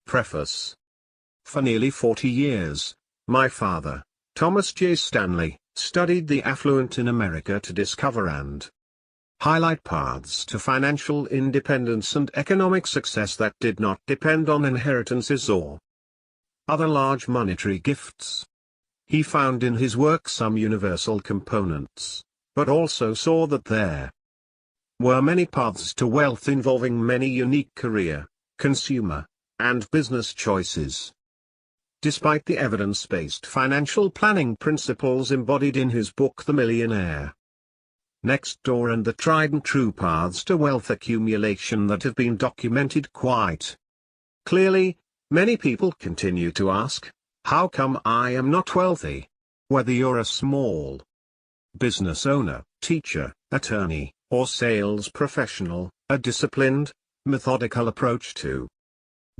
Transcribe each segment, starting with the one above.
Preface. For nearly 40 years, my father, Thomas J. Stanley, studied the affluent in America to discover and highlight paths to financial independence and economic success that did not depend on inheritances or other large monetary gifts. He found in his work some universal components, but also saw that there were many paths to wealth involving many unique career, consumer, and business choices. Despite the evidence-based financial planning principles embodied in his book The Millionaire Next Door and the tried-and-true paths to wealth accumulation that have been documented quite clearly, many people continue to ask, how come I am not wealthy? Whether you're a small business owner, teacher, attorney, or sales professional, a disciplined, methodical approach to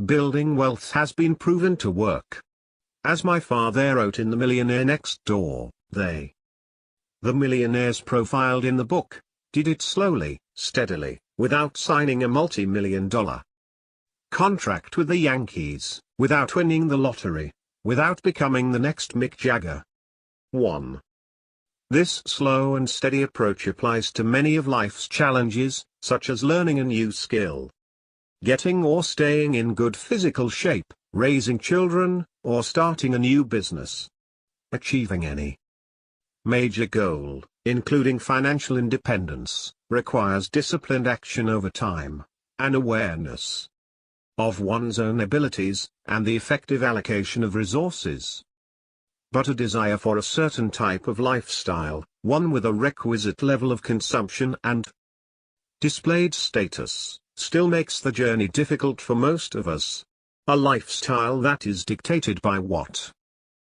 building wealth has been proven to work. As my father wrote in The Millionaire Next Door, the millionaires profiled in the book, did it slowly, steadily, without signing a multi-million-dollar contract with the Yankees, without winning the lottery, without becoming the next Mick Jagger. 1. This slow and steady approach applies to many of life's challenges, such as learning a new skill, getting or staying in good physical shape, raising children, or starting a new business. Achieving any major goal, including financial independence, requires disciplined action over time, an awareness of one's own abilities, and the effective allocation of resources. But a desire for a certain type of lifestyle, one with a requisite level of consumption and displayed status, still makes the journey difficult for most of us. A lifestyle that is dictated by what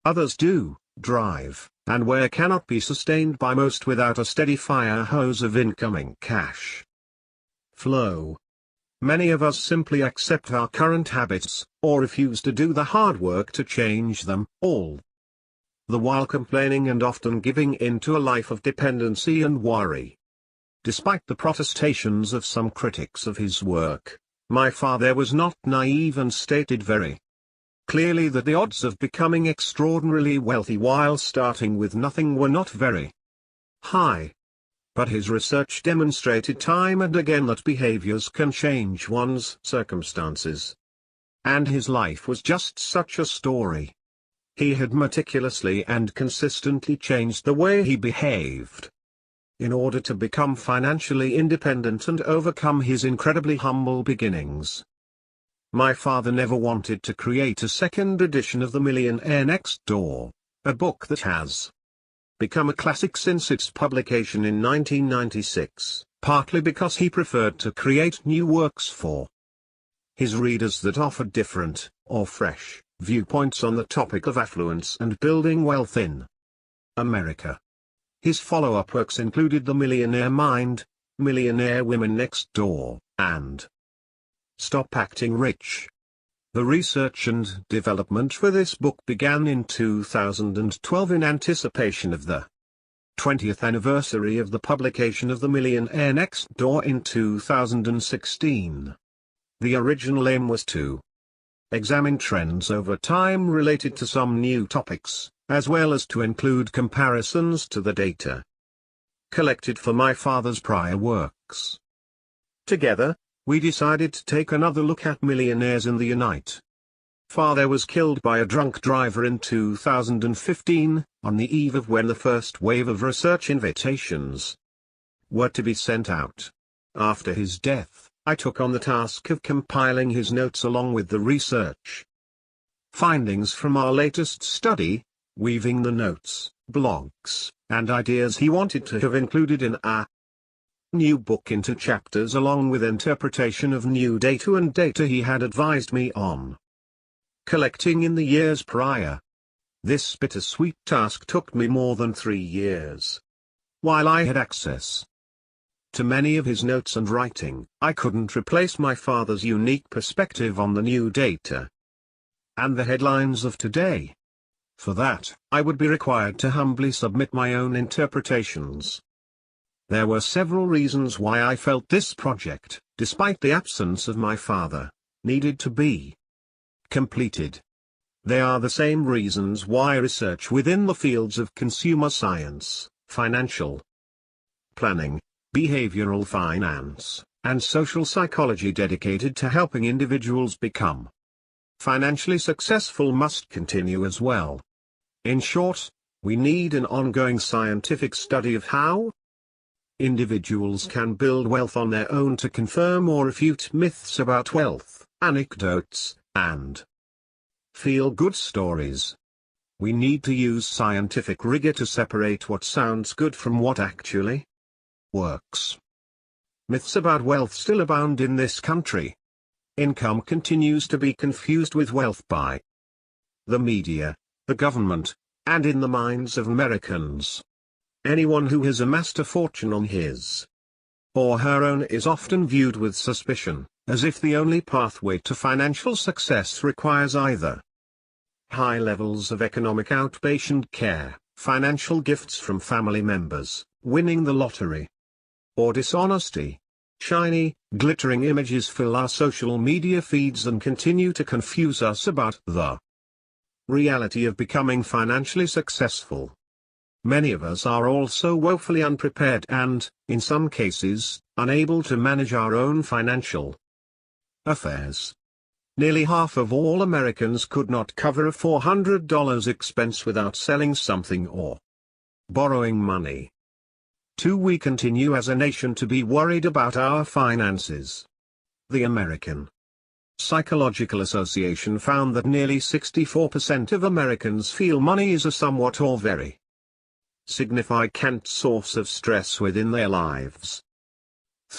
others do, drive, and where cannot be sustained by most without a steady fire hose of incoming cash flow. Many of us simply accept our current habits, or refuse to do the hard work to change them, all the while complaining and often giving in to a life of dependency and worry. Despite the protestations of some critics of his work, my father was not naive and stated very clearly that the odds of becoming extraordinarily wealthy while starting with nothing were not very high. But his research demonstrated time and again that behaviors can change one's circumstances. And his life was just such a story. He had meticulously and consistently changed the way he behaved in order to become financially independent and overcome his incredibly humble beginnings. My father never wanted to create a second edition of The Millionaire Next Door, a book that has become a classic since its publication in 1996, partly because he preferred to create new works for his readers that offered different, or fresh, viewpoints on the topic of affluence and building wealth in America. His follow-up works included The Millionaire Mind, Millionaire Women Next Door, and Stop Acting Rich. The research and development for this book began in 2012 in anticipation of the 20th anniversary of the publication of The Millionaire Next Door in 2016. The original aim was to examine trends over time related to some new topics, as well as to include comparisons to the data collected for my father's prior works. Together, we decided to take another look at millionaires in the United. Father was killed by a drunk driver in 2015, on the eve of when the first wave of research invitations were to be sent out. After his death, I took on the task of compiling his notes along with the research findings from our latest study, weaving the notes, blogs, and ideas he wanted to have included in our new book into chapters along with interpretation of new data and data he had advised me on collecting in the years prior. This bittersweet task took me more than 3 years. While I had access to many of his notes and writing, I couldn't replace my father's unique perspective on the new data and the headlines of today. For that, I would be required to humbly submit my own interpretations. There were several reasons why I felt this project, despite the absence of my father, needed to be completed. They are the same reasons why research within the fields of consumer science, financial planning, behavioral finance, and social psychology dedicated to helping individuals become financially successful must continue as well. In short, we need an ongoing scientific study of how individuals can build wealth on their own to confirm or refute myths about wealth, anecdotes, and feel-good stories. We need to use scientific rigor to separate what sounds good from what actually works. Myths about wealth still abound in this country. Income continues to be confused with wealth by the media, the government, and in the minds of Americans. Anyone who has amassed a fortune on his or her own is often viewed with suspicion, as if the only pathway to financial success requires either high levels of economic outpatient care, financial gifts from family members, winning the lottery, or dishonesty. Shiny, glittering images fill our social media feeds and continue to confuse us about the reality of becoming financially successful. Many of us are also woefully unprepared and, in some cases, unable to manage our own financial affairs. Nearly half of all Americans could not cover a $400 expense without selling something or borrowing money. We continue as a nation to be worried about our finances. The American Psychological Association found that nearly 64% of Americans feel money is a somewhat or very significant source of stress within their lives.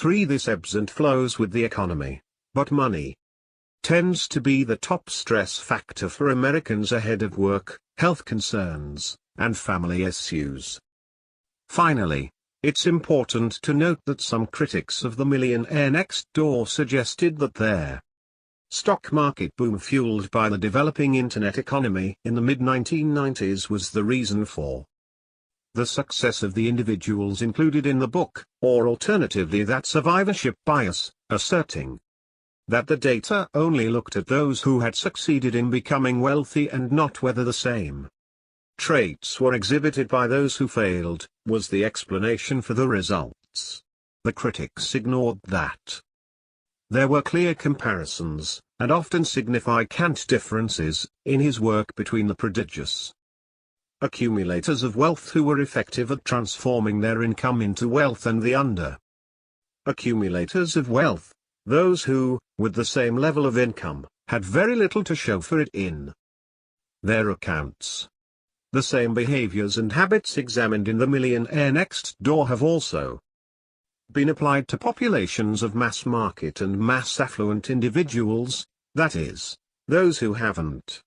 This ebbs and flows with the economy, but money tends to be the top stress factor for Americans ahead of work, health concerns, and family issues. Finally, it's important to note that some critics of the millionaire next door suggested that their stock market boom fueled by the developing internet economy in the mid-1990s was the reason for the success of the individuals included in the book, or alternatively that survivorship bias, asserting that the data only looked at those who had succeeded in becoming wealthy and not whether the same traits were exhibited by those who failed, was the explanation for the results. The critics ignored that there were clear comparisons, and often significant differences, in his work between the prodigious accumulators of wealth who were effective at transforming their income into wealth and the accumulators of wealth, those who, with the same level of income, had very little to show for it in their accounts. The same behaviors and habits examined in the millionaire next door have also been applied to populations of mass market and mass affluent individuals, that is, those who haven't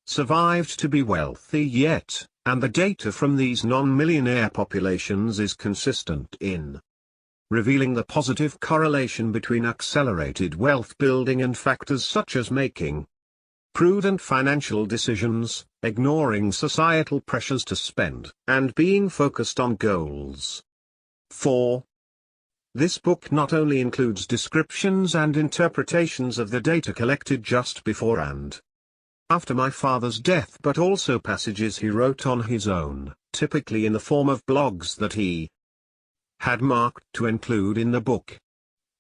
survived to be wealthy yet, and the data from these non-millionaire populations is consistent in revealing the positive correlation between accelerated wealth building and factors such as making prudent financial decisions, ignoring societal pressures to spend, and being focused on goals. 4. This book not only includes descriptions and interpretations of the data collected just before and after my father's death, but also passages he wrote on his own, typically in the form of blogs that he had marked to include in the book.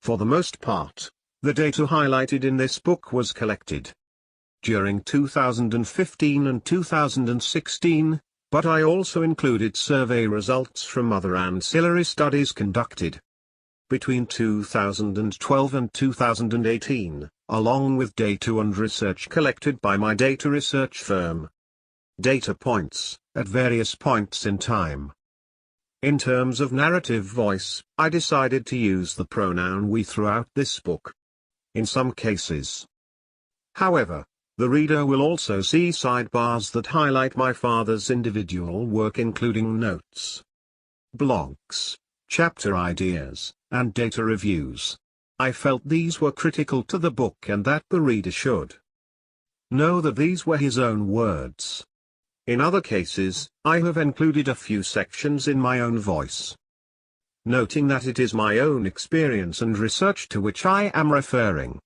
For the most part, the data highlighted in this book was collected during 2015 and 2016, but I also included survey results from other ancillary studies conducted between 2012 and 2018, along with data and research collected by my data research firm. Data points, at various points in time. In terms of narrative voice, I decided to use the pronoun we throughout this book. In some cases, however, the reader will also see sidebars that highlight my father's individual work, including notes, blogs, chapter ideas, and data reviews. I felt these were critical to the book and that the reader should know that these were his own words. In other cases, I have included a few sections in my own voice, noting that it is my own experience and research to which I am referring.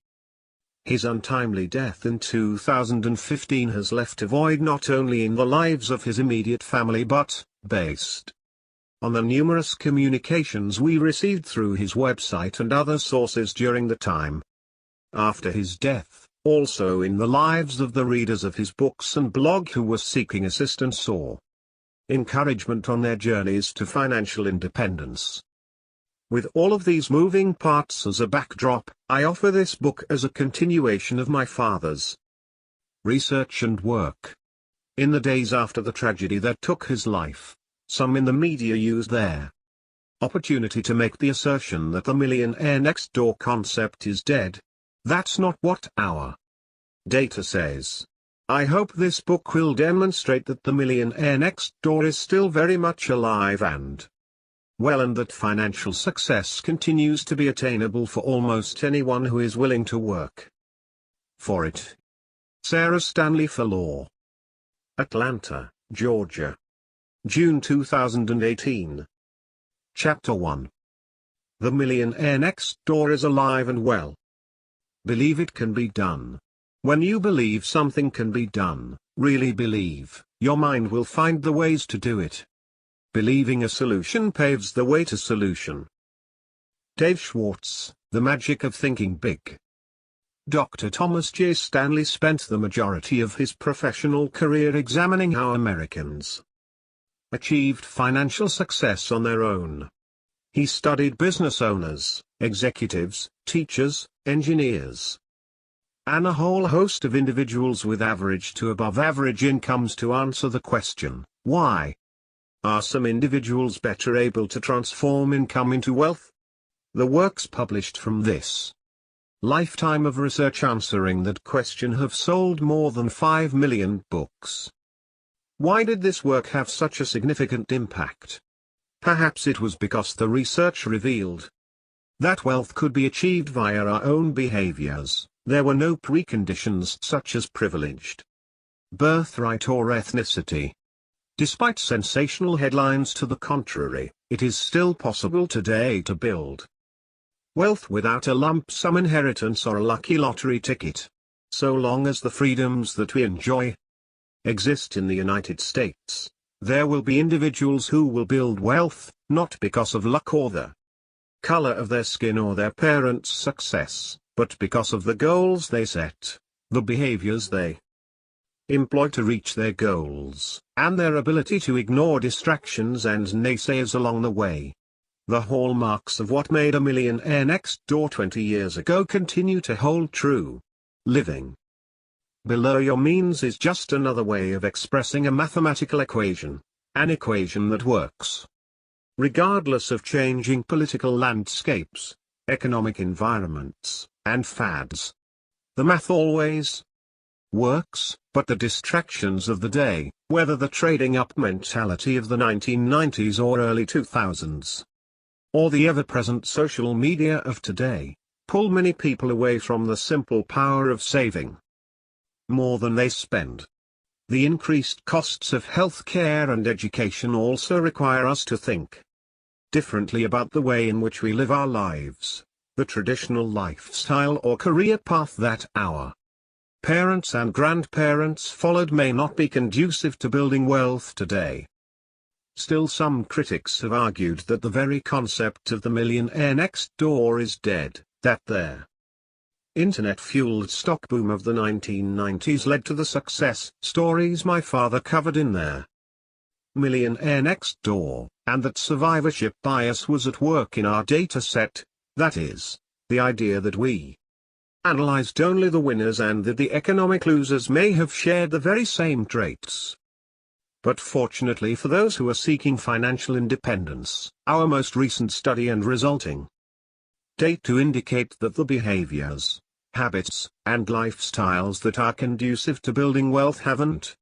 His untimely death in 2015 has left a void not only in the lives of his immediate family but, based on the numerous communications we received through his website and other sources during the time after his death, also in the lives of the readers of his books and blog who were seeking assistance or encouragement on their journeys to financial independence. With all of these moving parts as a backdrop, I offer this book as a continuation of my father's research and work. In the days after the tragedy that took his life, some in the media used their opportunity to make the assertion that the millionaire next door concept is dead. That's not what our data says. I hope this book will demonstrate that the millionaire next door is still very much alive and well, and that financial success continues to be attainable for almost anyone who is willing to work for it. Sarah Stanley for Law. Atlanta, Georgia. June 2018. Chapter 1. The millionaire next door is alive and well. Believe it can be done. When you believe something can be done, really believe, your mind will find the ways to do it. Believing a solution paves the way to solution. Dave Schwartz, The Magic of Thinking Big. Dr. Thomas J. Stanley spent the majority of his professional career examining how Americans achieved financial success on their own. He studied business owners, executives, teachers, engineers, and a whole host of individuals with average to above average incomes to answer the question, why are some individuals better able to transform income into wealth? The works published from this lifetime of research answering that question have sold more than 5 million books. Why did this work have such a significant impact? Perhaps it was because the research revealed that wealth could be achieved via our own behaviors. There were no preconditions such as privileged birthright or ethnicity. Despite sensational headlines to the contrary, it is still possible today to build wealth without a lump sum inheritance or a lucky lottery ticket. So long as the freedoms that we enjoy exist in the United States, there will be individuals who will build wealth, not because of luck or the color of their skin or their parents' success, but because of the goals they set, the behaviors they employ to reach their goals, and their ability to ignore distractions and naysayers along the way. The hallmarks of what made a millionaire next door 20 years ago continue to hold true. Living below your means is just another way of expressing a mathematical equation, an equation that works regardless of changing political landscapes, economic environments, and fads. The math always works, but the distractions of the day, whether the trading up mentality of the 1990s or early 2000s, or the ever-present social media of today, pull many people away from the simple power of saving more than they spend. The increased costs of healthcare and education also require us to think differently about the way in which we live our lives. The traditional lifestyle or career path that our parents and grandparents followed may not be conducive to building wealth today. Still, some critics have argued that the very concept of the millionaire next door is dead, that their internet-fueled stock boom of the 1990s led to the success stories my father covered in their Millionaire Next Door, and that survivorship bias was at work in our data set, that is, the idea that we analyzed only the winners and that the economic losers may have shared the very same traits. But fortunately for those who are seeking financial independence, our most recent study and resulting data indicate that the behaviors, habits, and lifestyles that are conducive to building wealth haven't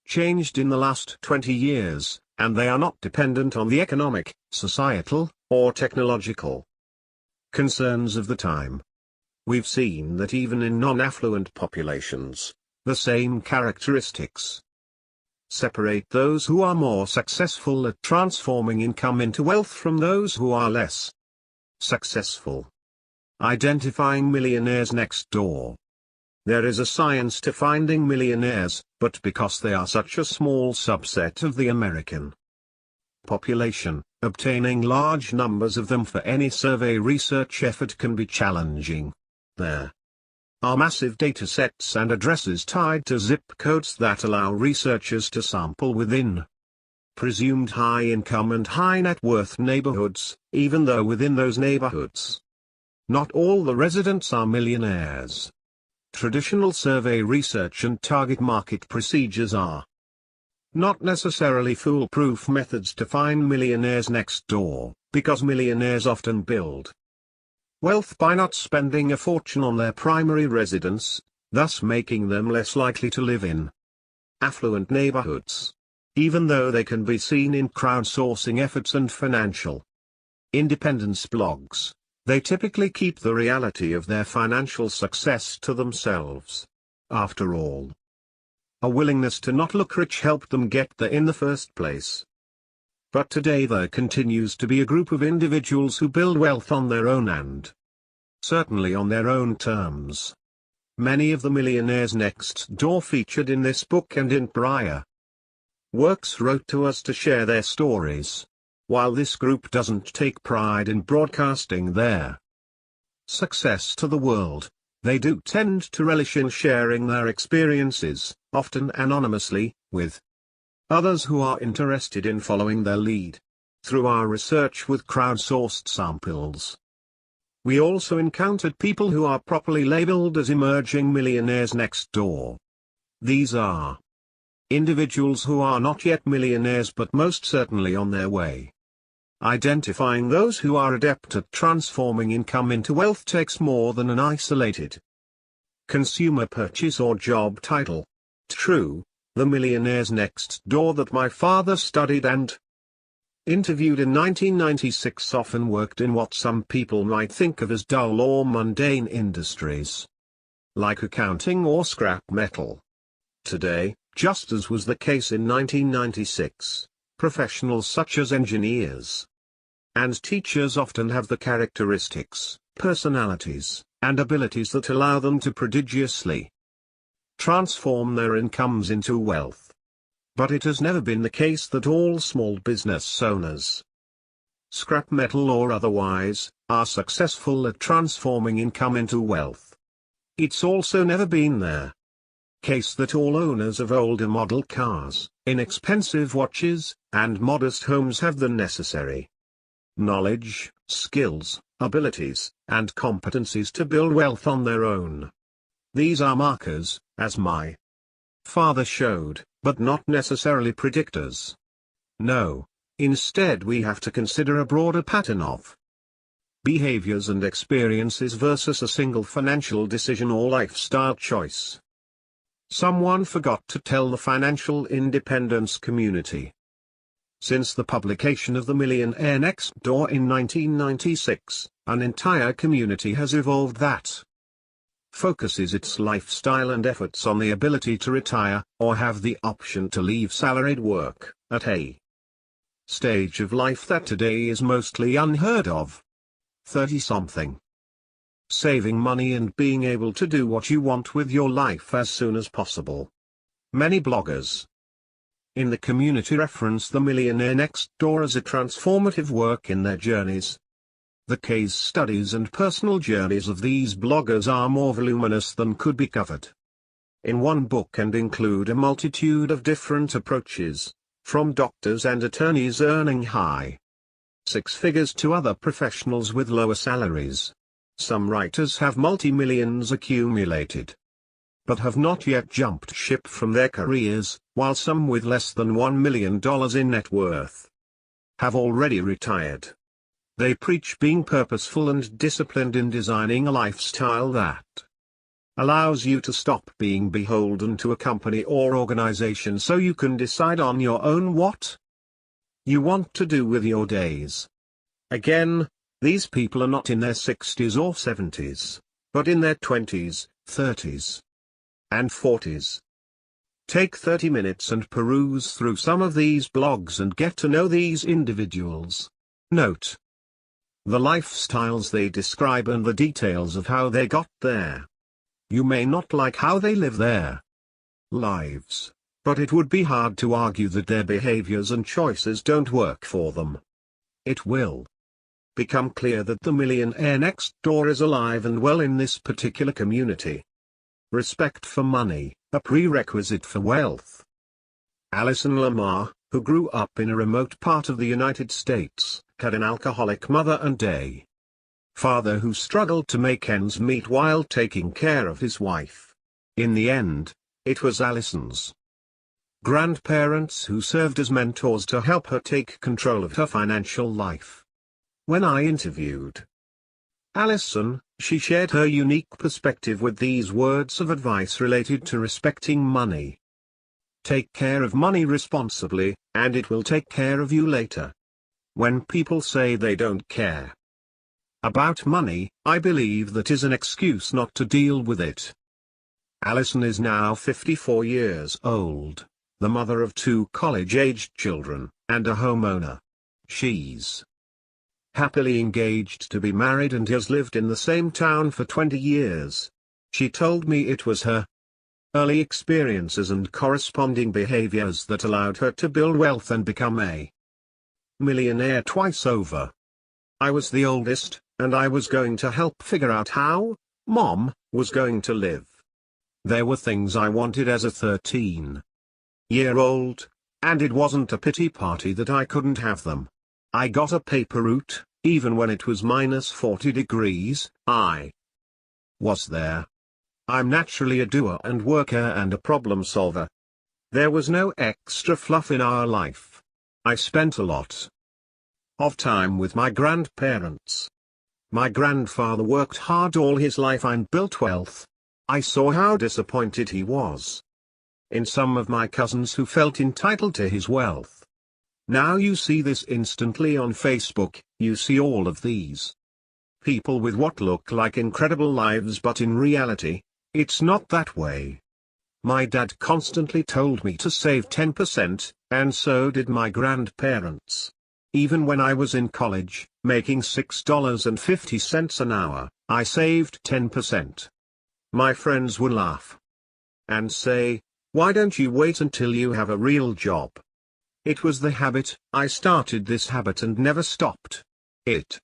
changed in the last 20 years, and they are not dependent on the economic, societal, or technological concerns of the time. We've seen that even in non-affluent populations, the same characteristics separate those who are more successful at transforming income into wealth from those who are less successful. Identifying millionaires next door. There is a science to finding millionaires, but because they are such a small subset of the American population, obtaining large numbers of them for any survey research effort can be challenging. There are massive data sets and addresses tied to zip codes that allow researchers to sample within presumed high income and high net worth neighborhoods, even though within those neighborhoods not all the residents are millionaires. Traditional survey research and target market procedures are not necessarily foolproof methods to find millionaires next door, because millionaires often build wealth by not spending a fortune on their primary residence, thus making them less likely to live in affluent neighborhoods, even though they can be seen in crowdsourcing efforts and financial independence blogs. They typically keep the reality of their financial success to themselves. After all, a willingness to not look rich helped them get there in the first place. But today there continues to be a group of individuals who build wealth on their own and certainly on their own terms. Many of the millionaires next door featured in this book and in prior works wrote to us to share their stories. While this group doesn't take pride in broadcasting their success to the world, they do tend to relish in sharing their experiences, often anonymously, with others who are interested in following their lead. Through our research with crowdsourced samples, we also encountered people who are properly labeled as emerging millionaires next door. These are individuals who are not yet millionaires but most certainly on their way. Identifying those who are adept at transforming income into wealth takes more than an isolated consumer purchase or job title. True, the millionaires next door that my father studied and interviewed in 1996 often worked in what some people might think of as dull or mundane industries, like accounting or scrap metal. Today, just as was the case in 1996, professionals such as engineers and teachers often have the characteristics, personalities, and abilities that allow them to prodigiously transform their incomes into wealth. But it has never been the case that all small business owners, scrap metal or otherwise, are successful at transforming income into wealth. It's also never been the case that all owners of older model cars, inexpensive watches, and modest homes have the necessary knowledge, skills, abilities, and competencies to build wealth on their own. These are markers, as my father showed, but not necessarily predictors. No, instead we have to consider a broader pattern of behaviors and experiences versus a single financial decision or lifestyle choice. Someone forgot to tell the financial independence community. Since the publication of The Millionaire Next Door in 1996, an entire community has evolved that focuses its lifestyle and efforts on the ability to retire, or have the option to leave salaried work, at a stage of life that today is mostly unheard of. 30-something. Saving money and being able to do what you want with your life as soon as possible. Many bloggers in the community reference The Millionaire Next Door as a transformative work in their journeys. The case studies and personal journeys of these bloggers are more voluminous than could be covered in one book and include a multitude of different approaches, from doctors and attorneys earning high six figures to other professionals with lower salaries. Some writers have multi-millions accumulated, but have not yet jumped ship from their careers, while some with less than $1 million in net worth have already retired. They preach being purposeful and disciplined in designing a lifestyle that allows you to stop being beholden to a company or organization so you can decide on your own what you want to do with your days. Again, these people are not in their 60s or 70s, but in their 20s, 30s, and 40s. Take 30 minutes and peruse through some of these blogs and get to know these individuals. Note: the lifestyles they describe and the details of how they got there. You may not like how they live their lives, but it would be hard to argue that their behaviors and choices don't work for them. It will become clear that the millionaire next door is alive and well in this particular community. Respect for money, a prerequisite for wealth. Alison Lamar, who grew up in a remote part of the United States, had an alcoholic mother and a father who struggled to make ends meet while taking care of his wife. In the end, it was Alison's grandparents who served as mentors to help her take control of her financial life. When I interviewed Alison, she shared her unique perspective with these words of advice related to respecting money. Take care of money responsibly, and it will take care of you later. When people say they don't care about money, I believe that is an excuse not to deal with it. Alison is now 54 years old, the mother of 2 college-aged children, and a homeowner. She's happily engaged to be married and has lived in the same town for 20 years. She told me it was her early experiences and corresponding behaviors that allowed her to build wealth and become a millionaire twice over. I was the oldest, and I was going to help figure out how Mom was going to live. There were things I wanted as a 13-year-old, and it wasn't a pity party that I couldn't have them. I got a paper route, even when it was -40 degrees, I was there. I'm naturally a doer and worker and a problem solver. There was no extra fluff in our life. I spent a lot of time with my grandparents. My grandfather worked hard all his life and built wealth. I saw how disappointed he was in some of my cousins who felt entitled to his wealth. Now you see this instantly on Facebook. You see all of these people with what look like incredible lives, but in reality, it's not that way. My dad constantly told me to save 10%, and so did my grandparents. Even when I was in college, making $6.50 an hour, I saved 10%. My friends would laugh and say, "Why don't you wait until you have a real job?" It was the habit. I started this habit and never stopped. It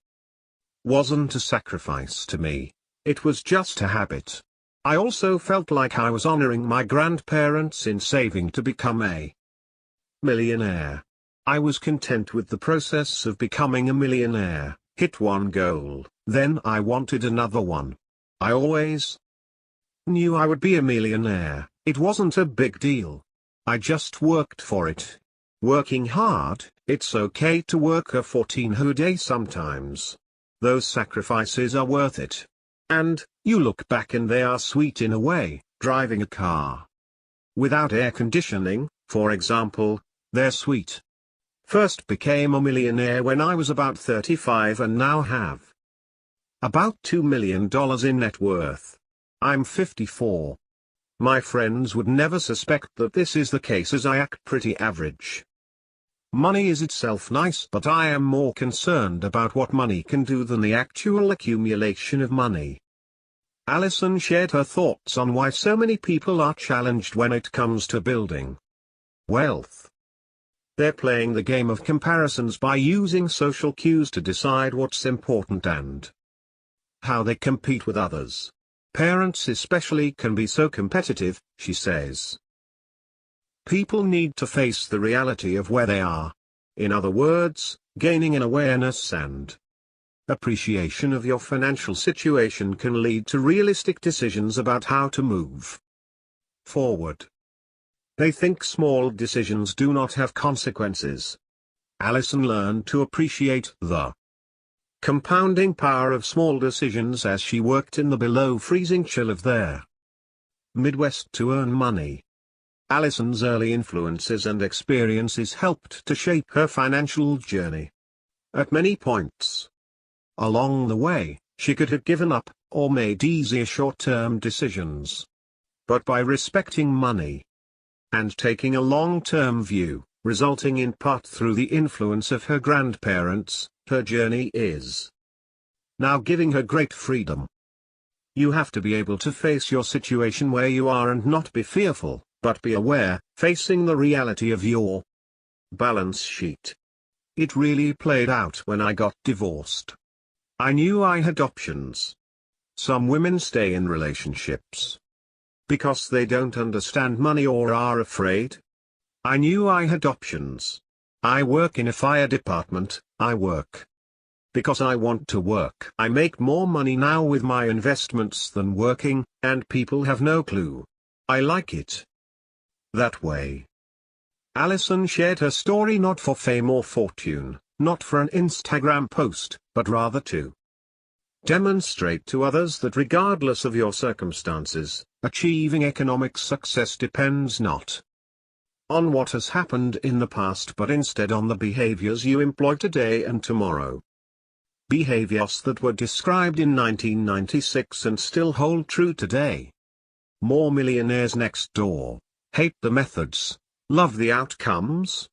wasn't a sacrifice to me, it was just a habit. I also felt like I was honoring my grandparents in saving to become a millionaire. I was content with the process of becoming a millionaire, hit one goal, then I wanted another one. I always knew I would be a millionaire. It wasn't a big deal. I just worked for it. Working hard, it's okay to work a 14-hour day sometimes. Those sacrifices are worth it. And, you look back and they are sweet in a way. Driving a car without air conditioning, for example, they're sweet. First became a millionaire when I was about 35 and now have about $2 million in net worth. I'm 54. My friends would never suspect that this is the case, as I act pretty average. Money is itself nice, but I am more concerned about what money can do than the actual accumulation of money. Alison shared her thoughts on why so many people are challenged when it comes to building wealth. They're playing the game of comparisons by using social cues to decide what's important and how they compete with others. Parents especially can be so competitive, she says. People need to face the reality of where they are. In other words, gaining an awareness and appreciation of your financial situation can lead to realistic decisions about how to move forward. They think small decisions do not have consequences. Alison learned to appreciate the compounding power of small decisions as she worked in the below-freezing chill of their Midwest to earn money. Alison's early influences and experiences helped to shape her financial journey. At many points along the way, she could have given up, or made easier short-term decisions. But by respecting money and taking a long-term view, resulting in part through the influence of her grandparents, her journey is now giving her great freedom. You have to be able to face your situation where you are and not be fearful, but be aware, facing the reality of your balance sheet. It really played out when I got divorced. I knew I had options. Some women stay in relationships because they don't understand money or are afraid. I knew I had options. I work in a fire department. I work because I want to work. I make more money now with my investments than working, and people have no clue. I like it that way. Alison shared her story not for fame or fortune, not for an Instagram post, but rather to demonstrate to others that regardless of your circumstances, achieving economic success depends not on what has happened in the past but instead on the behaviors you employ today and tomorrow. Behaviors that were described in 1996 and still hold true today. More millionaires next door. Hate the methods, love the outcomes.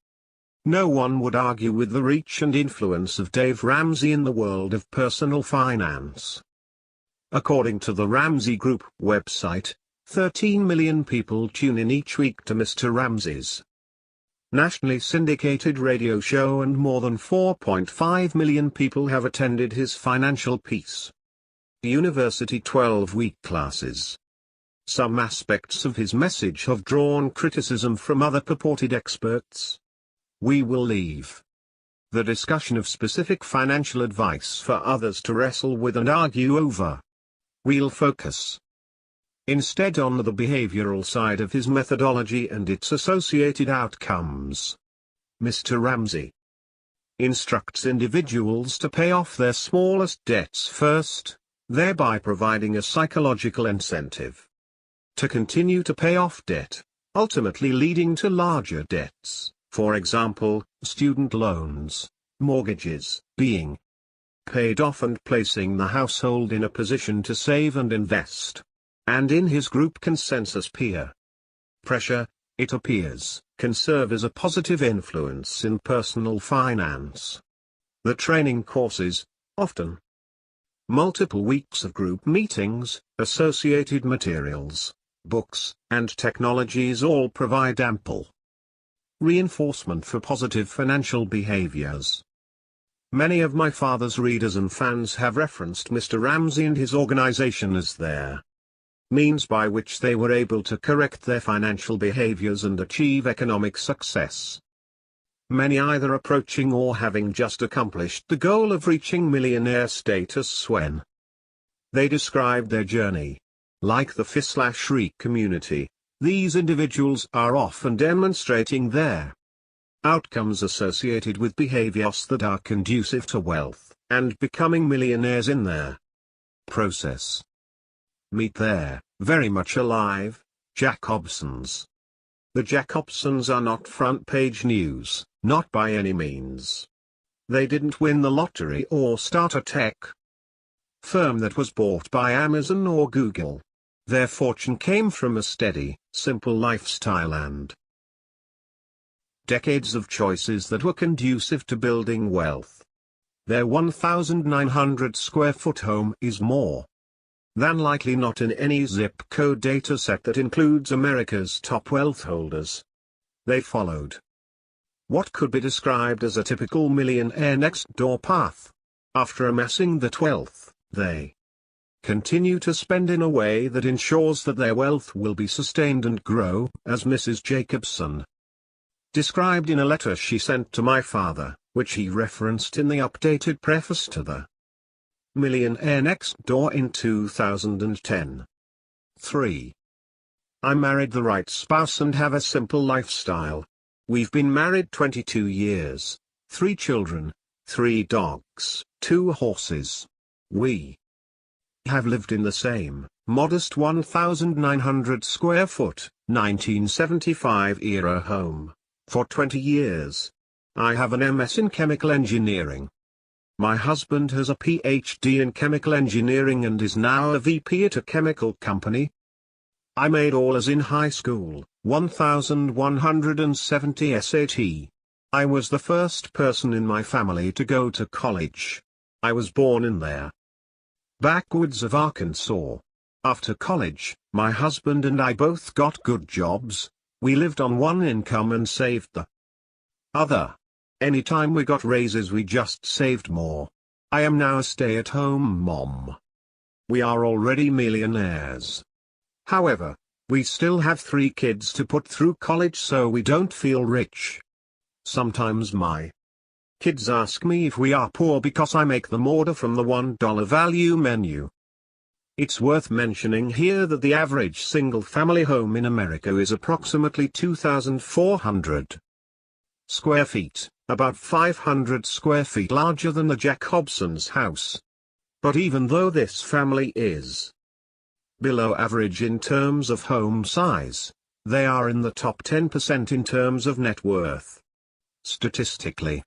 No one would argue with the reach and influence of Dave Ramsey in the world of personal finance. According to the Ramsey Group website, 13 million people tune in each week to Mr. Ramsey's nationally syndicated radio show, and more than 4.5 million people have attended his Financial Peace University 12-week classes. Some aspects of his message have drawn criticism from other purported experts. We will leave the discussion of specific financial advice for others to wrestle with and argue over. We'll focus instead on the behavioral side of his methodology and its associated outcomes. Mr. Ramsey instructs individuals to pay off their smallest debts first, thereby providing a psychological incentive to continue to pay off debt, ultimately leading to larger debts, for example, student loans, mortgages, being paid off and placing the household in a position to save and invest. And in his group consensus peer pressure, it appears, can serve as a positive influence in personal finance. The training courses, often multiple weeks of group meetings, associated materials, books, and technologies all provide ample reinforcement for positive financial behaviors. Many of my father's readers and fans have referenced Mr. Ramsey and his organization as their means by which they were able to correct their financial behaviors and achieve economic success. Many either approaching or having just accomplished the goal of reaching millionaire status when they described their journey. Like the FI/RE community, these individuals are often demonstrating their outcomes associated with behaviors that are conducive to wealth, and becoming millionaires in their process. Meet their, very much alive, Jacobsons. The Jacobsons are not front-page news, not by any means. They didn't win the lottery or start a tech firm that was bought by Amazon or Google. Their fortune came from a steady, simple lifestyle and decades of choices that were conducive to building wealth. Their 1,900 square foot home is more than likely not in any zip code dataset that includes America's top wealth holders. They followed what could be described as a typical millionaire next door path. After amassing that wealth, they continue to spend in a way that ensures that their wealth will be sustained and grow, as Mrs. Jacobson described in a letter she sent to my father, which he referenced in the updated preface to the Millionaire Next Door in 2010. 3. I married the right spouse and have a simple lifestyle. We've been married 22 years, 3 children, 3 dogs, 2 horses. We have lived in the same, modest 1,900 square foot, 1975 era home, for 20 years. I have an MS in chemical engineering. My husband has a PhD in chemical engineering and is now a VP at a chemical company. I made all A's in high school, 1,170 SAT. I was the first person in my family to go to college. I was born in there. backwoods of Arkansas. After college, my husband and I both got good jobs. We lived on one income and saved the other. Anytime we got raises we just saved more. I am now a stay-at-home mom. We are already millionaires. However, we still have 3 kids to put through college, so we don't feel rich. Sometimes my kids ask me if we are poor because I make them order from the $1 value menu. It's worth mentioning here that the average single-family home in America is approximately 2,400 square feet, about 500 square feet larger than the Jack Hobson's house. But even though this family is below average in terms of home size, they are in the top 10% in terms of net worth. Statistically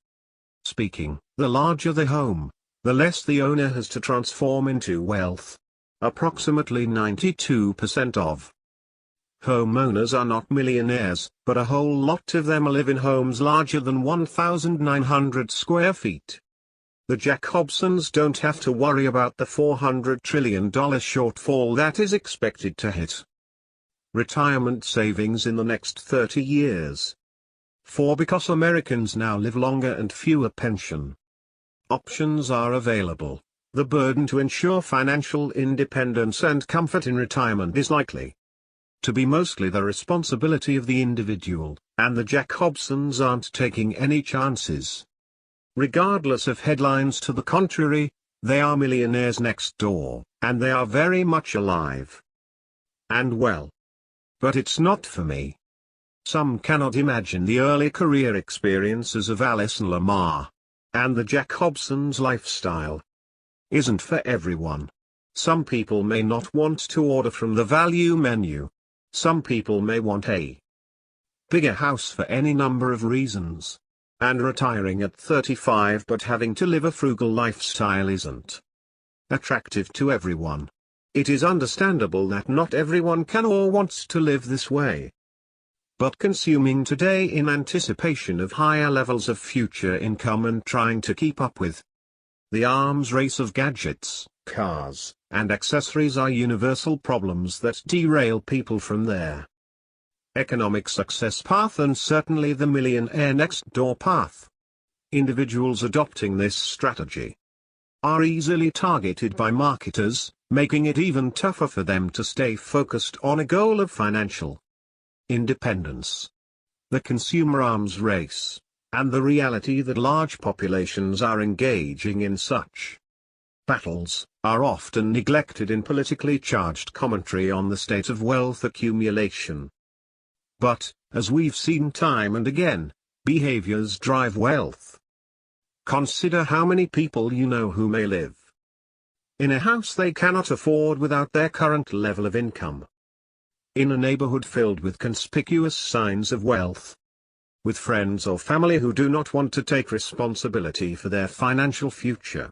speaking, the larger the home, the less the owner has to transform into wealth. Approximately 92% of homeowners are not millionaires, but a whole lot of them live in homes larger than 1,900 square feet. The Jack Hobsons don't have to worry about the $400 trillion shortfall that is expected to hit retirement savings in the next 30 years. Because Americans now live longer and fewer pension options are available, the burden to ensure financial independence and comfort in retirement is likely to be mostly the responsibility of the individual, and the Jack Hobsons aren't taking any chances. Regardless of headlines to the contrary, they are millionaires next door, and they are very much alive and well. But it's not for me. Some cannot imagine the early career experiences of Alice and Lamar. And the Jack Hobson's lifestyle isn't for everyone. Some people may not want to order from the value menu. Some people may want a bigger house for any number of reasons. And retiring at 35 but having to live a frugal lifestyle isn't attractive to everyone. It is understandable that not everyone can or wants to live this way. But consuming today in anticipation of higher levels of future income and trying to keep up with the arms race of gadgets, cars, and accessories are universal problems that derail people from their economic success path, and certainly the millionaire next door path. Individuals adopting this strategy are easily targeted by marketers, making it even tougher for them to stay focused on a goal of financial independence. The consumer arms race, and the reality that large populations are engaging in such battles, are often neglected in politically charged commentary on the state of wealth accumulation. But, as we've seen time and again, behaviors drive wealth. Consider how many people you know who may live in a house they cannot afford without their current level of income. In a neighborhood filled with conspicuous signs of wealth. With friends or family who do not want to take responsibility for their financial future.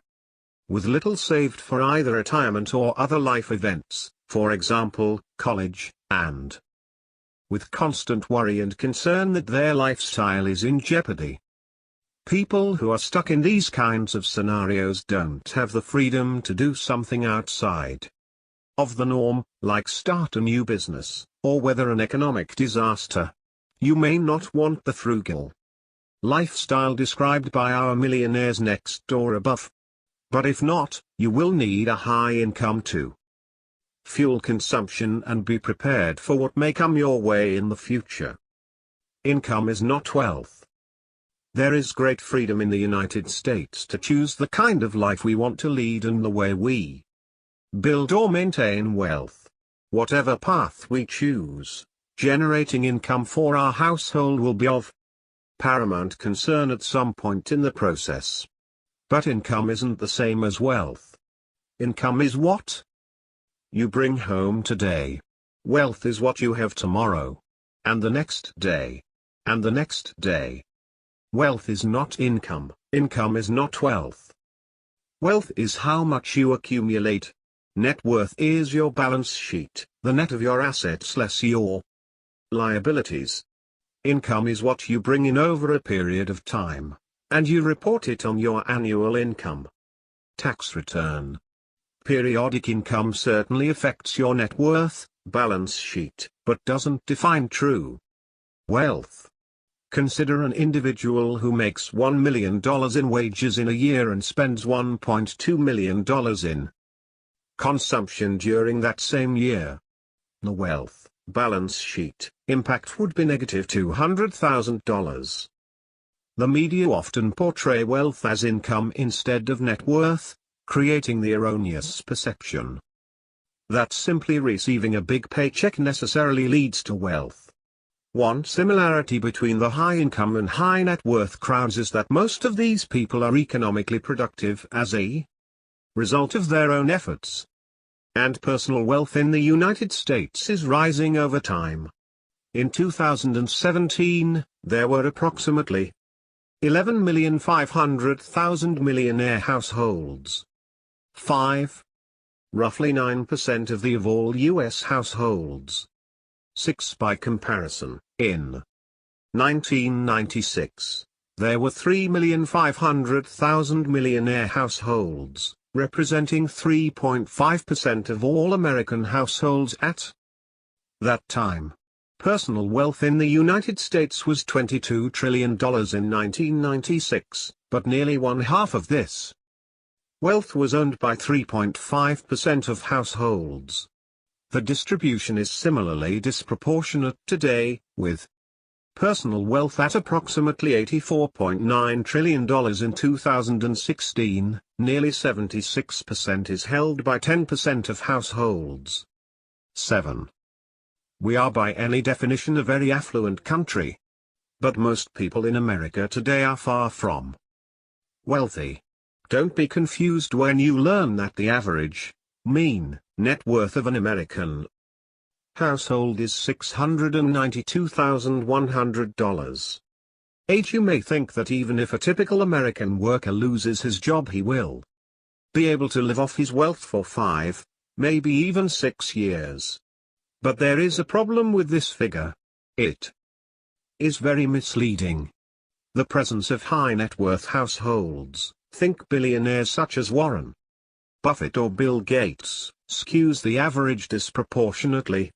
With little saved for either retirement or other life events, for example, college, and with constant worry and concern that their lifestyle is in jeopardy. People who are stuck in these kinds of scenarios don't have the freedom to do something outside of the norm, like start a new business, or weather an economic disaster. You may not want the frugal lifestyle described by our millionaires next door above. But if not, you will need a high income to fuel consumption and be prepared for what may come your way in the future. Income is not wealth. There is great freedom in the United States to choose the kind of life we want to lead and the way we build or maintain wealth. Whatever path we choose, generating income for our household will be of paramount concern at some point in the process. But income isn't the same as wealth. Income is what you bring home today. Wealth is what you have tomorrow, and the next day, and the next day. Wealth is not income. Income is not wealth. Wealth is how much you accumulate. Net worth is your balance sheet, the net of your assets less your liabilities. Income is what you bring in over a period of time, and you report it on your annual income tax return. Periodic income certainly affects your net worth, balance sheet, but doesn't define true wealth. Consider an individual who makes $1 million in wages in a year and spends $1.2 million in consumption during that same year. The wealth, balance sheet, impact would be negative $200,000. The media often portray wealth as income instead of net worth, creating the erroneous perception that simply receiving a big paycheck necessarily leads to wealth. One similarity between the high income and high net worth crowds is that most of these people are economically productive as a result of their own efforts. And personal wealth in the United States is rising over time. In 2017, there were approximately 11,500,000 millionaire households. Roughly 9% of of all U.S. households. 6. By comparison, in 1996, there were 3,500,000 millionaire households, representing 3.5% of all American households at that time. Personal wealth in the United States was $22 trillion in 1996, but nearly one-half of this wealth was owned by 3.5% of households. The distribution is similarly disproportionate today, with personal wealth at approximately $84.9 trillion in 2016, nearly 76% is held by 10% of households. 7. We are by any definition a very affluent country. But most people in America today are far from wealthy. Don't be confused when you learn that the average, mean, net worth of an American household is $692,100. You may think that even if a typical American worker loses his job, he will be able to live off his wealth for 5, maybe even 6 years. But there is a problem with this figure. It is very misleading. The presence of high net worth households, think billionaires such as Warren Buffett or Bill Gates, skews the average disproportionately.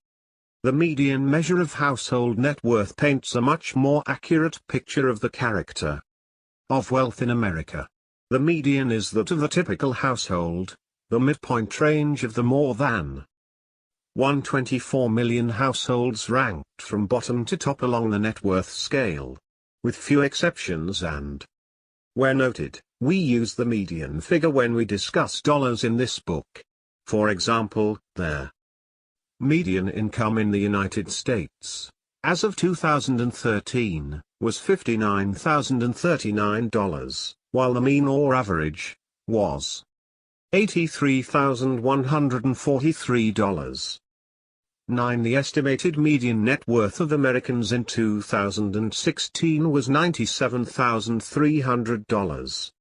The median measure of household net worth paints a much more accurate picture of the character of wealth in America. The median is that of the typical household, the midpoint range of the more than 124 million households ranked from bottom to top along the net worth scale, with few exceptions, and where noted, we use the median figure when we discuss dollars in this book. For example, their median income in the United States, as of 2013, was $59,039, while the mean or average was $83,143. 9. The estimated median net worth of Americans in 2016 was $97,300.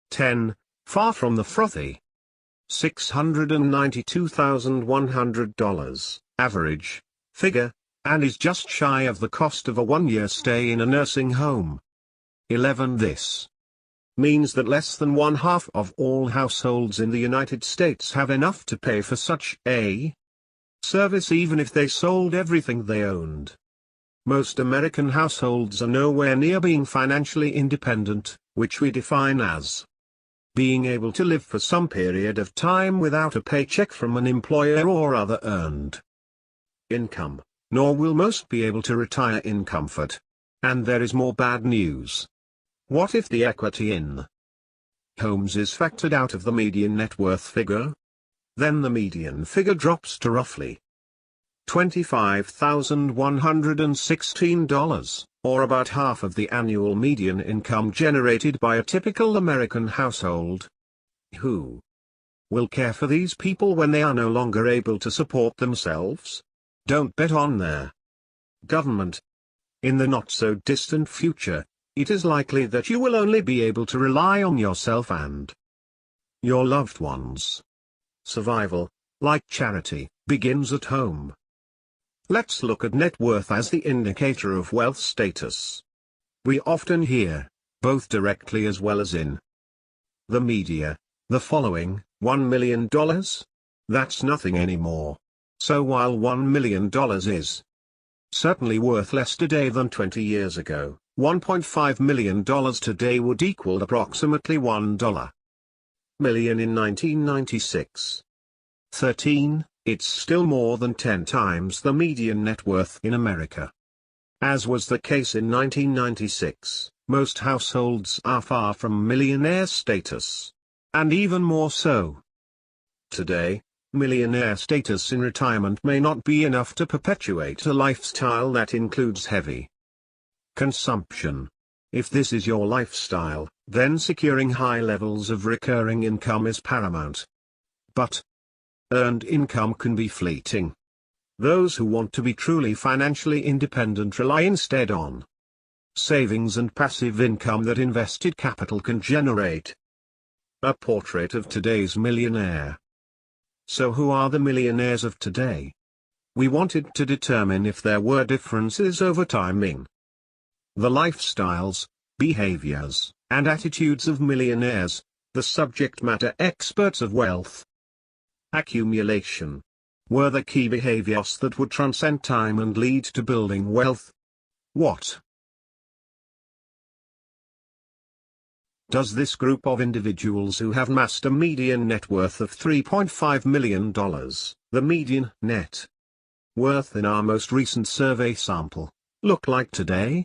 10. Far from the frothy $692,100 average figure, and is just shy of the cost of a one-year stay in a nursing home. 11. This means that less than one-half of all households in the United States have enough to pay for such a service even if they sold everything they owned. Most American households are nowhere near being financially independent, which we define as being able to live for some period of time without a paycheck from an employer or other earned income, nor will most be able to retire in comfort. And there is more bad news. What if the equity in homes is factored out of the median net worth figure? Then the median figure drops to roughly $25,116, or about half of the annual median income generated by a typical American household. Who will care for these people when they are no longer able to support themselves? Don't bet on their government. In the not-so-distant future, it is likely that you will only be able to rely on yourself and your loved ones. Survival, like charity, begins at home. Let's look at net worth as the indicator of wealth status. We often hear, both directly as well as in the media, The following, $1 million? That's nothing anymore. So while $1 million is certainly worth less today than 20 years ago, $1.5 million today would equal approximately $1 million in 1996. 13, it's still more than 10 times the median net worth in America. As was the case in 1996, most households are far from millionaire status. And even more so today. Millionaire status in retirement may not be enough to perpetuate a lifestyle that includes heavy consumption. If this is your lifestyle, then securing high levels of recurring income is paramount. But earned income can be fleeting. Those who want to be truly financially independent rely instead on savings and passive income that invested capital can generate. A portrait of today's millionaire. So who are the millionaires of today? We wanted to determine if there were differences over time in the lifestyles, behaviors, and attitudes of millionaires, the subject matter experts of wealth. Accumulation were the key behaviors that would transcend time and lead to building wealth. What does this group of individuals who have amassed a median net worth of $3.5 million, the median net worth in our most recent survey sample, look like today?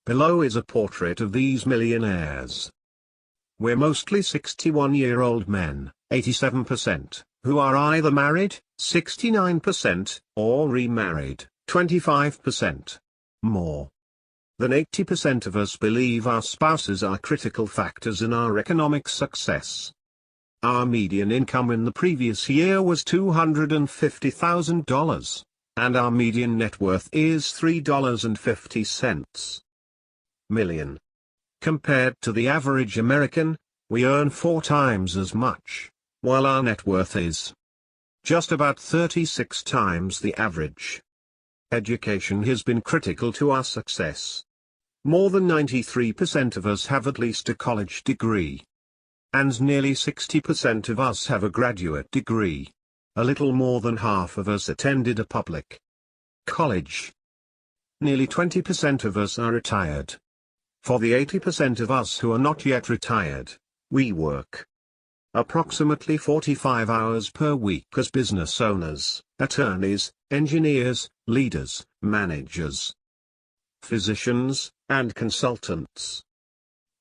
Below is a portrait of these millionaires. We're mostly 61-year-old men, 87%, who are either married, 69%, or remarried, 25%. More than 80% of us believe our spouses are critical factors in our economic success. Our median income in the previous year was $250,000, and our median net worth is $3.50 million. Compared to the average American, we earn 4 times as much, while our net worth is just about 36 times the average. Education has been critical to our success. More than 93% of us have at least a college degree. And nearly 60% of us have a graduate degree. A little more than half of us attended a public college. Nearly 20% of us are retired. For the 80% of us who are not yet retired, we work approximately 45 hours per week as business owners, attorneys, engineers, leaders, managers, physicians, and consultants.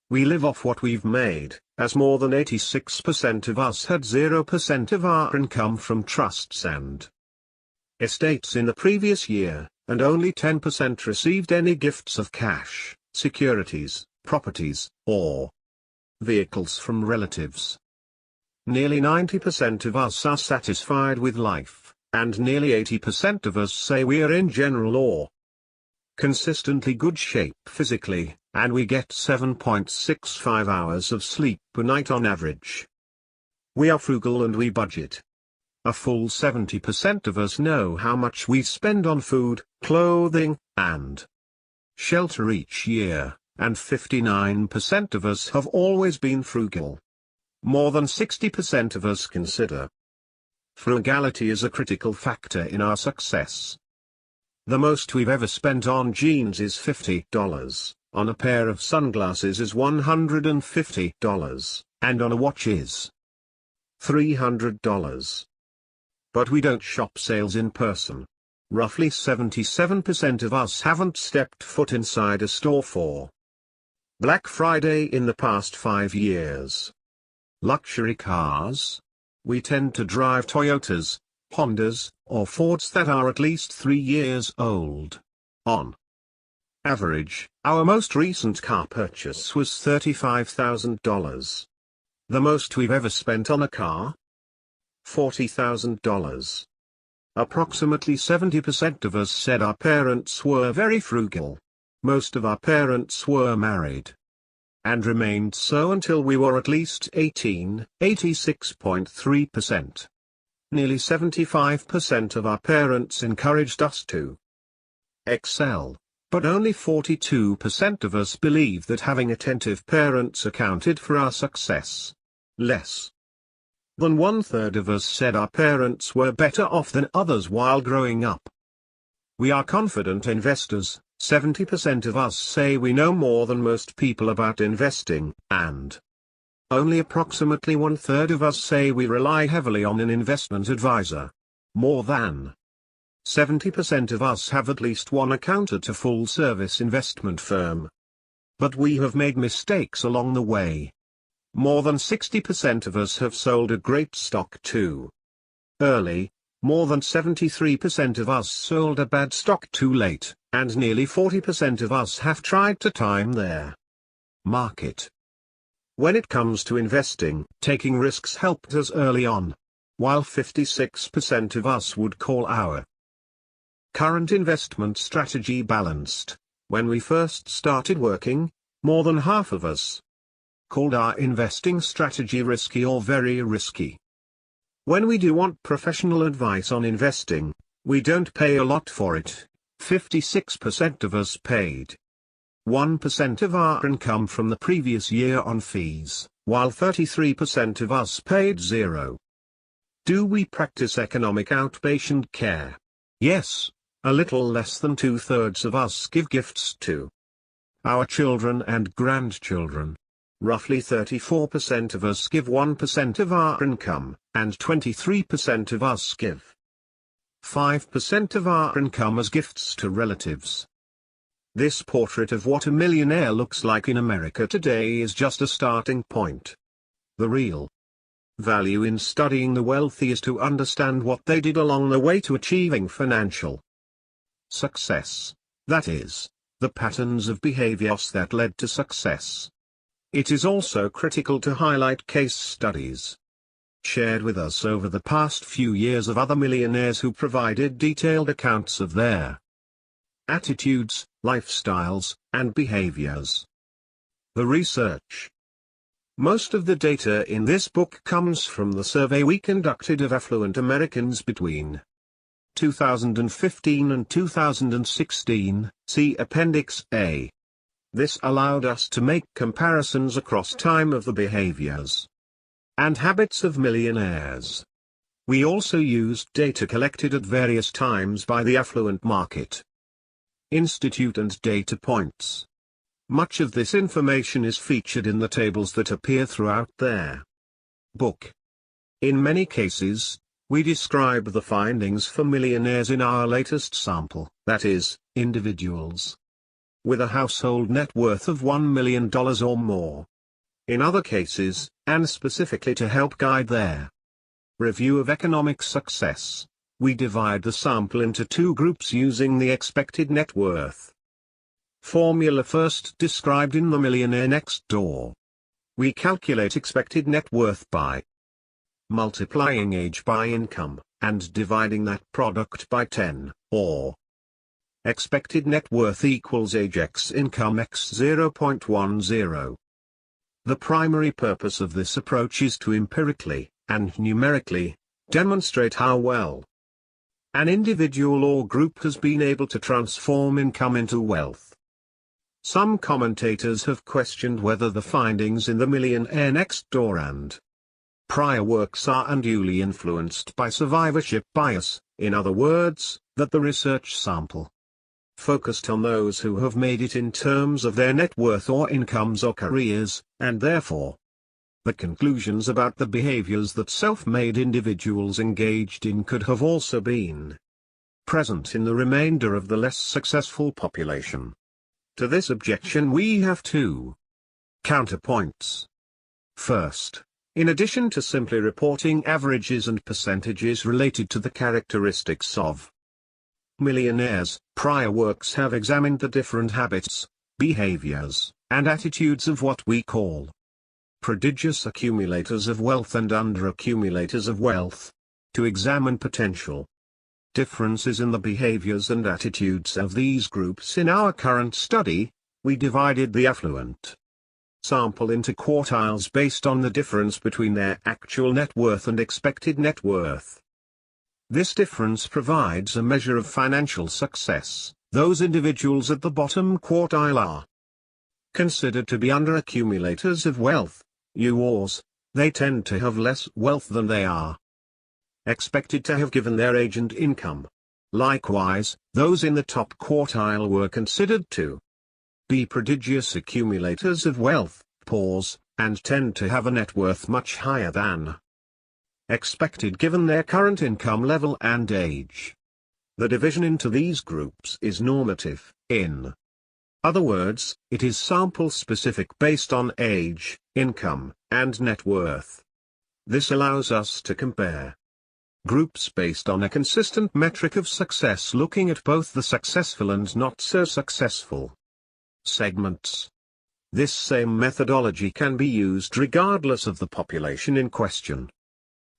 We live off what we've made, as more than 86% of us had 0% of our income from trusts and estates in the previous year, and only 10% received any gifts of cash, securities, properties, or vehicles from relatives. Nearly 90% of us are satisfied with life, and nearly 80% of us say we are in general or consistently good shape physically, and we get 7.65 hours of sleep per night on average. We are frugal and we budget. A full 70% of us know how much we spend on food, clothing, and shelter each year, and 59% of us have always been frugal. More than 60% of us consider frugality as a critical factor in our success. The most we've ever spent on jeans is $50, on a pair of sunglasses is $150, and on a watch is $300. But we don't shop sales in person. Roughly 77% of us haven't stepped foot inside a store for Black Friday in the past 5 years. Luxury cars? We tend to drive Toyotas, Hondas, or Fords that are at least 3 years old. On average, our most recent car purchase was $35,000. The most we've ever spent on a car? $40,000. Approximately 70% of us said our parents were very frugal. Most of our parents were married and remained so until we were at least 18, 86.3%. Nearly 75% of our parents encouraged us to excel, but only 42% of us believe that having attentive parents accounted for our success. Less than one-third of us said our parents were better off than others while growing up. We are confident investors. 70% of us say we know more than most people about investing, and only approximately one-third of us say we rely heavily on an investment advisor. More than 70% of us have at least one account at a full-service investment firm. But we have made mistakes along the way. More than 60% of us have sold a great stock too early. More than 73% of us sold a bad stock too late, and nearly 40% of us have tried to time their market. When it comes to investing, taking risks helped us early on, while 56% of us would call our current investment strategy balanced. When we first started working, more than half of us called our investing strategy risky or very risky. When we do want professional advice on investing, we don't pay a lot for it. 56% of us paid 1% of our income from the previous year on fees, while 33% of us paid 0. Do we practice economic outpatient care? Yes, a little less than two-thirds of us give gifts to our children and grandchildren. Roughly 34% of us give 1% of our income, and 23% of us give 5% of our income as gifts to relatives. This portrait of what a millionaire looks like in America today is just a starting point. The real value in studying the wealthy is to understand what they did along the way to achieving financial success, that is, the patterns of behaviors that led to success. It is also critical to highlight case studies shared with us over the past few years of other millionaires who provided detailed accounts of their attitudes, lifestyles, and behaviors. The research. Most of the data in this book comes from the survey we conducted of affluent Americans between 2015 and 2016, see Appendix A. This allowed us to make comparisons across time of the behaviors and habits of millionaires. We also used data collected at various times by the Affluent Market Institute and data points. Much of this information is featured in the tables that appear throughout their book. In many cases, we describe the findings for millionaires in our latest sample, that is, individuals with a household net worth of $1 million or more. In other cases, and specifically to help guide their review of economic success, we divide the sample into two groups using the expected net worth formula first described in The Millionaire Next Door. We calculate expected net worth by multiplying age by income, and dividing that product by 10, or expected net worth equals age x income x 0.10. The primary purpose of this approach is to empirically, and numerically, demonstrate how well an individual or group has been able to transform income into wealth. Some commentators have questioned whether the findings in The Millionaire Next Door and prior works are unduly influenced by survivorship bias, in other words, that the research sample focused on those who have made it in terms of their net worth or incomes or careers, and therefore, the conclusions about the behaviors that self-made individuals engaged in could have also been present in the remainder of the less successful population. To this objection we have two counterpoints. First, in addition to simply reporting averages and percentages related to the characteristics of millionaires, prior works have examined the different habits, behaviors, and attitudes of what we call prodigious accumulators of wealth and under-accumulators of wealth, to examine potential differences in the behaviors and attitudes of these groups. In our current study, we divided the affluent sample into quartiles based on the difference between their actual net worth and expected net worth. This difference provides a measure of financial success. Those individuals at the bottom quartile are considered to be under-accumulators of wealth, UAWs, they tend to have less wealth than they are expected to have given their age and income. Likewise, those in the top quartile were considered to be prodigious accumulators of wealth, PAWs, and tend to have a net worth much higher than expected given their current income level and age. The division into these groups is normative, in other words, it is sample-specific based on age, income, and net worth. This allows us to compare groups based on a consistent metric of success, looking at both the successful and not so successful segments. This same methodology can be used regardless of the population in question.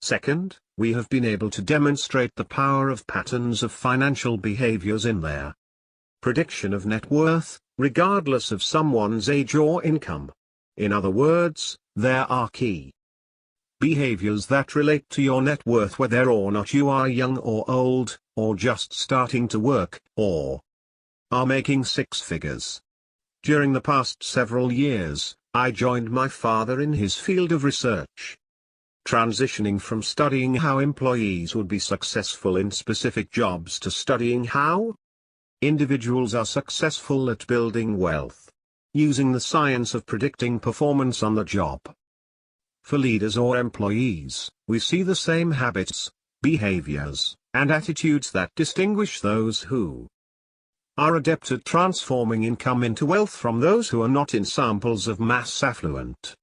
Second, we have been able to demonstrate the power of patterns of financial behaviors in their prediction of net worth, regardless of someone's age or income. In other words, there are key behaviors that relate to your net worth whether or not you are young or old, or just starting to work, or are making six figures. During the past several years, I joined my father in his field of research, transitioning from studying how employees would be successful in specific jobs to studying how individuals are successful at building wealth, using the science of predicting performance on the job. For leaders or employees, we see the same habits, behaviors, and attitudes that distinguish those who are adept at transforming income into wealth from those who are not in samples of mass affluent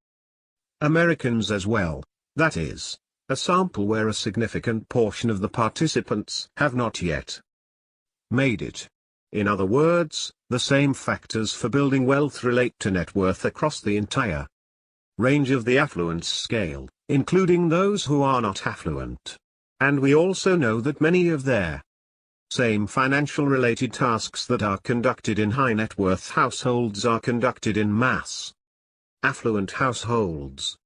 Americans as well, that is, a sample where a significant portion of the participants have not yet made it. In other words, the same factors for building wealth relate to net worth across the entire range of the affluence scale, including those who are not affluent. And we also know that many of their same financial-related tasks that are conducted in high net worth households are conducted in mass affluent households.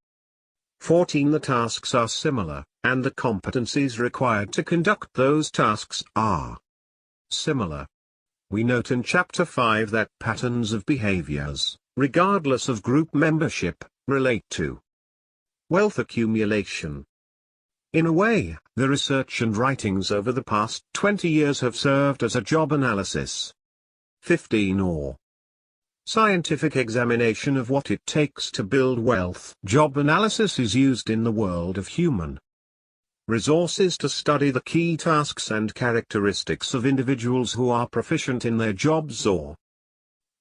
14. The tasks are similar, and the competencies required to conduct those tasks are similar. We note in Chapter 5 that patterns of behaviors, regardless of group membership, relate to wealth accumulation. In a way, the research and writings over the past 20 years have served as a job analysis. 15. Or scientific examination of what it takes to build wealth. Job analysis is used in the world of human resources to study the key tasks and characteristics of individuals who are proficient in their jobs or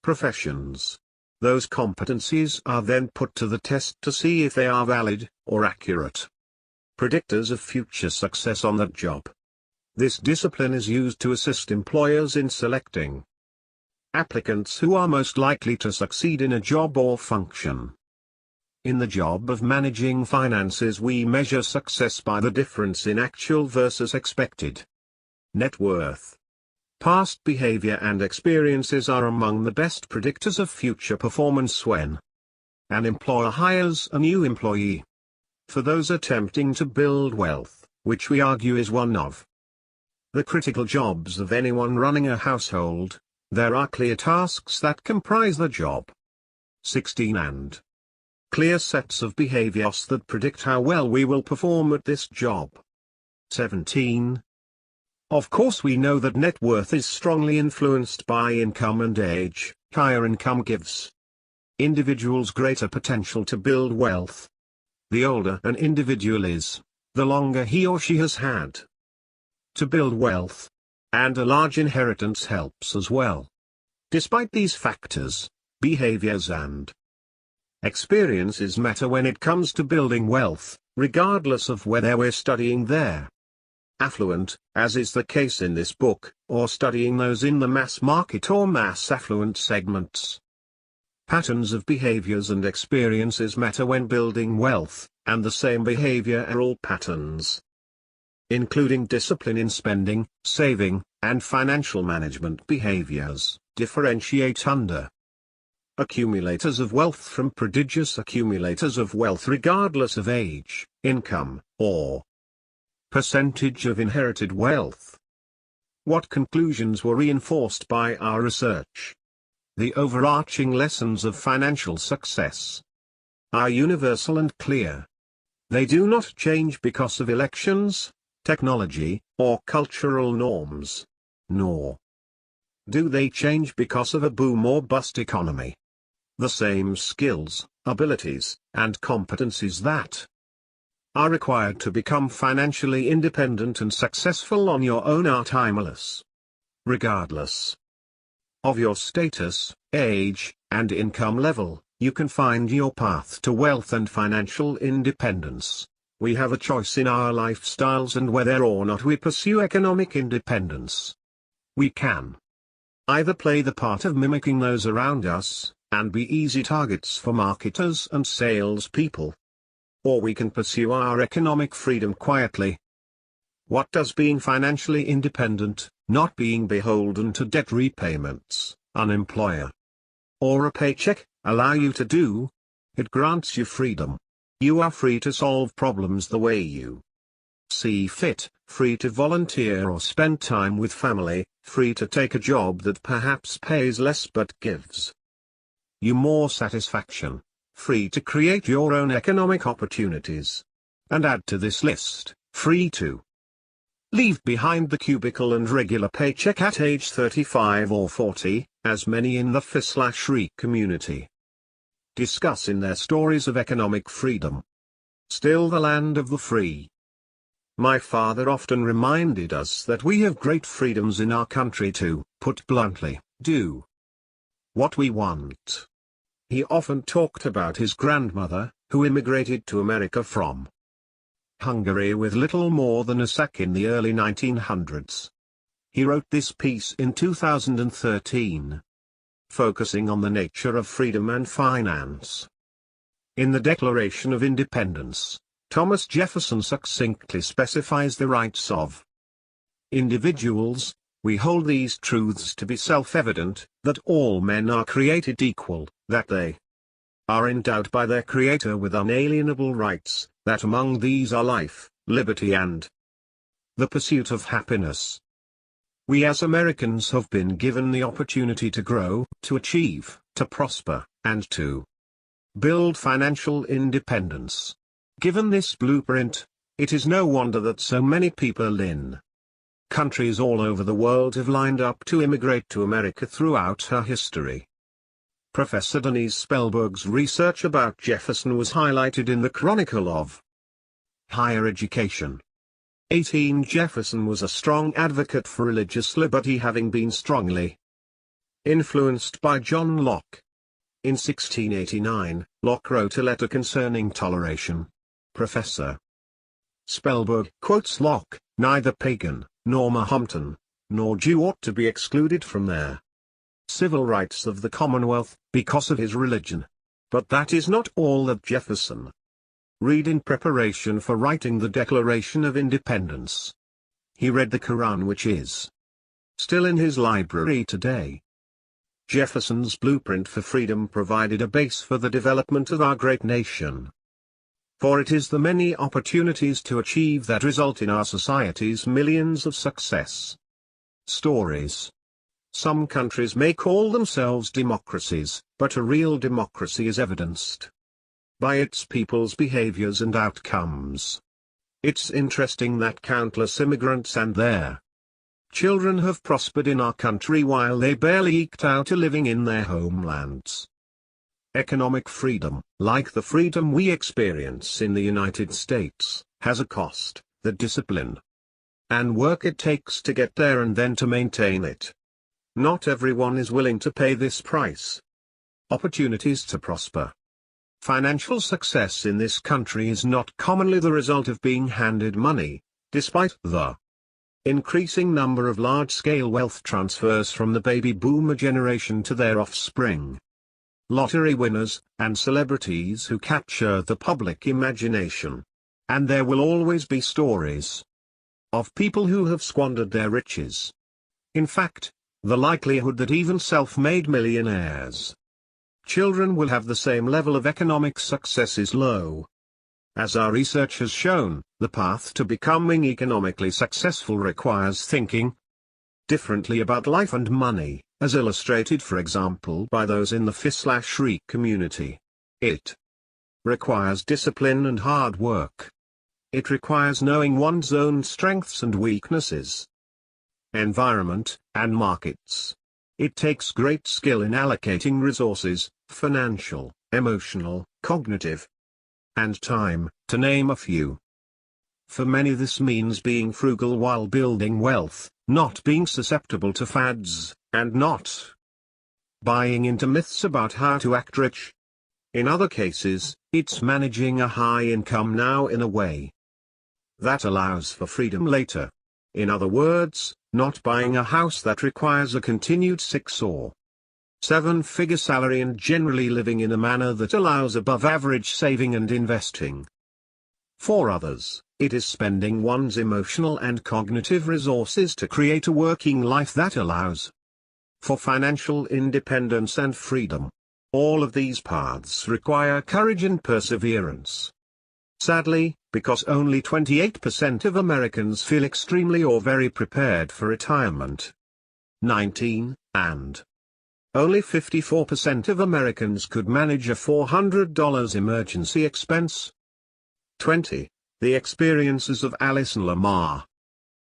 professions. Those competencies are then put to the test to see if they are valid, or accurate predictors of future success on that job. This discipline is used to assist employers in selecting applicants who are most likely to succeed in a job or function. In the job of managing finances, we measure success by the difference in actual versus expected net worth. Past behavior and experiences are among the best predictors of future performance when an employer hires a new employee. For those attempting to build wealth, which we argue is one of the critical jobs of anyone running a household, there are clear tasks that comprise the job. 16. And clear sets of behaviors that predict how well we will perform at this job. 17. Of course, we know that net worth is strongly influenced by income and age. Higher income gives individuals greater potential to build wealth. The older an individual is, the longer he or she has had to build wealth. And a large inheritance helps as well. Despite these factors, behaviors and experiences matter when it comes to building wealth, regardless of whether we're studying their affluent, as is the case in this book, or studying those in the mass market or mass affluent segments. Patterns of behaviors and experiences matter when building wealth, and the same behavioral patterns, including discipline in spending, saving, and financial management behaviors, differentiate under accumulators of wealth from prodigious accumulators of wealth regardless of age, income, or percentage of inherited wealth. What conclusions were reinforced by our research? The overarching lessons of financial success are universal and clear. They do not change because of elections, technology, or cultural norms. Nor do they change because of a boom or bust economy. The same skills, abilities, and competencies that are required to become financially independent and successful on your own are timeless. Regardless of your status, age, and income level, you can find your path to wealth and financial independence. We have a choice in our lifestyles and whether or not we pursue economic independence. We can either play the part of mimicking those around us, and be easy targets for marketers and salespeople. Or we can pursue our economic freedom quietly. What does being financially independent, not being beholden to debt repayments, an employer, or a paycheck, allow you to do? It grants you freedom. You are free to solve problems the way you see fit, free to volunteer or spend time with family, free to take a job that perhaps pays less but gives you more satisfaction, free to create your own economic opportunities. And add to this list, free to leave behind the cubicle and regular paycheck at age 35 or 40, as many in the FI/RE community discuss in their stories of economic freedom. Still the land of the free. My father often reminded us that we have great freedoms in our country to, put bluntly, do what we want. He often talked about his grandmother, who immigrated to America from Hungary with little more than a sack in the early 1900s. He wrote this piece in 2013, focusing on the nature of freedom and finance. In the Declaration of Independence, Thomas Jefferson succinctly specifies the rights of individuals. We hold these truths to be self-evident, that all men are created equal, that they are endowed by their Creator with unalienable rights, that among these are life, liberty and the pursuit of happiness. We as Americans have been given the opportunity to grow, to achieve, to prosper, and to build financial independence. Given this blueprint, it is no wonder that so many people in countries all over the world have lined up to immigrate to America throughout her history. Professor Denise Spellberg's research about Jefferson was highlighted in the Chronicle of Higher Education. 18 Jefferson was a strong advocate for religious liberty, having been strongly influenced by John Locke. In 1689, Locke wrote a letter concerning toleration. Professor Spellberg quotes Locke, "Neither pagan, nor Mahometan, nor Jew ought to be excluded from their civil rights of the Commonwealth, because of his religion." But that is not all that Jefferson read in preparation for writing the Declaration of Independence. He read the Quran, which is still in his library today. Jefferson's blueprint for freedom provided a base for the development of our great nation. For it is the many opportunities to achieve that result in our society's millions of success stories. Some countries may call themselves democracies, but a real democracy is evidenced by its people's behaviors and outcomes. It's interesting that countless immigrants and their children have prospered in our country while they barely eked out a living in their homelands. Economic freedom, like the freedom we experience in the United States, has a cost, the discipline and work it takes to get there and then to maintain it. Not everyone is willing to pay this price. Opportunities to prosper. Financial success in this country is not commonly the result of being handed money, despite the increasing number of large-scale wealth transfers from the baby boomer generation to their offspring. Lottery winners, and celebrities who capture the public imagination. And there will always be stories of people who have squandered their riches. In fact, the likelihood that even self-made millionaires' children will have the same level of economic success is low. As our research has shown, the path to becoming economically successful requires thinking differently about life and money, as illustrated for example by those in the FI/RE community. It requires discipline and hard work. It requires knowing one's own strengths and weaknesses, environment, and markets. It takes great skill in allocating resources, financial, emotional, cognitive, and time, to name a few. For many this means being frugal while building wealth, not being susceptible to fads, and not buying into myths about how to act rich. In other cases, it's managing a high income now in a way that allows for freedom later. In other words, not buying a house that requires a continued 6 or 7-figure salary and generally living in a manner that allows above average saving and investing. For others, it is spending one's emotional and cognitive resources to create a working life that allows for financial independence and freedom. All of these paths require courage and perseverance. Sadly, because only 28% of Americans feel extremely or very prepared for retirement. 19, and only 54% of Americans could manage a $400 emergency expense. 20. The experiences of Alice and Lamar,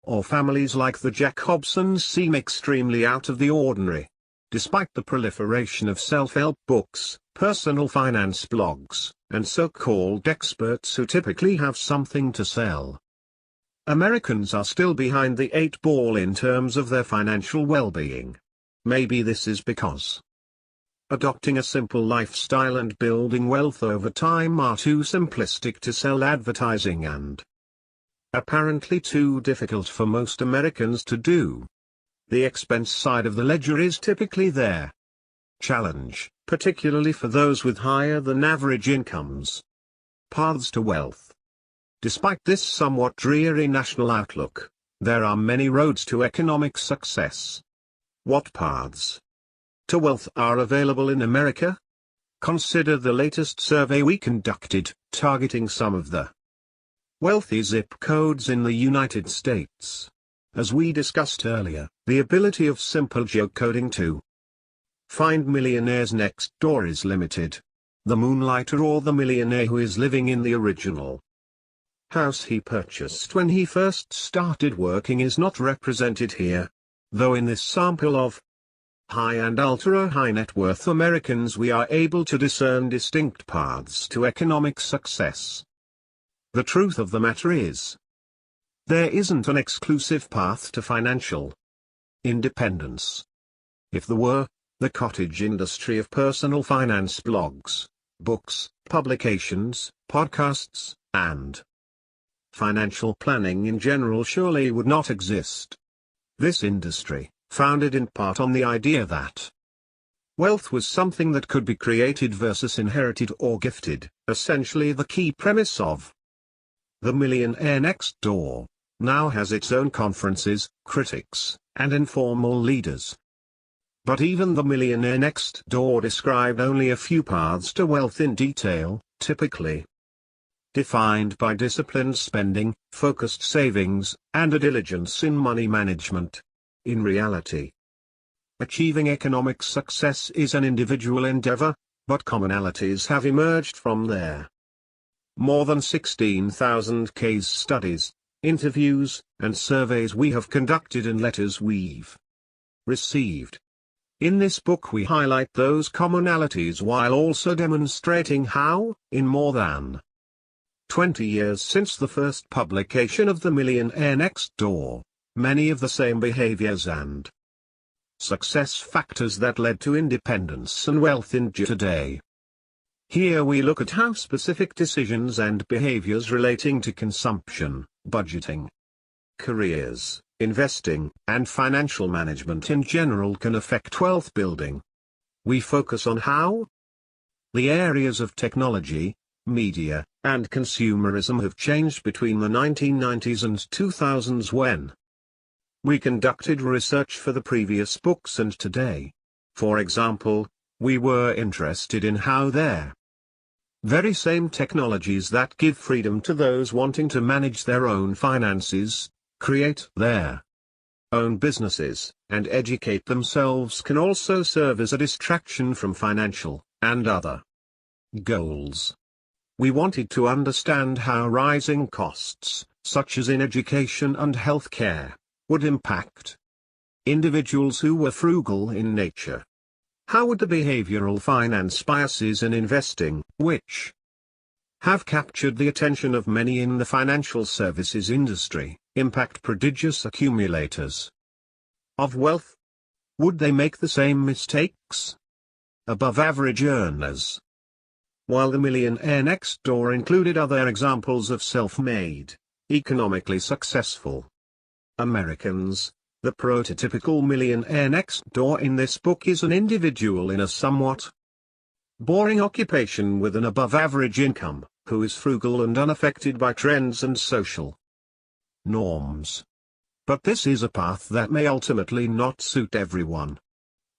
or families like the Jacobsons, seem extremely out of the ordinary. Despite the proliferation of self-help books, personal finance blogs, and so-called experts who typically have something to sell, Americans are still behind the 8 ball in terms of their financial well-being. Maybe this is because adopting a simple lifestyle and building wealth over time are too simplistic to sell advertising and apparently too difficult for most Americans to do. The expense side of the ledger is typically their challenge, particularly for those with higher than average incomes. Paths to wealth. Despite this somewhat dreary national outlook, there are many roads to economic success. What paths to wealth are available in America? Consider the latest survey we conducted, targeting some of the wealthy zip codes in the United States. As we discussed earlier, the ability of simple geocoding to find millionaires next door is limited. The moonlighter or the millionaire who is living in the original house he purchased when he first started working is not represented here, though in this sample of high and ultra-high net worth Americans we are able to discern distinct paths to economic success. The truth of the matter is, there isn't an exclusive path to financial independence. If there were, the cottage industry of personal finance blogs, books, publications, podcasts, and financial planning in general surely would not exist. This industry, founded in part on the idea that wealth was something that could be created versus inherited or gifted, essentially the key premise of The Millionaire Next Door, now has its own conferences, critics, and informal leaders. But even The Millionaire Next Door described only a few paths to wealth in detail, typically defined by disciplined spending, focused savings, and a diligence in money management. In reality, achieving economic success is an individual endeavor, but commonalities have emerged from there. More than 16,000 case studies, interviews, and surveys we have conducted and letters we've received. In this book we highlight those commonalities while also demonstrating how, in more than 20 years since the first publication of The Millionaire Next Door, many of the same behaviors and success factors that led to independence and wealth endure today. Here we look at how specific decisions and behaviors relating to consumption, budgeting, careers, investing, and financial management in general can affect wealth building. We focus on how the areas of technology, media, and consumerism have changed between the 1990s and 2000s when we conducted research for the previous books and today. For example, we were interested in how their very same technologies that give freedom to those wanting to manage their own finances, create their own businesses, and educate themselves can also serve as a distraction from financial and other goals. We wanted to understand how rising costs, such as in education and healthcare, would impact individuals who were frugal in nature. How would the behavioral finance biases in investing, which have captured the attention of many in the financial services industry, impact prodigious accumulators of wealth? Would they make the same mistakes? Above-average earners. While the Millionaire Next Door included other examples of self-made, economically successful Americans, the prototypical millionaire next door in this book is an individual in a somewhat boring occupation with an above-average income, who is frugal and unaffected by trends and social norms. But this is a path that may ultimately not suit everyone.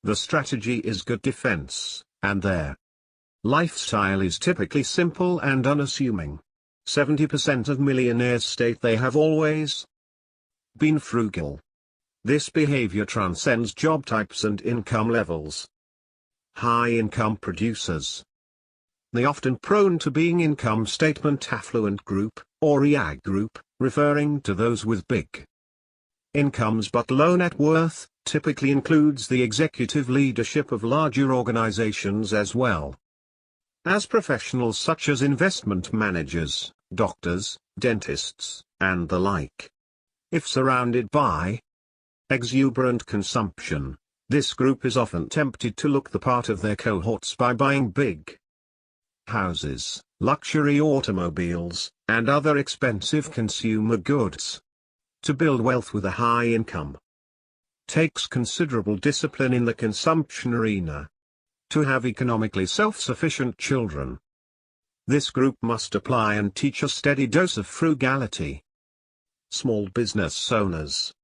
The strategy is good defense, and their lifestyle is typically simple and unassuming. 70% of millionaires state they have always been frugal. This behavior transcends job types and income levels. High-income producers. The often prone to being income statement affluent group, or EA group, referring to those with big incomes but low net worth, typically includes the executive leadership of larger organizations as well as professionals such as investment managers, doctors, dentists, and the like. If surrounded by exuberant consumption, this group is often tempted to look the part of their cohorts by buying big houses, luxury automobiles, and other expensive consumer goods. To build wealth with a high income takes considerable discipline in the consumption arena. To have economically self-sufficient children, this group must apply and teach a steady dose of frugality. Small business owners.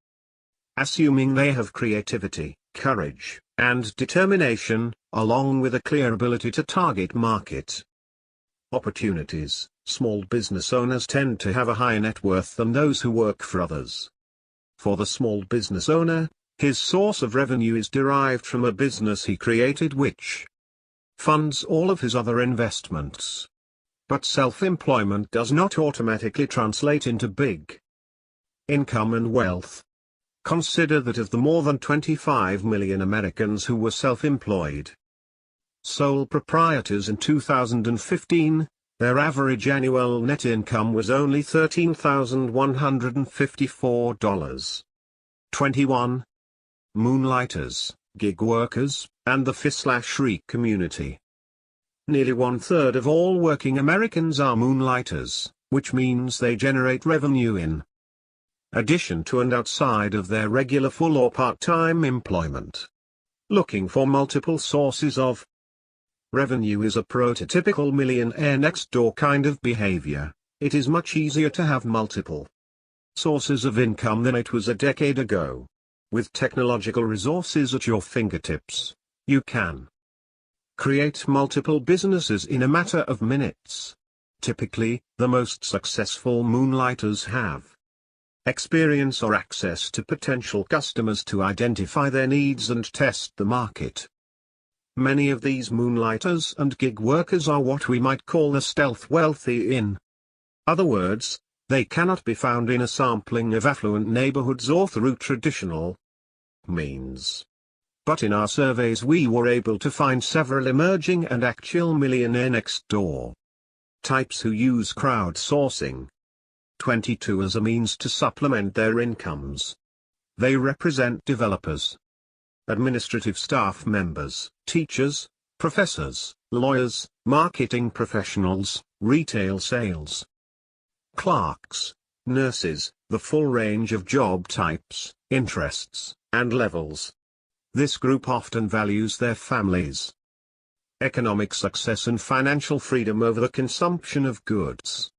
Assuming they have creativity, courage, and determination, along with a clear ability to target market opportunities, small business owners tend to have a higher net worth than those who work for others. For the small business owner, his source of revenue is derived from a business he created which funds all of his other investments. But self-employment does not automatically translate into big income and wealth. Consider that of the more than 25 million Americans who were self-employed sole proprietors in 2015, their average annual net income was only $13,154. 21. Moonlighters, gig workers, and the FI/RE community. Nearly one-third of all working Americans are moonlighters, which means they generate revenue in addition to and outside of their regular full or part-time employment. Looking for multiple sources of revenue is a prototypical millionaire next door kind of behavior. It is much easier to have multiple sources of income than it was a decade ago. With technological resources at your fingertips, you can create multiple businesses in a matter of minutes. Typically, the most successful moonlighters have experience or access to potential customers to identify their needs and test the market. Many of these moonlighters and gig workers are what we might call the stealth wealthy. In other words, they cannot be found in a sampling of affluent neighborhoods or through traditional means. But in our surveys we were able to find several emerging and actual millionaire next door types who use crowdsourcing 22 as a means to supplement their incomes. They represent developers, administrative staff members, teachers, professors, lawyers, marketing professionals, retail sales clerks, nurses, the full range of job types, interests, and levels. This group often values their families' economic success and financial freedom over the consumption of goods.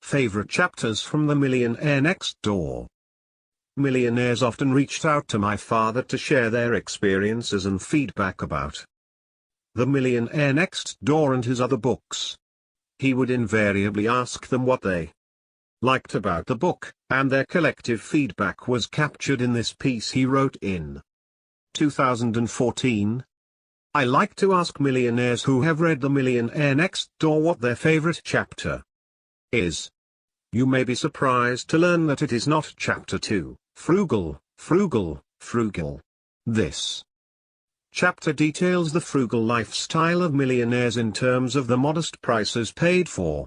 Favorite chapters from The Millionaire Next Door. Millionaires often reached out to my father to share their experiences and feedback about The Millionaire Next Door and his other books. He would invariably ask them what they liked about the book, and their collective feedback was captured in this piece he wrote in 2014. I like to ask millionaires who have read The Millionaire Next Door what their favorite chapter is. You may be surprised to learn that it is not Chapter 2, Frugal, Frugal, Frugal. This chapter details the frugal lifestyle of millionaires in terms of the modest prices paid for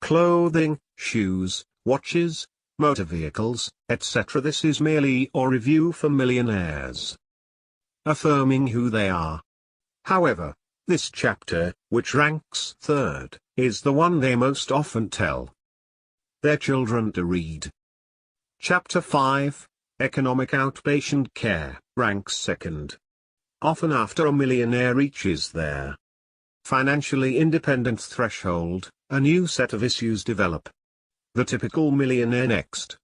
clothing, shoes, watches, motor vehicles, etc. This is merely a review for millionaires, affirming who they are. However, this chapter, which ranks third, is the one they most often tell their children to read. Chapter 5, Economic Outpatient Care, ranks second. Often after a millionaire reaches their financially independent threshold, a new set of issues develop. The typical millionaire next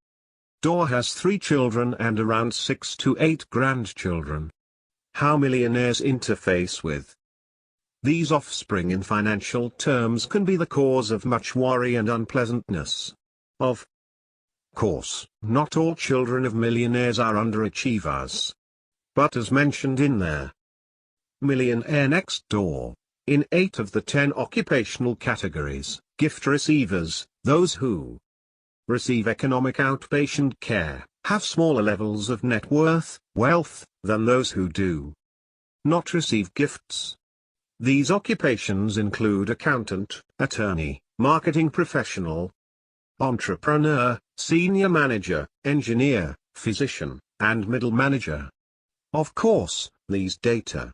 door has 3 children and around 6 to 8 grandchildren. How millionaires interface with these offspring in financial terms can be the cause of much worry and unpleasantness. Of course, not all children of millionaires are underachievers. But as mentioned in their Millionaire Next Door, in 8 of the 10 occupational categories, gift receivers, those who receive economic outpatient care, have smaller levels of net worth, wealth, than those who do not receive gifts. These occupations include accountant, attorney, marketing professional, entrepreneur, senior manager, engineer, physician, and middle manager. Of course, these data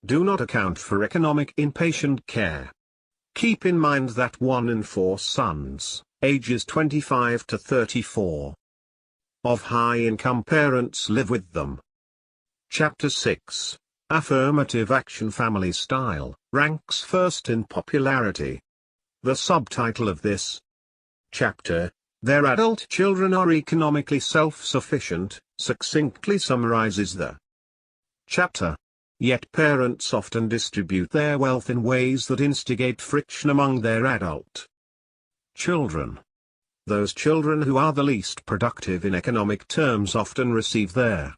do not account for economic inpatient care. Keep in mind that 1 in 4 sons, ages 25 to 34, of high-income parents live with them. Chapter 6, Affirmative Action Family Style, ranks first in popularity. The subtitle of this chapter, Their Adult Children Are Economically Self-Sufficient, succinctly summarizes the chapter. Yet parents often distribute their wealth in ways that instigate friction among their adult children. Those children who are the least productive in economic terms often receive their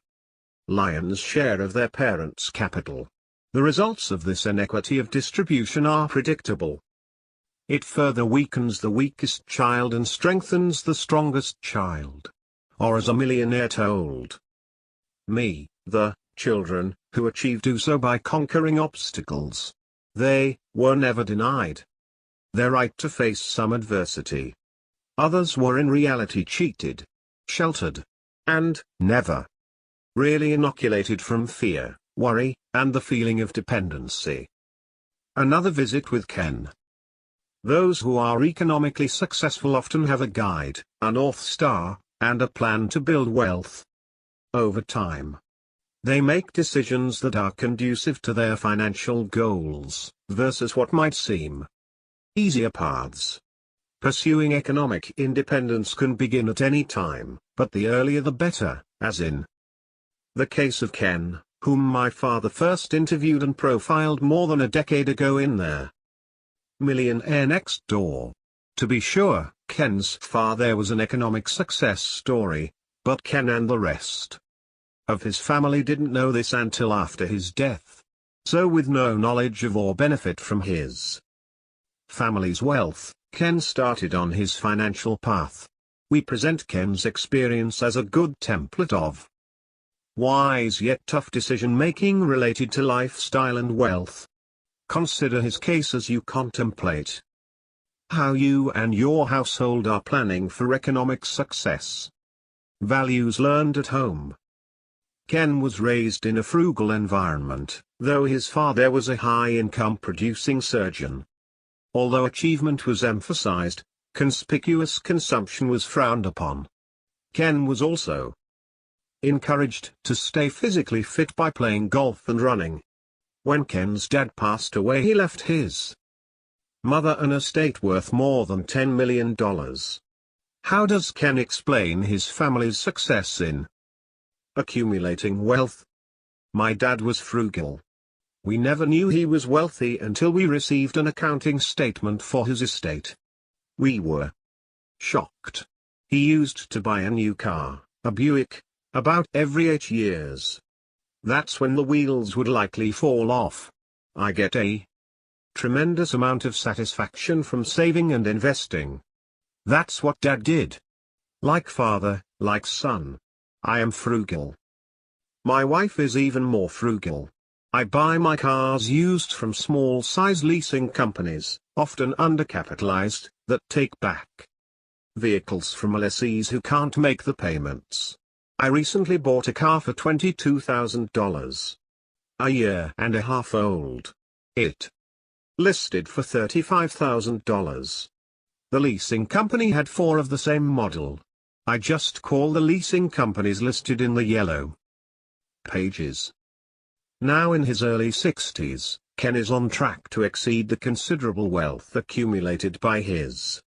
lion's share of their parents' capital. The results of this inequity of distribution are predictable. It further weakens the weakest child and strengthens the strongest child. Or as a millionaire told me, the children who achieve do so by conquering obstacles. They were never denied their right to face some adversity. Others were in reality cheated, sheltered, and never really inoculated from fear, worry, and the feeling of dependency. Another visit with Ken. Those who are economically successful often have a guide, a North Star, and a plan to build wealth over time. They make decisions that are conducive to their financial goals, versus what might seem easier paths. Pursuing economic independence can begin at any time, but the earlier the better, as in the case of Ken, whom my father first interviewed and profiled more than a decade ago in their Millionaire Next Door. To be sure, Ken's father was an economic success story, but Ken and the rest of his family didn't know this until after his death. So with no knowledge of or benefit from his family's wealth, Ken started on his financial path. We present Ken's experience as a good template of wise yet tough decision-making related to lifestyle and wealth. Consider his case as you contemplate how you and your household are planning for economic success. Values learned at home. Ken was raised in a frugal environment, though his father was a high-income producing surgeon. Although achievement was emphasized, conspicuous consumption was frowned upon. Ken was also encouraged to stay physically fit by playing golf and running. When Ken's dad passed away, he left his mother an estate worth more than $10 million. How does Ken explain his family's success in accumulating wealth? My dad was frugal. We never knew he was wealthy until we received an accounting statement for his estate. We were shocked. He used to buy a new car, a Buick, about every 8 years. That's when the wheels would likely fall off. I get a tremendous amount of satisfaction from saving and investing. That's what Dad did. Like father, like son. I am frugal. My wife is even more frugal. I buy my cars used from small-size leasing companies, often undercapitalized, that take back vehicles from lessees who can't make the payments. I recently bought a car for $22,000. A year and a half old. It listed for $35,000. The leasing company had 4 of the same model. I just call the leasing companies listed in the yellow pages. Now in his early 60s, Ken is on track to exceed the considerable wealth accumulated by his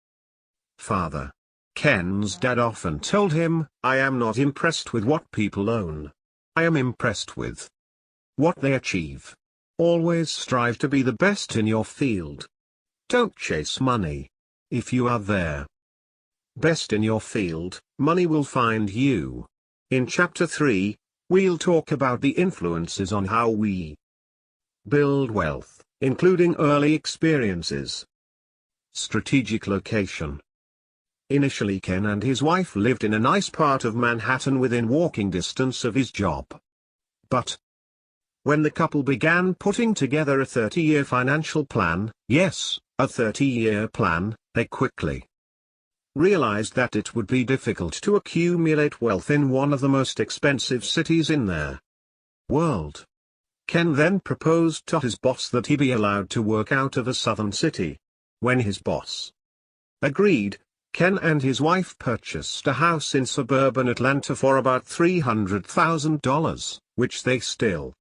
father. Ken's dad often told him, "I am not impressed with what people own. I am impressed with what they achieve. Always strive to be the best in your field. Don't chase money. If you are there, best in your field, money will find you." In Chapter 3, we'll talk about the influences on how we build wealth, including early experiences. Strategic location. Initially, Ken and his wife lived in a nice part of Manhattan within walking distance of his job. But when the couple began putting together a 30-year financial plan, yes, a 30-year plan, they quickly realized that it would be difficult to accumulate wealth in one of the most expensive cities in their world. Ken then proposed to his boss that he be allowed to work out of a southern city. When his boss agreed, Ken and his wife purchased a house in suburban Atlanta for about $300,000, which they still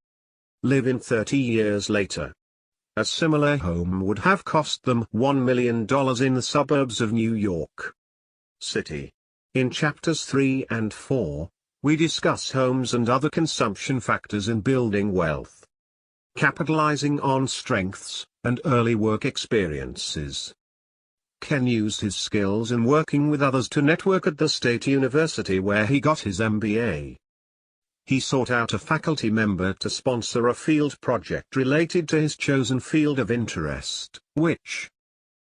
live in 30 years later. A similar home would have cost them $1 million in the suburbs of New York City. In Chapters 3 and 4, we discuss homes and other consumption factors in building wealth, capitalizing on strengths and early work experiences. Ken used his skills in working with others to network at the State University where he got his MBA. He sought out a faculty member to sponsor a field project related to his chosen field of interest, which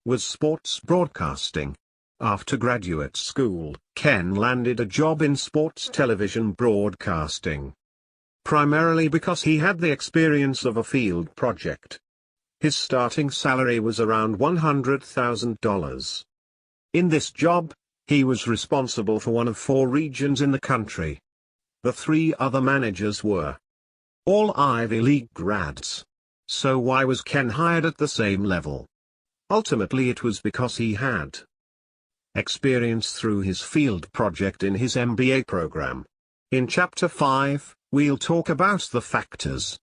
was sports broadcasting. After graduate school, Ken landed a job in sports television broadcasting, primarily because he had the experience of a field project. His starting salary was around $100,000. In this job, he was responsible for one of 4 regions in the country. The 3 other managers were all Ivy League grads. So why was Ken hired at the same level? Ultimately it was because he had experience through his field project in his MBA program. In Chapter 5, we'll talk about the factors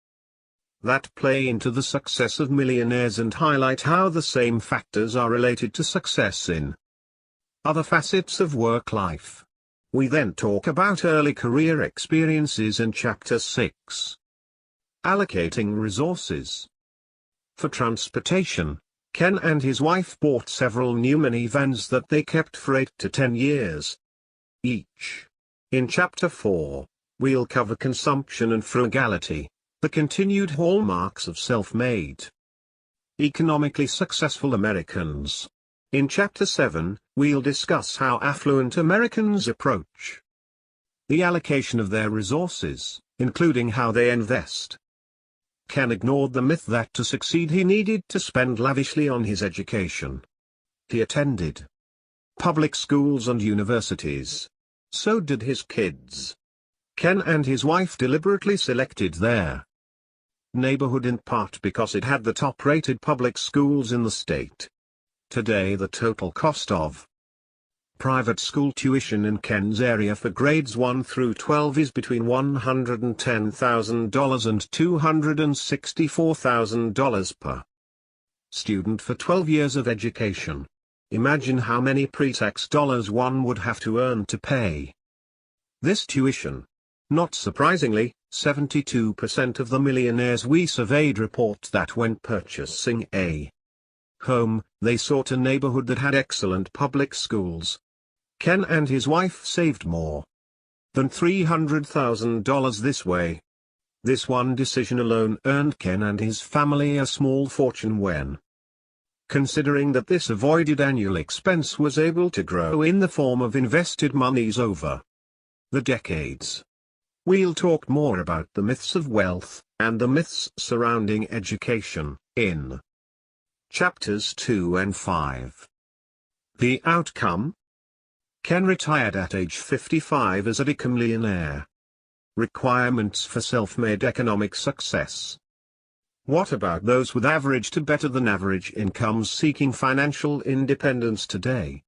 that play into the success of millionaires and highlight how the same factors are related to success in other facets of work life. We then talk about early career experiences in Chapter 6. Allocating resources. For transportation, Ken and his wife bought several new minivans that they kept for 8 to 10 years each. In Chapter 4, we'll cover consumption and frugality, the continued hallmarks of self-made, economically successful Americans. In Chapter 7, we'll discuss how affluent Americans approach the allocation of their resources, including how they invest. Ken ignored the myth that to succeed he needed to spend lavishly on his education. He attended public schools and universities. So did his kids. Ken and his wife deliberately selected their neighborhood in part because it had the top-rated public schools in the state. Today the total cost of private school tuition in Ken's area for grades 1 through 12 is between $110,000 and $264,000 per student for 12 years of education. Imagine how many pre-tax dollars one would have to earn to pay this tuition. Not surprisingly, 72% of the millionaires we surveyed report that when purchasing a home, they sought a neighborhood that had excellent public schools. Ken and his wife saved more than $300,000 this way. This one decision alone earned Ken and his family a small fortune when considering that this avoided annual expense was able to grow in the form of invested monies over the decades. We'll talk more about the myths of wealth, and the myths surrounding education, in chapters 2 and 5. The outcome? Ken retired at age 55 as a millionaire. Requirements for self-made economic success. What about those with average to better than average incomes seeking financial independence today?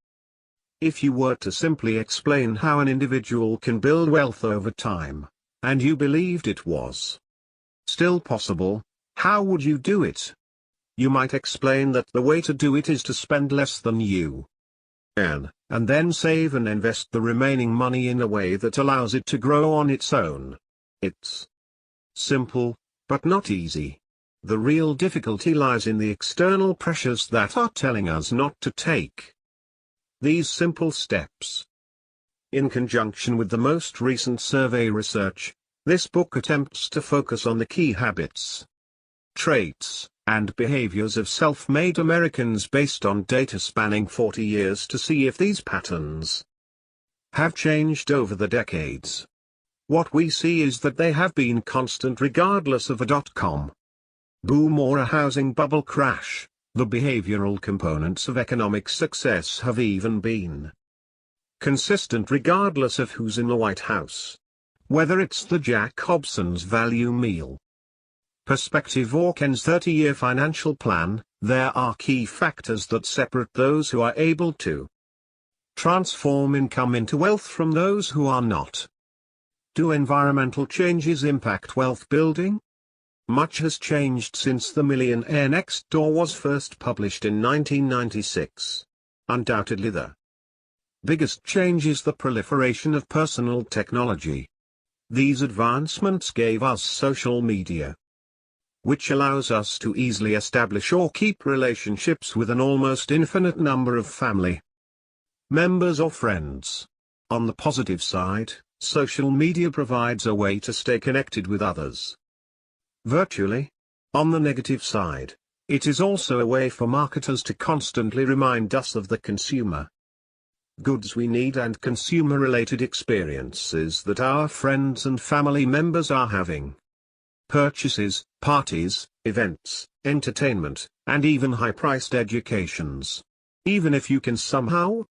If you were to simply explain how an individual can build wealth over time, and you believed it was still possible, how would you do it? You might explain that the way to do it is to spend less than you earn, and then save and invest the remaining money in a way that allows it to grow on its own. It's simple, but not easy. The real difficulty lies in the external pressures that are telling us not to take these simple steps. In conjunction with the most recent survey research, this book attempts to focus on the key habits, traits, and behaviors of self-made Americans based on data spanning 40 years to see if these patterns have changed over the decades. What we see is that they have been constant regardless of a dot-com boom or a housing bubble crash. The behavioral components of economic success have even been consistent regardless of who's in the White House. Whether it's the Jack Hobson's value meal perspective or Ken's 30-year financial plan, there are key factors that separate those who are able to transform income into wealth from those who are not. Do environmental changes impact wealth building? Much has changed since The Millionaire Next Door was first published in 1996. Undoubtedly the biggest change is the proliferation of personal technology. These advancements gave us social media, which allows us to easily establish or keep relationships with an almost infinite number of family members or friends. On the positive side, social media provides a way to stay connected with others virtually. On the negative side, it is also a way for marketers to constantly remind us of the consumer goods we need and consumer-related experiences that our friends and family members are having. Purchases, parties, events, entertainment, and even high-priced educations. Even if you can somehow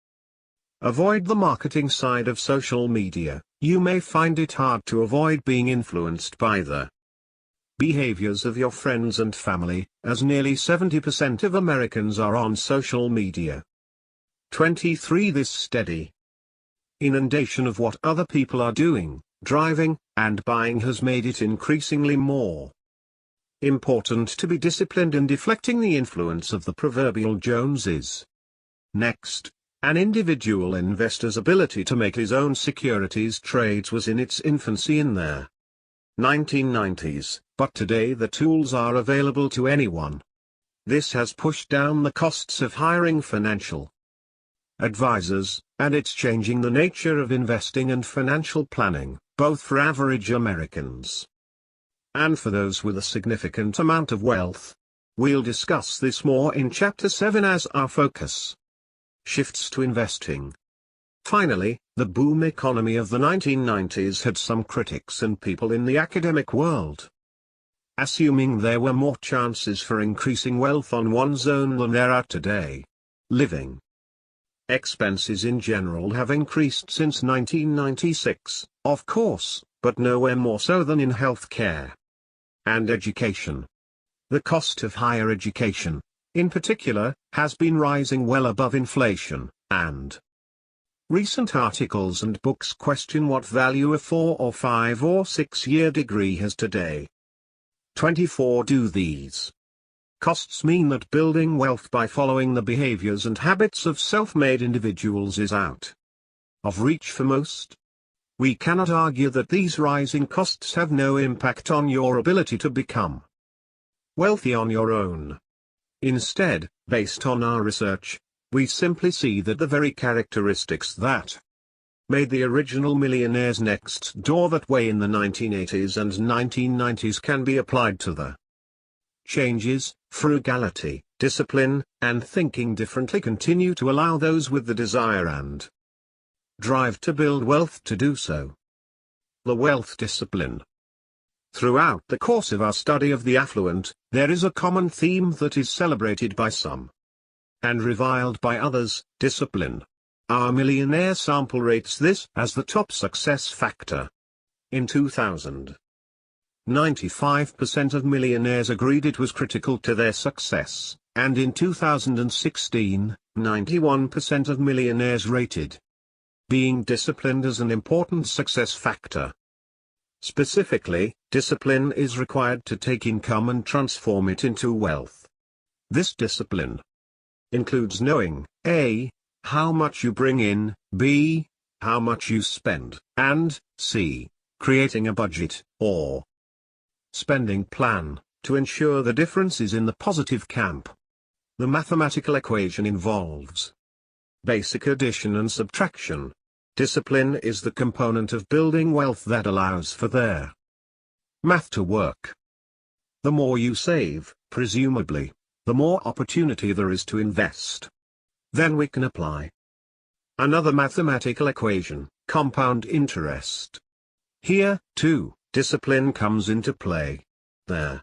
avoid the marketing side of social media, you may find it hard to avoid being influenced by the behaviors of your friends and family, as nearly 70% of Americans are on social media. 23. This steady inundation of what other people are doing, driving, and buying has made it increasingly more important to be disciplined in deflecting the influence of the proverbial Joneses. Next, an individual investor's ability to make his own securities trades was in its infancy in the 1990s, but today the tools are available to anyone. This has pushed down the costs of hiring financial advisors, and it's changing the nature of investing and financial planning, both for average Americans and for those with a significant amount of wealth. We'll discuss this more in Chapter 7 as our focus shifts to investing. Finally, the boom economy of the 1990s had some critics and people in the academic world assuming there were more chances for increasing wealth on one's own than there are today. Living expenses in general have increased since 1996, of course, but nowhere more so than in healthcare and education. The cost of higher education, in particular, has been rising well above inflation, and recent articles and books question what value a 4 or 5 or 6-year degree has today. 24. Do these costs mean that building wealth by following the behaviors and habits of self-made individuals is out of reach for most? We cannot argue that these rising costs have no impact on your ability to become wealthy on your own. Instead, based on our research, we simply see that the very characteristics that made the original Millionaires next door that way in the 1980s and 1990s can be applied to the changes. Frugality, discipline, and thinking differently continue to allow those with the desire and drive to build wealth to do so. The wealth discipline. Throughout the course of our study of the affluent, there is a common theme that is celebrated by some and reviled by others: discipline. Our millionaire sample rates this as the top success factor. In 2000, 95% of millionaires agreed it was critical to their success, and in 2016, 91% of millionaires rated being disciplined as an important success factor. Specifically, discipline is required to take income and transform it into wealth. This discipline includes knowing A. how much you bring in, B. how much you spend, and C. creating a budget, or spending plan, to ensure the difference is in the positive camp. The mathematical equation involves basic addition and subtraction. Discipline is the component of building wealth that allows for their math to work. The more you save, presumably, the more opportunity there is to invest. Then we can apply another mathematical equation, compound interest. Here, too, discipline comes into play. The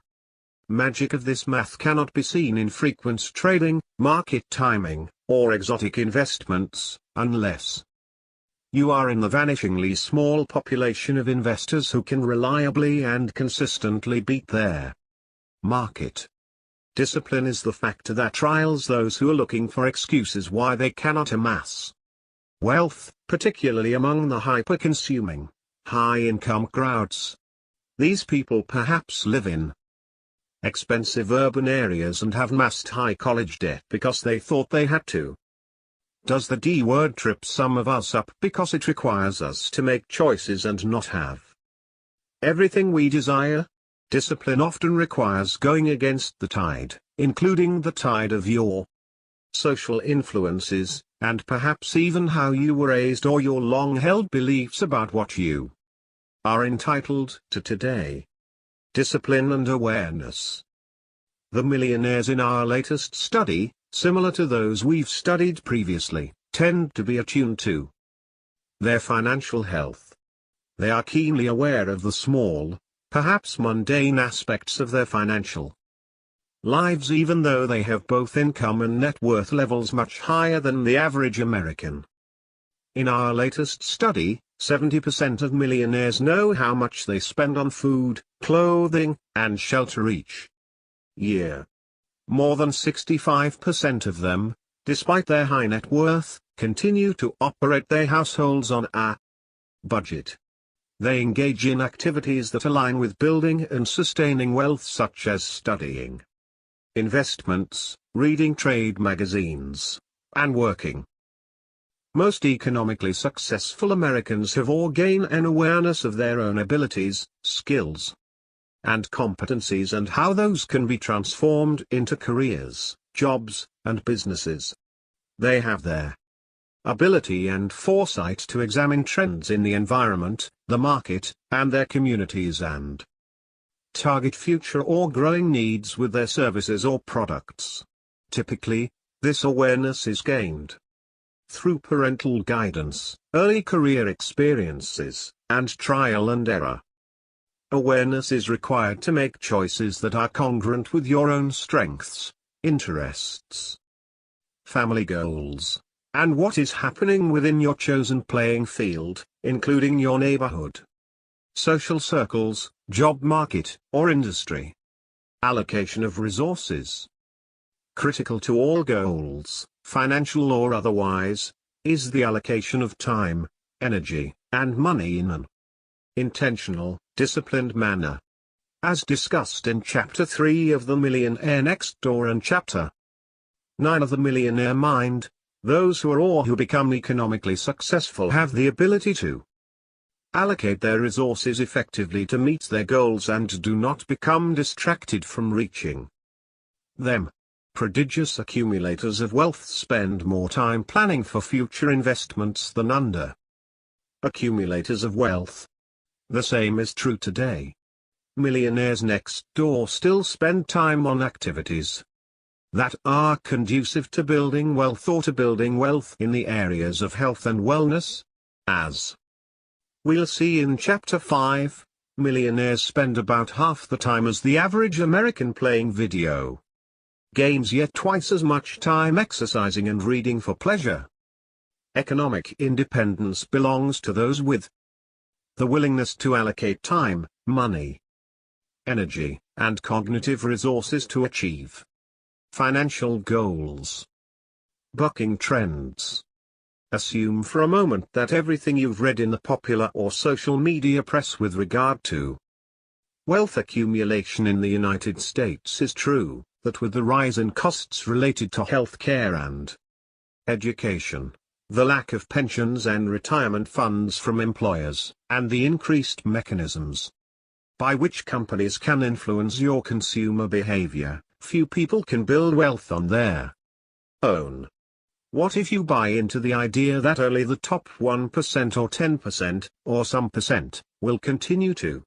magic of this math cannot be seen in frequent trading, market timing, or exotic investments, unless you are in the vanishingly small population of investors who can reliably and consistently beat their market. Discipline is the factor that trials those who are looking for excuses why they cannot amass wealth, particularly among the hyper-consuming, high-income crowds. These people perhaps live in expensive urban areas and have amassed high college debt because they thought they had to. Does the D word trip some of us up because it requires us to make choices and not have everything we desire? Discipline often requires going against the tide, including the tide of your social influences, and perhaps even how you were raised or your long-held beliefs about what you are entitled to today. Discipline and awareness. The millionaires in our latest study, similar to those we've studied previously, tend to be attuned to their financial health. They are keenly aware of the small, perhaps mundane aspects of their financial lives, even though they have both income and net worth levels much higher than the average American. In our latest study, 70% of millionaires know how much they spend on food, clothing, and shelter each year. More than 65% of them, despite their high net worth, continue to operate their households on a budget. They engage in activities that align with building and sustaining wealth, such as studying, investments, reading trade magazines, and working. Most economically successful Americans have or gain an awareness of their own abilities, skills, and competencies, and how those can be transformed into careers, jobs, and businesses. They have their ability and foresight to examine trends in the environment, the market, and their communities, and target future or growing needs with their services or products. Typically, this awareness is gained through parental guidance, early career experiences, and trial and error. Awareness is required to make choices that are congruent with your own strengths, interests, family goals, and what is happening within your chosen playing field, including your neighborhood, social circles, job market, or industry. Allocation of resources. Critical to all goals, financial or otherwise, is the allocation of time, energy, and money in an intentional, disciplined manner. As discussed in Chapter 3 of The Millionaire Next Door and Chapter 9 of The Millionaire Mind, those who are or who become economically successful have the ability to allocate their resources effectively to meet their goals and do not become distracted from reaching them. Prodigious accumulators of wealth spend more time planning for future investments than Accumulators of Wealth. The same is true today. Millionaires next door still spend time on activities that are conducive to building wealth or to building wealth in the areas of health and wellness. As we'll see in Chapter 5, millionaires spend about half the time as the average American playing video games, yet twice as much time exercising and reading for pleasure. Economic independence belongs to those with the willingness to allocate time, money, energy, and cognitive resources to achieve financial goals. Bucking trends. Assume for a moment that everything you've read in the popular or social media press with regard to wealth accumulation in the United States is true, that with the rise in costs related to health care and education, the lack of pensions and retirement funds from employers, and the increased mechanisms by which companies can influence your consumer behavior, few people can build wealth on their own. What if you buy into the idea that only the top 1% or 10%, or some percent, will continue to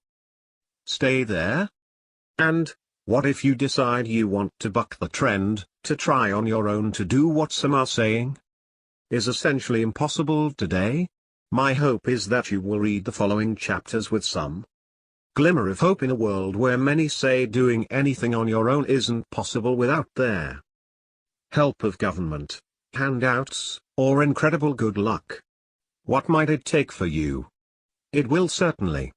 stay there? And what if you decide you want to buck the trend, to try on your own to do what some are saying is essentially impossible today? My hope is that you will read the following chapters with some glimmer of hope in a world where many say doing anything on your own isn't possible without their help of government, handouts, or incredible good luck. What might it take for you? It will certainly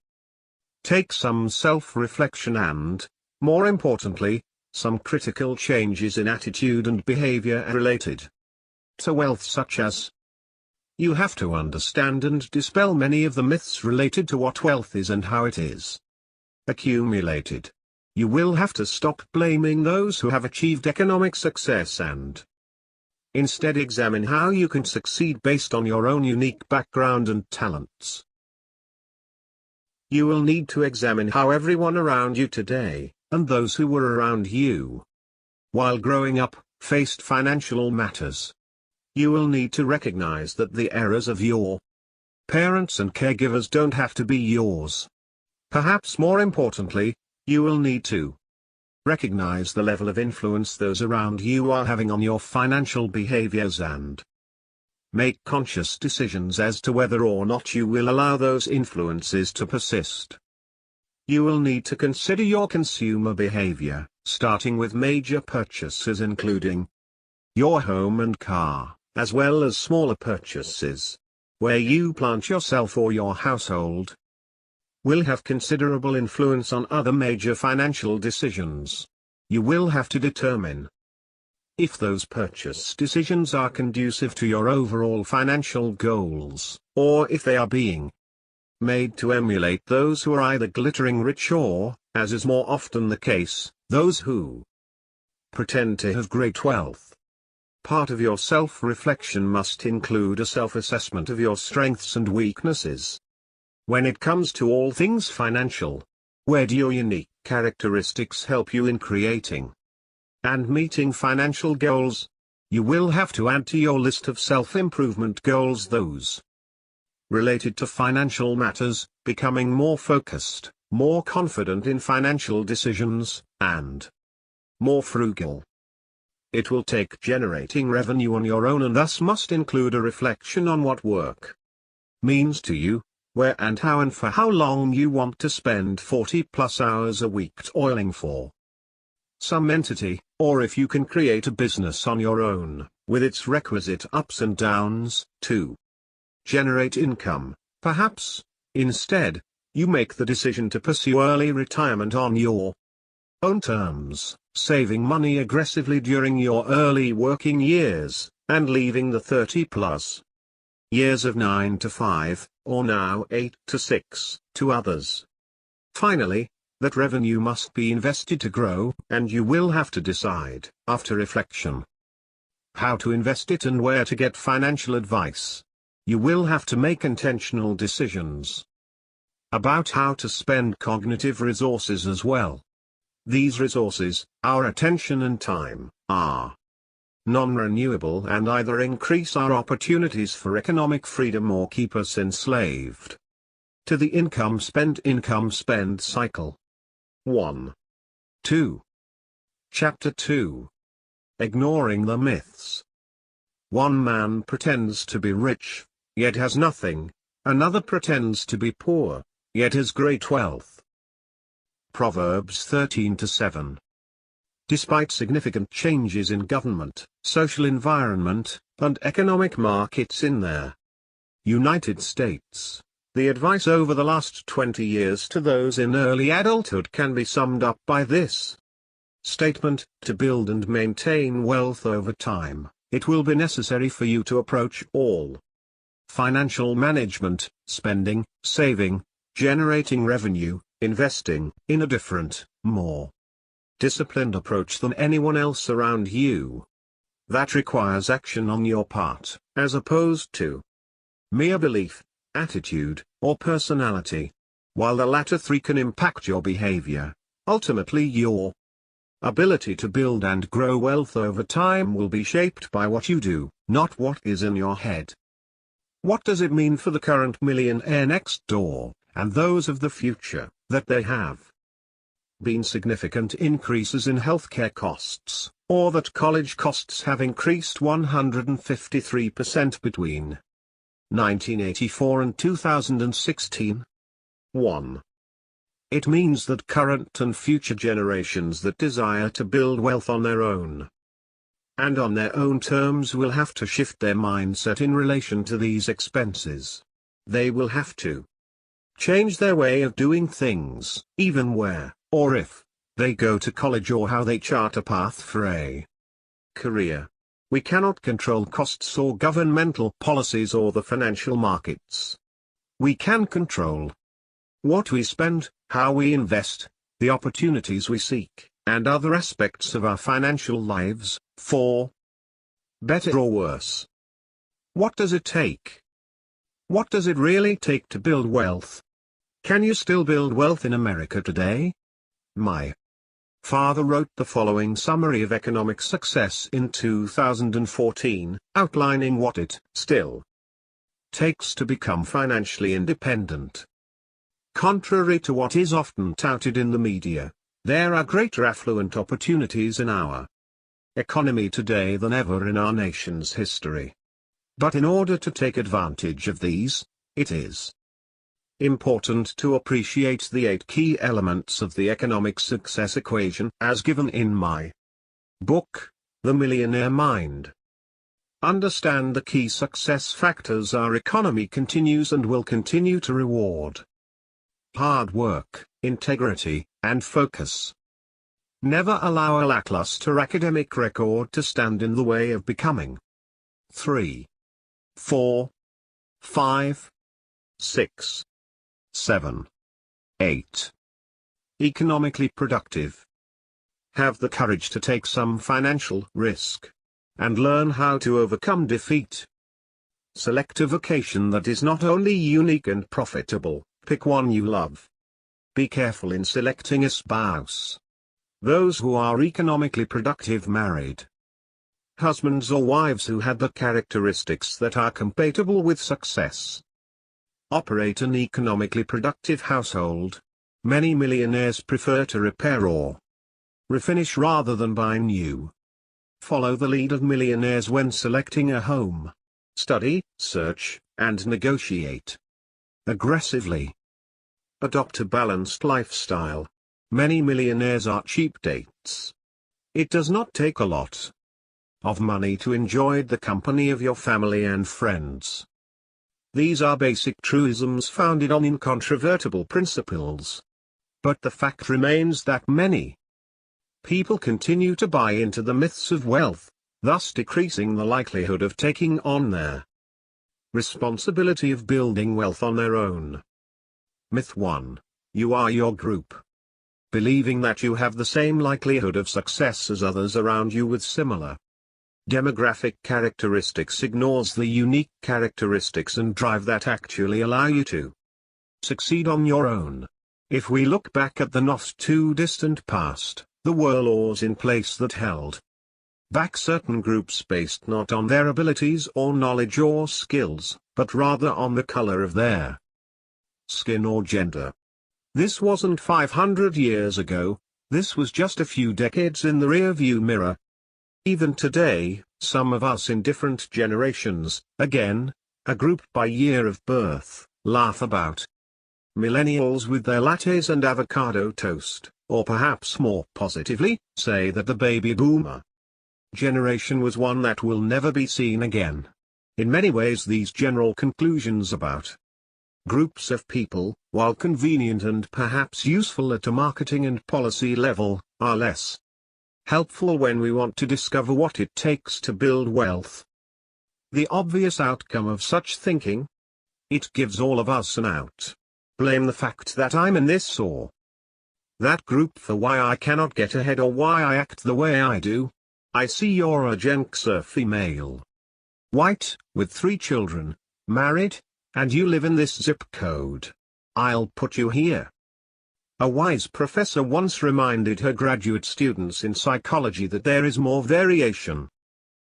take some self-reflection and, more importantly, some critical changes in attitude and behavior related to wealth, such as you have to understand and dispel many of the myths related to what wealth is and how it is accumulated. You will have to stop blaming those who have achieved economic success and instead examine how you can succeed based on your own unique background and talents. You will need to examine how everyone around you today, and those who were around you while growing up, faced financial matters. You will need to recognize that the errors of your parents and caregivers don't have to be yours. Perhaps more importantly, you will need to recognize the level of influence those around you are having on your financial behaviors and make conscious decisions as to whether or not you will allow those influences to persist. You will need to consider your consumer behavior, starting with major purchases including your home and car, as well as smaller purchases, where you plant yourself or your household, will have considerable influence on other major financial decisions. You will have to determine if those purchase decisions are conducive to your overall financial goals, or if they are being made to emulate those who are either glittering rich or, as is more often the case, those who pretend to have great wealth. Part of your self-reflection must include a self-assessment of your strengths and weaknesses. When it comes to all things financial, where do your unique characteristics help you in creating and meeting financial goals? You will have to add to your list of self-improvement goals those related to financial matters, becoming more focused, more confident in financial decisions, and more frugal. It will take generating revenue on your own and thus must include a reflection on what work means to you, where and how and for how long you want to spend 40+ hours a week toiling for some entity, or if you can create a business on your own, with its requisite ups and downs, to generate income. Perhaps, instead, you make the decision to pursue early retirement on your own terms, saving money aggressively during your early working years, and leaving the 30+ years of 9 to 5, or now 8 to 6, to others. Finally, that revenue must be invested to grow, and you will have to decide, after reflection, how to invest it and where to get financial advice. You will have to make intentional decisions about how to spend cognitive resources as well. These resources, our attention and time, are non-renewable, and either increase our opportunities for economic freedom or keep us enslaved to the income-spend cycle. 1. 2. Chapter 2. Ignoring the myths. One man pretends to be rich, yet has nothing; another pretends to be poor, yet has great wealth. Proverbs 13-7. Despite significant changes in government, social environment, and economic markets in their United States, the advice over the last 20 years to those in early adulthood can be summed up by this statement: to build and maintain wealth over time, it will be necessary for you to approach all financial management, spending, saving, generating revenue, investing, in a different, more disciplined approach than anyone else around you. That requires action on your part, as opposed to mere belief, attitude, or personality. While the latter three can impact your behavior, ultimately your ability to build and grow wealth over time will be shaped by what you do, not what is in your head. What does it mean for the current millionaire next door, and those of the future, that they have been significant increases in healthcare costs, or that college costs have increased 153% between 1984 and 2016? 1. It means that current and future generations that desire to build wealth on their own and on their own terms will have to shift their mindset in relation to these expenses. They will have to change their way of doing things, even where, or if, they go to college, or how they chart a path for a career. We cannot control costs or governmental policies or the financial markets. We can control what we spend, how we invest, the opportunities we seek, and other aspects of our financial lives, for better or worse. What does it take? What does it really take to build wealth? Can you still build wealth in America today? My father wrote the following summary of economic success in 2014, outlining what it still takes to become financially independent. Contrary to what is often touted in the media, there are greater affluent opportunities in our economy today than ever in our nation's history. But in order to take advantage of these, it is important to appreciate the 8 key elements of the economic success equation as given in my book, The Millionaire Mind. Understand the key success factors our economy continues and will continue to reward: hard work, integrity, and focus. Never allow a lackluster academic record to stand in the way of becoming 3, 4, 5, 6, 7, 8. Economically productive. Have the courage to take some financial risk, and learn how to overcome defeat. Select a vocation that is not only unique and profitable, pick one you love. Be careful in selecting a spouse. Those who are economically productive married husbands or wives who had the characteristics that are compatible with success. Operate an economically productive household. Many millionaires prefer to repair or refinish rather than buy new. Follow the lead of millionaires when selecting a home. Study, search, and negotiate aggressively. Adopt a balanced lifestyle. Many millionaires are cheap dates. It does not take a lot of money to enjoy the company of your family and friends. These are basic truisms founded on incontrovertible principles. But the fact remains that many people continue to buy into the myths of wealth, thus decreasing the likelihood of taking on their responsibility of building wealth on their own. Myth 1. You are your group. Believing that you have the same likelihood of success as others around you with similar demographic characteristics ignores the unique characteristics and drive that actually allow you to succeed on your own. If we look back at the not too distant past, there were laws in place that held back certain groups based not on their abilities or knowledge or skills, but rather on the color of their skin or gender. This wasn't 500 years ago, this was just a few decades in the rearview mirror. Even today, some of us in different generations, again, a group by year of birth, laugh about millennials with their lattes and avocado toast, or perhaps more positively, say that the baby boomer generation was one that will never be seen again. In many ways these general conclusions about groups of people, while convenient and perhaps useful at a marketing and policy level, are less helpful when we want to discover what it takes to build wealth. The obvious outcome of such thinking? It gives all of us an out. Blame the fact that I'm in this or that group for why I cannot get ahead or why I act the way I do. I see you're a Gen Xer female. White, with 3 children, married, and you live in this zip code. I'll put you here. A wise professor once reminded her graduate students in psychology that there is more variation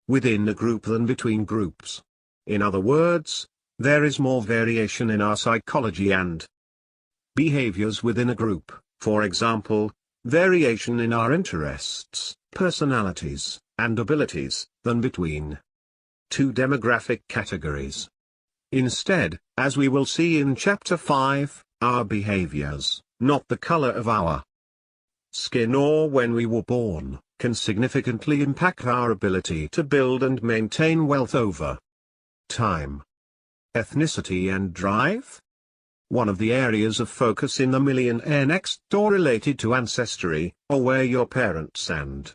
within a group than between groups. In other words, there is more variation in our psychology and behaviors within a group, for example, variation in our interests, personalities, and abilities, than between 2 demographic categories. Instead, as we will see in Chapter 5, our behaviors, not the color of our skin or when we were born, can significantly impact our ability to build and maintain wealth over time. Ethnicity and drive? One of the areas of focus in the Millionaire next door related to ancestry, or where your parents and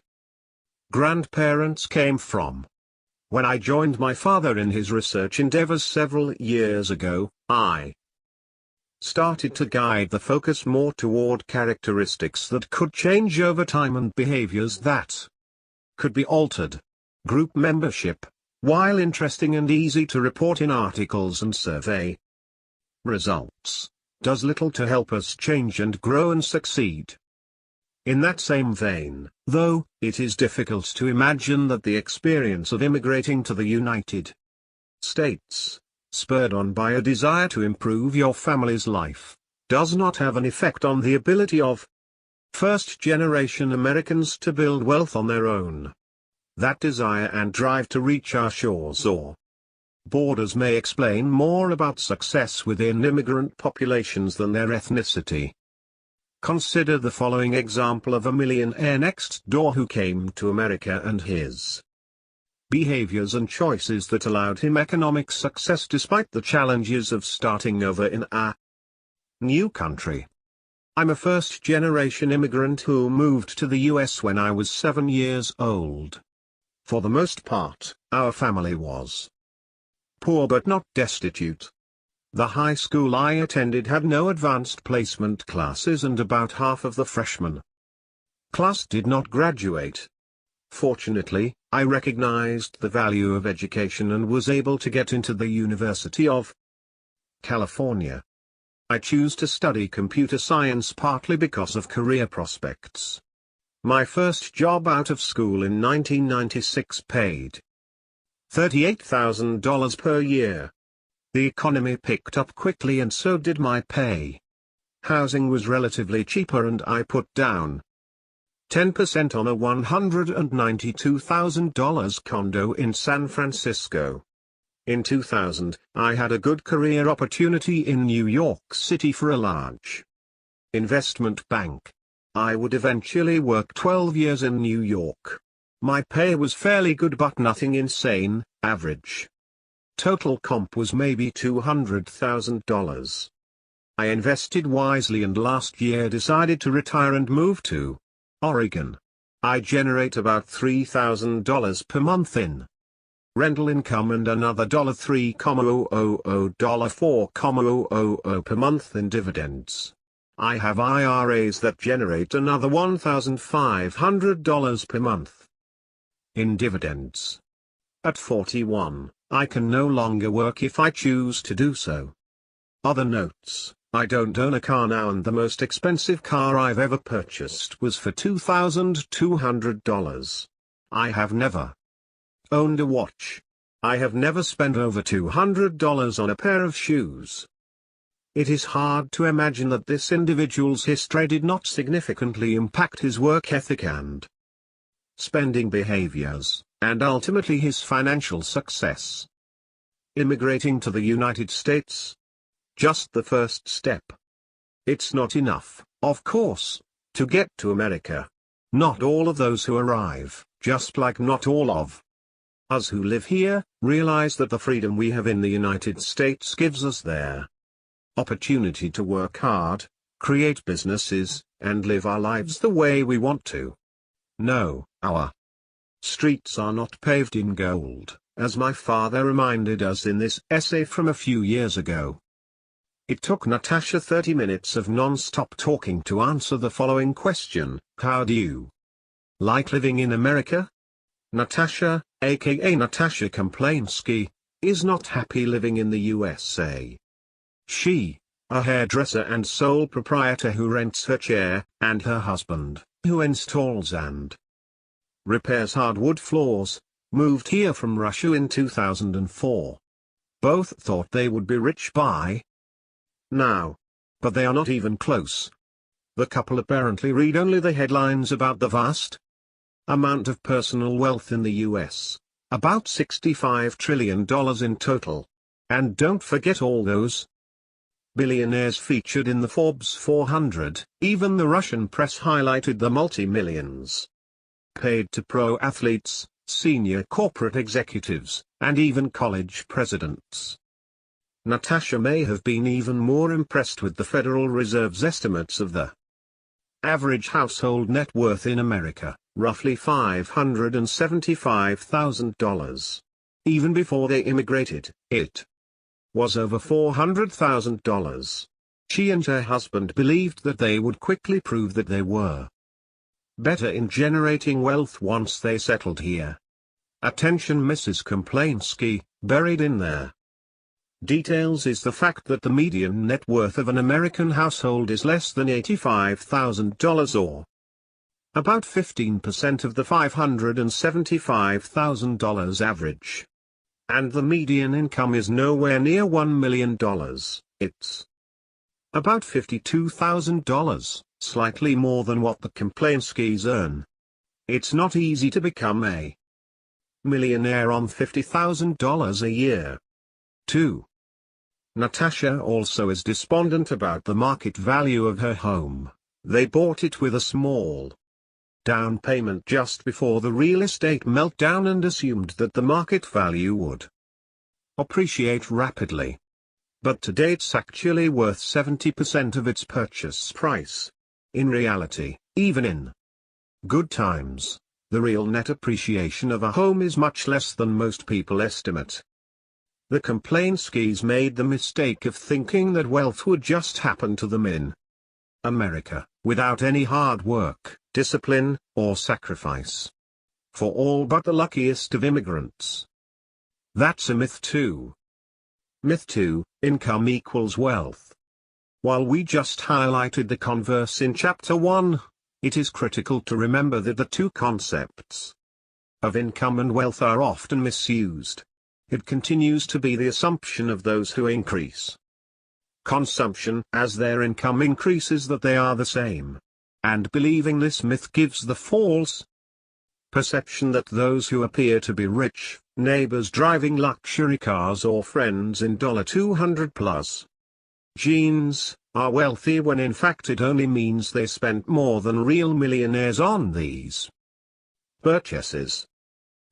grandparents came from. When I joined my father in his research endeavors several years ago, I started to guide the focus more toward characteristics that could change over time and behaviors that could be altered. Group membership, while interesting and easy to report in articles and survey results, does little to help us change and grow and succeed. In that same vein, though, it is difficult to imagine that the experience of immigrating to the United States, spurred on by a desire to improve your family's life, does not have an effect on the ability of first-generation Americans to build wealth on their own. That desire and drive to reach our shores or borders may explain more about success within immigrant populations than their ethnicity. Consider the following example of a millionaire next door who came to America and his behaviors and choices that allowed him economic success despite the challenges of starting over in a new country. I'm a first-generation immigrant who moved to the US when I was 7 years old. For the most part, our family was poor but not destitute. The high school I attended had no advanced placement classes and about half of the freshman class did not graduate. Fortunately, I recognized the value of education and was able to get into the University of California. I choose to study computer science partly because of career prospects. My first job out of school in 1996 paid $38,000 per year. The economy picked up quickly and so did my pay. Housing was relatively cheaper and I put down 10% on a $192,000 condo in San Francisco. In 2000, I had a good career opportunity in New York City for a large investment bank. I would eventually work 12 years in New York. My pay was fairly good but nothing insane, average. Total comp was maybe $200,000. I invested wisely and last year decided to retire and move to Oregon. I generate about $3,000 per month in rental income and another $3,000 $4,000 per month in dividends. I have IRAs that generate another $1,500 per month in dividends. At 41, I can no longer work if I choose to do so. Other notes: I don't own a car now and the most expensive car I've ever purchased was for $2,200. I have never owned a watch. I have never spent over $200 on a pair of shoes. It is hard to imagine that this individual's history did not significantly impact his work ethic and spending behaviors, and ultimately his financial success. Immigrating to the United States? Just the first step. It's not enough, of course, to get to America. Not all of those who arrive, just like not all of us who live here, realize that the freedom we have in the United States gives us their opportunity to work hard, create businesses, and live our lives the way we want to. No, our streets are not paved in gold, as my father reminded us in this essay from a few years ago. It took Natasha 30 minutes of non-stop talking to answer the following question: how do you like living in America? Natasha, aka Natasha Komplainski, is not happy living in the USA. She, a hairdresser and sole proprietor who rents her chair, and her husband, who installs and repairs hardwood floors, moved here from Russia in 2004. Both thought they would be rich by now. But they are not even close. The couple apparently read only the headlines about the vast amount of personal wealth in the US, about $65 trillion in total. And don't forget all those billionaires featured in the Forbes 400, even the Russian press highlighted the multi-millions paid to pro athletes, senior corporate executives, and even college presidents. Natasha may have been even more impressed with the Federal Reserve's estimates of the average household net worth in America, roughly $575,000. Even before they immigrated, it was over $400,000. She and her husband believed that they would quickly prove that they were better in generating wealth once they settled here. Attention Mrs. Komplainski, buried in there details is the fact that the median net worth of an American household is less than $85,000 or about 15% of the $575,000 average. And the median income is nowhere near $1 million, it's about $52,000, slightly more than what the Komplainskis earn. It's not easy to become a millionaire on $50,000 a year. 2. Natasha also is despondent about the market value of her home. They bought it with a small down payment just before the real estate meltdown and assumed that the market value would appreciate rapidly. But today it's actually worth 70% of its purchase price. In reality, even in good times, the real net appreciation of a home is much less than most people estimate. The Komplainskis made the mistake of thinking that wealth would just happen to them in America, without any hard work, discipline, or sacrifice. For all but the luckiest of immigrants. That's a myth too. Myth 2, income equals wealth. While we just highlighted the converse in Chapter 1, it is critical to remember that the two concepts of income and wealth are often misused. It continues to be the assumption of those who increase consumption as their income increases that they are the same. And believing this myth gives the false perception that those who appear to be rich, neighbors driving luxury cars or friends in $200 plus jeans, are wealthy when in fact it only means they spent more than real millionaires on these purchases.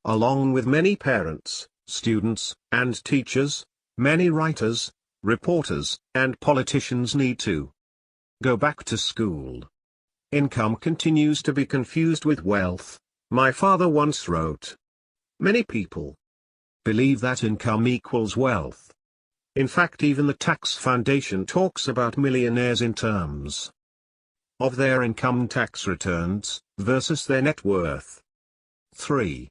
Along with many parents, students, and teachers, many writers, reporters, and politicians need to go back to school. Income continues to be confused with wealth, my father once wrote. Many people believe that income equals wealth. In fact, even the Tax Foundation talks about millionaires in terms of their income tax returns versus their net worth. 3.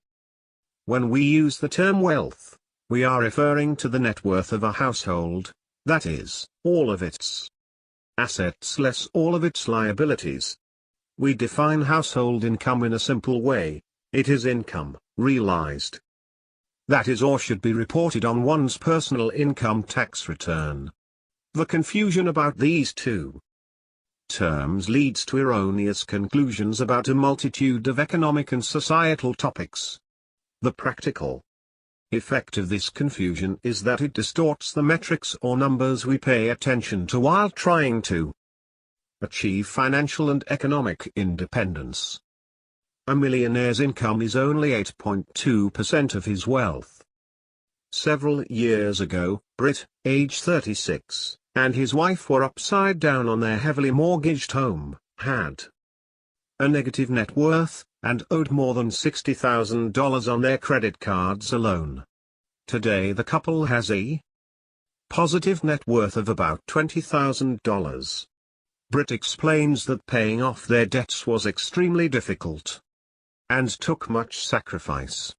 When we use the term wealth, we are referring to the net worth of a household, that is, all of its assets less all of its liabilities. We define household income in a simple way. It is income, realized. That is or should be reported on one's personal income tax return. The confusion about these two terms leads to erroneous conclusions about a multitude of economic and societal topics. The practical effect of this confusion is that it distorts the metrics or numbers we pay attention to while trying to achieve financial and economic independence. A millionaire's income is only 8.2% of his wealth. Several years ago, Britt, age 36, and his wife were upside down on their heavily mortgaged home, had a negative net worth, and owed more than $60,000 on their credit cards alone. Today the couple has a positive net worth of about $20,000. Britt explains that paying off their debts was extremely difficult and took much sacrifice.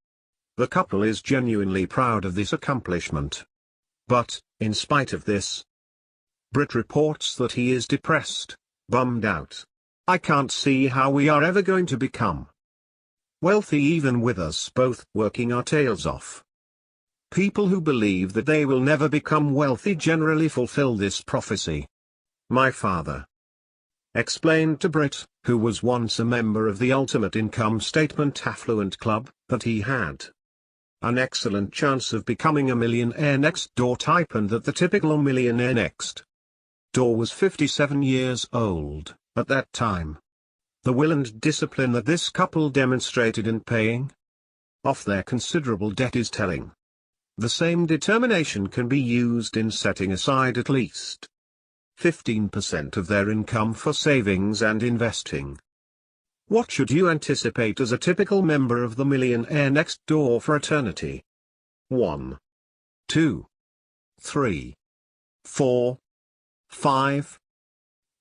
The couple is genuinely proud of this accomplishment. But, in spite of this, Britt reports that he is depressed, bummed out. I can't see how we are ever going to become wealthy even with us both working our tails off. People who believe that they will never become wealthy generally fulfill this prophecy. My father explained to Britt, who was once a member of the Ultimate Income Statement Affluent Club, that he had an excellent chance of becoming a millionaire next door type and that the typical millionaire next door was 57 years old, at that time. The will and discipline that this couple demonstrated in paying off their considerable debt is telling. The same determination can be used in setting aside at least 15% of their income for savings and investing. What should you anticipate as a typical member of the Millionaire Next Door fraternity? 1, 2, 3, 4, 5.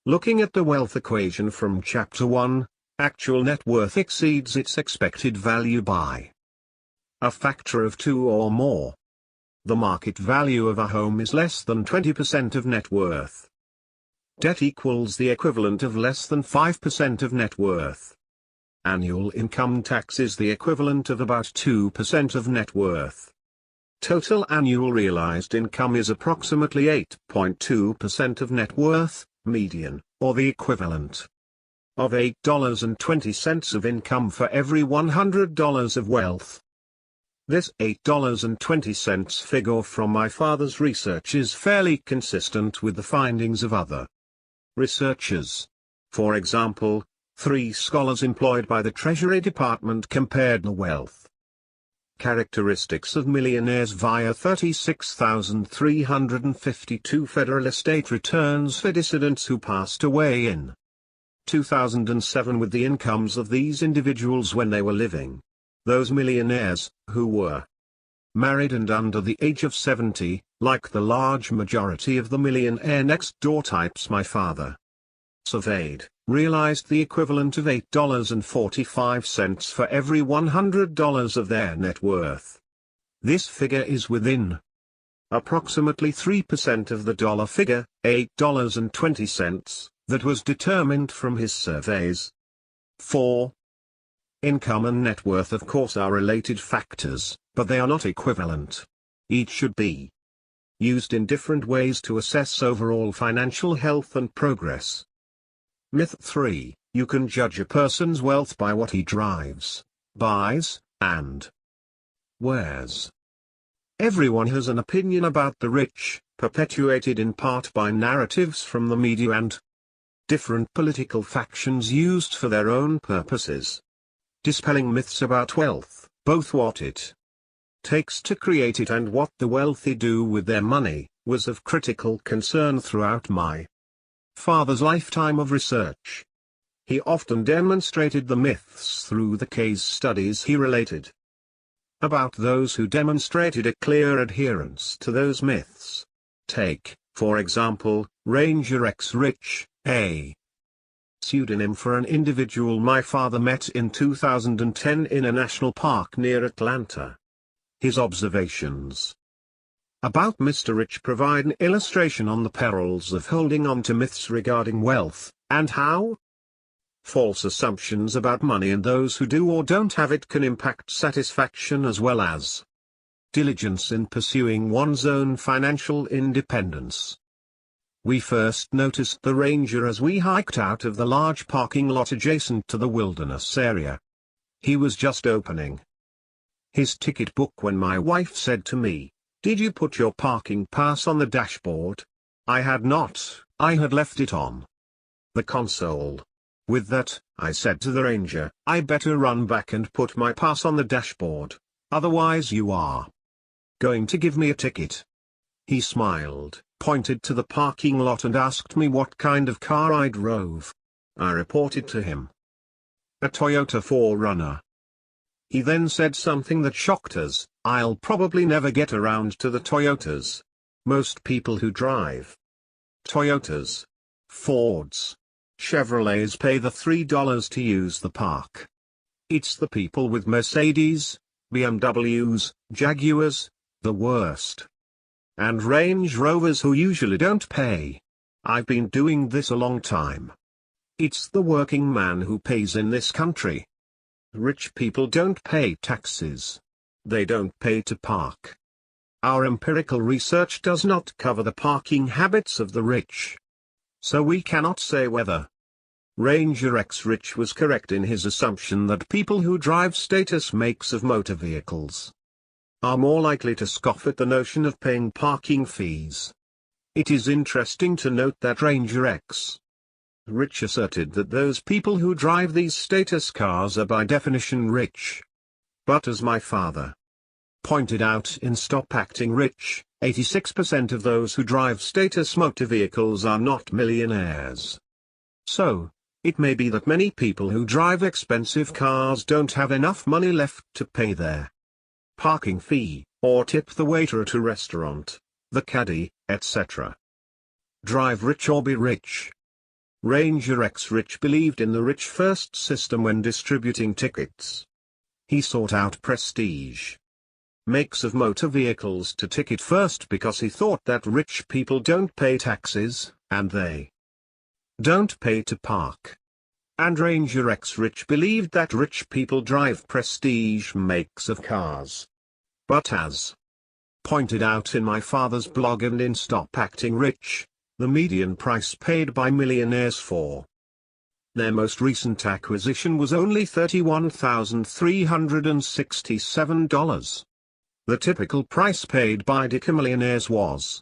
Looking at the wealth equation from Chapter 1, actual net worth exceeds its expected value by a factor of 2 or more. The market value of a home is less than 20% of net worth. Debt equals the equivalent of less than 5% of net worth. Annual income tax is the equivalent of about 2% of net worth. Total annual realized income is approximately 8.2% of net worth, median, or the equivalent of $8.20 of income for every $100 of wealth. This $8.20 figure from my father's research is fairly consistent with the findings of other researchers. For example, 3 scholars employed by the Treasury Department compared the wealth characteristics of millionaires via 36,352 federal estate returns for dissidents who passed away in 2007 with the incomes of these individuals when they were living. Those millionaires, who were married and under the age of 70, like the large majority of the millionaire next door types my father surveyed, realized the equivalent of $8.45 for every $100 of their net worth. This figure is within approximately 3% of the dollar figure, $8.20, that was determined from his surveys. 4. Income and net worth of course are related factors, but they are not equivalent. Each should be used in different ways to assess overall financial health and progress. Myth 3: you can judge a person's wealth by what he drives, buys, and wears. Everyone has an opinion about the rich, perpetuated in part by narratives from the media and different political factions used for their own purposes. Dispelling myths about wealth, both what it takes to create it and what the wealthy do with their money, was of critical concern throughout my father's lifetime of research. He often demonstrated the myths through the case studies he related about those who demonstrated a clear adherence to those myths. Take, for example, Ranger X Rich, a pseudonym for an individual my father met in 2010 in a national park near Atlanta. His observations about Mr. Rich provide an illustration on the perils of holding on to myths regarding wealth, and how False assumptions about money and those who do or don't have it can impact satisfaction as well as diligence in pursuing one's own financial independence. We first noticed the ranger as we hiked out of the large parking lot adjacent to the wilderness area. He was just opening his ticket book when my wife said to me, "Did you put your parking pass on the dashboard?" I had not, I had left it on the console. With that, I said to the ranger, "I better run back and put my pass on the dashboard, otherwise you are going to give me a ticket." He smiled, pointed to the parking lot and asked me what kind of car I drove. I reported to him a Toyota 4Runner. He then said something that shocked us: "I'll probably never get around to the Toyotas. Most people who drive Toyotas, Fords, Chevrolets pay the $3 to use the park. It's the people with Mercedes, BMWs, Jaguars, the worst, and Range Rovers who usually don't pay. I've been doing this a long time. It's the working man who pays in this country. Rich people don't pay taxes. They don't pay to park. Our empirical research does not cover the parking habits of the rich. So we cannot say whether Ranger X Rich was correct in his assumption that people who drive status makes of motor vehicles are more likely to scoff at the notion of paying parking fees. It is interesting to note that Ranger X Rich asserted that those people who drive these status cars are by definition rich. But as my father pointed out in Stop Acting Rich, 86% of those who drive status motor vehicles are not millionaires. So, it may be that many people who drive expensive cars don't have enough money left to pay their parking fee, or tip the waiter at a restaurant, the caddy, etc. Drive rich or be rich. Ranger X Rich believed in the rich first system when distributing tickets. He sought out prestige makes of motor vehicles to ticket first because he thought that rich people don't pay taxes, and they don't pay to park. And Ranger X Rich believed that rich people drive prestige makes of cars. But as pointed out in my father's blog and in Stop Acting Rich, the median price paid by millionaires for their most recent acquisition was only $31,367. The typical price paid by decamillionaires was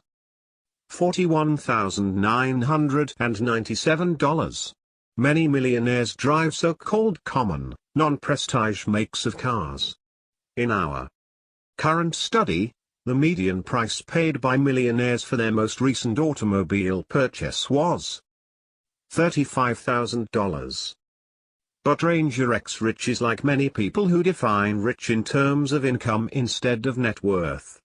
$41,997. Many millionaires drive so-called common, non-prestige makes of cars. In our current study, the median price paid by millionaires for their most recent automobile purchase was $35,000. But Ranger X Rich is like many people who define rich in terms of income instead of net worth.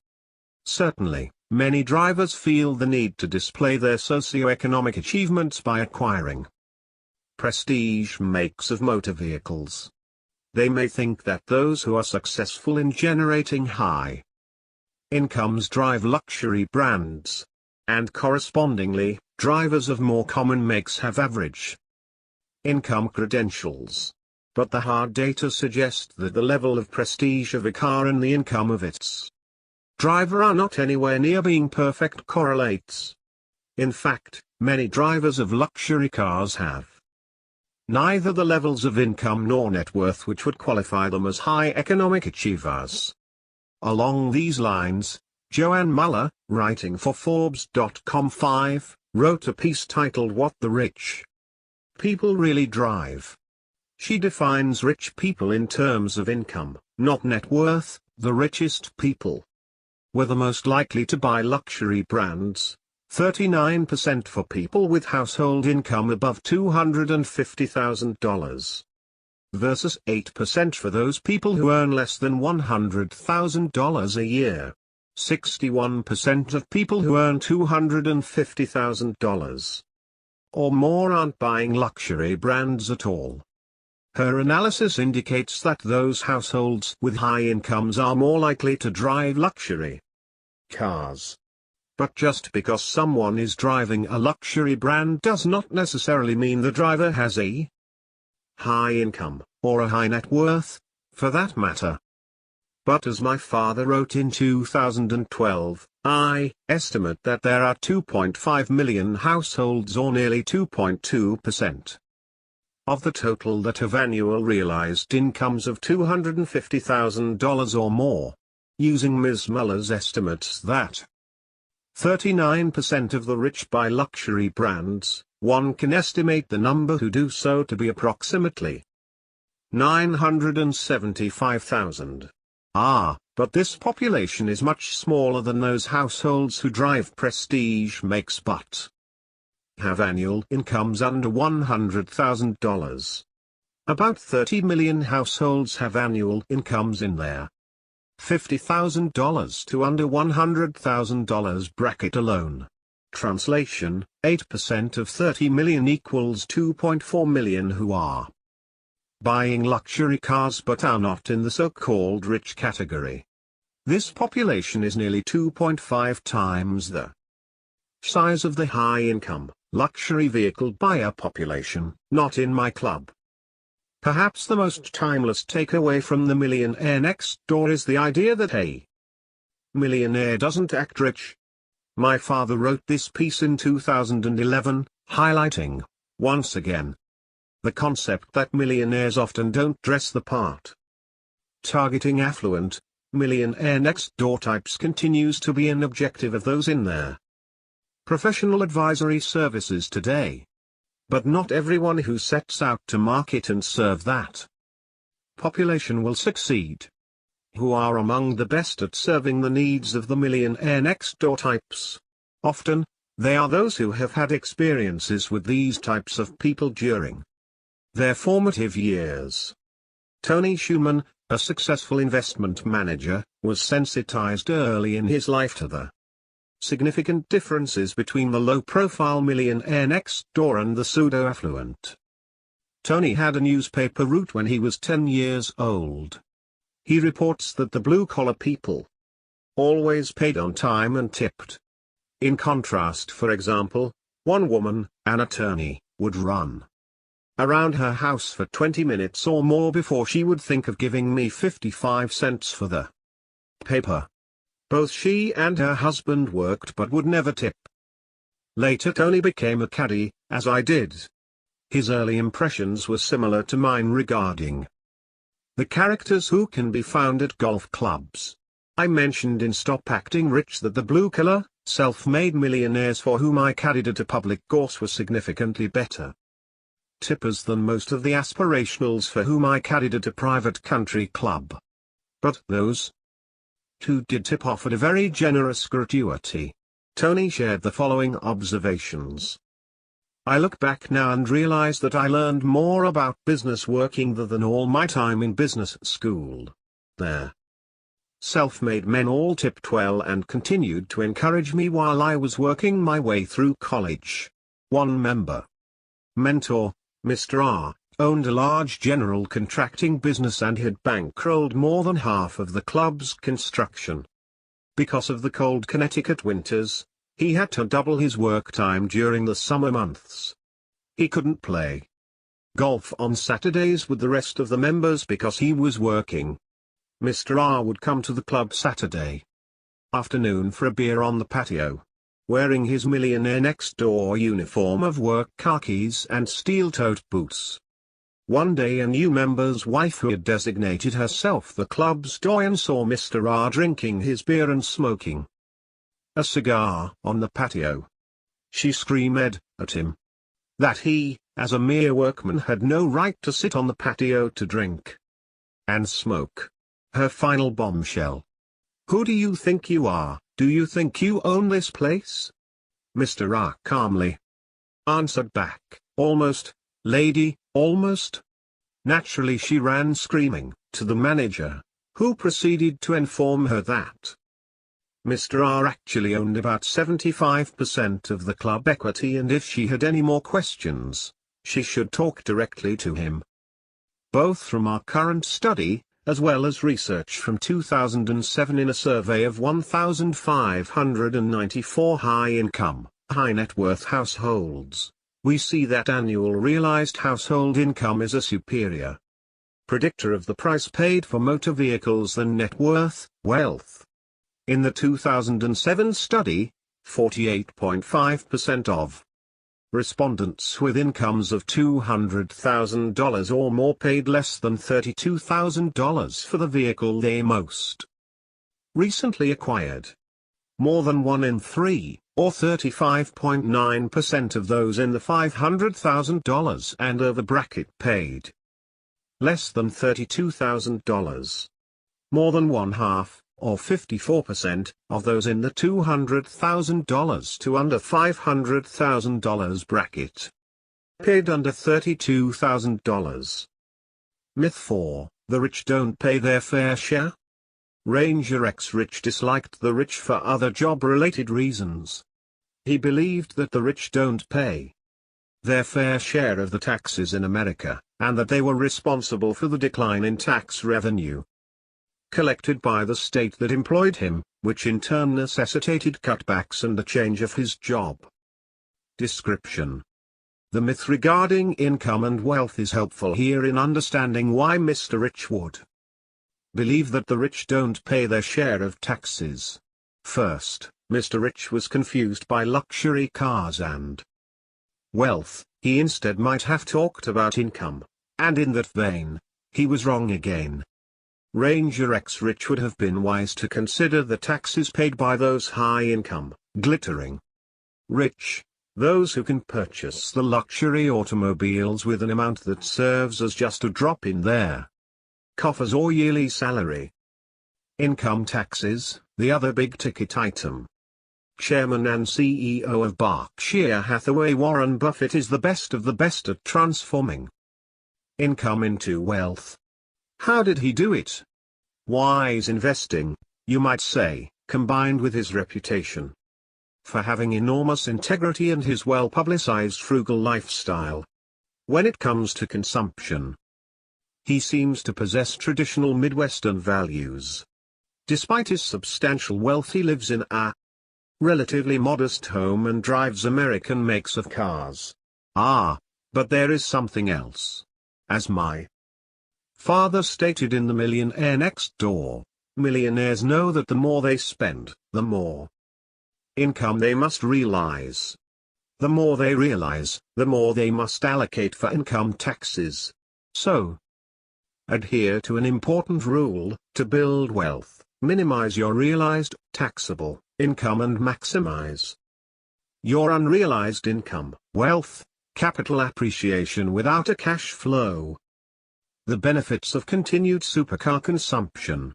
Certainly, many drivers feel the need to display their socioeconomic achievements by acquiring prestige makes of motor vehicles. They may think that those who are successful in generating high incomes drive luxury brands, and correspondingly, drivers of more common makes have average income credentials. But the hard data suggest that the level of prestige of a car and the income of its driver are not anywhere near being perfect correlates. In fact, many drivers of luxury cars have neither the levels of income nor net worth which would qualify them as high economic achievers. Along these lines, Joanne Muller, writing for Forbes.com 5, wrote a piece titled "What the Rich People Really Drive." She defines rich people in terms of income, not net worth. The richest people were the most likely to buy luxury brands, 39% for people with household income above $250,000, versus 8% for those people who earn less than $100,000 a year. 61% of people who earn $250,000 or more aren't buying luxury brands at all. Her analysis indicates that those households with high incomes are more likely to drive luxury cars. But just because someone is driving a luxury brand does not necessarily mean the driver has a high income, or a high net worth, for that matter. But as my father wrote in 2012, I estimate that there are 2.5 million households, or nearly 2.2%, of the total that have annual realized incomes of $250,000 or more. Using Ms. Muller's estimates that 39% of the rich buy luxury brands, one can estimate the number who do so to be approximately 975,000. But this population is much smaller than those households who drive prestige makes but have annual incomes under $100,000. About 30 million households have annual incomes in their $50,000 to under $100,000 bracket alone. Translation: 8% of 30 million equals 2.4 million who are buying luxury cars but are not in the so-called rich category. This population is nearly 2.5 times the size of the high-income, luxury vehicle buyer population. Not in my club. Perhaps the most timeless takeaway from The Millionaire Next Door is the idea that a millionaire doesn't act rich. My father wrote this piece in 2011, highlighting, once again, the concept that millionaires often don't dress the part. Targeting affluent, Millionaire Next Door types continues to be an objective of those in their professional advisory services today. But not everyone who sets out to market and serve that population will succeed. Who are among the best at serving the needs of the Millionaire Next Door types? Often, they are those who have had experiences with these types of people during their formative years. Tony Schumann, a successful investment manager, was sensitized early in his life to the significant differences between the low-profile millionaire next door and the pseudo-affluent. Tony had a newspaper route when he was 10 years old. He reports that the blue-collar people always paid on time and tipped. In contrast, for example, one woman, an attorney, would run around her house for 20 minutes or more before she would think of giving me 55 cents for the paper. Both she and her husband worked but would never tip. Later Tony became a caddy, as I did. His early impressions were similar to mine regarding the characters who can be found at golf clubs. I mentioned in Stop Acting Rich that the blue-collar, self-made millionaires for whom I caddied at a public course were significantly better tippers than most of the aspirationals for whom I caddied at a private country club. But those who did tip offered a very generous gratuity. Tony shared the following observations. I look back now and realize that I learned more about business working there than all my time in business school. There. Self-made men all tipped well and continued to encourage me while I was working my way through college. One mentor, Mr. R, owned a large general contracting business and had bankrolled more than half of the club's construction. Because of the cold Connecticut winters, he had to double his work time during the summer months. He couldn't play golf on Saturdays with the rest of the members because he was working. Mr. R would come to the club Saturday afternoon for a beer on the patio, wearing his millionaire next door uniform of work khakis and steel-toed boots. One day a new member's wife who had designated herself the club's doyen saw Mr. R drinking his beer and smoking a cigar on the patio. She screamed at him that he, as a mere workman, had no right to sit on the patio to drink and smoke. Her final bombshell. Who do you think you are? Do you think you own this place? Mr. R calmly answered back, almost, lady, almost. Naturally she ran screaming to the manager, who proceeded to inform her that Mr. R actually owned about 75% of the club equity, and if she had any more questions, she should talk directly to him. Both from our current study, as well as research from 2007 in a survey of 1,594 high-income, high-net-worth households, we see that annual realized household income is a superior predictor of the price paid for motor vehicles than net worth, wealth. In the 2007 study, 48.5% of respondents with incomes of $200,000 or more paid less than $32,000 for the vehicle they most recently acquired. More than 1 in 3, or 35.9% of those in the $500,000 and over bracket paid less than $32,000. More than 1/2, or 54%, of those in the $200,000 to under $500,000 bracket paid under $32,000. Myth 4, the rich don't pay their fair share. Ranger X Rich disliked the rich for other job-related reasons. He believed that the rich don't pay their fair share of the taxes in America, and that they were responsible for the decline in tax revenue collected by the state that employed him, which in turn necessitated cutbacks and the change of his job. Description: the myth regarding income and wealth is helpful here in understanding why Mr. Rich would believe that the rich don't pay their share of taxes. First, Mr. Rich was confused by luxury cars and wealth. He instead might have talked about income, and in that vein, he was wrong again. Ranger X Rich would have been wise to consider the taxes paid by those high-income, glittering rich, those who can purchase the luxury automobiles with an amount that serves as just a drop in their coffers or yearly salary. Income taxes, the other big-ticket item. Chairman and CEO of Berkshire Hathaway Warren Buffett is the best of the best at transforming income into wealth. How did he do it? Wise investing, you might say, combined with his reputation for having enormous integrity and his well-publicized frugal lifestyle. When it comes to consumption, he seems to possess traditional Midwestern values. Despite his substantial wealth, he lives in a relatively modest home and drives American makes of cars. But there is something else. As my father stated in The Millionaire Next Door, millionaires know that the more they spend, the more income they must realize. The more they realize, the more they must allocate for income taxes. So, adhere to an important rule: to build wealth, minimize your realized, taxable, income and maximize your unrealized income, wealth, capital appreciation without a cash flow. The benefits of continued supercar consumption.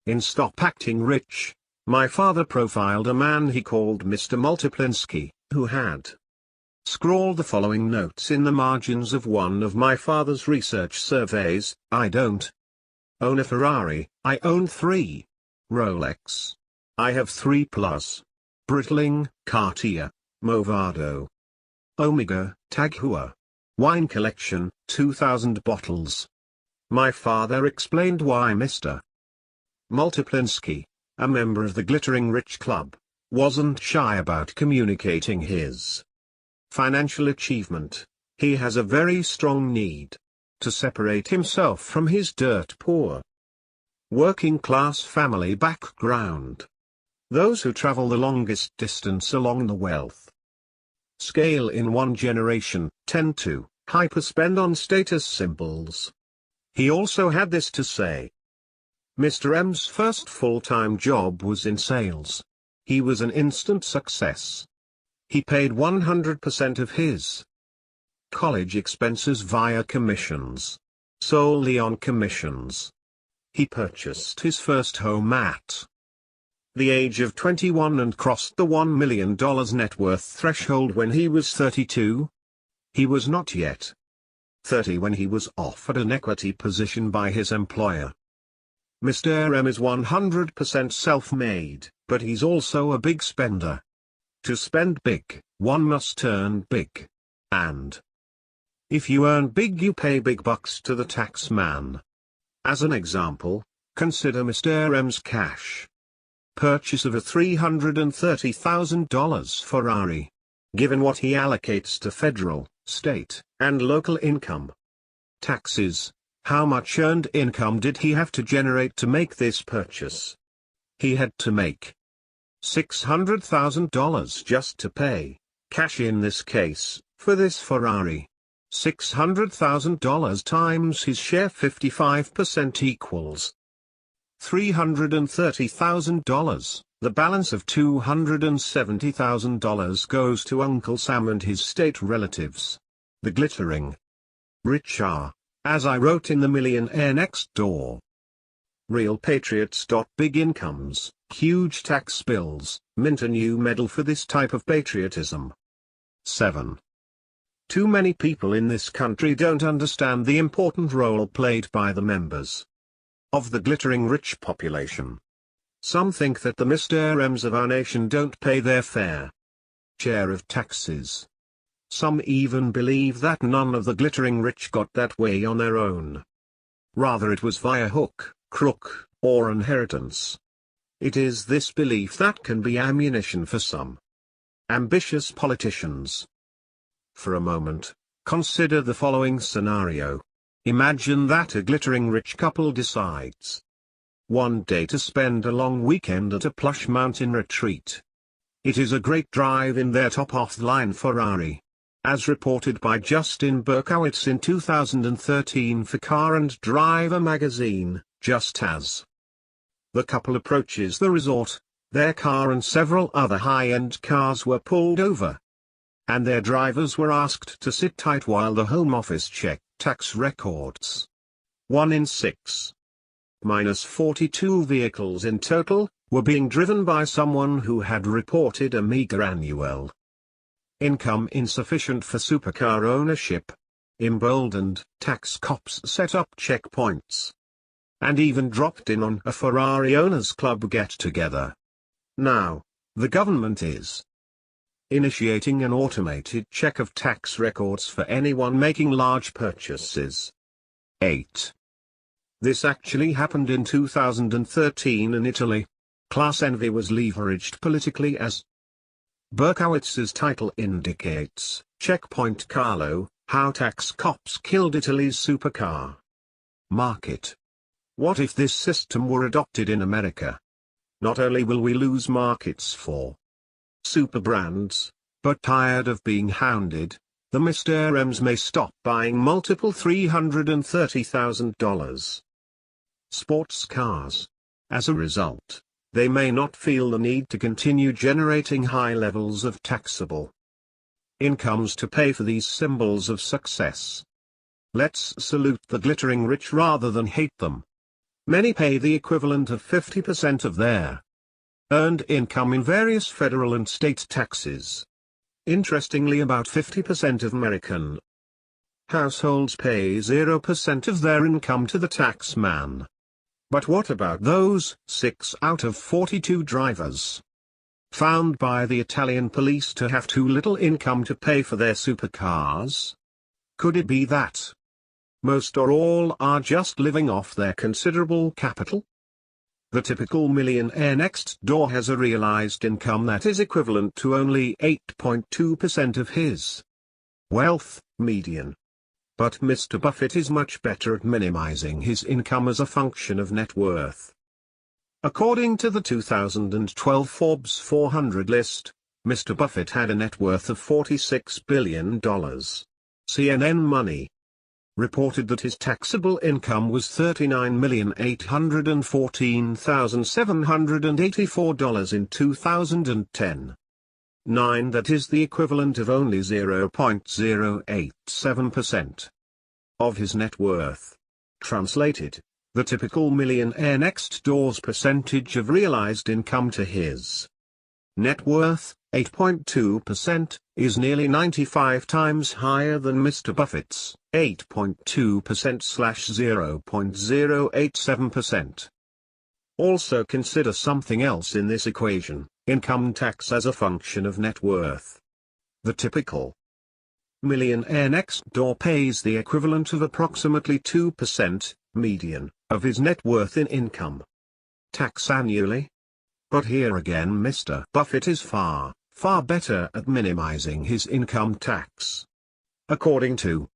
In Stop Acting Rich, my father profiled a man he called Mr. Multiplinsky, who had scrawled the following notes in the margins of one of my father's research surveys: I don't own a Ferrari, I own 3 Rolex. I have 3 plus Breitling, Cartier, Movado, Omega, Tag Heuer. Wine collection, 2,000 bottles. My father explained why Mr. Multiplinsky, a member of the Glittering Rich Club, wasn't shy about communicating his financial achievement. He has a very strong need to separate himself from his dirt poor working class family background. Those who travel the longest distance along the wealth scale in one generation tend to hyperspend on status symbols. He also had this to say. Mr. M's first full-time job was in sales. He was an instant success. He paid 100% of his college expenses via commissions. Solely on commissions. He purchased his first home at the age of 21 and crossed the $1 million net worth threshold when he was 32. He was not yet 30 when he was offered an equity position by his employer. Mr. M is 100% self-made, but he's also a big spender. To spend big, one must earn big. And if you earn big, you pay big bucks to the tax man. As an example, consider Mr. M's cash purchase of a $330,000 Ferrari. given what he allocates to federal, state, and local income. Taxes. How much earned income did he have to generate to make this purchase? He had to make $600,000 just to pay, cash in this case, for this Ferrari. $600,000 times his share 55% equals $330,000. The balance of $270,000 goes to Uncle Sam and his state relatives. The glittering rich are, as I wrote in The Millionaire Next Door, real patriots. Big incomes, huge tax bills, mint a new medal for this type of patriotism. 7. Too many people in this country don't understand the important role played by the members of the glittering rich population. Some think that the Mr. M's of our nation don't pay their fair share of taxes. Some even believe that none of the glittering rich got that way on their own. Rather it was via hook, crook, or inheritance. It is this belief that can be ammunition for some ambitious politicians. For a moment, consider the following scenario. Imagine that a glittering rich couple decides one day to spend a long weekend at a plush mountain retreat. It is a great drive in their top-off-the-line Ferrari. As reported by Justin Berkowitz in 2013 for Car and Driver magazine, just as the couple approaches the resort, their car and several other high-end cars were pulled over, and their drivers were asked to sit tight while the Home Office checked tax records. 1 in 6. Minus 42 vehicles in total, were being driven by someone who had reported a meager annual income insufficient for supercar ownership. Emboldened, tax cops set up checkpoints and even dropped in on a Ferrari owners club get-together. Now, the government is initiating an automated check of tax records for anyone making large purchases. 8. This actually happened in 2013 in Italy. Class envy was leveraged politically, as Berkowitz's title indicates. Checkpoint Carlo, How Tax Cops Killed Italy's Supercar Market. What if this system were adopted in America? Not only will we lose markets for super brands, but tired of being hounded, the Mr. M's may stop buying multiple $330,000 sports cars. As a result, they may not feel the need to continue generating high levels of taxable incomes to pay for these symbols of success. Let's salute the glittering rich rather than hate them. Many pay the equivalent of 50% of their earned income in various federal and state taxes. Interestingly, about 50% of American households pay 0% of their income to the tax man. But what about those 6 out of 42 drivers found by the Italian police to have too little income to pay for their supercars? Could it be that most or all are just living off their considerable capital? The typical millionaire next door has a realized income that is equivalent to only 8.2% of his wealth median. But Mr. Buffett is much better at minimizing his income as a function of net worth. According to the 2012 Forbes 400 list, Mr. Buffett had a net worth of $46 billion. CNN Money reported that his taxable income was $39,814,784 in 2010. 9. That is the equivalent of only 0.087% of his net worth. Translated, the typical millionaire next door's percentage of realized income to his net worth, 8.2%, is nearly 95 times higher than Mr. Buffett's 8.2%/0.087%. Also consider something else in this equation: income tax as a function of net worth. The typical millionaire next door pays the equivalent of approximately 2%, median, of his net worth in income tax annually. But here again Mr. Buffett is far far better at minimizing his income tax. According to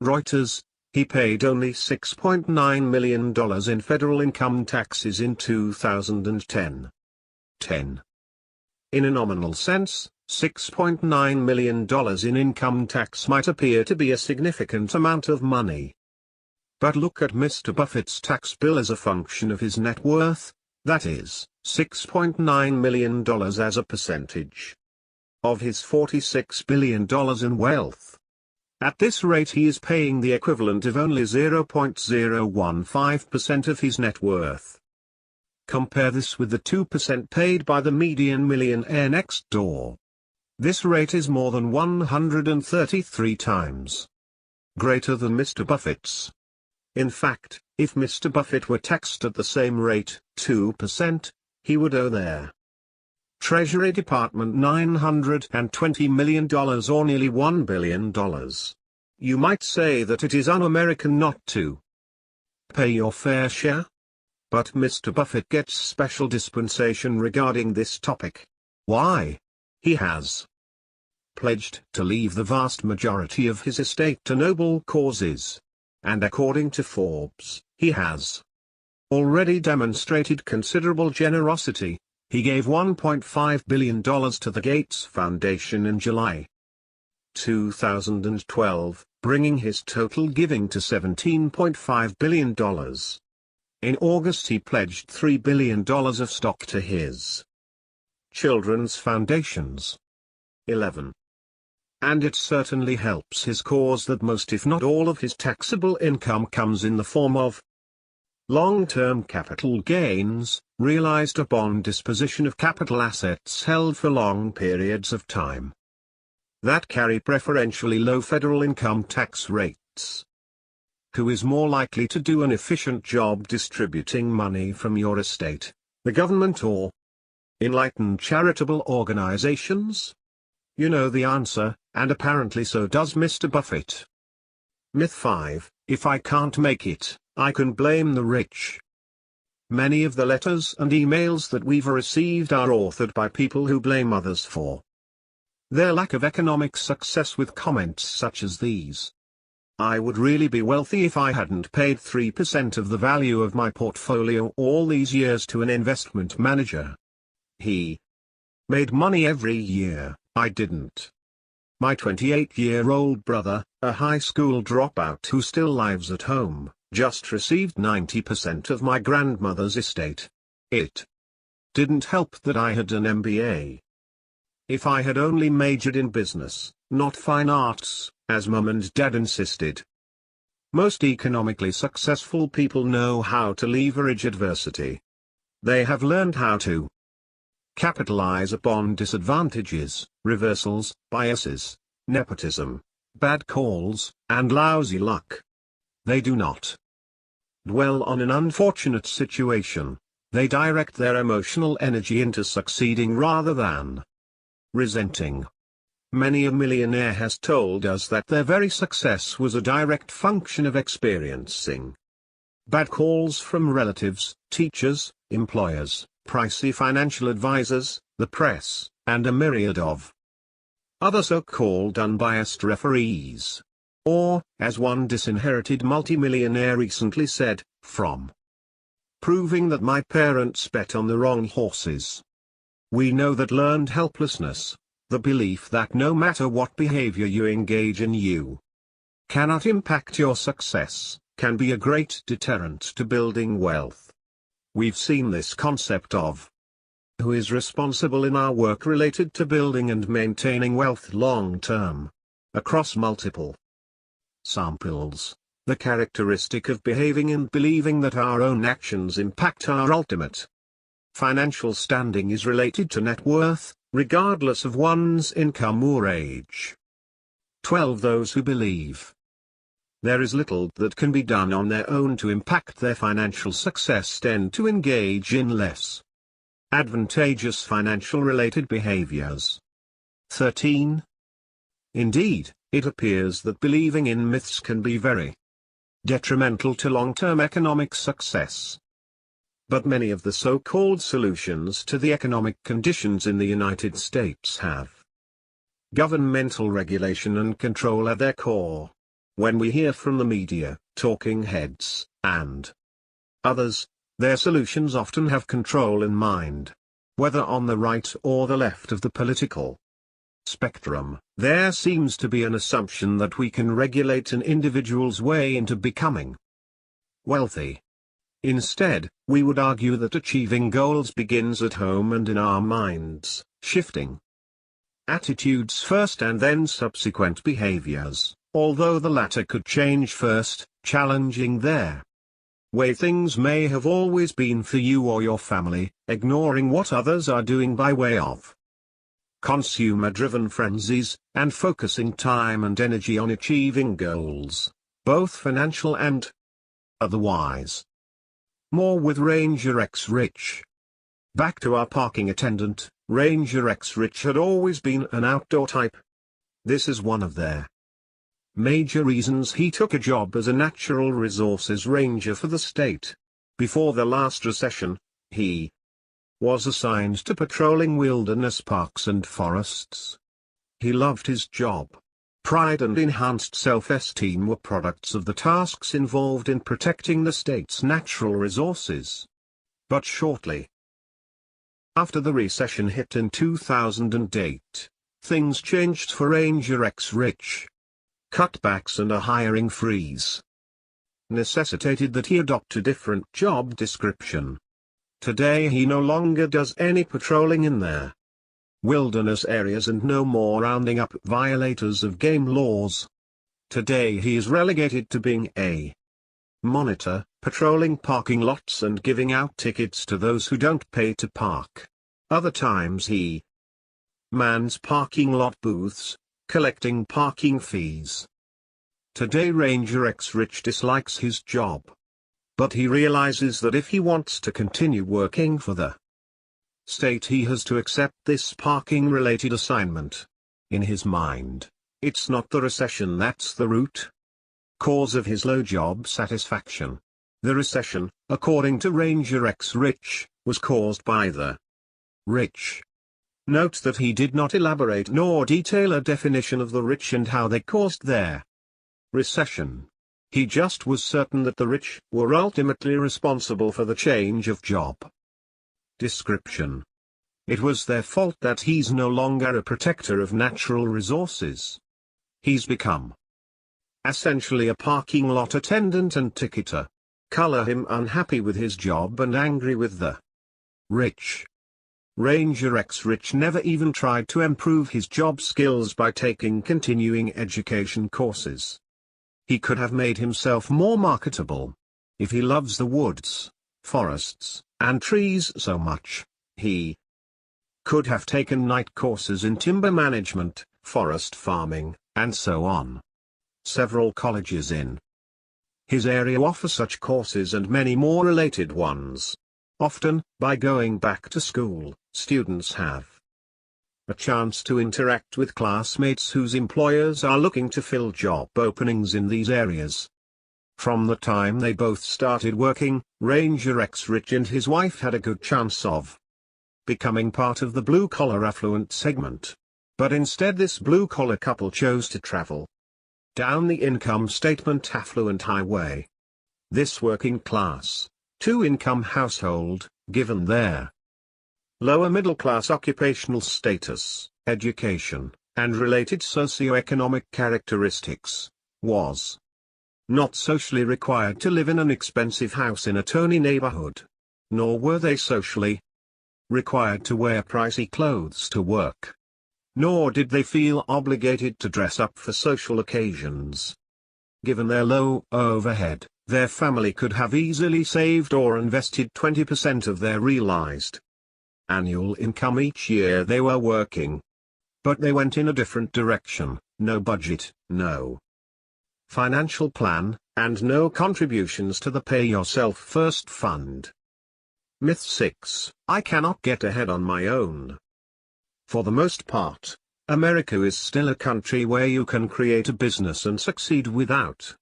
Reuters, he paid only $6.9 million in federal income taxes in 2010. In a nominal sense, $6.9 million in income tax might appear to be a significant amount of money. But look at Mr. Buffett's tax bill as a function of his net worth, that is, $6.9 million as a percentage of his $46 billion in wealth. At this rate he is paying the equivalent of only 0.015% of his net worth. Compare this with the 2% paid by the median millionaire next door. This rate is more than 133 times greater than Mr. Buffett's. In fact, if Mr. Buffett were taxed at the same rate, 2%, he would owe their Treasury Department $920 million or nearly $1 billion. You might say that it is un-American not to pay your fair share. But Mr. Buffett gets special dispensation regarding this topic. Why? He has pledged to leave the vast majority of his estate to noble causes. And according to Forbes, he has already demonstrated considerable generosity. He gave $1.5 billion to the Gates Foundation in July 2012, bringing his total giving to $17.5 billion. In August he pledged $3 billion of stock to his children's foundations. 11. And it certainly helps his cause that most if not all of his taxable income comes in the form of long-term capital gains, realized upon disposition of capital assets held for long periods of time, that carry preferentially low federal income tax rates. Who is more likely to do an efficient job distributing money from your estate, the government or enlightened charitable organizations? You know the answer, and apparently so does Mr. Buffett. Myth 5, if I can't make it, I can blame the rich. Many of the letters and emails that we've received are authored by people who blame others for their lack of economic success with comments such as these. I would really be wealthy if I hadn't paid 3% of the value of my portfolio all these years to an investment manager. He made money every year, I didn't. My 28-year-old brother, a high school dropout who still lives at home, just received 90% of my grandmother's estate. It didn't help that I had an MBA. If I had only majored in business, not fine arts, as Mum and Dad insisted. Most economically successful people know how to leverage adversity. They have learned how to capitalize upon disadvantages, reversals, biases, nepotism, bad calls, and lousy luck. They do not dwell on an unfortunate situation. They direct their emotional energy into succeeding rather than resenting. Many a millionaire has told us that their very success was a direct function of experiencing bad calls from relatives, teachers, employers, pricey financial advisors, the press, and a myriad of other so-called unbiased referees. Or, as one disinherited multimillionaire recently said, from proving that my parents bet on the wrong horses. We know that learned helplessness, the belief that no matter what behavior you engage in you cannot impact your success, can be a great deterrent to building wealth. We've seen this concept of who is responsible in our work related to building and maintaining wealth long term, across multiple samples, the characteristic of behaving and believing that our own actions impact our ultimate financial standing is related to net worth, regardless of one's income or age. 12. Those who believe there is little that can be done on their own to impact their financial success tend to engage in less advantageous financial-related behaviors. 13. Indeed, it appears that believing in myths can be very detrimental to long-term economic success. But many of the so-called solutions to the economic conditions in the United States have governmental regulation and control at their core. When we hear from the media, talking heads, and others, their solutions often have control in mind. Whether on the right or the left of the political spectrum, there seems to be an assumption that we can regulate an individual's way into becoming wealthy. Instead, we would argue that achieving goals begins at home and in our minds, shifting attitudes first and then subsequent behaviors, although the latter could change first, challenging their way things may have always been for you or your family, ignoring what others are doing by way of consumer-driven frenzies, and focusing time and energy on achieving goals, both financial and otherwise. More with Ranger X Rich. Back to our parking attendant, Ranger X Rich had always been an outdoor type. This is one of their major reasons he took a job as a natural resources ranger for the state. Before the last recession, he was assigned to patrolling wilderness parks and forests. He loved his job. Pride and enhanced self-esteem were products of the tasks involved in protecting the state's natural resources. But shortly after the recession hit in 2008, things changed for Ranger X Rich. Cutbacks and a hiring freeze necessitated that he adopt a different job description. Today he no longer does any patrolling in their wilderness areas and no more rounding up violators of game laws. Today he is relegated to being a monitor, patrolling parking lots and giving out tickets to those who don't pay to park. Other times he mans parking lot booths, collecting parking fees. Today Ranger X Rich dislikes his job. But he realizes that if he wants to continue working for the state he has to accept this parking-related assignment. In his mind, it's not the recession that's the root cause of his low job satisfaction. The recession, according to Ranger X Rich, was caused by the rich. Note that he did not elaborate nor detail a definition of the rich and how they caused their recession. He just was certain that the rich were ultimately responsible for the change of job description. It was their fault that he's no longer a protector of natural resources. He's become essentially a parking lot attendant and ticketer. Color him unhappy with his job and angry with the rich. Ranger X Rich never even tried to improve his job skills by taking continuing education courses. He could have made himself more marketable. If he loves the woods, forests, and trees so much, he could have taken night courses in timber management, forest farming, and so on. Several colleges in his area offer such courses and many more related ones. Often, by going back to school, students have a chance to interact with classmates whose employers are looking to fill job openings in these areas. From the time they both started working, Ranger X Rich and his wife had a good chance of becoming part of the blue-collar affluent segment. But instead this blue-collar couple chose to travel down the income statement affluent highway. This working class, two-income household, given their lower middle-class occupational status, education, and related socio-economic characteristics, was not socially required to live in an expensive house in a Tony neighborhood. Nor were they socially required to wear pricey clothes to work. Nor did they feel obligated to dress up for social occasions. Given their low overhead, their family could have easily saved or invested 20% of their realized annual income each year they were working. But they went in a different direction: no budget, no financial plan, and no contributions to the Pay Yourself First fund. Myth 6: I cannot get ahead on my own. For the most part, America is still a country where you can create a business and succeed without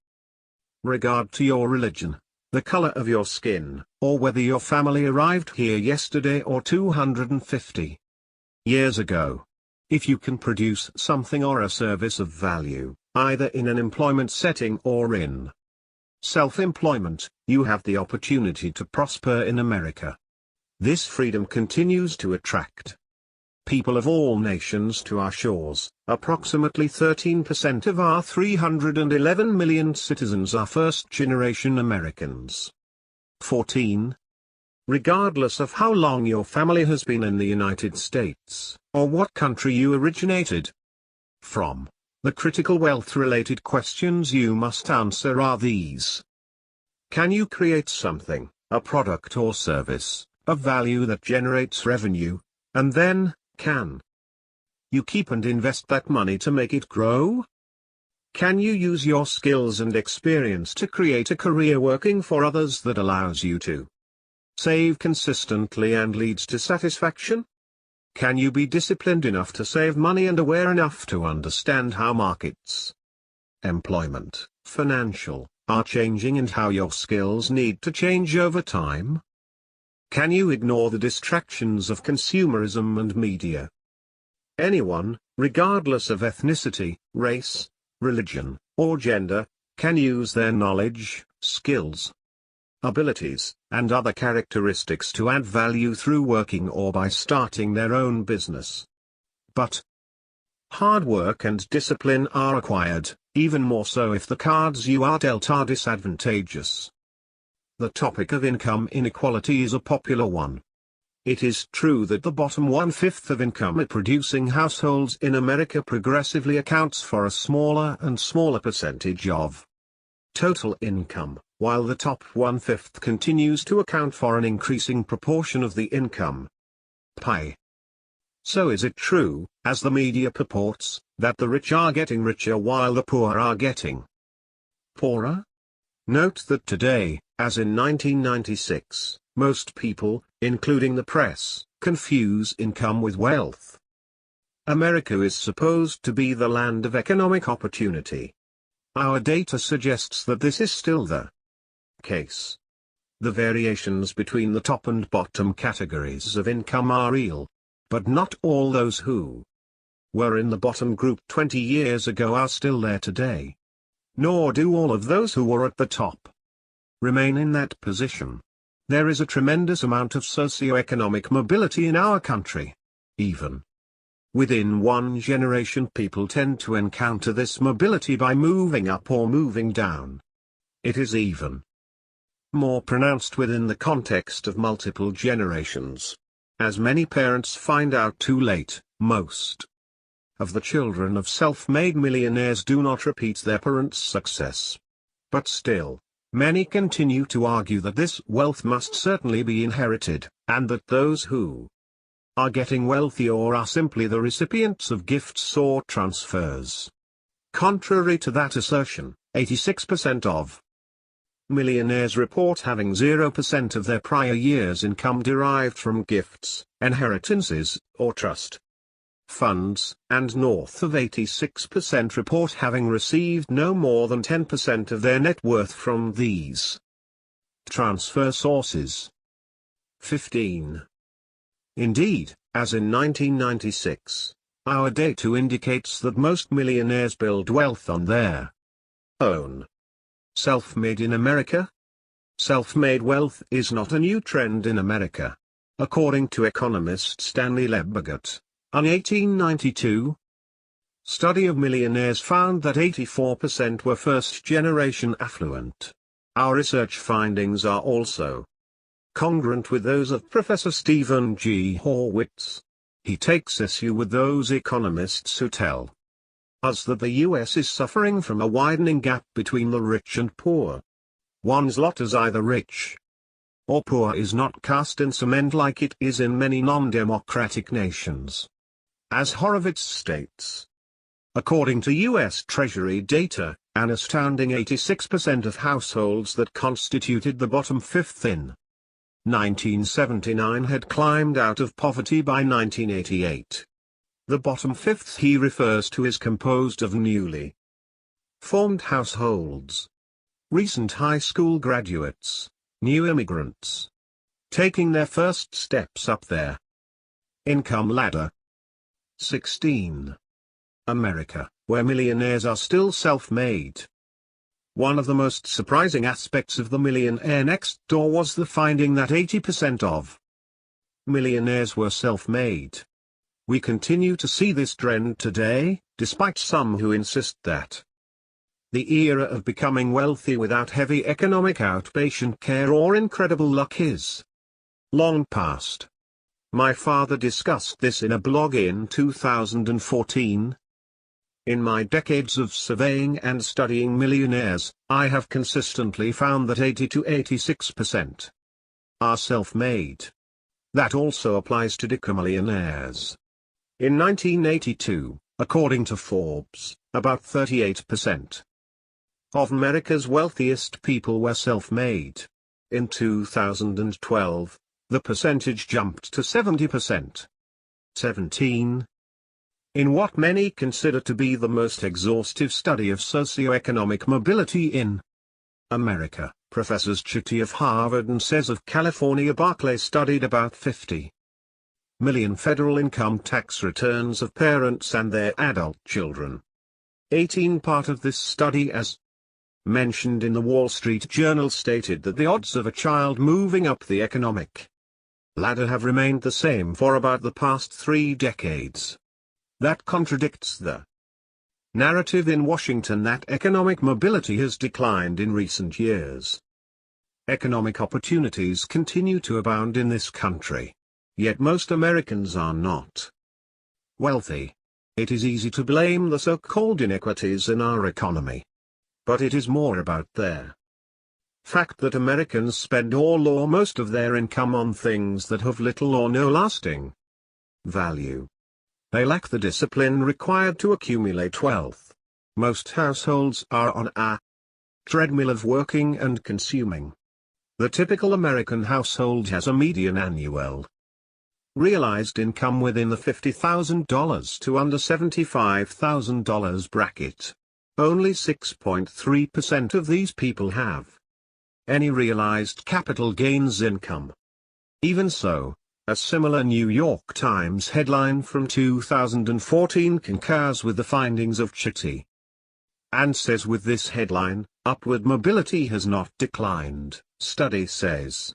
regard to your religion. the color of your skin, or whether your family arrived here yesterday or 250 years ago. If you can produce something or a service of value, either in an employment setting or in self-employment, you have the opportunity to prosper in America. This freedom continues to attract people of all nations to our shores. Approximately 13% of our 311 million citizens are first-generation Americans. 14. Regardless of how long your family has been in the United States, or what country you originated from, the critical wealth-related questions you must answer are these. Can you create something, a product or service, of value that generates revenue, and then, can you keep and invest that money to make it grow? Can you use your skills and experience to create a career working for others that allows you to save consistently and leads to satisfaction? Can you be disciplined enough to save money and aware enough to understand how markets, employment, financial, are changing and how your skills need to change over time? Can you ignore the distractions of consumerism and media? Anyone, regardless of ethnicity, race, religion, or gender, can use their knowledge, skills, abilities, and other characteristics to add value through working or by starting their own business. But hard work and discipline are required, even more so if the cards you are dealt are disadvantageous. The topic of income inequality is a popular one. It is true that the bottom 1/5 of income-producing households in America progressively accounts for a smaller and smaller percentage of total income, while the top 1/5 continues to account for an increasing proportion of the income pie. So is it true, as the media purports, that the rich are getting richer while the poor are getting poorer? Note that today, as in 1996, most people, including the press, confuse income with wealth. America is supposed to be the land of economic opportunity. Our data suggests that this is still the case. The variations between the top and bottom categories of income are real. But not all those who were in the bottom group 20 years ago are still there today. Nor do all of those who were at the top remain in that position. There is a tremendous amount of socioeconomic mobility in our country. Even within one generation, people tend to encounter this mobility by moving up or moving down. It is even more pronounced within the context of multiple generations. As many parents find out too late, most of the children of self-made millionaires do not repeat their parents' success. But still, many continue to argue that this wealth must certainly be inherited, and that those who are getting wealthy or are simply the recipients of gifts or transfers. Contrary to that assertion, 86% of millionaires report having 0% of their prior year's income derived from gifts, inheritances, or trust funds, and north of 86% report having received no more than 10% of their net worth from these transfer sources. 15. Indeed, as in 1996, our data indicates that most millionaires build wealth on their own. Self-made in America? Self-made wealth is not a new trend in America. According to economist Stanley Lebegat, an 1892 study of millionaires found that 84% were first-generation affluent. Our research findings are also congruent with those of Professor Stephen G. Horwitz. He takes issue with those economists who tell us that the U.S. is suffering from a widening gap between the rich and poor. One's lot as either rich or poor is not cast in cement like it is in many non-democratic nations. As Horowitz states, according to U.S. Treasury data, an astounding 86% of households that constituted the bottom fifth in 1979 had climbed out of poverty by 1988. The bottom fifth he refers to is composed of newly formed households, recent high school graduates, new immigrants, taking their first steps up their income ladder. 16. America, where millionaires are still self-made. One of the most surprising aspects of the Millionaire Next Door was the finding that 80% of millionaires were self-made. We continue to see this trend today, despite some who insist that the era of becoming wealthy without heavy economic outpatient care or incredible luck is long past. My father discussed this in a blog in 2014. In my decades of surveying and studying millionaires, I have consistently found that 80 to 86% are self-made. That also applies to decamillionaires. In 1982, according to Forbes, about 38% of America's wealthiest people were self-made. In 2012, the percentage jumped to 70%. 17. In what many consider to be the most exhaustive study of socioeconomic mobility in America, Professors Chitty of Harvard and Says of California Barclay studied about 50 million federal income tax returns of parents and their adult children. 18. Part of this study, as mentioned in the Wall Street Journal, stated that the odds of a child moving up the economic ladder have remained the same for about the past 3 decades. That contradicts the narrative in Washington that economic mobility has declined in recent years. Economic opportunities continue to abound in this country. Yet most Americans are not wealthy. It is easy to blame the so-called inequities in our economy. But it is more about their fact that Americans spend all or most of their income on things that have little or no lasting value. They lack the discipline required to accumulate wealth. Most households are on a treadmill of working and consuming. The typical American household has a median annual realized income within the $50,000 to under $75,000 bracket. Only 6.3% of these people have any realized capital gains income. Even so, a similar New York Times headline from 2014 concurs with the findings of Chitty and says with this headline, upward mobility has not declined, study says.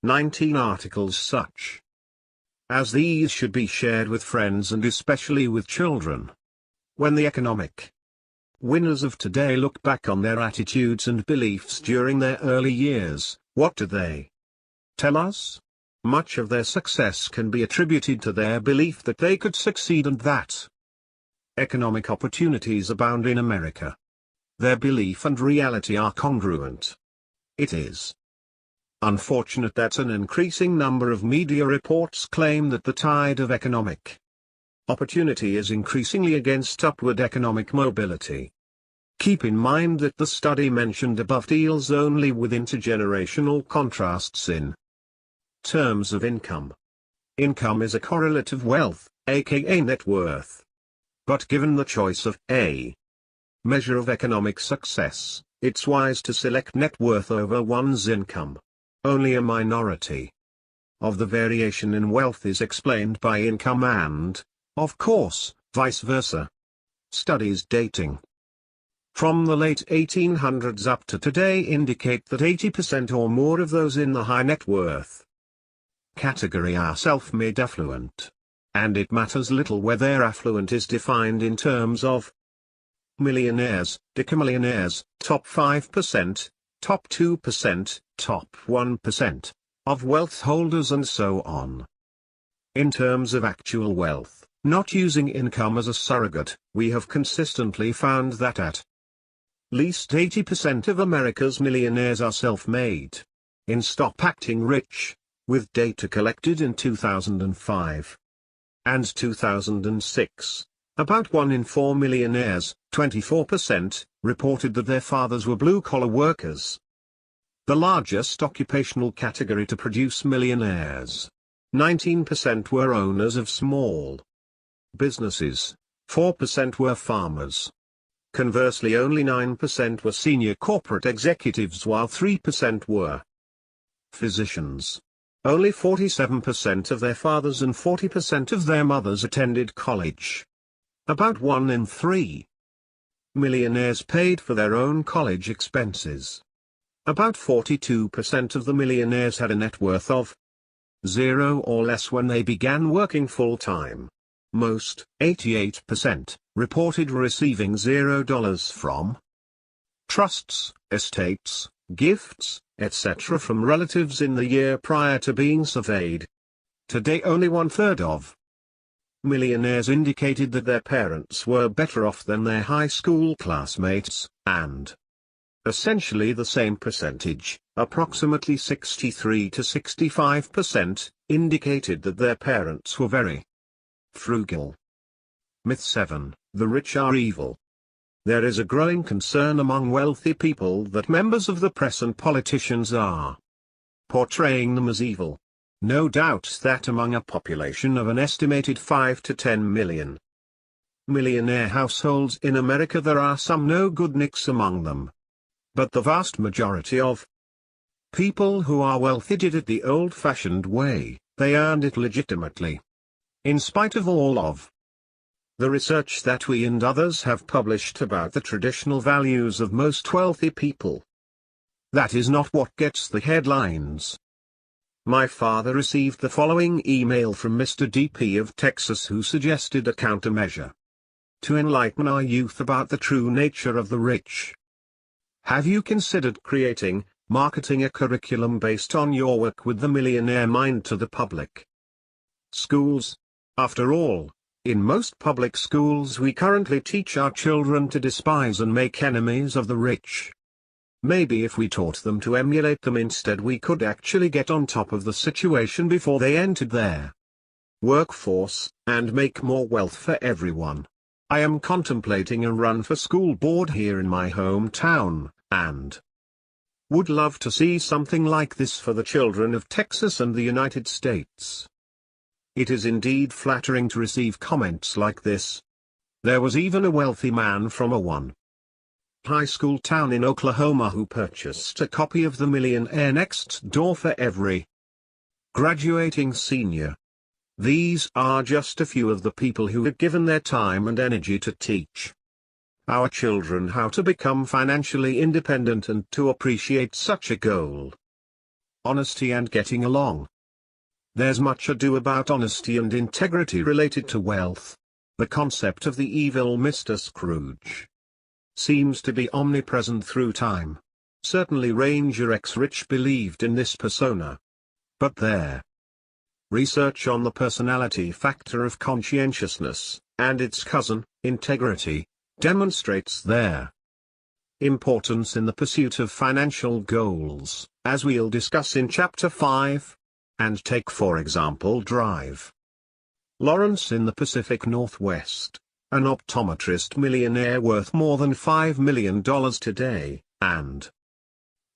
19 articles such as these should be shared with friends and especially with children. When the economic winners of today look back on their attitudes and beliefs during their early years, what do they tell us? Much of their success can be attributed to their belief that they could succeed and that economic opportunities abound in America. Their belief and reality are congruent. It is unfortunate that an increasing number of media reports claim that the tide of economic opportunity is increasingly against upward economic mobility. Keep in mind that the study mentioned above deals only with intergenerational contrasts in terms of income. Income is a correlate of wealth, aka net worth. But given the choice of a measure of economic success, it's wise to select net worth over one's income. Only a minority of the variation in wealth is explained by income and, of course, vice versa. Studies dating from the late 1800s up to today indicate that 80% or more of those in the high net worth category are self-made affluent. And it matters little whether affluent is defined in terms of millionaires, decamillionaires, top 5%, top 2%, top 1% of wealth holders and so on. In terms of actual wealth, not using income as a surrogate, we have consistently found that at least 80% of America's millionaires are self-made. In Stop Acting Rich, with data collected in 2005 and 2006, about 1 in 4 millionaires, 24%, reported that their fathers were blue-collar workers. The largest occupational category to produce millionaires. 19% were owners of small businesses, 4% were farmers. Conversely, only 9% were senior corporate executives while 3% were physicians. Only 47% of their fathers and 40% of their mothers attended college. About 1 in 3 millionaires paid for their own college expenses. About 42% of the millionaires had a net worth of 0 or less when they began working full-time. Most, 88%, reported receiving $0 from trusts, estates, gifts, etc. from relatives in the year prior to being surveyed. Today only 1/3 of millionaires indicated that their parents were better off than their high school classmates, and essentially the same percentage, approximately 63 to 65%, indicated that their parents were very frugal. Myth 7, the rich are evil. There is a growing concern among wealthy people that members of the press and politicians are portraying them as evil. No doubt that among a population of an estimated 5 to 10 million millionaire households in America, there are some no-good nicks among them. But the vast majority of people who are wealthy did it the old-fashioned way. They earned it legitimately. In spite of all of the research that we and others have published about the traditional values of most wealthy people, that is not what gets the headlines. My father received the following email from Mr. DP of Texas, who suggested a countermeasure to enlighten our youth about the true nature of the rich. Have you considered creating, marketing a curriculum based on your work with the millionaire mind to the public schools? After all, in most public schools we currently teach our children to despise and make enemies of the rich. Maybe if we taught them to emulate them instead, we could actually get on top of the situation before they entered their workforce, and make more wealth for everyone. I am contemplating a run for school board here in my hometown, and would love to see something like this for the children of Texas and the United States. It is indeed flattering to receive comments like this. There was even a wealthy man from a high school town in Oklahoma who purchased a copy of The Millionaire Next Door for every graduating senior. These are just a few of the people who have given their time and energy to teach our children how to become financially independent and to appreciate such a goal. Honesty and getting along. There's much ado about honesty and integrity related to wealth. The concept of the evil Mr. Scrooge seems to be omnipresent through time. Certainly Ranger X Rich believed in this persona. But their research on the personality factor of conscientiousness, and its cousin, integrity, demonstrates their importance in the pursuit of financial goals, as we'll discuss in Chapter 5. And take for example Drive Lawrence in the Pacific Northwest, an optometrist millionaire worth more than $5 million today, and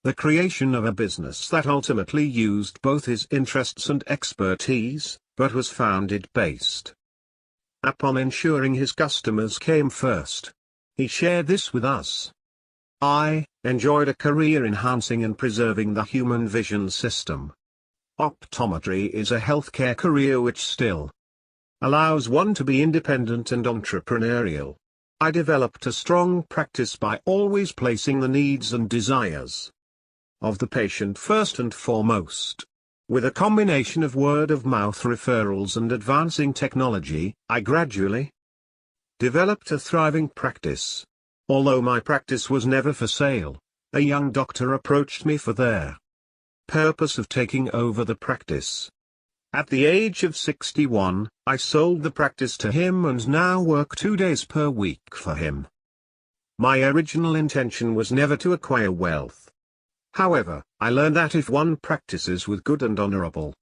the creation of a business that ultimately used both his interests and expertise, but was founded based upon ensuring his customers came first. He shared this with us. I enjoyed a career enhancing and preserving the human vision system. Optometry is a healthcare career which still allows one to be independent and entrepreneurial. I developed a strong practice by always placing the needs and desires of the patient first and foremost. With a combination of word-of-mouth referrals and advancing technology, I gradually developed a thriving practice. Although my practice was never for sale, a young doctor approached me for their purpose of taking over the practice. At the age of 61, I sold the practice to him and now work 2 days per week for him. My original intention was never to acquire wealth. However, I learned that if one practices with good and honorable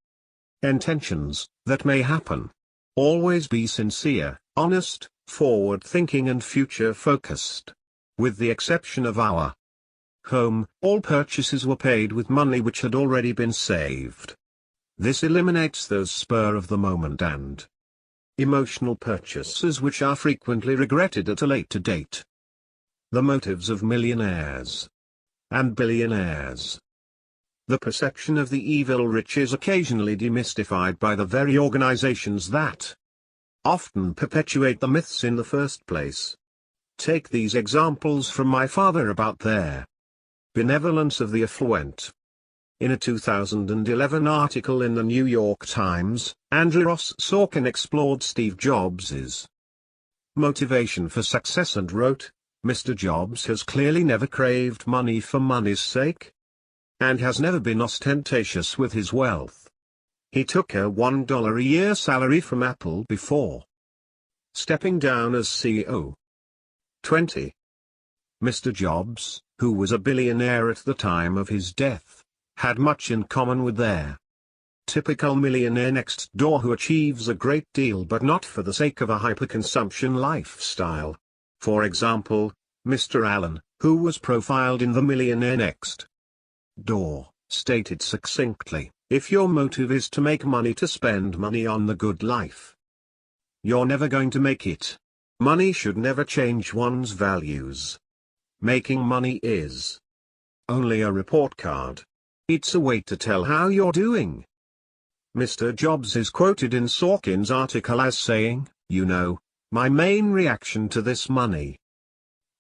intentions, that may happen. Always be sincere, honest, forward-thinking and future-focused. With the exception of our home, all purchases were paid with money which had already been saved. This eliminates those spur-of-the-moment and emotional purchases which are frequently regretted at a later date. The motives of millionaires and billionaires. The perception of the evil rich is occasionally demystified by the very organizations that often perpetuate the myths in the first place. Take these examples from my father about their benevolence of the affluent. In a 2011 article in the New York Times, Andrew Ross Sorkin explored Steve Jobs' motivation for success and wrote, "Mr. Jobs has clearly never craved money for money's sake, and has never been ostentatious with his wealth. He took a $1 a year salary from Apple before stepping down as CEO. 20. Mr. Jobs, who was a billionaire at the time of his death, had much in common with their typical millionaire next door who achieves a great deal but not for the sake of a hyperconsumption lifestyle. For example, Mr. Allen, who was profiled in The Millionaire Next Door, stated succinctly, if your motive is to make money to spend money on the good life, you're never going to make it. Money should never change one's values. Making money is only a report card. It's a way to tell how you're doing." Mr. Jobs is quoted in Sorkin's article as saying, "You know, my main reaction to this money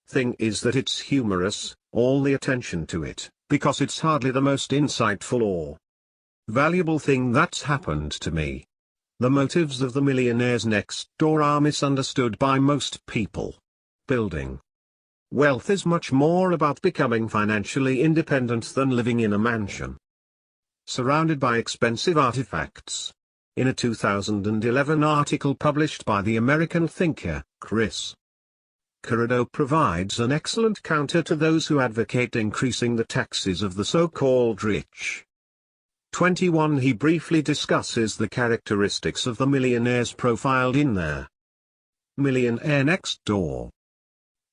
thing is that it's humorous, all the attention to it, because it's hardly the most insightful or valuable thing that's happened to me." The motives of the millionaires next door are misunderstood by most people. Building wealth is much more about becoming financially independent than living in a mansion surrounded by expensive artifacts. In a 2011 article published by the American thinker, Chris Carrado provides an excellent counter to those who advocate increasing the taxes of the so-called rich. 21. He briefly discusses the characteristics of the millionaires profiled in their Millionaire Next Door.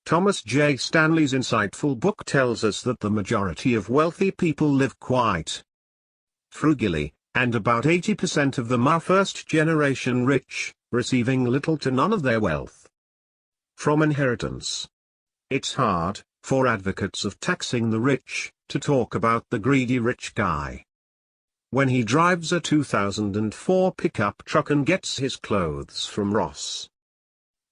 Thomas J. Stanley's insightful book tells us that the majority of wealthy people live quite frugally, and about 80% of them are first-generation rich, receiving little to none of their wealth from inheritance. It's hard, for advocates of taxing the rich, to talk about the greedy rich guy when he drives a 2004 pickup truck and gets his clothes from Ross.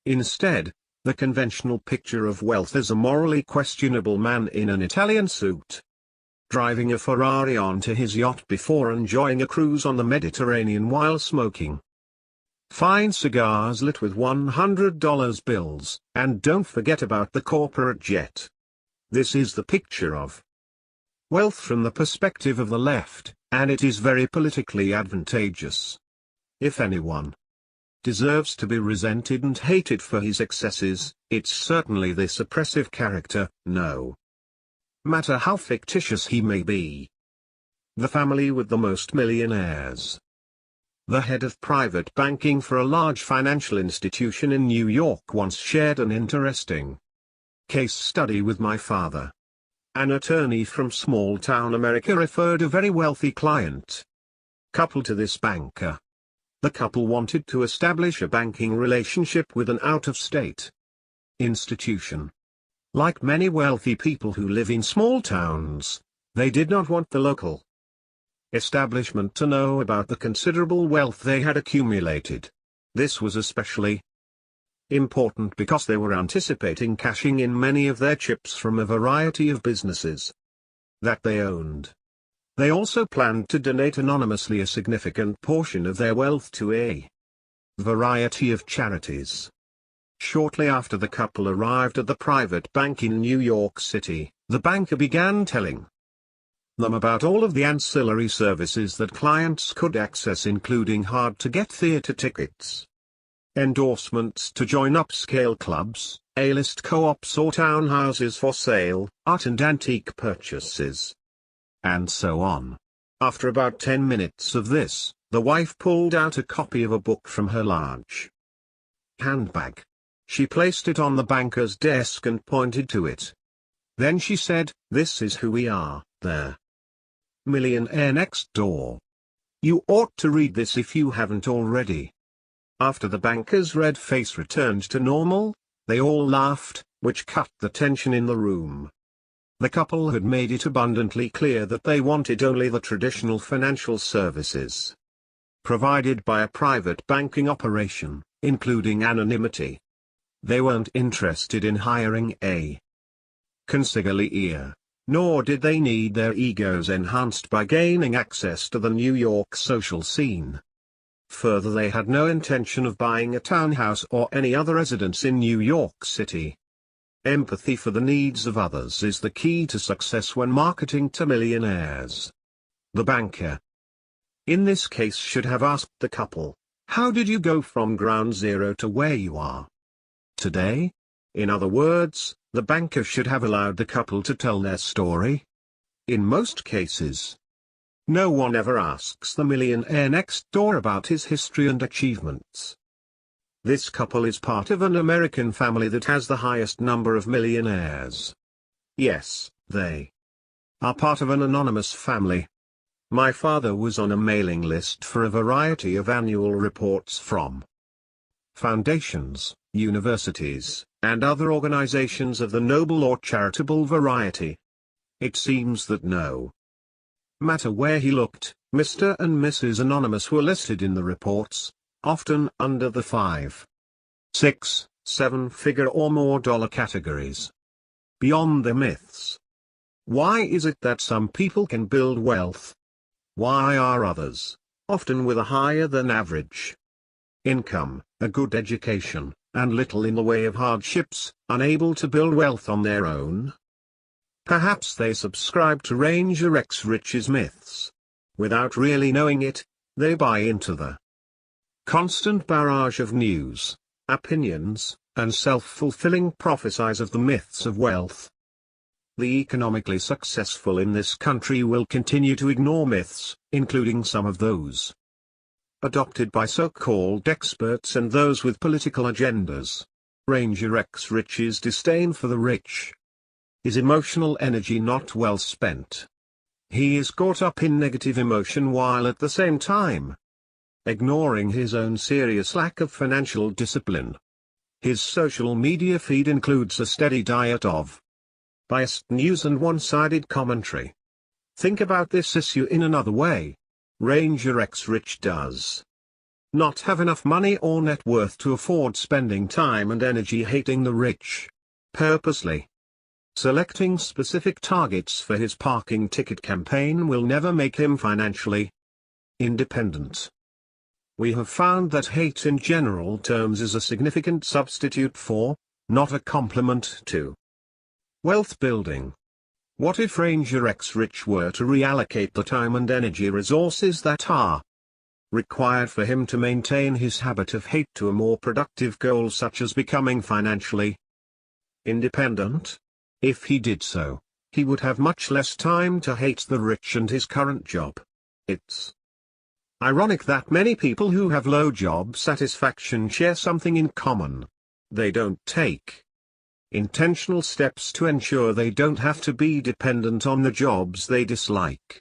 Instead, the conventional picture of wealth is a morally questionable man in an Italian suit, driving a Ferrari onto his yacht before enjoying a cruise on the Mediterranean while smoking fine cigars lit with $100 bills, and don't forget about the corporate jet. This is the picture of wealth from the perspective of the left, and it is very politically advantageous. If anyone deserves to be resented and hated for his excesses, it's certainly this oppressive character, no matter how fictitious he may be. The family with the most millionaires. The head of private banking for a large financial institution in New York once shared an interesting case study with my father. An attorney from small-town America referred a very wealthy client couple to this banker. The couple wanted to establish a banking relationship with an out-of-state institution. Like many wealthy people who live in small towns, they did not want the local establishment to know about the considerable wealth they had accumulated. This was especially important because they were anticipating cashing in many of their chips from a variety of businesses that they owned. They also planned to donate anonymously a significant portion of their wealth to a variety of charities. Shortly after the couple arrived at the private bank in New York City, the banker began telling them about all of the ancillary services that clients could access, including hard-to-get theater tickets, endorsements to join upscale clubs, A-list co-ops or townhouses for sale, art and antique purchases, and so on. After about 10 minutes of this, the wife pulled out a copy of a book from her large handbag. She placed it on the banker's desk and pointed to it. Then she said, "This is who we are, there. Millionaire Next Door. You ought to read this if you haven't already." After the banker's red face returned to normal, they all laughed, which cut the tension in the room. The couple had made it abundantly clear that they wanted only the traditional financial services provided by a private banking operation, including anonymity. They weren't interested in hiring a consigliere, nor did they need their egos enhanced by gaining access to the New York social scene. Further, they had no intention of buying a townhouse or any other residence in New York City. Empathy for the needs of others is the key to success when marketing to millionaires. The banker, in this case, should have asked the couple, "How did you go from ground zero to where you are today?" In other words, the banker should have allowed the couple to tell their story. In most cases, no one ever asks the millionaire next door about his history and achievements. This couple is part of an American family that has the highest number of millionaires. Yes, they are part of an anonymous family. My father was on a mailing list for a variety of annual reports from foundations, universities, and other organizations of the noble or charitable variety. It seems that no matter where he looked, Mr. and Mrs. Anonymous were listed in the reports, often under the 5, 6, 7-figure or more dollar categories. Beyond the myths. Why is it that some people can build wealth? Why are others, often with a higher than average income, a good education, and little in the way of hardships, unable to build wealth on their own? Perhaps they subscribe to Ranger X Rich's myths. Without really knowing it, they buy into the constant barrage of news, opinions, and self-fulfilling prophecies of the myths of wealth. The economically successful in this country will continue to ignore myths, including some of those adopted by so-called experts and those with political agendas. Ranger X Rich's disdain for the rich. His emotional energy not well spent. He is caught up in negative emotion while at the same time ignoring his own serious lack of financial discipline. His social media feed includes a steady diet of biased news and one-sided commentary. Think about this issue in another way. Ranger X Rich does not have enough money or net worth to afford spending time and energy hating the rich. Purposely selecting specific targets for his parking ticket campaign will never make him financially independent. We have found that hate in general terms is a significant substitute for, not a complement to, wealth building. What if Ranger X Rich were to reallocate the time and energy resources that are required for him to maintain his habit of hate to a more productive goal such as becoming financially independent? If he did so, he would have much less time to hate the rich and his current job. It's ironic that many people who have low job satisfaction share something in common. They don't take intentional steps to ensure they don't have to be dependent on the jobs they dislike.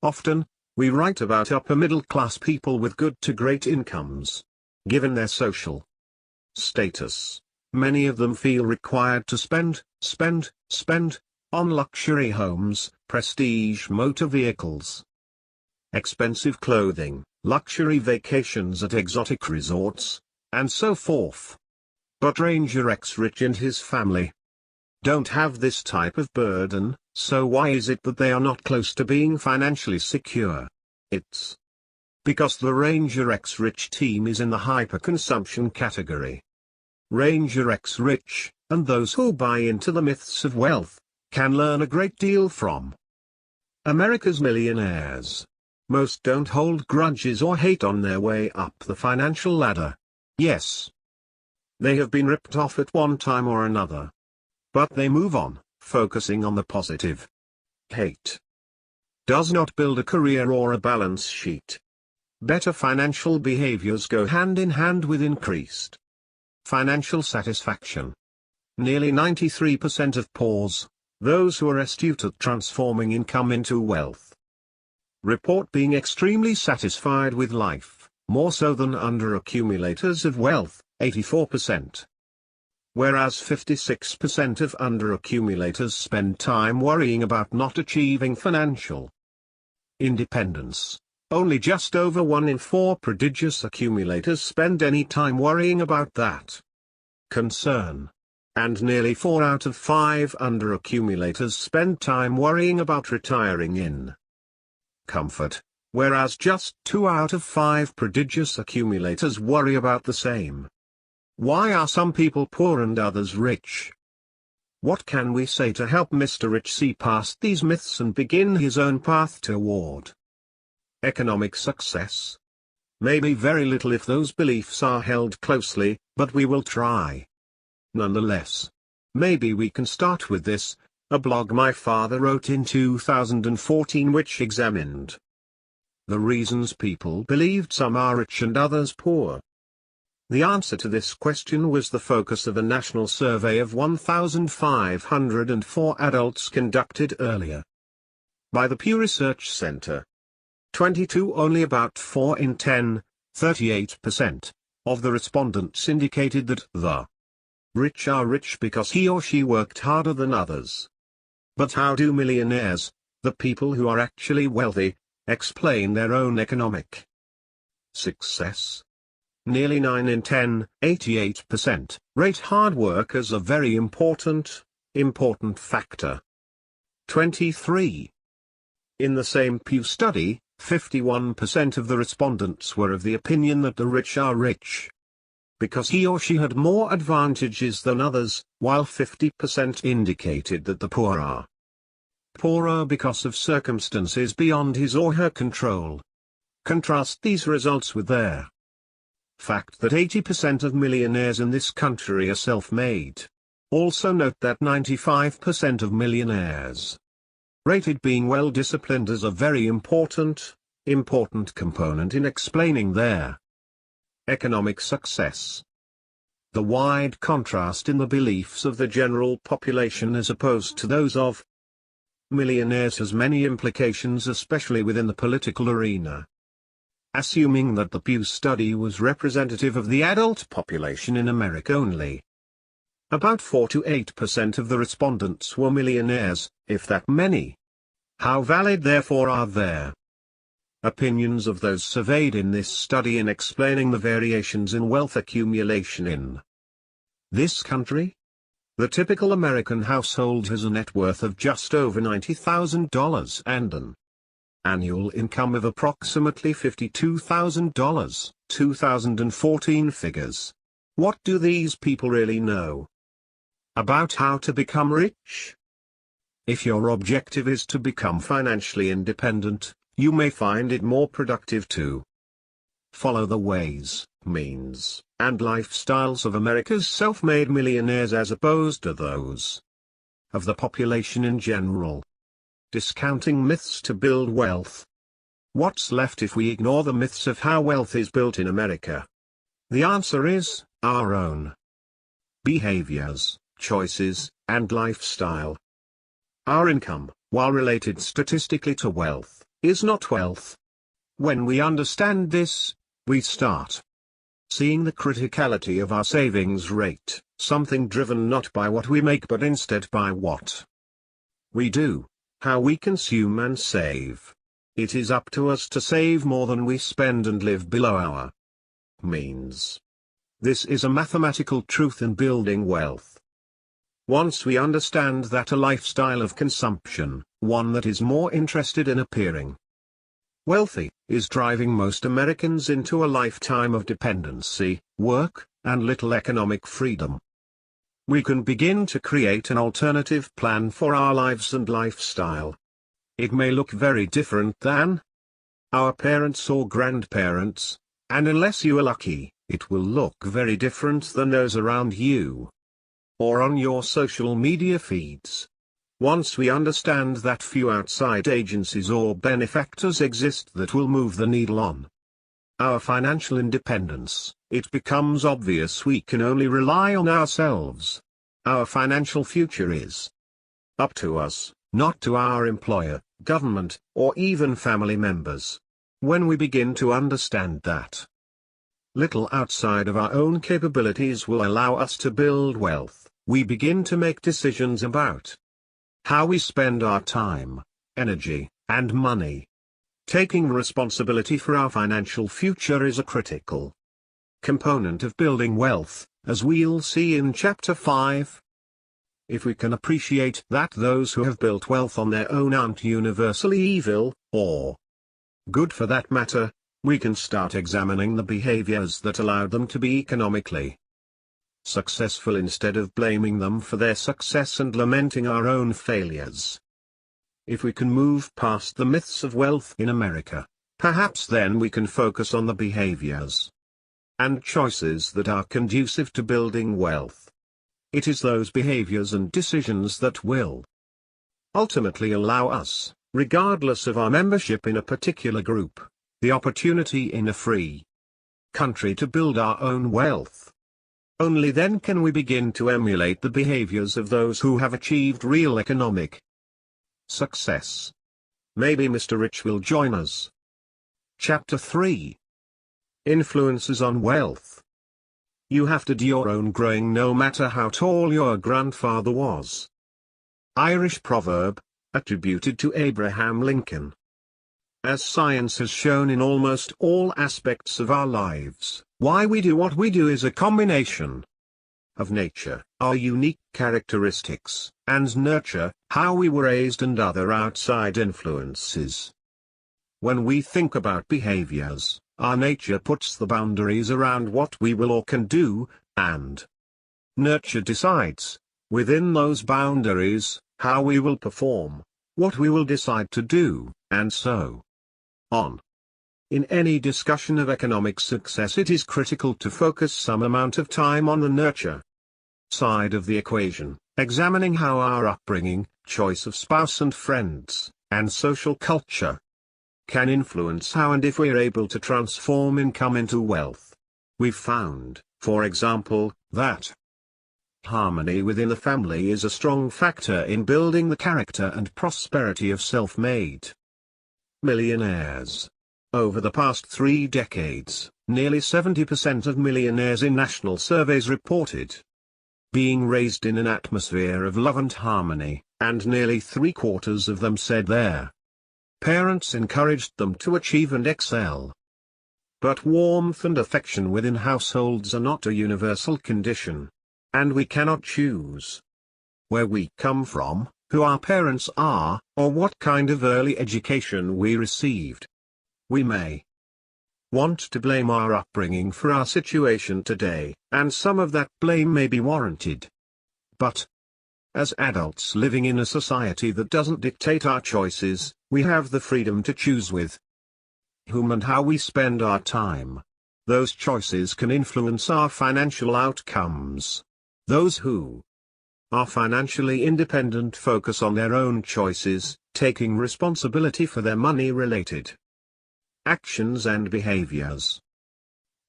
Often, we write about upper middle class people with good to great incomes. Given their social status, many of them feel required to spend on luxury homes, prestige motor vehicles, expensive clothing, luxury vacations at exotic resorts, and so forth. But Ranger X Rich and his family don't have this type of burden, so why is it that they are not close to being financially secure? It's because the Ranger X Rich team is in the hyperconsumption category. Ranger X Rich, and those who buy into the myths of wealth, can learn a great deal from America's millionaires. Most don't hold grudges or hate on their way up the financial ladder. Yes, they have been ripped off at one time or another. But they move on, focusing on the positive. Hate does not build a career or a balance sheet. Better financial behaviors go hand in hand with increased financial satisfaction. Nearly 93% of PAWs, those who are astute at transforming income into wealth, report being extremely satisfied with life, more so than under accumulators of wealth, 84%. whereas 56% of under-accumulators spend time worrying about not achieving financial independence. Only just over 1 in 4 prodigious accumulators spend any time worrying about that concern. And nearly 4 out of 5 under-accumulators spend time worrying about retiring in comfort, whereas just 2 out of 5 prodigious accumulators worry about the same. Why are some people poor and others rich? What can we say to help Mr. Rich see past these myths and begin his own path toward economic success? Maybe very little if those beliefs are held closely, but we will try. Nonetheless, maybe we can start with this, a blog my father wrote in 2014 which examined the reasons people believed some are rich and others poor. The answer to this question was the focus of a national survey of 1,504 adults conducted earlier by the Pew Research Center. 22 Only about 4 in 10, 38%, of the respondents indicated that the rich are rich because he or she worked harder than others. But how do millionaires, the people who are actually wealthy, explain their own economic success? Nearly 9 in 10, 88%, rate hard work as a very important factor. 23. In the same Pew study, 51% of the respondents were of the opinion that the rich are rich because he or she had more advantages than others, while 50% indicated that the poor are poorer because of circumstances beyond his or her control. Contrast these results with their fact that 80% of millionaires in this country are self-made. Also note that 95% of millionaires rated being well-disciplined as a very important component in explaining their economic success. The wide contrast in the beliefs of the general population as opposed to those of millionaires has many implications, especially within the political arena. Assuming that the Pew study was representative of the adult population in America only, about 4 to 8% of the respondents were millionaires, if that many. How valid therefore are their opinions of those surveyed in this study in explaining the variations in wealth accumulation in this country? The typical American household has a net worth of just over $90,000 and an annual income of approximately $52,000, 2014 figures. What do these people really know about how to become rich? If your objective is to become financially independent, you may find it more productive to follow the ways, means, and lifestyles of America's self-made millionaires as opposed to those of the population in general. Discounting myths to build wealth. What's left if we ignore the myths of how wealth is built in America? The answer is our own behaviors, choices, and lifestyle. Our income, while related statistically to wealth, is not wealth. When we understand this, we start seeing the criticality of our savings rate, something driven not by what we make but instead by what we do, how we consume and save. It is up to us to save more than we spend and live below our means. This is a mathematical truth in building wealth. Once we understand that a lifestyle of consumption, one that is more interested in appearing wealthy, is driving most Americans into a lifetime of dependency, work, and little economic freedom, we can begin to create an alternative plan for our lives and lifestyle. It may look very different than our parents or grandparents, and unless you are lucky, it will look very different than those around you or on your social media feeds. Once we understand that few outside agencies or benefactors exist that will move the needle on our financial independence, it becomes obvious we can only rely on ourselves. Our financial future is up to us, not to our employer, government, or even family members. When we begin to understand that little outside of our own capabilities will allow us to build wealth. We begin to make decisions about how we spend our time, energy, and money. Taking responsibility for our financial future is a critical component of building wealth, as we'll see in Chapter 5. If we can appreciate that those who have built wealth on their own aren't universally evil, or good for that matter, we can start examining the behaviors that allowed them to be economically successful instead of blaming them for their success and lamenting our own failures. If we can move past the myths of wealth in America, perhaps then we can focus on the behaviors and choices that are conducive to building wealth. It is those behaviors and decisions that will ultimately allow us, regardless of our membership in a particular group, the opportunity in a free country to build our own wealth. Only then can we begin to emulate the behaviors of those who have achieved real economic success. Maybe Mr. Rich will join us. Chapter 3. Influences on Wealth. You have to do your own growing no matter how tall your grandfather was. Irish proverb, attributed to Abraham Lincoln. As science has shown in almost all aspects of our lives, why we do what we do is a combination of nature, our unique characteristics, and nurture, how we were raised and other outside influences. When we think about behaviors, our nature puts the boundaries around what we will or can do, and nurture decides, within those boundaries, how we will perform, what we will decide to do, and so on. In any discussion of economic success, it is critical to focus some amount of time on the nurture side of the equation, examining how our upbringing, choice of spouse and friends, and social culture can influence how and if we're able to transform income into wealth. We've found, for example, that harmony within the family is a strong factor in building the character and prosperity of self-made millionaires. Over the past 3 decades, nearly 70% of millionaires in national surveys reported being raised in an atmosphere of love and harmony, and nearly 3/4 of them said their parents encouraged them to achieve and excel. But warmth and affection within households are not a universal condition. And we cannot choose where we come from, who our parents are, or what kind of early education we received. We may want to blame our upbringing for our situation today, and some of that blame may be warranted. But as adults living in a society that doesn't dictate our choices, we have the freedom to choose with whom and how we spend our time. Those choices can influence our financial outcomes. Those who are financially independent focus on their own choices, taking responsibility for their money-related actions and behaviors.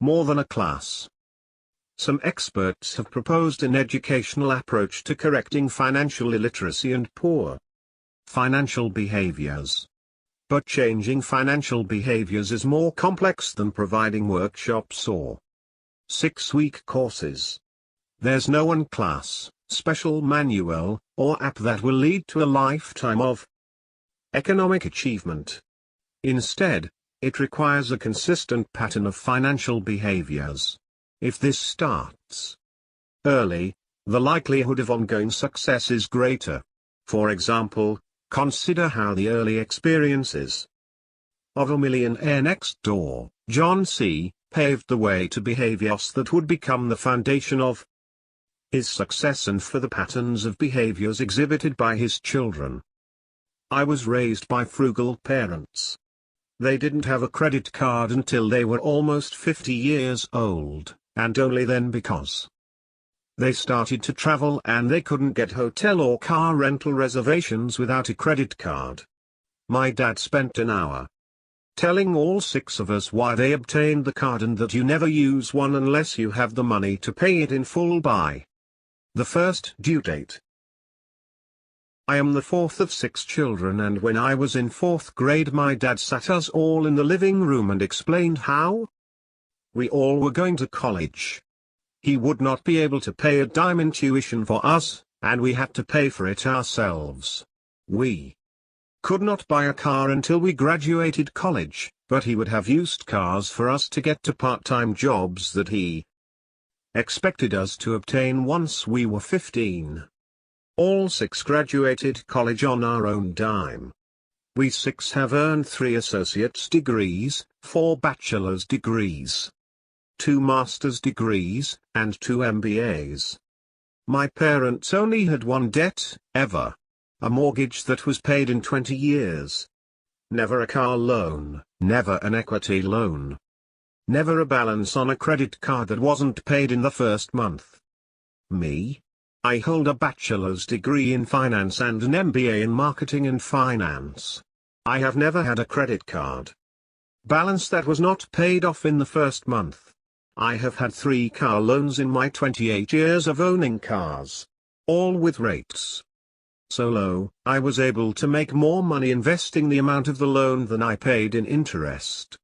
More than a class. Some experts have proposed an educational approach to correcting financial illiteracy and poor financial behaviors. But changing financial behaviors is more complex than providing workshops or 6-week courses. There's no one class, special manual, or app that will lead to a lifetime of economic achievement. Instead, it requires a consistent pattern of financial behaviors. If this starts early, the likelihood of ongoing success is greater. For example, consider how the early experiences of a millionaire next door, John C., paved the way to behaviors that would become the foundation of his success and for the patterns of behaviors exhibited by his children. I was raised by frugal parents. They didn't have a credit card until they were almost 50 years old, and only then because they started to travel and they couldn't get hotel or car rental reservations without a credit card. My dad spent an hour telling all 6 of us why they obtained the card and that you never use one unless you have the money to pay it in full by the first due date. I am the 4th of 6 children, and when I was in 4th grade my dad sat us all in the living room and explained how We all were going to college. He would not be able to pay a dime in tuition for us, and we had to pay for it ourselves. We could not buy a car until we graduated college, but he would have used cars for us to get to part-time jobs that he expected us to obtain once we were 15. All 6 graduated college on our own dime. We 6 have earned 3 associate's degrees, 4 bachelor's degrees, 2 master's degrees, and 2 MBAs. My parents only had one debt, ever. A mortgage that was paid in 20 years. Never a car loan, never an equity loan. Never a balance on a credit card that wasn't paid in the first month. Me? I hold a bachelor's degree in finance and an MBA in marketing and finance. I have never had a credit card balance that was not paid off in the first month. I have had 3 car loans in my 28 years of owning cars. All with rates so low, I was able to make more money investing the amount of the loan than I paid in interest.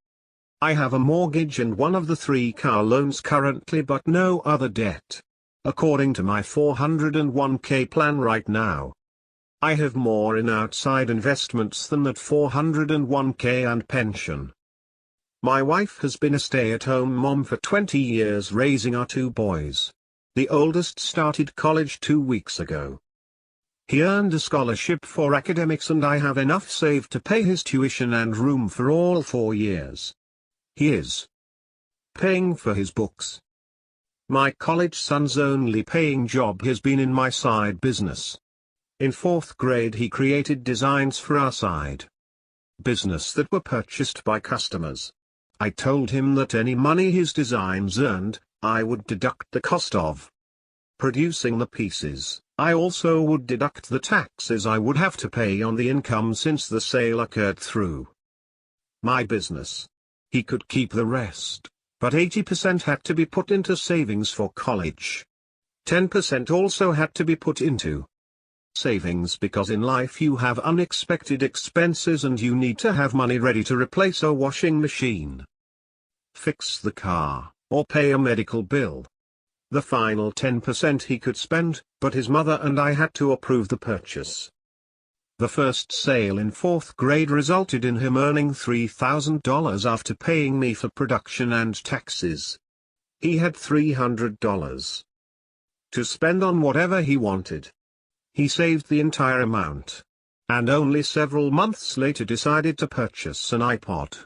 I have a mortgage and one of the 3 car loans currently but no other debt. According to my 401k plan right now. I have more in outside investments than that 401k and pension. My wife has been a stay-at-home mom for 20 years raising our 2 boys. The oldest started college 2 weeks ago. He earned a scholarship for academics and I have enough saved to pay his tuition and room for all 4 years. He is paying for his books. My college son's only paying job has been in my side business. In 4th grade he created designs for our side business that were purchased by customers. I told him that any money his designs earned, I would deduct the cost of producing the pieces. I also would deduct the taxes I would have to pay on the income since the sale occurred through my business. He could keep the rest, but 80% had to be put into savings for college. 10% also had to be put into savings because in life you have unexpected expenses and you need to have money ready to replace a washing machine, fix the car, or pay a medical bill. The final 10% he could spend, but his mother and I had to approve the purchase. The first sale in 4th grade resulted in him earning $3,000 after paying me for production and taxes. He had $300 to spend on whatever he wanted. He saved the entire amount, and only several months later decided to purchase an iPod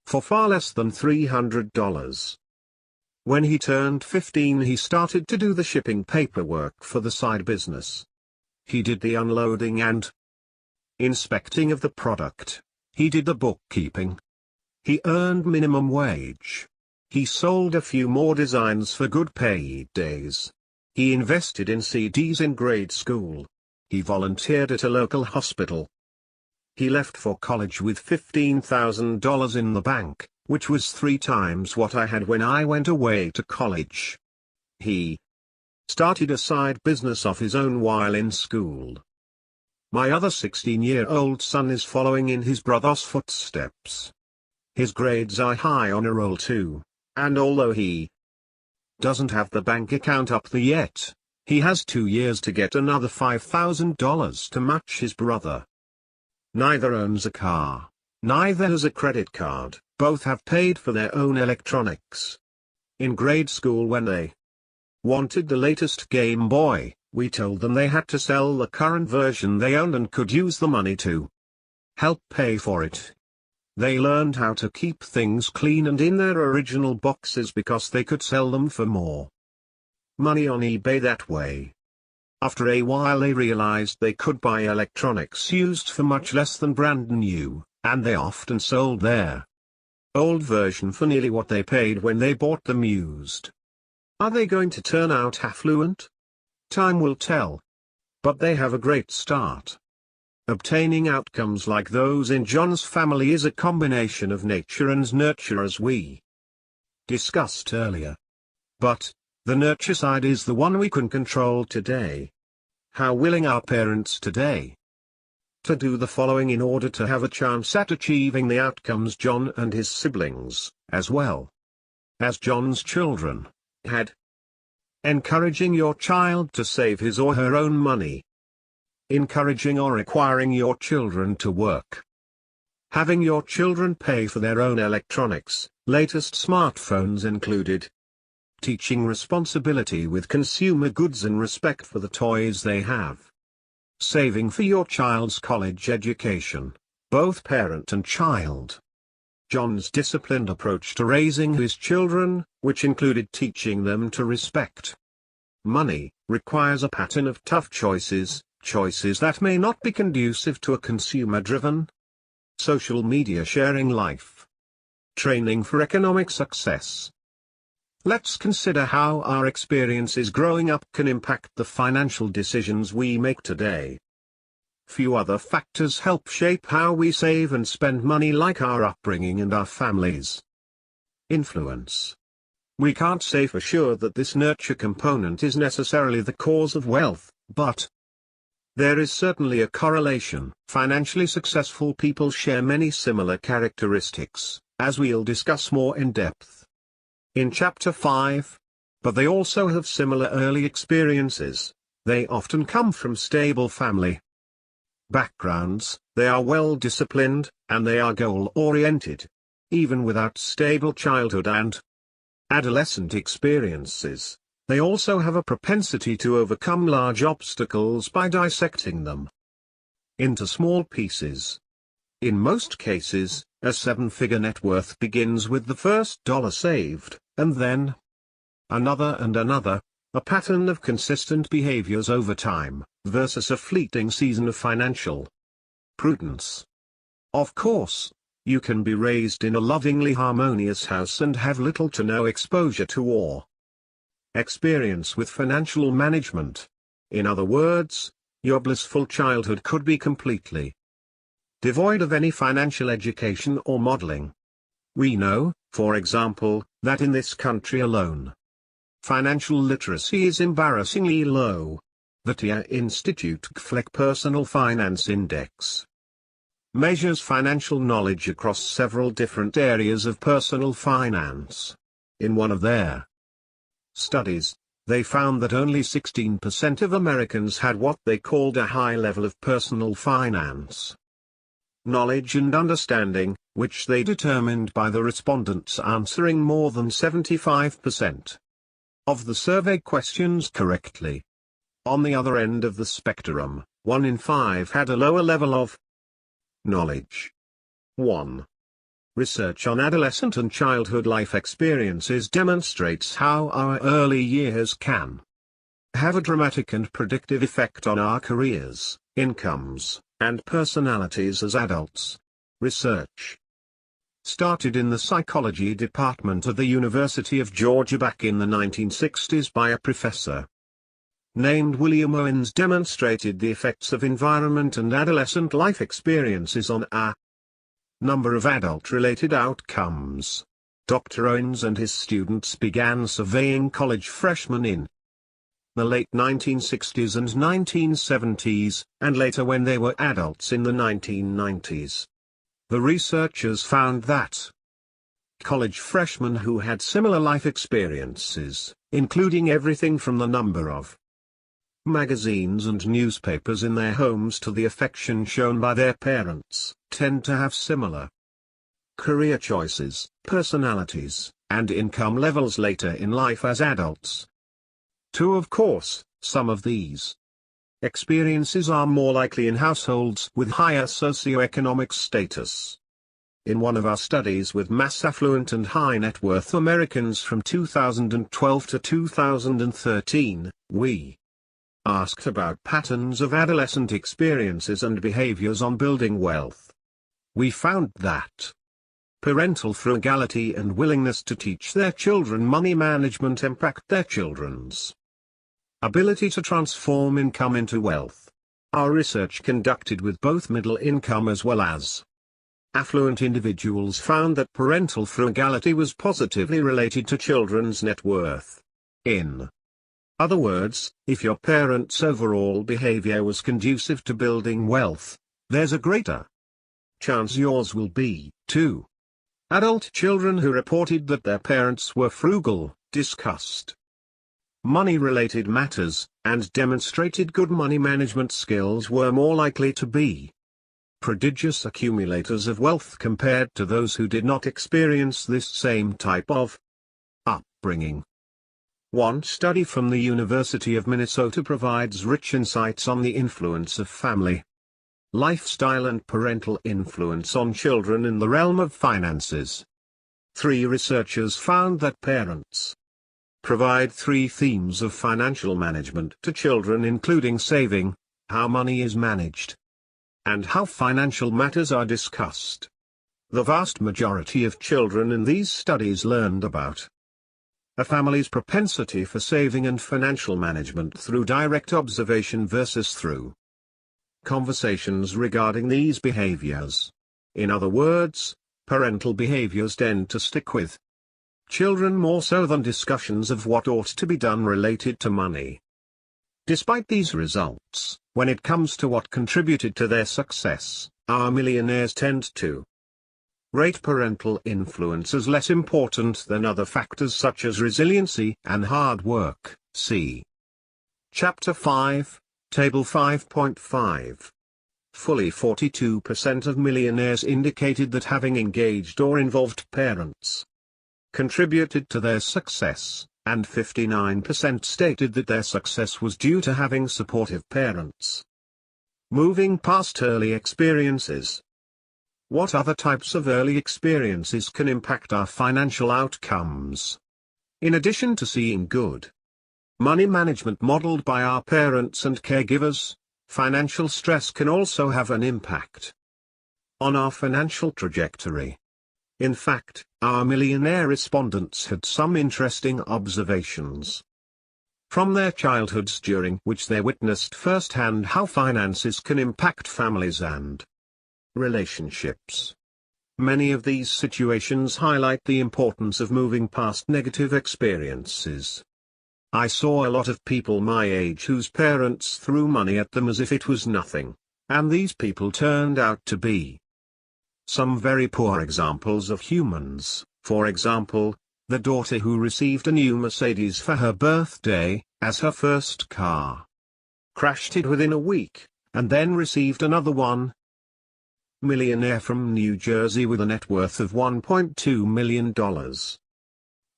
for far less than $300. When he turned 15 he started to do the shipping paperwork for the side business. He did the unloading and inspecting of the product. He did the bookkeeping. He earned minimum wage. He sold a few more designs for good paid days. He invested in CDs in grade school. He volunteered at a local hospital. He left for college with $15,000 in the bank, which was 3 times what I had when I went away to college. He started a side business of his own while in school. My other 16-year-old son is following in his brother's footsteps. His grades are high on a roll too, and although he doesn't have the bank account up there yet, he has 2 years to get another $5,000 to match his brother. Neither owns a car, neither has a credit card, both have paid for their own electronics. In grade school when they wanted the latest Game Boy, we told them they had to sell the current version they owned and could use the money to help pay for it. They learned how to keep things clean and in their original boxes because they could sell them for more money on eBay that way. After a while they realized they could buy electronics used for much less than brand new, and they often sold their old version for nearly what they paid when they bought them used. Are they going to turn out affluent? Time will tell. But they have a great start. Obtaining outcomes like those in John's family is a combination of nature and nurture as we discussed earlier. But the nurture side is the one we can control today. How willing are parents today to do the following in order to have a chance at achieving the outcomes John and his siblings, as well, as John's children had. Encouraging your child to save his or her own money. Encouraging or requiring your children to work. Having your children pay for their own electronics, latest smartphones included. Teaching responsibility with consumer goods and respect for the toys they have. Saving for your child's college education, both parent and child. John's disciplined approach to raising his children, which included teaching them to respect money, requires a pattern of tough choices, choices that may not be conducive to a consumer-driven, social media sharing life. Training for economic success. Let's consider how our experiences growing up can impact the financial decisions we make today. Few other factors help shape how we save and spend money like our upbringing and our families. Influence. We can't say for sure that this nurture component is necessarily the cause of wealth, but there is certainly a correlation. Financially successful people share many similar characteristics, as we'll discuss more in depth in Chapter 5. But they also have similar early experiences. They often come from stable family backgrounds, they are well disciplined, and they are goal-oriented. Even without stable childhood and adolescent experiences, they also have a propensity to overcome large obstacles by dissecting them into small pieces. In most cases, a seven-figure net worth begins with the first dollar saved, and then another and another, a pattern of consistent behaviors over time, versus a fleeting season of financial prudence. Of course, you can be raised in a lovingly harmonious house and have little to no exposure to or experience with financial management. In other words, your blissful childhood could be completely devoid of any financial education or modeling. We know, for example, that in this country alone, financial literacy is embarrassingly low. The TIA Institute GFLEC Personal Finance Index measures financial knowledge across several different areas of personal finance. In one of their studies, they found that only 16% of Americans had what they called a high level of personal finance knowledge and understanding, which they determined by the respondents answering more than 75% of the survey questions correctly. On the other end of the spectrum, 1 in 5 had a lower level of knowledge. 1. Research on adolescent and childhood life experiences demonstrates how our early years can have a dramatic and predictive effect on our careers, incomes, and personalities as adults. Research started in the psychology department of the University of Georgia back in the 1960s by a professor named William Owens demonstrated the effects of environment and adolescent life experiences on a number of adult-related outcomes. Dr. Owens and his students began surveying college freshmen in the late 1960s and 1970s, and later when they were adults in the 1990s. The researchers found that college freshmen who had similar life experiences, including everything from the number of magazines and newspapers in their homes to the affection shown by their parents, tend to have similar career choices, personalities, and income levels later in life as adults. Of course, some of these experiences are more likely in households with higher socioeconomic status. In one of our studies with mass affluent and high net worth Americans from 2012 to 2013, we asked about patterns of adolescent experiences and behaviors on building wealth. We found that parental frugality and willingness to teach their children money management impact their children's ability to transform income into wealth. Our research conducted with both middle income as well as affluent individuals found that parental frugality was positively related to children's net worth. In other words, if your parents' overall behavior was conducive to building wealth, there's a greater chance yours will be, too. Adult children who reported that their parents were frugal, discussed money-related matters, and demonstrated good money management skills were more likely to be prodigious accumulators of wealth compared to those who did not experience this same type of upbringing. One study from the University of Minnesota provides rich insights on the influence of family, lifestyle and parental influence on children in the realm of finances. 3 researchers found that parents provide 3 themes of financial management to children, including saving, how money is managed, and how financial matters are discussed. The vast majority of children in these studies learned about a family's propensity for saving and financial management through direct observation versus through conversations regarding these behaviors. In other words, parental behaviors tend to stick with children more so than discussions of what ought to be done related to money. Despite these results, when it comes to what contributed to their success, our millionaires tend to rate parental influence as less important than other factors such as resiliency and hard work. See Chapter 5, Table 5.5. Fully 42% of millionaires indicated that having engaged or involved parents contributed to their success, and 59% stated that their success was due to having supportive parents. Moving past early experiences. What other types of early experiences can impact our financial outcomes? In addition to seeing good money management modeled by our parents and caregivers, financial stress can also have an impact on our financial trajectory. In fact, our millionaire respondents had some interesting observations from their childhoods during which they witnessed firsthand how finances can impact families and relationships. Many of these situations highlight the importance of moving past negative experiences. I saw a lot of people my age whose parents threw money at them as if it was nothing, and these people turned out to be some very poor examples of humans. For example, the daughter who received a new Mercedes for her birthday, as her first car, crashed it within a week, and then received another one. Millionaire from New Jersey with a net worth of $1.2 million.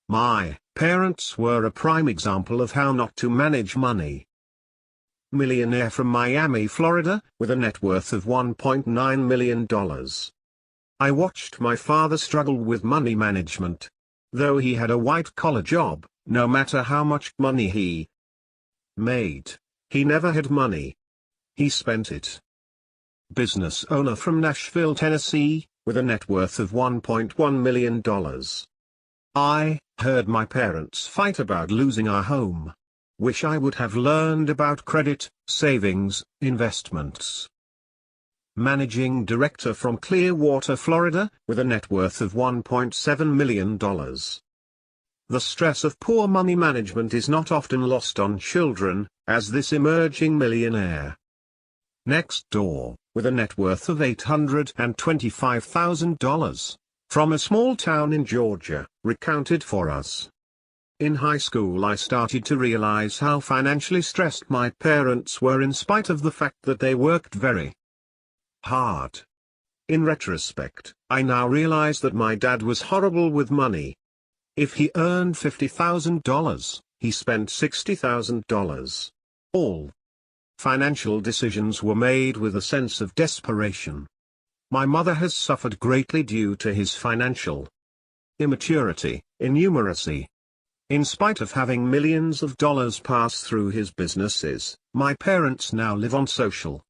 My parents were a prime example of how not to manage money. Millionaire from Miami, Florida, with a net worth of $1.9 million. I watched my father struggle with money management. Though he had a white-collar job, no matter how much money he made, he never had money. He spent it. Business owner from Nashville, Tennessee, with a net worth of $1.1 million. I heard my parents fight about losing our home. Wish I would have learned about credit, savings, investments. Managing director from Clearwater, Florida, with a net worth of $1.7 million. The stress of poor money management is not often lost on children, as this emerging millionaire next door, with a net worth of $825,000, from a small town in Georgia, recounted for us. In high school I started to realize how financially stressed my parents were in spite of the fact that they worked very hard. In retrospect, I now realize that my dad was horrible with money. If he earned $50,000, he spent $60,000. All financial decisions were made with a sense of desperation. My mother has suffered greatly due to his financial immaturity, innumeracy. In spite of having millions of dollars pass through his businesses, my parents now live on Social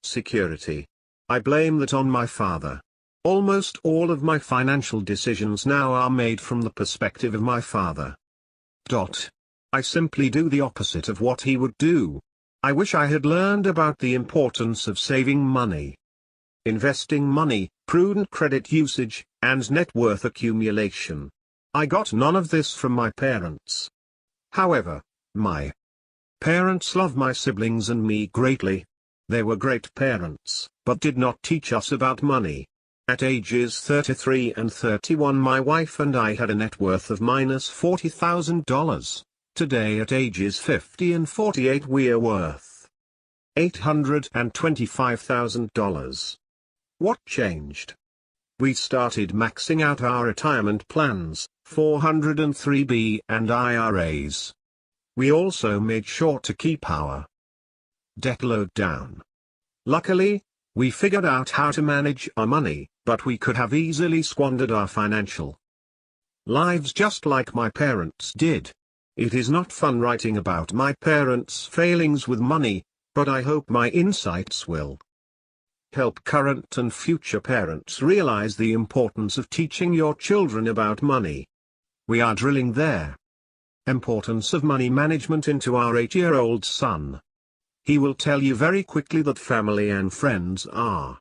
Security. I blame that on my father. Almost all of my financial decisions now are made from the perspective of my father. I simply do the opposite of what he would do. I wish I had learned about the importance of saving money, investing money, prudent credit usage, and net worth accumulation. I got none of this from my parents. However, my parents love my siblings and me greatly. They were great parents, but did not teach us about money. At ages 33 and 31 my wife and I had a net worth of -$40,000. Today at ages 50 and 48 we are worth $825,000. What changed? We started maxing out our retirement plans, 403b and IRAs. We also made sure to keep our debt load down. Luckily, we figured out how to manage our money, but we could have easily squandered our financial lives just like my parents did. It is not fun writing about my parents' failings with money, but I hope my insights will help current and future parents realize the importance of teaching your children about money. We are drilling their importance of money management into our 8-year-old son. He will tell you very quickly that family and friends are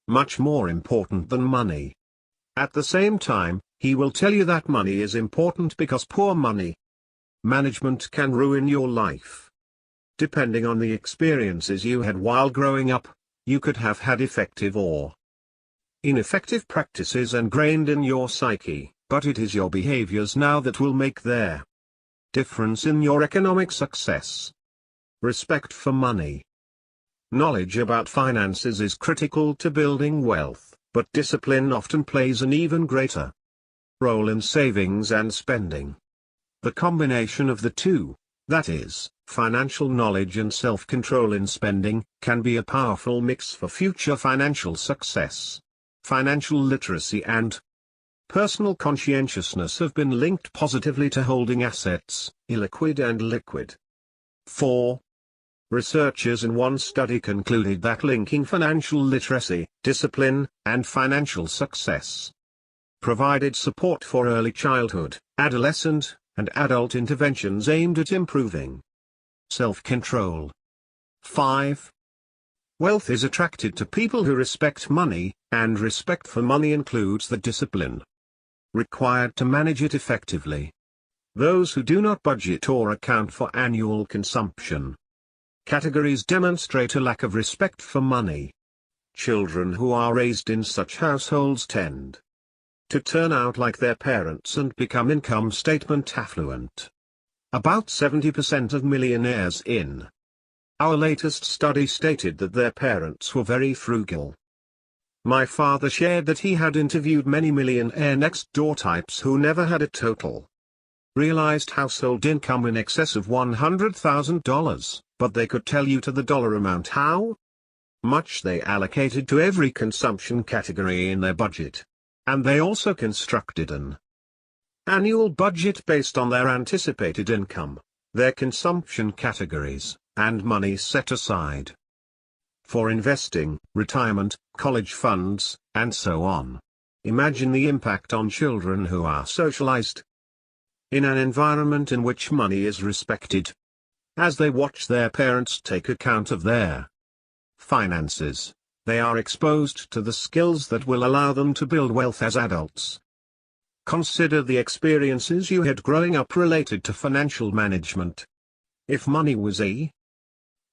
much more important than money. At the same time, he will tell you that money is important because poor money management can ruin your life. Depending on the experiences you had while growing up, you could have had effective or ineffective practices ingrained in your psyche, but it is your behaviors now that will make their difference in your economic success. Respect for money. Knowledge about finances is critical to building wealth, but discipline often plays an even greater role in savings and spending. The combination of the two, that is, financial knowledge and self-control in spending, can be a powerful mix for future financial success. Financial literacy and personal conscientiousness have been linked positively to holding assets, illiquid and liquid. 4. Researchers in one study concluded that linking financial literacy, discipline, and financial success provided support for early childhood, adolescent, and adult interventions aimed at improving self-control. 5. Wealth is attracted to people who respect money, and respect for money includes the discipline required to manage it effectively. Those who do not budget or account for annual consumption categories demonstrate a lack of respect for money. Children who are raised in such households tend to turn out like their parents and become income statement affluent. About 70% of millionaires in our latest study stated that their parents were very frugal. My father shared that he had interviewed many millionaire next-door types who never had a total realized household income in excess of $100,000, but they could tell you to the dollar amount how much they allocated to every consumption category in their budget. And they also constructed an annual budget based on their anticipated income, their consumption categories, and money set aside for investing, retirement, college funds, and so on. Imagine the impact on children who are socialized in an environment in which money is respected. As they watch their parents take account of their finances, they are exposed to the skills that will allow them to build wealth as adults. Consider the experiences you had growing up related to financial management. If money was a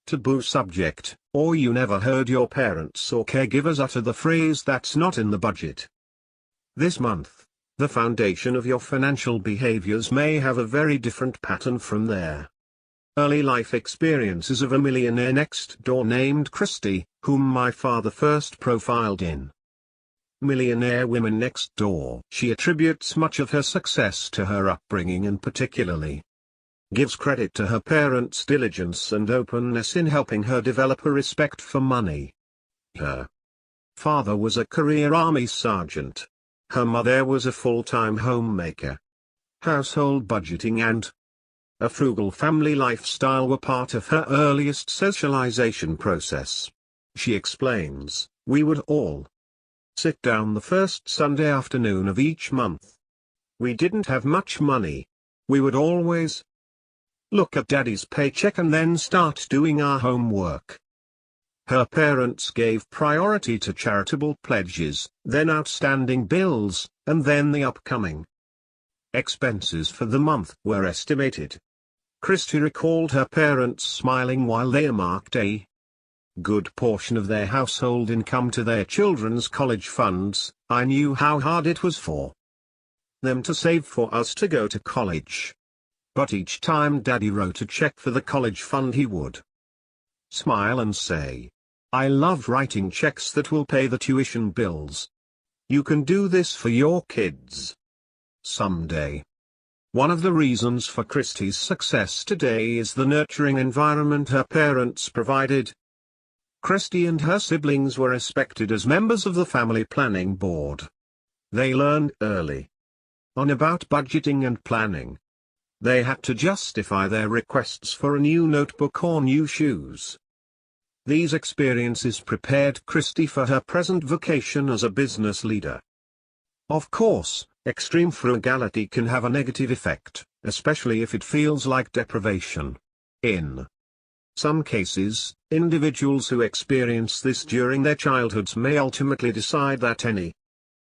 taboo subject, or you never heard your parents or caregivers utter the phrase "that's not in the budget" this month, the foundation of your financial behaviors may have a very different pattern from their early life experiences of a millionaire next door named Christy, whom my father first profiled in Millionaire Women Next Door. She attributes much of her success to her upbringing and particularly gives credit to her parents' diligence and openness in helping her develop a respect for money. Her father was a career Army sergeant. Her mother was a full-time homemaker. Household budgeting and a frugal family lifestyle were part of her earliest socialization process. She explains, "We would all sit down the first Sunday afternoon of each month. We didn't have much money. We would always look at Daddy's paycheck and then start doing our homework." Her parents gave priority to charitable pledges, then outstanding bills, and then the upcoming expenses for the month were estimated. Christy recalled her parents smiling while they earmarked a good portion of their household income to their children's college funds, I knew how hard it was for them to save for us to go to college. But each time Daddy wrote a check for the college fund, he would smile and say, "I love writing checks that will pay the tuition bills. You can do this for your kids someday." One of the reasons for Christie's success today is the nurturing environment her parents provided. Christie and her siblings were respected as members of the family planning board. They learned early on about budgeting and planning. They had to justify their requests for a new notebook or new shoes. These experiences prepared Christie for her present vocation as a business leader. Of course, extreme frugality can have a negative effect, especially if it feels like deprivation. In some cases, individuals who experience this during their childhoods may ultimately decide that any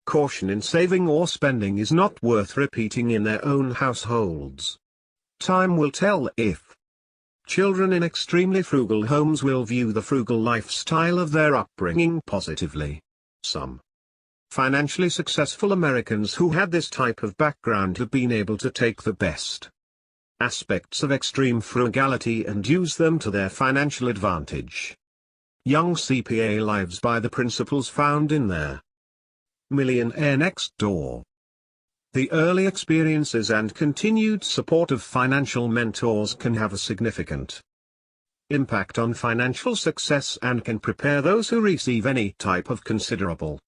caution in saving or spending is not worth repeating in their own households. Time will tell if children in extremely frugal homes will view the frugal lifestyle of their upbringing positively. Some financially successful Americans who had this type of background have been able to take the best aspects of extreme frugality and use them to their financial advantage. Young CPA lives by the principles found in their Millionaire Next Door. The early experiences and continued support of financial mentors can have a significant impact on financial success and can prepare those who receive any type of considerable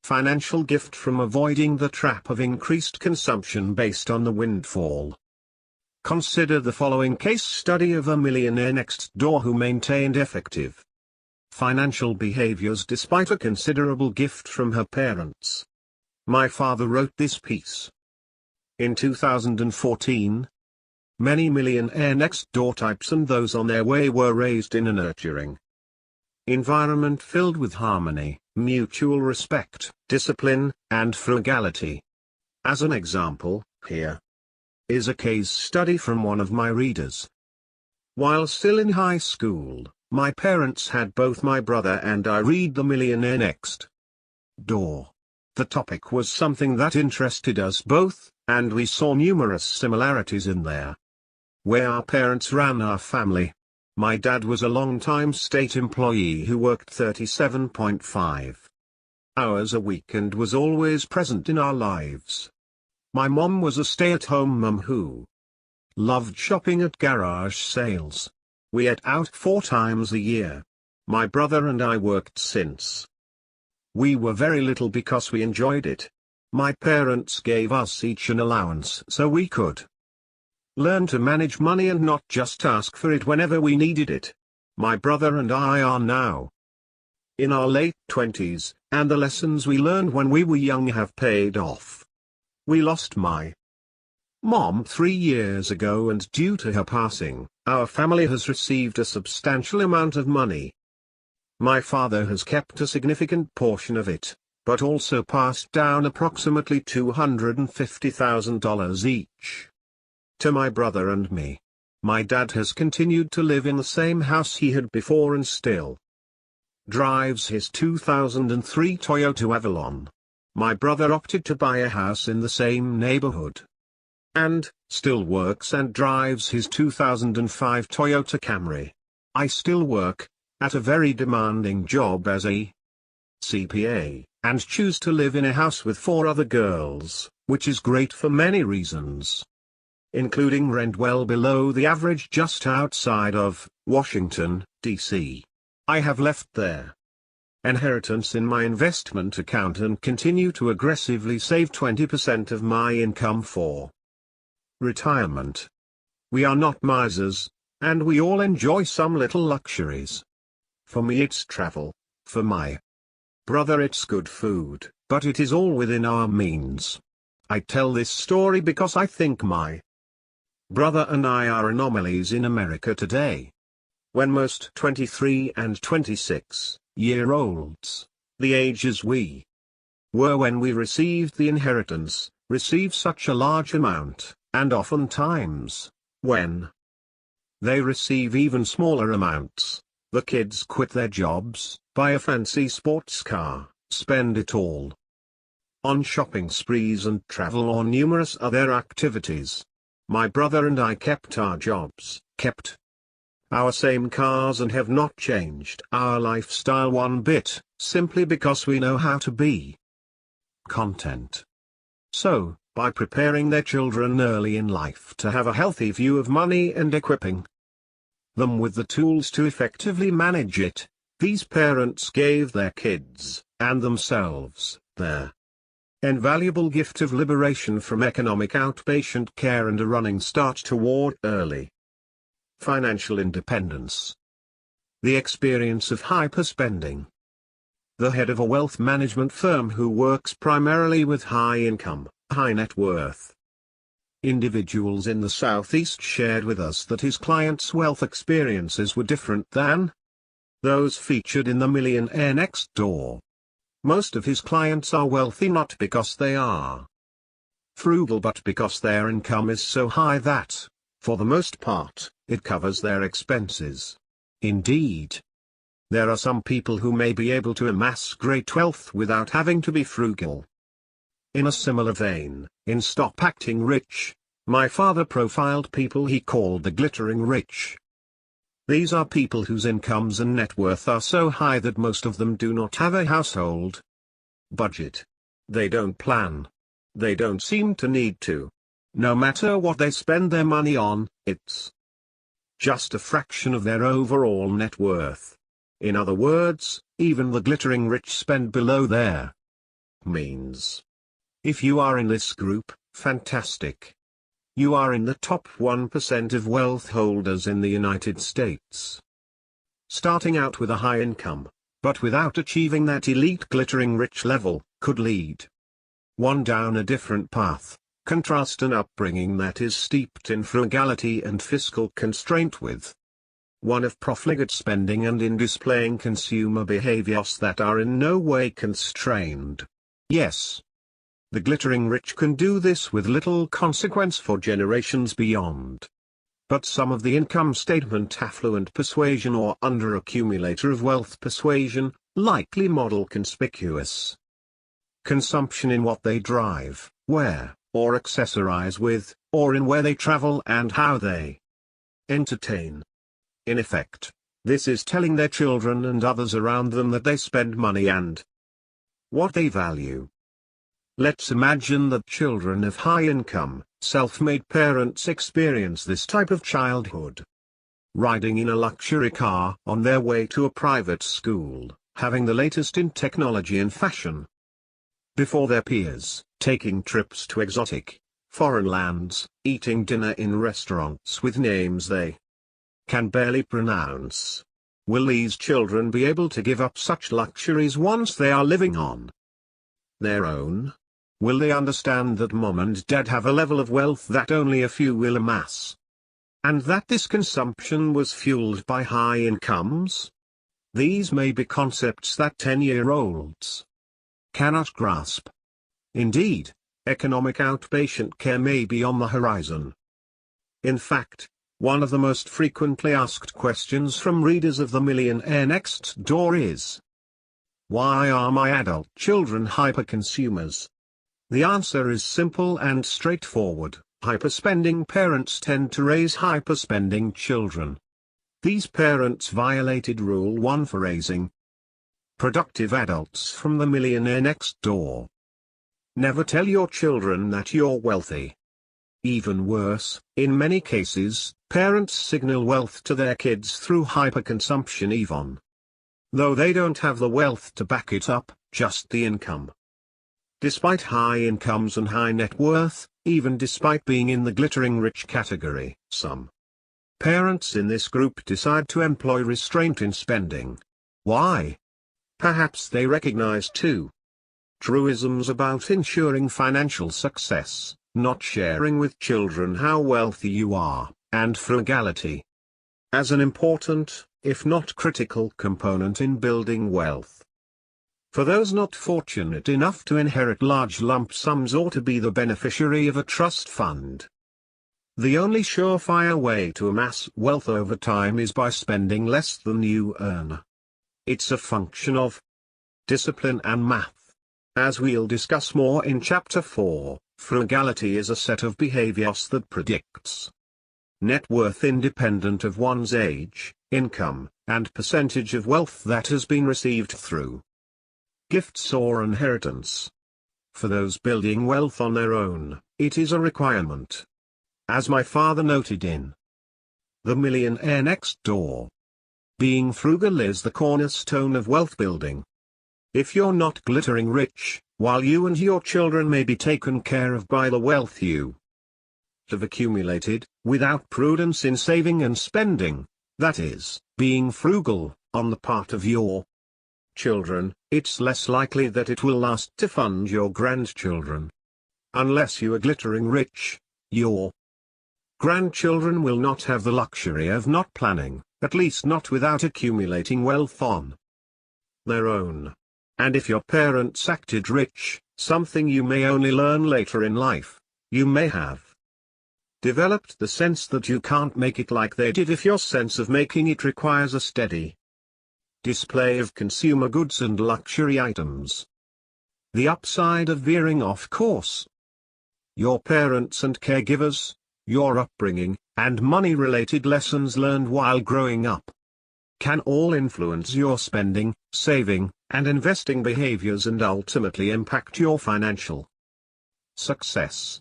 financial gift from avoiding the trap of increased consumption based on the windfall. Consider the following case study of a millionaire next door who maintained effective financial behaviors despite a considerable gift from her parents. My father wrote this piece in 2014. Many millionaire next door types and those on their way were raised in a nurturing environment filled with harmony, mutual respect, discipline, and frugality. As an example, here is a case study from one of my readers. While still in high school, my parents had both my brother and I read The Millionaire Next Door. The topic was something that interested us both, and we saw numerous similarities in there. Where our parents ran our family. My dad was a long-time state employee who worked 37.5 hours a week and was always present in our lives. My mom was a stay-at-home mum who loved shopping at garage sales. We ate out 4 times a year. My brother and I worked since we were very little because we enjoyed it. My parents gave us each an allowance so we could learn to manage money and not just ask for it whenever we needed it. My brother and I are now in our late 20s, and the lessons we learned when we were young have paid off. We lost my mom 3 years ago, and due to her passing, our family has received a substantial amount of money. My father has kept a significant portion of it, but also passed down approximately $250,000 each to my brother and me. My dad has continued to live in the same house he had before and still drives his 2003 Toyota Avalon. My brother opted to buy a house in the same neighborhood and still works and drives his 2005 Toyota Camry. I still work at a very demanding job as a CPA, and choose to live in a house with 4 other girls, which is great for many reasons, including rent well below the average just outside of Washington, D.C. I have left their inheritance in my investment account and continue to aggressively save 20% of my income for retirement. We are not misers, and we all enjoy some little luxuries. For me it's travel, for my brother it's good food, but it is all within our means. I tell this story because I think my brother and I are anomalies in America today. When most 23 and 26-year-olds, the ages we were when we received the inheritance, receive such a large amount, and oftentimes, when they receive even smaller amounts, The kids quit their jobs, buy a fancy sports car, spend it all on shopping sprees and travel or numerous other activities. My brother and I kept our jobs, kept our same cars, and have not changed our lifestyle one bit, simply because we know how to be content. So, by preparing their children early in life to have a healthy view of money and equipping them with the tools to effectively manage it, these parents gave their kids, and themselves, their invaluable gift of liberation from economic outpatient care and a running start toward early financial independence. The experience of hyperspending. The head of a wealth management firm who works primarily with high income, high net worth individuals in the Southeast shared with us that his clients' wealth experiences were different than those featured in the Millionaire Next Door. Most of his clients are wealthy not because they are frugal but because their income is so high that, for the most part, it covers their expenses. Indeed, there are some people who may be able to amass great wealth without having to be frugal. In a similar vein, in Stop Acting Rich, my father profiled people he called the glittering rich. These are people whose incomes and net worth are so high that most of them do not have a household budget. They don't plan. They don't seem to need to. No matter what they spend their money on, it's just a fraction of their overall net worth. In other words, even the glittering rich spend below their means. If you are in this group, fantastic. You are in the top 1% of wealth holders in the United States. Starting out with a high income, but without achieving that elite glittering rich level, could lead one down a different path. Contrast an upbringing that is steeped in frugality and fiscal constraint with one of profligate spending and in displaying consumer behaviors that are in no way constrained. Yes, the glittering rich can do this with little consequence for generations beyond. But some of the income statement affluent persuasion or under-accumulator of wealth persuasion, likely model conspicuous consumption in what they drive, wear, or accessorize with, or in where they travel and how they entertain. In effect, this is telling their children and others around them that they spend money and what they value. Let's imagine that children of high income, self-made parents experience this type of childhood. Riding in a luxury car on their way to a private school, having the latest in technology and fashion before their peers, taking trips to exotic, foreign lands, eating dinner in restaurants with names they can barely pronounce. Will these children be able to give up such luxuries once they are living on their own? Will they understand that mom and dad have a level of wealth that only a few will amass? And that this consumption was fueled by high incomes? These may be concepts that 10-year-olds cannot grasp. Indeed, economic outpatient care may be on the horizon. In fact, one of the most frequently asked questions from readers of the Millionaire Next Door is, why are my adult children hyperconsumers? The answer is simple and straightforward. Hyperspending parents tend to raise hyperspending children. These parents violated Rule 1 for raising productive adults from the Millionaire Next Door. Never tell your children that you're wealthy. Even worse, in many cases, parents signal wealth to their kids through hyperconsumption even though they don't have the wealth to back it up, just the income. Despite high incomes and high net worth, even despite being in the glittering rich category, some parents in this group decide to employ restraint in spending. Why? Perhaps they recognize two truisms about ensuring financial success: not sharing with children how wealthy you are, and frugality as an important, if not critical component in building wealth. For those not fortunate enough to inherit large lump sums or to be the beneficiary of a trust fund, The only surefire way to amass wealth over time is by spending less than you earn. It's a function of discipline and math. As we'll discuss more in Chapter 4, frugality is a set of behaviors that predicts net worth independent of one's age, income, and percentage of wealth that has been received through gifts or inheritance. For those building wealth on their own, it is a requirement. As my father noted in The Millionaire Next Door, being frugal is the cornerstone of wealth building. If you're not glittering rich, while you and your children may be taken care of by the wealth you have accumulated, without prudence in saving and spending, that is, being frugal, on the part of your children, it's less likely that it will last to fund your grandchildren. Unless you are glittering rich, your grandchildren will not have the luxury of not planning, at least not without accumulating wealth on their own. And if your parents acted rich, something you may only learn later in life, you may have developed the sense that you can't make it like they did if your sense of making it requires a steady display of consumer goods and luxury items. The upside of veering off course. Your parents and caregivers, your upbringing, and money-related lessons learned while growing up can all influence your spending, saving, and investing behaviors and ultimately impact your financial success.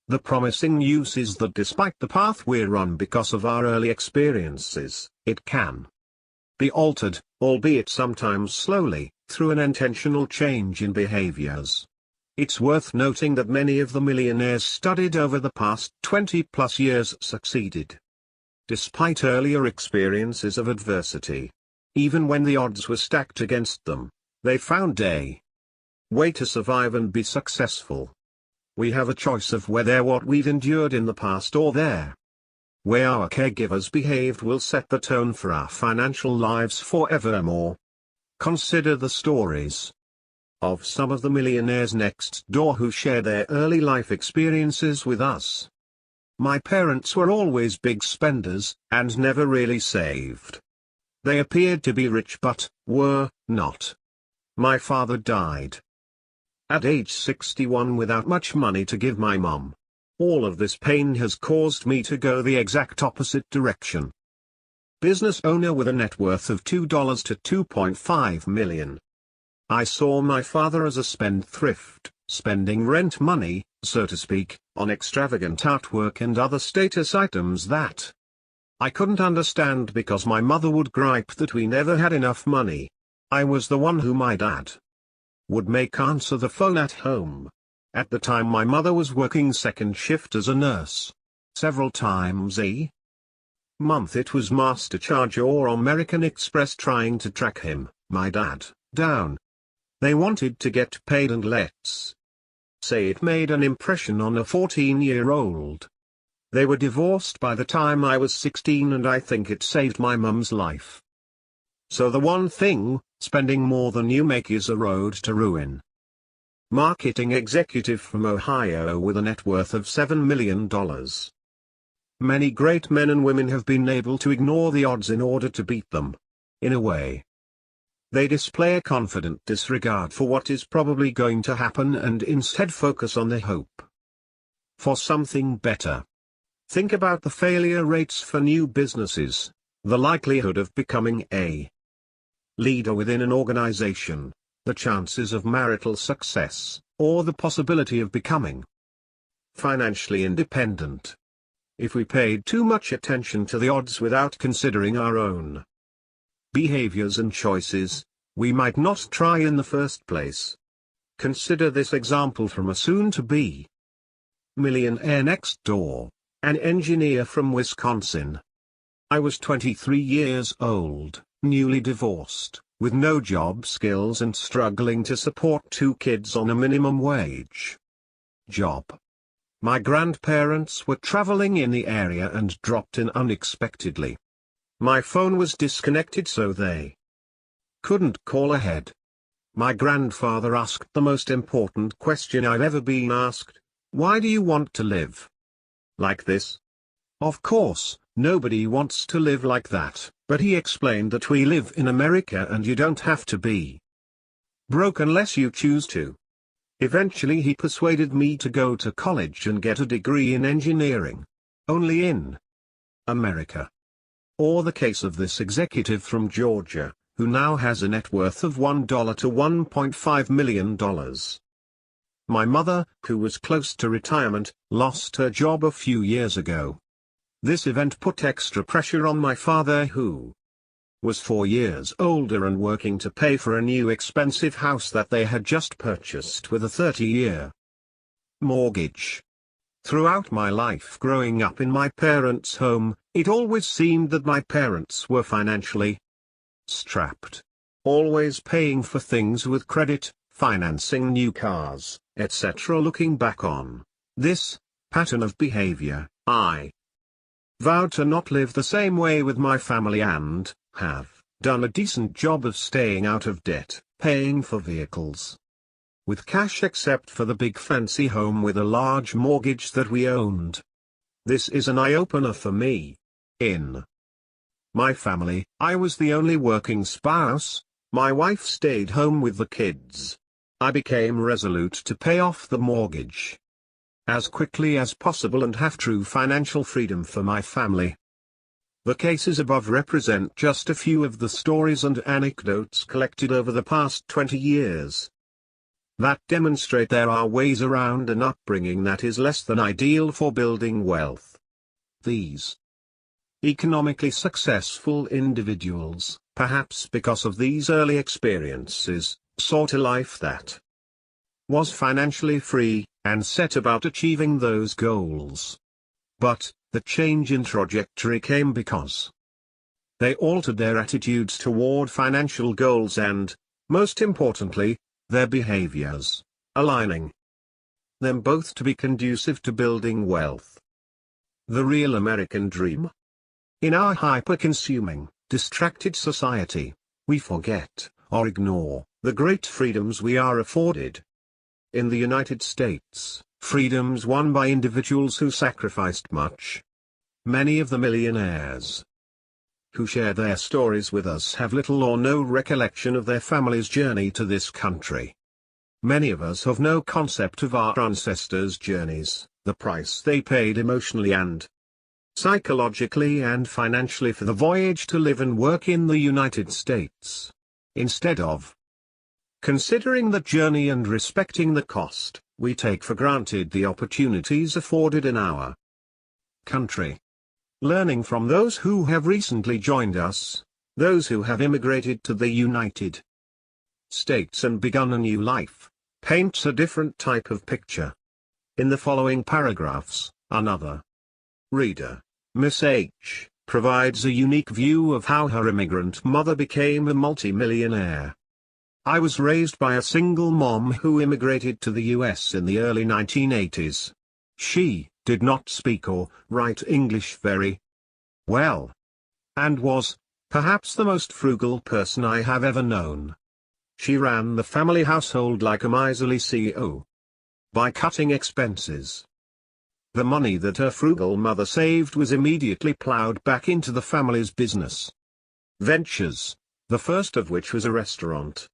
The promising news is that despite the path we're on because of our early experiences, it can be altered, albeit sometimes slowly, through an intentional change in behaviors. It's worth noting that many of the millionaires studied over the past 20+ years succeeded despite earlier experiences of adversity. Even when the odds were stacked against them, they found a way to survive and be successful. We have a choice of whether what we've endured in the past or the way our caregivers behaved will set the tone for our financial lives forevermore. Consider the stories of some of the millionaires next door who share their early life experiences with us. My parents were always big spenders, and never really saved. They appeared to be rich but were not. My father died at age 61 without much money to give my mum. All of this pain has caused me to go the exact opposite direction. Business owner with a net worth of $2 to $2.5 million. I saw my father as a spendthrift, spending rent money, so to speak, on extravagant artwork and other status items that I couldn't understand because my mother would gripe that we never had enough money. I was the one who my dad would make answer the phone at home. At the time my mother was working second shift as a nurse. Several times a month it was Master Charge or American Express trying to track him, my dad, down. They wanted to get paid, and let's say it made an impression on a 14-year-old. They were divorced by the time I was 16, and I think it saved my mum's life. So the one thing, spending more than you make is a road to ruin. Marketing executive from Ohio with a net worth of $7 million. Many great men and women have been able to ignore the odds in order to beat them. In a way, they display a confident disregard for what is probably going to happen and instead focus on the hope for something better. Think about the failure rates for new businesses, the likelihood of becoming a leader within an organization, the chances of marital success, or the possibility of becoming financially independent. If we paid too much attention to the odds without considering our own behaviors and choices, we might not try in the first place. Consider this example from a soon-to-be millionaire next door, an engineer from Wisconsin. I was 23 years old, newly divorced, with no job skills and struggling to support 2 kids on a minimum wage job. My grandparents were traveling in the area and dropped in unexpectedly. My phone was disconnected, so they couldn't call ahead. My grandfather asked the most important question I've ever been asked: why do you want to live like this? Of course, nobody wants to live like that, but he explained that we live in America and you don't have to be broke unless you choose to. Eventually he persuaded me to go to college and get a degree in engineering. Only in America. Or the case of this executive from Georgia, who now has a net worth of $1 to $1.5 million. My mother, who was close to retirement, lost her job a few years ago. This event put extra pressure on my father, who was 4 years older and working to pay for a new expensive house that they had just purchased with a 30-year mortgage. Throughout my life growing up in my parents' home, it always seemed that my parents were financially strapped. Always paying for things with credit, financing new cars, etc. Looking back on this pattern of behavior, I vowed to not live the same way with my family and have done a decent job of staying out of debt, paying for vehicles with cash except for the big fancy home with a large mortgage that we owned. This is an eye-opener for me. In my family, I was the only working spouse. My wife stayed home with the kids. I became resolute to pay off the mortgage as quickly as possible and have true financial freedom for my family. The cases above represent just a few of the stories and anecdotes collected over the past 20 years that demonstrate there are ways around an upbringing that is less than ideal for building wealth. These economically successful individuals, perhaps because of these early experiences, sought a life that was financially free, and set about achieving those goals. But, the change in trajectory came because they altered their attitudes toward financial goals and, most importantly, their behaviors, aligning them both to be conducive to building wealth. The real American dream? In our hyper-consuming, distracted society, we forget, or ignore, the great freedoms we are afforded. In the United States, freedoms won by individuals who sacrificed much. Many of the millionaires who share their stories with us have little or no recollection of their family's journey to this country. Many of us have no concept of our ancestors' journeys, the price they paid emotionally and psychologically and financially for the voyage to live and work in the United States. Instead of considering the journey and respecting the cost, we take for granted the opportunities afforded in our country. Learning from those who have recently joined us, those who have immigrated to the United States and begun a new life, paints a different type of picture. In the following paragraphs, another reader, Miss H, provides a unique view of how her immigrant mother became a multimillionaire. I was raised by a single mom who immigrated to the US in the early 1980s. She did not speak or write English very well, and was, perhaps, the most frugal person I have ever known. She ran the family household like a miserly CEO. By cutting expenses, the money that her frugal mother saved was immediately plowed back into the family's business ventures, the first of which was a restaurant.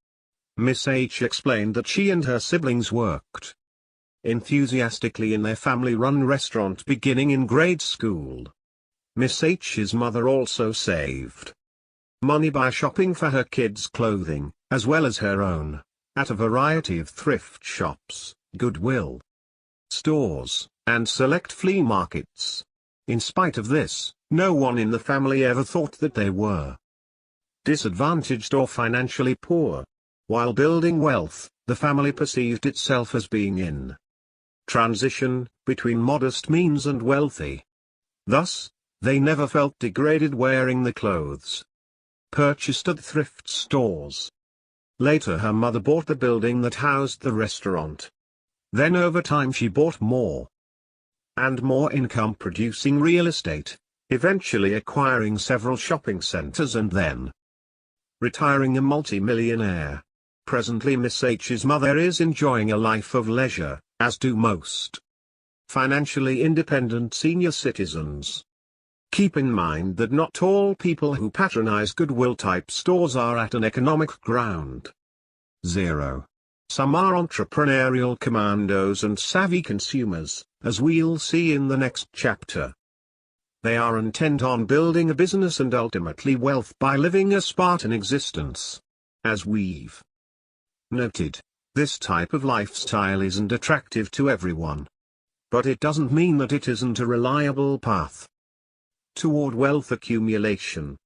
Miss H explained that she and her siblings worked enthusiastically in their family-run restaurant beginning in grade school. Miss H's mother also saved money by shopping for her kids' clothing, as well as her own, at a variety of thrift shops, Goodwill stores, and select flea markets. In spite of this, no one in the family ever thought that they were disadvantaged or financially poor. While building wealth, the family perceived itself as being in transition between modest means and wealthy. Thus, they never felt degraded wearing the clothes purchased at thrift stores. Later her mother bought the building that housed the restaurant. Then over time she bought more and more income-producing real estate, eventually acquiring several shopping centers and then retiring a multimillionaire. Presently Miss H's mother is enjoying a life of leisure, as do most financially independent senior citizens. Keep in mind that not all people who patronize Goodwill-type stores are at an economic ground zero. Some are entrepreneurial commandos and savvy consumers, as we'll see in the next chapter. They are intent on building a business and ultimately wealth by living a Spartan existence. As we've noted, this type of lifestyle isn't attractive to everyone. But it doesn't mean that it isn't a reliable path toward wealth accumulation.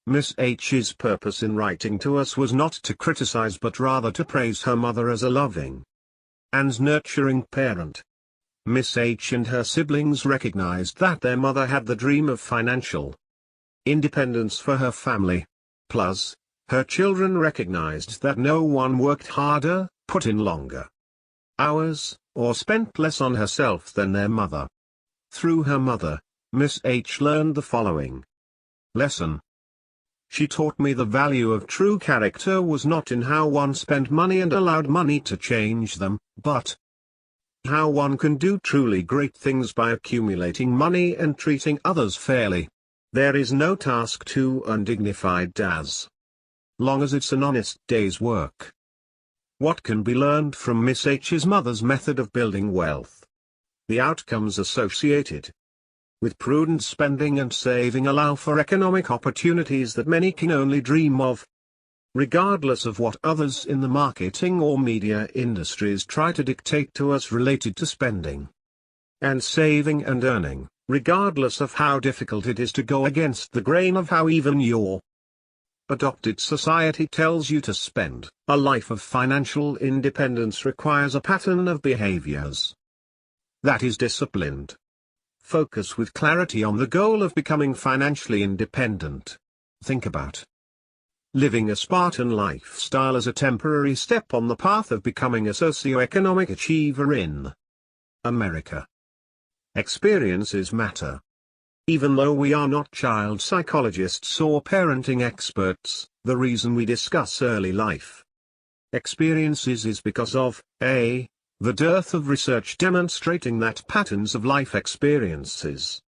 Miss H's purpose in writing to us was not to criticize but rather to praise her mother as a loving and nurturing parent. Miss H and her siblings recognized that their mother had the dream of financial independence for her family. Plus, her children recognized that no one worked harder, put in longer hours, or spent less on herself than their mother. Through her mother, Miss H learned the following lesson. She taught me the value of true character was not in how one spent money and allowed money to change them, but how one can do truly great things by accumulating money and treating others fairly. There is no task too undignified as long as it's an honest day's work. What can be learned from Miss H's mother's method of building wealth? The outcomes associated with prudent spending and saving allow for economic opportunities that many can only dream of. Regardless of what others in the marketing or media industries try to dictate to us related to spending and saving and earning, regardless of how difficult it is to go against the grain of how even your adopted society tells you to spend, a life of financial independence requires a pattern of behaviors that is disciplined. Focus with clarity on the goal of becoming financially independent. Think about living a Spartan lifestyle as a temporary step on the path of becoming a socio-economic achiever in America. Experiences matter. Even though we are not child psychologists or parenting experts, the reason we discuss early life experiences is because of a. the dearth of research demonstrating that patterns of life experiences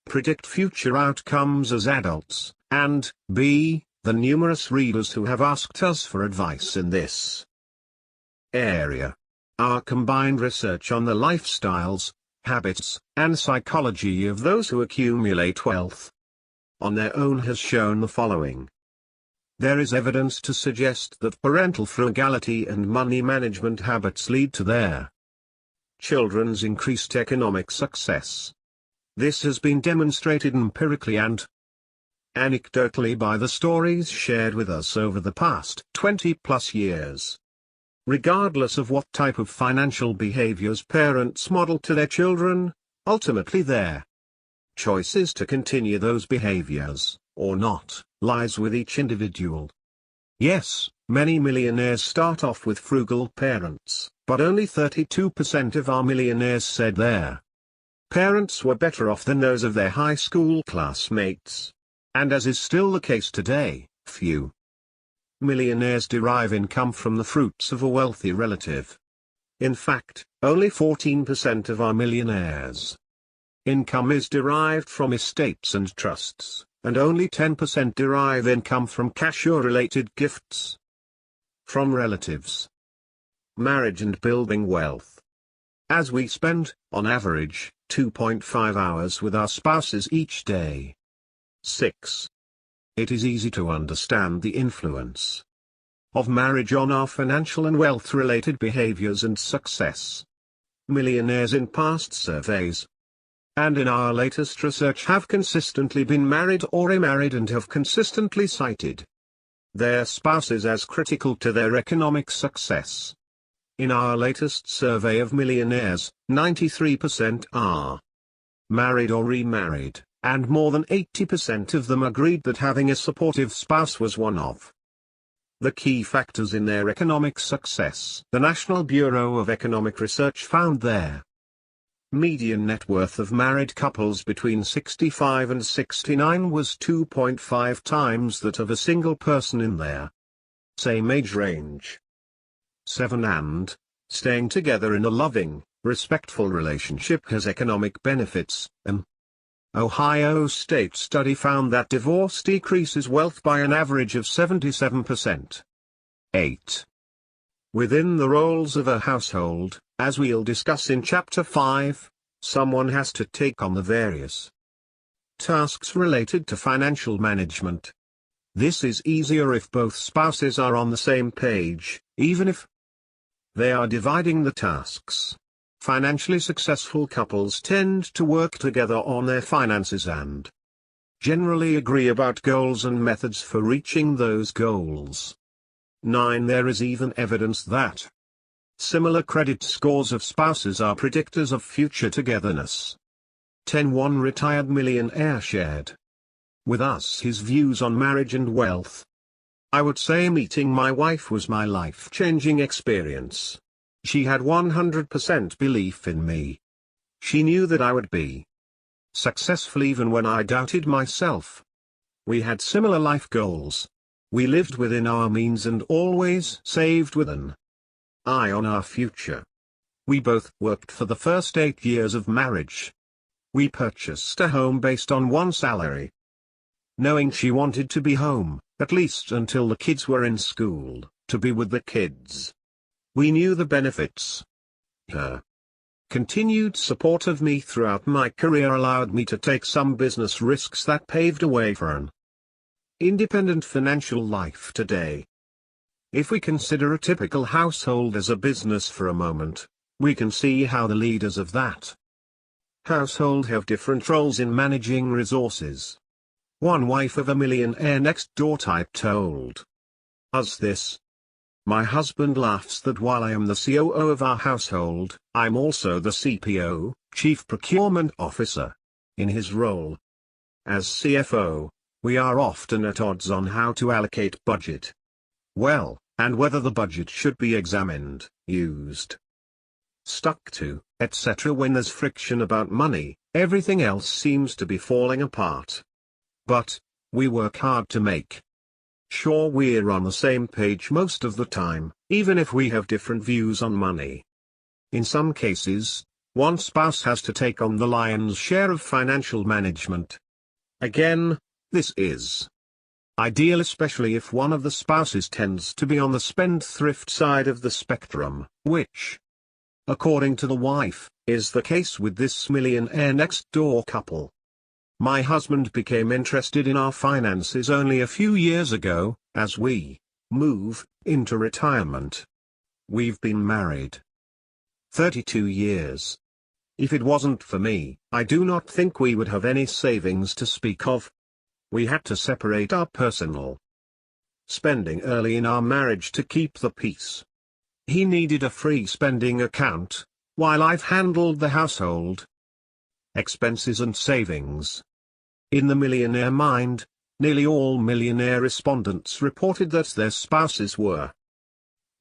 predict future outcomes as adults, and b. the numerous readers who have asked us for advice in this area. Our combined research on the lifestyles, habits, and psychology of those who accumulate wealth on their own has shown the following. There is evidence to suggest that parental frugality and money management habits lead to their children's increased economic success. This has been demonstrated empirically and anecdotally by the stories shared with us over the past 20+ years. Regardless of what type of financial behaviors parents model to their children, ultimately their choice is to continue those behaviors, or not, lies with each individual. Yes, many millionaires start off with frugal parents, but only 32% of our millionaires said their parents were better off than those of their high school classmates. And as is still the case today, few millionaires derive income from the fruits of a wealthy relative. In fact, only 14% of our millionaires' income is derived from estates and trusts, and only 10% derive income from cash or related gifts from relatives. Marriage and building wealth. As we spend, on average, 2.5 hours with our spouses each day. 6. It is easy to understand the influence of marriage on our financial and wealth-related behaviors and success. Millionaires in past surveys and in our latest research have consistently been married or remarried and have consistently cited their spouses as critical to their economic success. In our latest survey of millionaires, 93% are married or remarried, and more than 80% of them agreed that having a supportive spouse was one of the key factors in their economic success. The National Bureau of Economic Research found their median net worth of married couples between 65 and 69 was 2.5 times that of a single person in their same age range. 7. And staying together in a loving, respectful relationship has economic benefits. Ohio State study found that divorce decreases wealth by an average of 77%. 8. Within the roles of a household, as we'll discuss in Chapter 5, someone has to take on the various tasks related to financial management. This is easier if both spouses are on the same page, even if they are dividing the tasks. Financially successful couples tend to work together on their finances and generally agree about goals and methods for reaching those goals. 9. There is even evidence that similar credit scores of spouses are predictors of future togetherness. 10. One retired millionaire shared with us his views on marriage and wealth. I would say meeting my wife was my life-changing experience. She had 100% belief in me. She knew that I would be successful even when I doubted myself. We had similar life goals. We lived within our means and always saved with an eye on our future. We both worked for the first 8 years of marriage. We purchased a home based on one salary, knowing she wanted to be home, at least until the kids were in school, to be with the kids. We knew the benefits. Her continued support of me throughout my career allowed me to take some business risks that paved a way for an independent financial life today. If we consider a typical household as a business for a moment, we can see how the leaders of that household have different roles in managing resources. One wife of a millionaire next door type told us this: "My husband laughs that while I am the COO of our household, I'm also the CPO, Chief Procurement Officer. In his role as CFO, we are often at odds on how to allocate budget. Well, and whether the budget should be examined, used, stuck to, etc. When there's friction about money, everything else seems to be falling apart. But we work hard to make sure we're on the same page most of the time, even if we have different views on money. In some cases, one spouse has to take on the lion's share of financial management. Again, this is ideal especially if one of the spouses tends to be on the spendthrift side of the spectrum, which, according to the wife, is the case with this millionaire next door couple. My husband became interested in our finances only a few years ago, as we move into retirement. We've been married 32 years. If it wasn't for me, I do not think we would have any savings to speak of. We had to separate our personal spending early in our marriage to keep the peace. He needed a free spending account, while I've handled the household expenses and savings. In the millionaire mind, nearly all millionaire respondents reported that their spouses were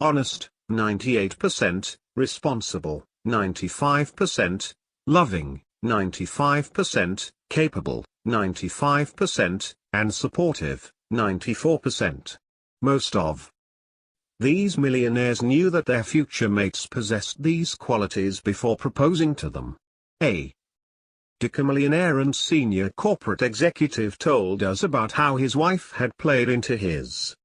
honest, 98%, responsible, 95%, loving, 95%, capable, 95%, and supportive, 94%. Most of these millionaires knew that their future mates possessed these qualities before proposing to them. A millionaire and senior corporate executive told us about how his wife had played into his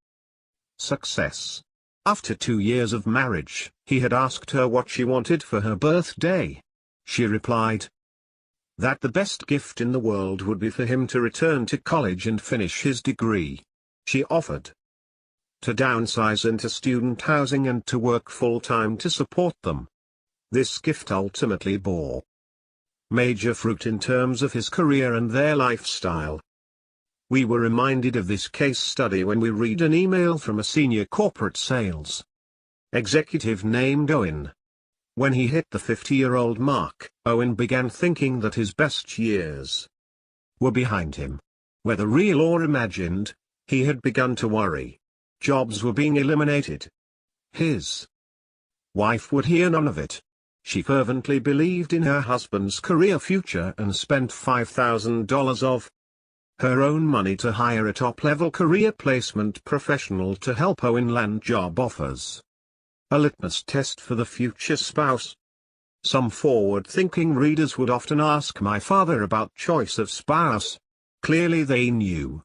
success. After 2 years of marriage, he had asked her what she wanted for her birthday. She replied that the best gift in the world would be for him to return to college and finish his degree. She offered to downsize into student housing and to work full-time to support them. This gift ultimately bore major fruit in terms of his career and their lifestyle. We were reminded of this case study when we read an email from a senior corporate sales executive named Owen. When he hit the 50-year-old mark, Owen began thinking that his best years were behind him. Whether real or imagined, he had begun to worry. Jobs were being eliminated. His wife would hear none of it. She fervently believed in her husband's career future and spent $5,000 of her own money to hire a top-level career placement professional to help Owen land job offers. A litmus test for the future spouse. Some forward-thinking readers would often ask my father about choice of spouse. Clearly they knew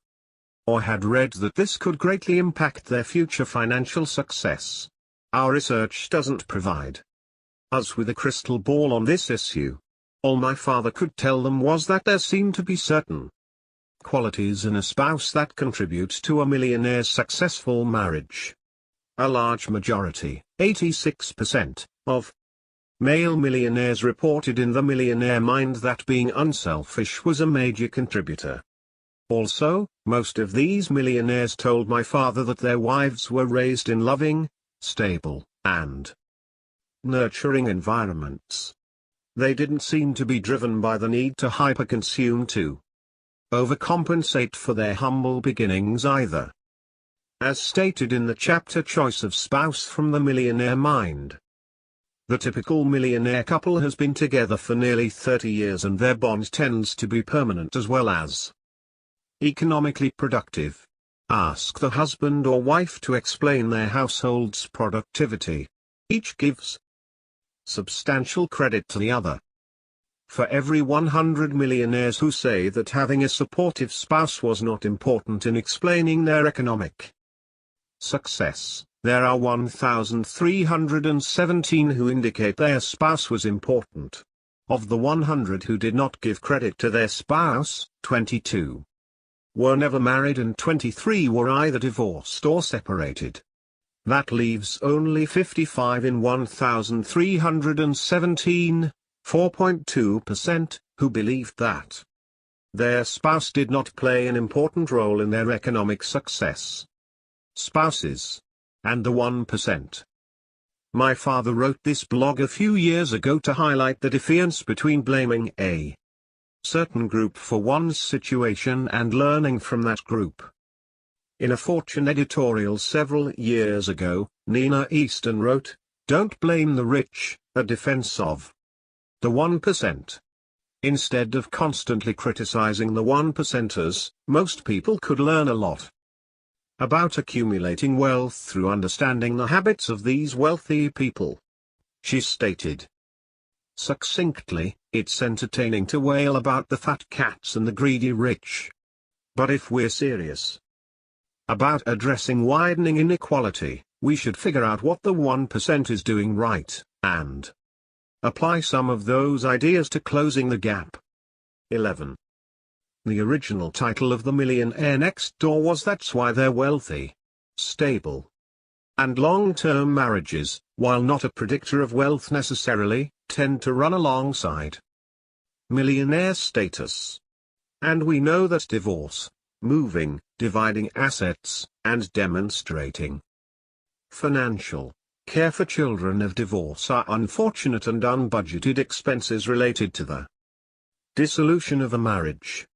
or had read that this could greatly impact their future financial success. Our research doesn't provide us with a crystal ball on this issue. All my father could tell them was that there seemed to be certain qualities in a spouse that contribute to a millionaire's successful marriage. A large majority, 86%, of male millionaires reported in the Millionaire Mind that being unselfish was a major contributor. Also, most of these millionaires told my father that their wives were raised in loving, stable, and nurturing environments. They didn't seem to be driven by the need to hyperconsume to overcompensate for their humble beginnings either. As stated in the chapter Choice of Spouse from the Millionaire Mind, the typical millionaire couple has been together for nearly 30 years and their bond tends to be permanent as well as economically productive. Ask the husband or wife to explain their household's productivity. Each gives substantial credit to the other. For every 100 millionaires who say that having a supportive spouse was not important in explaining their economic success, there are 1,317 who indicate their spouse was important. Of the 100 who did not give credit to their spouse, 22 were never married and 23 were either divorced or separated. That leaves only 55 in 1,317, 4.2%, who believed that their spouse did not play an important role in their economic success. Spouses. And the 1%. My father wrote this blog a few years ago to highlight the difference between blaming a certain group for one's situation and learning from that group. In a Fortune editorial several years ago, Nina Easton wrote, "Don't blame the rich, a defense of the 1%. Instead of constantly criticizing the 1%ers, most people could learn a lot about accumulating wealth through understanding the habits of these wealthy people." She stated succinctly, "It's entertaining to wail about the fat cats and the greedy rich. But if we're serious about addressing widening inequality, we should figure out what the 1% is doing right, and apply some of those ideas to closing the gap." 11. The original title of The Millionaire Next Door was That's Why They're Wealthy. Stable and long-term marriages, while not a predictor of wealth necessarily, tend to run alongside millionaire status. And we know that divorce, moving, dividing assets, and demonstrating financial care for children of divorce are unfortunate and unbudgeted expenses related to the dissolution of a marriage.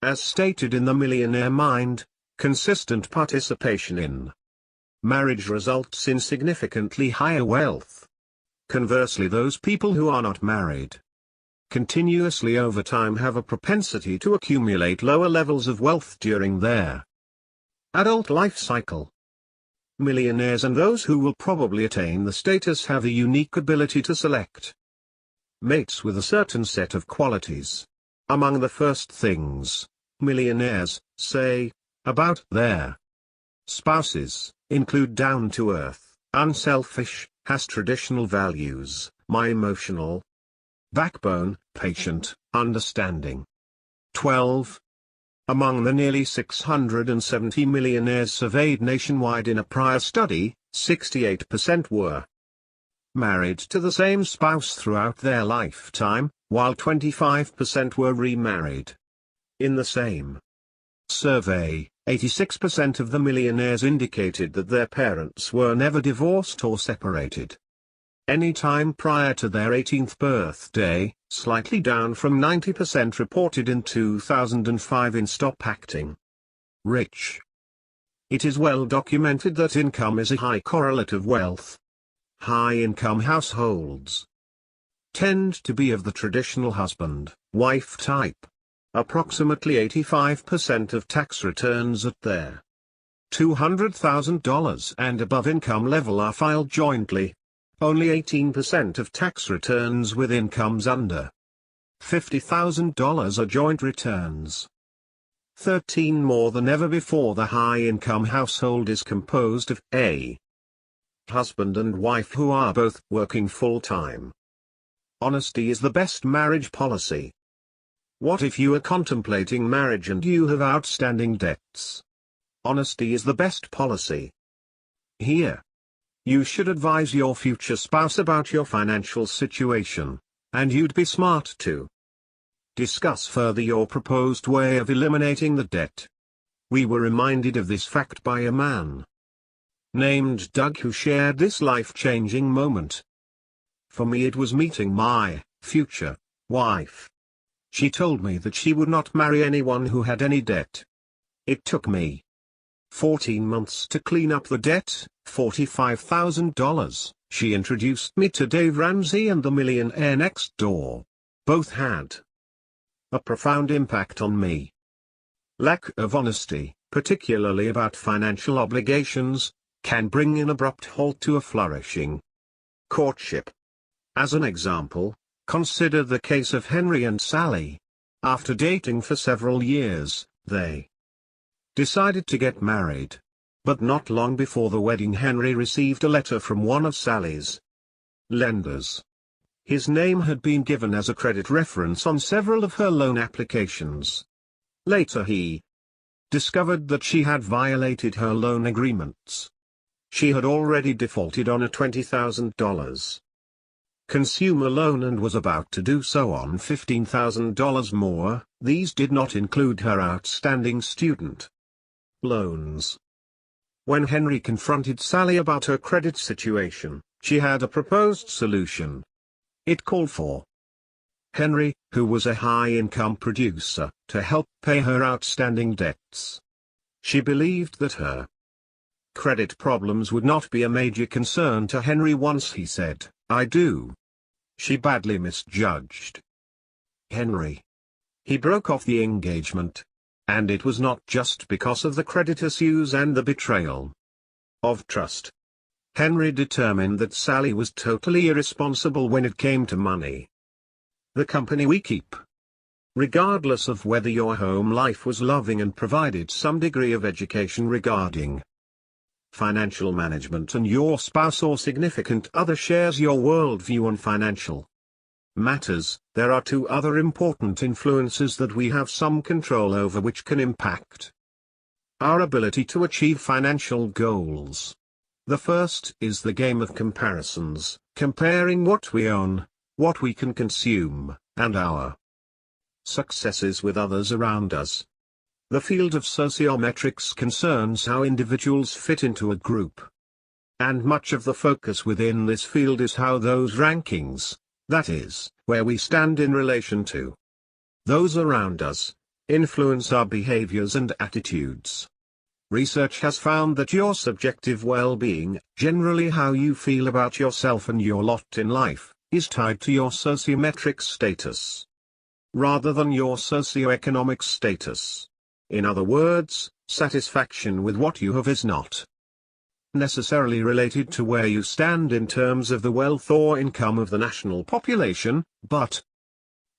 As stated in The Millionaire Mind, consistent participation in marriage results in significantly higher wealth. Conversely, those people who are not married continuously over time have a propensity to accumulate lower levels of wealth during their adult life cycle. Millionaires and those who will probably attain the status have a unique ability to select mates with a certain set of qualities. Among the first things millionaires say about their spouses include down-to-earth, unselfish, has traditional values, my emotional backbone, patient, understanding. 12. Among the nearly 670 millionaires surveyed nationwide in a prior study, 68% were married to the same spouse throughout their lifetime, while 25% were remarried. In the same survey, 86% of the millionaires indicated that their parents were never divorced or separated any time prior to their 18th birthday, slightly down from 90% reported in 2005 in Stop Acting Rich. It is well documented that income is a high correlate of wealth. High-income households tend to be of the traditional husband-wife type. Approximately 85% of tax returns at their $200,000 and above income level are filed jointly. Only 18% of tax returns with incomes under $50,000 are joint returns. 13 more than ever before. The high-income household is composed of a husband and wife who are both working full-time. Honesty is the best marriage policy. What if you are contemplating marriage and you have outstanding debts? Honesty is the best policy. Here, you should advise your future spouse about your financial situation, and you'd be smart to discuss further your proposed way of eliminating the debt. We were reminded of this fact by a man named Doug who shared this life-changing moment. For me, it was meeting my future wife. She told me that she would not marry anyone who had any debt. It took me 14 months to clean up the debt, $45,000. She introduced me to Dave Ramsey and the Millionaire next door. Both had a profound impact on me. Lack of honesty, particularly about financial obligations, can bring an abrupt halt to a flourishing courtship. As an example, consider the case of Henry and Sally. After dating for several years, they decided to get married. But not long before the wedding, Henry received a letter from one of Sally's lenders. His name had been given as a credit reference on several of her loan applications. Later he discovered that she had violated her loan agreements. She had already defaulted on a $20,000 consumer loan and was about to do so on $15,000 more. These did not include her outstanding student loans. When Henry confronted Sally about her credit situation, she had a proposed solution. It called for Henry, who was a high-income producer, to help pay her outstanding debts. She believed that her credit problems would not be a major concern to Henry once he said, "I do." She badly misjudged Henry. He broke off the engagement. And it was not just because of the credit issues and the betrayal of trust. Henry determined that Sally was totally irresponsible when it came to money. The company we keep, regardless of whether your home life was loving and provided some degree of education regarding financial management, and your spouse or significant other shares your worldview on financial matters, there are two other important influences that we have some control over which can impact our ability to achieve financial goals. The first is the game of comparisons, comparing what we own, what we can consume, and our successes with others around us. The field of sociometrics concerns how individuals fit into a group. And much of the focus within this field is how those rankings, that is, where we stand in relation to those around us, influence our behaviors and attitudes. Research has found that your subjective well-being, generally how you feel about yourself and your lot in life, is tied to your sociometric status, rather than your socioeconomic status. In other words, satisfaction with what you have is not necessarily related to where you stand in terms of the wealth or income of the national population, but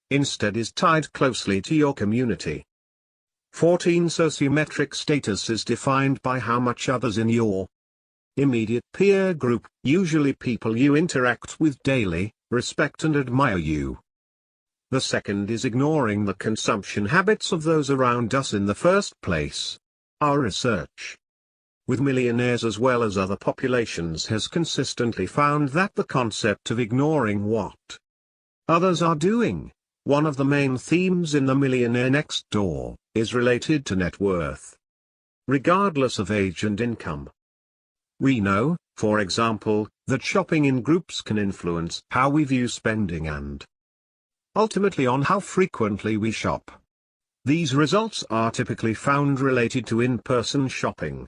instead is tied closely to your community. 14. Sociometric status is defined by how much others in your immediate peer group, usually people you interact with daily, respect and admire you. The second is ignoring the consumption habits of those around us in the first place. Our research with millionaires as well as other populations has consistently found that the concept of ignoring what others are doing, one of the main themes in the Millionaire Next Door, is related to net worth, regardless of age and income. We know, for example, that shopping in groups can influence how we view spending and ultimately on how frequently we shop. These results are typically found related to in-person shopping.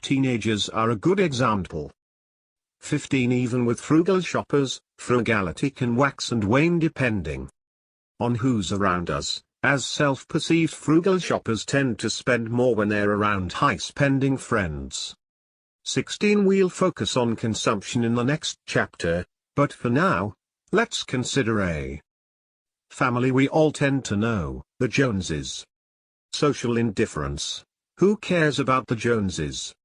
Teenagers are a good example. 15. Even with frugal shoppers, frugality can wax and wane depending on who's around us, as self-perceived frugal shoppers tend to spend more when they're around high-spending friends. 16. We'll focus on consumption in the next chapter, but for now, let's consider a family we all tend to know, the Joneses. Social indifference. Who cares about the Joneses?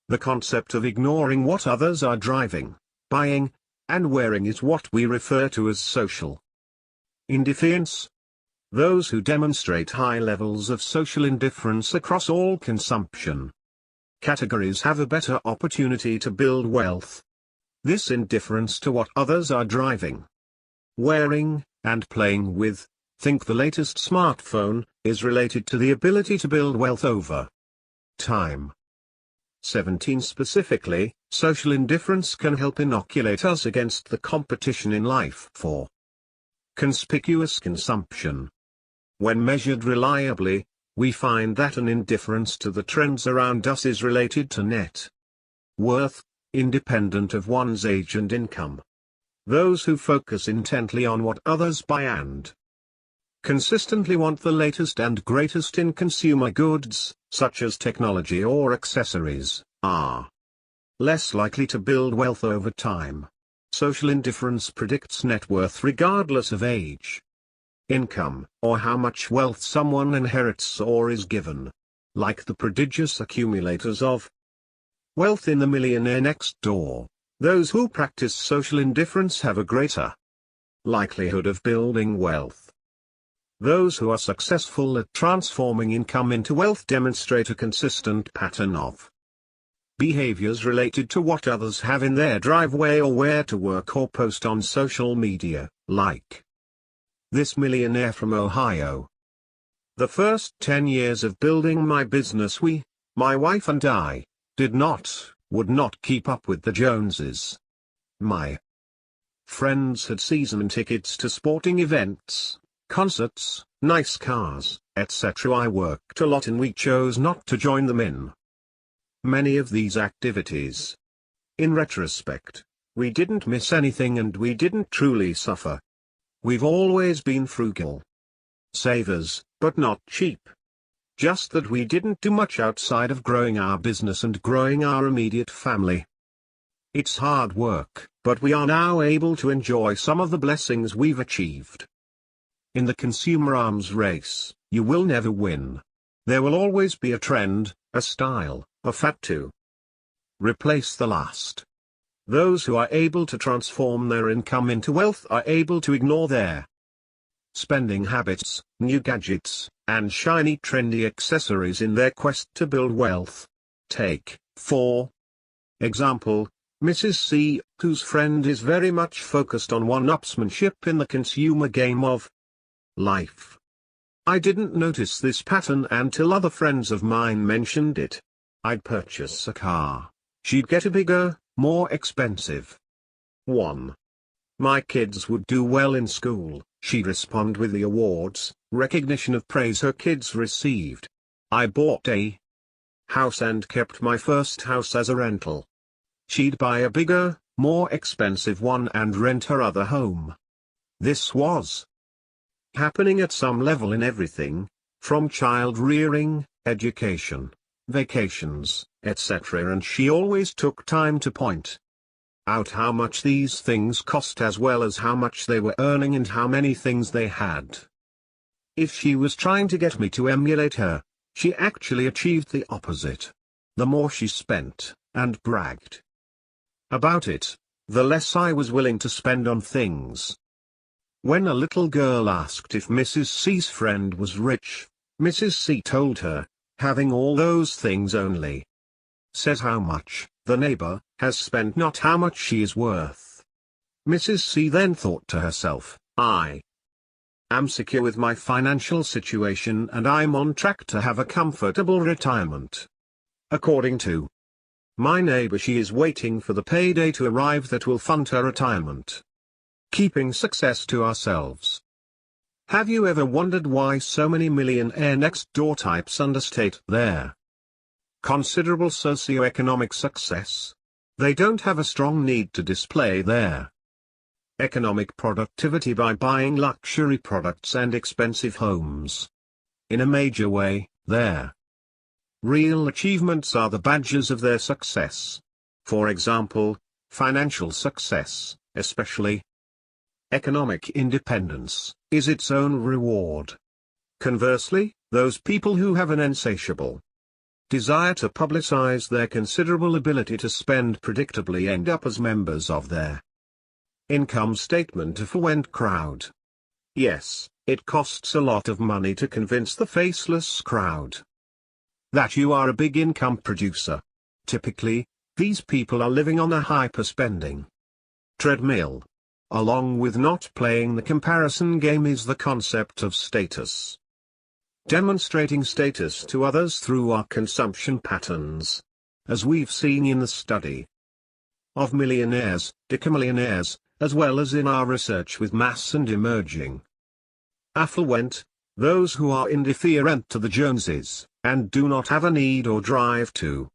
The concept of ignoring what others are driving, buying, and wearing is what we refer to as social indifference. Those who demonstrate high levels of social indifference across all consumption categories have a better opportunity to build wealth. This indifference to what others are driving, wearing, and playing with, think the latest smartphone, is related to the ability to build wealth over time. 17. Specifically, social indifference can help inoculate us against the competition in life for conspicuous consumption. When measured reliably, we find that an indifference to the trends around us is related to net worth, independent of one's age and income. Those who focus intently on what others buy and consistently want the latest and greatest in consumer goods, such as technology or accessories, are less likely to build wealth over time. Social indifference predicts net worth regardless of age, income, or how much wealth someone inherits or is given. Like the prodigious accumulators of wealth in The Millionaire Next Door, those who practice social indifference have a greater likelihood of building wealth. Those who are successful at transforming income into wealth demonstrate a consistent pattern of behaviors related to what others have in their driveway or where to work or post on social media, like this millionaire from Ohio. The first 10 years of building my business my wife and I, would not keep up with the Joneses. My friends had season tickets to sporting events, concerts, nice cars, etc. I worked a lot and we chose not to join them in many of these activities. In retrospect, we didn't miss anything and we didn't truly suffer. We've always been frugal savers, but not cheap. Just that we didn't do much outside of growing our business and growing our immediate family. It's hard work, but we are now able to enjoy some of the blessings we've achieved. In the consumer arms race, you will never win. There will always be a trend, a style, a fad to replace the last. Those who are able to transform their income into wealth are able to ignore their spending habits, new gadgets, and shiny trendy accessories in their quest to build wealth. Take, for example, Mrs. C, whose friend is very much focused on one-upsmanship in the consumer game of life. I didn't notice this pattern until other friends of mine mentioned it. I'd purchase a car. She'd get a bigger, more expensive one. My kids would do well in school. She'd respond with the awards, recognition of praise her kids received. I bought a house and kept my first house as a rental. She'd buy a bigger, more expensive one and rent her other home. This was happening at some level in everything, from child rearing, education, vacations, etc. And she always took time to point out how much these things cost as well as how much they were earning and how many things they had. If she was trying to get me to emulate her, she actually achieved the opposite. The more she spent, and bragged about it, the less I was willing to spend on things. When a little girl asked if Mrs. C's friend was rich, Mrs. C told her, having all those things only says how much the neighbor has spent, not how much she is worth. Mrs. C then thought to herself, I am secure with my financial situation and I'm on track to have a comfortable retirement. According to my neighbor, she is waiting for the payday to arrive that will fund her retirement. Keeping success to ourselves. Have you ever wondered why so many millionaire next door types understate their considerable socioeconomic success? They don't have a strong need to display their economic productivity by buying luxury products and expensive homes. In a major way, their Real achievements are the badges of their success. For example, financial success, especially economic independence, is its own reward. Conversely, those people who have an insatiable desire to publicize their considerable ability to spend predictably end up as members of their income statement affluent crowd. Yes, it costs a lot of money to convince the faceless crowd that you are a big income producer. Typically, these people are living on a hyper-spending treadmill. Along with not playing the comparison game is the concept of status. Demonstrating status to others through our consumption patterns. As we've seen in the study of millionaires, decamillionaires, as well as in our research with mass and emerging affluent, those who are indifferent to the Joneses, and do not have a need or drive to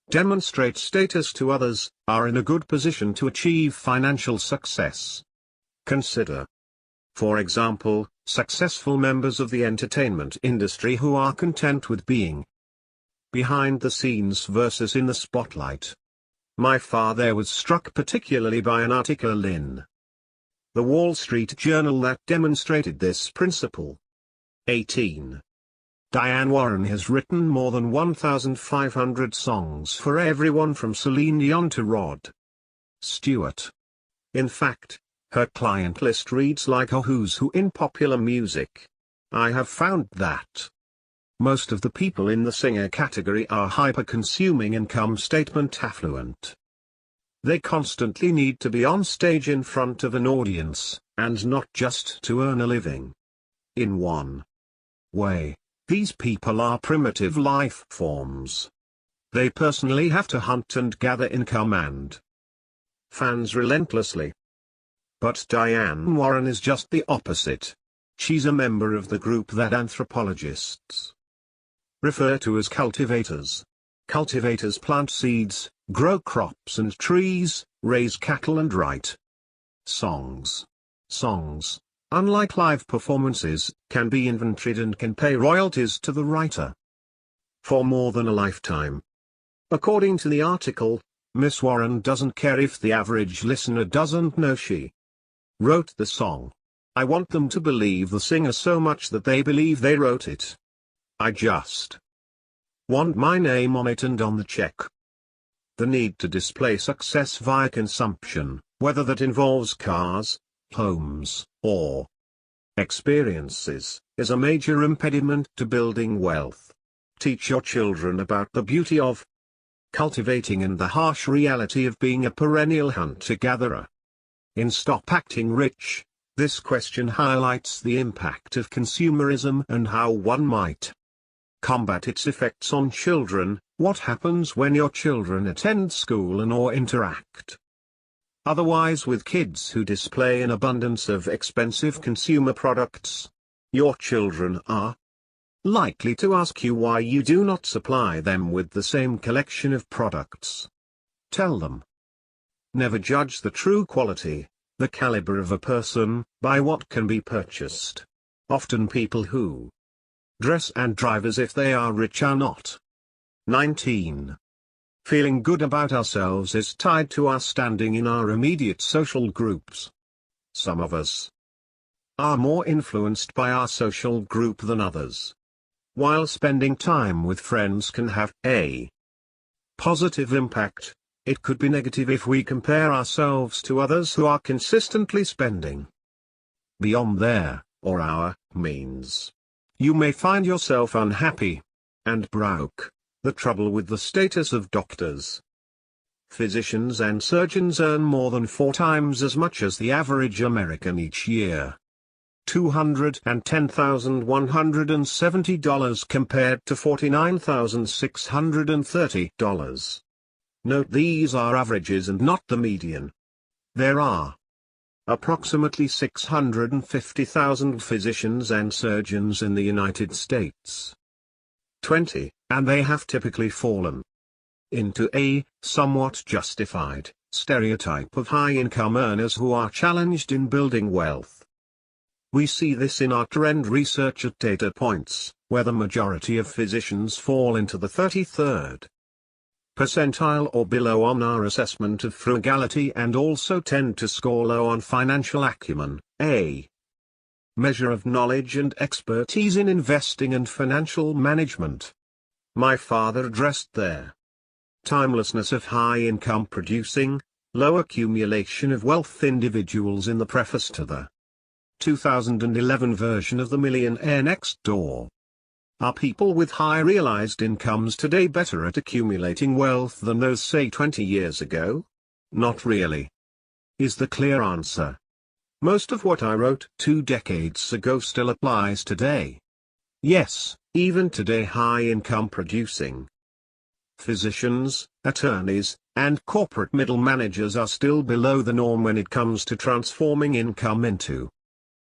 demonstrate status to others, are in a good position to achieve financial success. Consider, for example, successful members of the entertainment industry who are content with being behind the scenes versus in the spotlight. My father was struck particularly by an article in the Wall Street Journal that demonstrated this principle. 18. Diane Warren has written more than 1,500 songs for everyone from Celine Dion to Rod Stewart. In fact, her client list reads like a who's who in popular music. I have found that most of the people in the singer category are hyper-consuming income statement affluent. They constantly need to be on stage in front of an audience, and not just to earn a living. In one way, these people are primitive life forms. They personally have to hunt and gather income and fans relentlessly. But Diane Warren is just the opposite. She's a member of the group that anthropologists refer to as cultivators. Cultivators plant seeds, grow crops and trees, raise cattle and write songs. Songs, unlike live performances, can be inventoried and can pay royalties to the writer for more than a lifetime. According to the article, Miss Warren doesn't care if the average listener doesn't know she wrote the song. I want them to believe the singer so much that they believe they wrote it. I just want my name on it and on the check. The need to display success via consumption, whether that involves cars, homes, or experiences, is a major impediment to building wealth. Teach your children about the beauty of cultivating and the harsh reality of being a perennial hunter-gatherer. In Stop Acting Rich, this question highlights the impact of consumerism and how one might combat its effects on children. What happens when your children attend school and or interact otherwise with kids who display an abundance of expensive consumer products? Your children are likely to ask you why you do not supply them with the same collection of products. Tell them. Never judge the true quality, the caliber of a person, by what can be purchased. Often people who dress and drive as if they are rich are not. 19. Feeling good about ourselves is tied to our standing in our immediate social groups. Some of us are more influenced by our social group than others. While spending time with friends can have a positive impact, it could be negative if we compare ourselves to others who are consistently spending beyond their, or our, means. You may find yourself unhappy and broke. The trouble with the status of doctors, physicians and surgeons earn more than 4 times as much as the average American each year. $210,170 compared to $49,630. Note these are averages and not the median. There are approximately 650,000 physicians and surgeons in the United States. 20, and they have typically fallen into a somewhat justified stereotype of high-income earners who are challenged in building wealth. We see this in our trend research at data points, where the majority of physicians fall into the 33rd percentile or below on our assessment of frugality and also tend to score low on financial acumen, a measure of knowledge and expertise in investing and financial management. My father addressed their timelessness of high-income producing, low accumulation of wealth individuals in the preface to the 2011 version of the Millionaire Next Door. Are people with high realized incomes today better at accumulating wealth than those say 20 years ago? Not really, is the clear answer. Most of what I wrote 2 decades ago still applies today. Yes, even today high-income producing physicians, attorneys, and corporate middle managers are still below the norm when it comes to transforming income into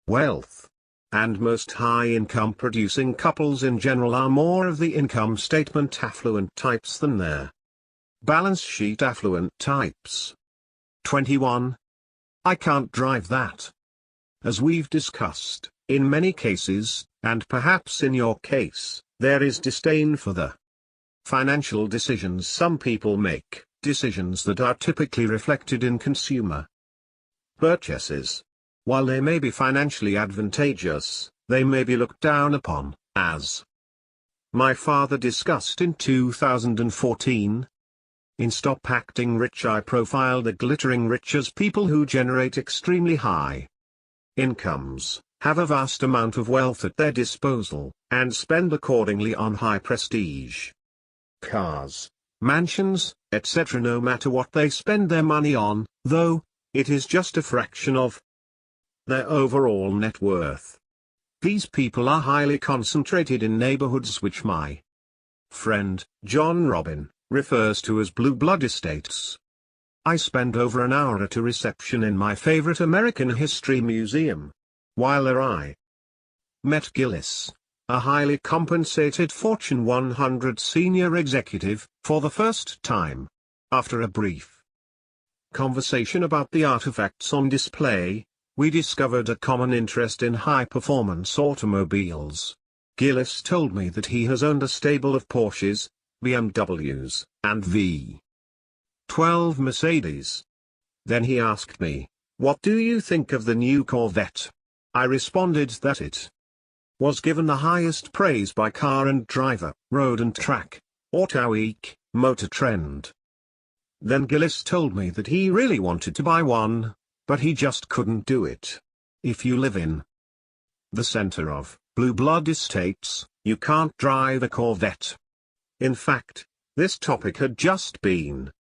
wealth. And most high-income producing couples in general are more of the income statement affluent types than their balance sheet affluent types. 21. I can't drive that. As we've discussed, in many cases, and perhaps in your case, there is disdain for the financial decisions some people make, decisions that are typically reflected in consumer purchases. While they may be financially advantageous, they may be looked down upon, as my father discussed in 2014. In Stop Acting Rich I profile the glittering rich as people who generate extremely high incomes, have a vast amount of wealth at their disposal, and spend accordingly on high prestige cars, mansions, etc. No matter what they spend their money on, though, it is just a fraction of their overall net worth. These people are highly concentrated in neighborhoods which my friend, John Robin, refers to as blue blood estates. I spend over an hour at a reception in my favorite American History Museum. While there I met Gillis, a highly compensated Fortune 100 senior executive, for the first time. After a brief conversation about the artifacts on display, we discovered a common interest in high-performance automobiles. Gillis told me that he has owned a stable of Porsches, BMWs, and V12 Mercedes. Then he asked me, "What do you think of the new Corvette?" I responded that it was given the highest praise by Car and Driver, Road and Track, Auto Week, Motor Trend. Then Gillis told me that he really wanted to buy one, but he just couldn't do it. If you live in the center of blue blood estates, you can't drive a Corvette. In fact, this topic had just been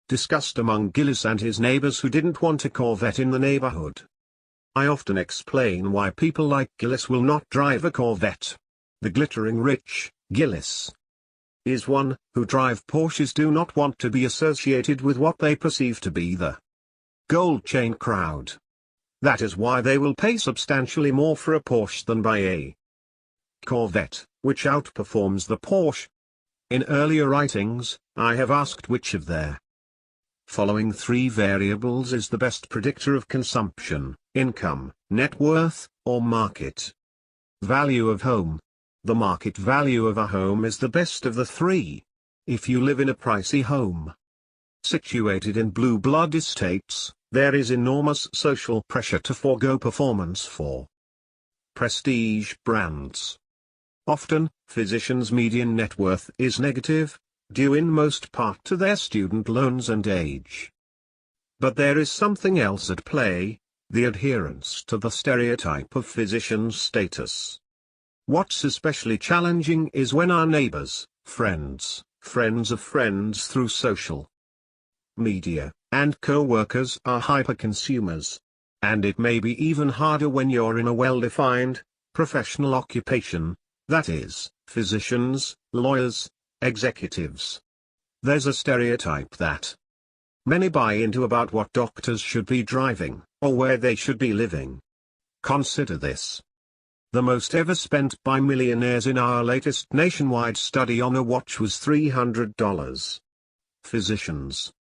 discussed among Gillis and his neighbors who didn't want a Corvette in the neighborhood. I often explain why people like Gillis will not drive a Corvette. The glittering rich, Gillis, is one who drive Porsches do not want to be associated with what they perceive to be the gold chain crowd. That is why they will pay substantially more for a Porsche than buy a Corvette, which outperforms the Porsche. In earlier writings, I have asked which of their following 3 variables is the best predictor of consumption: income, net worth, or market value of home. The market value of a home is the best of the 3. If you live in a pricey home situated in blue blood estates, there is enormous social pressure to forego performance for prestige brands. Often, physicians' median net worth is negative, due in most part to their student loans and age. But there is something else at play: the adherence to the stereotype of physicians' status. What's especially challenging is when our neighbors, friends, friends of friends through social media, and co-workers are hyper-consumers. And it may be even harder when you're in a well-defined, professional occupation, that is, physicians, lawyers, executives. There's a stereotype that many buy into about what doctors should be driving, or where they should be living. Consider this. The most ever spent by millionaires in our latest nationwide study on a watch was $300. Physicians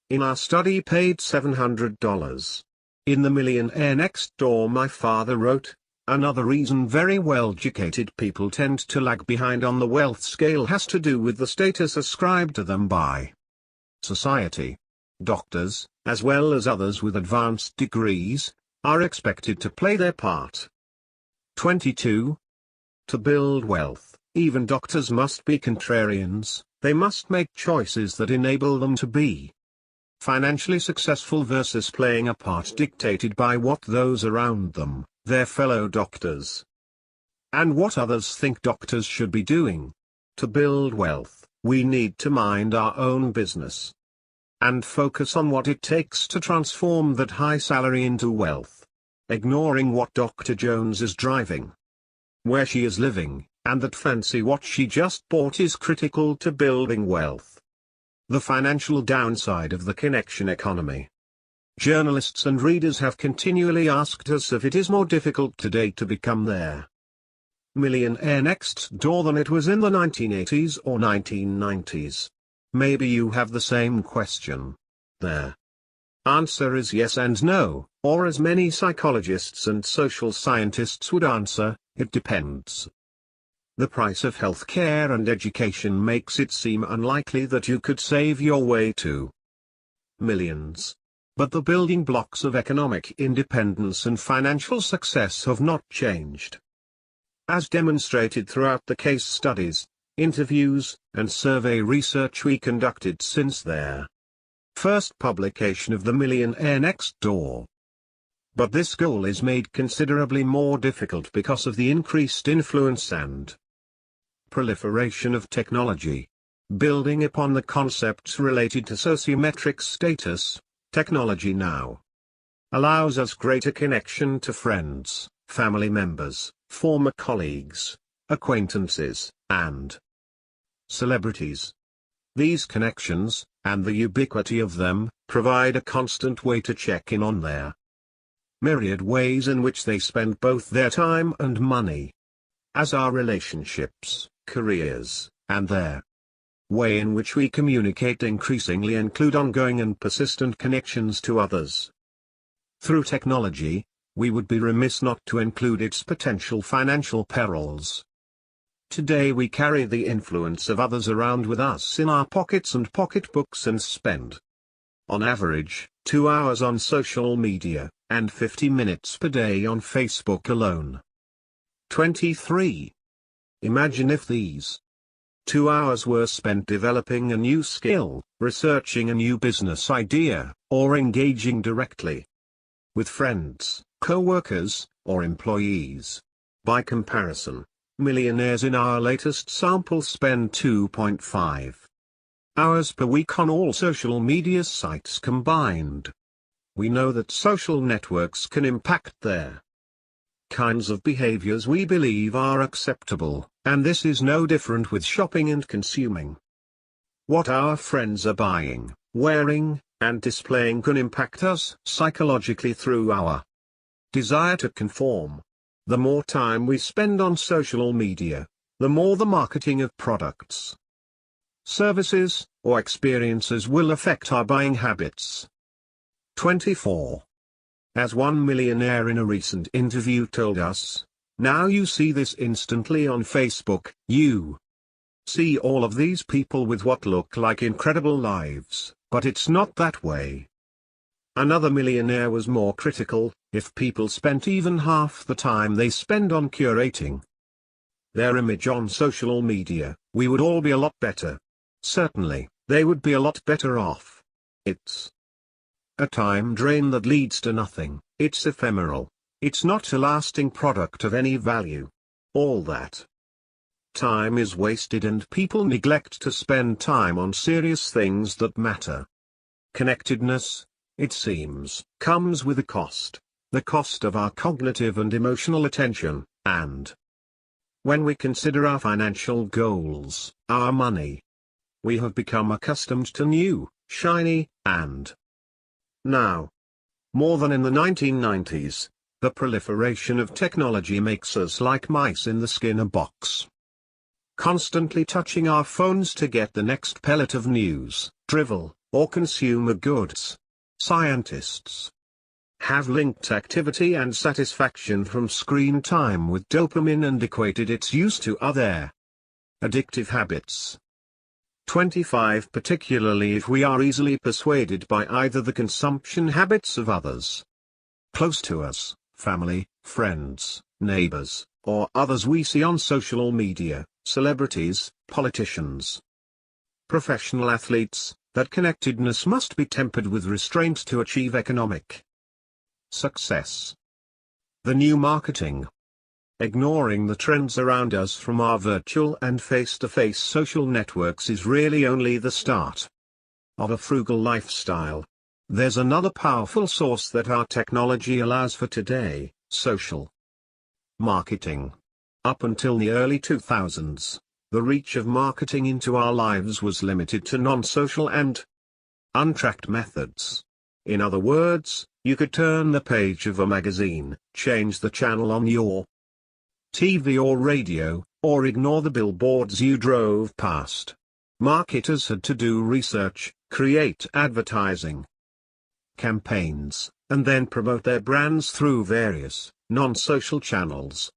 in our study paid $700. In The Millionaire Next Door, my father wrote, another reason very well-educated people tend to lag behind on the wealth scale has to do with the status ascribed to them by society. Doctors, as well as others with advanced degrees, are expected to play their part. 22. To build wealth, even doctors must be contrarians. They must make choices that enable them to be financially successful versus playing a part dictated by what those around them, their fellow doctors, and what others think doctors should be doing. To build wealth, we need to mind our own business and focus on what it takes to transform that high salary into wealth, ignoring what Dr. Jones is driving, where she is living, and that fancy watch she just bought is critical to building wealth. The financial downside of the connection economy. Journalists and readers have continually asked us if it is more difficult today to become their millionaire next door than it was in the 1980s or 1990s. Maybe you have the same question. Their answer is yes and no, or as many psychologists and social scientists would answer, it depends. The price of healthcare and education makes it seem unlikely that you could save your way to millions. But the building blocks of economic independence and financial success have not changed. As demonstrated throughout the case studies, interviews, and survey research we conducted since their first publication of The Millionaire Next Door. But this goal is made considerably more difficult because of the increased influence and proliferation of technology. Building upon the concepts related to sociometric status, technology now allows us greater connection to friends, family members, former colleagues, acquaintances, and celebrities. These connections, and the ubiquity of them, provide a constant way to check in on their myriad ways in which they spend both their time and money, as our relationships, careers, and their way in which we communicate increasingly include ongoing and persistent connections to others. Through technology, we would be remiss not to include its potential financial perils. Today we carry the influence of others around with us in our pockets and pocketbooks and spend, on average, 2 hours on social media, and 50 minutes per day on Facebook alone. 23. Imagine if these 2 hours were spent developing a new skill, researching a new business idea, or engaging directly with friends, co-workers, or employees. By comparison, millionaires in our latest sample spend 2.5 hours per week on all social media sites combined. We know that social networks can impact their kinds of behaviors we believe are acceptable, and this is no different with shopping and consuming. What our friends are buying, wearing, and displaying can impact us psychologically through our desire to conform. The more time we spend on social media, the more the marketing of products, services, or experiences will affect our buying habits. 24. As one millionaire in a recent interview told us, now you see this instantly on Facebook, you see all of these people with what look like incredible lives, but it's not that way. Another millionaire was more critical: if people spent even half the time they spend on curating their image on social media, we would all be a lot better. Certainly, they would be a lot better off. It's a time drain that leads to nothing, it's ephemeral, it's not a lasting product of any value. All that time is wasted and people neglect to spend time on serious things that matter. Connectedness, it seems, comes with a cost, the cost of our cognitive and emotional attention, and when we consider our financial goals, our money, we have become accustomed to new, shiny, and now, more than in the 1990s, the proliferation of technology makes us like mice in the Skinner box, constantly touching our phones to get the next pellet of news, drivel, or consumer goods. Scientists have linked activity and satisfaction from screen time with dopamine and equated its use to other addictive habits. 25. Particularly if we are easily persuaded by either the consumption habits of others close to us, family, friends, neighbors, or others we see on social media, celebrities, politicians, professional athletes, that connectedness must be tempered with restraint to achieve economic success. The new marketing. Ignoring the trends around us from our virtual and face-to-face social networks is really only the start of a frugal lifestyle. There's another powerful source that our technology allows for today: social marketing. Up until the early 2000s, the reach of marketing into our lives was limited to non-social and untracked methods. In other words, you could turn the page of a magazine, change the channel on your TV or radio, or ignore the billboards you drove past. Marketers had to do research, create advertising campaigns, and then promote their brands through various non-social channels.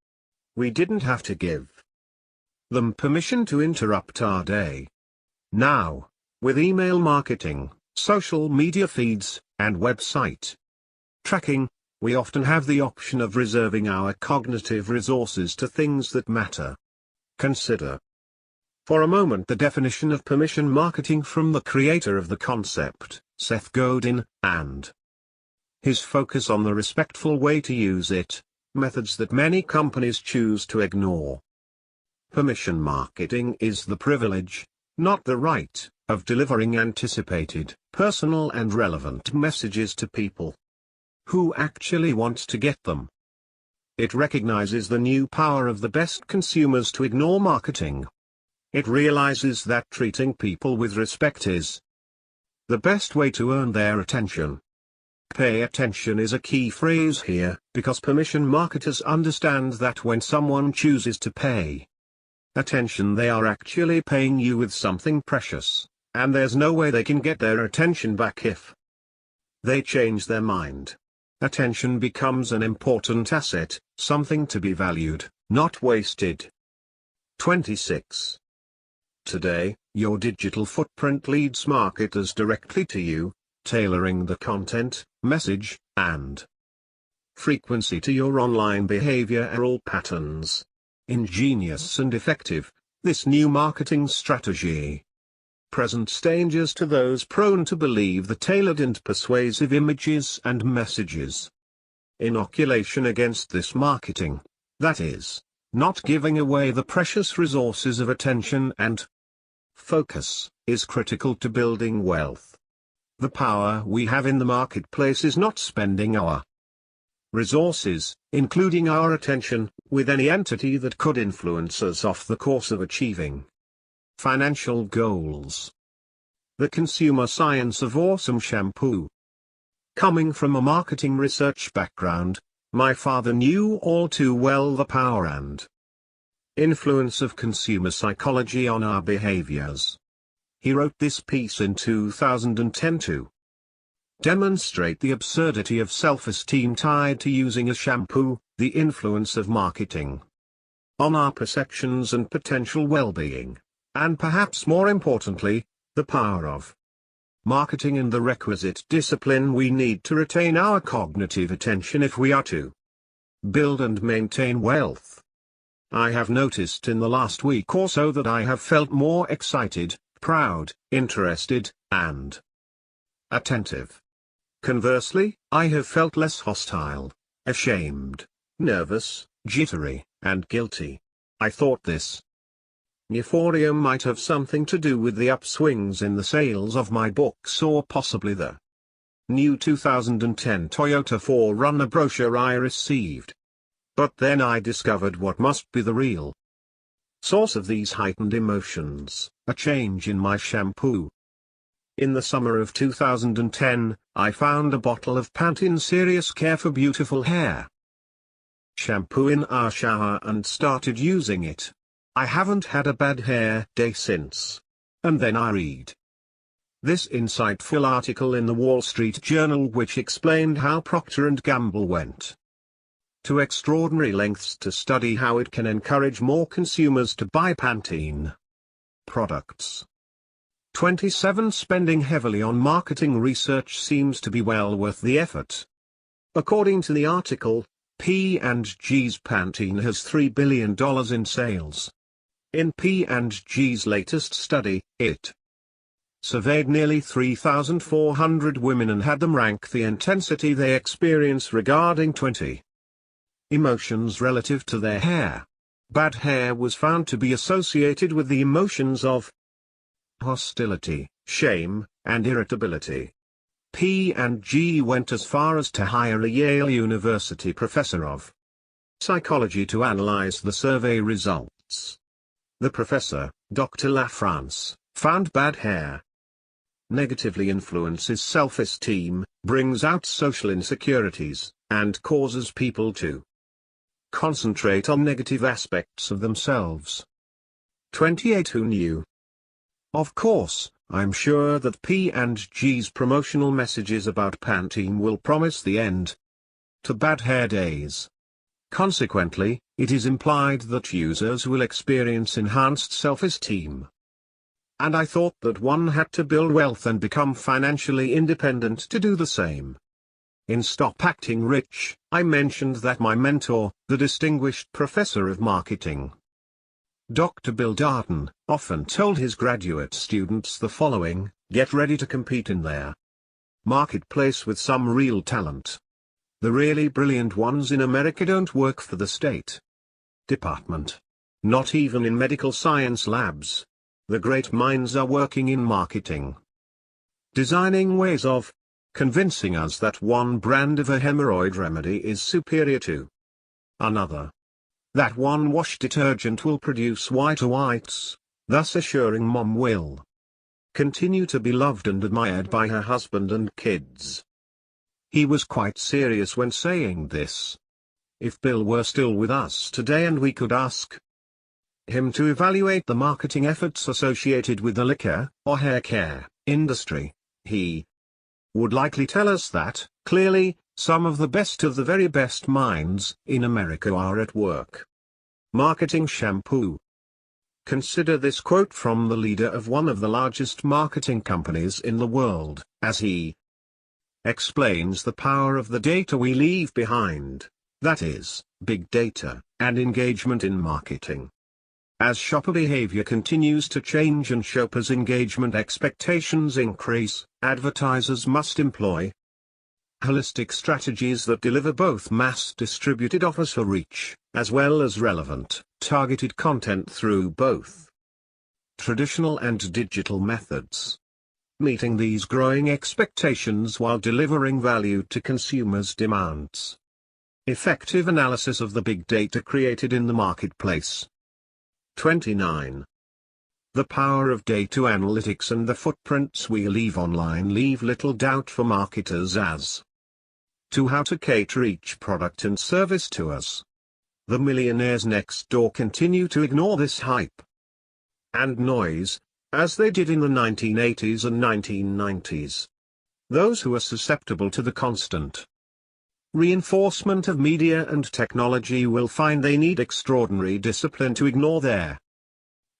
We didn't have to give them permission to interrupt our day. Now, with email marketing, social media feeds, and website tracking, we often have the option of reserving our cognitive resources to things that matter. Consider for a moment the definition of permission marketing from the creator of the concept, Seth Godin, and his focus on the respectful way to use it, methods that many companies choose to ignore. Permission marketing is the privilege, not the right, of delivering anticipated, personal and relevant messages to people who actually want to get them. It recognizes the new power of the best consumers to ignore marketing. It realizes that treating people with respect is the best way to earn their attention. Pay attention is a key phrase here, because permission marketers understand that when someone chooses to pay attention, they are actually paying you with something precious, and there's no way they can get their attention back if they change their mind. Attention becomes an important asset, something to be valued, not wasted. 26. Today, your digital footprint leads marketers directly to you, tailoring the content, message, and frequency to your online behavioral patterns. Ingenious and effective, this new marketing strategy presents dangers to those prone to believe the tailored and persuasive images and messages. Inoculation against this marketing, that is, not giving away the precious resources of attention and focus, is critical to building wealth. The power we have in the marketplace is not spending our resources, including our attention, with any entity that could influence us off the course of achieving financial goals. The consumer science of awesome shampoo. Coming from a marketing research background, my father knew all too well the power and influence of consumer psychology on our behaviors. He wrote this piece in 2010 to demonstrate the absurdity of self-esteem tied to using a shampoo, the influence of marketing on our perceptions and potential well-being, and perhaps more importantly, the power of marketing and the requisite discipline we need to retain our cognitive attention if we are to build and maintain wealth. I have noticed in the last week or so that I have felt more excited, proud, interested, and attentive. Conversely, I have felt less hostile, ashamed, nervous, jittery, and guilty. I thought this euphoria might have something to do with the upswings in the sales of my books, or possibly the new 2010 Toyota 4Runner brochure I received. But then I discovered what must be the real source of these heightened emotions: a change in my shampoo. In the summer of 2010, I found a bottle of Pantene Serious Care for Beautiful Hair shampoo in our shower and started using it. I haven't had a bad hair day since. And then I read This insightful article in the Wall Street Journal, which explained how Procter & Gamble went to extraordinary lengths to study how it can encourage more consumers to buy Pantene products. 27. Spending heavily on marketing research seems to be well worth the effort. According to the article, P&G's Pantene has $3 billion in sales. In P&G's latest study, it surveyed nearly 3,400 women and had them rank the intensity they experience regarding 20 emotions relative to their hair. Bad hair was found to be associated with the emotions of hostility, shame, and irritability. P&G went as far as to hire a Yale University professor of psychology to analyze the survey results. The professor, Dr. LaFrance, found bad hair negatively influences self-esteem, brings out social insecurities, and causes people to concentrate on negative aspects of themselves. 28. Who knew? Of course, I'm sure that P&G's promotional messages about Pantene will promise the end to bad hair days. Consequently, it is implied that users will experience enhanced self-esteem. And I thought that one had to build wealth and become financially independent to do the same. In Stop Acting Rich, I mentioned that my mentor, the distinguished professor of marketing, Dr. Bill Darden, often told his graduate students the following: get ready to compete in their marketplace with some real talent. The really brilliant ones in America don't work for the State Department. Not even in medical science labs. The great minds are working in marketing, designing ways of convincing us that one brand of a hemorrhoid remedy is superior to another. That one wash detergent will produce whiter whites, thus assuring mom will continue to be loved and admired by her husband and kids. He was quite serious when saying this. If Bill were still with us today and we could ask him to evaluate the marketing efforts associated with the liquor or hair care industry, he would likely tell us that, clearly, some of the very best minds in America are at work marketing shampoo. Consider this quote from the leader of one of the largest marketing companies in the world, as he explains the power of the data we leave behind, that is, big data, and engagement in marketing. As shopper behavior continues to change and shoppers' engagement expectations increase, advertisers must employ holistic strategies that deliver both mass-distributed offers for reach, as well as relevant, targeted content through both traditional and digital methods. Meeting these growing expectations while delivering value to consumers demands effective analysis of the big data created in the marketplace. 29. The power of data analytics and the footprints we leave online leave little doubt for marketers as to how to cater each product and service to us. The millionaires next door continue to ignore this hype and noise, as they did in the 1980s and 1990s. Those who are susceptible to the constant reinforcement of media and technology will find they need extraordinary discipline to ignore their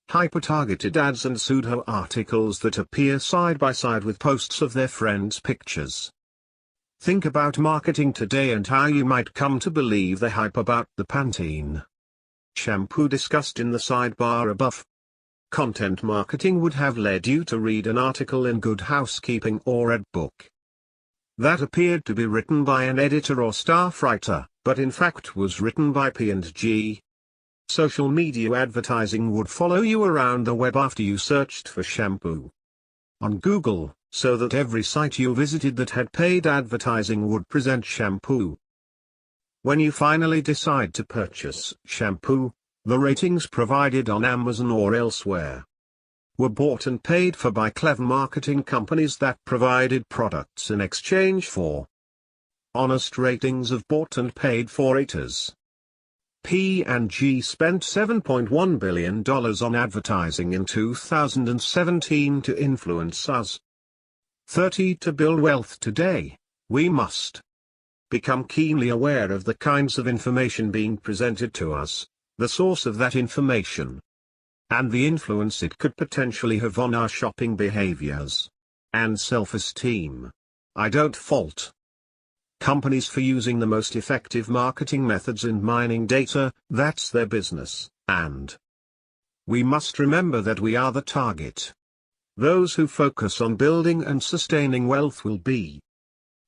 hyper-targeted ads and pseudo articles that appear side by side with posts of their friends' pictures. Think about marketing today and how you might come to believe the hype about the Pantene shampoo discussed in the sidebar above. Content marketing would have led you to read an article in Good Housekeeping or Audiobook that appeared to be written by an editor or staff writer, but in fact was written by P&G. Social media advertising would follow you around the web after you searched for shampoo on Google, so that every site you visited that had paid advertising would present shampoo. When you finally decide to purchase shampoo, the ratings provided on Amazon or elsewhere were bought and paid for by clever marketing companies that provided products in exchange for honest ratings of bought and paid for raters. P&G spent $7.1 billion on advertising in 2017 to influence us 30. To build wealth today, we must become keenly aware of the kinds of information being presented to us, the source of that information, and the influence it could potentially have on our shopping behaviors and self-esteem. I don't fault companies for using the most effective marketing methods and mining data. That's their business, and we must remember that we are the target. Those who focus on building and sustaining wealth will be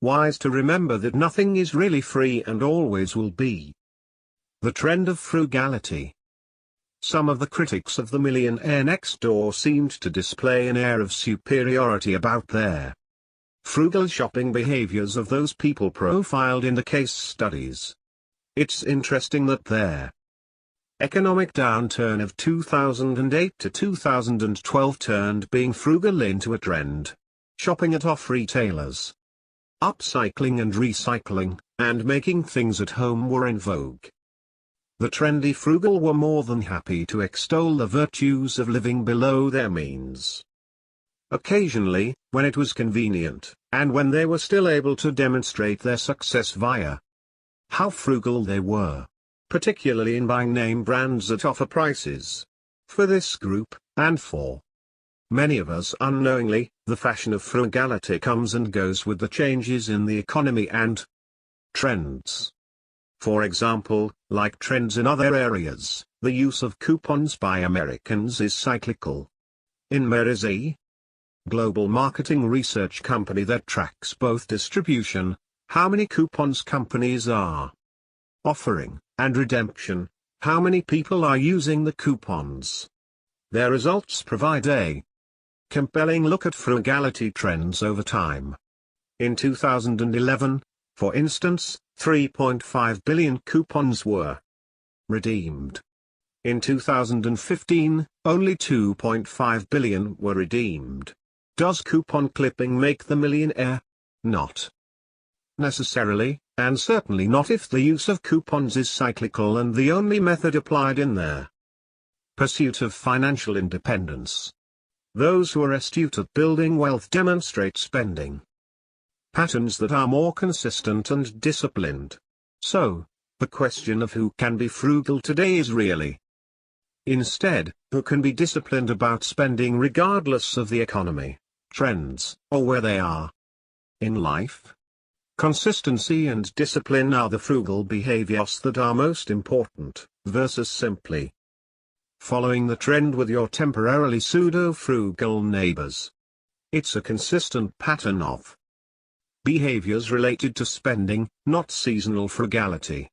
wise to remember that nothing is really free and always will be. The trend of frugality. Some of the critics of the millionaire next door seemed to display an air of superiority about their frugal shopping behaviors of those people profiled in the case studies. It's interesting that their economic downturn of 2008 to 2012 turned being frugal into a trend. Shopping at off-retailers, upcycling and recycling, and making things at home were in vogue. The trendy frugal were more than happy to extol the virtues of living below their means. Occasionally, when it was convenient, and when they were still able to demonstrate their success via how frugal they were, particularly in buying name brands at offer prices. For this group, and for many of us unknowingly, the fashion of frugality comes and goes with the changes in the economy and trends. For example, like trends in other areas, the use of coupons by Americans is cyclical. Inmer is a global marketing research company that tracks both distribution, how many coupons companies are offering, and redemption, how many people are using the coupons. Their results provide a compelling look at frugality trends over time. In 2011, for instance, 3.5 billion coupons were redeemed. In 2015, only 2.5 billion were redeemed. Does coupon clipping make the millionaire? Not necessarily, and certainly not if the use of coupons is cyclical and the only method applied in their pursuit of financial independence. Those who are astute at building wealth demonstrate spending patterns that are more consistent and disciplined. So, the question of who can be frugal today is really, instead, who can be disciplined about spending regardless of the economy, trends, or where they are in life. Consistency and discipline are the frugal behaviors that are most important, versus simply following the trend with your temporarily pseudo-frugal neighbors. It's a consistent pattern of behaviors related to spending, not seasonal frugality.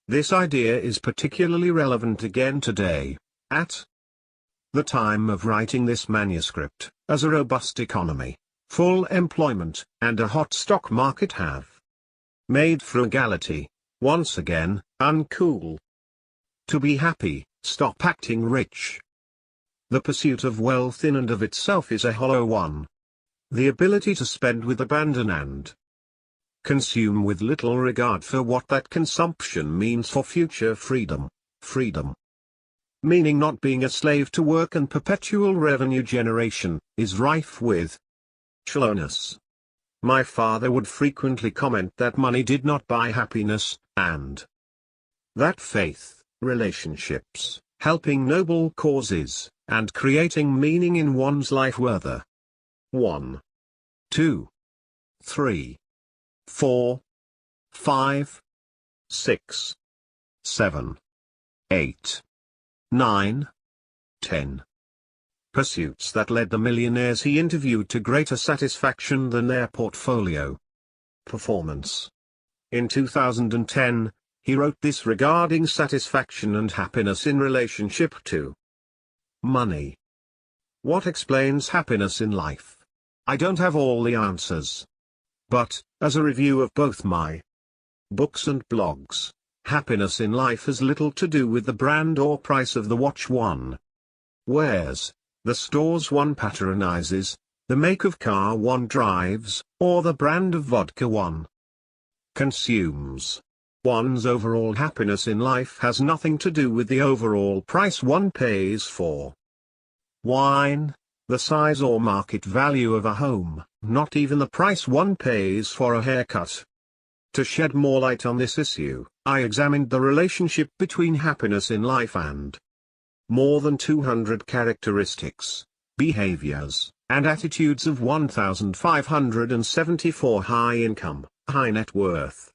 This idea is particularly relevant again today, at the time of writing this manuscript, as a robust economy, full employment, and a hot stock market have made frugality, once again, uncool. To be happy, stop acting rich. The pursuit of wealth in and of itself is a hollow one. The ability to spend with abandon and consume with little regard for what that consumption means for future freedom. Freedom, meaning not being a slave to work and perpetual revenue generation, is rife with shallowness. My father would frequently comment that money did not buy happiness, and that faith, relationships, helping noble causes, and creating meaning in one's life were the 1, 2, 3, 4, 5, 6, 7, 8, 9, 10 pursuits that led the millionaires he interviewed to greater satisfaction than their portfolio performance. In 2010, he wrote this regarding satisfaction and happiness in relationship to money. What explains happiness in life? I don't have all the answers. But, as a review of both my books and blogs, happiness in life has little to do with the brand or price of the watch one wears, the stores one patronizes, the make of car one drives, or the brand of vodka one consumes. One's overall happiness in life has nothing to do with the overall price one pays for wine, the size or market value of a home, not even the price one pays for a haircut. To shed more light on this issue, I examined the relationship between happiness in life and more than 200 characteristics, behaviors, and attitudes of 1,574 high-income, high-net worth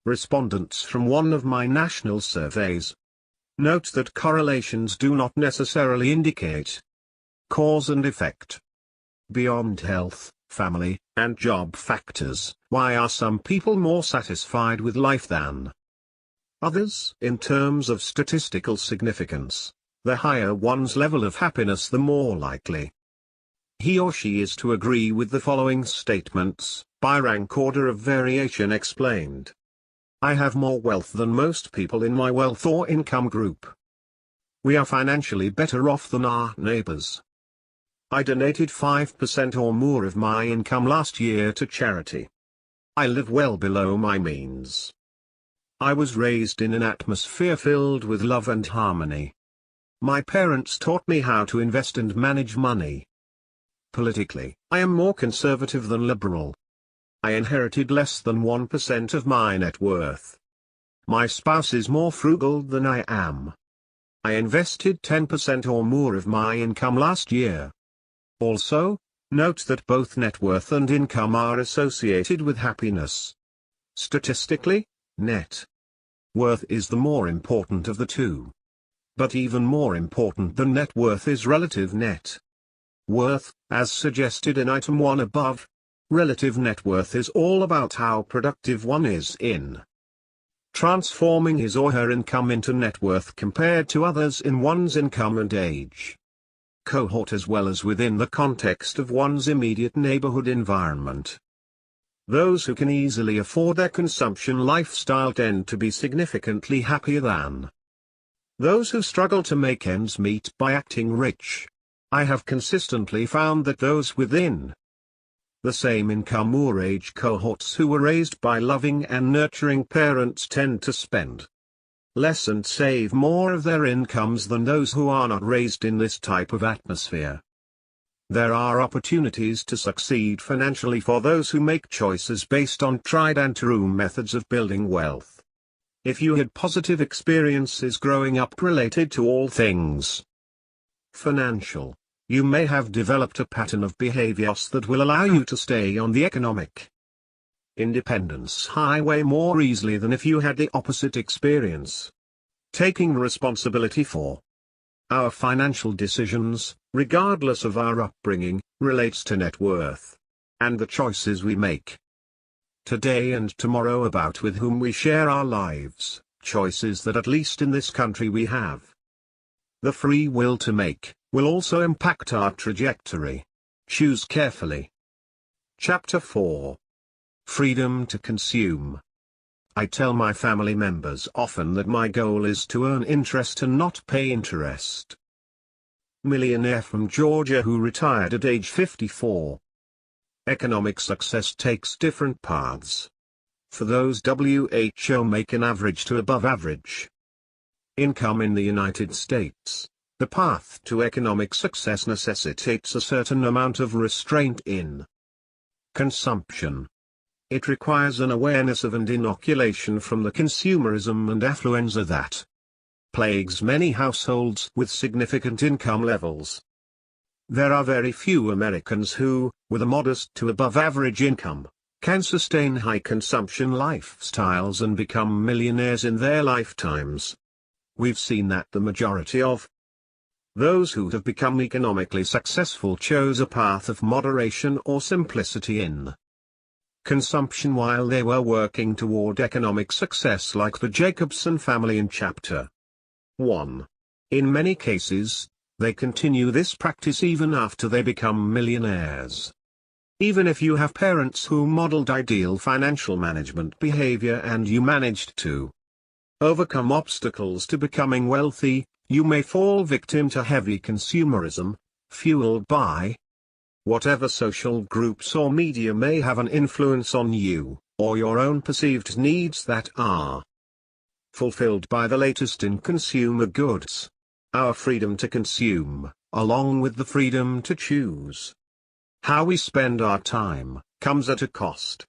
respondents from one of my national surveys. Note that correlations do not necessarily indicate cause and effect. Beyond health, family, and job factors, why are some people more satisfied with life than others? In terms of statistical significance, the higher one's level of happiness, the more likely he or she is to agree with the following statements, by rank order of variation explained. I have more wealth than most people in my wealth or income group. We are financially better off than our neighbors. I donated 5% or more of my income last year to charity. I live well below my means. I was raised in an atmosphere filled with love and harmony. My parents taught me how to invest and manage money. Politically, I am more conservative than liberal. I inherited less than 1% of my net worth. My spouse is more frugal than I am. I invested 10% or more of my income last year. Also, note that both net worth and income are associated with happiness. Statistically, net worth is the more important of the two. But even more important than net worth is relative net worth, as suggested in item 1 above. Relative net worth is all about how productive one is in transforming his or her income into net worth compared to others in one's income and age cohort, as well as within the context of one's immediate neighborhood environment. Those who can easily afford their consumption lifestyle tend to be significantly happier than those who struggle to make ends meet by acting rich. I have consistently found that those within the same income or age cohorts who were raised by loving and nurturing parents tend to spend less and save more of their incomes than those who are not raised in this type of atmosphere. There are opportunities to succeed financially for those who make choices based on tried and true methods of building wealth. If you had positive experiences growing up related to all things financial, you may have developed a pattern of behaviors that will allow you to stay on the economic independence highway more easily than if you had the opposite experience. Taking responsibility for our financial decisions, regardless of our upbringing, relates to net worth and the choices we make today and tomorrow about with whom we share our lives, choices that at least in this country we have the free will to make, will also impact our trajectory. Choose carefully. Chapter 4. Freedom to consume. I tell my family members often that my goal is to earn interest and not pay interest. Millionaire from Georgia who retired at age 54. Economic success takes different paths. For those who make an average to above average income in the United States, the path to economic success necessitates a certain amount of restraint in consumption. It requires an awareness of and inoculation from the consumerism and affluenza that plagues many households with significant income levels. There are very few Americans who, with a modest to above average income, can sustain high consumption lifestyles and become millionaires in their lifetimes. We've seen that the majority of those who have become economically successful chose a path of moderation or simplicity in consumption while they were working toward economic success, like the Jacobson family in Chapter 1. In many cases, they continue this practice even after they become millionaires. Even if you have parents who modeled ideal financial management behavior and you managed to overcome obstacles to becoming wealthy, you may fall victim to heavy consumerism, fueled by whatever social groups or media may have an influence on you, or your own perceived needs that are fulfilled by the latest in consumer goods. Our freedom to consume, along with the freedom to choose How we spend our time comes at a cost.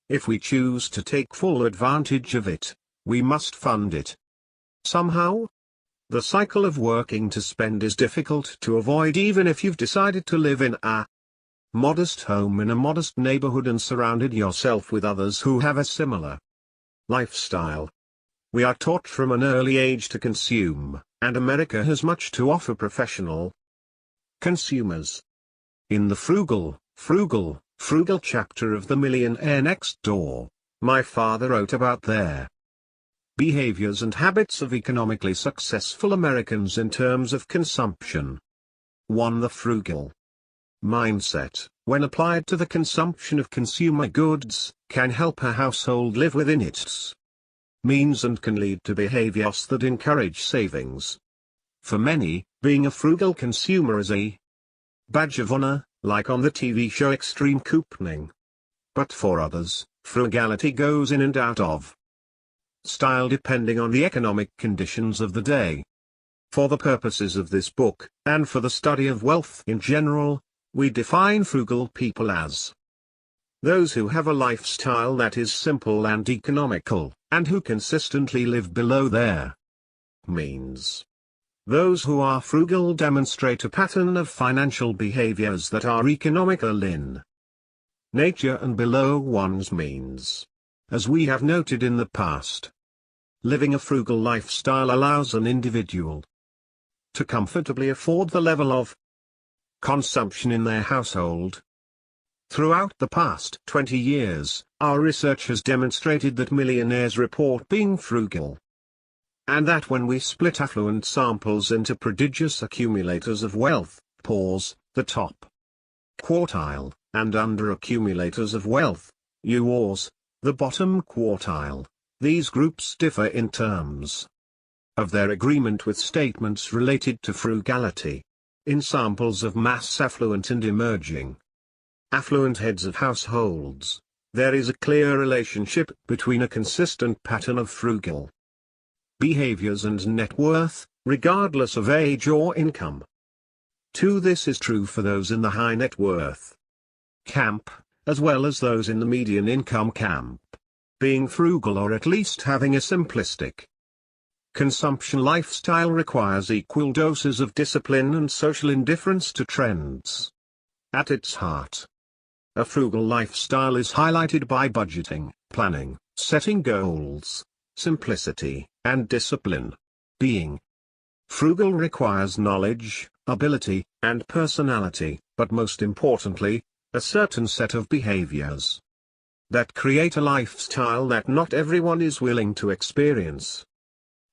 If we choose to take full advantage of it, we must fund it somehow. The cycle of working to spend is difficult to avoid even if you've decided to live in a modest home in a modest neighborhood and surrounded yourself with others who have a similar lifestyle. We are taught from an early age to consume, and America has much to offer professional consumers. In the frugal chapter of The Millionaire Next Door, my father wrote about their behaviors and habits of economically successful Americans in terms of consumption. 1. The frugal mindset, when applied to the consumption of consumer goods, can help a household live within its means and can lead to behaviors that encourage savings. For many, being a frugal consumer is a badge of honor, like on the TV show Extreme Couponing. But for others, frugality goes in and out of style depending on the economic conditions of the day. For the purposes of this book, and for the study of wealth in general, we define frugal people as those who have a lifestyle that is simple and economical, and who consistently live below their means. Those who are frugal demonstrate a pattern of financial behaviors that are economical in nature and below one's means. As we have noted in the past, living a frugal lifestyle allows an individual to comfortably afford the level of consumption in their household. Throughout the past 20 years, our research has demonstrated that millionaires report being frugal, and that when we split affluent samples into prodigious accumulators of wealth, PAWs, the top quartile, and under accumulators of wealth, UAWs, the bottom quartile, these groups differ in terms of their agreement with statements related to frugality. In samples of mass affluent and emerging affluent heads of households, there is a clear relationship between a consistent pattern of frugal behaviors and net worth, regardless of age or income. 2. This is true for those in the high net worth camp, as well as those in the median income camp. Being frugal or at least having a simplistic consumption lifestyle requires equal doses of discipline and social indifference to trends. At its heart, a frugal lifestyle is highlighted by budgeting, planning, setting goals, simplicity, and discipline. Being frugal requires knowledge, ability, and personality, but most importantly, a certain set of behaviors that create a lifestyle that not everyone is willing to experience.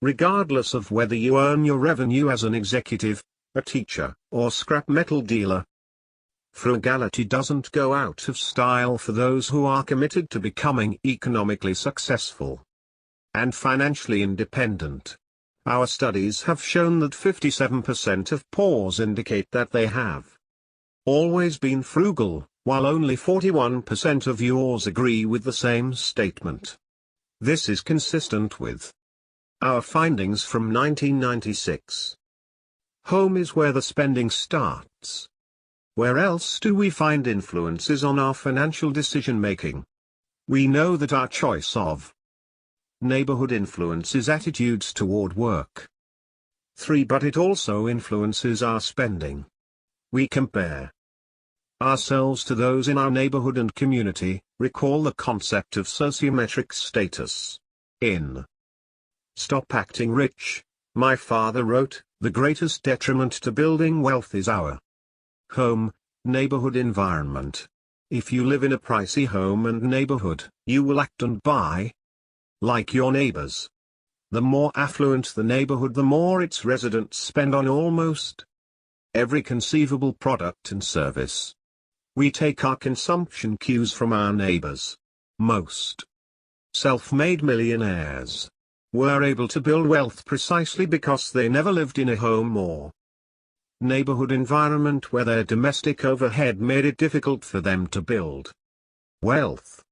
Regardless of whether you earn your revenue as an executive, a teacher, or scrap metal dealer, frugality doesn't go out of style for those who are committed to becoming economically successful and financially independent. Our studies have shown that 57% of PAWs indicate that they have always been frugal, while only 41% of UAWs agree with the same statement. This is consistent with our findings from 1996. Home is where the spending starts. Where else do we find influences on our financial decision-making? We know that our choice of neighborhood influences attitudes toward work. 3. But it also influences our spending. We compare ourselves to those in our neighborhood and community. Recall the concept of sociometric status. In Stop Acting Rich, my father wrote, the greatest detriment to building wealth is our home, neighborhood environment. If you live in a pricey home and neighborhood, you will act and buy like your neighbors. The more affluent the neighborhood, the more its residents spend on almost every conceivable product and service. We take our consumption cues from our neighbors. Most self-made millionaires were able to build wealth precisely because they never lived in a home or neighborhood environment where their domestic overhead made it difficult for them to build wealth.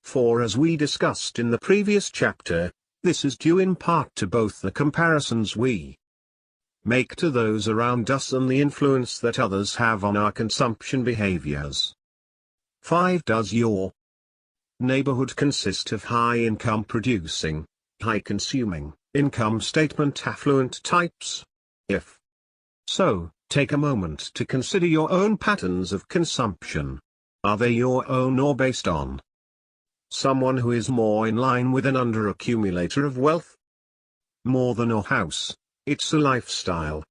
For as we discussed in the previous chapter, this is due in part to both the comparisons we make to those around us and the influence that others have on our consumption behaviors. 5. Does your neighborhood consist of high-income producing, high-consuming, income statement affluent types? If so, take a moment to consider your own patterns of consumption. Are they your own or based on someone who is more in line with an under-accumulator of wealth? More than a house, it's a lifestyle.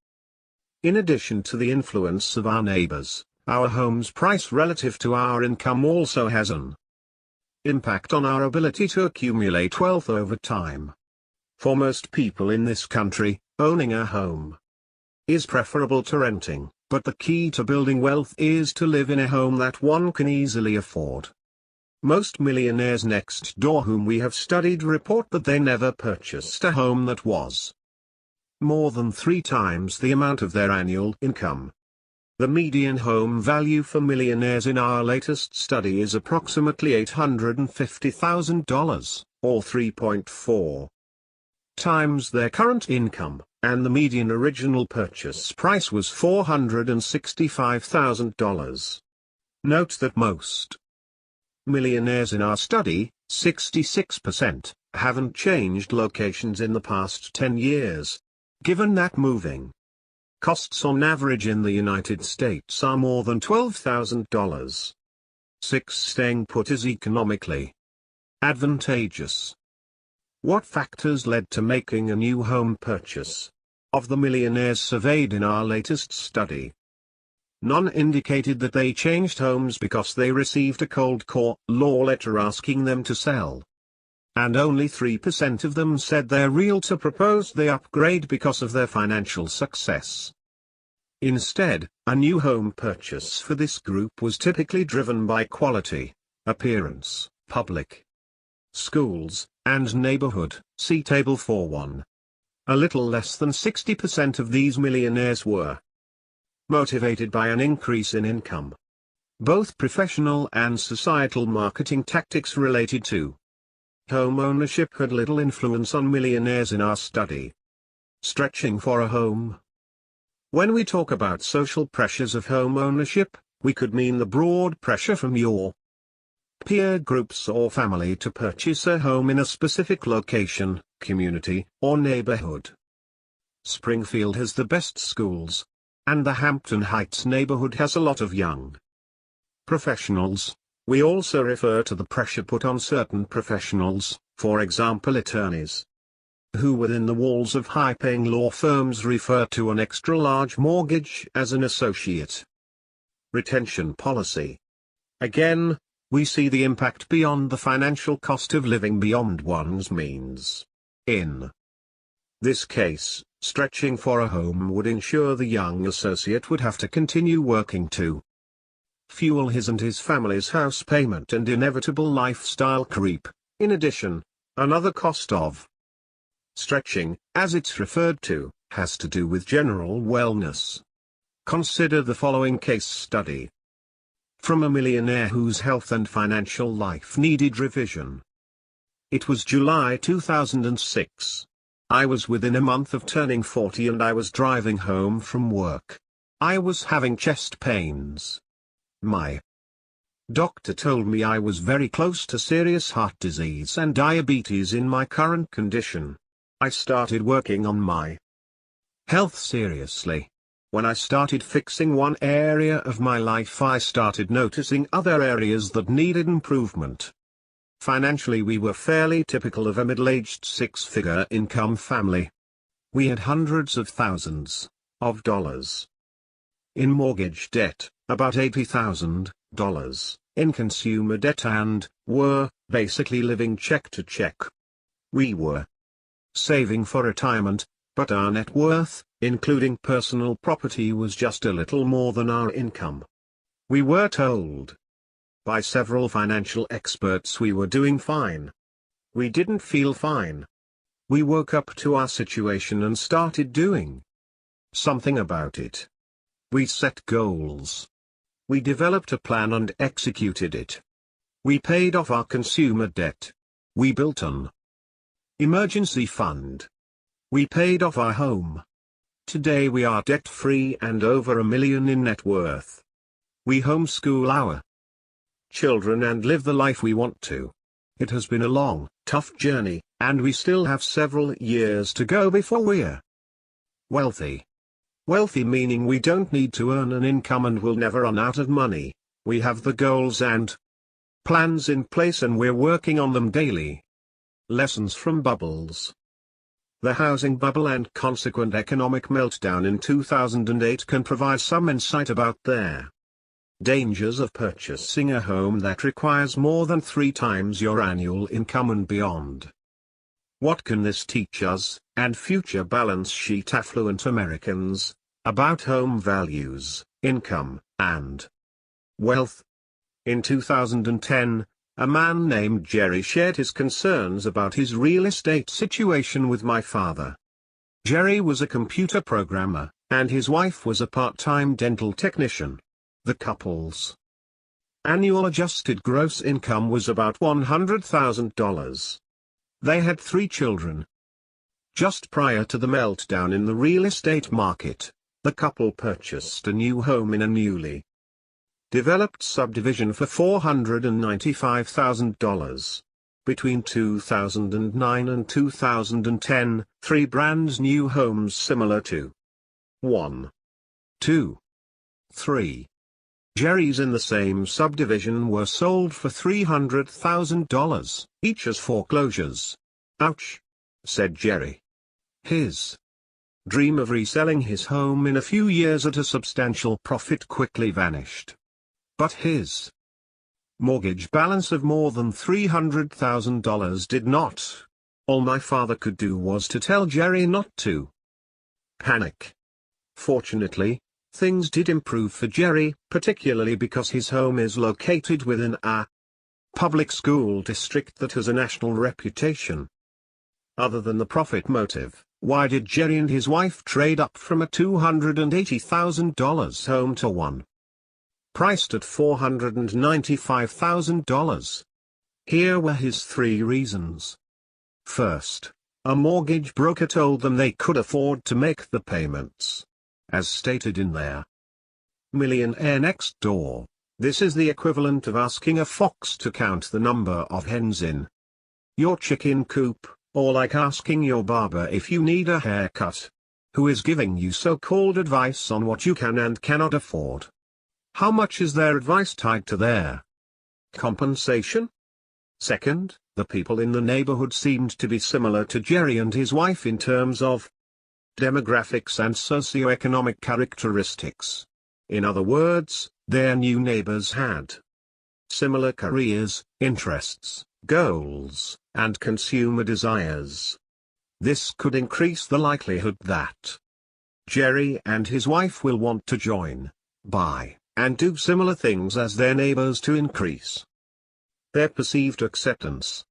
In addition to the influence of our neighbors, our home's price relative to our income also has an impact on our ability to accumulate wealth over time. For most people in this country, owning a home is preferable to renting, but the key to building wealth is to live in a home that one can easily afford. Most millionaires next door whom we have studied report that they never purchased a home that was more than 3 times the amount of their annual income. The median home value for millionaires in our latest study is approximately $850,000, or 3.4 times their current income, and the median original purchase price was $465,000. Note that most millionaires in our study, 66%, haven't changed locations in the past 10 years. Given that moving costs on average in the United States are more than $12,000. 6. Staying put is economically advantageous. What factors led to making a new home purchase? Of the millionaires surveyed in our latest study, none indicated that they changed homes because they received a cold call letter asking them to sell. And only 3% of them said their realtor proposed they upgrade because of their financial success. Instead, a new home purchase for this group was typically driven by quality, appearance, public schools, and neighborhood. See Table 4.1. A little less than 60% of these millionaires were motivated by an increase in income. Both professional and societal marketing tactics related to home ownership had little influence on millionaires in our study. Stretching for a home. When we talk about social pressures of home ownership, we could mean the broad pressure from your peer groups or family to purchase a home in a specific location, community, or neighborhood. Springfield has the best schools, and the Hampton Heights neighborhood has a lot of young professionals. We also refer to the pressure put on certain professionals, for example attorneys, who within the walls of high-paying law firms refer to an extra-large mortgage as an associate retention policy. Again, we see the impact beyond the financial cost of living beyond one's means. In this case, stretching for a home would ensure the young associate would have to continue working to fuel his and his family's house payment and inevitable lifestyle creep. In addition, another cost of stretching, as it's referred to, has to do with general wellness. Consider the following case study from a millionaire whose health and financial life needed revision. It was July 2006. I was within a month of turning 40 and I was driving home from work. I was having chest pains. My doctor told me I was very close to serious heart disease and diabetes in my current condition. I started working on my health seriously. When I started fixing one area of my life, I started noticing other areas that needed improvement. Financially, we were fairly typical of a middle-aged 6-figure income family. We had hundreds of thousands of dollars in mortgage debt, about $80,000 in consumer debt, and were basically living check to check. We were saving for retirement, but our net worth, including personal property, was just a little more than our income. We were told by several financial experts we were doing fine. We didn't feel fine. We woke up to our situation and started doing something about it. We set goals. We developed a plan and executed it. We paid off our consumer debt. We built an emergency fund. We paid off our home. today we are debt-free and over $1 million in net worth. We homeschool our children and live the life we want to. It has been a long, tough journey, and we still have several years to go before we're wealthy. Wealthy meaning we don't need to earn an income and will never run out of money. We have the goals and plans in place and we're working on them daily. Lessons from bubbles. The housing bubble and consequent economic meltdown in 2008 can provide some insight about their dangers of purchasing a home that requires more than 3 times your annual income and beyond. What can this teach us, and future balance sheet affluent Americans, about home values, income, and wealth? In 2010, a man named Jerry shared his concerns about his real estate situation with my father. Jerry was a computer programmer, and his wife was a part-time dental technician. The couple's annual adjusted gross income was about $100,000. They had 3 children. Just prior to the meltdown in the real estate market, the couple purchased a new home in a newly developed subdivision for $495,000. Between 2009 and 2010, 3 brand new homes similar to 1, 2, 3 Jerry's in the same subdivision were sold for $300,000, each as foreclosures. Ouch, said Jerry. His dream of reselling his home in a few years at a substantial profit quickly vanished. But his mortgage balance of more than $300,000 did not. All my father could do was to tell Jerry not to panic. Fortunately, things did improve for Jerry, particularly because his home is located within a public school district that has a national reputation. Other than the profit motive, why did Jerry and his wife trade up from a $280,000 home to one priced at $495,000? Here were his 3 reasons. First, a mortgage broker told them they could afford to make the payments. As stated in their Millionaire next door, this is the equivalent of asking a fox to count the number of hens in your chicken coop, or like asking your barber if you need a haircut. Who is giving you so-called advice on what you can and cannot afford? How much is their advice tied to their compensation? Second, the people in the neighborhood seemed to be similar to Jerry and his wife in terms of demographics and socioeconomic characteristics. In other words, their new neighbors had similar careers, interests, goals, and consumer desires. This could increase the likelihood that Jerry and his wife will want to join, buy, and do similar things as their neighbors to increase their perceived acceptance.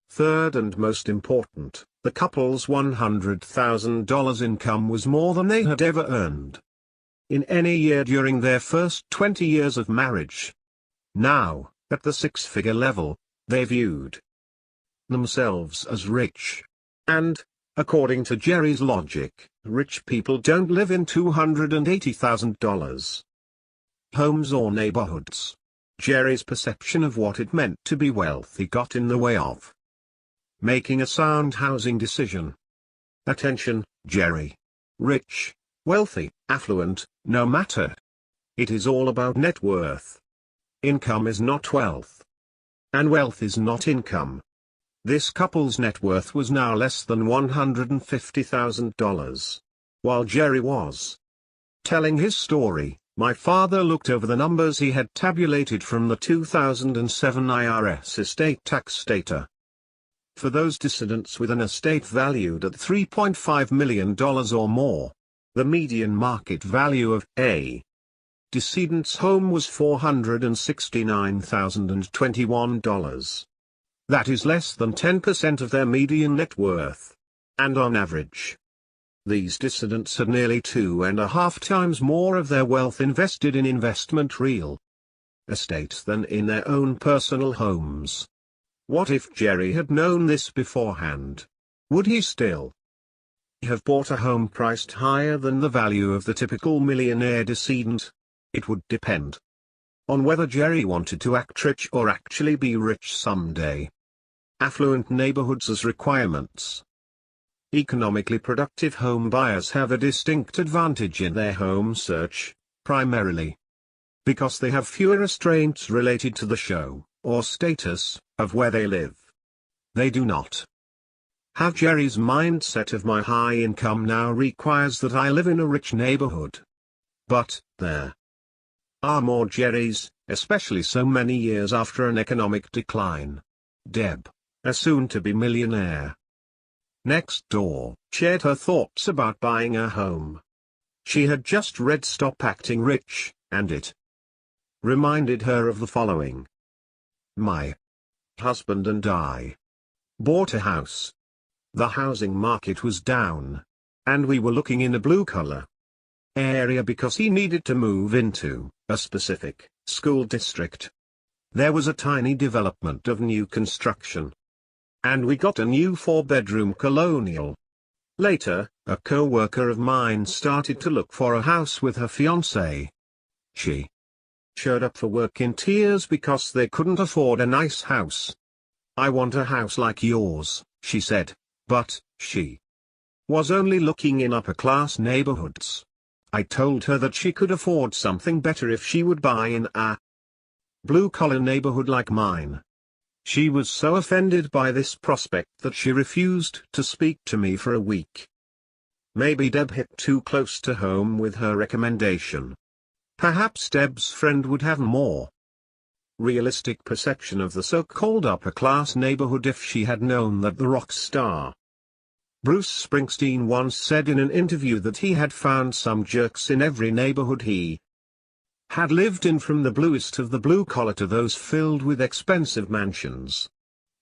Third and most important, the couple's $100,000 income was more than they had ever earned in any year during their first 20 years of marriage. Now, at the 6-figure level, they viewed themselves as rich. And, according to Jerry's logic, rich people don't live in $280,000 homes or neighborhoods. Jerry's perception of what it meant to be wealthy got in the way of making a sound housing decision. Attention, Jerry. Rich, wealthy, affluent, no matter. It is all about net worth. Income is not wealth. And wealth is not income. This couple's net worth was now less than $150,000. While Jerry was telling his story, my father looked over the numbers he had tabulated from the 2007 IRS estate tax data. For those descendants with an estate valued at $3.5 million or more, the median market value of a decedent's home was $469,021. That is less than 10% of their median net worth. And on average, these descendants had nearly 2.5 times more of their wealth invested in investment real estate than in their own personal homes. What if Jerry had known this beforehand? Would he still have bought a home priced higher than the value of the typical millionaire decedent? It would depend on whether Jerry wanted to act rich or actually be rich someday. Affluent neighborhoods as requirements. Economically productive home buyers have a distinct advantage in their home search, primarily because they have fewer restraints related to the show, or status, of where they live. They do not have Jerry's mindset of my high income now requires that I live in a rich neighborhood. But, there are more Jerrys, especially so many years after an economic decline. Deb, a soon-to-be millionaire next door, shared her thoughts about buying a home. She had just read Stop Acting Rich, and it reminded her of the following. My husband and I bought a house. The housing market was down, and we were looking in a blue-collar area because he needed to move into a specific school district. There was a tiny development of new construction, and we got a new 4-bedroom colonial. Later, a co-worker of mine started to look for a house with her fiancé. She showed up for work in tears because they couldn't afford a nice house. I want a house like yours, she said, but she was only looking in upper-class neighborhoods. I told her that she could afford something better if she would buy in a blue-collar neighborhood like mine. She was so offended by this prospect that she refused to speak to me for a week. Maybe Deb hit too close to home with her recommendation. Perhaps Deb's friend would have more realistic perception of the so-called upper-class neighborhood if she had known that the rock star Bruce Springsteen once said in an interview that he had found some jerks in every neighborhood he had lived in, from the bluest of the blue-collar to those filled with expensive mansions.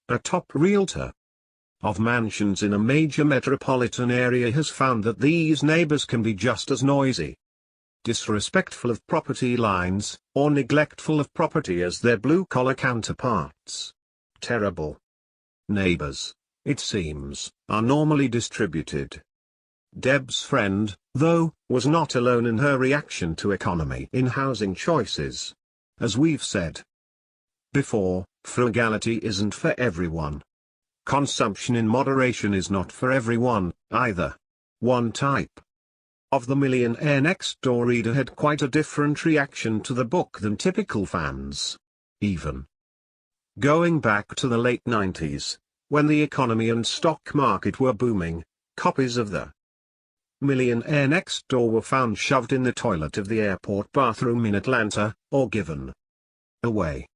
A top realtor of mansions in a major metropolitan area has found that these neighbors can be just as noisy, disrespectful of property lines, or neglectful of property as their blue-collar counterparts. Terrible neighbors, it seems, are normally distributed. Deb's friend, though, was not alone in her reaction to economy in housing choices. As we've said before, frugality isn't for everyone. Consumption in moderation is not for everyone, either. One type of the Millionaire Next Door reader had quite a different reaction to the book than typical fans. Even going back to the late 90s, when the economy and stock market were booming, copies of the Millionaire Next Door were found shoved in the toilet of the airport bathroom in Atlanta, or given away.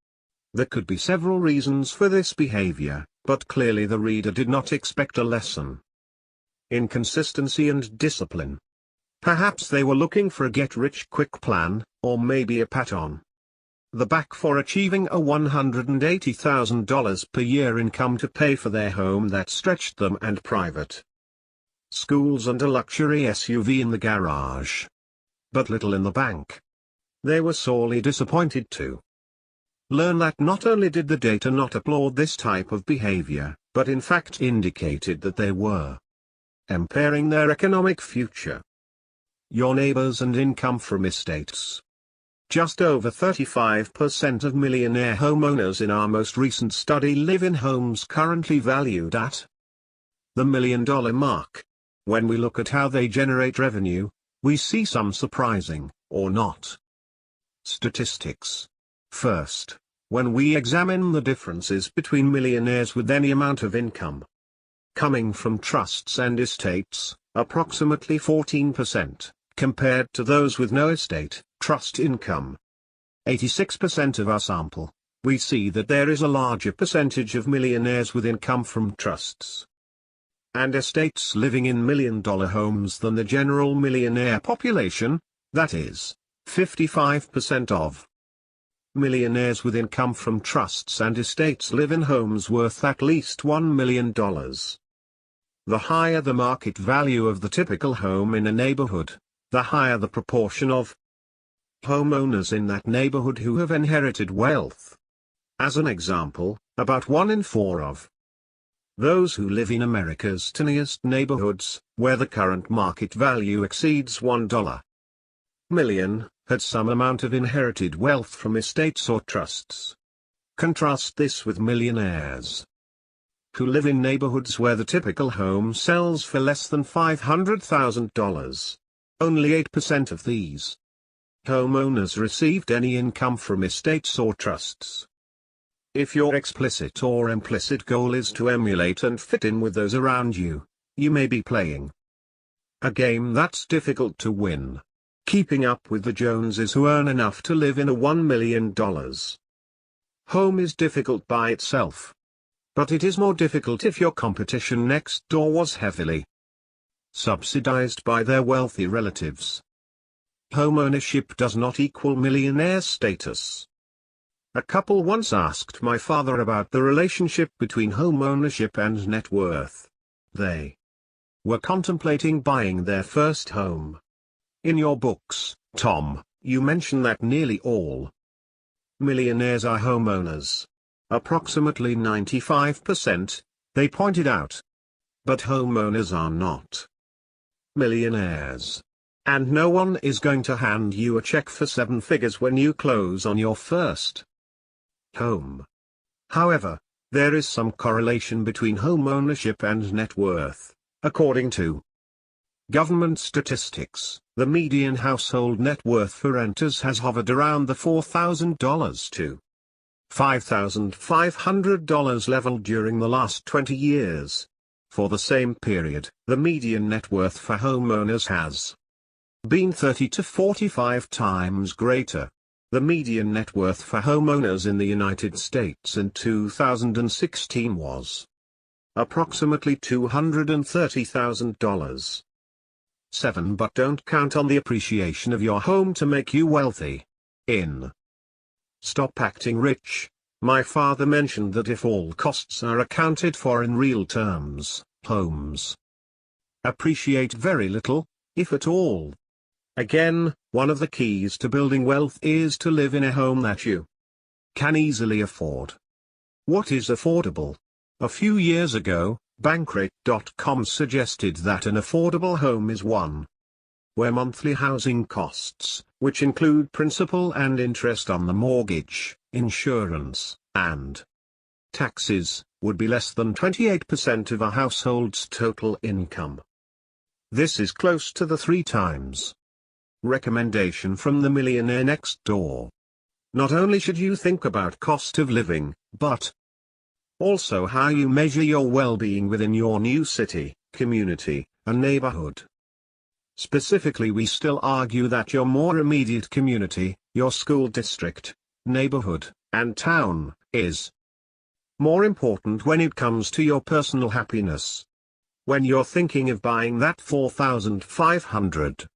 There could be several reasons for this behavior, but clearly the reader did not expect a lesson in consistency and discipline. Perhaps they were looking for a get-rich-quick plan, or maybe a pat on the back for achieving a $180,000 per year income to pay for their home that stretched them and private schools and a luxury SUV in the garage, but little in the bank. They were sorely disappointed to learn that not only did the data not applaud this type of behavior, but in fact indicated that they were impairing their economic future. Your neighbors and income from estates. Just over 35% of millionaire homeowners in our most recent study live in homes currently valued at the $1 million mark. When we look at how they generate revenue, we see some surprising, or not, statistics. First, when we examine the differences between millionaires with any amount of income coming from trusts and estates, approximately 14%, compared to those with no estate, trust income. 86% of our sample, we see that there is a larger percentage of millionaires with income from trusts and estates living in million-dollar homes than the general millionaire population. That is, 55% of millionaires with income from trusts and estates live in homes worth at least $1 million. The higher the market value of the typical home in a neighborhood, the higher the proportion of homeowners in that neighborhood who have inherited wealth. As an example, about 1 in 4 of Those who live in America's tiniest neighborhoods, where the current market value exceeds $1 million, had some amount of inherited wealth from estates or trusts. Contrast this with millionaires, who live in neighborhoods where the typical home sells for less than $500,000. Only 8% of these homeowners received any income from estates or trusts. If your explicit or implicit goal is to emulate and fit in with those around you, you may be playing a game that's difficult to win. Keeping up with the Joneses who earn enough to live in a $1 million home is difficult by itself. But it is more difficult if your competition next door was heavily subsidized by their wealthy relatives. Homeownership does not equal millionaire status. A couple once asked my father about the relationship between homeownership and net worth. They were contemplating buying their first home. In your books, Tom, you mention that nearly all millionaires are homeowners. Approximately 95%, they pointed out. But homeowners are not millionaires. And no one is going to hand you a check for 7 figures when you close on your first home. However, there is some correlation between home ownership and net worth. According to government statistics, the median household net worth for renters has hovered around the $4,000 to $5,500 level during the last 20 years. For the same period, the median net worth for homeowners has been 30 to 45 times greater. The median net worth for homeowners in the United States in 2016 was approximately $230,000. 7. But don't count on the appreciation of your home to make you wealthy. In Stop Acting Rich, my father mentioned that if all costs are accounted for in real terms, homes appreciate very little, if at all. Again, one of the keys to building wealth is to live in a home that you can easily afford. What is affordable? A few years ago, Bankrate.com suggested that an affordable home is one where monthly housing costs, which include principal and interest on the mortgage, insurance, and taxes, would be less than 28% of a household's total income. This is close to the 3 times recommendation from the millionaire next door. Not only should you think about cost of living, but also how you measure your well-being within your new city, community, and neighborhood. Specifically, we still argue that your more immediate community, your school district, neighborhood, and town, is more important when it comes to your personal happiness. When you're thinking of buying that 4,500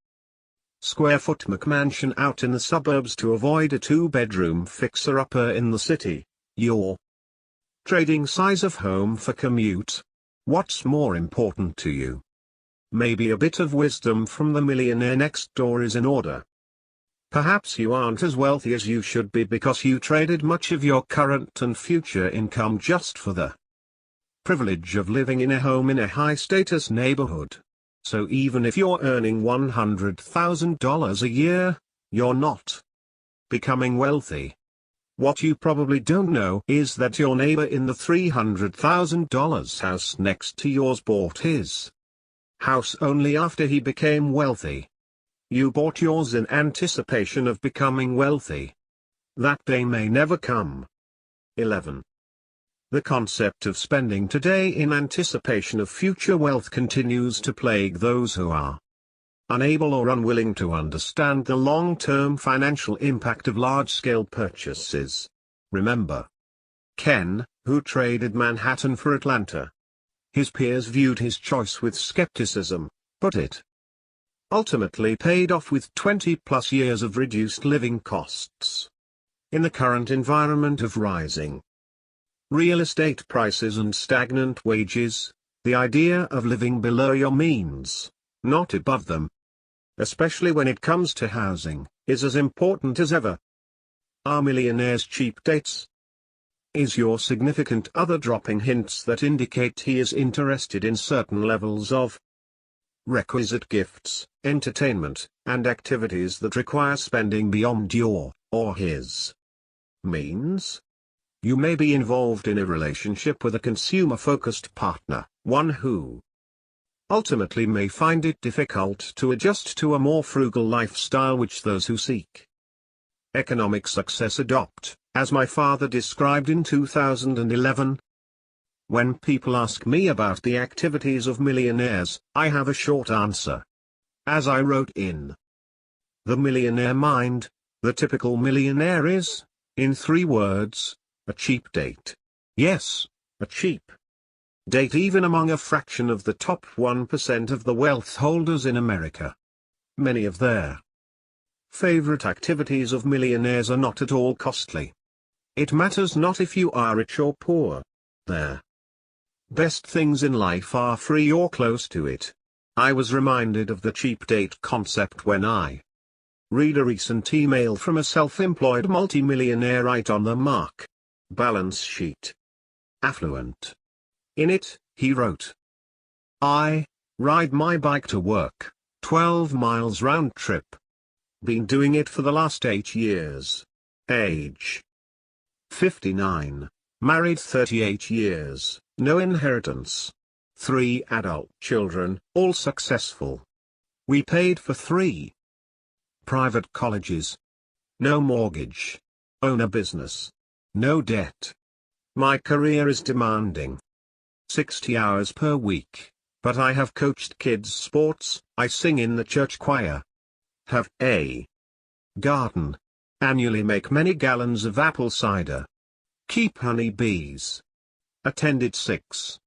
square foot McMansion out in the suburbs to avoid a 2-bedroom fixer-upper in the city, you're trading size of home for commute. What's more important to you? Maybe a bit of wisdom from the millionaire next door is in order. Perhaps you aren't as wealthy as you should be because you traded much of your current and future income just for the privilege of living in a home in a high-status neighborhood. So even if you're earning $100,000 a year, you're not becoming wealthy. What you probably don't know is that your neighbor in the $300,000 house next to yours bought his house only after he became wealthy. You bought yours in anticipation of becoming wealthy. That day may never come. 11. The concept of spending today in anticipation of future wealth continues to plague those who are unable or unwilling to understand the long-term financial impact of large-scale purchases. Remember Ken, who traded Manhattan for Atlanta. His peers viewed his choice with skepticism, but it ultimately paid off with 20-plus years of reduced living costs. In the current environment of rising real estate prices and stagnant wages, the idea of living below your means, not above them, especially when it comes to housing, is as important as ever. Are millionaires cheap dates? Is your significant other dropping hints that indicate he is interested in certain levels of requisite gifts, entertainment, and activities that require spending beyond your, or his, means? You may be involved in a relationship with a consumer-focused partner, one who ultimately may find it difficult to adjust to a more frugal lifestyle which those who seek economic success adopt, as my father described in 2011. When people ask me about the activities of millionaires, I have a short answer. As I wrote in The Millionaire Mind, the typical millionaire is, in 3 words, a cheap date. Yes, a cheap date even among a fraction of the top 1% of the wealth holders in America. Many of their favorite activities of millionaires are not at all costly. It matters not if you are rich or poor. Their best things in life are free or close to it. I was reminded of the cheap date concept when I read a recent email from a self-employed multimillionaire right on the mark balance sheet. Affluent. In it, he wrote, I ride my bike to work, 12 miles round trip. Been doing it for the last 8 years. Age 59. Married 38 years, no inheritance. 3 adult children, all successful. We paid for 3 private colleges. No mortgage. Own a business. No debt. My career is demanding. 60 hours per week, but I have coached kids' sports, I sing in the church choir. Have a garden. Annually make many gallons of apple cider. Keep honey bees. Attended 6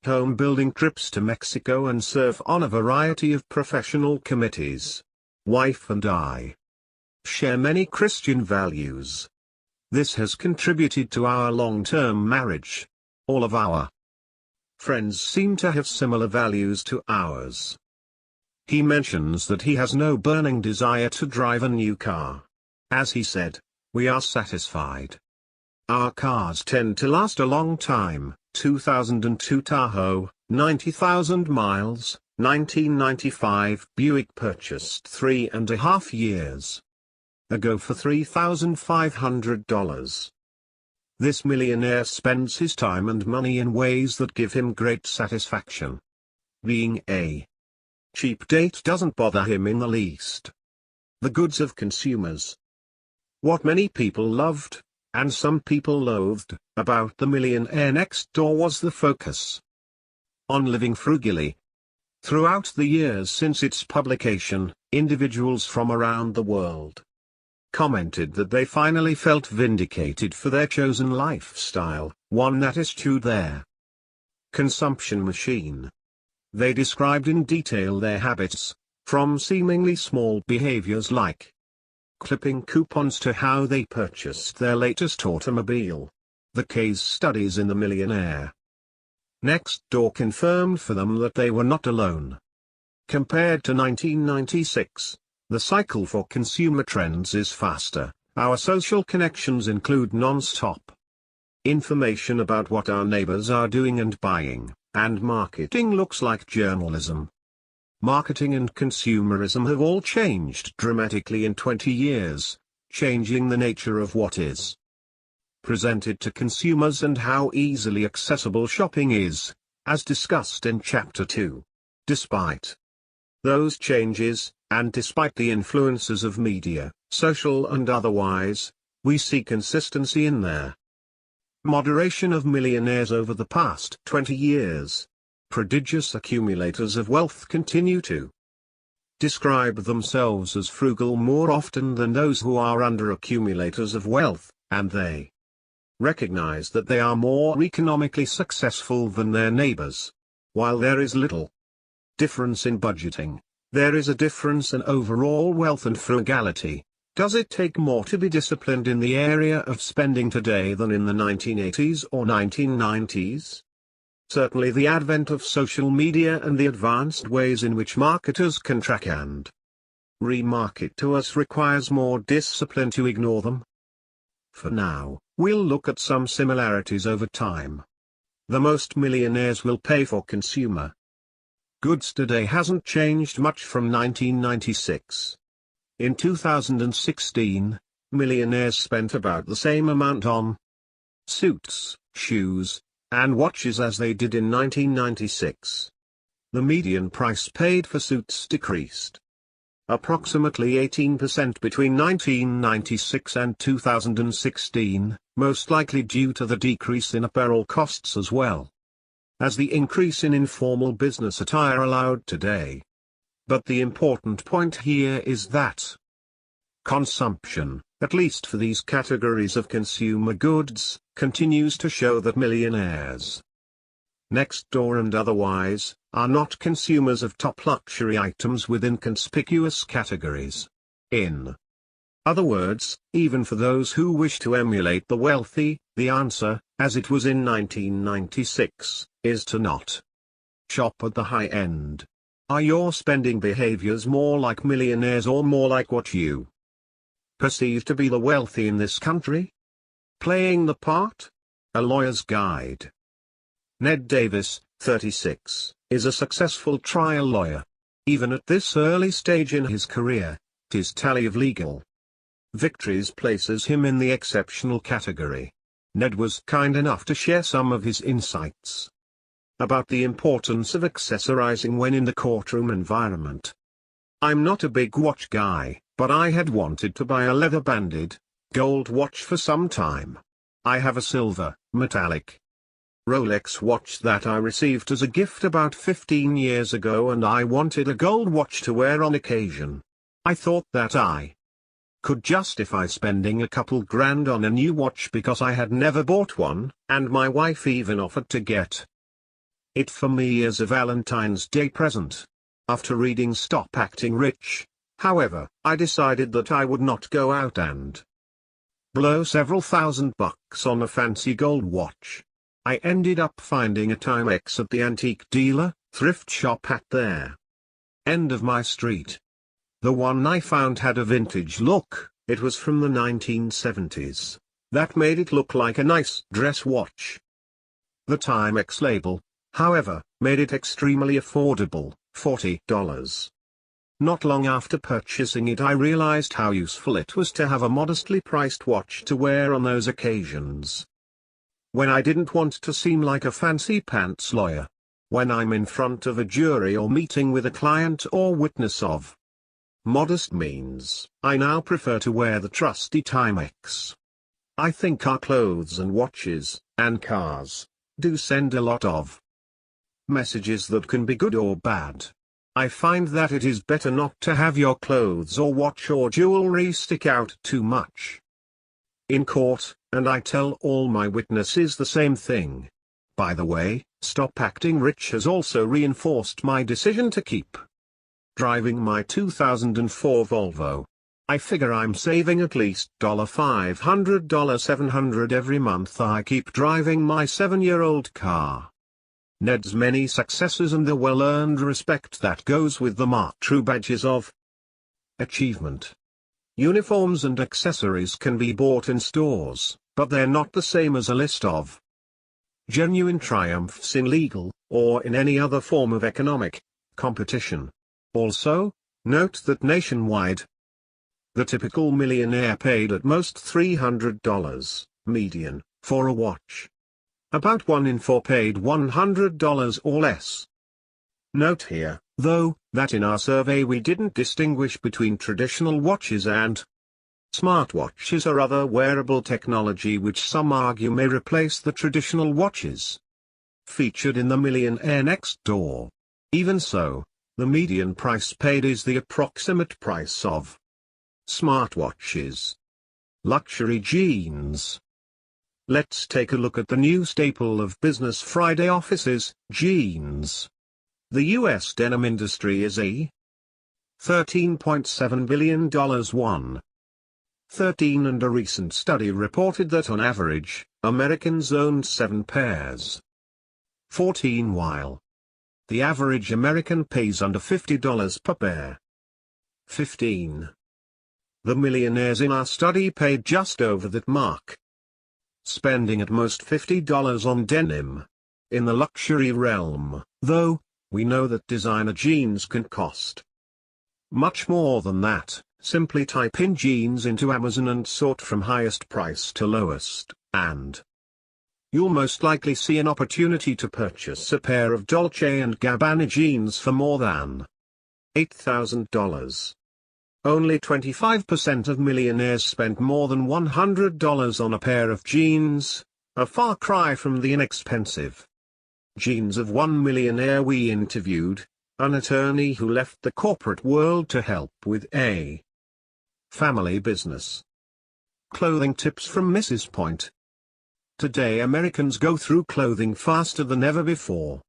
home building trips to Mexico and serve on a variety of professional committees. Wife and I share many Christian values. This has contributed to our long-term marriage. All of our friends seem to have similar values to ours. He mentions that he has no burning desire to drive a new car. As he said, we are satisfied. Our cars tend to last a long time. 2002 Tahoe, 90,000 miles, 1995 Buick purchased 3.5 years ago for $3,500. This millionaire spends his time and money in ways that give him great satisfaction. Being a cheap date doesn't bother him in the least. The goods of consumers. What many people loved, and some people loathed, about The Millionaire Next Door was the focus on living frugally. Throughout the years since its publication, individuals from around the world commented that they finally felt vindicated for their chosen lifestyle, one that eschewed their consumption machine. They described in detail their habits, from seemingly small behaviors like clipping coupons to how they purchased their latest automobile. The case studies in The Millionaire Next Door confirmed for them that they were not alone. Compared to 1996, the cycle for consumer trends is faster. Our social connections include non-stop information about what our neighbors are doing and buying, and marketing looks like journalism. Marketing and consumerism have all changed dramatically in 20 years, changing the nature of what is presented to consumers and how easily accessible shopping is, as discussed in Chapter 2. Despite those changes, and despite the influences of media, social and otherwise, we see consistency in their moderation of millionaires over the past 20 years. Prodigious accumulators of wealth continue to describe themselves as frugal more often than those who are under accumulators of wealth, and they recognize that they are more economically successful than their neighbors. While there is little difference in budgeting, there is a difference in overall wealth and frugality. Does it take more to be disciplined in the area of spending today than in the 1980s or 1990s? Certainly the advent of social media and the advanced ways in which marketers can track and remarket to us requires more discipline to ignore them. For now, we'll look at some similarities over time. The most millionaires will pay for consumer goods today hasn't changed much from 1996. In 2016, millionaires spent about the same amount on suits, shoes, and watches as they did in 1996. The median price paid for suits decreased approximately 18% between 1996 and 2016, most likely due to the decrease in apparel costs as well as the increase in informal business attire allowed today. But the important point here is that consumption, at least for these categories of consumer goods, continues to show that millionaires next door and otherwise are not consumers of top luxury items within conspicuous categories. In other words, even for those who wish to emulate the wealthy, the answer, as it was in 1996, is to not shop at the high end. Are your spending behaviors more like millionaires or more like what you perceive to be the wealthy in this country? Playing the part? A Lawyer's Guide. Ned Davis, 36, is a successful trial lawyer. Even at this early stage in his career, his tally of legal victories places him in the exceptional category. Ned was kind enough to share some of his insights about the importance of accessorizing when in the courtroom environment. I'm not a big watch guy, but I had wanted to buy a leather-banded, gold watch for some time. I have a silver, metallic Rolex watch that I received as a gift about 15 years ago, and I wanted a gold watch to wear on occasion. I thought that I could justify spending a couple grand on a new watch because I had never bought one, and my wife even offered to get it for me as a Valentine's Day present. After reading Stop Acting Rich, however, I decided that I would not go out and blow several $1,000s on a fancy gold watch. I ended up finding a Timex at the antique dealer, thrift shop at their end of my street. The one I found had a vintage look. It was from the 1970s. That made it look like a nice dress watch. The Timex label, however, made it extremely affordable, $40. Not long after purchasing it, I realized how useful it was to have a modestly priced watch to wear on those occasions when I didn't want to seem like a fancy pants lawyer. When I'm in front of a jury or meeting with a client or witness of modest means, I now prefer to wear the trusty Timex. I think our clothes and watches, and cars, do send a lot of messages that can be good or bad. I find that it is better not to have your clothes or watch or jewelry stick out too much in court, and I tell all my witnesses the same thing. By the way, Stop Acting Rich has also reinforced my decision to keep driving my 2004 Volvo. I figure I'm saving at least $500, $700 every month I keep driving my 7-year-old car. Ned's many successes and the well-earned respect that goes with them are true badges of achievement. Uniforms and accessories can be bought in stores, but they're not the same as a list of genuine triumphs in legal, or in any other form of economic competition. Also, note that nationwide, the typical millionaire paid at most $300, median, for a watch. About 1 in 4 paid $100 or less. Note here, though, that in our survey we didn't distinguish between traditional watches and smartwatches or other wearable technology which some argue may replace the traditional watches featured in the Millionaire next door. Even so, the median price paid is the approximate price of smartwatches. Luxury jeans. Let's take a look at the new staple of Business Friday offices, jeans. The U.S. denim industry is a $13.7 billion one. 13 and a recent study reported that on average, Americans owned 7 pairs. 14 while the average American pays under $50 per pair. 15. The millionaires in our study paid just over that mark, spending at most $50 on denim. In the luxury realm, though, we know that designer jeans can cost much more than that. Simply type in jeans into Amazon and sort from highest price to lowest, and you'll most likely see an opportunity to purchase a pair of Dolce & Gabbana jeans for more than $8,000. Only 25% of millionaires spend more than $100 on a pair of jeans, a far cry from the inexpensive jeans of one millionaire we interviewed, an attorney who left the corporate world to help with a family business. Clothing tips from Mrs. Point. Today Americans go through clothing faster than ever before.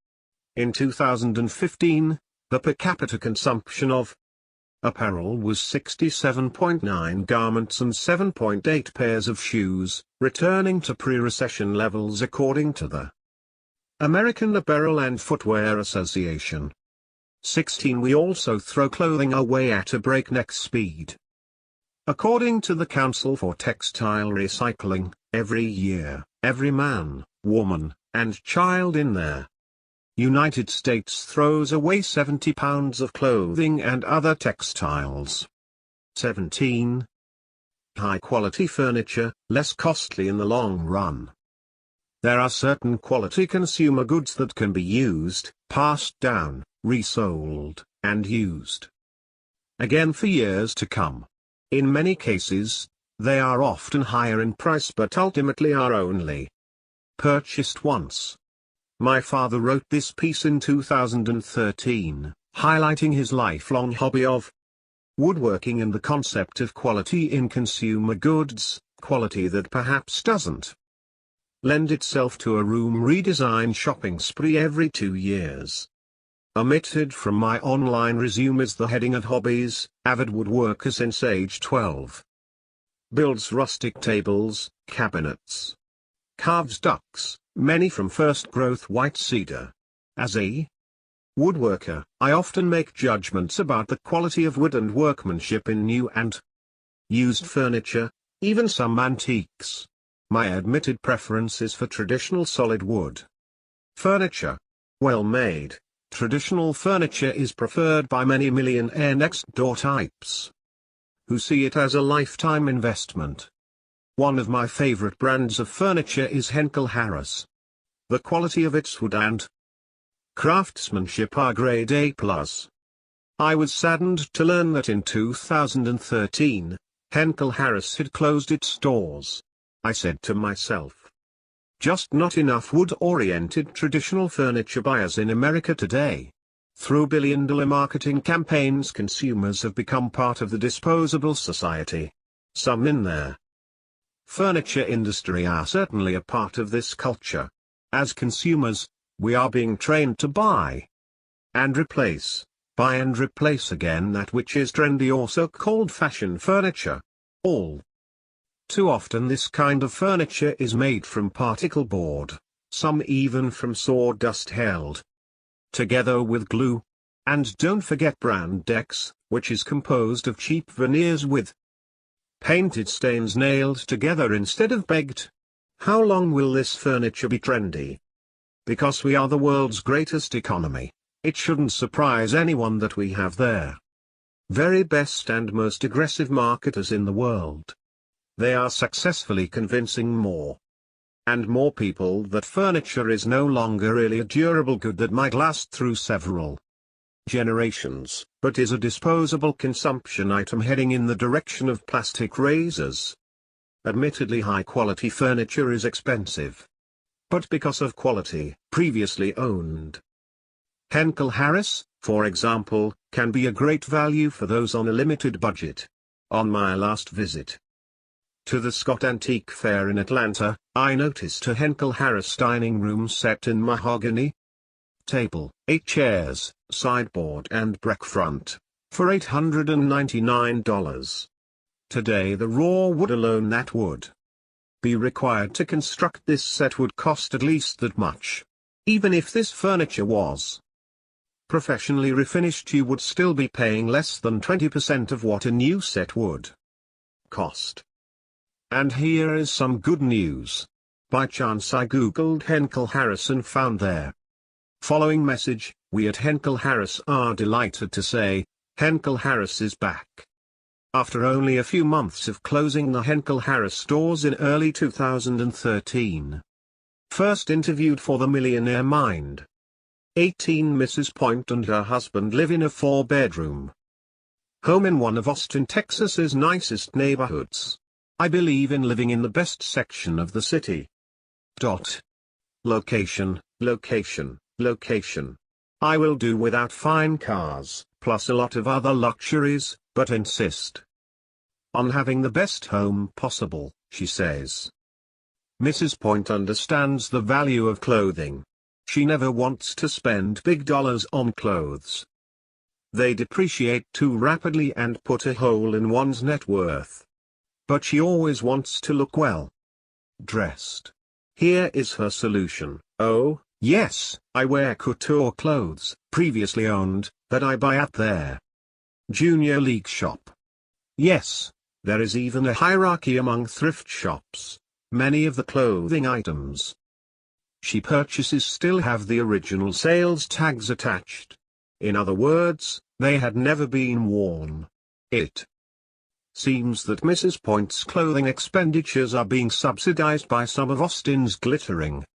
In 2015, the per capita consumption of apparel was 67.9 garments and 7.8 pairs of shoes, returning to pre-recession levels according to the American Apparel and Footwear Association. 16. We also throw clothing away at a breakneck speed. According to the Council for Textile Recycling, every year, every man, woman, and child in the United States throws away 70 pounds of clothing and other textiles. 17. High-quality furniture, less costly in the long run. There are certain quality consumer goods that can be used, passed down, resold, and used again for years to come. In many cases, they are often higher in price but ultimately are only purchased once. My father wrote this piece in 2013, highlighting his lifelong hobby of woodworking and the concept of quality in consumer goods, quality that perhaps doesn't lend itself to a room redesign shopping spree every 2 years. Omitted from my online resume is the heading at Hobbies. Avid woodworker since age 12. Builds rustic tables, cabinets. Carves ducks, many from first growth white cedar. As a woodworker, I often make judgments about the quality of wood and workmanship in new and used furniture, even some antiques. My admitted preference is for traditional solid wood furniture. Well made, traditional furniture is preferred by many millionaire next-door types who see it as a lifetime investment. One of my favorite brands of furniture is Henkel Harris. The quality of its wood and craftsmanship are grade A+. I was saddened to learn that in 2013, Henkel Harris had closed its stores. I said to myself, just not enough wood-oriented traditional furniture buyers in America today. Through billion-dollar marketing campaigns, consumers have become part of the disposable society. Some in their furniture industry are certainly a part of this culture. As consumers, we are being trained to buy and replace again that which is trendy or so-called fashion furniture. All too often this kind of furniture is made from particle board, some even from sawdust held together with glue. And don't forget brand decks, which is composed of cheap veneers with painted stains nailed together instead of baked. How long will this furniture be trendy? Because we are the world's greatest economy, it shouldn't surprise anyone that we have the very best and most aggressive marketers in the world. They are successfully convincing more and more people that furniture is no longer really a durable good that might last through several generations, but is a disposable consumption item heading in the direction of plastic razors. Admittedly, high-quality furniture is expensive, but because of quality, previously owned. Henkel Harris, for example, can be a great value for those on a limited budget. On my last visit to the Scott Antique Fair in Atlanta, I noticed a Henkel Harris dining room set in mahogany table, 8 chairs, sideboard and break front, for $899. Today the raw wood alone that would be required to construct this set would cost at least that much. Even if this furniture was professionally refinished, you would still be paying less than 20% of what a new set would. cost. And here is some good news. By chance I googled Henkel Harris and found their following message: "We at Henkel Harris are delighted to say, Henkel Harris is back." After only a few months of closing the Henkel Harris stores in early 2013. First interviewed for the Millionaire Mind. 18 Mrs. Point and her husband live in a 4-bedroom home in one of Austin, Texas's nicest neighborhoods. I believe in living in the best section of the city. Location, location, location. I will do without fine cars, plus a lot of other luxuries, but insist on having the best home possible, she says. Mrs. Point understands the value of clothing. She never wants to spend big dollars on clothes. They depreciate too rapidly and put a hole in one's net worth. But she always wants to look well dressed. Here is her solution: "Oh, yes, I wear couture clothes, previously owned, that I buy at their Junior League shop." Yes, there is even a hierarchy among thrift shops. Many of the clothing items she purchases still have the original sales tags attached. In other words, they had never been worn. It seems that Mrs. Point's clothing expenditures are being subsidized by some of Austin's glittering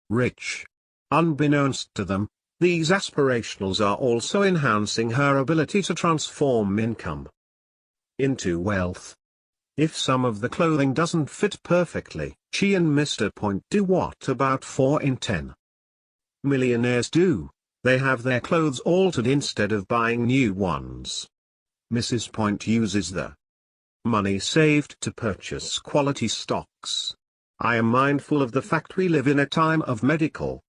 rich. Unbeknownst to them, these aspirationals are also enhancing her ability to transform income into wealth. If some of the clothing doesn't fit perfectly, she and Mr. Point do what about 4 in 10 millionaires do: they have their clothes altered instead of buying new ones. Mrs. Point uses the money saved to purchase quality stocks. I am mindful of the fact we live in a time of medical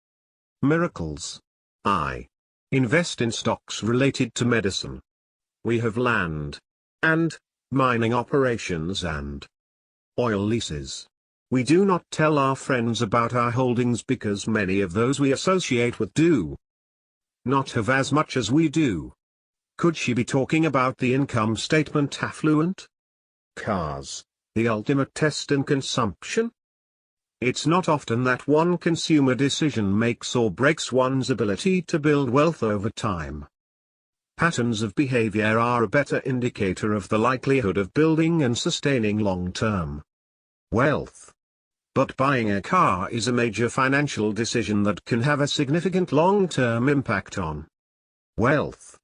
miracles. I invest in stocks related to medicine. We have land and mining operations and oil leases. We do not tell our friends about our holdings because many of those we associate with do not have as much as we do. Could she be talking about the income statement affluent? Cars, the ultimate test in consumption? It's not often that one consumer decision makes or breaks one's ability to build wealth over time. Patterns of behavior are a better indicator of the likelihood of building and sustaining long-term wealth. But buying a car is a major financial decision that can have a significant long-term impact on wealth.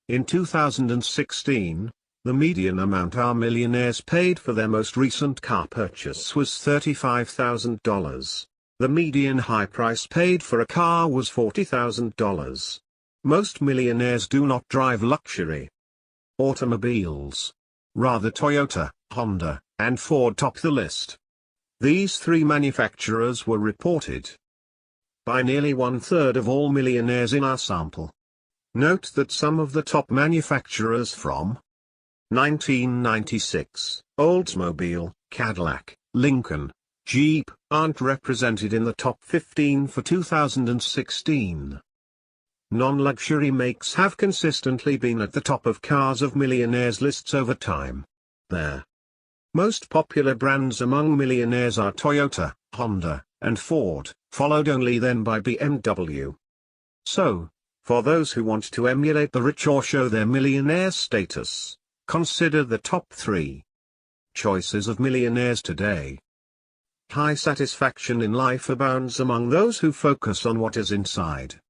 In 2016, the median amount our millionaires paid for their most recent car purchase was $35,000. The median high price paid for a car was $40,000. Most millionaires do not drive luxury automobiles. Rather Toyota, Honda, and Ford top the list. These 3 manufacturers were reported by nearly 1/3 of all millionaires in our sample. Note that some of the top manufacturers from 1996, Oldsmobile, Cadillac, Lincoln, Jeep, aren't represented in the top 15 for 2016. Non-luxury makes have consistently been at the top of cars of millionaires lists over time. Their most popular brands among millionaires are Toyota, Honda, and Ford, followed only then by BMW. So, for those who want to emulate the rich or show their millionaire status, consider the top 3 choices of millionaires today. High satisfaction in life abounds among those who focus on what is inside.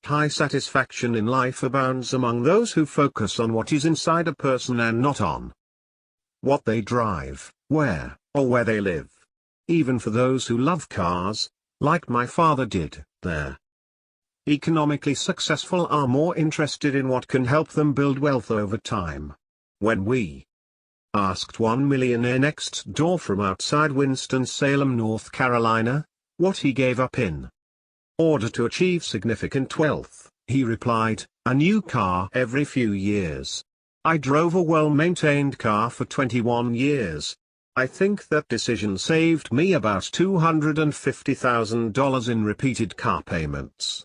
High satisfaction in life abounds among those who focus on what is inside a person and not on what they drive, where, or where they live. Even for those who love cars, like my father did, they're economically successful are more interested in what can help them build wealth over time. When we asked one millionaire next door from outside Winston-Salem, North Carolina, what he gave up in order to achieve significant wealth, he replied, "A new car every few years. I drove a well-maintained car for 21 years. I think that decision saved me about $250,000 in repeated car payments."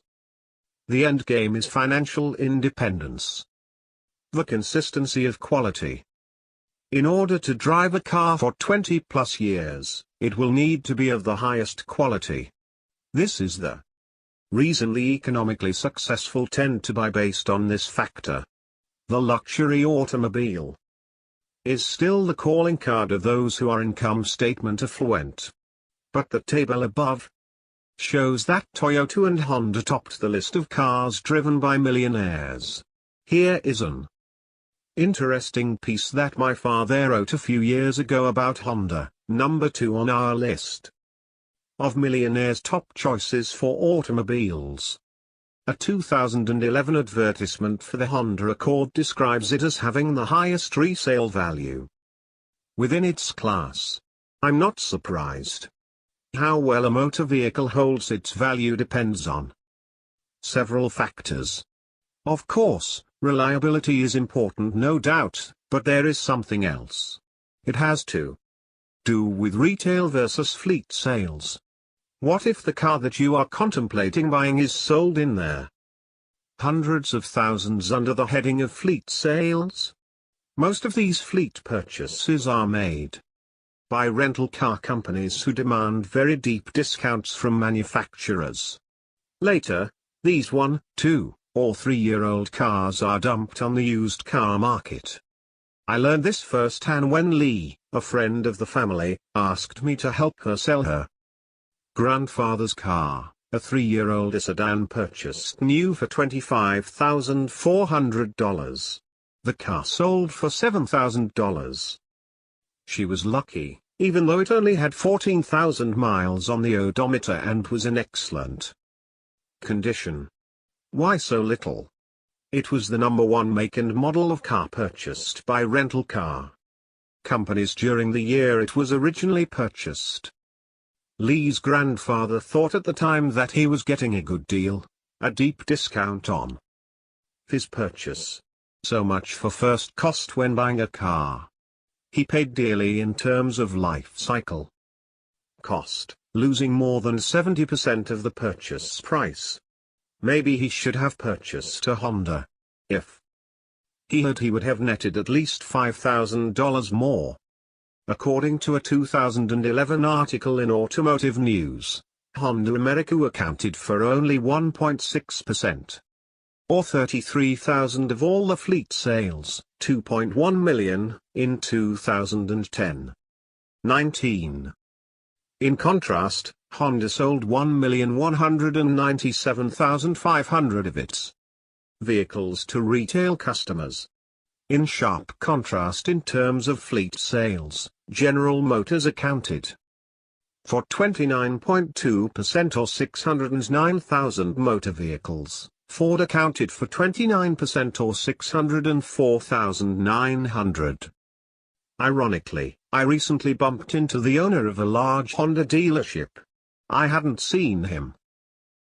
The end game is financial independence. The consistency of quality In order to drive a car for 20 plus years, it will need to be of the highest quality. This is the reason the economically successful tend to buy based on this factor. The luxury automobile is still the calling card of those who are income statement affluent. But the table above shows that Toyota and Honda topped the list of cars driven by millionaires. Here is an interesting piece that my father wrote a few years ago about Honda, number 2 on our list of millionaires' top choices for automobiles. A 2011 advertisement for the Honda Accord describes it as having the highest resale value within its class. I'm not surprised. How well a motor vehicle holds its value depends on several factors. Of course, reliability is important, no doubt, but there is something else. It has to do with retail versus fleet sales. What if the car that you are contemplating buying is sold in their hundreds of thousands under the heading of fleet sales? Most of these fleet purchases are made by rental car companies who demand very deep discounts from manufacturers. Later, these 1, 2, or 3-year-old cars are dumped on the used car market. I learned this firsthand when Lee, a friend of the family, asked me to help her sell her grandfather's car, a 3-year-old sedan purchased new for $25,400. The car sold for $7,000. She was lucky, even though it only had 14,000 miles on the odometer and was in excellent condition. Why so little? It was the number 1 make and model of car purchased by rental car companies during the year it was originally purchased. Lee's grandfather thought at the time that he was getting a good deal, a deep discount on his purchase. So much for first cost when buying a car. He paid dearly in terms of life cycle cost, losing more than 70% of the purchase price. Maybe he should have purchased a Honda. If he would have netted at least $5,000 more. According to a 2011 article in Automotive News, Honda America accounted for only 1.6%. Or 33,000 of all the fleet sales, 2.1 million, in 2010. 19. In contrast, Honda sold 1,197,500 of its vehicles to retail customers. In sharp contrast in terms of fleet sales, General Motors accounted for 29.2% or 609,000 motor vehicles. Ford accounted for 29% or 604,900. Ironically, I recently bumped into the owner of a large Honda dealership. I hadn't seen him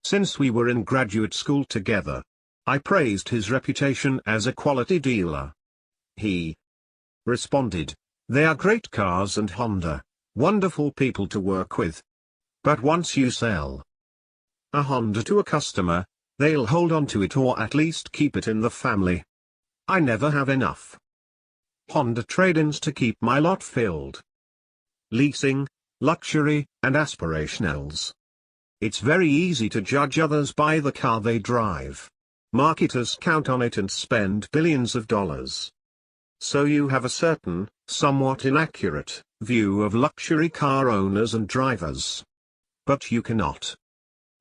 since we were in graduate school together. I praised his reputation as a quality dealer. He responded, "They are great cars and Honda, wonderful people to work with. But once you sell a Honda to a customer, they'll hold on to it or at least keep it in the family. I never have enough Honda trade-ins to keep my lot filled." Leasing, luxury, and aspirationals. It's very easy to judge others by the car they drive. Marketers count on it and spend billions of dollars. So you have a certain, somewhat inaccurate, view of luxury car owners and drivers. But you cannot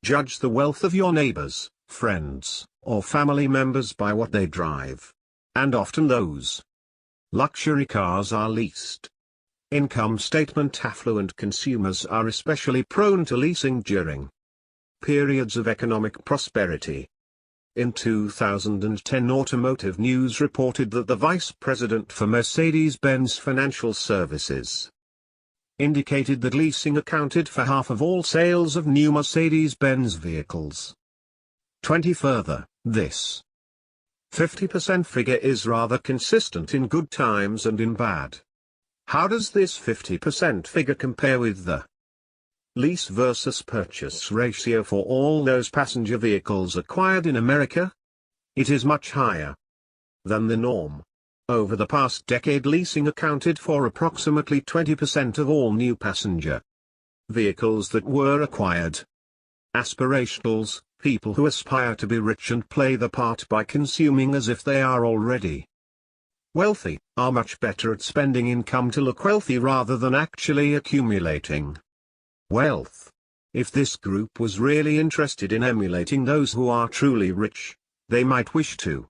judge the wealth of your neighbors, friends, or family members by what they drive. And often those luxury cars are leased. Income statement affluent consumers are especially prone to leasing during periods of economic prosperity. In 2010, Automotive News reported that the vice president for Mercedes-Benz Financial Services indicated that leasing accounted for half of all sales of new Mercedes-Benz vehicles. 20 further, this 50% figure is rather consistent in good times and in bad. How does this 50% figure compare with the lease versus purchase ratio for all those passenger vehicles acquired in America? It is much higher than the norm. Over the past decade, leasing accounted for approximately 20% of all new passenger vehicles that were acquired. Aspirationals, people who aspire to be rich and play the part by consuming as if they are already wealthy, are much better at spending income to look wealthy rather than actually accumulating wealth. If this group was really interested in emulating those who are truly rich, they might wish to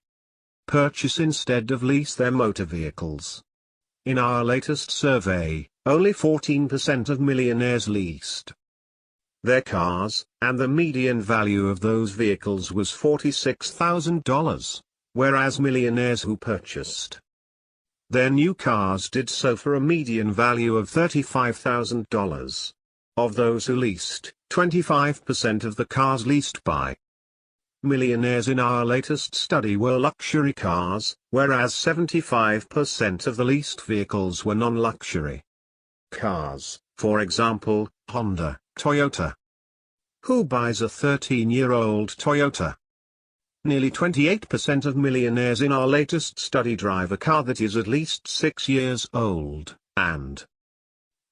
purchase instead of lease their motor vehicles. In our latest survey, only 14% of millionaires leased their cars, and the median value of those vehicles was $46,000, whereas millionaires who purchased their new cars did so for a median value of $35,000. Of those who leased, 25% of the cars leased by millionaires in our latest study were luxury cars, whereas 75% of the leased vehicles were non-luxury cars, for example, Honda, Toyota. Who buys a 13-year-old Toyota? Nearly 28% of millionaires in our latest study drive a car that is at least 6 years old, and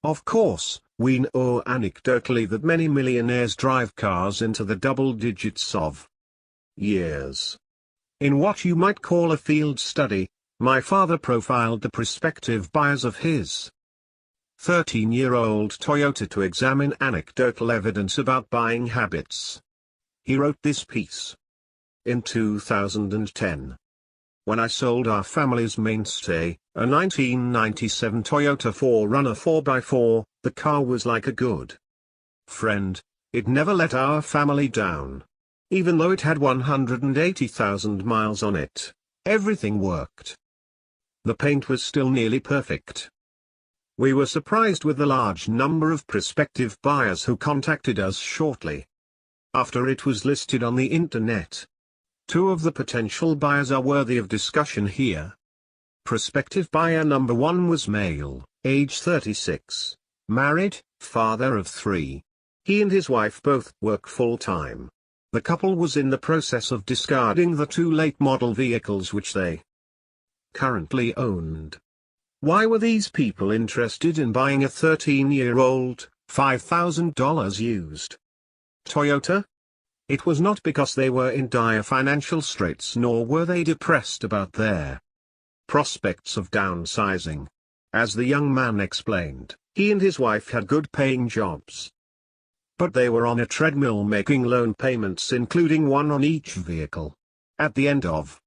of course, we know anecdotally that many millionaires drive cars into the double digits of years. In what you might call a field study, my father profiled the prospective buyers of his 13-year-old Toyota to examine anecdotal evidence about buying habits. He wrote this piece in 2010. When I sold our family's mainstay, a 1997 Toyota 4Runner 4x4, the car was like a good friend. It never let our family down. Even though it had 180,000 miles on it, everything worked. The paint was still nearly perfect. We were surprised with the large number of prospective buyers who contacted us shortly after it was listed on the internet. Two of the potential buyers are worthy of discussion here. Prospective buyer number 1 was male, age 36, married, father of 3. He and his wife both work full-time. The couple was in the process of discarding the 2 late-model vehicles which they currently owned. Why were these people interested in buying a 13-year-old, $5,000 used Toyota? It was not because they were in dire financial straits, nor were they depressed about their prospects of downsizing. As the young man explained, he and his wife had good-paying jobs, but they were on a treadmill making loan payments, including one on each vehicle. At the end of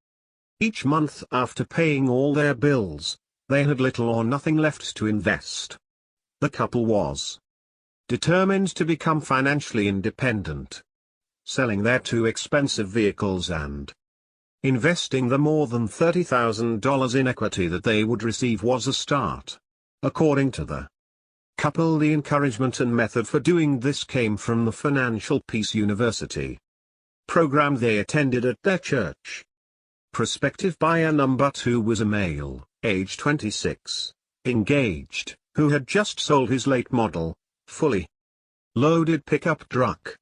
each month, after paying all their bills, they had little or nothing left to invest. The couple was determined to become financially independent. Selling their 2 expensive vehicles and investing the more than $30,000 in equity that they would receive was a start. According to the couple, the encouragement and method for doing this came from the Financial Peace University program they attended at their church. Prospective buyer number 2 was a male, age 26, engaged, who had just sold his late model, fully loaded pickup truck.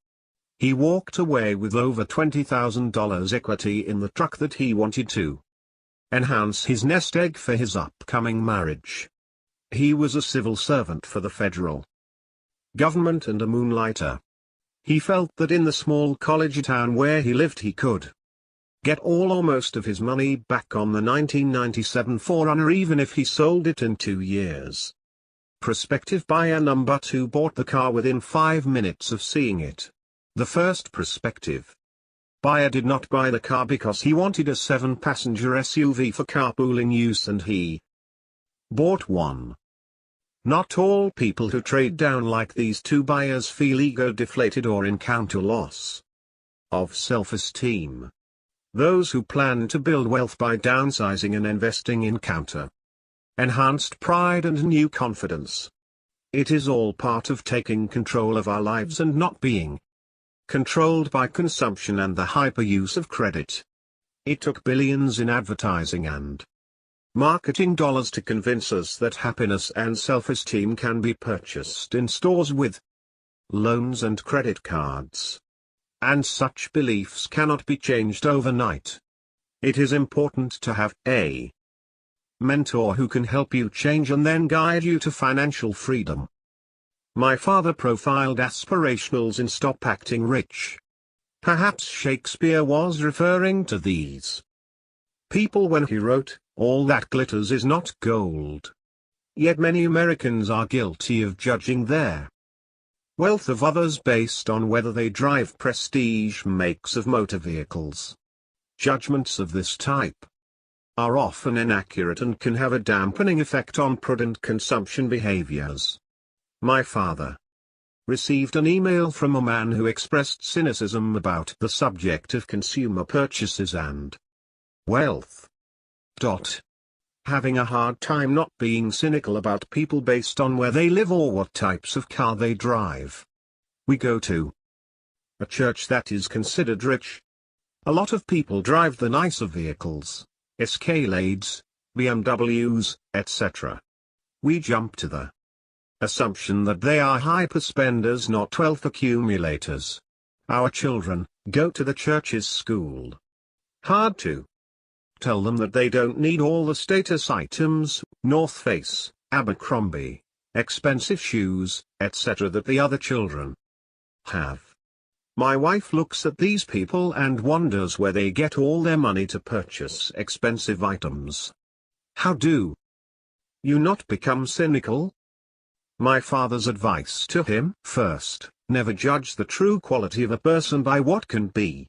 He walked away with over $20,000 equity in the truck that he wanted to enhance his nest egg for his upcoming marriage. He was a civil servant for the federal government and a moonlighter. He felt that in the small college town where he lived he could get all or most of his money back on the 1997 4Runner even if he sold it in 2 years. Prospective buyer number 2 bought the car within 5 minutes of seeing it. The first prospective buyer did not buy the car because he wanted a 7-passenger SUV for carpooling use, and he bought one. Not all people who trade down like these 2 buyers feel ego-deflated or encounter loss of self-esteem. Those who plan to build wealth by downsizing and investing encounter enhanced pride and new confidence. It is all part of taking control of our lives and not being controlled by consumption and the hyper-use of credit. It took billions in advertising and marketing dollars to convince us that happiness and self-esteem can be purchased in stores with loans and credit cards. And such beliefs cannot be changed overnight. It is important to have a mentor who can help you change and then guide you to financial freedom. My father profiled aspirationals in Stop Acting Rich. Perhaps Shakespeare was referring to these people when he wrote, "All that glitters is not gold." Yet many Americans are guilty of judging their wealth of others based on whether they drive prestige makes of motor vehicles. Judgments of this type are often inaccurate and can have a dampening effect on prudent consumption behaviors. My father received an email from a man who expressed cynicism about the subject of consumer purchases and wealth. Having a hard time not being cynical about people based on where they live or what types of car they drive. We go to a church that is considered rich. A lot of people drive the nicer vehicles, Escalades, BMWs, etc. We jump to the assumption that they are hyperspenders, not wealth accumulators. Our children go to the church's school. Hard to tell them that they don't need all the status items, North Face, Abercrombie, expensive shoes, etc. that the other children have. My wife looks at these people and wonders where they get all their money to purchase expensive items. How do you not become cynical? My father's advice to him: first, never judge the true quality of a person by what can be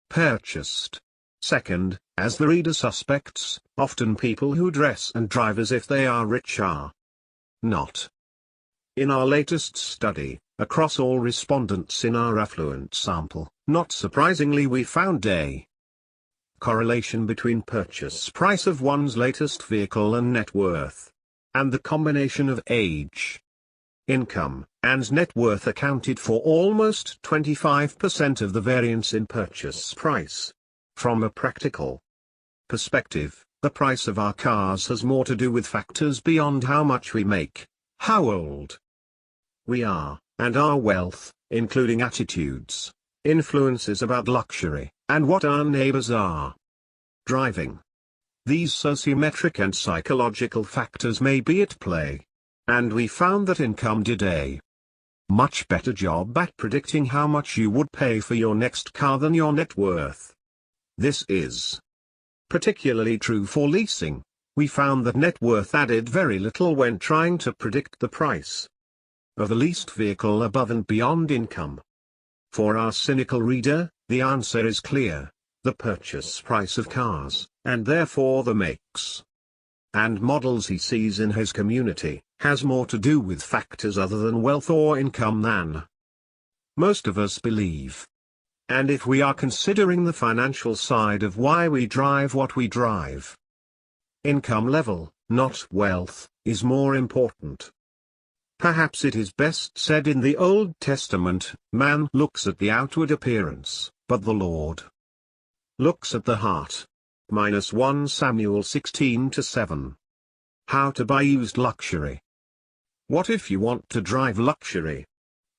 purchased. Second, as the reader suspects, often people who dress and drive as if they are rich are not. In our latest study, across all respondents in our affluent sample, not surprisingly we found a correlation between purchase price of one's latest vehicle and net worth. And the combination of age, income, and net worth accounted for almost 25% of the variance in purchase price. From a practical perspective, the price of our cars has more to do with factors beyond how much we make, how old we are, and our wealth, including attitudes, influences about luxury, and what our neighbors are driving. These sociometric and psychological factors may be at play. And we found that income did a much better job at predicting how much you would pay for your next car than your net worth. This is particularly true for leasing. We found that net worth added very little when trying to predict the price of the leased vehicle above and beyond income. For our cynical reader, the answer is clear: the purchase price of cars, and therefore the makes and models he sees in his community, has more to do with factors other than wealth or income than most of us believe. And if we are considering the financial side of why we drive what we drive, income level, not wealth, is more important. Perhaps it is best said in the Old Testament, man looks at the outward appearance, but the Lord looks at the heart. -1 Samuel 16-7. How to buy used luxury. What if you want to drive luxury?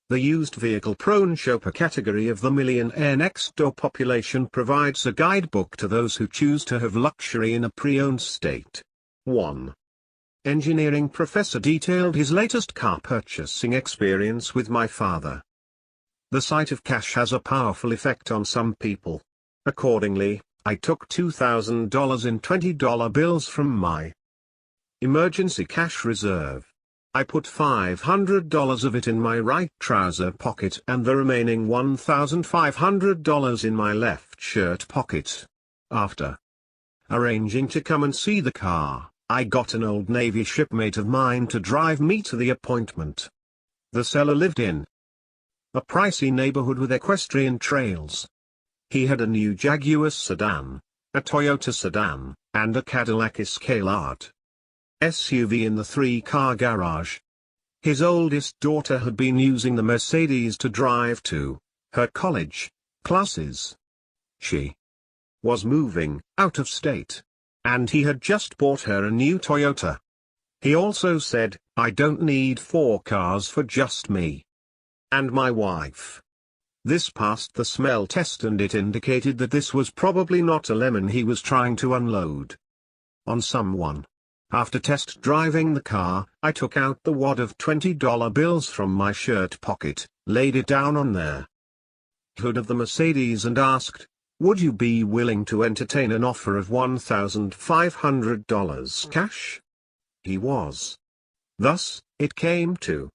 The used vehicle-prone shopper category of the millionaire next-door population provides a guidebook to those who choose to have luxury in a pre-owned state. 1. Engineering professor detailed his latest car purchasing experience with my father. The sight of cash has a powerful effect on some people. Accordingly, I took $2,000 in $20 bills from my emergency cash reserve. I put $500 of it in my right trouser pocket and the remaining $1,500 in my left shirt pocket. After arranging to come and see the car, I got an old Navy shipmate of mine to drive me to the appointment. The seller lived in a pricey neighborhood with equestrian trails. He had a new Jaguar sedan, a Toyota sedan, and a Cadillac Escalade SUV in the 3-car garage. His oldest daughter had been using the Mercedes to drive to her college classes. She was moving out of state, and he had just bought her a new Toyota. He also said, "I don't need 4 cars for just me and my wife." This passed the smell test and it indicated that this was probably not a lemon he was trying to unload on someone. After test driving the car, I took out the wad of $20 bills from my shirt pocket, laid it down on the hood of the Mercedes and asked, "Would you be willing to entertain an offer of $1,500 cash?" He was. Thus, it came to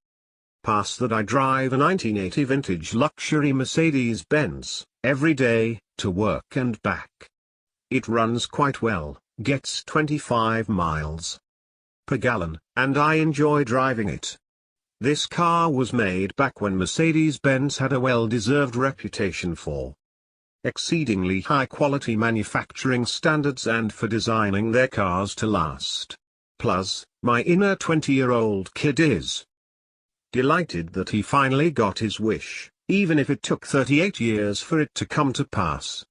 pass that I drive a 1980 vintage luxury Mercedes-Benz, every day, to work and back. It runs quite well, gets 25 miles per gallon, and I enjoy driving it. This car was made back when Mercedes-Benz had a well-deserved reputation for exceedingly high-quality manufacturing standards and for designing their cars to last. Plus, my inner 20-year-old kid is delighted that he finally got his wish, even if it took 38 years for it to come to pass.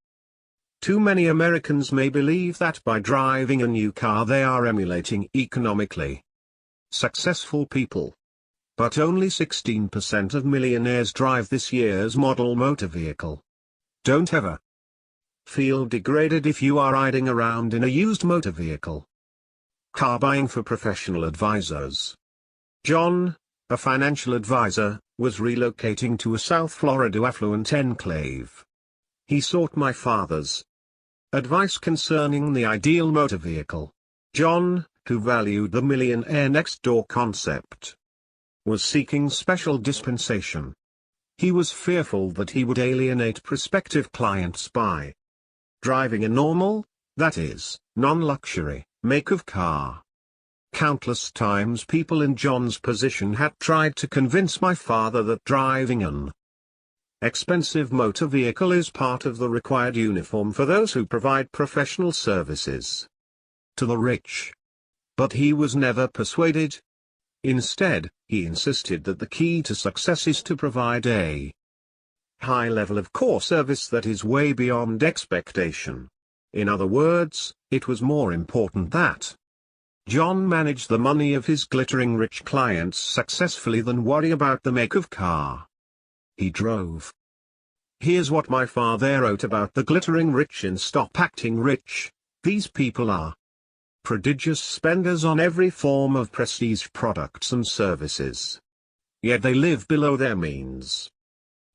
Too many Americans may believe that by driving a new car they are emulating economically successful people. But only 16% of millionaires drive this year's model motor vehicle. Don't ever feel degraded if you are riding around in a used motor vehicle. Car buying for professional advisors. John, a financial advisor, was relocating to a South Florida affluent enclave. He sought my father's advice concerning the ideal motor vehicle. John, who valued the millionaire next door concept, was seeking special dispensation. He was fearful that he would alienate prospective clients by driving a normal, that is, non-luxury, make of car. Countless times people in John's position had tried to convince my father that driving an expensive motor vehicle is part of the required uniform for those who provide professional services to the rich. But he was never persuaded. Instead, he insisted that the key to success is to provide a high level of core service that is way beyond expectation. In other words, it was more important that John managed the money of his glittering rich clients successfully than worry about the make of car he drove. Here's what my father wrote about the glittering rich in Stop Acting Rich. These people are prodigious spenders on every form of prestige products and services. Yet they live below their means.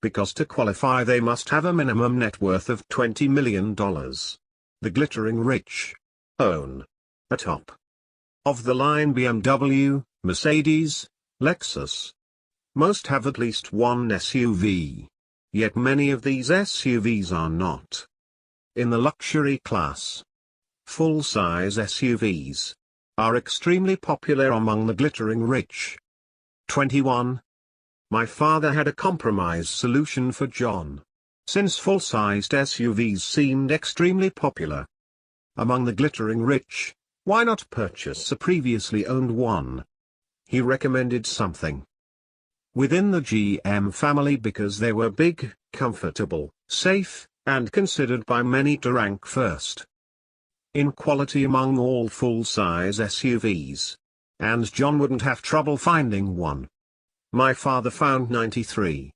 Because to qualify they must have a minimum net worth of $20 million. The glittering rich own a top-of-the-line BMW, Mercedes, Lexus. Most have at least one SUV. Yet many of these SUVs are not in the luxury class. Full-size SUVs are extremely popular among the glittering rich. 21. My father had a compromise solution for John. Since full-sized SUVs seemed extremely popular among the glittering rich, why not purchase a previously owned one? He recommended something within the GM family because they were big, comfortable, safe, and considered by many to rank first in quality among all full-size SUVs. And John wouldn't have trouble finding one. My father found 93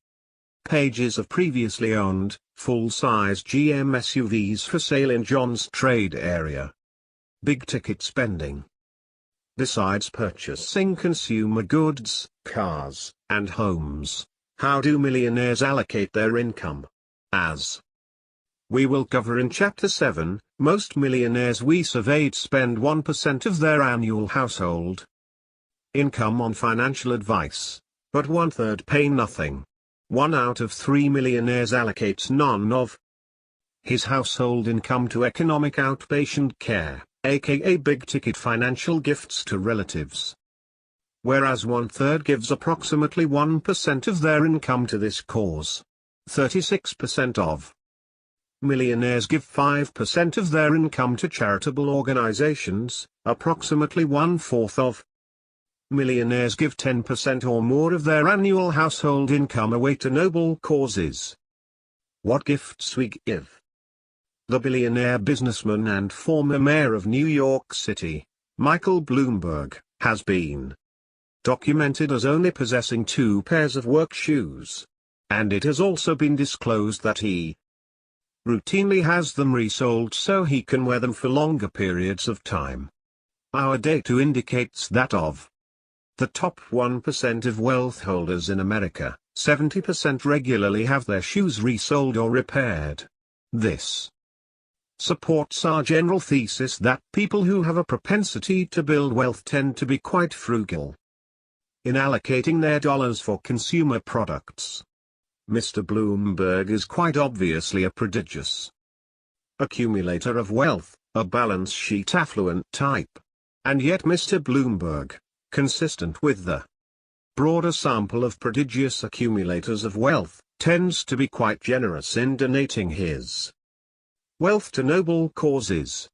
pages of previously owned, full-size GM SUVs for sale in John's trade area. Big ticket spending. Besides purchasing consumer goods, cars, and homes, how do millionaires allocate their income? As we will cover in Chapter 7, most millionaires we surveyed spend 1% of their annual household income on financial advice, but 1/3 pay nothing. 1 out of 3 millionaires allocates none of his household income to economic outpatient care, aka big-ticket financial gifts to relatives. Whereas 1/3 gives approximately 1% of their income to this cause. 36% of millionaires give 5% of their income to charitable organizations, approximately 1/4 of millionaires give 10% or more of their annual household income away to noble causes. What gifts we give? The billionaire businessman and former mayor of New York City, Michael Bloomberg, has been documented as only possessing 2 pairs of work shoes. And it has also been disclosed that he routinely has them resold so he can wear them for longer periods of time. Our data indicates that of the top 1% of wealth holders in America, 70% regularly have their shoes resoled or repaired. This supports our general thesis that people who have a propensity to build wealth tend to be quite frugal in allocating their dollars for consumer products. Mr. Bloomberg is quite obviously a prodigious accumulator of wealth, a balance sheet affluent type. And yet Mr. Bloomberg, consistent with the broader sample of prodigious accumulators of wealth, tends to be quite generous in donating his wealth to noble causes.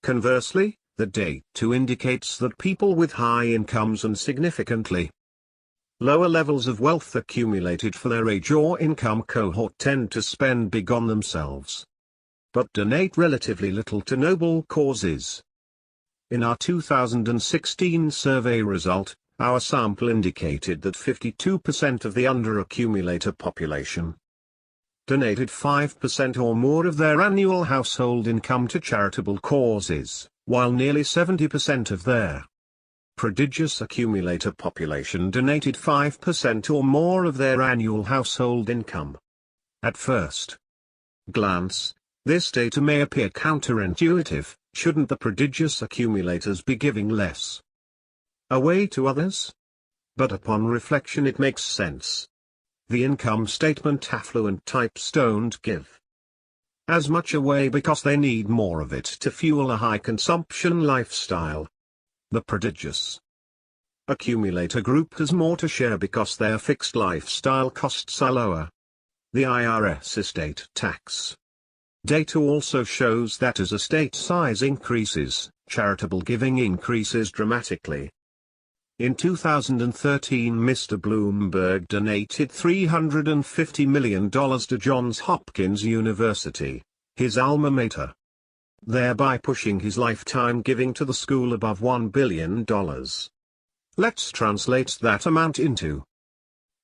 Conversely, the data indicates that people with high incomes and significantly lower levels of wealth accumulated for their age or income cohort tend to spend big on themselves, but donate relatively little to noble causes. In our 2016 survey result, our sample indicated that 52% of the under-accumulator population donated 5% or more of their annual household income to charitable causes, while nearly 70% of their prodigious accumulator population donated 5% or more of their annual household income. At first glance, this data may appear counterintuitive. Shouldn't the prodigious accumulators be giving less away to others? But upon reflection it makes sense. The income statement affluent types don't give as much away because they need more of it to fuel a high consumption lifestyle. The prodigious accumulator group has more to share because their fixed lifestyle costs are lower. The IRS estate tax data also shows that as estate size increases, charitable giving increases dramatically. In 2013 Mr. Bloomberg donated $350 million to Johns Hopkins University, his alma mater, thereby pushing his lifetime giving to the school above $1 billion. Let's translate that amount into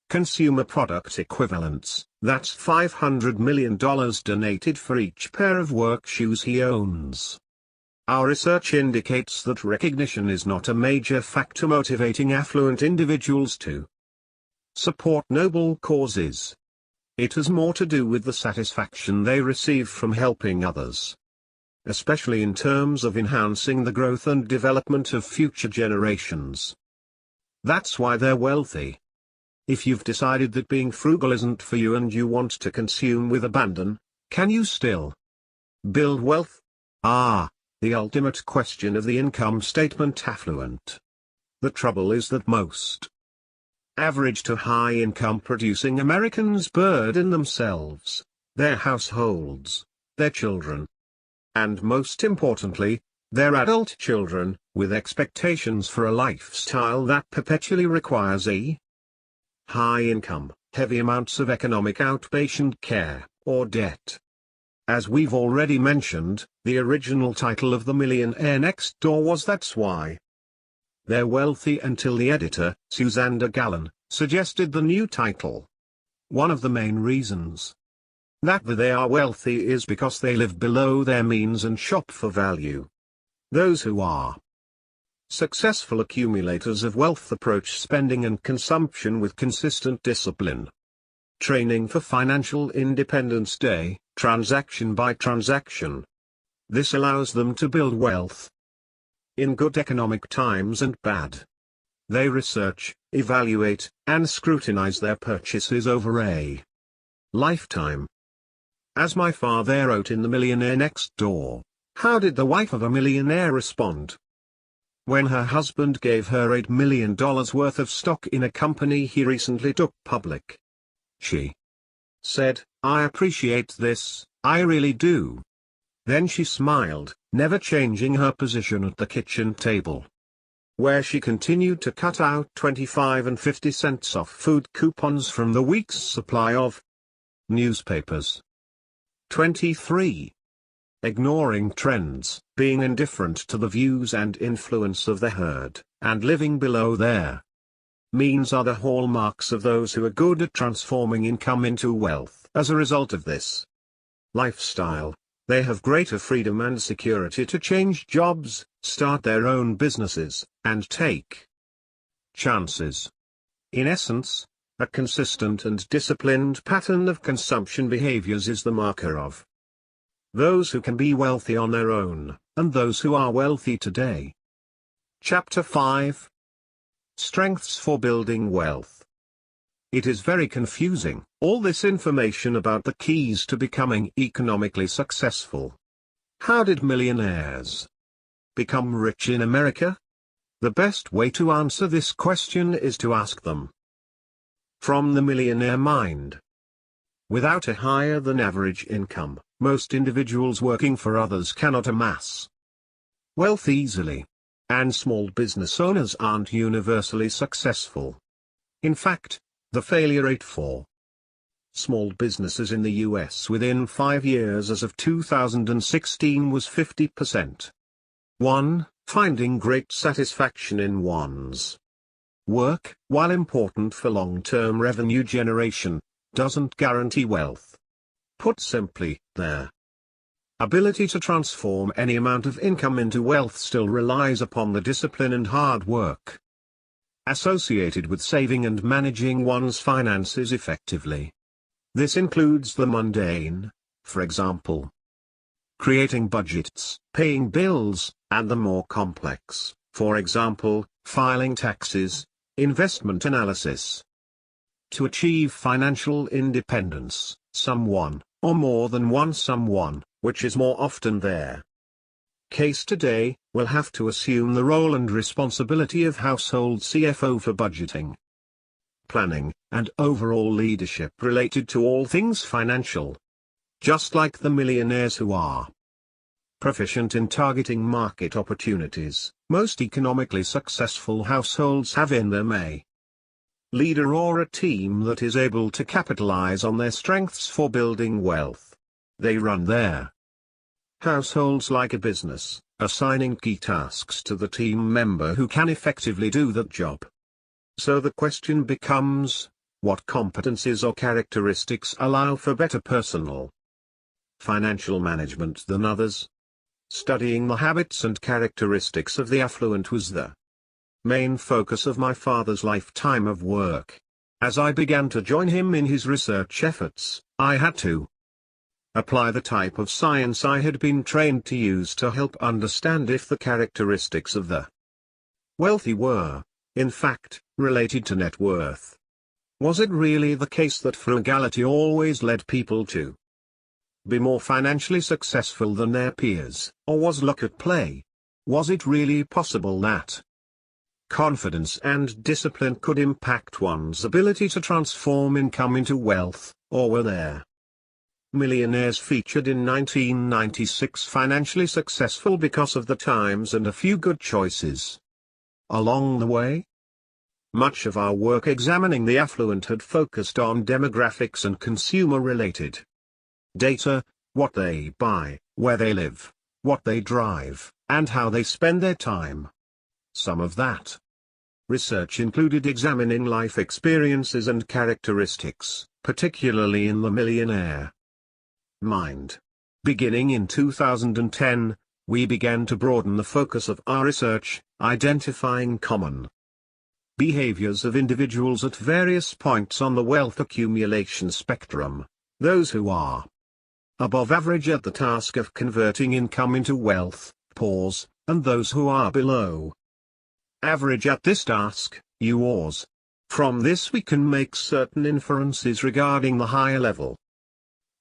consumer product equivalents. That's $500 million donated for each pair of work shoes he owns. Our research indicates that recognition is not a major factor motivating affluent individuals to support noble causes. It has more to do with the satisfaction they receive from helping others, especially in terms of enhancing the growth and development of future generations. That's why they're wealthy. If you've decided that being frugal isn't for you and you want to consume with abandon, can you still build wealth? The ultimate question of the income statement affluent. The trouble is that most average to high income producing Americans burden themselves, their households, their children, and most importantly, their adult children, with expectations for a lifestyle that perpetually requires a high income, heavy amounts of economic outpatient care, or debt. As we've already mentioned, the original title of The Millionaire Next Door was That's Why They're Wealthy until the editor, Suzanne Gallen, suggested the new title. One of the main reasons that they are wealthy is because they live below their means and shop for value. Those who are successful accumulators of wealth approach spending and consumption with consistent discipline. Training for financial independence day, transaction by transaction. This allows them to build wealth in good economic times and bad. They research, evaluate, and scrutinize their purchases over a lifetime. As my father wrote in The Millionaire Next Door, how did the wife of a millionaire respond when her husband gave her $8 million worth of stock in a company he recently took public? She said, "I appreciate this, I really do." Then she smiled, never changing her position at the kitchen table, where she continued to cut out 25 and 50 cents off food coupons from the week's supply of newspapers. 23. Ignoring trends, being indifferent to the views and influence of the herd, and living below their means are the hallmarks of those who are good at transforming income into wealth. As a result of this lifestyle, They have greater freedom and security to change jobs, start their own businesses, and take chances. In essence, a consistent and disciplined pattern of consumption behaviors is the marker of those who can be wealthy on their own, and those who are wealthy today. Chapter 5. Strengths for Building Wealth. It is very confusing, all this information about the keys to becoming economically successful. How did millionaires become rich in America? The best way to answer this question is to ask them from the millionaire mind. Without a higher than average income, most individuals working for others cannot amass wealth easily. And small business owners aren't universally successful. In fact, the failure rate for small businesses in the US within 5 years as of 2016 was 50%. 1. Finding great satisfaction in one's work, while important for long-term revenue generation, doesn't guarantee wealth. Put simply, their ability to transform any amount of income into wealth still relies upon the discipline and hard work associated with saving and managing one's finances effectively. This includes the mundane, for example, creating budgets, paying bills, and the more complex, for example, filing taxes, investment analysis. To achieve financial independence, someone, or more than one someone, which is more often their case today, will have to assume the role and responsibility of household CFO for budgeting, planning, and overall leadership related to all things financial. Just like the millionaires who are proficient in targeting market opportunities, most economically successful households have in them a leader or a team that is able to capitalize on their strengths for building wealth. They run their households like a business, assigning key tasks to the team member who can effectively do that job. So the question becomes, what competencies or characteristics allow for better personal financial management than others? Studying the habits and characteristics of the affluent was the main focus of my father's lifetime of work. As I began to join him in his research efforts, I had to apply the type of science I had been trained to use to help understand if the characteristics of the wealthy were, in fact, related to net worth. Was it really the case that frugality always led people to be more financially successful than their peers, or was luck at play? Was it really possible that confidence and discipline could impact one's ability to transform income into wealth, or were there millionaires featured in 1996 financially successful because of the times and a few good choices along the way? Much of our work examining the affluent had focused on demographics and consumer-related data, what they buy, where they live, what they drive, and how they spend their time. Some of that research included examining life experiences and characteristics, particularly in the millionaire mind. Beginning in 2010, we began to broaden the focus of our research, identifying common behaviors of individuals at various points on the wealth accumulation spectrum, those who are above average at the task of converting income into wealth, PAWs, and those who are below average at this task, UAWs. From this we can make certain inferences regarding the higher level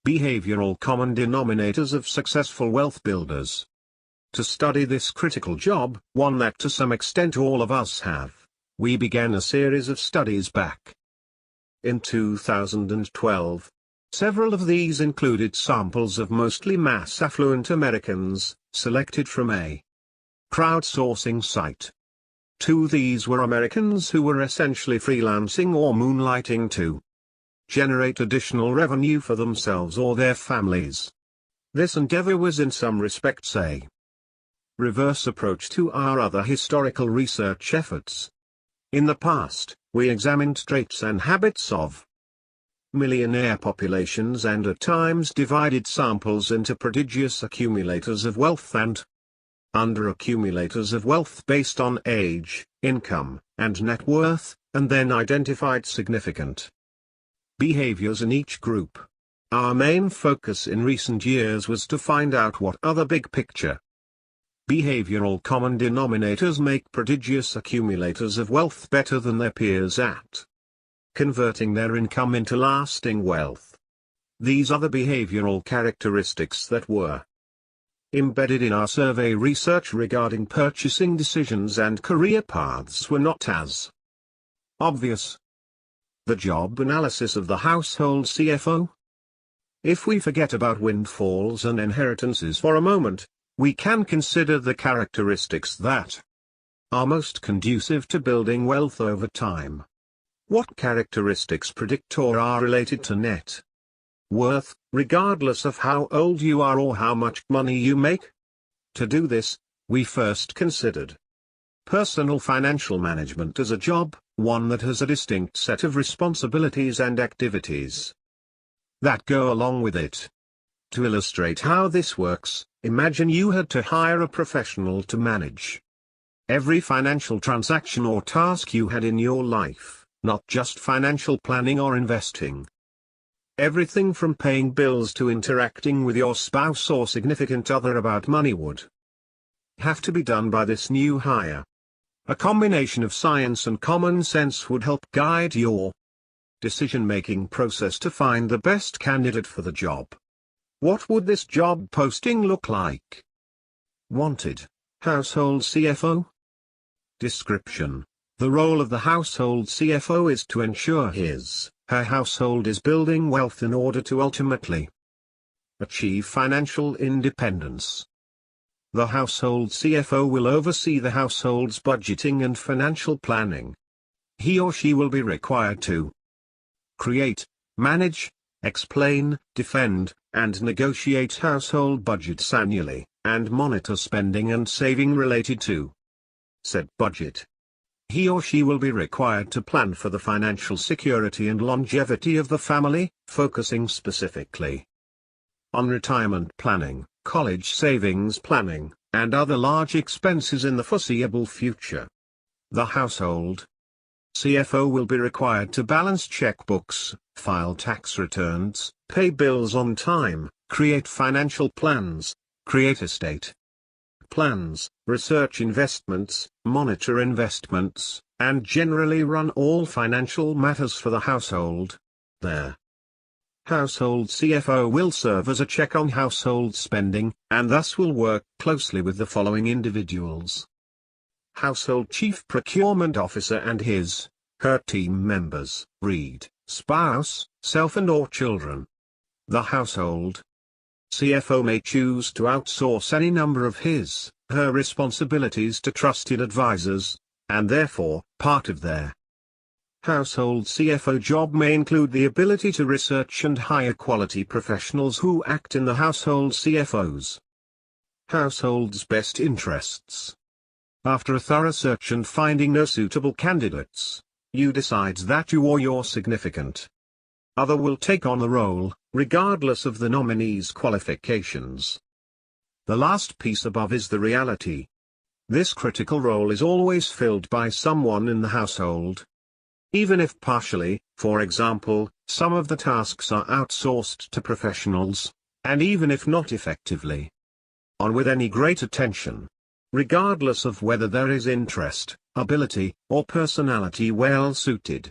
behavioral common denominators of successful wealth builders. To study this critical job, one that to some extent all of us have, we began a series of studies back in 2012. Several of these included samples of mostly mass affluent Americans, selected from a crowdsourcing site. 2 of these were Americans who were essentially freelancing or moonlighting to generate additional revenue for themselves or their families. This endeavor was in some respects a reverse approach to our other historical research efforts. In the past, we examined traits and habits of millionaire populations and at times divided samples into prodigious accumulators of wealth and under accumulators of wealth based on age, income, and net worth, and then identified significant behaviors in each group. Our main focus in recent years was to find out what other big picture behavioral common denominators make prodigious accumulators of wealth better than their peers at converting their income into lasting wealth. These are the behavioral characteristics that were embedded in our survey research regarding purchasing decisions and career paths were not as obvious. The job analysis of the household CFO. If we forget about windfalls and inheritances for a moment, we can consider the characteristics that are most conducive to building wealth over time. What characteristics predict or are related to net worth, regardless of how old you are or how much money you make? To do this, we first considered personal financial management as a job, one that has a distinct set of responsibilities and activities that go along with it. To illustrate how this works, imagine you had to hire a professional to manage every financial transaction or task you had in your life, not just financial planning or investing. Everything from paying bills to interacting with your spouse or significant other about money would have to be done by this new hire. A combination of science and common sense would help guide your decision-making process to find the best candidate for the job. What would this job posting look like? Wanted: household CFO. Description: the role of the household CFO is to ensure her household is building wealth in order to ultimately achieve financial independence. The household CFO will oversee the household's budgeting and financial planning. He or she will be required to create, manage, explain, defend, and negotiate household budgets annually, and monitor spending and saving related to said budget. He or she will be required to plan for the financial security and longevity of the family, focusing specifically on retirement planning, college savings planning, and other large expenses in the foreseeable future. The household CFO will be required to balance checkbooks, file tax returns, pay bills on time, create financial plans, create estate plans, research investments, monitor investments, and generally run all financial matters for the household. Their household CFO will serve as a check on household spending, and thus will work closely with the following individuals: household chief procurement officer and her team members, read, spouse, self and/or children. The household CFO may choose to outsource any number of her responsibilities to trusted advisors, and therefore, part of their household CFO job may include the ability to research and hire quality professionals who act in the household CFO's household's best interests. After a thorough search and finding no suitable candidates, you decide that you or your significant other will take on the role, regardless of the nominee's qualifications. The last piece above is the reality. This critical role is always filled by someone in the household. Even if partially, for example, some of the tasks are outsourced to professionals, and even if not effectively on with any great attention, regardless of whether there is interest, ability, or personality well suited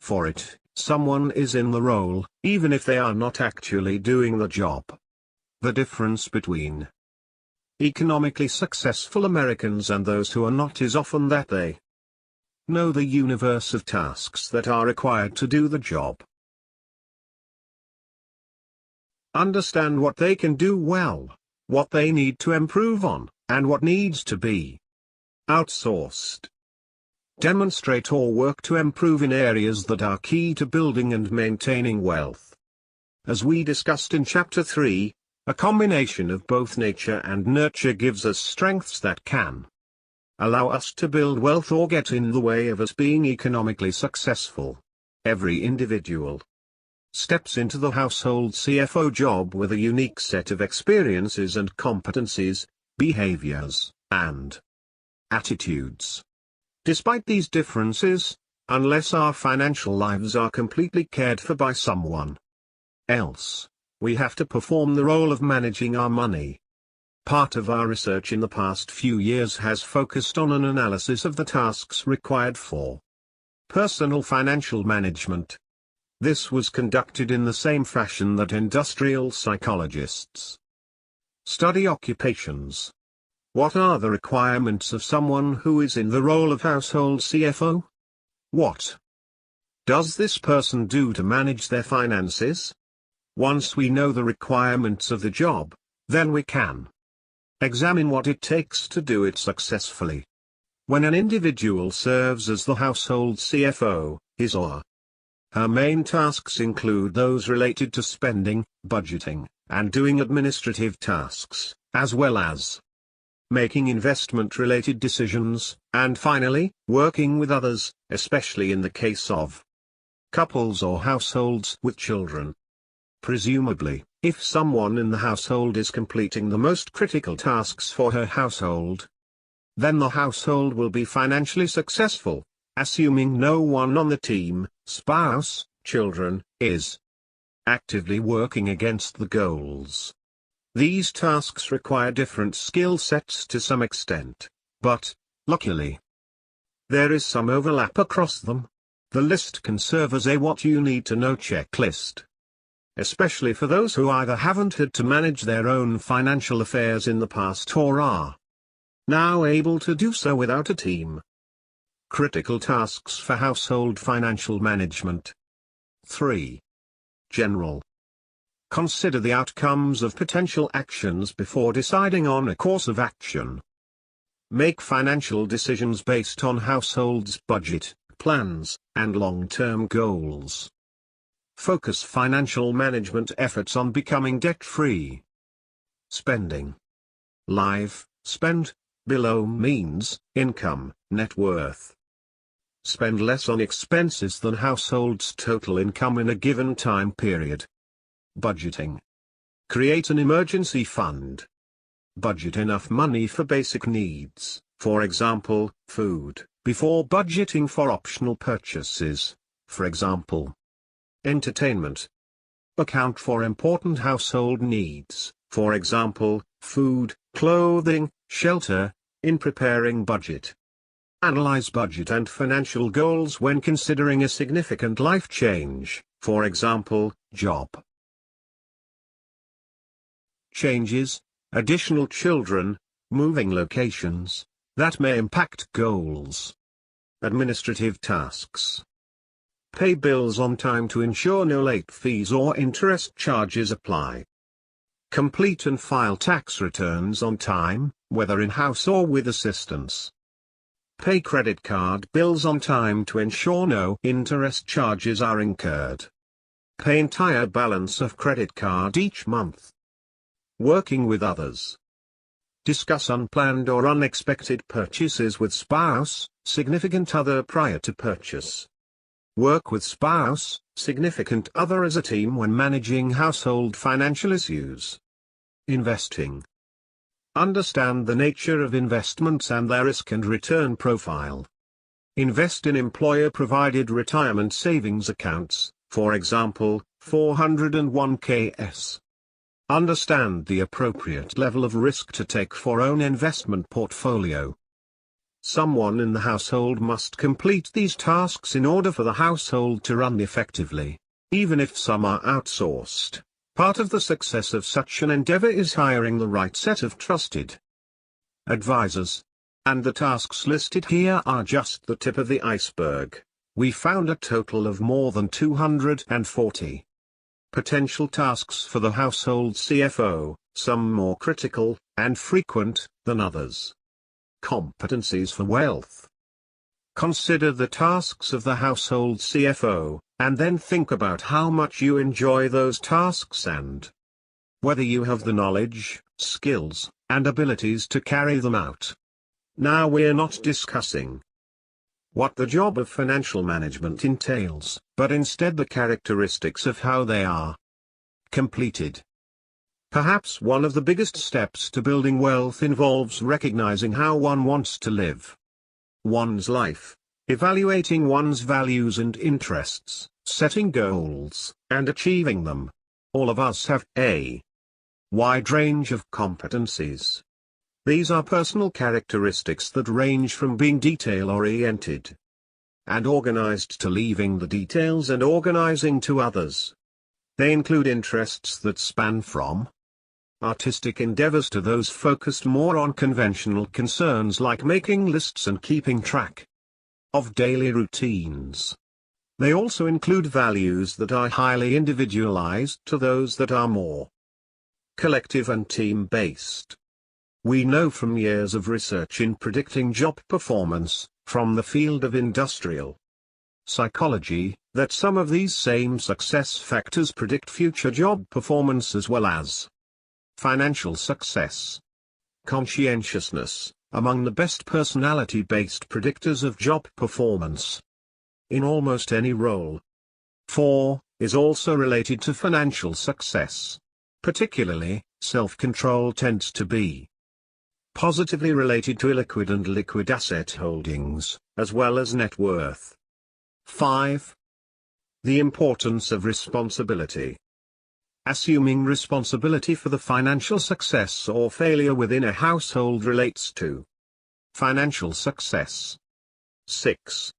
for it, someone is in the role, even if they are not actually doing the job. The difference between economically successful Americans and those who are not is often that they know the universe of tasks that are required to do the job, understand what they can do well, what they need to improve on, and what needs to be outsourced. Demonstrate or work to improve in areas that are key to building and maintaining wealth. As we discussed in Chapter 3, a combination of both nature and nurture gives us strengths that can allow us to build wealth or get in the way of us being economically successful. Every individual steps into the household CFO job with a unique set of experiences and competencies, behaviors, and attitudes. Despite these differences, unless our financial lives are completely cared for by someone else, we have to perform the role of managing our money. Part of our research in the past few years has focused on an analysis of the tasks required for personal financial management. This was conducted in the same fashion that industrial psychologists study occupations. What are the requirements of someone who is in the role of household CFO? What does this person do to manage their finances? Once we know the requirements of the job, then we can examine what it takes to do it successfully. When an individual serves as the household CFO, his or her main tasks include those related to spending, budgeting, and doing administrative tasks, as well as making investment-related decisions, and finally, working with others, especially in the case of couples or households with children. Presumably, if someone in the household is completing the most critical tasks for her household, then the household will be financially successful, assuming no one on the team, spouse, children, is actively working against the goals. These tasks require different skill sets to some extent, but, luckily, there is some overlap across them. The list can serve as a what you need to know checklist, especially for those who either haven't had to manage their own financial affairs in the past or are now able to do so without a team. Critical tasks for household financial management. 3. General. Consider the outcomes of potential actions before deciding on a course of action. Make financial decisions based on household's budget, plans, and long-term goals. Focus financial management efforts on becoming debt-free. Spending. Live, spend, below means, income, net worth. Spend less on expenses than household's total income in a given time period. Budgeting. Create an emergency fund. Budget enough money for basic needs, for example, food, before budgeting for optional purchases, for example, entertainment. Account for important household needs, for example, food, clothing, shelter, in preparing budget. Analyze budget and financial goals when considering a significant life change, for example, job changes, additional children, moving locations, that may impact goals. Administrative tasks. Pay bills on time to ensure no late fees or interest charges apply. Complete and file tax returns on time, whether in-house or with assistance. Pay credit card bills on time to ensure no interest charges are incurred. Pay entire balance of credit card each month. Working with others. Discuss unplanned or unexpected purchases with spouse, significant other prior to purchase. Work with spouse, significant other as a team when managing household financial issues. Investing. Understand the nature of investments and their risk and return profile. Invest in employer-provided retirement savings accounts, for example, 401(k)s. Understand the appropriate level of risk to take for own investment portfolio. Someone in the household must complete these tasks in order for the household to run effectively, even if some are outsourced. Part of the success of such an endeavor is hiring the right set of trusted advisors. And the tasks listed here are just the tip of the iceberg. We found a total of more than 240 potential tasks for the household CFO, some more critical and frequent than others. Competencies for wealth. Consider the tasks of the household CFO, and then think about how much you enjoy those tasks and whether you have the knowledge, skills, and abilities to carry them out. Now we're not discussing what the job of financial management entails, but instead the characteristics of how they are completed. Perhaps one of the biggest steps to building wealth involves recognizing how one wants to live one's life, evaluating one's values and interests, setting goals, and achieving them. All of us have a wide range of competencies. These are personal characteristics that range from being detail-oriented and organized to leaving the details and organizing to others. They include interests that span from artistic endeavors to those focused more on conventional concerns like making lists and keeping track of daily routines. They also include values that are highly individualized to those that are more collective and team-based. We know from years of research in predicting job performance, from the field of industrial psychology, that some of these same success factors predict future job performance as well as financial success. Conscientiousness, among the best personality-based predictors of job performance in almost any role. 4, is also related to financial success. Particularly, self-control tends to be positively related to illiquid and liquid asset holdings, as well as net worth. 5. The importance of responsibility. Assuming responsibility for the financial success or failure within a household relates to financial success. 6.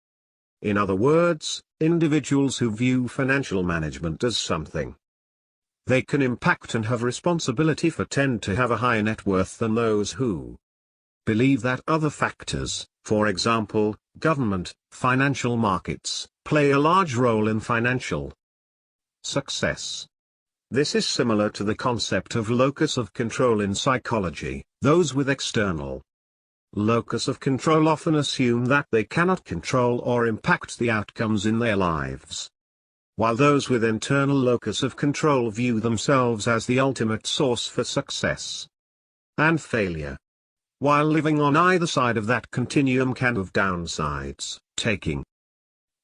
In other words, individuals who view financial management as something they can impact and have responsibility for tend to have a higher net worth than those who believe that other factors, for example, government, financial markets, play a large role in financial success. This is similar to the concept of locus of control in psychology. Those with external locus of control often assume that they cannot control or impact the outcomes in their lives, while those with internal locus of control view themselves as the ultimate source for success and failure. While living on either side of that continuum can have downsides, taking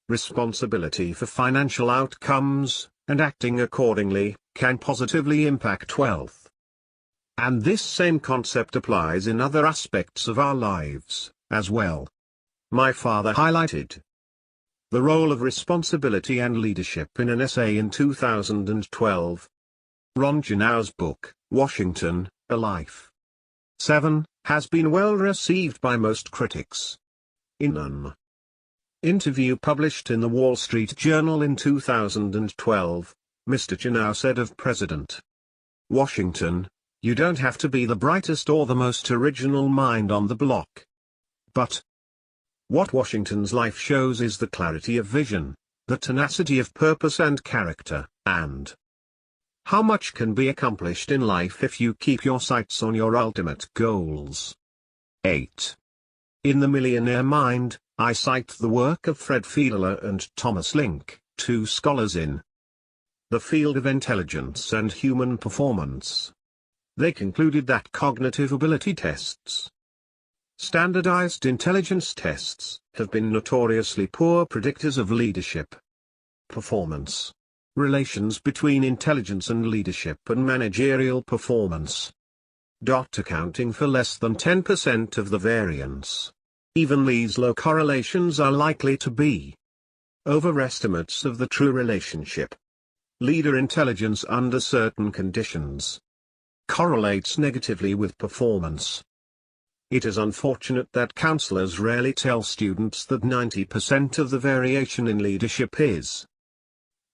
responsibility for financial outcomes, and acting accordingly, can positively impact wealth. And this same concept applies in other aspects of our lives, as well. My father highlighted the role of responsibility and leadership in an essay in 2012. Ron Janau's book, Washington, A Life. 7, has been well received by most critics. In an interview published in the Wall Street Journal in 2012, Mr. Janau said of President Washington, "You don't have to be the brightest or the most original mind on the block. But what Washington's life shows is the clarity of vision, the tenacity of purpose and character, and how much can be accomplished in life if you keep your sights on your ultimate goals." 8. In The Millionaire Mind, I cite the work of Fred Fiedler and Thomas Link, 2 scholars in the field of intelligence and human performance. They concluded that cognitive ability tests, standardized intelligence tests, have been notoriously poor predictors of leadership performance, relations between intelligence and leadership and managerial performance, accounting for less than 10% of the variance. Even these low correlations are likely to be overestimates of the true relationship. Leader intelligence under certain conditions correlates negatively with performance. It is unfortunate that counselors rarely tell students that 90% of the variation in leadership is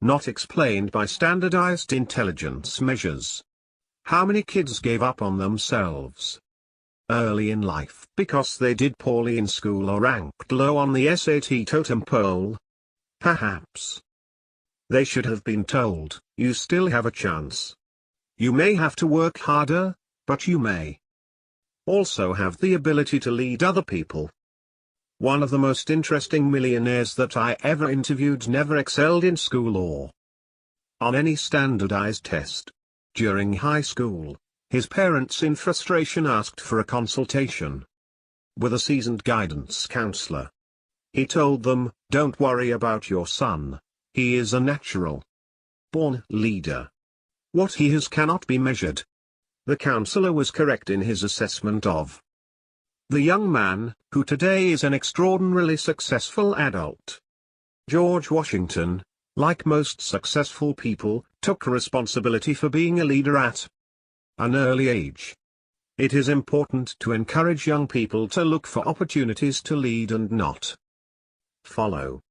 not explained by standardized intelligence measures. How many kids gave up on themselves early in life because they did poorly in school or ranked low on the SAT totem pole? Perhaps they should have been told, "You still have a chance. You may have to work harder, but you may also have the ability to lead other people." One of the most interesting millionaires that I ever interviewed never excelled in school or on any standardized test. During high school, his parents in frustration asked for a consultation with a seasoned guidance counselor. He told them, "Don't worry about your son. He is a natural born leader. What he has cannot be measured." The counselor was correct in his assessment of the young man, who today is an extraordinarily successful adult. George Washington, like most successful people, took responsibility for being a leader at an early age. It is important to encourage young people to look for opportunities to lead and not follow.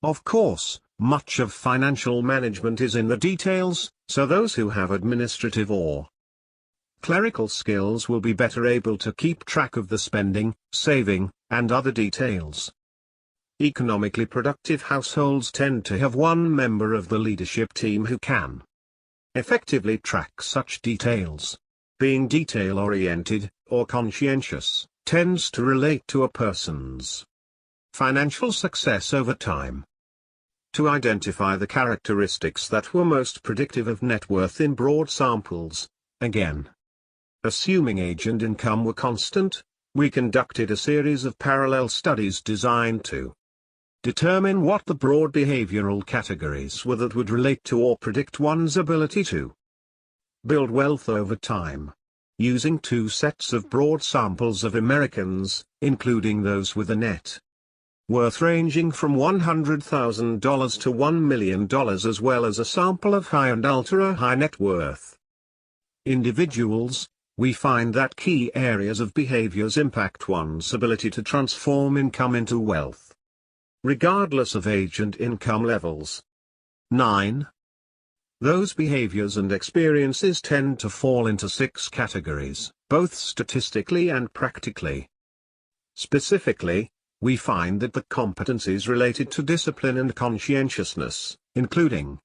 Of course, much of financial management is in the details, so those who have administrative or clerical skills will be better able to keep track of the spending, saving, and other details. Economically productive households tend to have one member of the leadership team who can effectively track such details. Being detail-oriented, or conscientious, tends to relate to a person's financial success over time. To identify the characteristics that were most predictive of net worth in broad samples, again, assuming age and income were constant, we conducted a series of parallel studies designed to determine what the broad behavioral categories were that would relate to or predict one's ability to build wealth over time. Using two sets of broad samples of Americans, including those with a net worth ranging from $100,000 to $1 million, as well as a sample of high and ultra-high net worth individuals, we find that key areas of behaviors impact one's ability to transform income into wealth, regardless of age and income levels. 9. Those behaviors and experiences tend to fall into 6 categories, both statistically and practically. Specifically, we find that the competencies related to discipline and conscientiousness, including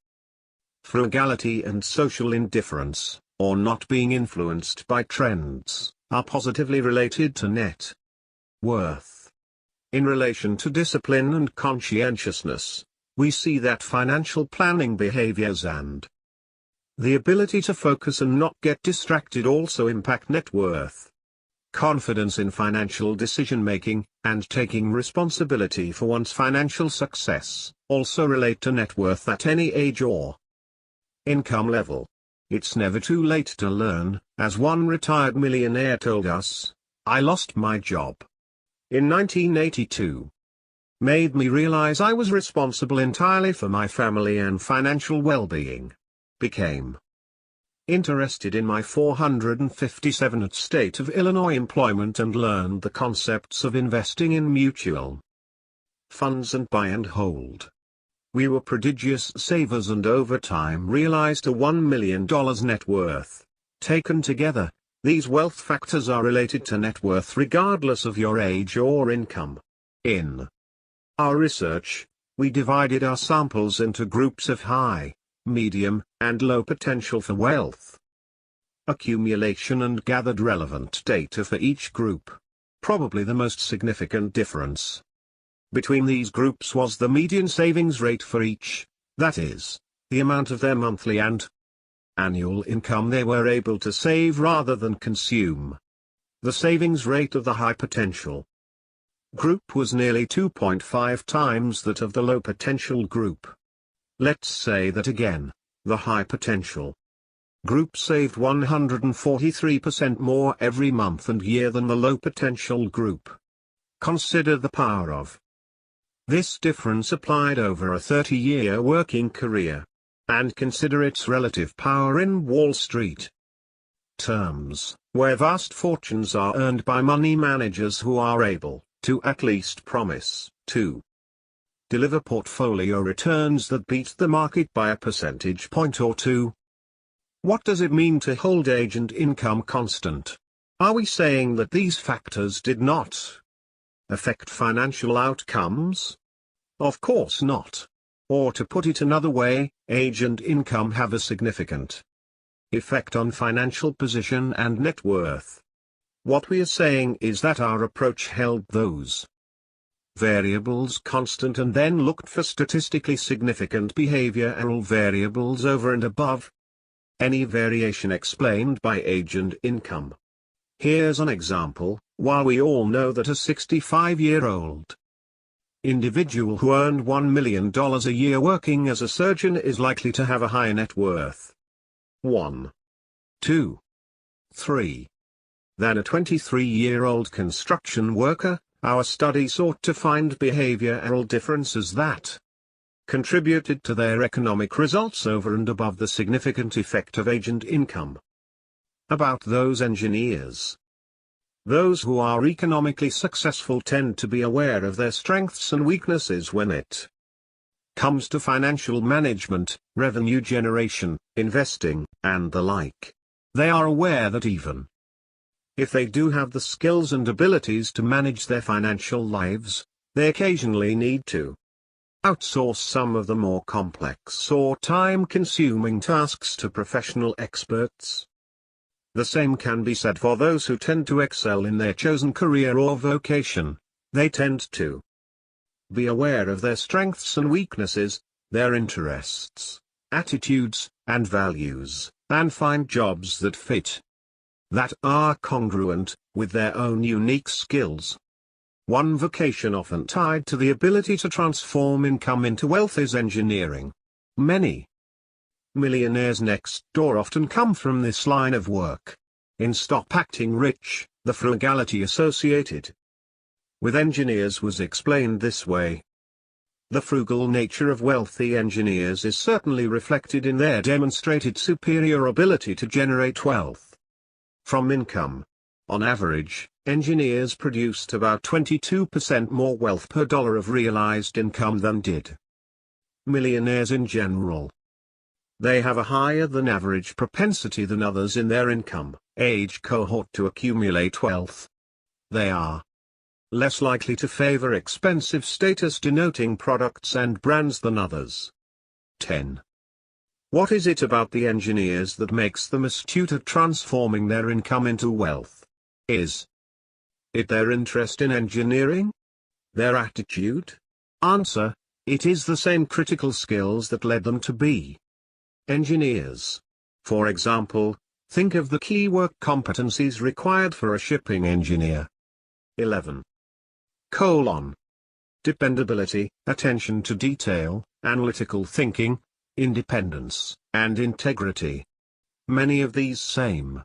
frugality and social indifference, or not being influenced by trends, are positively related to net worth. In relation to discipline and conscientiousness, we see that financial planning behaviors and the ability to focus and not get distracted also impact net worth. Confidence in financial decision-making, and taking responsibility for one's financial success, also relate to net worth at any age or income level. It's never too late to learn, as one retired millionaire told us, "I lost my job in 1982. Made me realize I was responsible entirely for my family and financial well-being. Became interested in my 457th state of Illinois employment and learned the concepts of investing in mutual funds and buy and hold. We were prodigious savers and over time realized a $1 million net worth. Taken together, these wealth factors are related to net worth regardless of your age or income. In our research, we divided our samples into groups of high, medium, and low potential for wealth accumulation and gathered relevant data for each group. Probably the most significant difference between these groups was the median savings rate for each, that is, the amount of their monthly and annual income they were able to save rather than consume. The savings rate of the high potential group was nearly 2.5 times that of the low potential group. Let's say that again, the high potential group saved 143% more every month and year than the low potential group. Consider the power of this difference applied over a 30-year working career, and consider its relative power in Wall Street terms, where vast fortunes are earned by money managers who are able to at least promise to deliver portfolio returns that beat the market by a percentage point or two. What does it mean to hold age and income constant? Are we saying that these factors did not affect financial outcomes? Of course not. Or to put it another way, age and income have a significant effect on financial position and net worth. What we are saying is that our approach held those variables constant and then looked for statistically significant behavioral variables over and above any variation explained by age and income. Here's an example. While we all know that a 65-year-old individual who earned $1 million a year working as a surgeon is likely to have a higher net worth 1, 2, 3 than a 23-year-old construction worker. Our study sought to find behavioral differences that contributed to their economic results over and above the significant effect of age and income. About those engineers. Those who are economically successful tend to be aware of their strengths and weaknesses when it comes to financial management, revenue generation, investing, and the like. They are aware that even if they do have the skills and abilities to manage their financial lives, they occasionally need to outsource some of the more complex or time-consuming tasks to professional experts. The same can be said for those who tend to excel in their chosen career or vocation. They tend to be aware of their strengths and weaknesses, their interests, attitudes, and values, and find jobs that fit, that are congruent with their own unique skills. One vocation often tied to the ability to transform income into wealth is engineering. Many millionaires next door often come from this line of work. In Stop Acting Rich, the frugality associated with engineers was explained this way. The frugal nature of wealthy engineers is certainly reflected in their demonstrated superior ability to generate wealth from income. On average, engineers produced about 22% more wealth per dollar of realized income than did millionaires in general. They have a higher than average propensity than others in their income age cohort to accumulate wealth. They are less likely to favor expensive status-denoting products and brands than others. 10. What is it about the engineers that makes them astute at transforming their income into wealth? Is it their interest in engineering? Their attitude? Answer: it is the same critical skills that led them to be engineers. For example, think of the key work competencies required for a shipping engineer. 11. Dependability, attention to detail, analytical thinking, independence, and integrity. Many of these same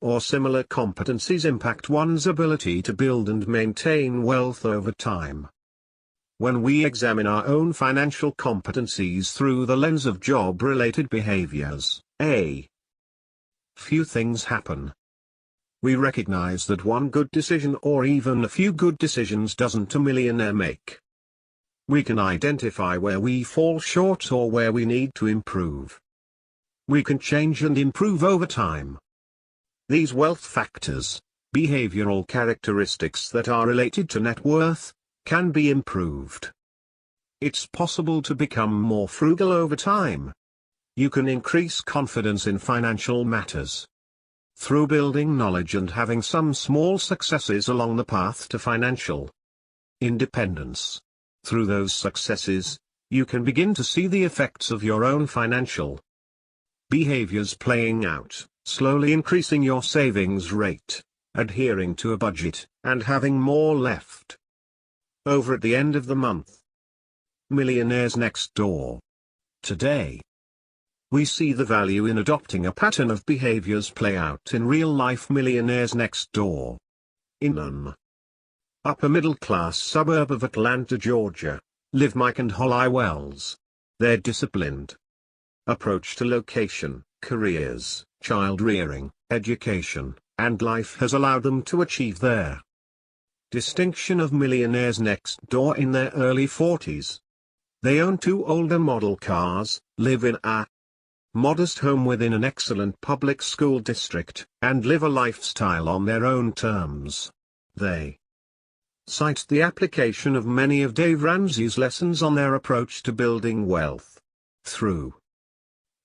or similar competencies impact one's ability to build and maintain wealth over time. When we examine our own financial competencies through the lens of job-related behaviors, a few things happen. We recognize that one good decision or even a few good decisions doesn't a millionaire make. We can identify where we fall short or where we need to improve. We can change and improve over time. These wealth factors, behavioral characteristics that are related to net worth, can be improved. It's possible to become more frugal over time. You can increase confidence in financial matters through building knowledge and having some small successes along the path to financial independence. Through those successes, you can begin to see the effects of your own financial behaviors playing out, slowly increasing your savings rate, adhering to a budget, and having more left over at the end of the month. Millionaires next door. Today, we see the value in adopting a pattern of behaviors play out in real-life millionaires next door. In an upper-middle-class suburb of Atlanta, Georgia, live Mike and Holly Wells. Their disciplined approach to location, careers, child-rearing, education, and life has allowed them to achieve their distinction of millionaires next door in their early 40s. They own 2 older model cars, live in a modest home within an excellent public school district, and live a lifestyle on their own terms. They cite the application of many of Dave Ramsey's lessons on their approach to building wealth. Through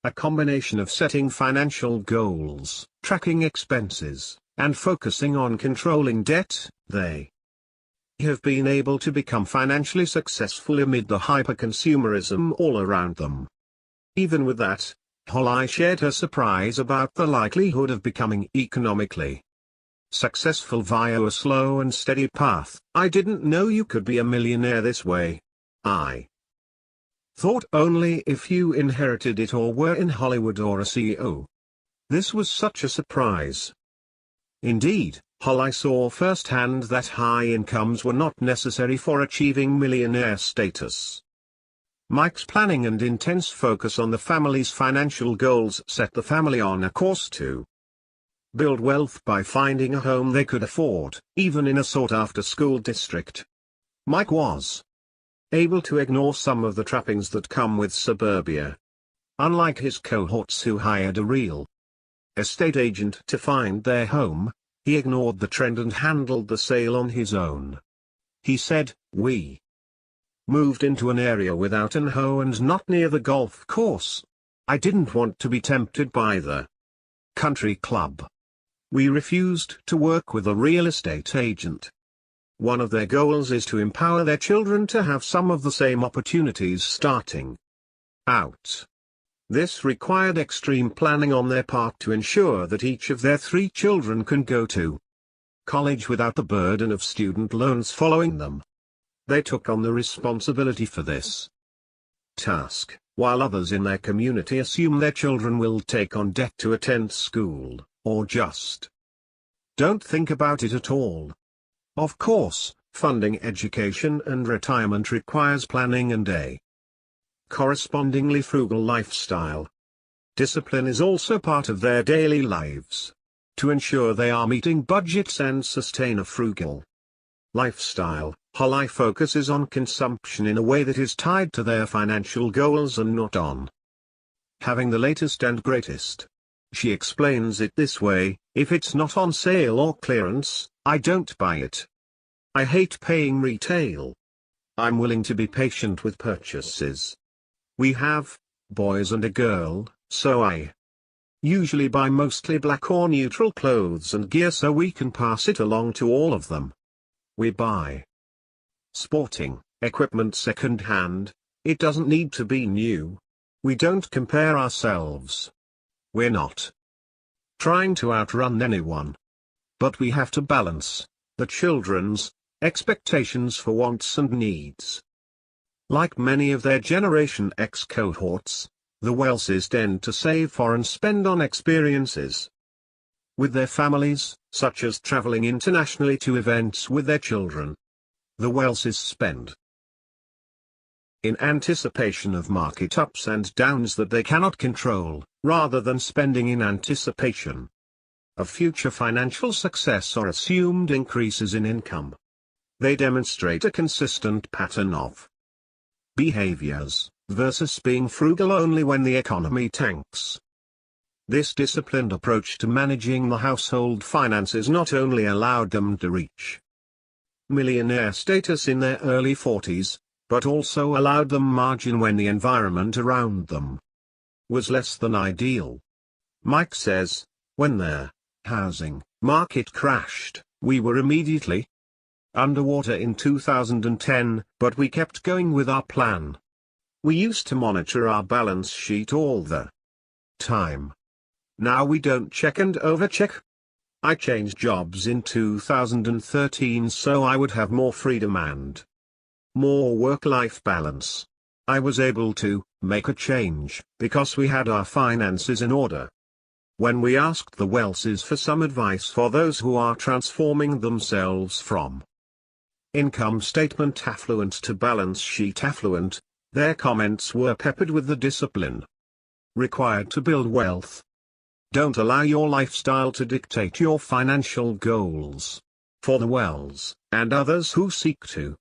a combination of setting financial goals, tracking expenses, and focusing on controlling debt, they have been able to become financially successful amid the hyper-consumerism all around them. Even with that, Holly shared her surprise about the likelihood of becoming economically successful via a slow and steady path. I didn't know you could be a millionaire this way. I thought only if you inherited it or were in Hollywood or a CEO. This was such a surprise. Indeed, I saw firsthand that high incomes were not necessary for achieving millionaire status. Mike's planning and intense focus on the family's financial goals set the family on a course to build wealth by finding a home they could afford, even in a sought-after school district. Mike was able to ignore some of the trappings that come with suburbia. Unlike his cohorts who hired a real estate agent to find their home, he ignored the trend and handled the sale on his own. He said, "We moved into an area without an home and not near the golf course. I didn't want to be tempted by the country club. We refused to work with a real estate agent. One of their goals is to empower their children to have some of the same opportunities starting out. This required extreme planning on their part to ensure that each of their 3 children can go to college without the burden of student loans following them. They took on the responsibility for this task, while others in their community assume their children will take on debt to attend school, or just don't think about it at all. Of course, funding education and retirement requires planning and a correspondingly frugal lifestyle. Discipline is also part of their daily lives. To ensure they are meeting budgets and sustain a frugal lifestyle, Holly focuses on consumption in a way that is tied to their financial goals and not on having the latest and greatest. She explains it this way: if it's not on sale or clearance, I don't buy it. I hate paying retail. I'm willing to be patient with purchases. We have boys and a girl, so I usually buy mostly black or neutral clothes and gear so we can pass it along to all of them. We buy sporting equipment second-hand. It doesn't need to be new. We don't compare ourselves. We're not trying to outrun anyone. But we have to balance the children's expectations for wants and needs. Like many of their Generation X cohorts, the Welses tend to save for and spend on experiences with their families, such as traveling internationally to events with their children. The Welses spend in anticipation of market ups and downs that they cannot control, rather than spending in anticipation of future financial success or assumed increases in income. They demonstrate a consistent pattern of behaviors, versus being frugal only when the economy tanks. This disciplined approach to managing the household finances not only allowed them to reach millionaire status in their early 40s, but also allowed them margin when the environment around them was less than ideal. Mike says, when their housing market crashed, we were immediately underwater in 2010, but we kept going with our plan. We used to monitor our balance sheet all the time. Now we don't check and overcheck. I changed jobs in 2013 so I would have more freedom and more work-life balance. I was able to make a change because we had our finances in order. When we asked the Welses for some advice for those who are transforming themselves from income statement affluent to balance sheet affluent, their comments were peppered with the discipline required to build wealth. Don't allow your lifestyle to dictate your financial goals. For the Wells, and others who seek to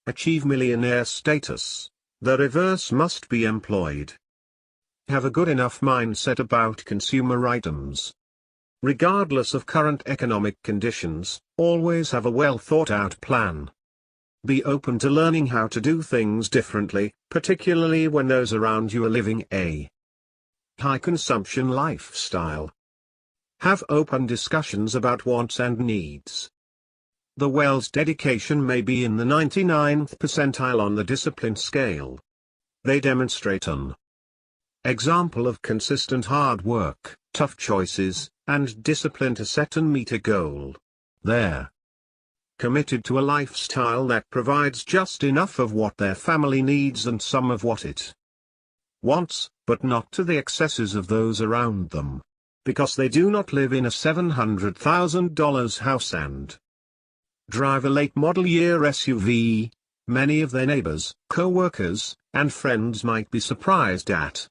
achieve millionaire status, the reverse must be employed. Have a good enough mindset about consumer items. Regardless of current economic conditions, always have a well-thought-out plan. Be open to learning how to do things differently, particularly when those around you are living a high-consumption lifestyle. Have open discussions about wants and needs. The Wells' dedication may be in the 99th percentile on the discipline scale. They demonstrate an example of consistent hard work, tough choices, and discipline to set and meet a goal. They're committed to a lifestyle that provides just enough of what their family needs and some of what it wants, but not to the excesses of those around them. Because they do not live in a $700,000 house and drive a late model year SUV, many of their neighbors, co-workers, and friends might be surprised at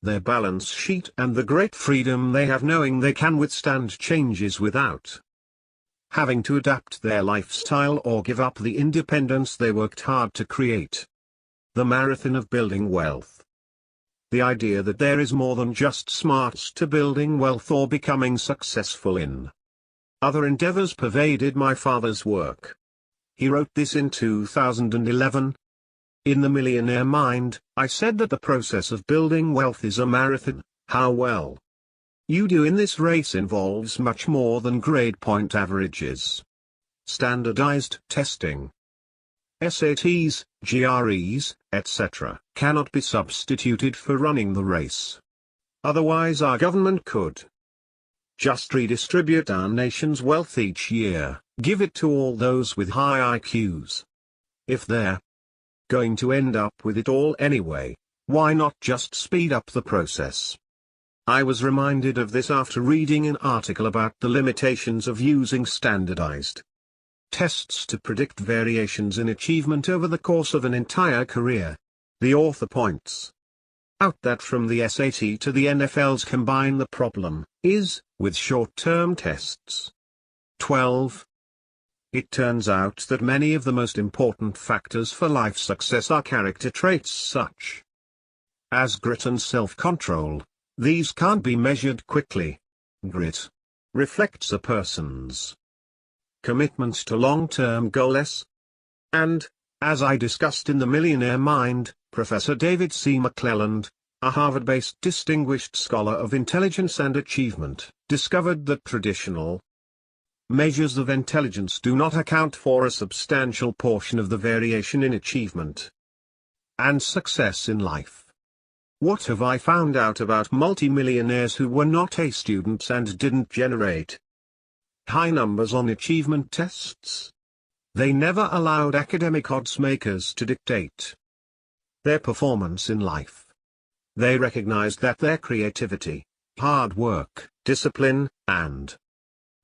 their balance sheet and the great freedom they have knowing they can withstand changes without having to adapt their lifestyle or give up the independence they worked hard to create. The marathon of building wealth. The idea that there is more than just smarts to building wealth or becoming successful in other endeavors pervaded my father's work. He wrote this in 2011. In The Millionaire Mind, I said that the process of building wealth is a marathon. How well you do in this race involves much more than grade point averages. Standardized testing, SATs, GREs, etc., cannot be substituted for running the race. Otherwise our government could just redistribute our nation's wealth each year, give it to all those with high IQs. If they're going to end up with it all anyway, why not just speed up the process? I was reminded of this after reading an article about the limitations of using standardized tests to predict variations in achievement over the course of an entire career. The author points out that from the SAT to the NFL's combine the problem is, with short-term tests. 12. It turns out that many of the most important factors for life success are character traits such as grit and self-control. These can't be measured quickly. Grit reflects a person's commitment to long-term goals. And, as I discussed in The Millionaire Mind, Professor David C. McClelland, a Harvard-based distinguished scholar of intelligence and achievement, discovered that traditional measures of intelligence do not account for a substantial portion of the variation in achievement and success in life. What have I found out about multimillionaires who were not A students and didn't generate high numbers on achievement tests? They never allowed academic odds makers to dictate their performance in life. They recognized that their creativity, hard work, discipline, and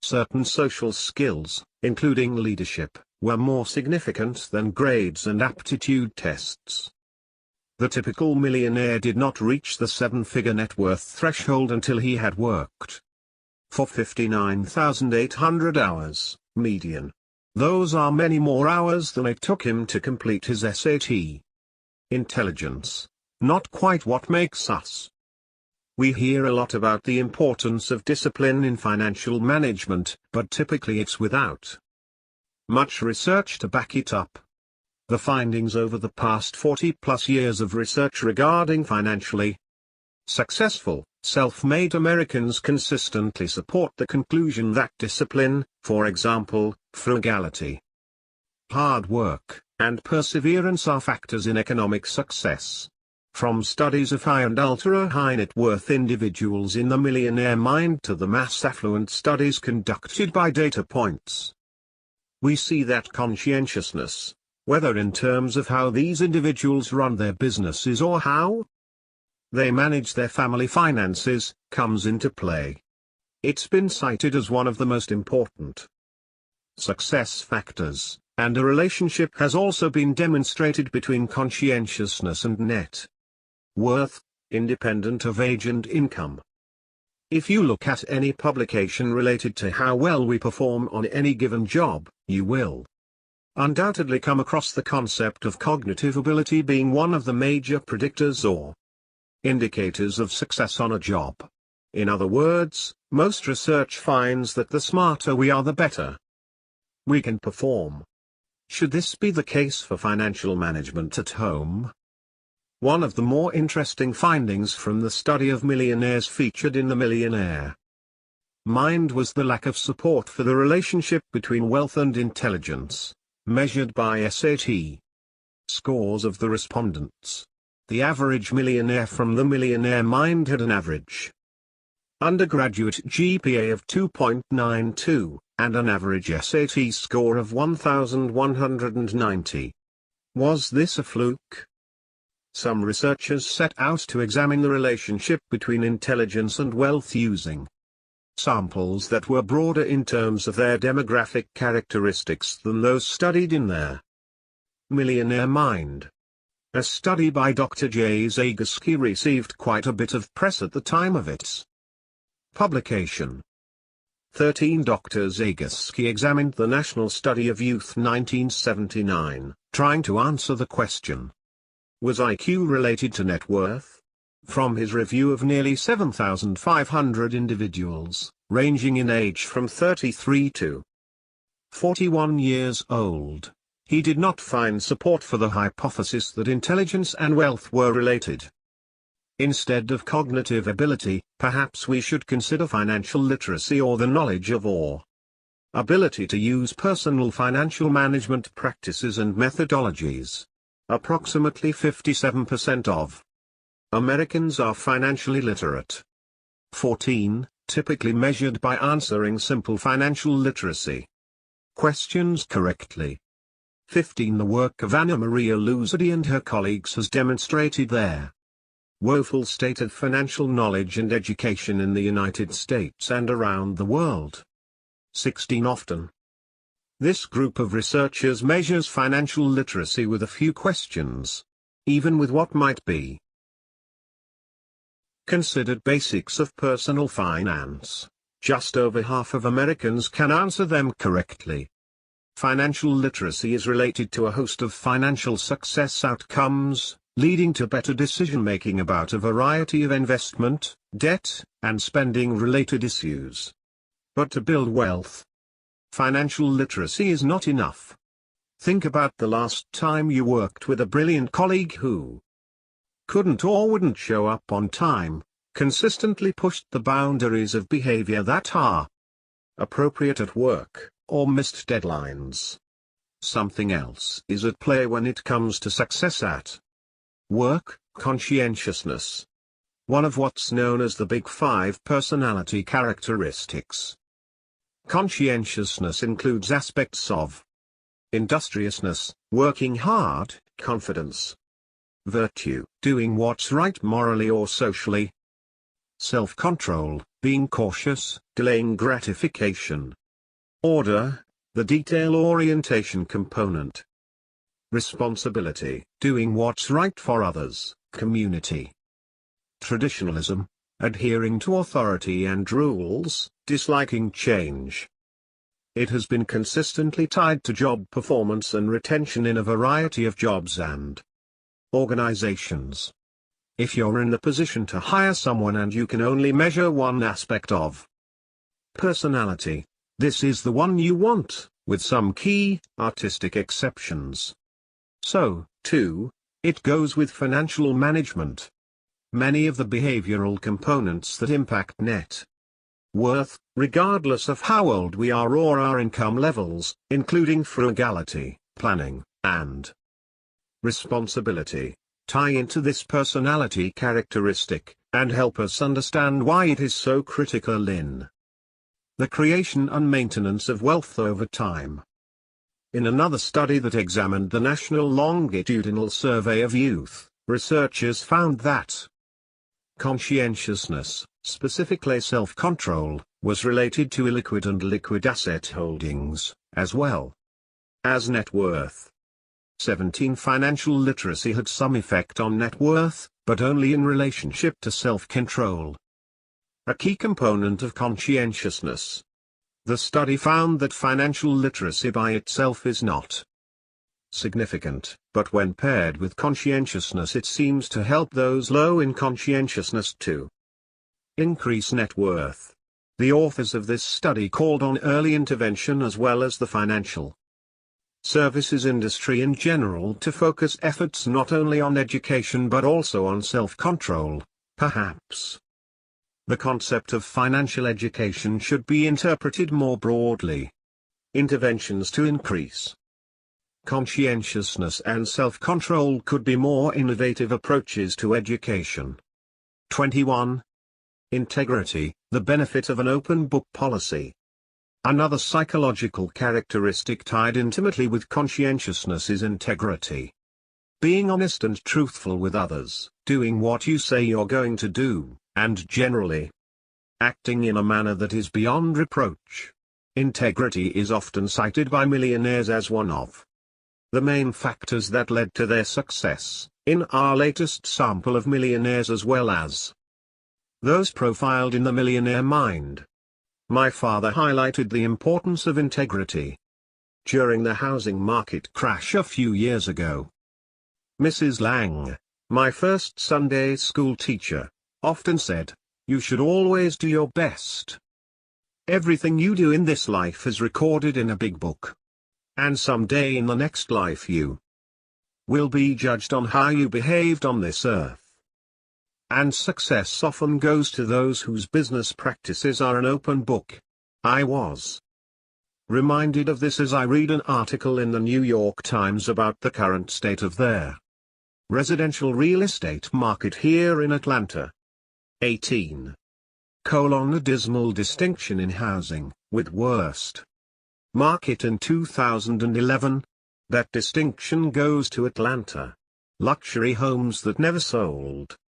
certain social skills, including leadership, were more significant than grades and aptitude tests. The typical millionaire did not reach the seven-figure net worth threshold until he had worked for 59,800 hours, median. Those are many more hours than it took him to complete his SAT. Intelligence, not quite what makes us. We hear a lot about the importance of discipline in financial management, but typically it's without much research to back it up. The findings over the past 40-plus years of research regarding financially successful, self-made Americans consistently support the conclusion that discipline, for example, frugality, hard work, and perseverance are factors in economic success. From studies of high and ultra-high net worth individuals in The Millionaire Mind to the mass affluent studies conducted by Data Points, we see that conscientiousness, whether in terms of how these individuals run their businesses or how they manage their family finances, comes into play. It's been cited as one of the most important success factors, and a relationship has also been demonstrated between conscientiousness and net worth, independent of age and income. If you look at any publication related to how well we perform on any given job, you will undoubtedly come across the concept of cognitive ability being one of the major predictors or indicators of success on a job. In other words, most research finds that the smarter we are, the better we can perform. Should this be the case for financial management at home? One of the more interesting findings from the study of millionaires featured in The Millionaire Mind was the lack of support for the relationship between wealth and intelligence, measured by SAT scores of the respondents. The average millionaire from The Millionaire Mind had an average undergraduate GPA of 2.92, and an average SAT score of 1,190. Was this a fluke? Some researchers set out to examine the relationship between intelligence and wealth using samples that were broader in terms of their demographic characteristics than those studied in their Millionaire Mind. A study by Dr. J. Zagorski received quite a bit of press at the time of its publication. 13 Dr. Zagorski examined the National Study of Youth 1979, trying to answer the question: was IQ related to net worth? From his review of nearly 7,500 individuals, ranging in age from 33 to 41 years old, he did not find support for the hypothesis that intelligence and wealth were related. Instead of cognitive ability, perhaps we should consider financial literacy, or the knowledge of or ability to use personal financial management practices and methodologies. Approximately 57% of Americans are financially literate. 14, typically measured by answering simple financial literacy questions correctly. 15. The work of Anna Maria Luzardi and her colleagues has demonstrated their woeful state of financial knowledge and education in the United States and around the world. 16. Often, this group of researchers measures financial literacy with a few questions, even with what might be considered basics of personal finance. Just over half of Americans can answer them correctly. Financial literacy is related to a host of financial success outcomes, leading to better decision-making about a variety of investment, debt, and spending-related issues. But to build wealth, financial literacy is not enough. Think about the last time you worked with a brilliant colleague who couldn't or wouldn't show up on time, consistently pushed the boundaries of behavior that are appropriate at work, or missed deadlines. Something else is at play when it comes to success at work: conscientiousness. One of what's known as the Big Five personality characteristics. Conscientiousness includes aspects of industriousness, working hard, confidence, virtue, doing what's right morally or socially, self-control, being cautious, delaying gratification, order, the detail orientation component, responsibility, doing what's right for others, community, traditionalism, adhering to authority and rules, disliking change. It has been consistently tied to job performance and retention in a variety of jobs and organizations. If you're in the position to hire someone and you can only measure one aspect of personality, this is the one you want, with some key, artistic exceptions. So, too, it goes with financial management. Many of the behavioral components that impact net worth, regardless of how old we are or our income levels, including frugality, planning, and responsibility, tie into this personality characteristic, and help us understand why it is so critical in the creation and maintenance of wealth over time. In another study that examined the National Longitudinal Survey of Youth, researchers found that conscientiousness, specifically self-control, was related to illiquid and liquid asset holdings, as well as net worth. 17. Financial literacy had some effect on net worth, but only in relationship to self-control, a key component of conscientiousness. The study found that financial literacy by itself is not significant, but when paired with conscientiousness it seems to help those low in conscientiousness to increase net worth. The authors of this study called on early intervention as well as the financial services industry in general to focus efforts not only on education but also on self-control. Perhaps the concept of financial education should be interpreted more broadly. Interventions to increase conscientiousness and self-control could be more innovative approaches to education. 21. Integrity, the benefit of an open book policy. Another psychological characteristic tied intimately with conscientiousness is integrity. Being honest and truthful with others, doing what you say you're going to do, and generally acting in a manner that is beyond reproach. Integrity is often cited by millionaires as one of the main factors that led to their success, in our latest sample of millionaires as well as those profiled in the Millionaire Mind. My father highlighted the importance of integrity during the housing market crash a few years ago. Mrs. Lang, my first Sunday school teacher, often said, "You should always do your best. Everything you do in this life is recorded in a big book. And someday in the next life you will be judged on how you behaved on this earth." And success often goes to those whose business practices are an open book. I was reminded of this as I read an article in the New York Times about the current state of their residential real estate market here in Atlanta. 18. A dismal distinction in housing, with worst market in 2011. That distinction goes to Atlanta. Luxury homes that never sold.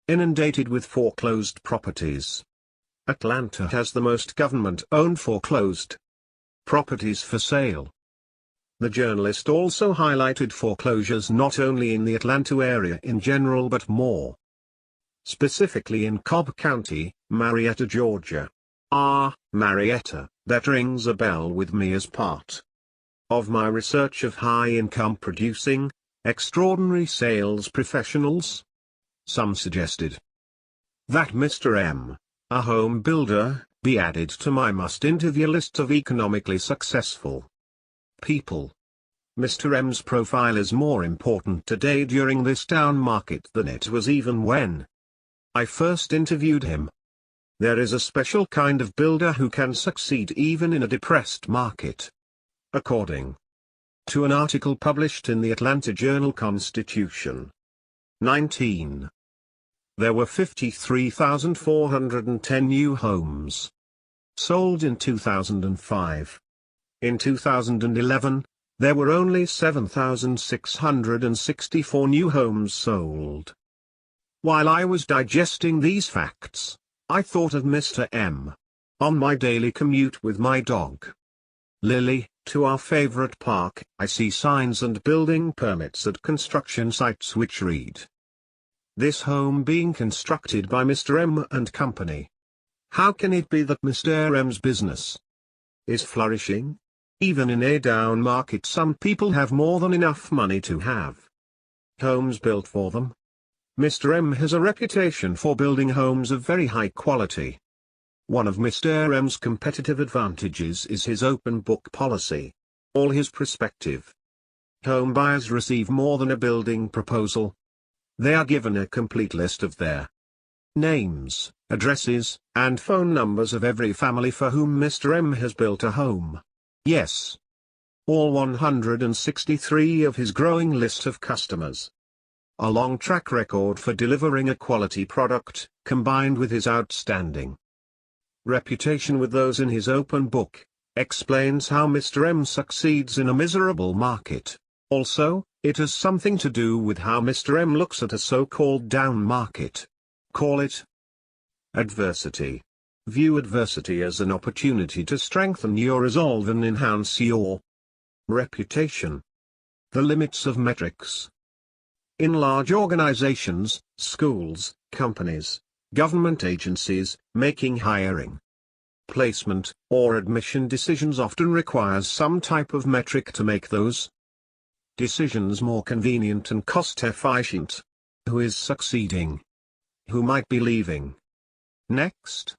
Inundated with foreclosed properties. Atlanta has the most government-owned foreclosed properties for sale. The journalist also highlighted foreclosures not only in the Atlanta area in general but more specifically in Cobb County, Marietta, Georgia. Marietta, that rings a bell with me as part of my research of high-income producing, extraordinary sales professionals. Some suggested that Mr. M, a home builder, be added to my must-interview list of economically successful people. Mr. M's profile is more important today during this down market than it was even when I first interviewed him. There is a special kind of builder who can succeed even in a depressed market. According to an article published in the Atlanta Journal-Constitution. 19. There were 53,410 new homes sold in 2005. In 2011, there were only 7,664 new homes sold. While I was digesting these facts, I thought of Mr. M. On my daily commute with my dog Lily, to our favorite park, I see signs and building permits at construction sites which read, "This home being constructed by Mr. M and Company." How can it be that Mr. M's business is flourishing? Even in a down market, some people have more than enough money to have homes built for them. Mr. M has a reputation for building homes of very high quality. One of Mr. M's competitive advantages is his open book policy. All his prospective home buyers receive more than a building proposal. They are given a complete list of their names, addresses, and phone numbers of every family for whom Mr. M has built a home. Yes, all 163 of his growing list of customers. A long track record for delivering a quality product, combined with his outstanding reputation with those in his open book, explains how Mr. M succeeds in a miserable market. Also, it has something to do with how Mr. M looks at a so-called down market. Call it adversity. View adversity as an opportunity to strengthen your resolve and enhance your reputation. The limits of metrics. In large organizations, schools, companies, government agencies, making hiring, placement, or admission decisions often requires some type of metric to make those decisions more convenient and cost-efficient. Who is succeeding? Who might be leaving next?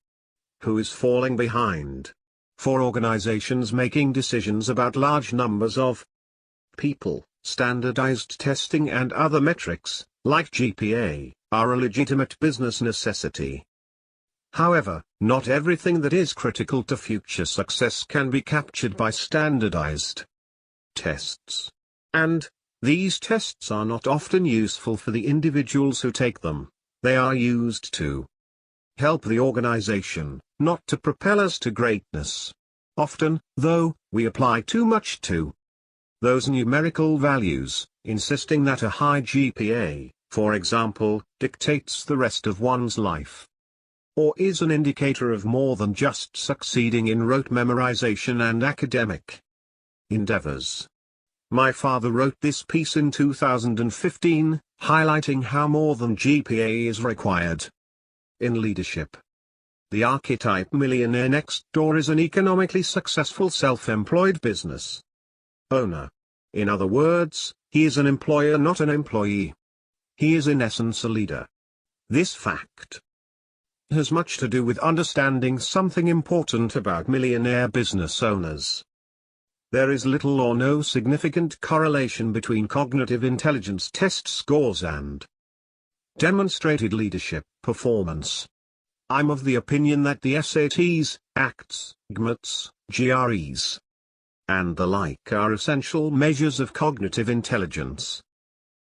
Who is falling behind? For organizations making decisions about large numbers of people, standardized testing and other metrics, like GPA, are a legitimate business necessity. However, not everything that is critical to future success can be captured by standardized tests. And these tests are not often useful for the individuals who take them. They are used to help the organization, not to propel us to greatness. Often, though, we apply too much to those numerical values, insisting that a high GPA, for example, dictates the rest of one's life, or is an indicator of more than just succeeding in rote memorization and academic endeavors. My father wrote this piece in 2015, highlighting how more than GPA is required in leadership. The archetype millionaire next door is an economically successful self-employed business owner. In other words, he is an employer, not an employee. He is in essence a leader. This fact has much to do with understanding something important about millionaire business owners. There is little or no significant correlation between cognitive intelligence test scores and demonstrated leadership performance. I'm of the opinion that the SATs, ACTs, GMATs, GREs, and the like are essential measures of cognitive intelligence.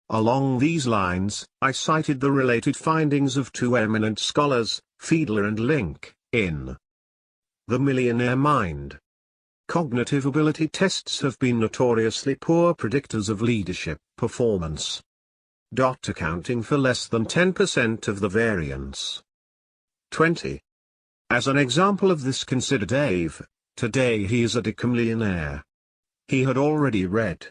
Along these lines, I cited the related findings of two eminent scholars, Fiedler and Link, in The Millionaire Mind. Cognitive ability tests have been notoriously poor predictors of leadership performance, accounting for less than 10% of the variance. 20. As an example of this, consider Dave. Today he is a decamillionaire. He had already read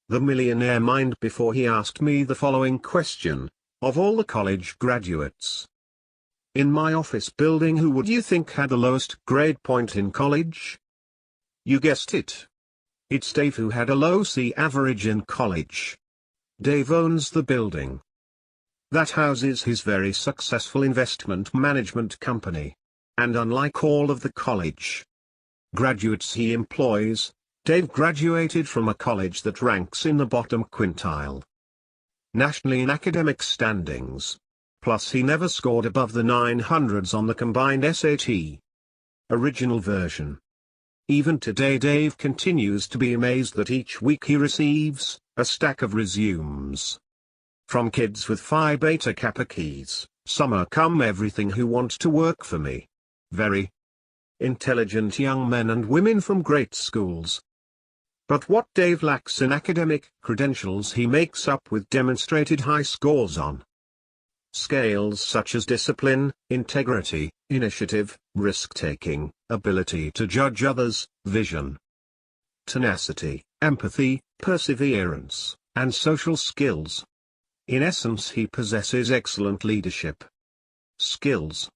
The Millionaire Mind before he asked me the following question: of all the college graduates in my office building, who would you think had the lowest grade point in college? You guessed it. It's Dave, who had a low C average in college. Dave owns the building that houses his very successful investment management company. And unlike all of the college graduates he employs, Dave graduated from a college that ranks in the bottom quintile nationally in academic standings. Plus he never scored above the 900s on the combined SAT original version. Even today Dave continues to be amazed that each week he receives a stack of resumes from kids with Phi Beta Kappa keys. Summer come everything who want to work for me. Very intelligent young men and women from great schools. But what Dave lacks in academic credentials he makes up with demonstrated high scores on scales such as discipline, integrity, initiative, risk-taking, ability to judge others, vision, tenacity, empathy, perseverance, and social skills. In essence, he possesses excellent leadership skills.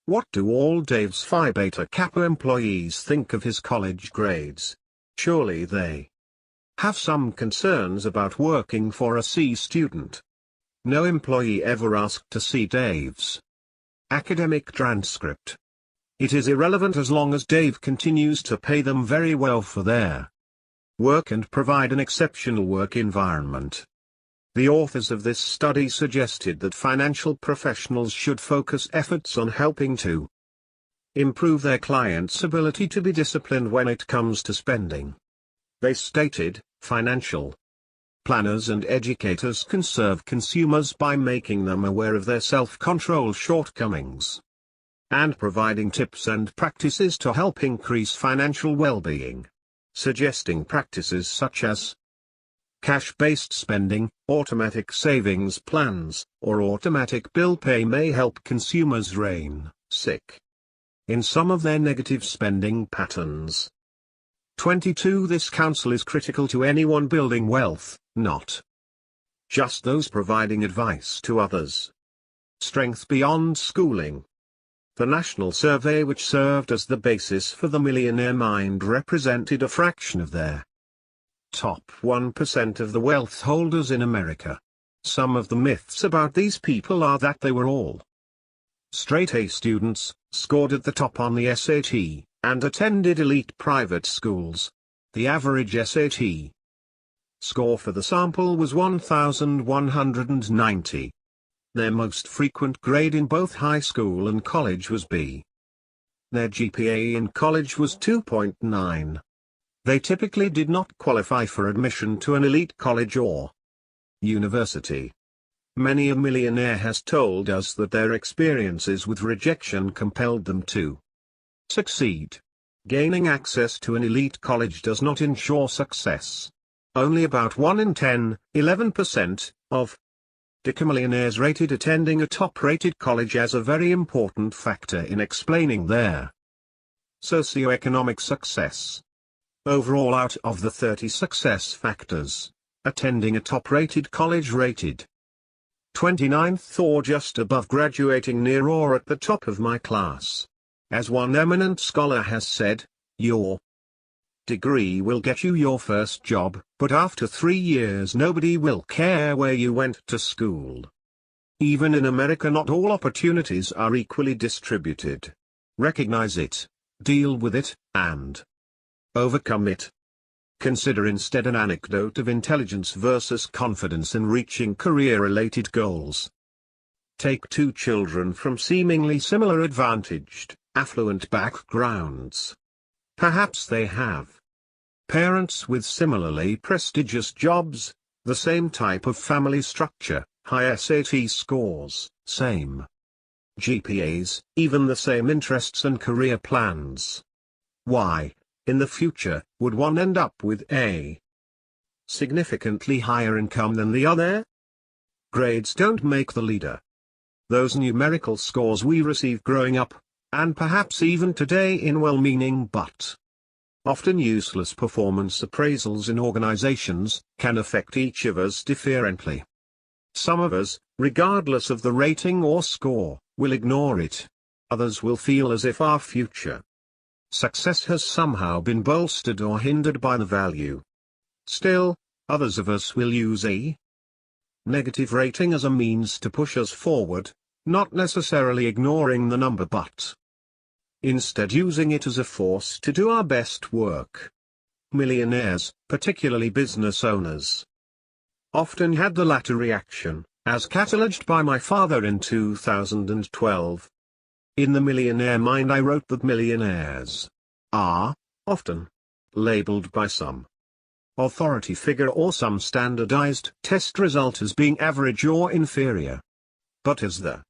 What do all Dave's Phi Beta Kappa employees think of his college grades? Surely they have some concerns about working for a C student. No employee ever asked to see Dave's academic transcript. It is irrelevant as long as Dave continues to pay them very well for their work and provide an exceptional work environment. The authors of this study suggested that financial professionals should focus efforts on helping to improve their clients' ability to be disciplined when it comes to spending. They stated, financial planners and educators can serve consumers by making them aware of their self-control shortcomings and providing tips and practices to help increase financial well-being. Suggesting practices such as cash-based spending, automatic savings plans, or automatic bill pay may help consumers rein in some of their negative spending patterns. 22. This counsel is critical to anyone building wealth, not just those providing advice to others. Strength beyond schooling. The national survey, which served as the basis for the Millionaire Mind, represented a fraction of their top 1% of the wealth holders in America. Some of the myths about these people are that they were all straight A students, scored at the top on the SAT, and attended elite private schools. The average SAT score for the sample was 1,190. Their most frequent grade in both high school and college was B. Their GPA in college was 2.9. They typically did not qualify for admission to an elite college or university. Many a millionaire has told us that their experiences with rejection compelled them to succeed. Gaining access to an elite college does not ensure success. Only about 1 in 10, 11%, of decamillionaires rated attending a top-rated college as a very important factor in explaining their socioeconomic success. Overall, out of the 30 success factors, attending a top-rated college rated 29th or just above graduating near or at the top of my class. As one eminent scholar has said, your degree will get you your first job, but after 3 years nobody will care where you went to school. Even in America, not all opportunities are equally distributed. Recognize it, deal with it, and overcome it. Consider instead an anecdote of intelligence versus confidence in reaching career-related goals. Take 2 children from seemingly similar advantaged, affluent backgrounds. Perhaps they have parents with similarly prestigious jobs, the same type of family structure, high SAT scores, same GPAs, even the same interests and career plans. Why, in the future, would one end up with a significantly higher income than the other? Grades don't make the leader. Those numerical scores we receive growing up, and perhaps even today in well-meaning but often useless performance appraisals in organizations, can affect each of us differently. Some of us, regardless of the rating or score, will ignore it. Others will feel as if our future success has somehow been bolstered or hindered by the value. Still, others of us will use a negative rating as a means to push us forward, not necessarily ignoring the number but instead using it as a force to do our best work. Millionaires, particularly business owners, often had the latter reaction, as cataloged by my father in 2012. In The Millionaire Mind I wrote that millionaires are often labeled by some authority figure or some standardized test result as being average or inferior. But as the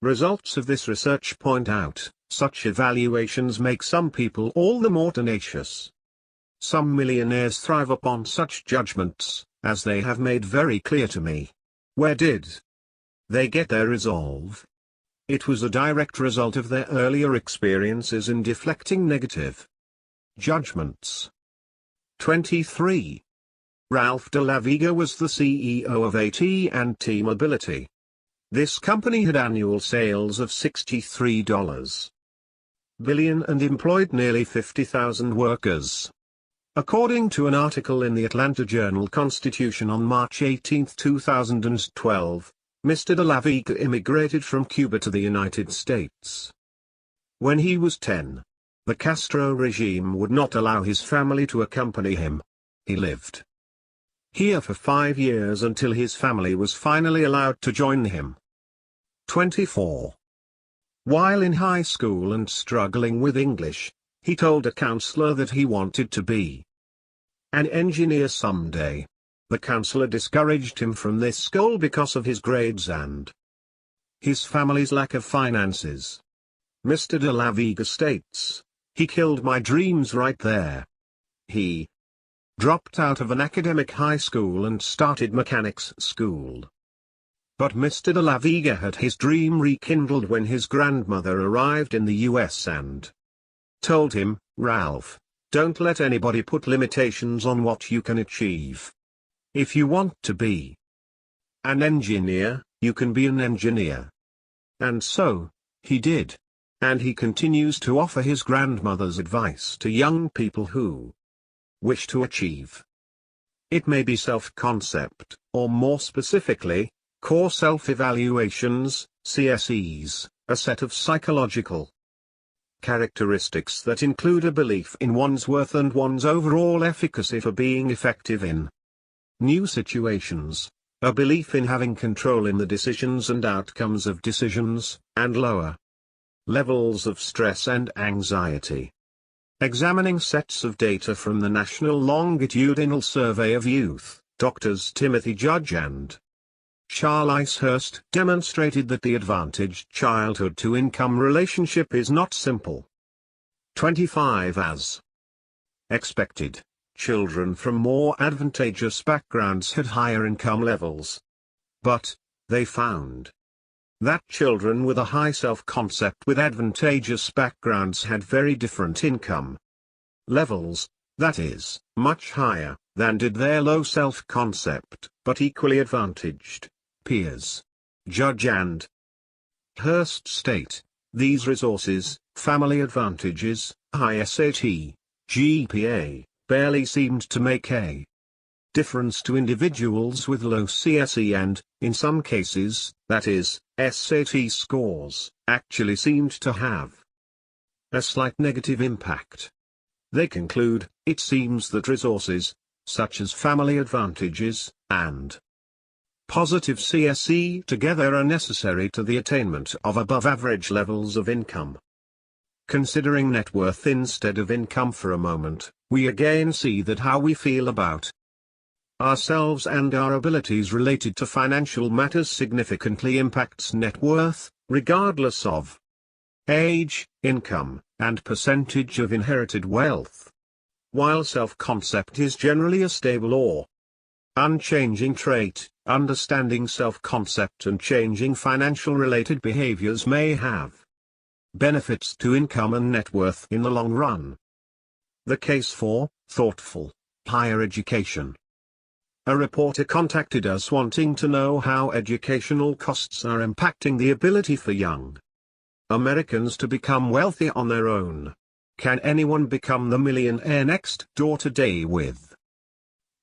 results of this research point out, such evaluations make some people all the more tenacious. Some millionaires thrive upon such judgments, as they have made very clear to me. Where did they get their resolve? It was a direct result of their earlier experiences in deflecting negative judgments. 23. Ralph de la Vega was the CEO of AT&T Mobility. This company had annual sales of $63 billion and employed nearly 50,000 workers. According to an article in the Atlanta Journal-Constitution on March 18, 2012, Mr. de la Vega immigrated from Cuba to the United States. When he was 10, the Castro regime would not allow his family to accompany him. He lived here for 5 years until his family was finally allowed to join him. 24. While in high school and struggling with English, he told a counselor that he wanted to be an engineer someday. The counselor discouraged him from this goal because of his grades and his family's lack of finances. Mr. de la Vega states, "He killed my dreams right there." He dropped out of an academic high school and started mechanics school. But Mr. de la Vega had his dream rekindled when his grandmother arrived in the US and told him, "Ralph, don't let anybody put limitations on what you can achieve. If you want to be an engineer, you can be an engineer." And so, he did. And he continues to offer his grandmother's advice to young people who wish to achieve. It may be self-concept, or more specifically, core self-evaluations, CSEs, a set of psychological characteristics that include a belief in one's worth and one's overall efficacy for being effective in new situations, a belief in having control in the decisions and outcomes of decisions, and lower levels of stress and anxiety. Examining sets of data from the National Longitudinal Survey of Youth, Drs. Timothy Judge and Charles Hurst demonstrated that the advantaged childhood-to-income relationship is not simple. 25 As expected, children from more advantageous backgrounds had higher income levels. But, they found that children with a high self-concept with advantageous backgrounds had very different income levels, that is, much higher than did their low self-concept, but equally advantaged peers. Judge and Hurst state, these resources, family advantages, high SAT, GPA, barely seemed to make a difference to individuals with low CSE and, in some cases, that is, SAT scores, actually seemed to have a slight negative impact. They conclude, it seems that resources, such as family advantages, and positive CSE together are necessary to the attainment of above-average levels of income. Considering net worth instead of income for a moment, we again see that how we feel about ourselves and our abilities related to financial matters significantly impacts net worth, regardless of age, income, and percentage of inherited wealth. While self-concept is generally a stable or unchanging trait, understanding self-concept and changing financial-related behaviors may have benefits to income and net worth in the long run. The case for thoughtful higher education. A reporter contacted us wanting to know how educational costs are impacting the ability for young Americans to become wealthy on their own. Can anyone become the millionaire next door today with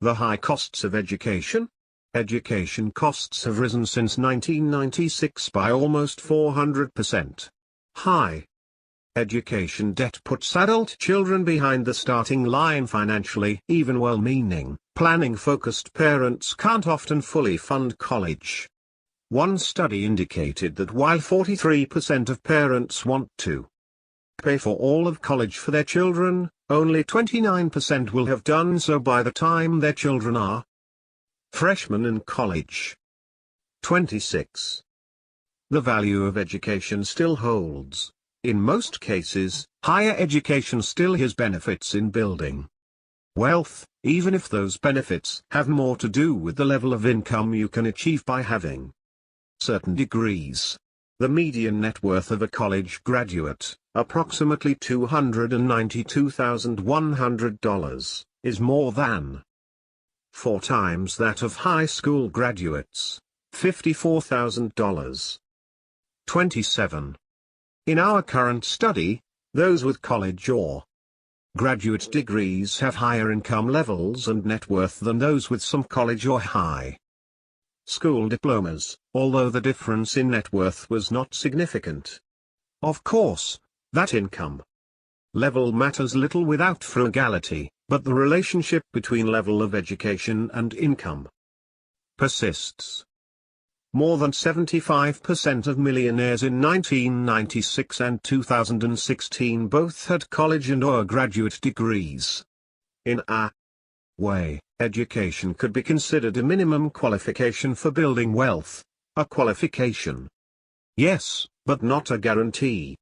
the high costs of education? Education costs have risen since 1996 by almost 400%. High education debt puts adult children behind the starting line financially. Even well-meaning, planning-focused parents can't often fully fund college. One study indicated that while 43% of parents want to pay for all of college for their children, only 29% will have done so by the time their children are freshmen in college. 26. The value of education still holds. In most cases, higher education still has benefits in building wealth, even if those benefits have more to do with the level of income you can achieve by having certain degrees. The median net worth of a college graduate, approximately $292,100, is more than 4 times that of high school graduates, $54,000. 27. In our current study, those with college or graduate degrees have higher income levels and net worth than those with some college or high school diplomas, although the difference in net worth was not significant. Of course, that income level matters little without frugality, but the relationship between level of education and income persists. More than 75% of millionaires in 1996 and 2016 both had college and/or graduate degrees. In a way, education could be considered a minimum qualification for building wealth, a qualification. Yes, but not a guarantee.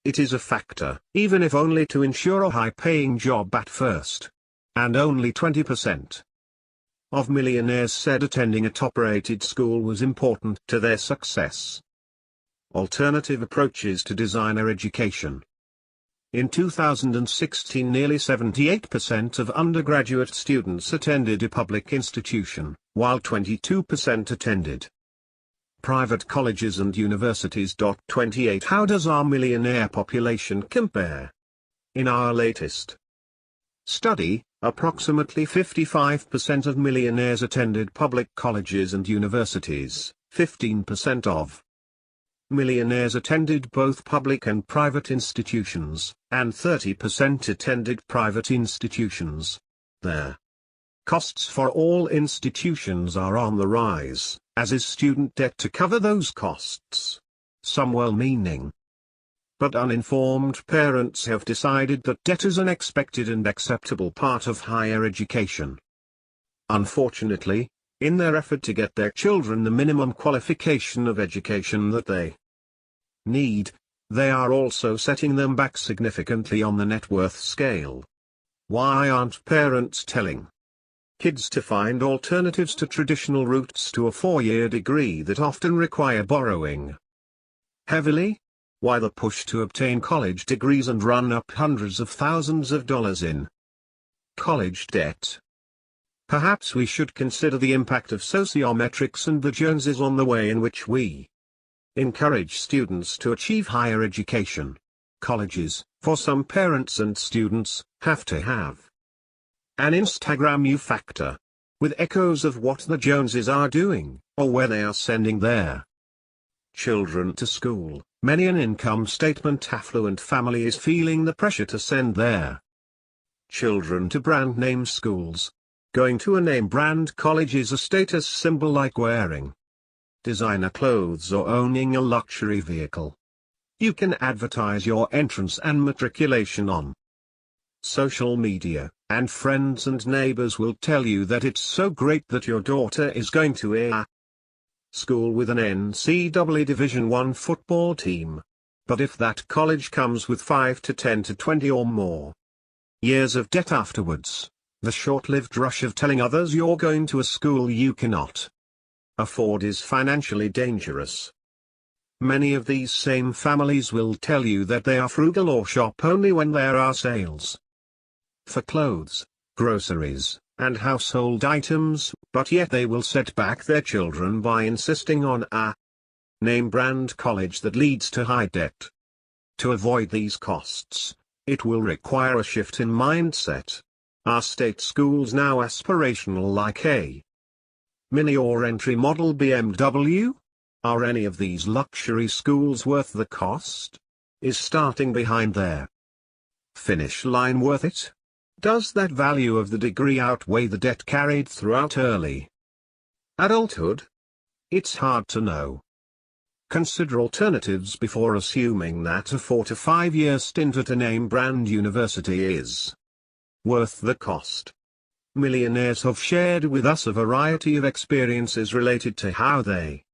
It is a factor, even if only to ensure a high-paying job at first. And only 20% of millionaires said attending a top-rated school was important to their success. Alternative approaches to designer education. In 2016, nearly 78% of undergraduate students attended a public institution, while 22% attended private colleges and universities. 28 How does our millionaire population compare? In our latest study, approximately 55% of millionaires attended public colleges and universities, 15% of millionaires attended both public and private institutions, and 30% attended private institutions. Their costs for all institutions are on the rise, as is student debt to cover those costs. Some well-meaning but uninformed parents have decided that debt is an expected and acceptable part of higher education. Unfortunately, in their effort to get their children the minimum qualification of education that they need, they are also setting them back significantly on the net worth scale. Why aren't parents telling kids to find alternatives to traditional routes to a 4-year degree that often require borrowing heavily? Why the push to obtain college degrees and run up hundreds of thousands of dollars in college debt? Perhaps we should consider the impact of sociometrics and the Joneses on the way in which we encourage students to achieve higher education. Colleges, for some parents and students, have to have an Instagram you factor, with echoes of what the Joneses are doing, or where they are sending their children to school. Many an income statement affluent family is feeling the pressure to send their children to brand name schools. Going to a name brand college is a status symbol like wearing designer clothes or owning a luxury vehicle. You can advertise your entrance and matriculation on social media, and friends and neighbors will tell you that it's so great that your daughter is going to a school with an NCAA Division I football team. But if that college comes with 5 to 10 to 20 or more years of debt afterwards, the short-lived rush of telling others you're going to a school you cannot afford is financially dangerous. Many of these same families will tell you that they are frugal or shop only when there are sales for clothes, groceries, and household items, but yet they will set back their children by insisting on a name brand college that leads to high debt. To avoid these costs, it will require a shift in mindset. Are state schools now aspirational like a mini or entry model BMW? Are any of these luxury schools worth the cost? Is starting behind their finish line worth it? Does that value of the degree outweigh the debt carried throughout early adulthood? It's hard to know. Consider alternatives before assuming that a 4 to 5 year stint at a name brand university is worth the cost. Millionaires have shared with us a variety of experiences related to how they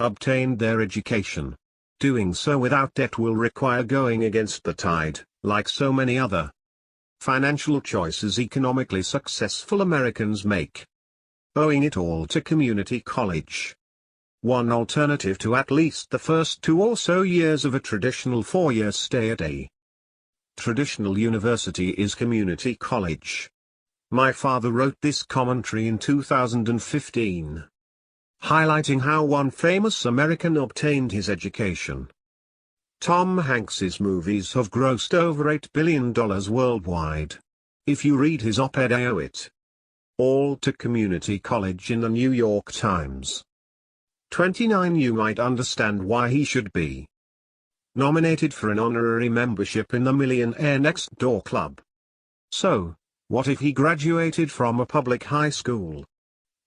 obtained their education. Doing so without debt will require going against the tide, like so many other financial choices economically successful Americans make. Owing it all to community college. One alternative to at least the first 2 or so years of a traditional 4-year stay at a traditional university is community college. My father wrote this commentary in 2015, highlighting how one famous American obtained his education. Tom Hanks's movies have grossed over $8 billion worldwide. If you read his op-ed I Owe It All to Community College in the New York Times 29, you might understand why he should be nominated for an honorary membership in the Millionaire Next Door Club. So, what if he graduated from a public high school?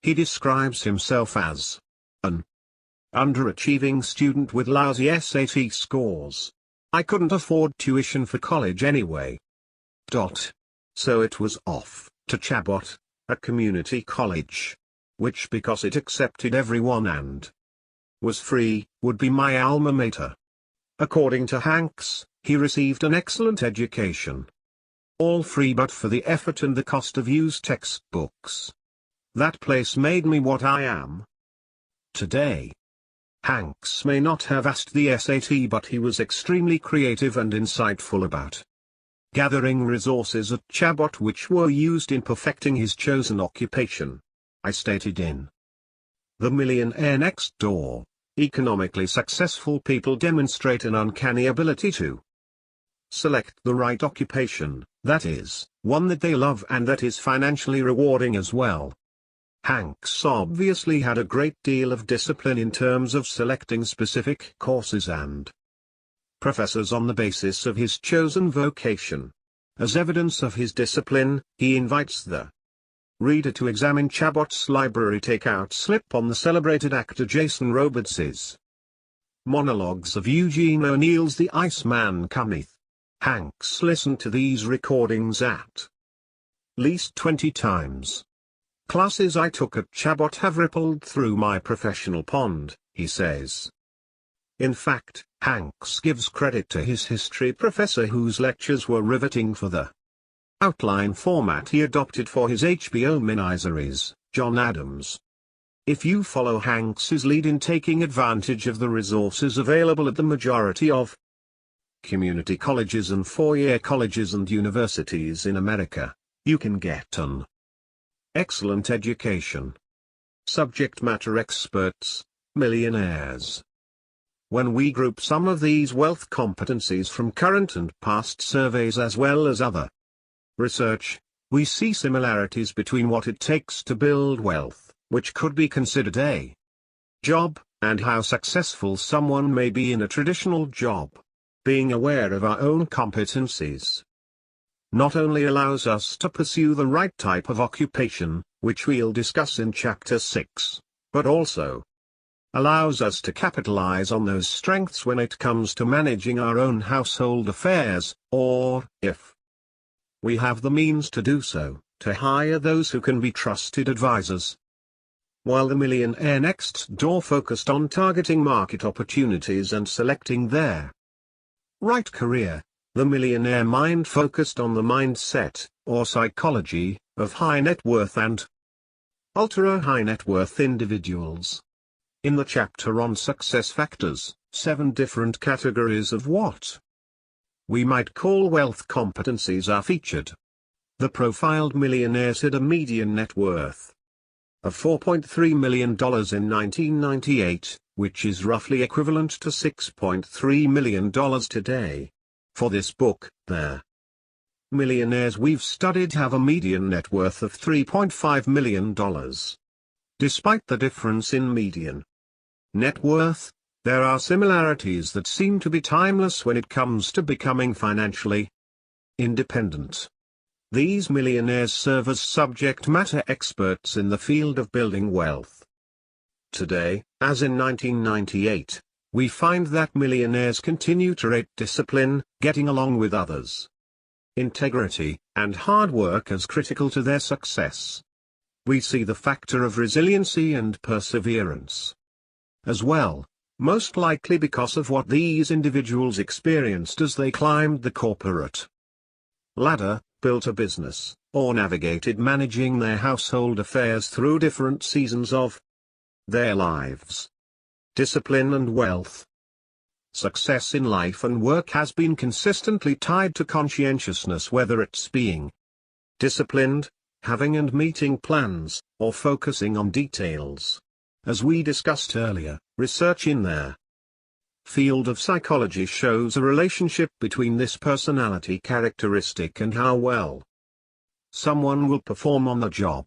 He describes himself as an underachieving student with lousy SAT scores. I couldn't afford tuition for college anyway. So it was off to Chabot, a community college, which because it accepted everyone and was free, would be my alma mater. According to Hanks, he received an excellent education. All free but for the effort and the cost of used textbooks. That place made me what I am today. Hanks may not have asked the SAT, but he was extremely creative and insightful about gathering resources at Chabot which were used in perfecting his chosen occupation. I stated in The Millionaire Next Door, economically successful people demonstrate an uncanny ability to select the right occupation, that is, one that they love and that is financially rewarding as well. Hanks obviously had a great deal of discipline in terms of selecting specific courses and professors on the basis of his chosen vocation. As evidence of his discipline, he invites the reader to examine Chabot's library takeout slip on the celebrated actor Jason Robards's monologues of Eugene O'Neill's The Iceman Cometh. Hanks listened to these recordings at least 20 times. classes I took at Chabot have rippled through my professional pond," he says. In fact, Hanks gives credit to his history professor whose lectures were riveting for the outline format he adopted for his HBO miniseries, John Adams. If you follow Hanks's lead in taking advantage of the resources available at the majority of community colleges and four-year colleges and universities in America, you can get an excellent education. Subject matter experts, millionaires. When we group some of these wealth competencies from current and past surveys as well as other research, we see similarities between what it takes to build wealth, which could be considered a job, and how successful someone may be in a traditional job. Being aware of our own competencies not only allows us to pursue the right type of occupation, which we'll discuss in Chapter 6, but also allows us to capitalize on those strengths when it comes to managing our own household affairs, or, if we have the means to do so, to hire those who can be trusted advisors. While the Millionaire Next Door focused on targeting market opportunities and selecting their right career, the Millionaire Mind focused on the mindset, or psychology, of high net worth and ultra-high net worth individuals. In the chapter on success factors, 7 different categories of what we might call wealth competencies are featured. The profiled millionaires had a median net worth of $4.3 million in 1998, which is roughly equivalent to $6.3 million today. For this book, the millionaires we've studied have a median net worth of $3.5 million. Despite the difference in median net worth, there are similarities that seem to be timeless when it comes to becoming financially independent. These millionaires serve as subject matter experts in the field of building wealth. Today, as in 1998, we find that millionaires continue to rate discipline, getting along with others, integrity, and hard work as critical to their success. We see the factor of resiliency and perseverance as well, most likely because of what these individuals experienced as they climbed the corporate ladder, built a business, or navigated managing their household affairs through different seasons of their lives. Discipline and wealth. Success in life and work has been consistently tied to conscientiousness, whether it's being disciplined, having and meeting plans, or focusing on details. As we discussed earlier, research in their field of psychology shows a relationship between this personality characteristic and how well someone will perform on the job.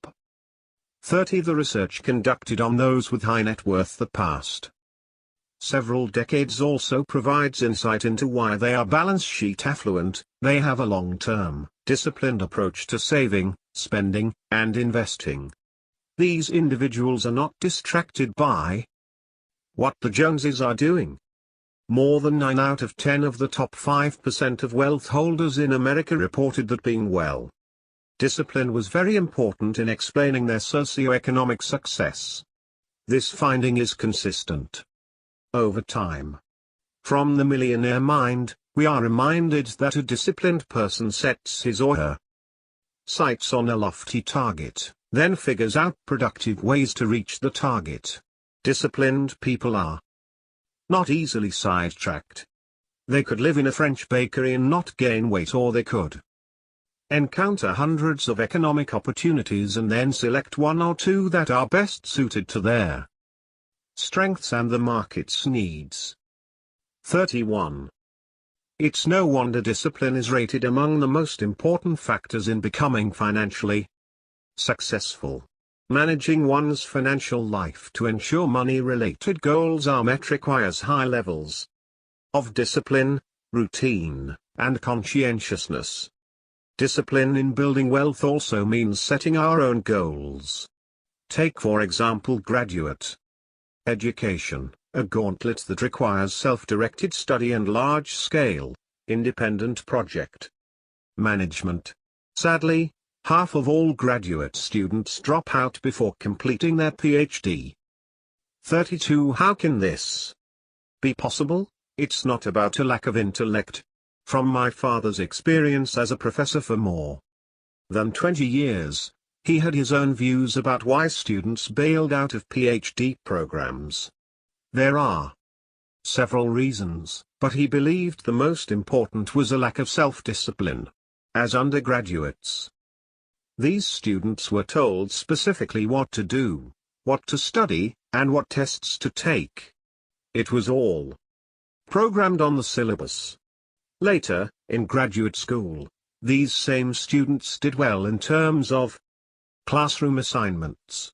30. The research conducted on those with high net worth the past several decades also provides insight into why they are balance sheet affluent. They have a long-term, disciplined approach to saving, spending, and investing. These individuals are not distracted by what the Joneses are doing. More than 9 out of 10 of the top 5% of wealth holders in America reported that being well disciplined was very important in explaining their socioeconomic success. This finding is consistent over time. From the Millionaire Mind, we are reminded that a disciplined person sets his or her sights on a lofty target, then figures out productive ways to reach the target. Disciplined people are not easily sidetracked. They could live in a French bakery and not gain weight, or they could encounter hundreds of economic opportunities and then select 1 or 2 that are best suited to their strengths and the market's needs. 31. It's no wonder discipline is rated among the most important factors in becoming financially successful. Managing one's financial life to ensure money-related goals are met requires high levels of discipline, routine, and conscientiousness. Discipline in building wealth also means setting our own goals. Take for example graduate education, a gauntlet that requires self-directed study and large-scale, independent project management. Sadly, Half of all graduate students drop out before completing their PhD. 32. How can this be possible? It's not about a lack of intellect. From my father's experience as a professor for more than 20 years, he had his own views about why students bailed out of PhD programs. There are several reasons, but he believed the most important was a lack of self-discipline. As undergraduates, these students were told specifically what to do, what to study, and what tests to take. It was all programmed on the syllabus. Later, in graduate school, these same students did well in terms of classroom assignments.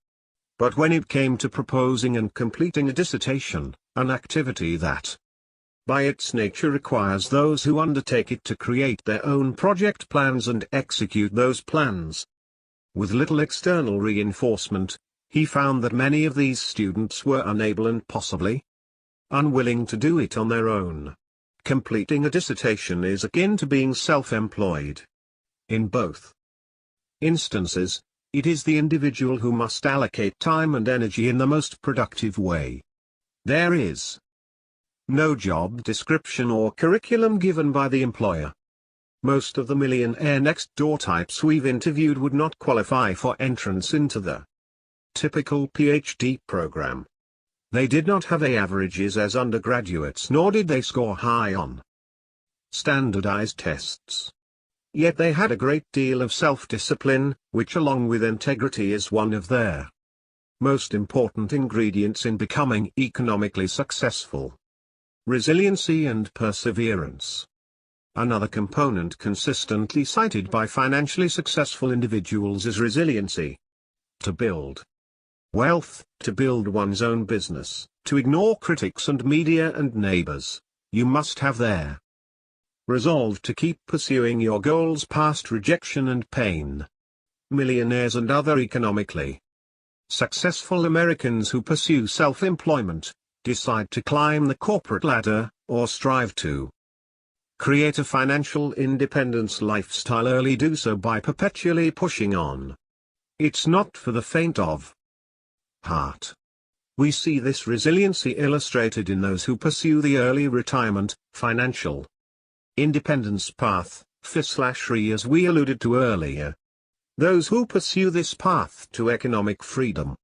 But when it came to proposing and completing a dissertation, an activity that, by its nature, requires those who undertake it to create their own project plans and execute those plans with little external reinforcement, he found that many of these students were unable and possibly unwilling to do it on their own. Completing a dissertation is akin to being self-employed. In both instances, it is the individual who must allocate time and energy in the most productive way. There is no job description or curriculum given by the employer. Most of the millionaire next-door types we've interviewed would not qualify for entrance into the typical PhD program. They did not have A averages as undergraduates, nor did they score high on standardized tests. Yet they had a great deal of self-discipline, which along with integrity is one of their most important ingredients in becoming economically successful. Resiliency and perseverance. Another component consistently cited by financially successful individuals is resiliency. To build wealth, to build one's own business, to ignore critics and media and neighbors, you must have their resolve to keep pursuing your goals past rejection and pain. Millionaires and other economically successful Americans who pursue self-employment, decide to climb the corporate ladder, or strive to create a financial independence lifestyle early do so by perpetually pushing on. It's not for the faint of heart. We see this resiliency illustrated in those who pursue the early retirement, financial independence path, FI/RE as we alluded to earlier. Those who pursue this path to economic freedom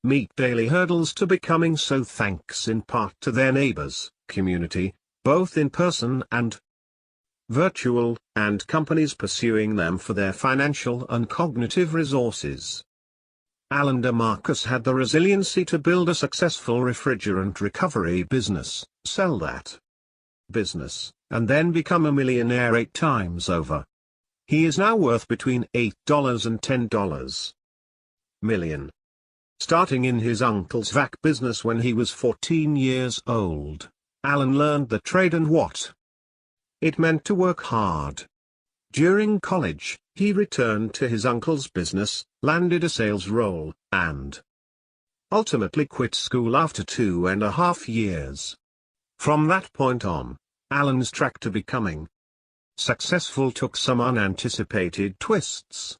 meet daily hurdles to becoming so thanks in part to their neighbors, community, both in person and virtual, and companies pursuing them for their financial and cognitive resources. Alan DeMarcus had the resiliency to build a successful refrigerant recovery business, sell that business, and then become a millionaire 8 times over. He is now worth between $8 and $10 million. Starting in his uncle's vac business when he was 14 years old, Alan learned the trade and what it meant to work hard. During college, he returned to his uncle's business, landed a sales role, and ultimately quit school after 2.5 years. From that point on, Alan's track to becoming successful took some unanticipated twists.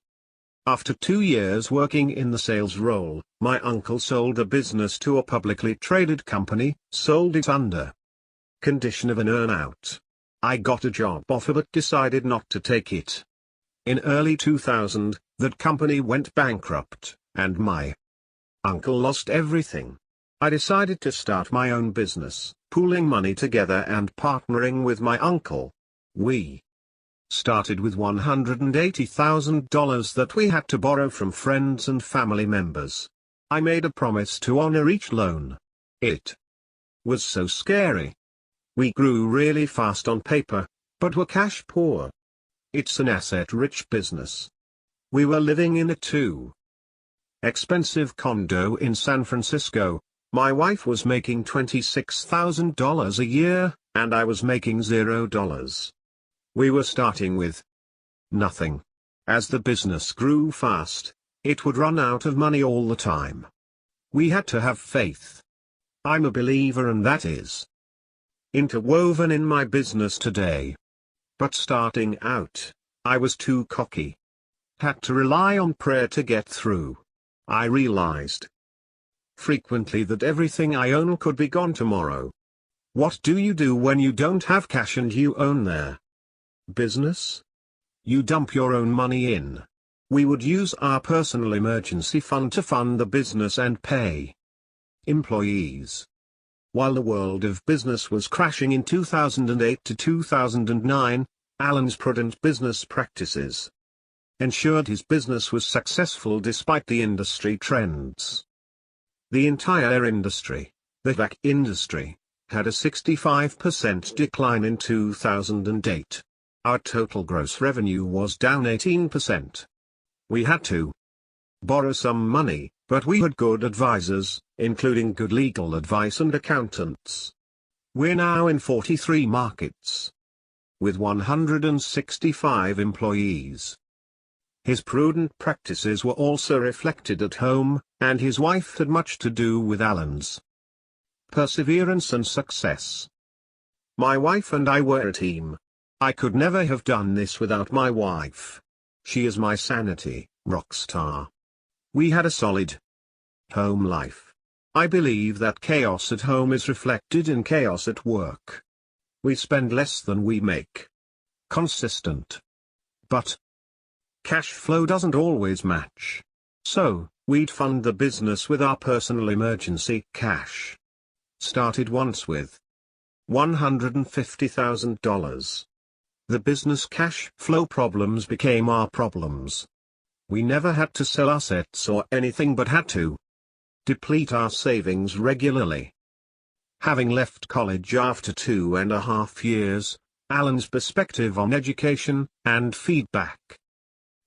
After 2 years working in the sales role, my uncle sold the business to a publicly traded company, sold it under condition of an earn-out. I got a job offer but decided not to take it. In early 2000, that company went bankrupt, and my uncle lost everything. I decided to start my own business, pooling money together and partnering with my uncle. We started with $180,000 that we had to borrow from friends and family members. I made a promise to honor each loan. It was so scary. We grew really fast on paper, but were cash poor. It's an asset-rich business. We were living in a too expensive condo in San Francisco. My wife was making $26,000 a year, and I was making $0. We were starting with nothing. As the business grew fast, it would run out of money all the time. We had to have faith. I'm a believer, and that is interwoven in my business today. But starting out, I was too cocky. Had to rely on prayer to get through. I realized frequently that everything I own could be gone tomorrow. What do you do when you don't have cash and you own their business? You dump your own money in. We would use our personal emergency fund to fund the business and pay employees. While the world of business was crashing in 2008 to 2009, Alan's prudent business practices ensured his business was successful despite the industry trends. The entire industry, the vac industry, had a 65% decline in 2008. Our total gross revenue was down 18%. We had to borrow some money, but we had good advisors, including good legal advice and accountants. We're now in 43 markets, with 165 employees. His prudent practices were also reflected at home, and his wife had much to do with Alan's perseverance and success. My wife and I were a team. I could never have done this without my wife. She is my sanity, rock star. We had a solid home life. I believe that chaos at home is reflected in chaos at work. We spend less than we make. Consistent. But cash flow doesn't always match. So, we'd fund the business with our personal emergency cash. Started once with $150,000. The business cash flow problems became our problems. We never had to sell assets or anything but had to deplete our savings regularly. Having left college after 2.5 years, Alan's perspective on education and feedback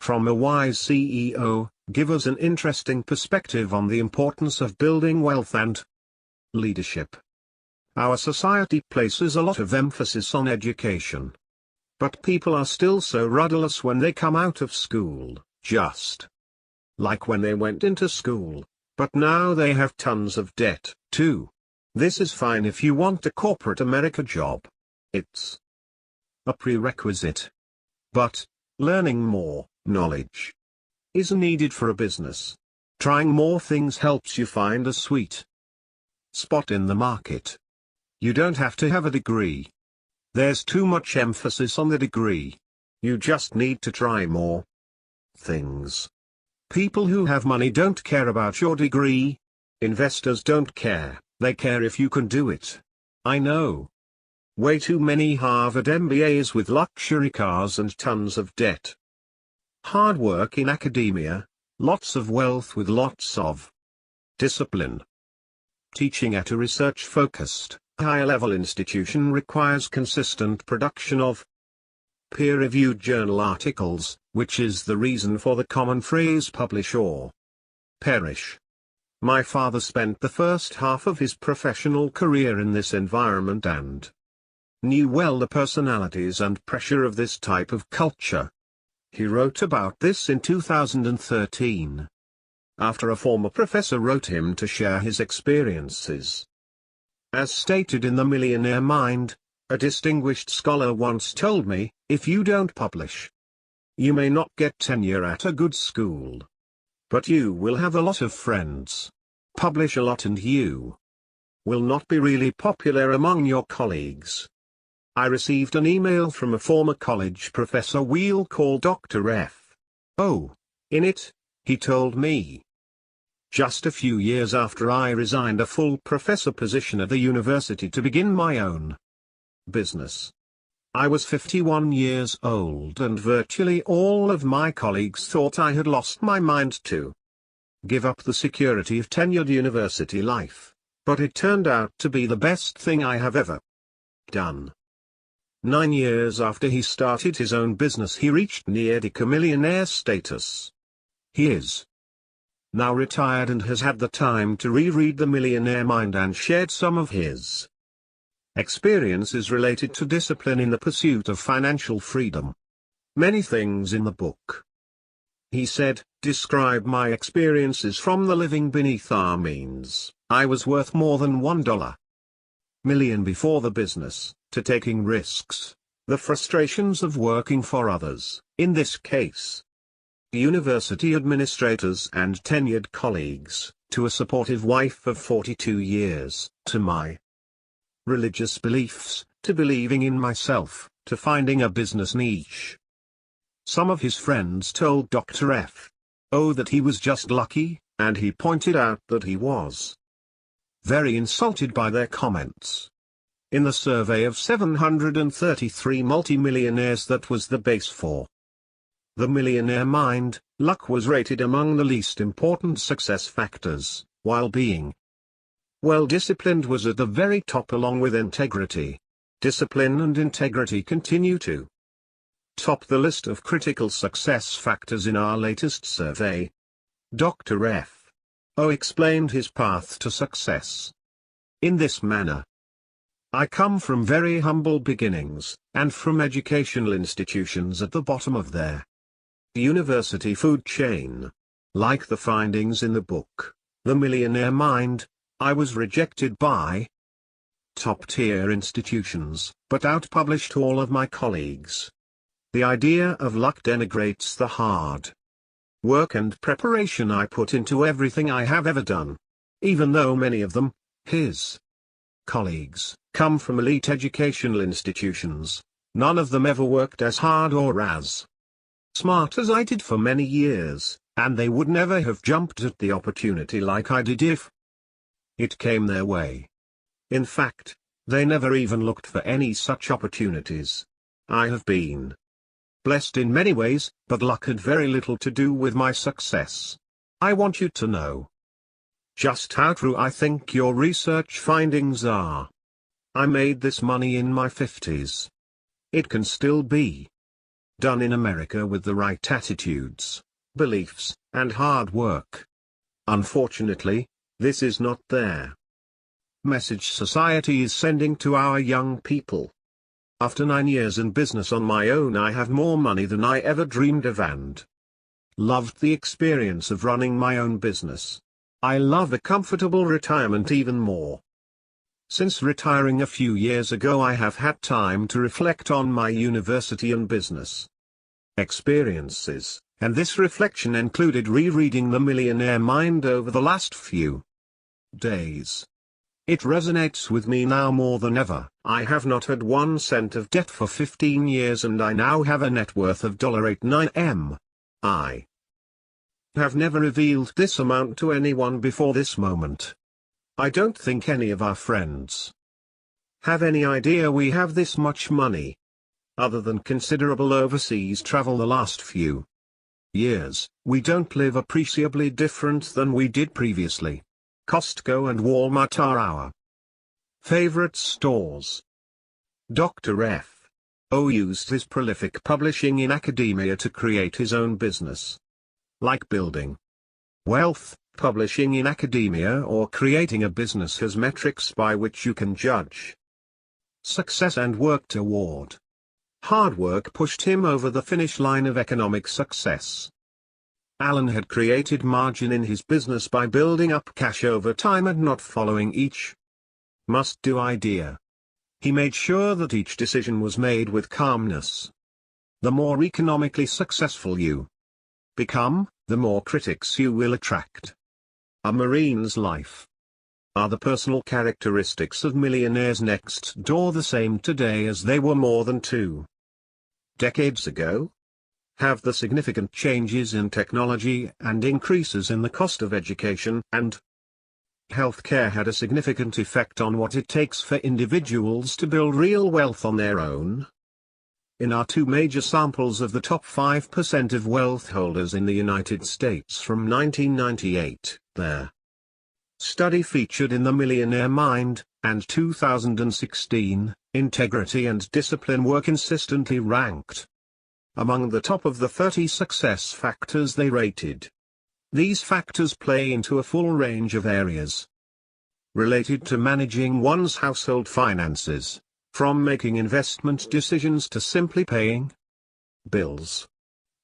from a wise CEO give us an interesting perspective on the importance of building wealth and leadership. Our society places a lot of emphasis on education. But people are still so rudderless when they come out of school, just like when they went into school, but now they have tons of debt, too. This is fine if you want a corporate America job. It's a prerequisite. But learning more knowledge is needed for a business. Trying more things helps you find a sweet spot in the market. You don't have to have a degree. There's too much emphasis on the degree. You just need to try more things. People who have money don't care about your degree. Investors don't care, they care if you can do it. I know way too many Harvard MBAs with luxury cars and tons of debt. Hard work in academia, lots of wealth with lots of discipline. Teaching at a research-focused, higher-level institution requires consistent production of peer-reviewed journal articles, which is the reason for the common phrase publish or perish. My father spent the first half of his professional career in this environment and knew well the personalities and pressure of this type of culture. He wrote about this in 2013. After a former professor wrote him to share his experiences. As stated in The Millionaire Mind, a distinguished scholar once told me, if you don't publish, you may not get tenure at a good school. But you will have a lot of friends. Publish a lot and you will not be really popular among your colleagues. I received an email from a former college professor we'll call Dr. F. O. In it, he told me, just a few years after I resigned a full professor position at the university to begin my own business. I was 51 years old and virtually all of my colleagues thought I had lost my mind to give up the security of tenured university life, but it turned out to be the best thing I have ever done. 9 years after he started his own business he reached near-millionaire status. He is now retired and has had the time to reread The Millionaire Mind and shared some of his experiences related to discipline in the pursuit of financial freedom. Many things in the book. He said, describe my experiences from the living beneath our means. I was worth more than $1 million before the business, to taking risks, the frustrations of working for others, in this case university administrators and tenured colleagues, to a supportive wife of 42 years, to my religious beliefs, to believing in myself, to finding a business niche. Some of his friends told Dr. F.O. that he was just lucky, and he pointed out that he was very insulted by their comments. In the survey of 733 multimillionaires that was the base for the Millionaire Mind, luck was rated among the least important success factors, while being well-disciplined was at the very top along with integrity. Discipline and integrity continue to top the list of critical success factors in our latest survey. Dr. F.O. explained his path to success in this manner. I come from very humble beginnings, and from educational institutions at the bottom of their university food chain. Like the findings in the book, The Millionaire Mind, I was rejected by top-tier institutions, but out-published all of my colleagues. The idea of luck denigrates the hard work and preparation I put into everything I have ever done. Even though many of them, his colleagues, come from elite educational institutions, none of them ever worked as hard or as smart as I did for many years, and they would never have jumped at the opportunity like I did if it came their way. In fact, they never even looked for any such opportunities. I have been blessed in many ways, but luck had very little to do with my success. I want you to know just how true I think your research findings are. I made this money in my 50s. It can still be done in America with the right attitudes, beliefs, and hard work. Unfortunately, this is not their message society is sending to our young people. After 9 years in business on my own, I have more money than I ever dreamed of and loved the experience of running my own business. I love a comfortable retirement even more. Since retiring a few years ago, I have had time to reflect on my university and business experiences, and this reflection included rereading The Millionaire Mind over the last few days. It resonates with me now more than ever. I have not had 1 cent of debt for 15 years and I now have a net worth of $89 million. I have never revealed this amount to anyone before this moment. I don't think any of our friends have any idea we have this much money. Other than considerable overseas travel the last few years, we don't live appreciably different than we did previously. Costco and Walmart are our favorite stores. Dr. F.O. used his prolific publishing in academia to create his own business. Like building wealth, publishing in academia or creating a business has metrics by which you can judge success and work toward. Hard work pushed him over the finish line of economic success. Alan had created margin in his business by building up cash over time and not following each must-do idea. He made sure that each decision was made with calmness. The more economically successful you become, the more critics you will attract. A Marine's life. Are the personal characteristics of millionaires next door the same today as they were more than 2 decades ago? Have the significant changes in technology and increases in the cost of education and healthcare had a significant effect on what it takes for individuals to build real wealth on their own? In our 2 major samples of the top 5% of wealth holders in the United States from 1998, their study featured in The Millionaire Mind, and 2016, integrity and discipline were consistently ranked among the top of the 30 success factors they rated. These factors play into a full range of areas related to managing one's household finances, from making investment decisions to simply paying bills.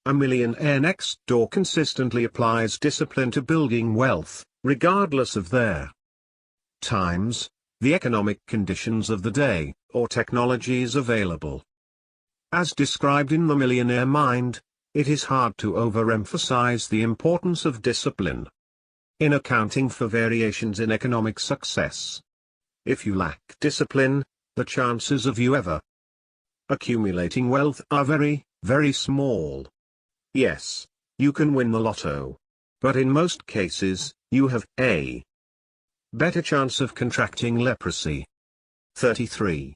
A millionaire next door consistently applies discipline to building wealth, regardless of their times, the economic conditions of the day, or technologies available. As described in The Millionaire Mind, It is hard to overemphasize the importance of discipline in accounting for variations in economic success. If you lack discipline, the chances of you ever accumulating wealth are very, very small. Yes, you can win the lotto. But in most cases, you have a better chance of contracting leprosy. 33.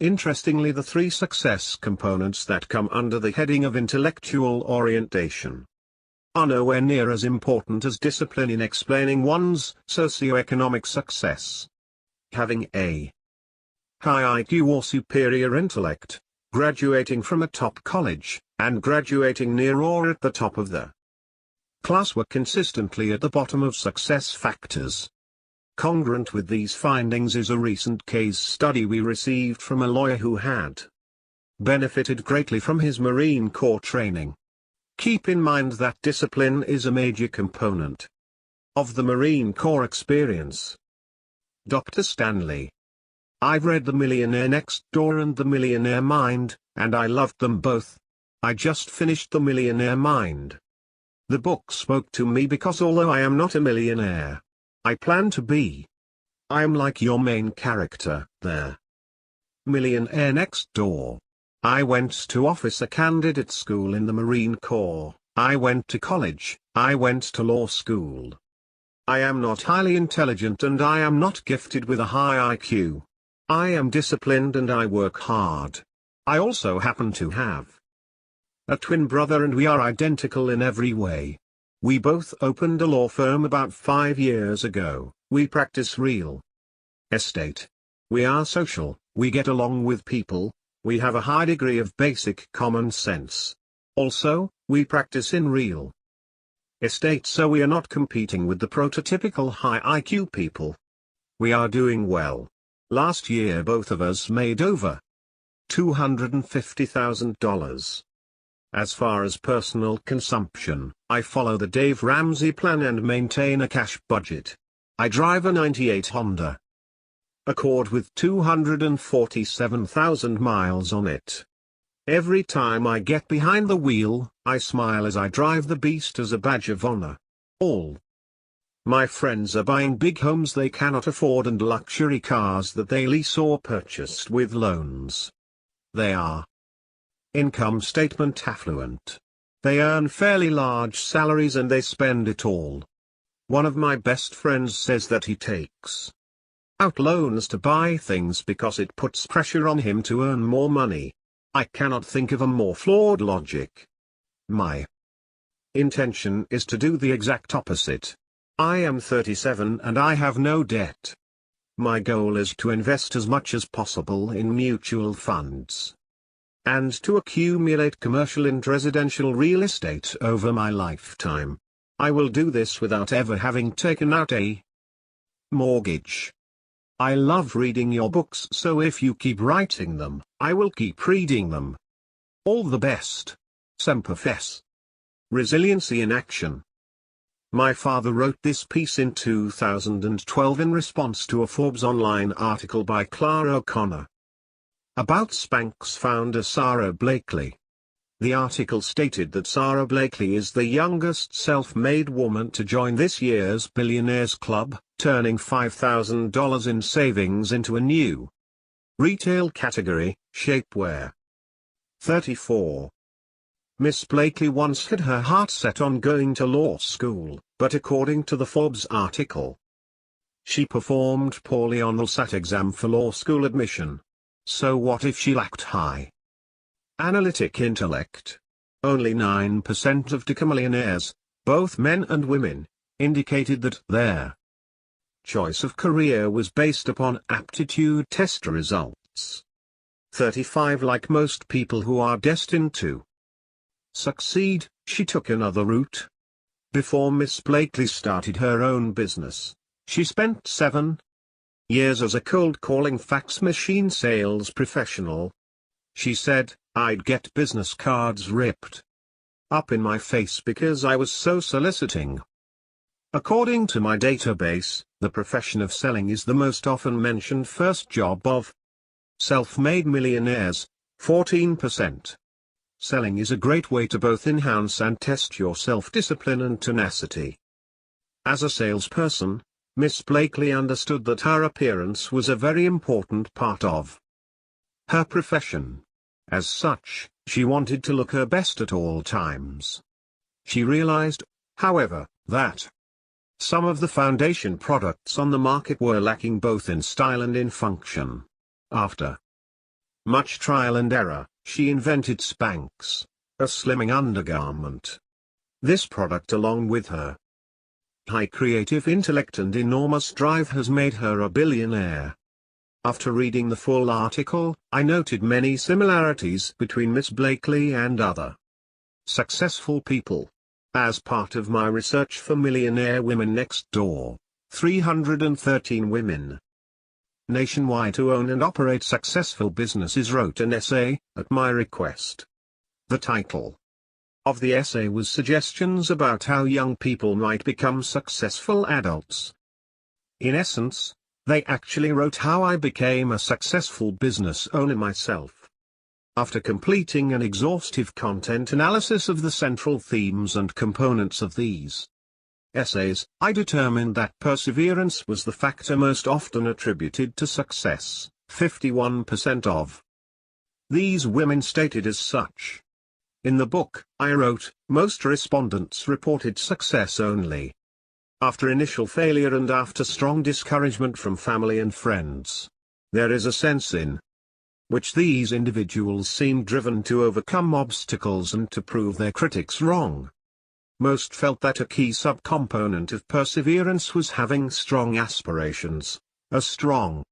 Interestingly, the three success components that come under the heading of intellectual orientation are nowhere near as important as discipline in explaining one's socioeconomic success. Having a high IQ or superior intellect, graduating from a top college, and graduating near or at the top of the class were consistently at the bottom of success factors. Congruent with these findings is a recent case study we received from a lawyer who had benefited greatly from his Marine Corps training. Keep in mind that discipline is a major component of the Marine Corps experience. Dr. Stanley. I've read The Millionaire Next Door and The Millionaire Mind, and I loved them both. I just finished The Millionaire Mind. The book spoke to me because although I am not a millionaire, I plan to be. I am like your main character there. Millionaire Next Door. I went to officer candidate school in the Marine Corps, I went to college, I went to law school. I am not highly intelligent and I am not gifted with a high IQ. I am disciplined and I work hard. I also happen to have a twin brother and we are identical in every way. We both opened a law firm about 5 years ago. We practice real estate. We are social, we get along with people, we have a high degree of basic common sense. Also, we practice in real estate, so we are not competing with the prototypical high IQ people. We are doing well. Last year both of us made over $250,000. As far as personal consumption, I follow the Dave Ramsey plan and maintain a cash budget. I drive a '98 Honda Accord with 247,000 miles on it. Every time I get behind the wheel, I smile as I drive the beast as a badge of honor. All my friends are buying big homes they cannot afford and luxury cars that they lease or purchased with loans. They are income statement affluent. They earn fairly large salaries and they spend it all. One of my best friends says that he takes out loans to buy things because it puts pressure on him to earn more money. I cannot think of a more flawed logic. My intention is to do the exact opposite. I am 37 and I have no debt. My goal is to invest as much as possible in mutual funds and to accumulate commercial and residential real estate over my lifetime. I will do this without ever having taken out a mortgage. I love reading your books, so if you keep writing them, I will keep reading them. All the best. Semper Fidelis. Resiliency in Action. My father wrote this piece in 2012 in response to a Forbes online article by Clara O'Connor about Spanx founder Sara Blakely. The article stated that Sara Blakely is the youngest self-made woman to join this year's Billionaires Club, turning $5,000 in savings into a new retail category, shapewear. 34. Miss Blakely once had her heart set on going to law school, but according to the Forbes article, she performed poorly on the LSAT exam for law school admission. So what if she lacked high analytic intellect? Only 9% of decamillionaires, both men and women, indicated that their choice of career was based upon aptitude test results. 35. Like most people who are destined to succeed, she took another route. Before Miss Blakely started her own business, she spent 7 years as a cold-calling fax machine sales professional. She said, I'd get business cards ripped up in my face because I was so soliciting. According to my database, the profession of selling is the most often mentioned first job of self-made millionaires, 14%. Selling is a great way to both enhance and test your self-discipline and tenacity. As a salesperson, Miss Blakely understood that her appearance was a very important part of her profession. As such, she wanted to look her best at all times. She realized, however, that some of the foundation products on the market were lacking both in style and in function. After much trial and error, she invented Spanx, a slimming undergarment. This product, along with her high creative intellect and enormous drive, has made her a billionaire. After reading the full article, I noted many similarities between Miss Blakely and other successful people. As part of my research for Millionaire Women Next Door, 313 women nationwide who own and operate successful businesses wrote an essay, at my request. The title of the essay was Suggestions about how young people might become successful adults. In essence, they actually wrote how I became a successful business owner myself. After completing an exhaustive content analysis of the central themes and components of these essays, I determined that perseverance was the factor most often attributed to success. 51% of these women stated as such. In the book, I wrote, most respondents reported success only after initial failure and after strong discouragement from family and friends. There is a sense in which these individuals seem driven to overcome obstacles and to prove their critics wrong. Most felt that a key subcomponent of perseverance was having strong aspirations, a strong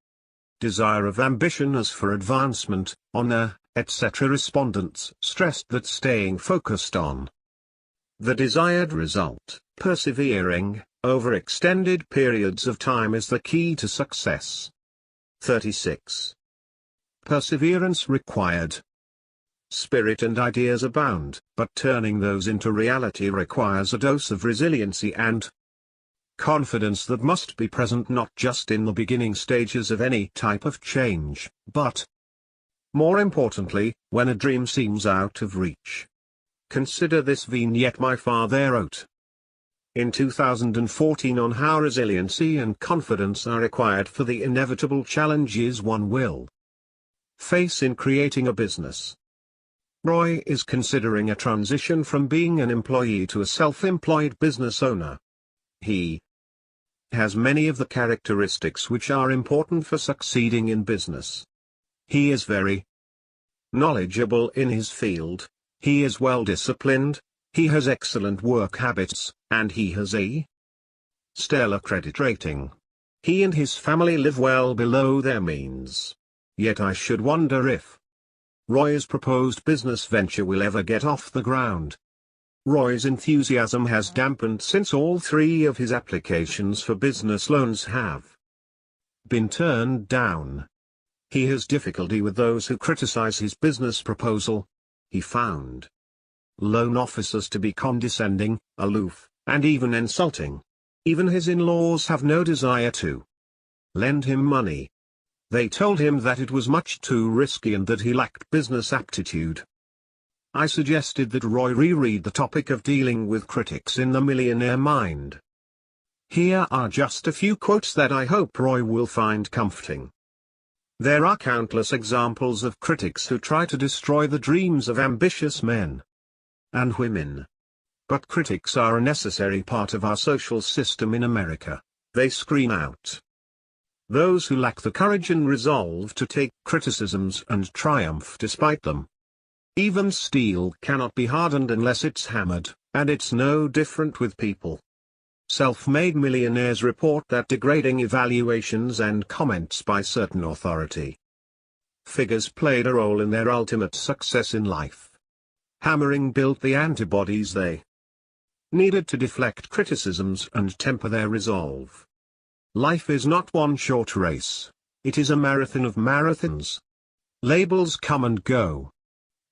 desire of ambition as for advancement, honor, etc. Respondents stressed that staying focused on the desired result, persevering, over extended periods of time is the key to success. 36. Perseverance required. Spirit and ideas abound, but turning those into reality requires a dose of resiliency and confidence that must be present not just in the beginning stages of any type of change, but, more importantly, when a dream seems out of reach. Consider this vignette my father wrote in 2014 on how resiliency and confidence are required for the inevitable challenges one will face in creating a business. Roy is considering a transition from being an employee to a self-employed business owner. He has many of the characteristics which are important for succeeding in business. He is very knowledgeable in his field, he is well disciplined, he has excellent work habits, and he has a stellar credit rating. He and his family live well below their means. Yet I should wonder if Roy's proposed business venture will ever get off the ground. Roy's enthusiasm has dampened since all three of his applications for business loans have been turned down. He has difficulty with those who criticize his business proposal. He found loan officers to be condescending, aloof, and even insulting. Even his in-laws have no desire to lend him money. They told him that it was much too risky and that he lacked business aptitude. I suggested that Roy reread the topic of dealing with critics in the millionaire mind. Here are just a few quotes that I hope Roy will find comforting. There are countless examples of critics who try to destroy the dreams of ambitious men and women. But critics are a necessary part of our social system in America. They screen out those who lack the courage and resolve to take criticisms and triumph despite them. Even steel cannot be hardened unless it's hammered, and it's no different with people. Self-made millionaires report that degrading evaluations and comments by certain authority figures played a role in their ultimate success in life. Hammering built the antibodies they needed to deflect criticisms and temper their resolve. Life is not one short race, it is a marathon of marathons. Labels come and go.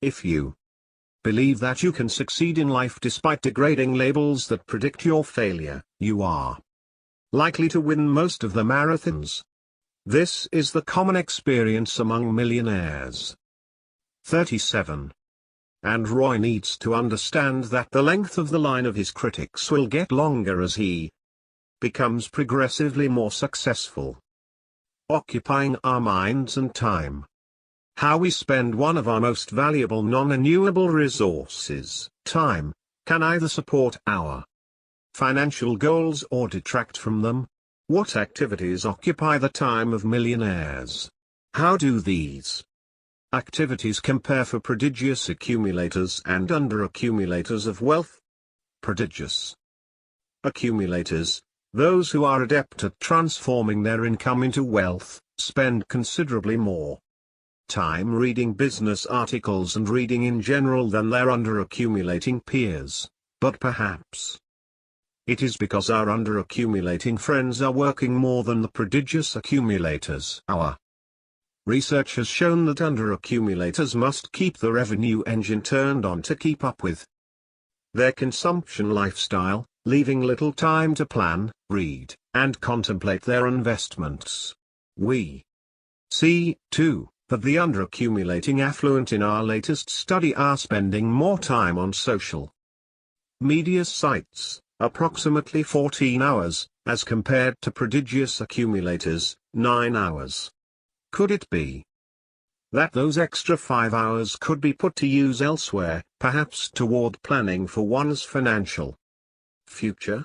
If you believe that you can succeed in life despite degrading labels that predict your failure, you are likely to win most of the marathons. This is the common experience among millionaires. 37. and Roy needs to understand that the length of the line of his critics will get longer as he becomes progressively more successful. Occupying our minds and time. How we spend one of our most valuable non-renewable resources, time, can either support our financial goals or detract from them. What activities occupy the time of millionaires? How do these activities compare for prodigious accumulators and under-accumulators of wealth? Prodigious accumulators, those who are adept at transforming their income into wealth, spend considerably more time reading business articles and reading in general than their under-accumulating peers, but perhaps it is because our under-accumulating friends are working more than the prodigious accumulators. Our research has shown that under-accumulators must keep the revenue engine turned on to keep up with their consumption lifestyle, leaving little time to plan, read, and contemplate their investments. We see, too, that the under-accumulating affluent in our latest study are spending more time on social media sites, approximately 14 hours, as compared to prodigious accumulators, 9 hours. Could it be that those extra 5 hours could be put to use elsewhere, perhaps toward planning for one's financial future?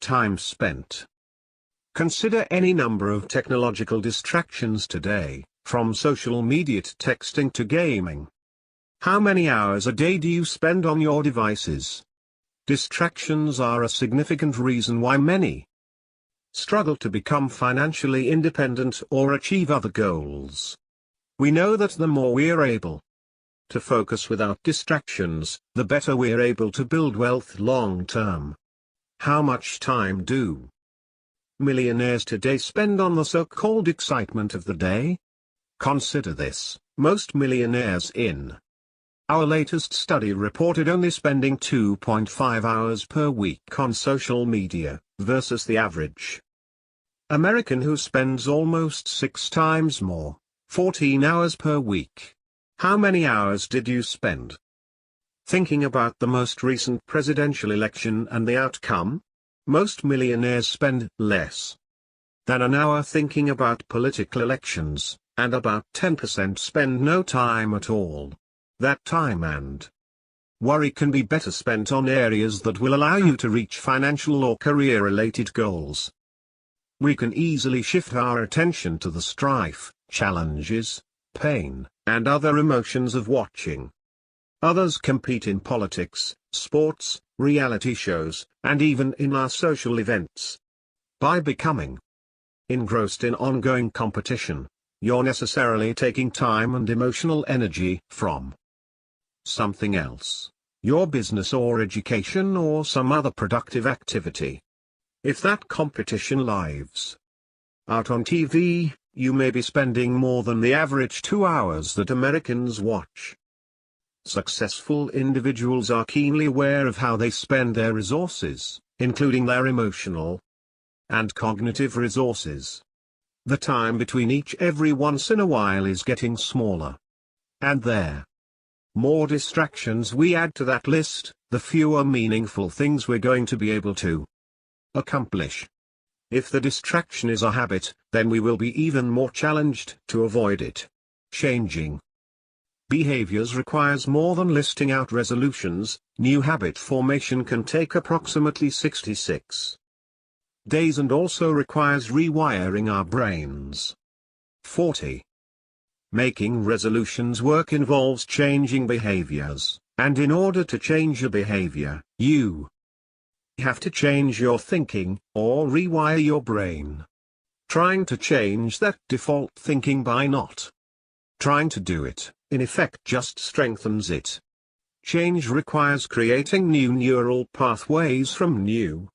Time spent. Consider any number of technological distractions today, from social media to texting to gaming. How many hours a day do you spend on your devices? Distractions are a significant reason why many struggle to become financially independent or achieve other goals. We know that the more we are able to focus without distractions, the better we are able to build wealth long term. How much time do millionaires today spend on the so-called excitement of the day? Consider this: most millionaires in our latest study reported only spending 2.5 hours per week on social media, versus the average American who spends almost 6 times more, 14 hours per week. How many hours did you spend thinking about the most recent presidential election and the outcome? Most millionaires spend less than an hour thinking about political elections, and about 10% spend no time at all. That time and worry can be better spent on areas that will allow you to reach financial or career-related goals. We can easily shift our attention to the strife, challenges, pain, and other emotions of watching others compete in politics, sports, reality shows, and even in our social events. By becoming engrossed in ongoing competition, you're necessarily taking time and emotional energy from something else, your business or education or some other productive activity. If that competition lives out on TV, you may be spending more than the average 2 hours that Americans watch. Successful individuals are keenly aware of how they spend their resources, including their emotional and cognitive resources. The time between each every once in a while is getting smaller. And there more distractions we add to that list, the fewer meaningful things we're going to be able to accomplish. If the distraction is a habit, then we will be even more challenged to avoid it. Changing behaviors requires more than listing out resolutions. New habit formation can take approximately 66 days and also requires rewiring our brains. 40. Making resolutions work involves changing behaviors, and in order to change a behavior, you have to change your thinking, or rewire your brain. Trying to change that default thinking by not trying to do it, in effect just strengthens it. Change requires creating new neural pathways from new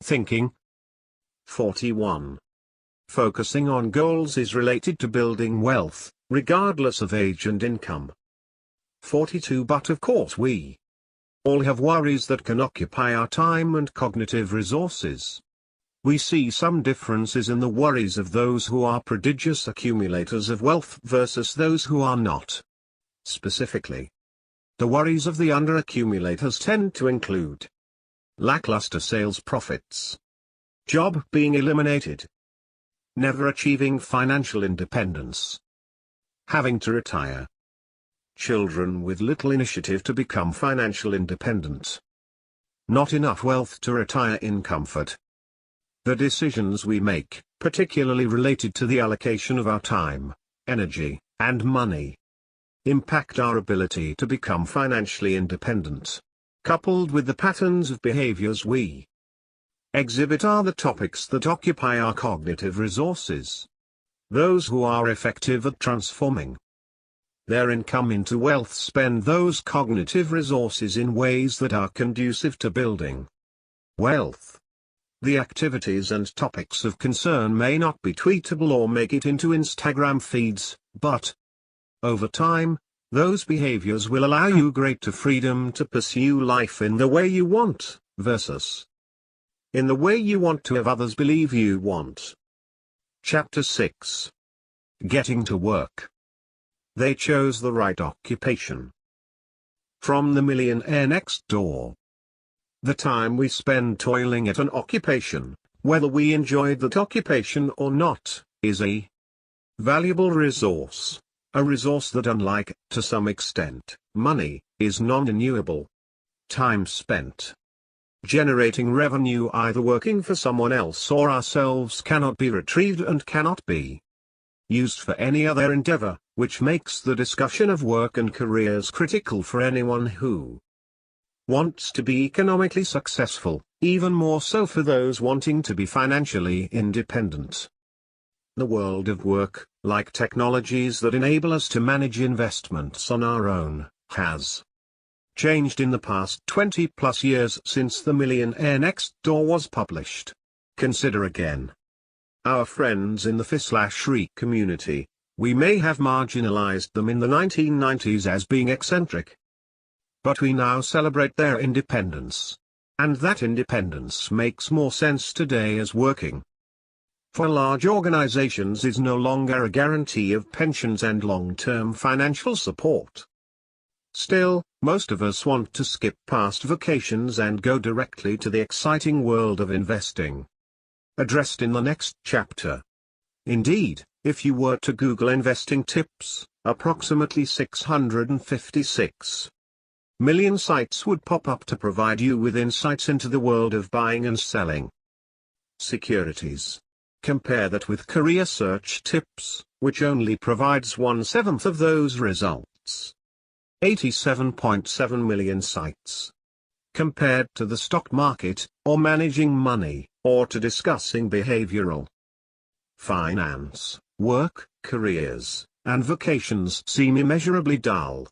thinking. 41. Focusing on goals is related to building wealth, regardless of age and income. 42. But of course we all have worries that can occupy our time and cognitive resources. We see some differences in the worries of those who are prodigious accumulators of wealth versus those who are not. Specifically, The worries of the under-accumulators tend to include lackluster sales profits, job being eliminated, never achieving financial independence, having to retire, children with little initiative to become financial independent, not enough wealth to retire in comfort. The decisions we make, particularly related to the allocation of our time, energy, and money, impact our ability to become financially independent. Coupled with the patterns of behaviors we exhibit are the topics that occupy our cognitive resources. Those who are effective at transforming their income into wealth spend those cognitive resources in ways that are conducive to building wealth. The activities and topics of concern may not be tweetable or make it into Instagram feeds, but over time, those behaviors will allow you greater freedom to pursue life in the way you want, versus in the way you want to have others believe you want. Chapter 6. Getting to work. They chose the right occupation. From the Millionaire Next Door. The time we spend toiling at an occupation, whether we enjoyed that occupation or not, is a valuable resource. A resource that, unlike, to some extent, money, is non-renewable. Time spent generating revenue either working for someone else or ourselves cannot be retrieved and cannot be used for any other endeavor, which makes the discussion of work and careers critical for anyone who wants to be economically successful, even more so for those wanting to be financially independent. The world of work, like technologies that enable us to manage investments on our own, has changed in the past 20+ years since The Millionaire Next Door was published. Consider again. Our friends in the FI/RE community, we may have marginalized them in the 1990s as being eccentric. But we now celebrate their independence. And that independence makes more sense today as working for large organizations is no longer a guarantee of pensions and long-term financial support. Still, most of us want to skip past vacations and go directly to the exciting world of investing, addressed in the next chapter. Indeed, if you were to Google investing tips, approximately 656 million sites would pop up to provide you with insights into the world of buying and selling securities. Compare that with career search tips, which only provides 1/7 of those results. 87.7 million sites. Compared to the stock market, or managing money, or to discussing behavioral finance, work, careers, and vocations seem immeasurably dull.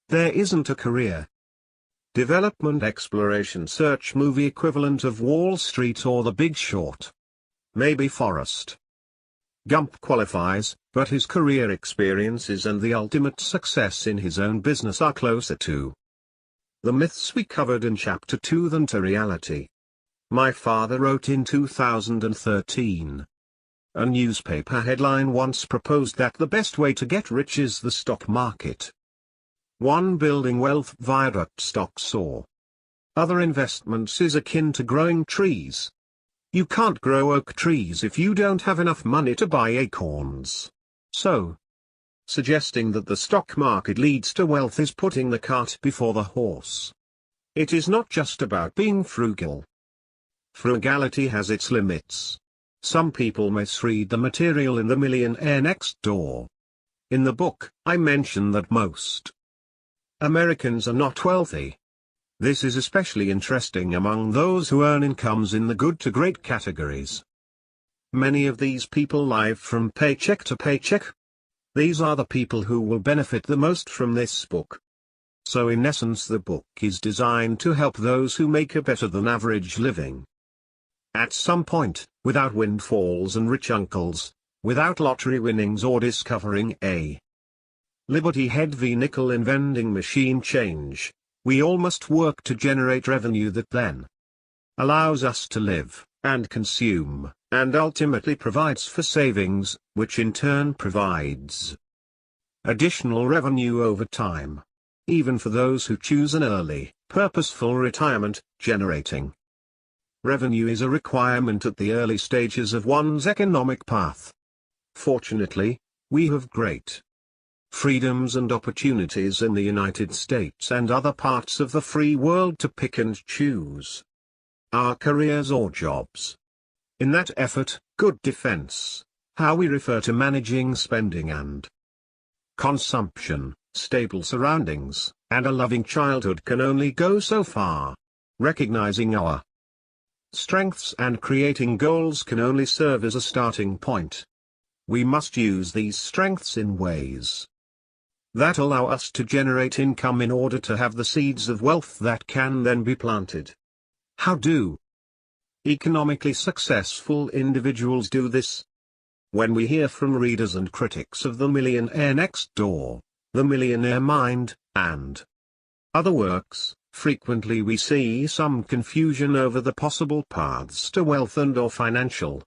There isn't a career development exploration search movie equivalent of Wall Street or The Big Short. Maybe Forrest Gump qualifies, but his career experiences and the ultimate success in his own business are closer to the myths we covered in Chapter 2 than to reality. My father wrote in 2013. A newspaper headline once proposed that the best way to get rich is the stock market. 1. Building wealth via stocks or other investments is akin to growing trees. You can't grow oak trees if you don't have enough money to buy acorns. So, suggesting that the stock market leads to wealth is putting the cart before the horse. It is not just about being frugal. Frugality has its limits. Some people misread the material in The Millionaire Next Door. In the book, I mention that most Americans are not wealthy. This is especially interesting among those who earn incomes in the good to great categories. Many of these people live from paycheck to paycheck. These are the people who will benefit the most from this book. So in essence the book is designed to help those who make a better than average living. At some point, without windfalls and rich uncles, without lottery winnings or discovering a Liberty Head v nickel in vending machine change, we all must work to generate revenue that then allows us to live, and consume, and ultimately provides for savings, which in turn provides additional revenue over time. even for those who choose an early, purposeful retirement. Generating revenue is a requirement at the early stages of one's economic path. Fortunately, we have great freedoms and opportunities in the United States and other parts of the free world to pick and choose our careers or jobs. In that effort, good defense, how we refer to managing spending and consumption, stable surroundings, and a loving childhood can only go so far. Recognizing our strengths and creating goals can only serve as a starting point. We must use these strengths in ways that allow us to generate income in order to have the seeds of wealth that can then be planted. How do economically successful individuals do this? When we hear from readers and critics of The Millionaire Next Door, The Millionaire Mind, and other works, frequently we see some confusion over the possible paths to wealth and/or financial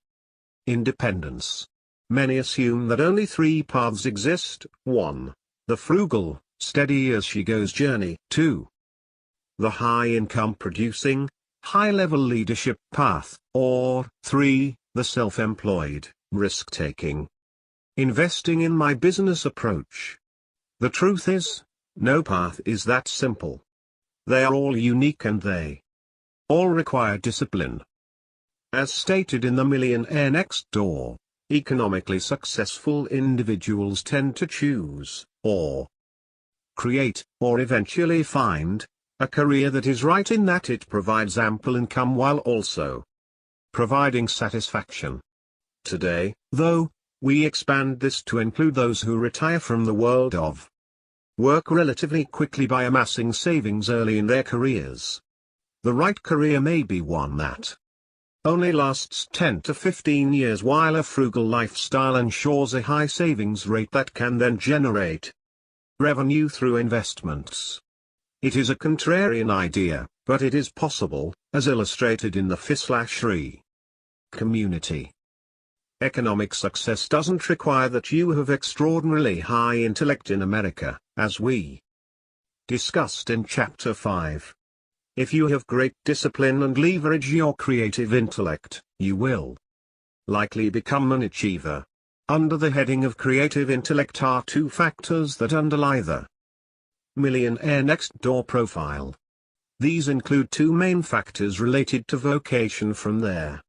independence. Many assume that only three paths exist: 1. The frugal, steady-as-she-goes journey; 2. The high-income producing, high-level leadership path; or 3. The self-employed, risk-taking, investing in my business approach. The truth is, no path is that simple. They are all unique and they all require discipline. As stated in The Millionaire Next Door, economically successful individuals tend to choose, or create, or eventually find, a career that is right in that it provides ample income while also providing satisfaction. Today, though, we expand this to include those who retire from the world of work relatively quickly by amassing savings early in their careers. The right career may be one that only lasts 10 to 15 years, while a frugal lifestyle ensures a high savings rate that can then generate revenue through investments. It is a contrarian idea, but it is possible, as illustrated in the FI/RE community. Economic success doesn't require that you have extraordinarily high intellect in America, as we discussed in Chapter 5. If you have great discipline and leverage your creative intellect, you will likely become an achiever. Under the heading of creative intellect are two factors that underlie the Millionaire Next Door profile. These include two main factors related to vocation from there.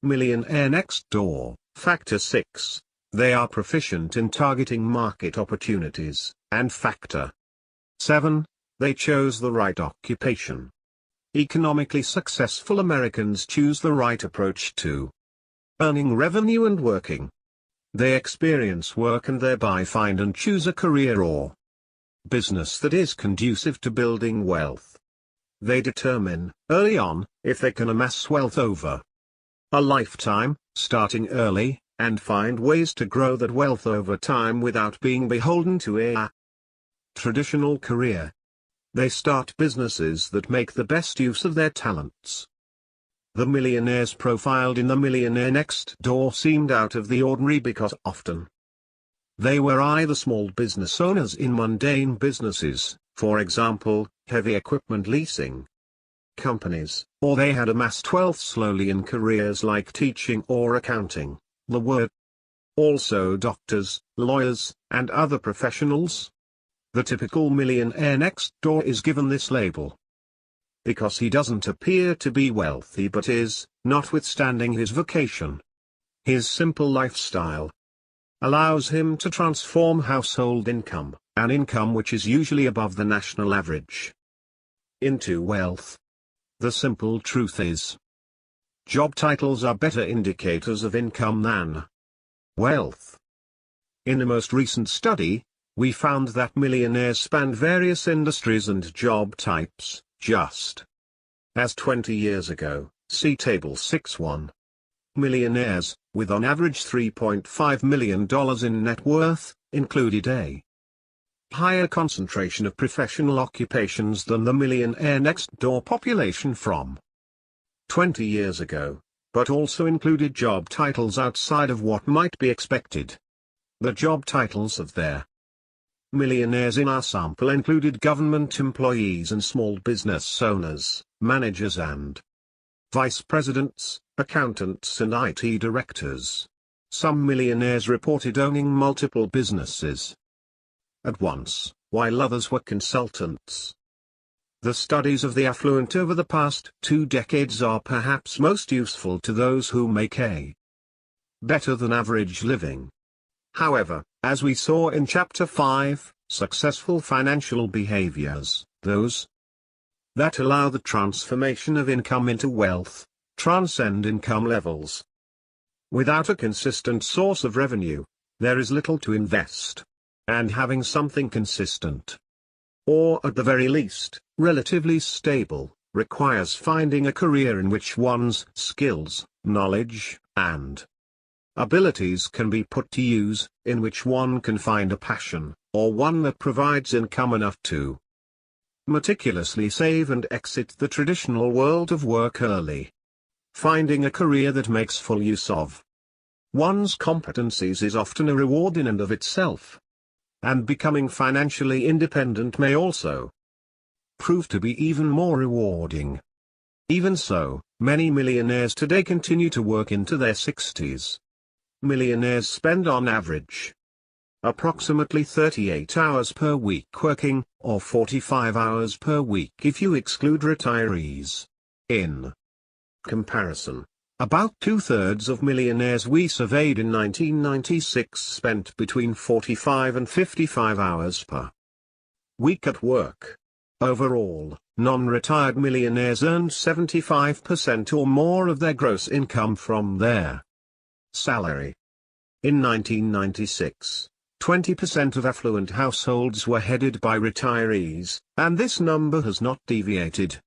Millionaire Next Door, Factor 6, they are proficient in targeting market opportunities, and Factor 7, they chose the right occupation. Economically successful Americans choose the right approach to earning revenue and working. They experience work and thereby find and choose a career or business that is conducive to building wealth. They determine, early on, if they can amass wealth over a lifetime, starting early, and find ways to grow that wealth over time without being beholden to a traditional career. They start businesses that make the best use of their talents. The millionaires profiled in The Millionaire Next Door seemed out of the ordinary because often they were either small business owners in mundane businesses, for example, heavy equipment leasing companies, or they had amassed wealth slowly in careers like teaching or accounting. The word also doctors, lawyers, and other professionals. The typical millionaire next door is given this label because he doesn't appear to be wealthy but is, notwithstanding his vocation. His simple lifestyle allows him to transform household income, an income which is usually above the national average, into wealth. The simple truth is, job titles are better indicators of income than wealth. In a most recent study, we found that millionaires spanned various industries and job types, just as 20 years ago. See Table 6.1. Millionaires, with on average $3.5 million in net worth, included a higher concentration of professional occupations than the millionaire next door population from 20 years ago, but also included job titles outside of what might be expected. The job titles of their Millionaires in our sample included government employees and small business owners, managers and vice presidents, accountants and IT directors. Some millionaires reported owning multiple businesses at once, while others were consultants. The studies of the affluent over the past 2 decades are perhaps most useful to those who make a better than average living. However, as we saw in Chapter 5, successful financial behaviors, those that allow the transformation of income into wealth, transcend income levels. Without a consistent source of revenue, there is little to invest. And having something consistent, or at the very least, relatively stable, requires finding a career in which one's skills, knowledge, and abilities can be put to use, in which one can find a passion, or one that provides income enough to meticulously save and exit the traditional world of work early. Finding a career that makes full use of one's competencies is often a reward in and of itself. And becoming financially independent may also prove to be even more rewarding. Even so, many millionaires today continue to work into their 60s. Millionaires spend on average approximately 38 hours per week working, or 45 hours per week if you exclude retirees. In comparison, about 2/3 of millionaires we surveyed in 1996 spent between 45 and 55 hours per week at work. Overall, non-retired millionaires earned 75% or more of their gross income from their salary. In 1996, 20% of affluent households were headed by retirees, and this number has not deviated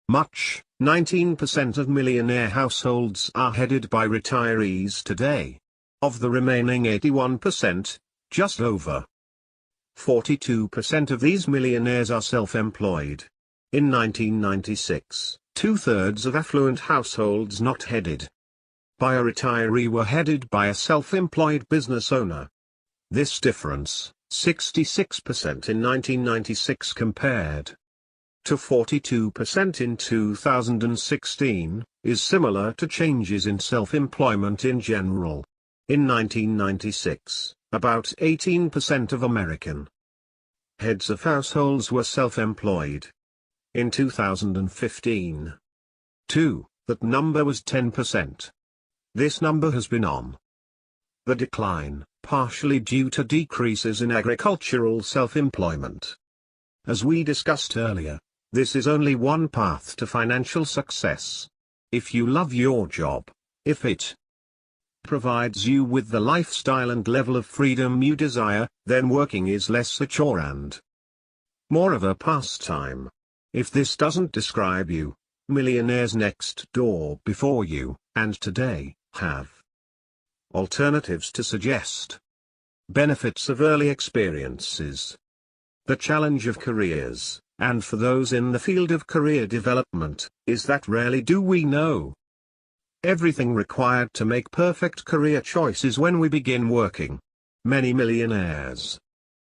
much. 19% of millionaire households are headed by retirees today. Of the remaining 81%, just over 42% of these millionaires are self-employed. In 1996, 2/3 of affluent households not headed by a retiree were headed by a self-employed business owner. This difference, 66% in 1996 compared to 42% in 2016, is similar to changes in self-employment in general. In 1996, about 18% of American heads of households were self-employed. In 2015, that number was 10%. This number has been on the decline, partially due to decreases in agricultural self-employment. As we discussed earlier, this is only one path to financial success. If you love your job, if it provides you with the lifestyle and level of freedom you desire, then working is less a chore and more of a pastime. If this doesn't describe you, millionaires next door before you, and today, have alternatives to suggest. Benefits of early experiences. The challenge of careers, and for those in the field of career development, is that rarely do we know everything required to make perfect career choices when we begin working. Many millionaires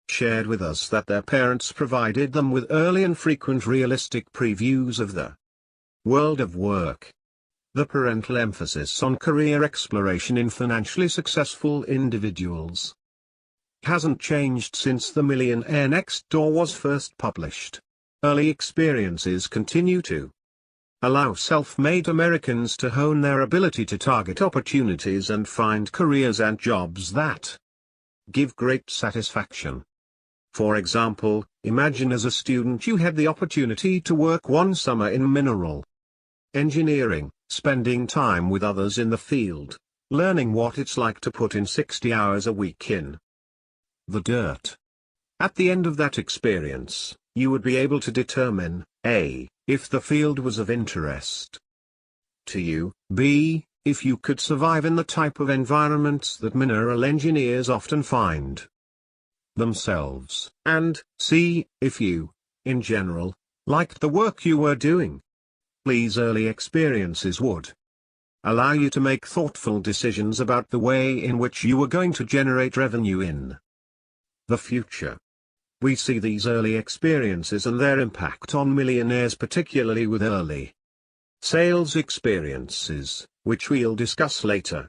shared with us that their parents provided them with early and frequent realistic previews of the world of work. The parental emphasis on career exploration in financially successful individuals hasn't changed since The Millionaire Next Door was first published. Early experiences continue to allow self-made Americans to hone their ability to target opportunities and find careers and jobs that give great satisfaction. For example, imagine as a student you had the opportunity to work one summer in mineral engineering, spending time with others in the field, learning what it's like to put in 60 hours a week in the dirt. At the end of that experience, you would be able to determine, A, if the field was of interest to you, B, if you could survive in the type of environments that mineral engineers often find themselves, and C, if you, in general, liked the work you were doing. These early experiences would allow you to make thoughtful decisions about the way in which you were going to generate revenue in the future. We see these early experiences and their impact on millionaires, particularly with early sales experiences, which we'll discuss later.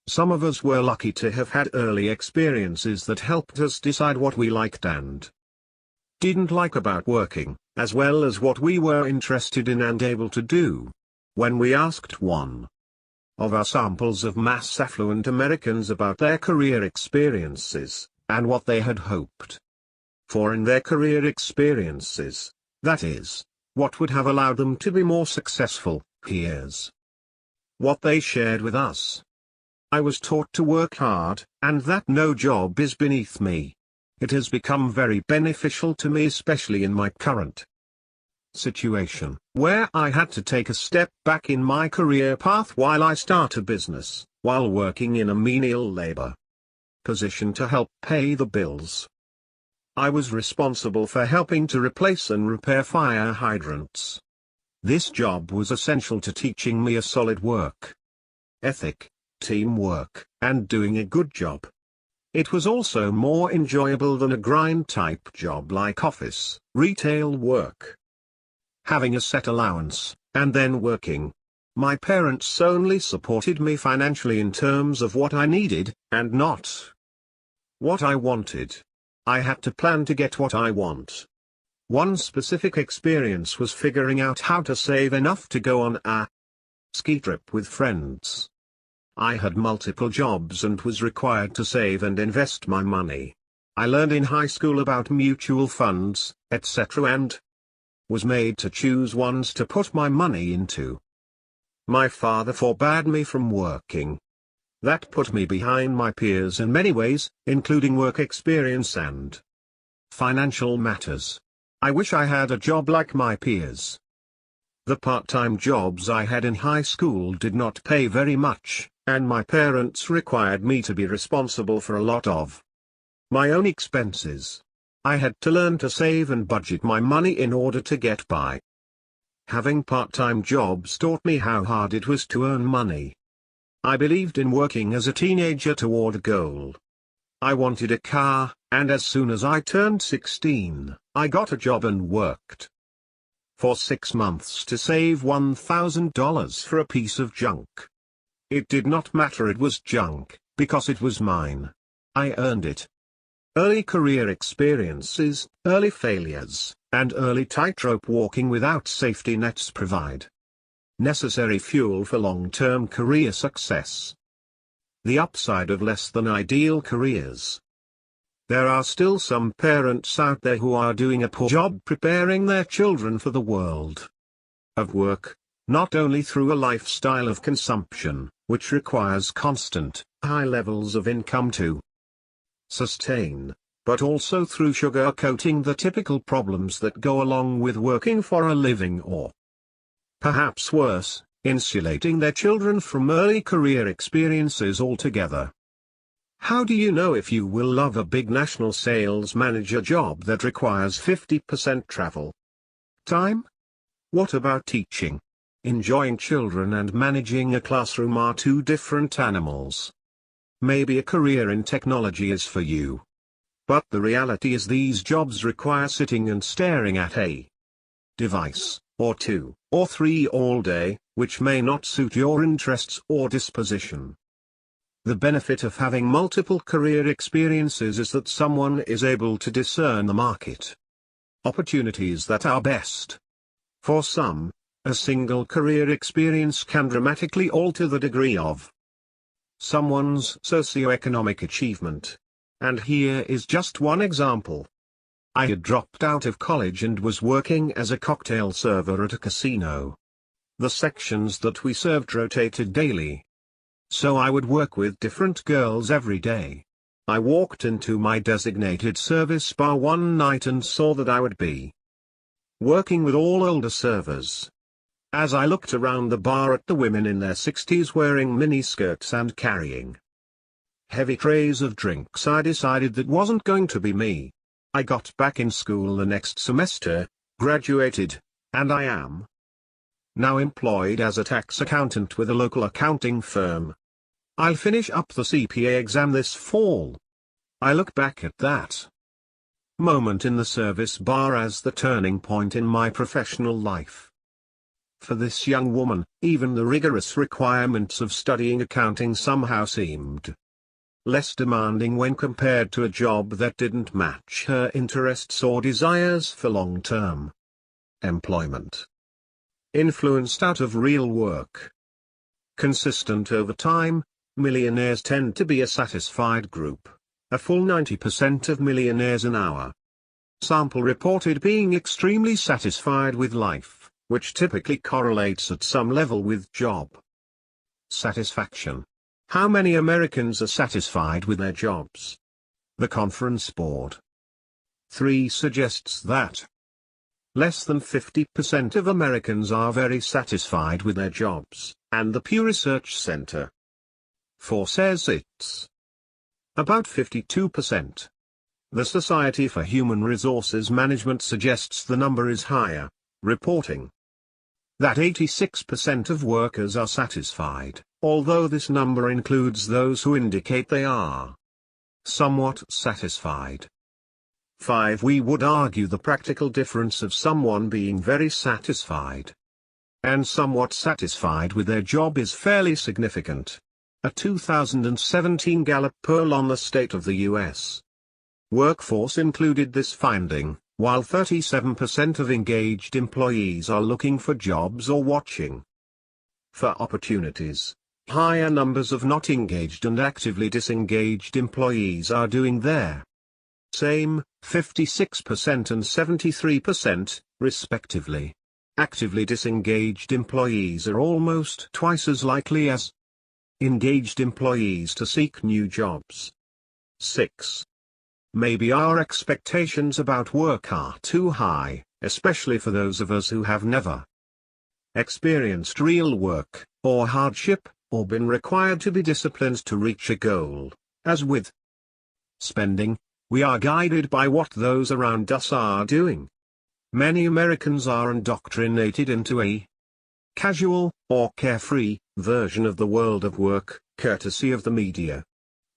Some of us were lucky to have had early experiences that helped us decide what we liked and didn't like about working, as well as what we were interested in and able to do. When we asked one of our samples of mass affluent Americans about their career experiences, and what they had hoped for in their career experiences, that is, what would have allowed them to be more successful, here's what they shared with us. I was taught to work hard, and that no job is beneath me. It has become very beneficial to me, especially in my current situation, where I had to take a step back in my career path while I start a business, while working in a menial labor position to help pay the bills. I was responsible for helping to replace and repair fire hydrants. This job was essential to teaching me a solid work ethic, teamwork, and doing a good job. It was also more enjoyable than a grind-type job like office, retail work. Having a set allowance, and then working. My parents only supported me financially in terms of what I needed, and not what I wanted. I had to plan to get what I want. One specific experience was figuring out how to save enough to go on a ski trip with friends. I had multiple jobs and was required to save and invest my money. I learned in high school about mutual funds, etc., and was made to choose ones to put my money into. My father forbade me from working. That put me behind my peers in many ways, including work experience and financial matters. I wish I had a job like my peers. The part-time jobs I had in high school did not pay very much, and my parents required me to be responsible for a lot of my own expenses. I had to learn to save and budget my money in order to get by. Having part-time jobs taught me how hard it was to earn money. I believed in working as a teenager toward a goal. I wanted a car, and as soon as I turned 16, I got a job and worked for 6 months to save $1,000 for a piece of junk. It did not matter it was junk, because it was mine. I earned it. Early career experiences, early failures, and early tightrope walking without safety nets provide necessary fuel for long-term career success. The upside of less than ideal careers. There are still some parents out there who are doing a poor job preparing their children for the world of work, not only through a lifestyle of consumption, which requires constant, high levels of income to sustain, but also through sugarcoating the typical problems that go along with working for a living, or perhaps worse, insulating their children from early career experiences altogether. How do you know if you will love a big national sales manager job that requires 50% travel time? What about teaching? Enjoying children and managing a classroom are two different animals. Maybe a career in technology is for you. But the reality is these jobs require sitting and staring at a device, or 2, or 3 all day, which may not suit your interests or disposition. The benefit of having multiple career experiences is that someone is able to discern the market opportunities that are best. For some, a single career experience can dramatically alter the degree of someone's socioeconomic achievement. And here is just one example. I had dropped out of college and was working as a cocktail server at a casino. The sections that we served rotated daily. So I would work with different girls every day. I walked into my designated service bar one night and saw that I would be working with all older servers. As I looked around the bar at the women in their 60s wearing miniskirts and carrying heavy trays of drinks, I decided that wasn't going to be me. I got back in school the next semester, graduated, and I am now employed as a tax accountant with a local accounting firm. I'll finish up the CPA exam this fall. I look back at that moment in the service bar as the turning point in my professional life. For this young woman, even the rigorous requirements of studying accounting somehow seemed less demanding when compared to a job that didn't match her interests or desires for long-term employment. Influenced out of real work. Consistent over time, millionaires tend to be a satisfied group, a full 90% of millionaires an hour. Sample reported being extremely satisfied with life, which typically correlates at some level with job satisfaction. How many Americans are satisfied with their jobs? The Conference Board 3 suggests that less than 50% of Americans are very satisfied with their jobs, and the Pew Research Center 4 says it's about 52%. The Society for Human Resources Management suggests the number is higher, reporting that 86% of workers are satisfied, although this number includes those who indicate they are somewhat satisfied. 5. We would argue the practical difference of someone being very satisfied and somewhat satisfied with their job is fairly significant. A 2017 Gallup poll on the state of the U.S. workforce included this finding, while 37% of engaged employees are looking for jobs or watching for opportunities. Higher numbers of not engaged and actively disengaged employees are doing their same, 56% and 73%, respectively. Actively disengaged employees are almost twice as likely as engaged employees to seek new jobs. 6. Maybe our expectations about work are too high, especially for those of us who have never experienced real work, or hardship, or been required to be disciplined to reach a goal. As with spending, we are guided by what those around us are doing. Many Americans are indoctrinated into a casual, or carefree, version of the world of work, courtesy of the media.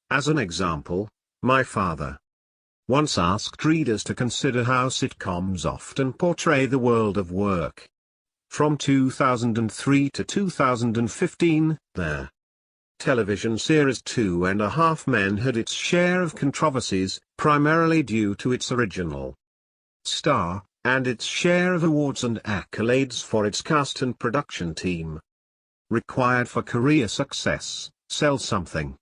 As an example, my father once asked readers to consider how sitcoms often portray the world of work. From 2003 to 2015, their television series 2.5 Men had its share of controversies, primarily due to its original star, and its share of awards and accolades for its cast and production team. Required for career success, sell something.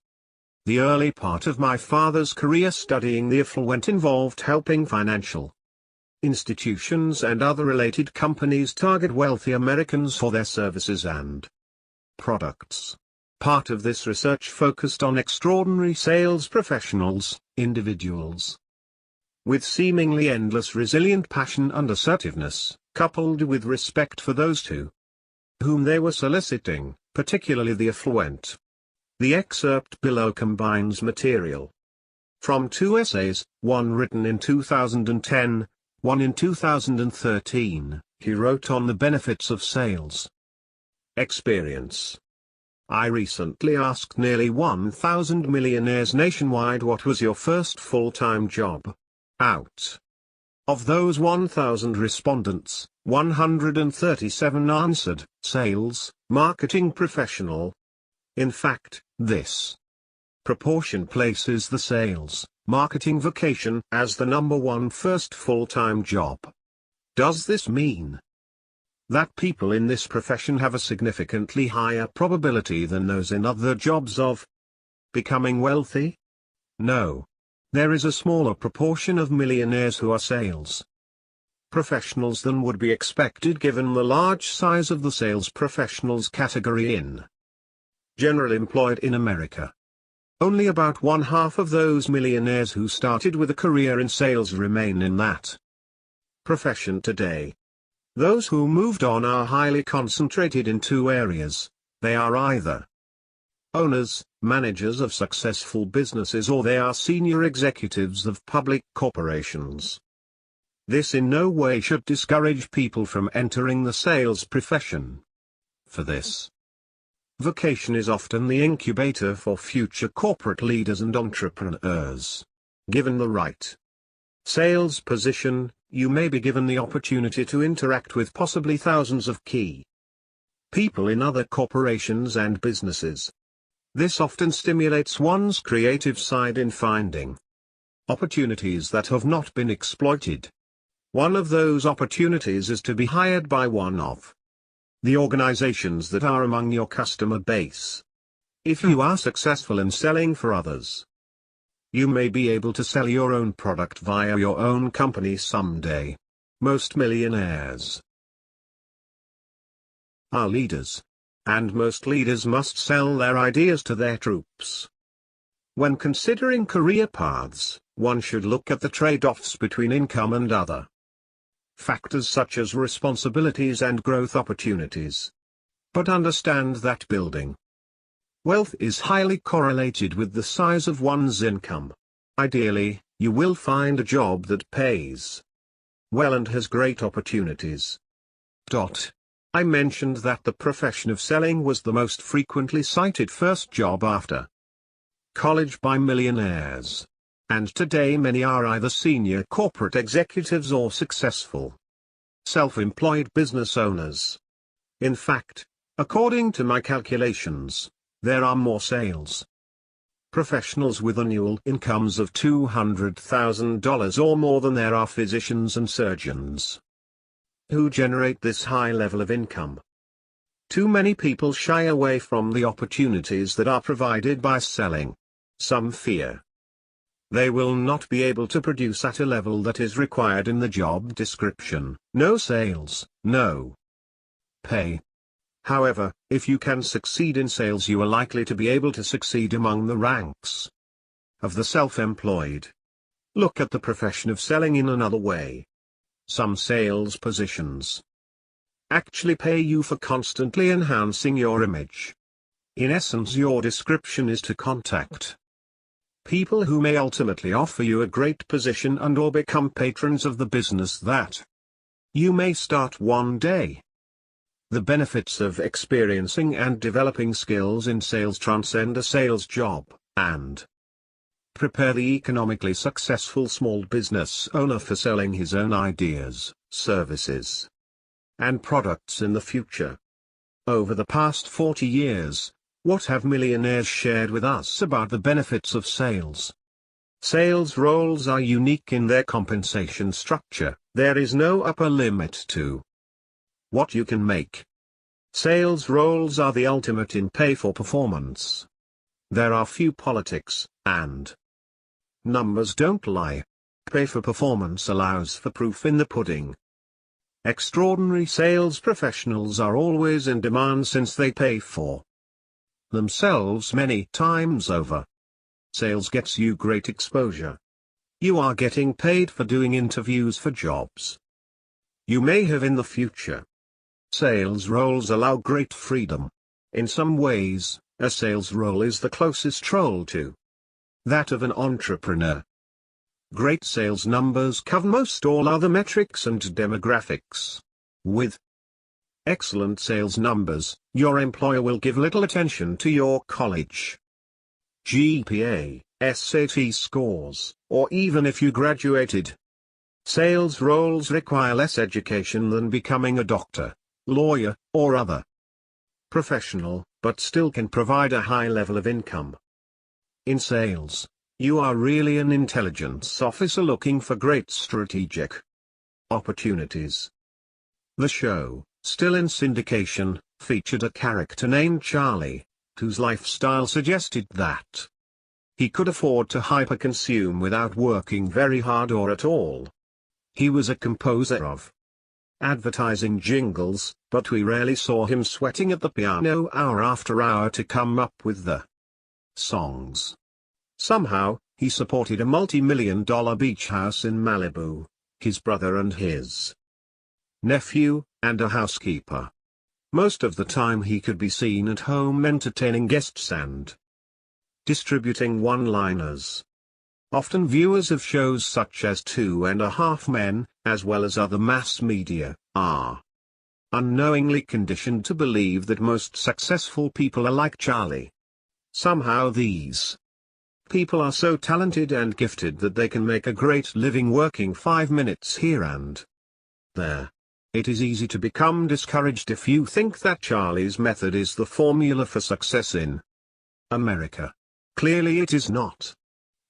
The early part of my father's career studying the affluent involved helping financial institutions and other related companies target wealthy Americans for their services and products. Part of this research focused on extraordinary sales professionals, individuals with seemingly endless resilient passion and assertiveness, coupled with respect for those to whom they were soliciting, particularly the affluent. The excerpt below combines material from 2 essays, one written in 2010, one in 2013, he wrote on the benefits of sales experience. I recently asked nearly 1,000 millionaires nationwide what was your first full-time job. Out of those 1,000 respondents, 137 answered, sales, marketing professional. In fact, this proportion places the sales, marketing vocation as the #1 first full-time job. Does this mean that people in this profession have a significantly higher probability than those in other jobs of becoming wealthy? No. There is a smaller proportion of millionaires who are sales professionals than would be expected given the large size of the sales professionals category in general employed in America. Only about 1/2 of those millionaires who started with a career in sales remain in that profession today. Those who moved on are highly concentrated in 2 areas. They are either owners, managers of successful businesses, or they are senior executives of public corporations. This in no way should discourage people from entering the sales profession. For this vocation is often the incubator for future corporate leaders and entrepreneurs. Given the right Sales position, you may be given the opportunity to interact with possibly thousands of key people in other corporations and businesses. This often stimulates one's creative side in finding opportunities that have not been exploited. One of those opportunities is to be hired by one of the organizations that are among your customer base. If you are successful in selling for others, you may be able to sell your own product via your own company someday. Most millionaires are leaders. And most leaders must sell their ideas to their troops. When considering career paths, one should look at the trade-offs between income and other factors such as responsibilities and growth opportunities. But understand that building wealth is highly correlated with the size of one's income. Ideally, you will find a job that pays well and has great opportunities. I mentioned that the profession of selling was the most frequently cited first job after college by millionaires. And today many are either senior corporate executives or successful self-employed business owners. In fact, according to my calculations, there are more sales professionals with annual incomes of $200,000 or more than there are physicians and surgeons who generate this high level of income. Too many people shy away from the opportunities that are provided by selling. Some fear they will not be able to produce at a level that is required in the job description. No sales, no pay. However, if you can succeed in sales, you are likely to be able to succeed among the ranks of the self-employed. Look at the profession of selling in another way. Some sales positions actually pay you for constantly enhancing your image. In essence, your description is to contact people who may ultimately offer you a great position and or become patrons of the business that you may start one day. The benefits of experiencing and developing skills in sales transcend a sales job, and prepare the economically successful small business owner for selling his own ideas, services, and products in the future. Over the past 40 years, what have millionaires shared with us about the benefits of sales? Sales roles are unique in their compensation structure. There is no upper limit to what you can make. Sales roles are the ultimate in pay for performance. There are few politics, and numbers don't lie. Pay for performance allows for proof in the pudding. Extraordinary sales professionals are always in demand since they pay for themselves many times over. Sales gets you great exposure. You are getting paid for doing interviews for jobs you may have in the future. Sales roles allow great freedom. In some ways, a sales role is the closest role to that of an entrepreneur. Great sales numbers cover most all other metrics and demographics. With excellent sales numbers, your employer will give little attention to your college GPA, SAT scores, or even if you graduated. Sales roles require less education than becoming a doctor, lawyer, or other professional, but still can provide a high level of income. In sales, you are really an intelligence officer looking for great strategic opportunities. The show, still in syndication, featured a character named Charlie, whose lifestyle suggested that he could afford to hyper-consume without working very hard or at all. He was a composer of advertising jingles, but we rarely saw him sweating at the piano hour after hour to come up with the songs. Somehow, he supported a multi-million-dollar beach house in Malibu, his brother and his nephew, and a housekeeper. Most of the time he could be seen at home entertaining guests and distributing one-liners. Often viewers of shows such as 2.5 Men, as well as other mass media, are unknowingly conditioned to believe that most successful people are like Charlie. Somehow these people are so talented and gifted that they can make a great living working 5 minutes here and there. It is easy to become discouraged if you think that Charlie's method is the formula for success in America. Clearly it is not.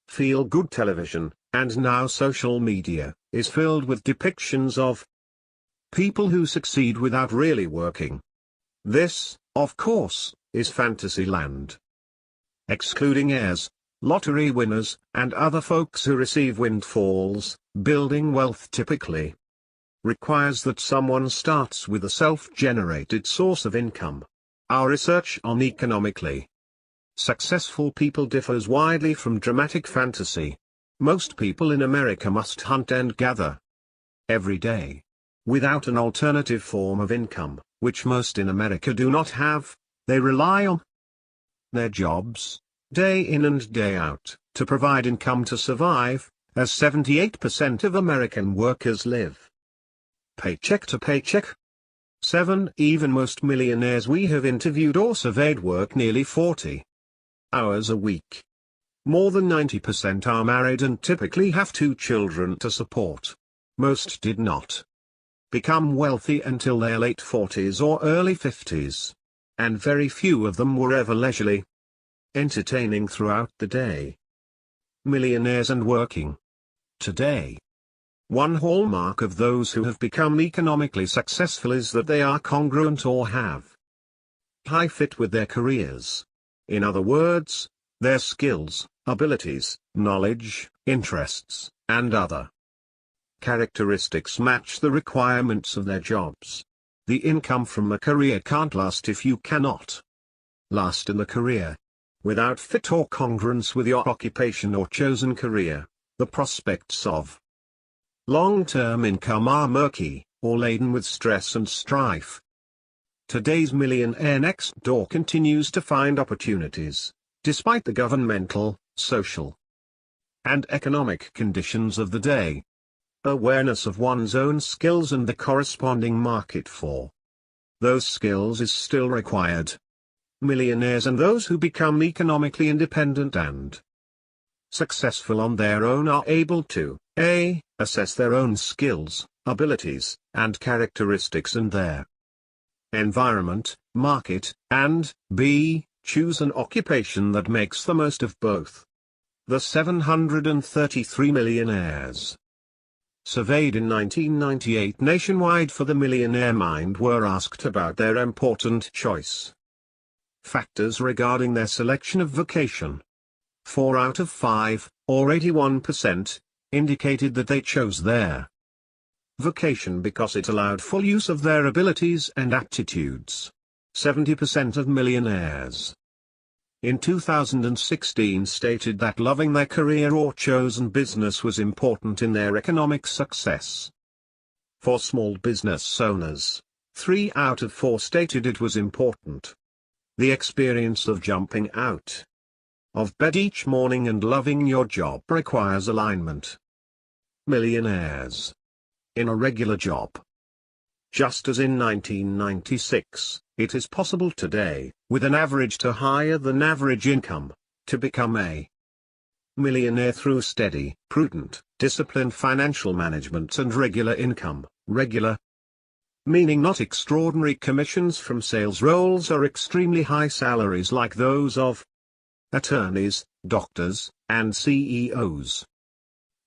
Feel-good television, and now social media, is filled with depictions of people who succeed without really working. This, of course, is fantasy land. Excluding heirs, lottery winners, and other folks who receive windfalls, building wealth typically requires that someone starts with a self-generated source of income. Our research on economically successful people differs widely from dramatic fantasy. Most people in America must hunt and gather every day. Without an alternative form of income, which most in America do not have, they rely on their jobs, day in and day out, to provide income to survive, as 78% of American workers live paycheck to paycheck. Even most millionaires we have interviewed or surveyed work nearly 40 hours a week. More than 90% are married and typically have 2 children to support. Most did not become wealthy until their late 40s or early 50s. And very few of them were ever leisurely entertaining throughout the day. Millionaires and working today. One hallmark of those who have become economically successful is that they are congruent or have high fit with their careers. In other words, their skills, abilities, knowledge, interests, and other characteristics match the requirements of their jobs. The income from a career can't last if you cannot last in the career. Without fit or congruence with your occupation or chosen career, the prospects of long-term income are murky, or laden with stress and strife. Today's millionaire next door continues to find opportunities, despite the governmental, social, and economic conditions of the day. Awareness of one's own skills and the corresponding market for those skills is still required. Millionaires and those who become economically independent and successful on their own are able to a. assess their own skills, abilities, and characteristics and their environment, market, and b. choose an occupation that makes the most of both. The 733 millionaires surveyed in 1998 nationwide for the Millionaire Mind were asked about their important choice factors regarding their selection of vocation. 4 out of 5, or 81%, indicated that they chose their vocation because it allowed full use of their abilities and aptitudes. 70% of millionaires in 2016 stated that loving their career or chosen business was important in their economic success. For small business owners, 3 out of 4 stated it was important. The experience of jumping out of bed each morning and loving your job requires alignment. Millionaires in a regular job. Just as in 1996, it is possible today, with an average to higher than average income, to become a millionaire through steady, prudent, disciplined financial management and regular income. Regular meaning not extraordinary commissions from sales roles or extremely high salaries like those of attorneys, doctors, and CEOs.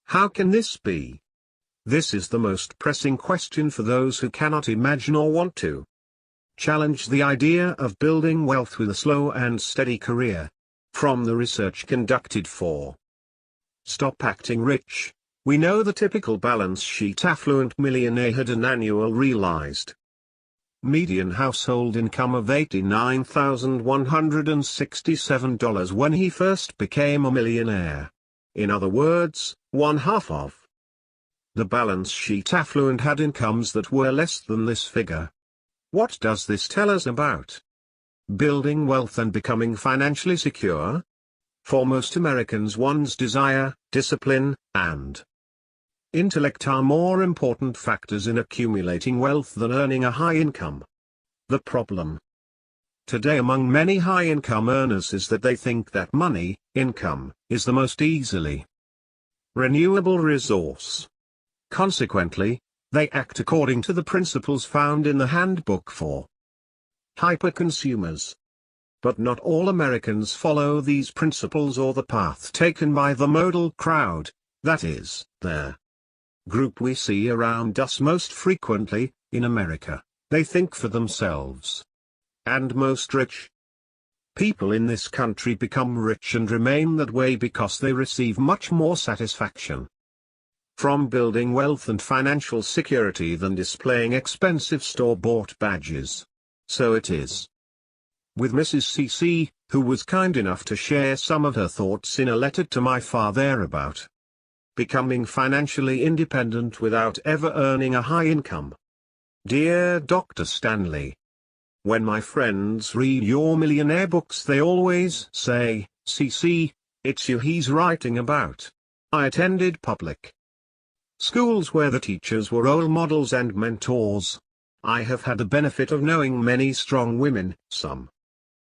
How can this be? This is the most pressing question for those who cannot imagine or want to challenge the idea of building wealth with a slow and steady career. From the research conducted for Stop Acting Rich, we know the typical balance sheet affluent millionaire had an annual realized median household income of $89,167 when he first became a millionaire. In other words, 1/2 of the balance sheet affluent had incomes that were less than this figure. What does this tell us about building wealth and becoming financially secure? For most Americans, one's desire, discipline, and intellect are more important factors in accumulating wealth than earning a high income. The problem today among many high-income earners is that they think that money, income, is the most easily renewable resource. Consequently, they act according to the principles found in the Handbook for Hyperconsumers. But not all Americans follow these principles or the path taken by the modal crowd, that is, their group we see around us most frequently. In America, they think for themselves. And most rich people in this country become rich and remain that way because they receive much more satisfaction from building wealth and financial security than displaying expensive store-bought badges. So it is with Mrs. CC, who was kind enough to share some of her thoughts in a letter to my father about becoming financially independent without ever earning a high income. Dear Dr. Stanley, when my friends read your Millionaire books they always say, CC, it's you he's writing about. I attended public schools where the teachers were role models and mentors. I have had the benefit of knowing many strong women, some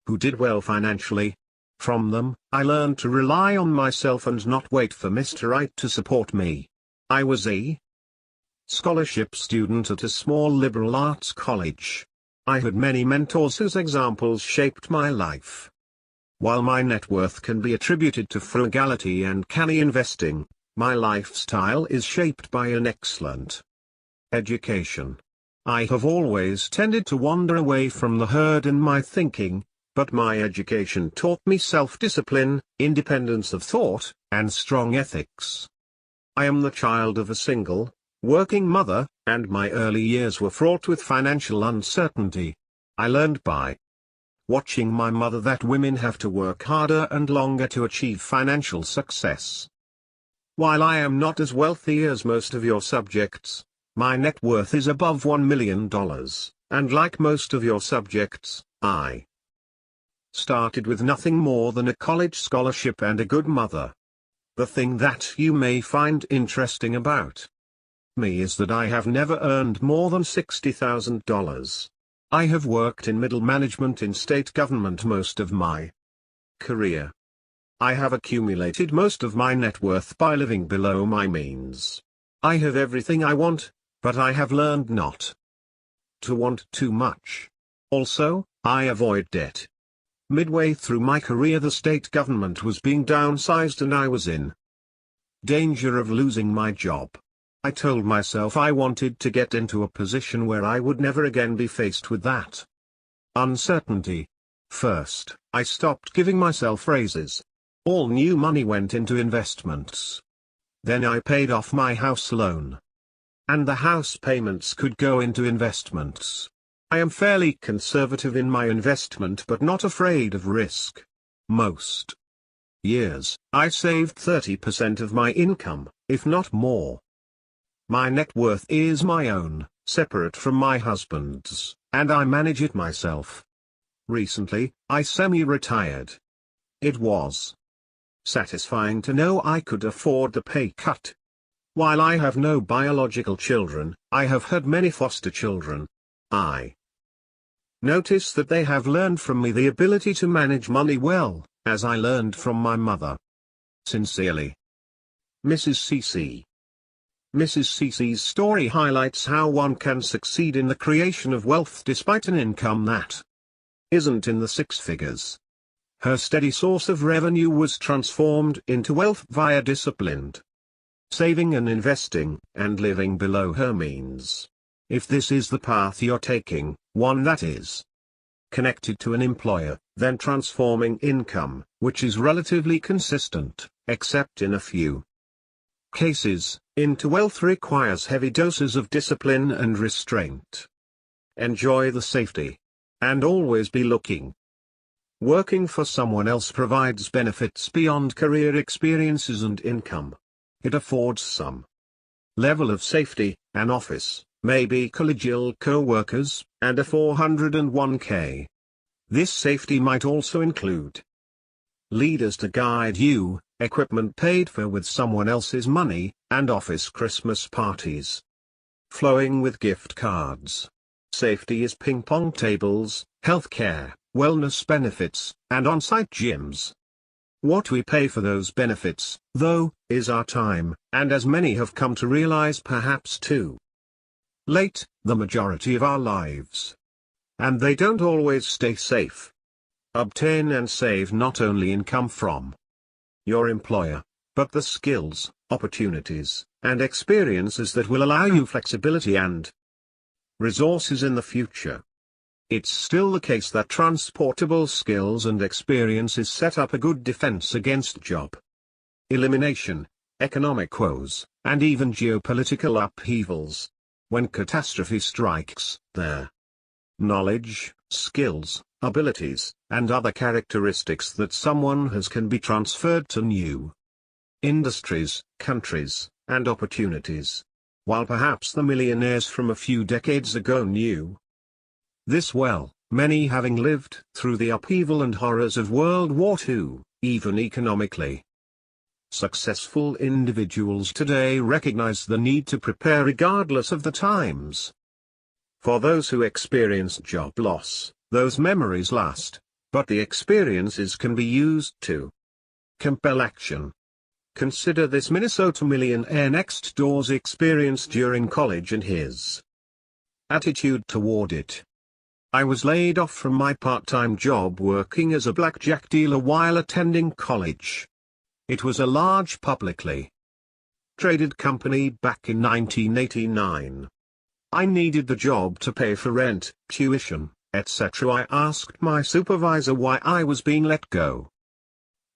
who did well financially. From them, I learned to rely on myself and not wait for Mr. Right to support me. I was a scholarship student at a small liberal arts college. I had many mentors whose examples shaped my life. While my net worth can be attributed to frugality and canny investing, my lifestyle is shaped by an excellent education. I have always tended to wander away from the herd in my thinking, but my education taught me self-discipline, independence of thought, and strong ethics. I am the child of a single, working mother, and my early years were fraught with financial uncertainty. I learned by watching my mother that women have to work harder and longer to achieve financial success. While I am not as wealthy as most of your subjects, my net worth is above $1 million, and like most of your subjects, I started with nothing more than a college scholarship and a good mother. The thing that you may find interesting about me is that I have never earned more than $60,000. I have worked in middle management in state government most of my career. I have accumulated most of my net worth by living below my means. I have everything I want, but I have learned not to want too much. Also, I avoid debt. Midway through my career the state government was being downsized and I was in danger of losing my job. I told myself I wanted to get into a position where I would never again be faced with that uncertainty. First, I stopped giving myself raises. All new money went into investments. Then I paid off my house loan. And the house payments could go into investments. I am fairly conservative in my investment but not afraid of risk. Most years, I saved 30% of my income, if not more. My net worth is my own, separate from my husband's, and I manage it myself. Recently, I semi-retired. It was satisfying to know I could afford the pay cut. While I have no biological children, I have had many foster children. I notice that they have learned from me the ability to manage money well, as I learned from my mother. Sincerely, Mrs. CC. Mrs. CC's story highlights how one can succeed in the creation of wealth despite an income that isn't in the six figures. Her steady source of revenue was transformed into wealth via disciplined saving and investing, and living below her means. If this is the path you're taking, one that is connected to an employer, then transforming income, which is relatively consistent, except in a few cases, into wealth requires heavy doses of discipline and restraint. Enjoy the safety. And always be looking. Working for someone else provides benefits beyond career experiences and income. It affords some level of safety, an office, maybe collegial co-workers, and a 401k. This safety might also include leaders to guide you, equipment paid for with someone else's money, and office Christmas parties flowing with gift cards. Safety is ping pong tables, healthcare, wellness benefits, and on-site gyms. What we pay for those benefits, though, is our time, and as many have come to realize perhaps too late, the majority of our lives. And they don't always stay safe. Obtain and save not only income from your employer, but the skills, opportunities, and experiences that will allow you flexibility and resources in the future. It's still the case that transportable skills and experiences set up a good defense against job elimination, economic woes, and even geopolitical upheavals. When catastrophe strikes, their knowledge, skills, abilities, and other characteristics that someone has can be transferred to new industries, countries, and opportunities. While perhaps the millionaires from a few decades ago knew this well, many having lived through the upheaval and horrors of World War II, even economically successful individuals today recognize the need to prepare regardless of the times. For those who experienced job loss, those memories last, but the experiences can be used to compel action. Consider this Minnesota millionaire next door's experience during college and his attitude toward it. I was laid off from my part-time job working as a blackjack dealer while attending college. It was a large publicly traded company back in 1989. I needed the job to pay for rent, tuition, etc. I asked my supervisor why I was being let go.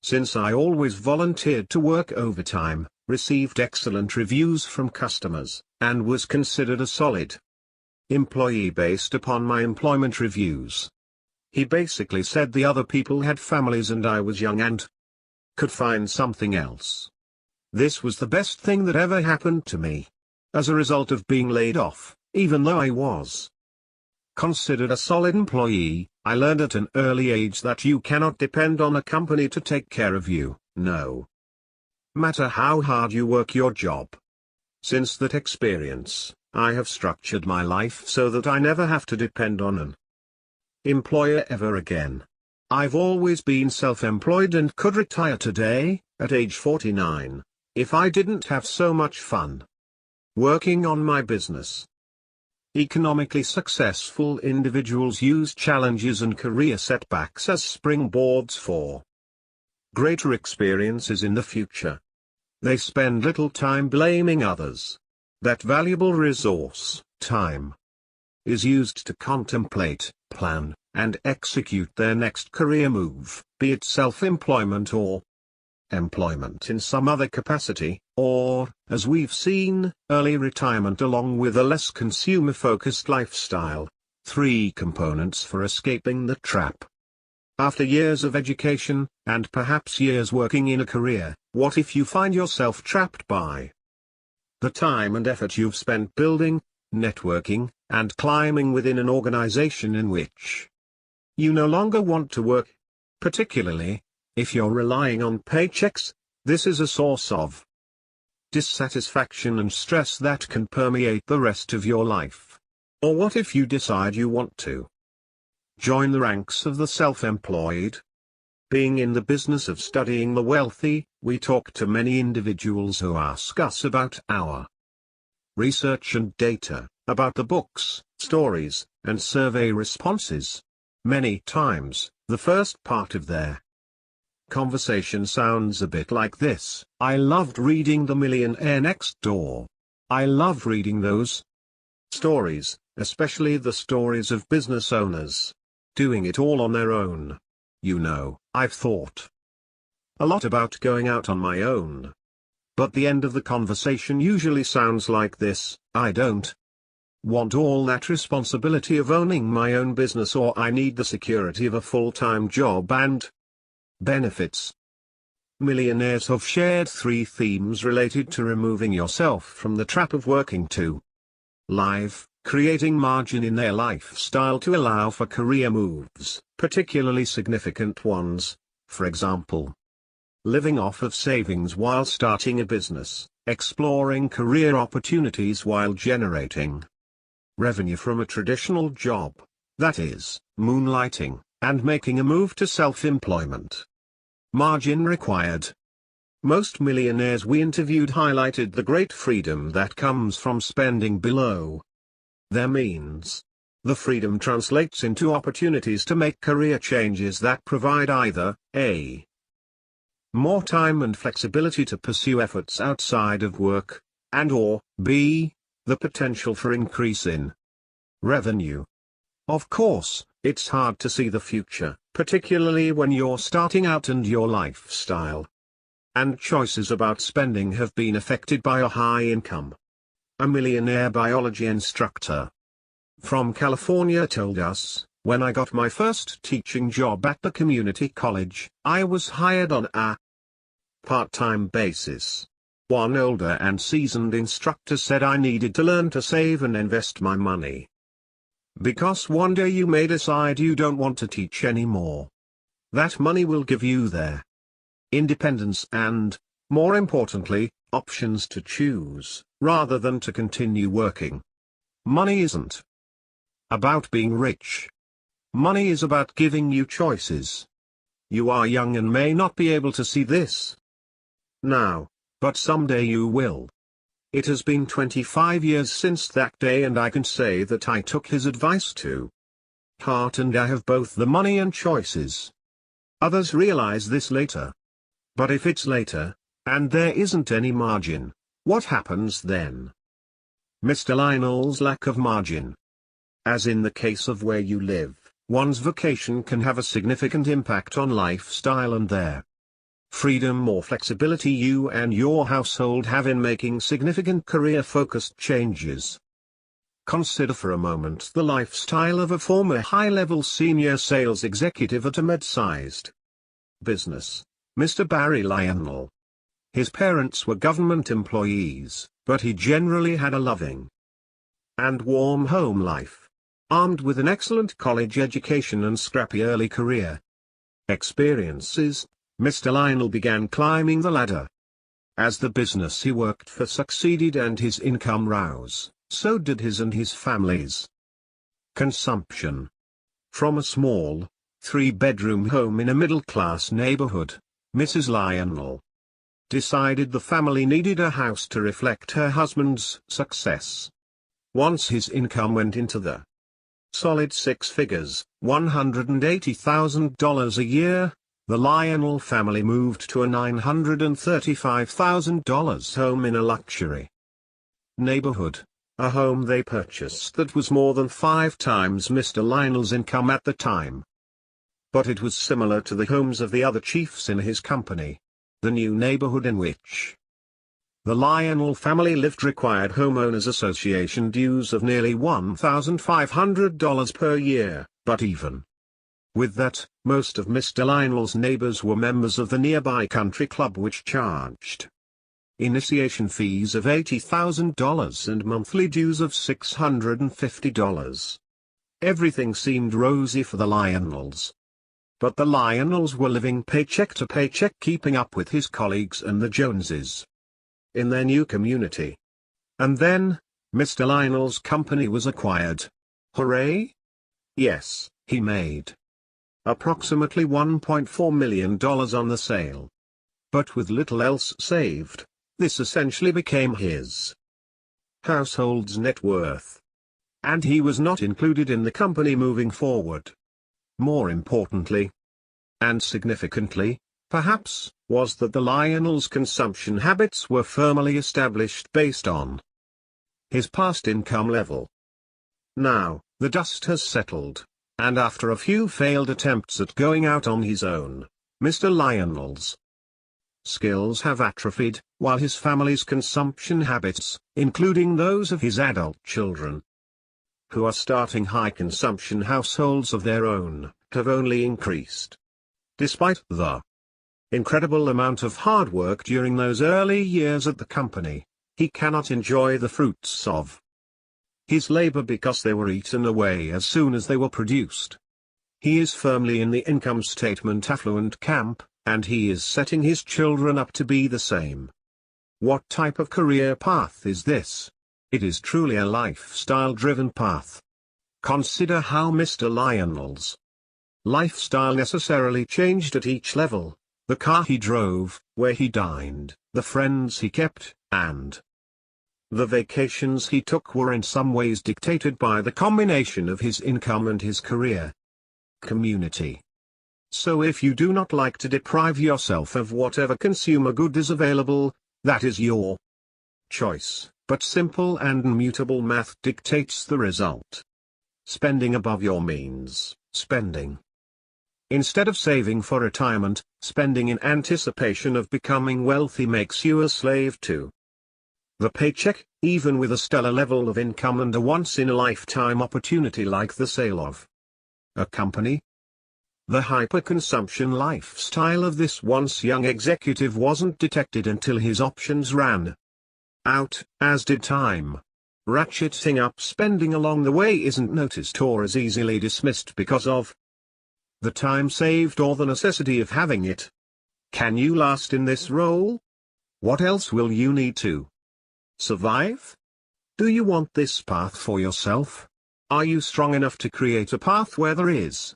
Since I always volunteered to work overtime, received excellent reviews from customers, and was considered a solid employee based upon my employment reviews. He basically said the other people had families and I was young and could find something else. This was the best thing that ever happened to me. As a result of being laid off, even though I was considered a solid employee, I learned at an early age that you cannot depend on a company to take care of you, no matter how hard you work your job. Since that experience, I have structured my life so that I never have to depend on an employer ever again. I've always been self-employed and could retire today, at age 49, if I didn't have so much fun working on my business. Economically successful individuals use challenges and career setbacks as springboards for greater experiences in the future. They spend little time blaming others. That valuable resource, time, is used to contemplate, plan, and execute their next career move, be it self-employment or employment in some other capacity, or, as we've seen, early retirement along with a less consumer-focused lifestyle. 3 components for escaping the trap. After years of education, and perhaps years working in a career, what if you find yourself trapped by the time and effort you've spent building, networking, and climbing within an organization in which you no longer want to work? Particularly, if you're relying on paychecks, this is a source of dissatisfaction and stress that can permeate the rest of your life. Or what if you decide you want to join the ranks of the self-employed? Being in the business of studying the wealthy, we talk to many individuals who ask us about our research and data, about the books, stories, and survey responses. Many times, the first part of their conversation sounds a bit like this: I loved reading The Millionaire Next Door. I love reading those stories, especially the stories of business owners doing it all on their own. You know, I've thought a lot about going out on my own. But the end of the conversation usually sounds like this: I don't want all that responsibility of owning my own business, or I need the security of a full-time job and benefits. Millionaires have shared 3 themes related to removing yourself from the trap of working to live, creating margin in their lifestyle to allow for career moves, particularly significant ones, for example, living off of savings while starting a business, exploring career opportunities while generating revenue from a traditional job, that is, moonlighting, and making a move to self-employment. Margin required. Most millionaires we interviewed highlighted the great freedom that comes from spending below their means. The freedom translates into opportunities to make career changes that provide either a. more time and flexibility to pursue efforts outside of work, and or b. the potential for increase in revenue. Of course, it's hard to see the future, particularly when you're starting out and your lifestyle and choices about spending have been affected by a high income. A millionaire biology instructor from California told us, "When I got my first teaching job at the community college, I was hired on a part-time basis. One older and seasoned instructor said I needed to learn to save and invest my money. Because one day you may decide you don't want to teach anymore. That money will give you their independence and, more importantly, options to choose, rather than to continue working. Money isn't about being rich. Money is about giving you choices. You are young and may not be able to see this now, but someday you will." It has been 25 years since that day, and I can say that I took his advice to heart, and I have both the money and choices. Others realize this later. But if it's later, and there isn't any margin, what happens then? Mr. Lionel's lack of margin. As in the case of where you live, one's vocation can have a significant impact on lifestyle and their freedom or flexibility you and your household have in making significant career-focused changes. Consider for a moment the lifestyle of a former high-level senior sales executive at a mid-sized business, Mr. Barry Lionel. His parents were government employees, but he generally had a loving and warm home life, armed with an excellent college education and scrappy early career experiences. Mr. Lionel began climbing the ladder. As the business he worked for succeeded and his income rose, so did his and his family's consumption. From a small, 3-bedroom home in a middle-class neighborhood, Mrs. Lionel decided the family needed a house to reflect her husband's success. Once his income went into the solid six figures, $180,000 a year, the Lionel family moved to a $935,000 home in a luxury neighborhood, a home they purchased that was more than 5 times Mr. Lionel's income at the time. But it was similar to the homes of the other chiefs in his company. The new neighborhood in which the Lionel family lived required homeowners association dues of nearly $1,500 per year, but even with that, most of Mr. Lionel's neighbors were members of the nearby country club, which charged initiation fees of $80,000 and monthly dues of $650. Everything seemed rosy for the Lionels. But the Lionels were living paycheck to paycheck, keeping up with his colleagues and the Joneses in their new community. And then, Mr. Lionel's company was acquired. Hooray! Yes, he made approximately $1.4 million on the sale. But with little else saved, this essentially became his household's net worth. And he was not included in the company moving forward. More importantly, and significantly, perhaps, was that the Lionel's consumption habits were firmly established based on his past income level. Now, the dust has settled, and after a few failed attempts at going out on his own, Mr. Lionel's skills have atrophied, while his family's consumption habits, including those of his adult children, who are starting high-consumption households of their own, have only increased. Despite the incredible amount of hard work during those early years at the company, he cannot enjoy the fruits of his labor because they were eaten away as soon as they were produced. He is firmly in the income statement affluent camp, and he is setting his children up to be the same. What type of career path is this? It is truly a lifestyle-driven path. Consider how Mr. Lionel's Lifestyle necessarily changed at each level: the car he drove, where he dined, the friends he kept, and the vacations he took were in some ways dictated by the combination of his income and his career. Community. So if you do not like to deprive yourself of whatever consumer good is available, that is your choice, but simple and immutable math dictates the result. Spending above your means, spending. Instead of saving for retirement, spending in anticipation of becoming wealthy makes you a slave to the paycheck, even with a stellar level of income and a once-in-a-lifetime opportunity like the sale of a company. The hyperconsumption lifestyle of this once young executive wasn't detected until his options ran out, as did time. Ratcheting up spending along the way isn't noticed or as easily dismissed because of the time saved or the necessity of having it. Can you last in this role? What else will you need to survive? Do you want this path for yourself? Are you strong enough to create a path where there is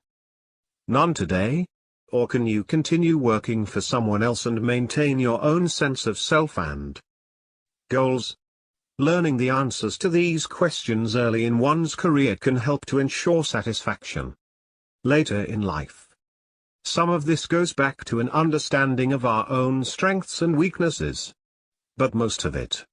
none today? Or can you continue working for someone else and maintain your own sense of self and goals? Learning the answers to these questions early in one's career can help to ensure satisfaction later in life. Some of this goes back to an understanding of our own strengths and weaknesses. But most of it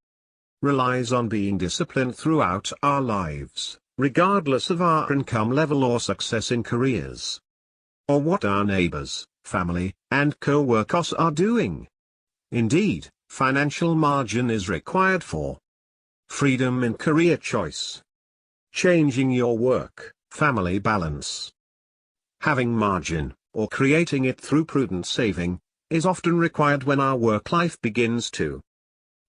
relies on being disciplined throughout our lives, regardless of our income level or success in careers, or what our neighbors, family, and co-workers are doing. Indeed, financial margin is required for freedom in career choice. Changing your work-family balance. Having margin, or creating it through prudent saving, is often required when our work life begins to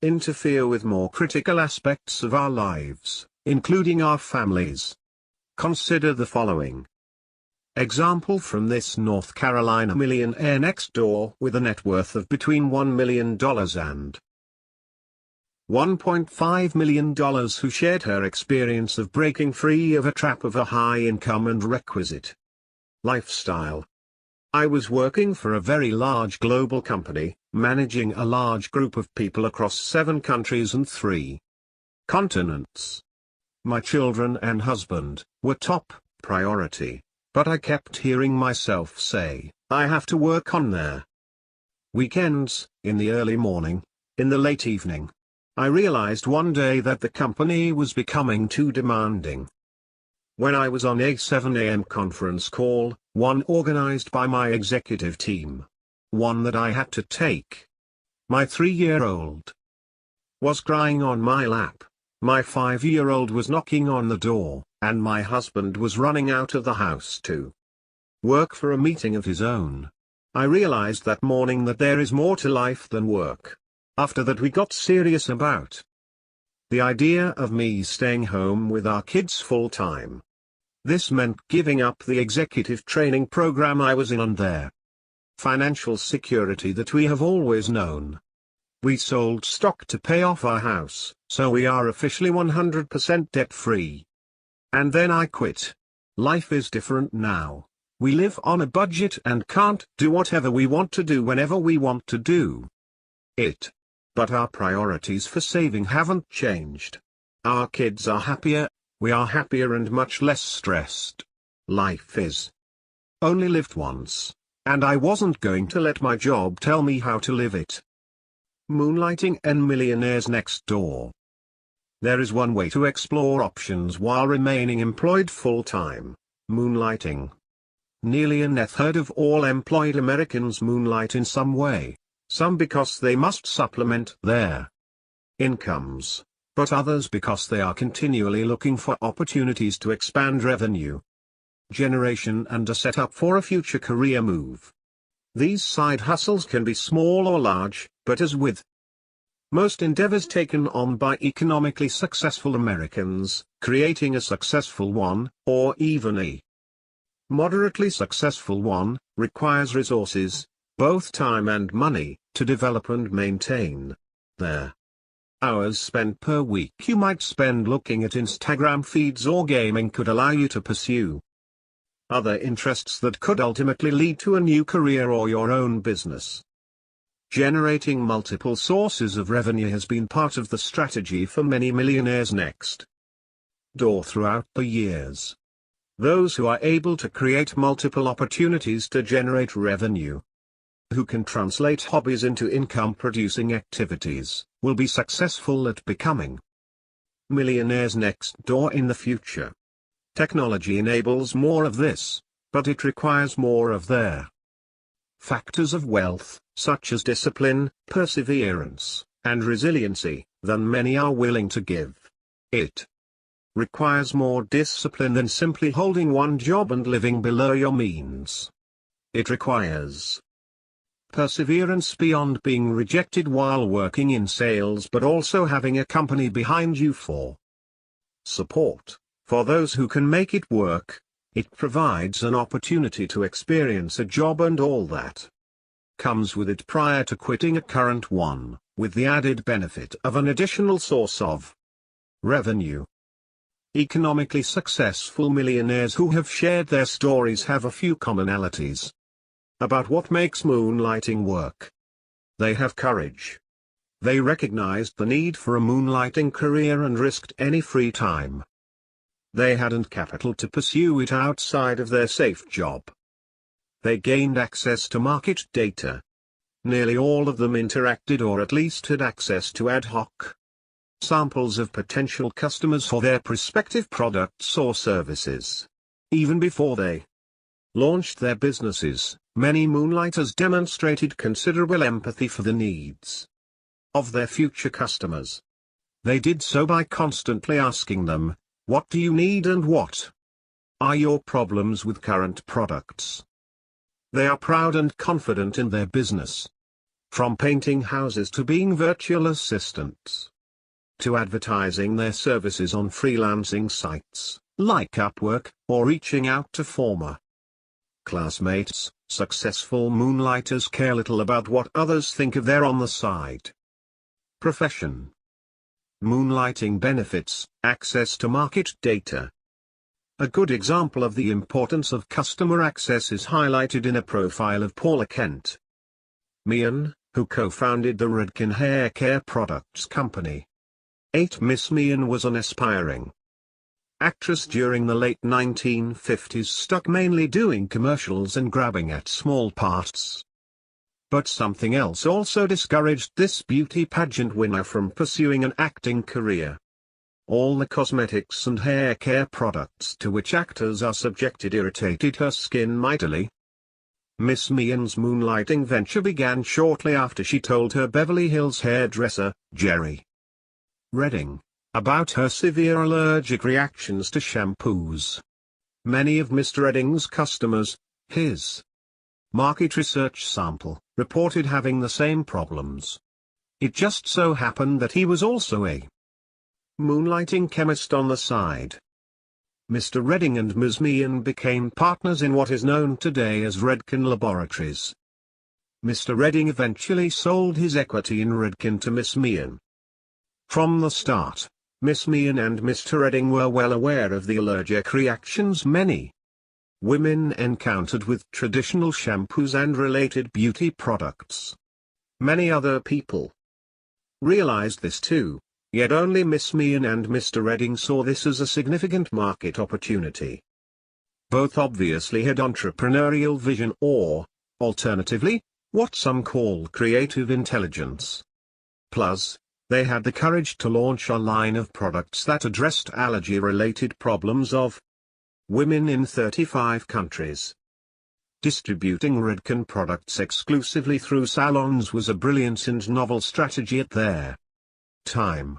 interfere with more critical aspects of our lives, including our families. Consider the following example from this North Carolina millionaire next door with a net worth of between $1 million and $1.5 million, who shared her experience of breaking free of a trap of a high income and requisite lifestyle. I was working for a very large global company, managing a large group of people across 7 countries and 3 continents. My children and husband were top priority, but I kept hearing myself say, I have to work on their weekends, in the early morning, in the late evening. I realized one day that the company was becoming too demanding. When I was on a 7 a.m. conference call, one organized by my executive team, one that I had to take, my 3-year-old was crying on my lap, my 5-year-old was knocking on the door, and my husband was running out of the house to work for a meeting of his own. I realized that morning that there is more to life than work. After that we got serious about the idea of me staying home with our kids full time. This meant giving up the executive training program I was in and their financial security that we have always known. We sold stock to pay off our house, so we are officially 100% debt-free. And then I quit. Life is different now. We live on a budget and can't do whatever we want to do whenever we want to do it. But our priorities for saving haven't changed. Our kids are happier, we are happier and much less stressed. Life is only lived once, and I wasn't going to let my job tell me how to live it. Moonlighting and millionaires next door. There is one way to explore options while remaining employed full-time: moonlighting. Nearly a third of all employed Americans moonlight in some way, some because they must supplement their incomes, but others because they are continually looking for opportunities to expand revenue generation and a setup for a future career move. These side hustles can be small or large, but as with most endeavors taken on by economically successful Americans, creating a successful one, or even a moderately successful one, requires resources, both time and money, to develop and maintain. Their hours spent per week you might spend looking at Instagram feeds or gaming could allow you to pursue other interests that could ultimately lead to a new career or your own business. Generating multiple sources of revenue has been part of the strategy for many millionaires next door throughout the years. Those who are able to create multiple opportunities to generate revenue, who can translate hobbies into income-producing activities, will be successful at becoming millionaires next door in the future. Technology enables more of this, but it requires more of their factors of wealth, such as discipline, perseverance, and resiliency, than many are willing to give. It requires more discipline than simply holding one job and living below your means. It requires perseverance beyond being rejected while working in sales, but also having a company behind you for support. For those who can make it work, it provides an opportunity to experience a job and all that comes with it prior to quitting a current one, with the added benefit of an additional source of revenue. Economically successful millionaires who have shared their stories have a few commonalities about what makes moonlighting work. They have courage. They recognized the need for a moonlighting career and risked any free time they hadn't capital to pursue it outside of their safe job. They gained access to market data. Nearly all of them interacted or at least had access to ad hoc samples of potential customers for their prospective products or services. Even before they launched their businesses, many moonlighters demonstrated considerable empathy for the needs of their future customers. They did so by constantly asking them, "What do you need and what are your problems with current products?" They are proud and confident in their business. From painting houses to being virtual assistants, to advertising their services on freelancing sites, like Upwork, or reaching out to former classmates, successful moonlighters care little about what others think of their on-the-side profession. Moonlighting benefits: access to market data. A good example of the importance of customer access is highlighted in a profile of Paula Kent Meehan, who co-founded the Redken hair care products company. Miss Meehan was an aspiring actress during the late 1950s, stuck mainly doing commercials and grabbing at small parts. But something else also discouraged this beauty pageant winner from pursuing an acting career. All the cosmetics and hair care products to which actors are subjected irritated her skin mightily. Miss Meehan's moonlighting venture began shortly after she told her Beverly Hills hairdresser, Jerry Redding, about her severe allergic reactions to shampoos. Many of Mr. Redding's customers, his market research sample, reported having the same problems. It just so happened that he was also a moonlighting chemist on the side. Mr. Redding and Ms. Meehan became partners in what is known today as Redken Laboratories. Mr. Redding eventually sold his equity in Redken to Miss Meehan. From the start, Miss Meehan and Mr. Redding were well aware of the allergic reactions many women encountered with traditional shampoos and related beauty products. Many other people realized this too, yet only Miss Meehan and Mr. Redding saw this as a significant market opportunity. Both obviously had entrepreneurial vision or, alternatively, what some call creative intelligence. Plus, they had the courage to launch a line of products that addressed allergy-related problems of women in 35 countries. Distributing Redken products exclusively through salons was a brilliant and novel strategy at their time.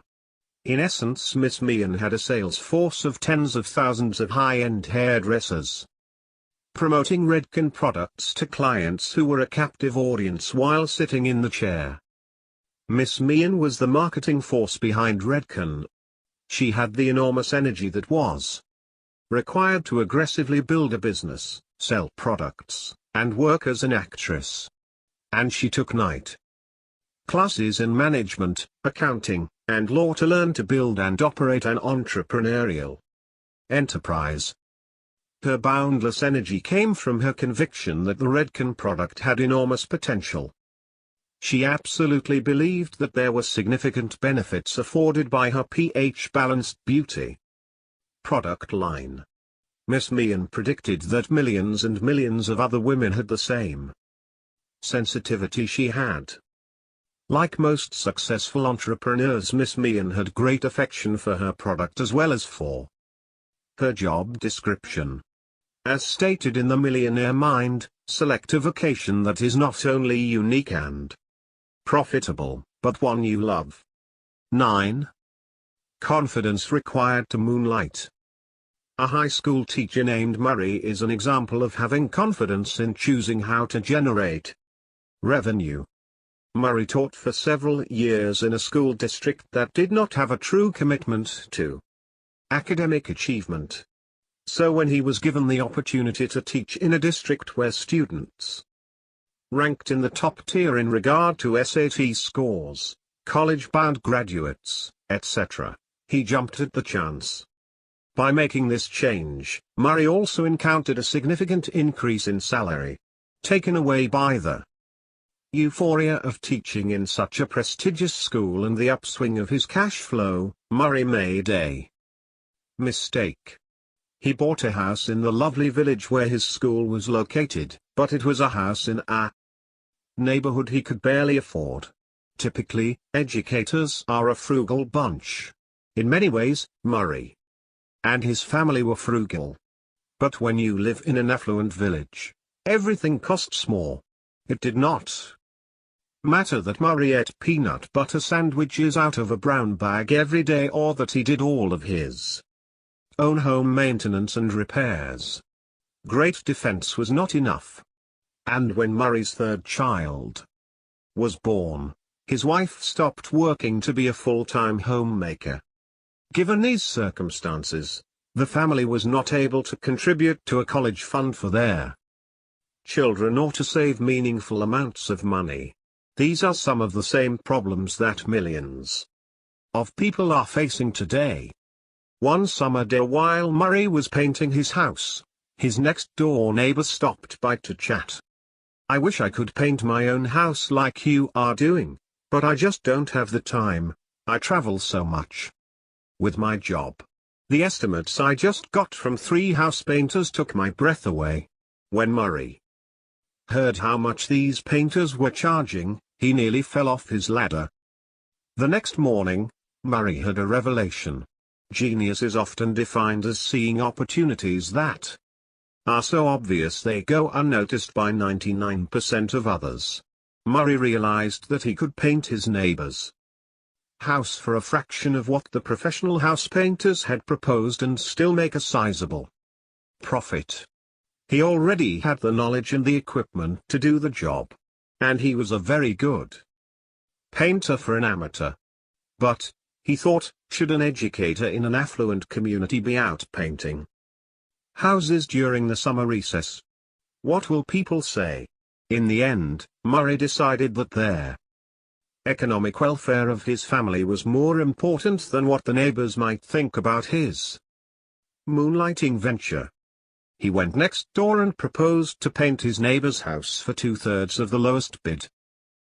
In essence, Miss Meehan had a sales force of tens of thousands of high-end hairdressers, promoting Redken products to clients who were a captive audience while sitting in the chair. Miss Meehan was the marketing force behind Redken. She had the enormous energy that was required to aggressively build a business, sell products, and work as an actress. And she took night classes in management, accounting, and law to learn to build and operate an entrepreneurial enterprise. Her boundless energy came from her conviction that the Redken product had enormous potential. She absolutely believed that there were significant benefits afforded by her pH-balanced beauty product line. Miss Meehan predicted that millions and millions of other women had the same sensitivity she had. Like most successful entrepreneurs, Miss Meehan had great affection for her product as well as for her job description. As stated in the Millionaire Mind, select a vocation that is not only unique and profitable, but one you love. 9. Confidence required to moonlight. A high school teacher named Murray is an example of having confidence in choosing how to generate revenue. Murray taught for several years in a school district that did not have a true commitment to academic achievement. So when he was given the opportunity to teach in a district where students ranked in the top tier in regard to SAT scores, college-bound graduates, etc., he jumped at the chance. By making this change, Murray also encountered a significant increase in salary, taken away by the euphoria of teaching in such a prestigious school and the upswing of his cash flow. Murray made a mistake. He bought a house in the lovely village where his school was located, but it was a house in a neighborhood he could barely afford. Typically, educators are a frugal bunch. In many ways, Murray and his family were frugal. But when you live in an affluent village, everything costs more. It did not matter that Murray ate peanut butter sandwiches out of a brown bag every day or that he did all of his own home maintenance and repairs. Great defense was not enough. And when Murray's third child was born, his wife stopped working to be a full-time homemaker. Given these circumstances, the family was not able to contribute to a college fund for their children or to save meaningful amounts of money. These are some of the same problems that millions of people are facing today. One summer day while Murray was painting his house, his next-door neighbor stopped by to chat. "I wish I could paint my own house like you are doing, but I just don't have the time. I travel so much with my job. The estimates I just got from 3 house painters took my breath away." When Murray heard how much these painters were charging, he nearly fell off his ladder. The next morning, Murray had a revelation. Genius is often defined as seeing opportunities that are so obvious they go unnoticed by 99% of others. Murray realized that he could paint his neighbor's house for a fraction of what the professional house painters had proposed and still make a sizable profit. He already had the knowledge and the equipment to do the job. And he was a very good painter for an amateur. But, he thought, should an educator in an affluent community be out painting houses during the summer recess? What will people say? In the end, Murray decided that their economic welfare of his family was more important than what the neighbors might think about his moonlighting venture. He went next door and proposed to paint his neighbor's house for 2/3 of the lowest bid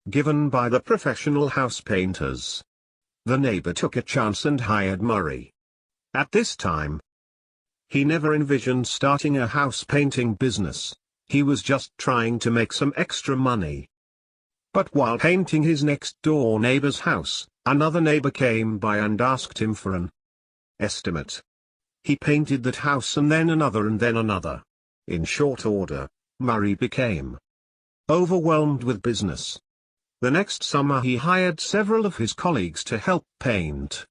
given by the professional house painters. The neighbor took a chance and hired Murray. At this time, he never envisioned starting a house painting business. He was just trying to make some extra money. But while painting his next-door neighbor's house, another neighbor came by and asked him for an estimate. He painted that house and then another and then another. In short order, Murray became overwhelmed with business. The next summer he hired several of his colleagues to help paint.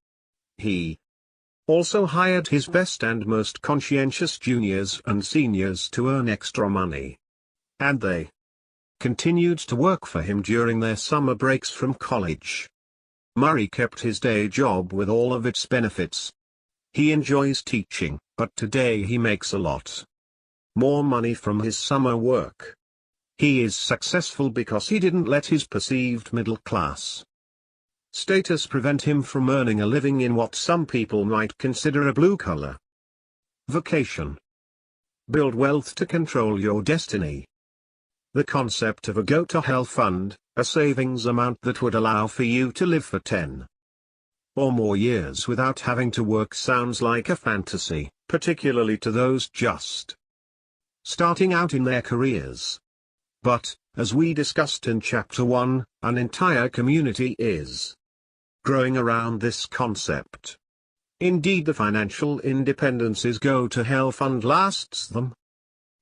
He also hired his best and most conscientious juniors and seniors to earn extra money. And they continued to work for him during their summer breaks from college. Murray kept his day job with all of its benefits. He enjoys teaching, but today he makes a lot more money from his summer work. He is successful because he didn't let his perceived middle-class status prevent him from earning a living in what some people might consider a blue-collar vocation. Build wealth to control your destiny. The concept of a go-to-hell fund, a savings amount that would allow for you to live for 10 or more years without having to work, sounds like a fantasy, particularly to those just starting out in their careers. But, as we discussed in Chapter 1, an entire community is growing around this concept. Indeed, the financial independence's go-to-hell fund lasts them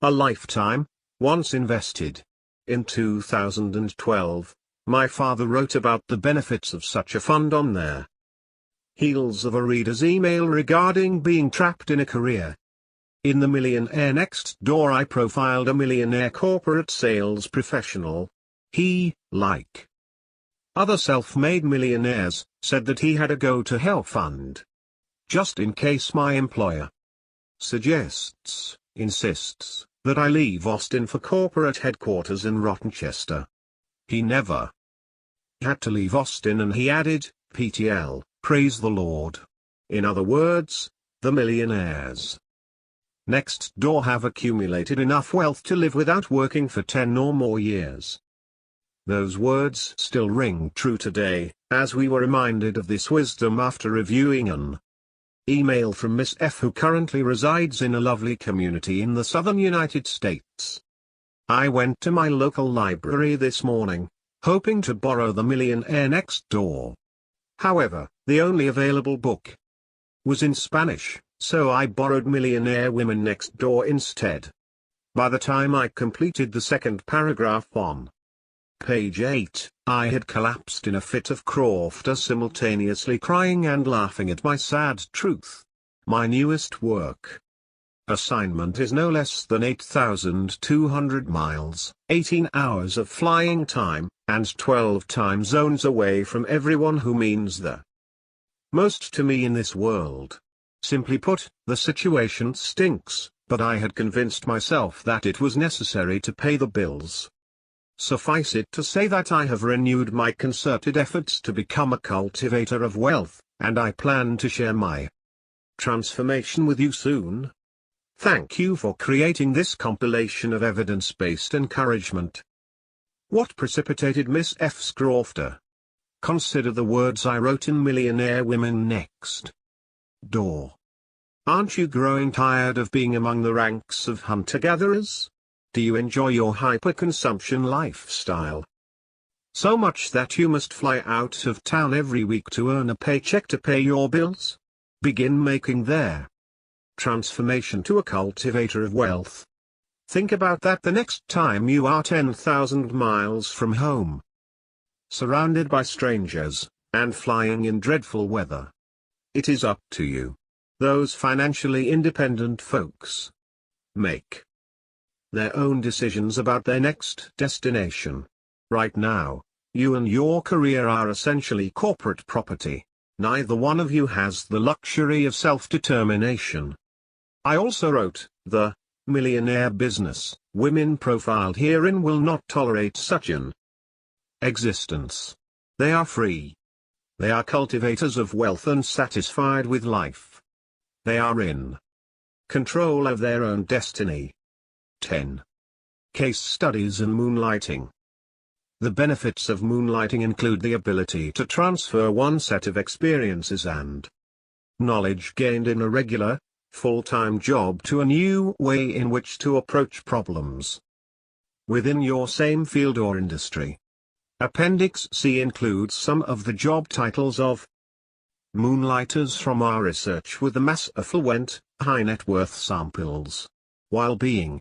a lifetime, once invested. In 2012, my father wrote about the benefits of such a fund on their heels of a reader's email regarding being trapped in a career. In The Millionaire Next Door, I profiled a millionaire corporate sales professional. He, like other self-made millionaires, said that he had a go-to-hell fund. Just in case my employer insists, that I leave Austin for corporate headquarters in Rochester. He never had to leave Austin, and he added, PTL, praise the Lord. In other words, the millionaires next door have accumulated enough wealth to live without working for 10 or more years. Those words still ring true today, as we were reminded of this wisdom after reviewing an email from Miss F, who currently resides in a lovely community in the southern United States. I went to my local library this morning, hoping to borrow The Millionaire Next Door. However, the only available book was in Spanish, so I borrowed Millionaire Women Next Door instead. By the time I completed the second paragraph on page 8, I had collapsed in a fit of laughter, simultaneously crying and laughing at my sad truth. My newest work assignment is no less than 8,200 miles, 18 hours of flying time, and 12 time zones away from everyone who means the most to me in this world. Simply put, the situation stinks, but I had convinced myself that it was necessary to pay the bills. Suffice it to say that I have renewed my concerted efforts to become a cultivator of wealth, and I plan to share my transformation with you soon. Thank you for creating this compilation of evidence-based encouragement. What precipitated Miss F's laughter? Consider the words I wrote in Millionaire Women Next Door. Aren't you growing tired of being among the ranks of hunter-gatherers? Do you enjoy your hyper-consumption lifestyle so much that you must fly out of town every week to earn a paycheck to pay your bills? Begin making their transformation to a cultivator of wealth. Think about that the next time you are 10,000 miles from home, surrounded by strangers, and flying in dreadful weather. It is up to you. Those financially independent folks make their own decisions about their next destination. Right now, you and your career are essentially corporate property. Neither one of you has the luxury of self-determination. I also wrote, the millionaire business women profiled herein will not tolerate such an existence. They are free. They are cultivators of wealth and satisfied with life. They are in control of their own destiny. 10. Case studies in moonlighting. The benefits of moonlighting include the ability to transfer one set of experiences and knowledge gained in a regular, full-time job to a new way in which to approach problems within your same field or industry. Appendix C includes some of the job titles of moonlighters from our research with the mass affluent, high net worth samples. While being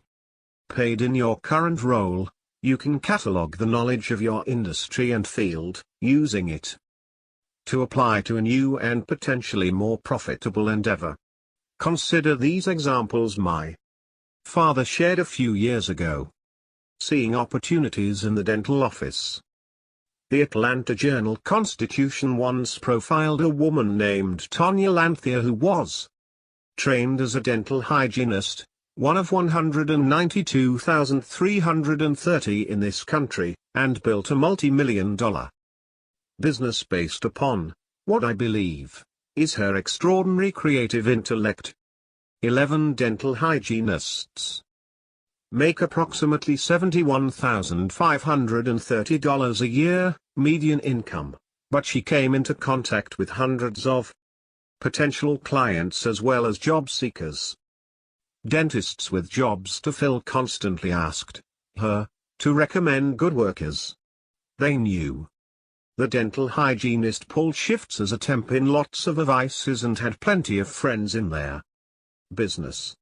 paid in your current role, you can catalog the knowledge of your industry and field, using it to apply to a new and potentially more profitable endeavor. Consider these examples my father shared a few years ago. Seeing opportunities in the dental office. The Atlanta Journal-Constitution once profiled a woman named Tonya Lanthea who was trained as a dental hygienist, one of 192,330 in this country, and built a multi-million-dollar business based upon what I believe is her extraordinary creative intellect. 11 dental hygienists make approximately $71,530 a year, median income, but she came into contact with hundreds of potential clients as well as job seekers. Dentists with jobs to fill constantly asked her to recommend good workers. They knew. The dental hygienist pulled shifts as a temp in lots of offices and had plenty of friends in their business.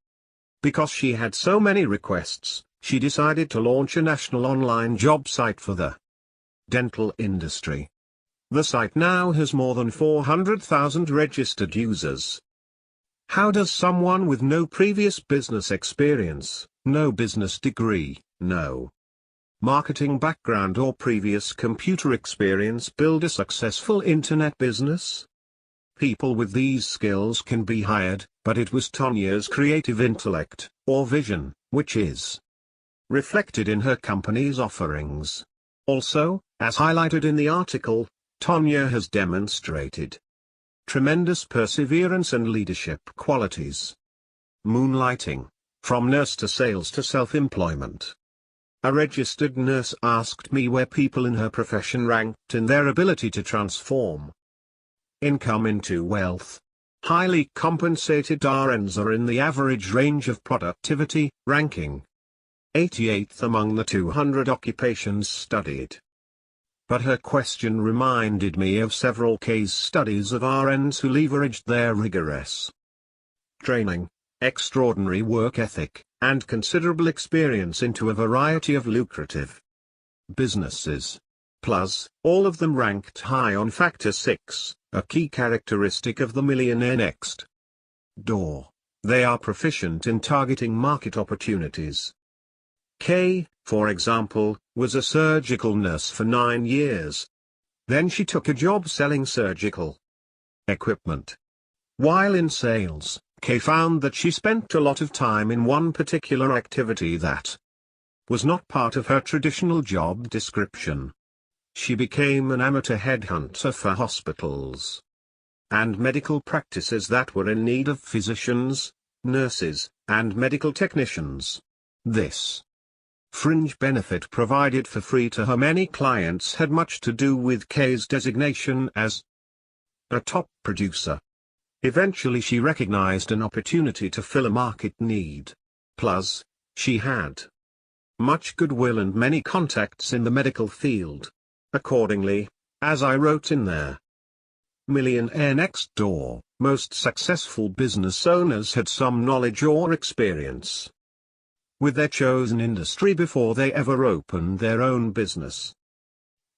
Because she had so many requests, she decided to launch a national online job site for the dental industry. The site now has more than 400,000 registered users. How does someone with no previous business experience, no business degree, no marketing background or previous computer experience build a successful internet business? People with these skills can be hired, but it was Tonya's creative intellect, or vision, which is reflected in her company's offerings. Also, as highlighted in the article, Tonya has demonstrated tremendous perseverance and leadership qualities. Moonlighting, from nurse to sales to self-employment. A registered nurse asked me where people in her profession ranked in their ability to transform income into wealth. Highly compensated RNs are in the average range of productivity, ranking 88th among the 200 occupations studied. But her question reminded me of several case studies of RNs who leveraged their rigorous training, extraordinary work ethic, and considerable experience into a variety of lucrative businesses. Plus, all of them ranked high on Factor 6, a key characteristic of the Millionaire Next Door. They are proficient in targeting market opportunities. Kay, for example, was a surgical nurse for 9 years. Then she took a job selling surgical equipment. While in sales, Kay found that she spent a lot of time in one particular activity that was not part of her traditional job description. She became an amateur headhunter for hospitals and medical practices that were in need of physicians, nurses, and medical technicians. This fringe benefit provided for free to her many clients had much to do with Kay's designation as a top producer. Eventually she recognized an opportunity to fill a market need. Plus, she had much goodwill and many contacts in the medical field. Accordingly, as I wrote in there, Millionaire Next Door, most successful business owners had some knowledge or experience with their chosen industry before they ever opened their own business.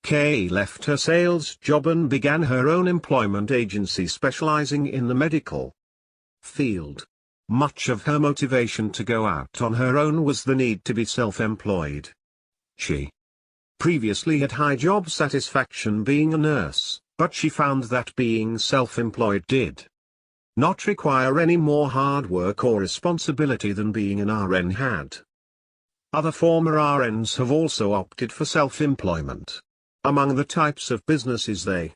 Kay left her sales job and began her own employment agency specializing in the medical field. Much of her motivation to go out on her own was the need to be self-employed. She previously had high job satisfaction being a nurse, but she found that being self-employed did not require any more hard work or responsibility than being an RN had. Other former RNs have also opted for self-employment. Among the types of businesses they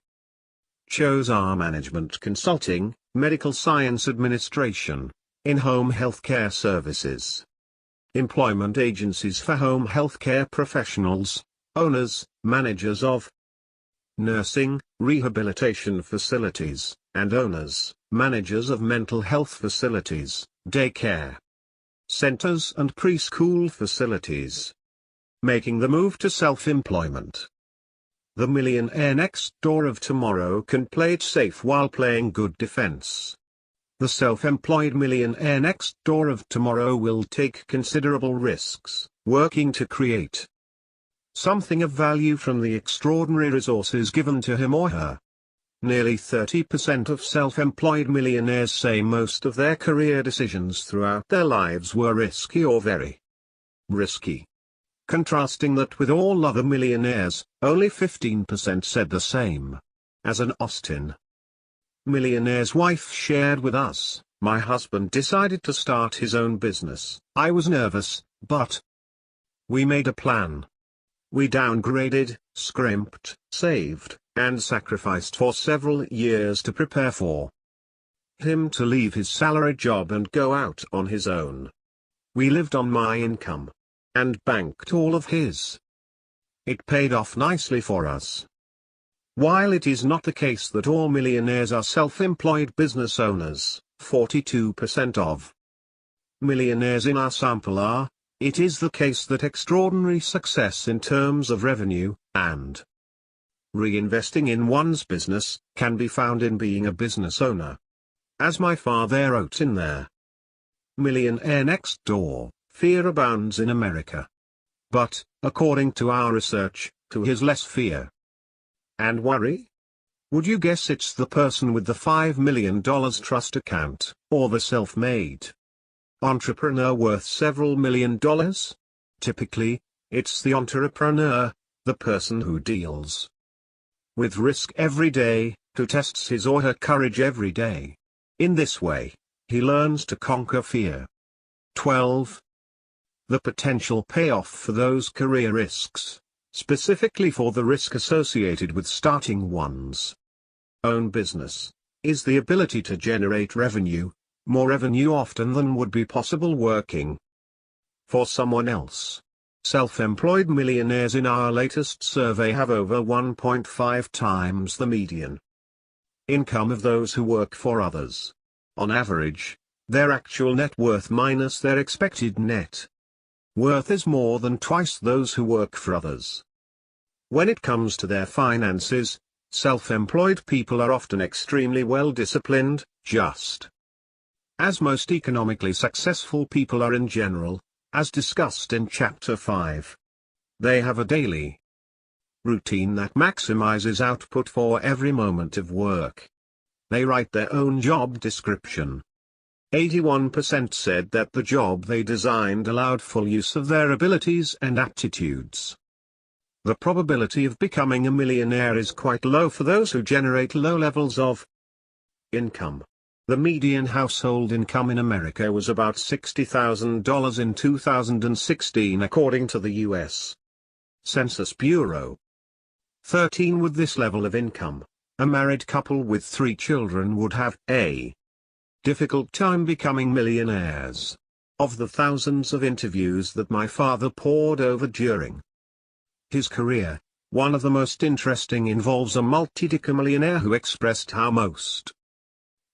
chose are management consulting, medical science administration, in-home healthcare services, employment agencies for home healthcare professionals, owners, managers of nursing, rehabilitation facilities, and owners, managers of mental health facilities, daycare centers and preschool facilities. Making the move to self-employment. The Millionaire Next Door of tomorrow can play it safe while playing good defense. The self-employed Millionaire Next Door of tomorrow will take considerable risks, working to create something of value from the extraordinary resources given to him or her. Nearly 30% of self-employed millionaires say most of their career decisions throughout their lives were risky or very risky. Contrasting that with all other millionaires, only 15% said the same. As an Austin millionaire's wife shared with us, my husband decided to start his own business. I was nervous, but we made a plan. We downgraded, scrimped, saved, and sacrificed for several years to prepare for him to leave his salary job and go out on his own. We lived on my income. And banked all of his. It paid off nicely for us. While it is not the case that all millionaires are self-employed business owners, 42% of millionaires in our sample are, it is the case that extraordinary success in terms of revenue, and reinvesting in one's business, can be found in being a business owner. As my father wrote in their Millionaire Next Door, fear abounds in America. But, according to our research, who has less fear and worry? Would you guess it's the person with the $5 million trust account, or the self-made entrepreneur worth several $1 million? Typically, it's the entrepreneur, the person who deals with risk every day, who tests his or her courage every day. In this way, he learns to conquer fear. 12. The potential payoff for those career risks, specifically for the risk associated with starting one's own business, is the ability to generate revenue, more revenue often than would be possible working for someone else. Self-employed millionaires in our latest survey have over 1.5 times the median income of those who work for others. On average, their actual net worth minus their expected net worth is more than twice those who work for others. When it comes to their finances, self-employed people are often extremely well disciplined, just as most economically successful people are in general, as discussed in Chapter 5. They have a daily routine that maximizes output for every moment of work. They write their own job description. 81% said that the job they designed allowed full use of their abilities and aptitudes. The probability of becoming a millionaire is quite low for those who generate low levels of income. The median household income in America was about $60,000 in 2016 according to the U.S. Census Bureau. 13 With this level of income, a married couple with 3 children would have a difficult time becoming millionaires. Of the thousands of interviews that my father pored over during his career, one of the most interesting involves a multi-decamillionaire who expressed how most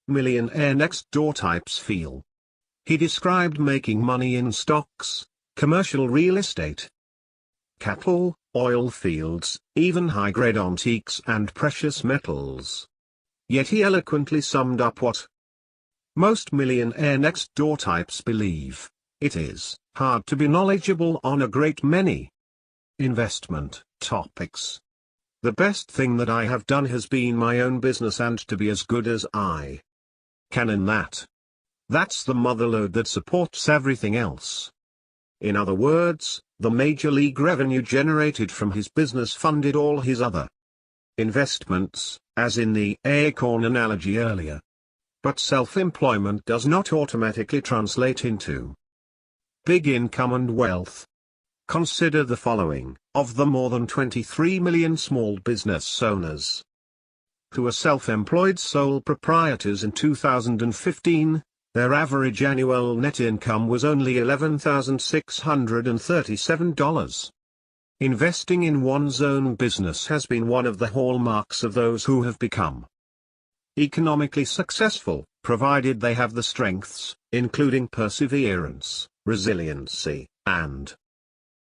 millionaire next door types feel. He described making money in stocks, commercial real estate, cattle, oil fields, even high-grade antiques and precious metals. Yet he eloquently summed up what most millionaire next door types believe: it is hard to be knowledgeable on a great many investment topics. The best thing that I have done has been my own business and to be as good as I can in that. That's the motherlode that supports everything else. In other words, the major league revenue generated from his business funded all his other investments, as in the acorn analogy earlier. But self-employment does not automatically translate into big income and wealth. Consider the following: of the more than 23 million small business owners who are self-employed sole proprietors in 2015, their average annual net income was only $11,637. Investing in one's own business has been one of the hallmarks of those who have become economically successful, provided they have the strengths, including perseverance, resiliency, and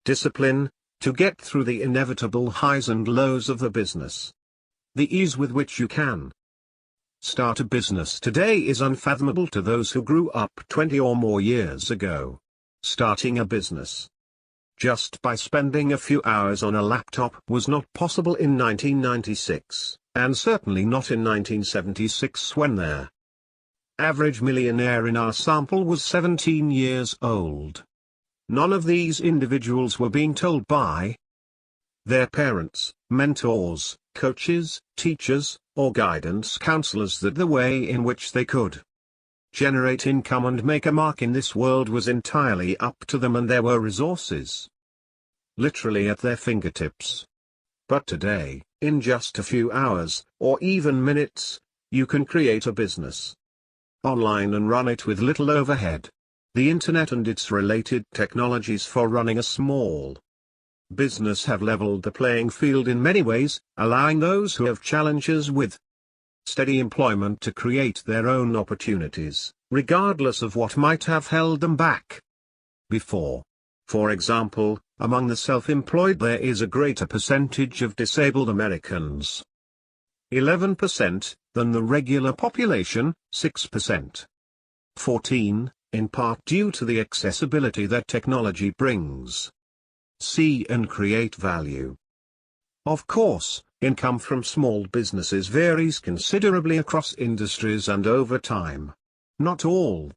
discipline, to get through the inevitable highs and lows of the business. The ease with which you can start a business today is unfathomable to those who grew up 20 or more years ago. Starting a business just by spending a few hours on a laptop was not possible in 1996, and certainly not in 1976 when their average millionaire in our sample was 17 years old. None of these individuals were being told by their parents, mentors, coaches, teachers, or guidance counselors that the way in which they could generate income and make a mark in this world was entirely up to them, and there were resources literally at their fingertips. But today, in just a few hours, or even minutes, you can create a business online and run it with little overhead. The internet and its related technologies for running a small business have leveled the playing field in many ways, allowing those who have challenges with steady employment to create their own opportunities, regardless of what might have held them back before. For example, among the self-employed there is a greater percentage of disabled Americans, 11%, than the regular population, 6%. 14, in part due to the accessibility that technology brings. See and create value. Of course, income from small businesses varies considerably across industries and over time. Not all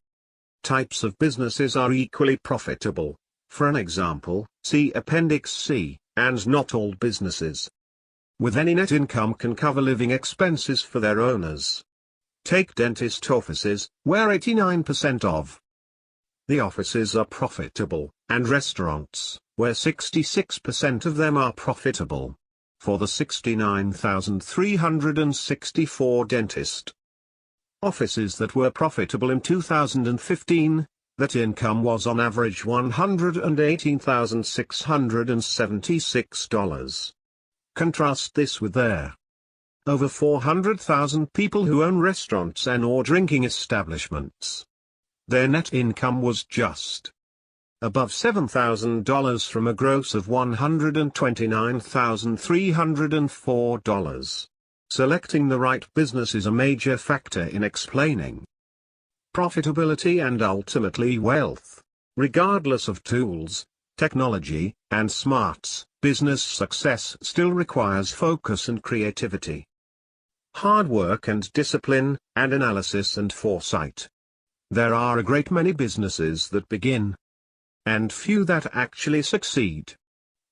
types of businesses are equally profitable. For an example, see Appendix C, and not all businesses with any net income can cover living expenses for their owners. Take dentist offices, where 89% of the offices are profitable, and restaurants, where 66% of them are profitable. For the 69,364 dentist offices that were profitable in 2015, that income was on average $118,676. Contrast this with their over 400,000 people who own restaurants and/or drinking establishments. Their net income was just above $7,000 from a gross of $129,304. Selecting the right business is a major factor in explaining profitability and ultimately wealth. Regardless of tools, technology, and smarts, business success still requires focus and creativity, hard work and discipline, and analysis and foresight. There are a great many businesses that begin, and few that actually succeed.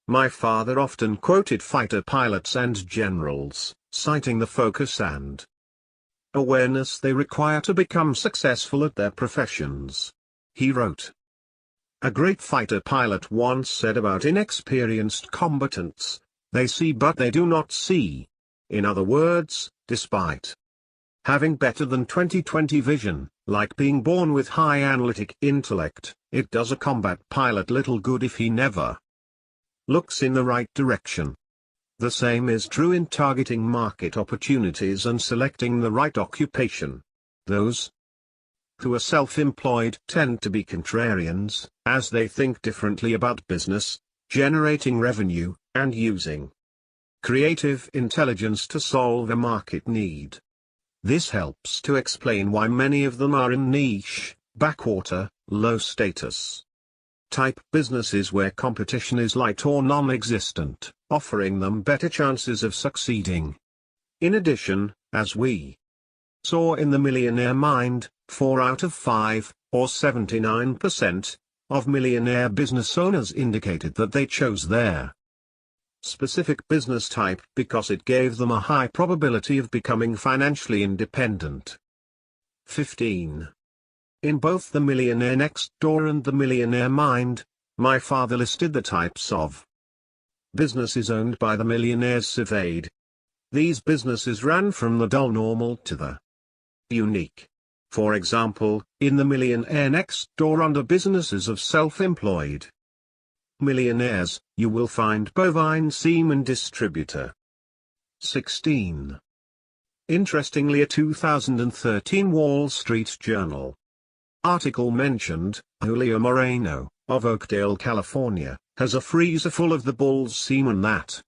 My father often quoted fighter pilots and generals, citing the focus and awareness they require to become successful at their professions. He wrote, "A great fighter pilot once said about inexperienced combatants, they see but they do not see. In other words, despite having better than 20/20 vision, like being born with high analytic intellect, it does a combat pilot little good if he never looks in the right direction." The same is true in targeting market opportunities and selecting the right occupation. Those who are self-employed tend to be contrarians, as they think differently about business, generating revenue, and using creative intelligence to solve a market need. This helps to explain why many of them are in niche, backwater, low-status type businesses where competition is light or non-existent, offering them better chances of succeeding. In addition, as we saw in the Millionaire Mind, 4 out of 5, or 79%, of millionaire business owners indicated that they chose their specific business type because it gave them a high probability of becoming financially independent. 15. In both the Millionaire Next Door and the Millionaire Mind, my father listed the types of businesses owned by the millionaires surveyed. These businesses ran from the dull normal to the unique. For example, in the Millionaire Next Door under businesses of self-employed millionaires, you will find bovine semen distributor. 16. Interestingly, a 2013 Wall Street Journal article mentioned, Julio Moreno, of Oakdale, California, has a freezer full of the bull's semen that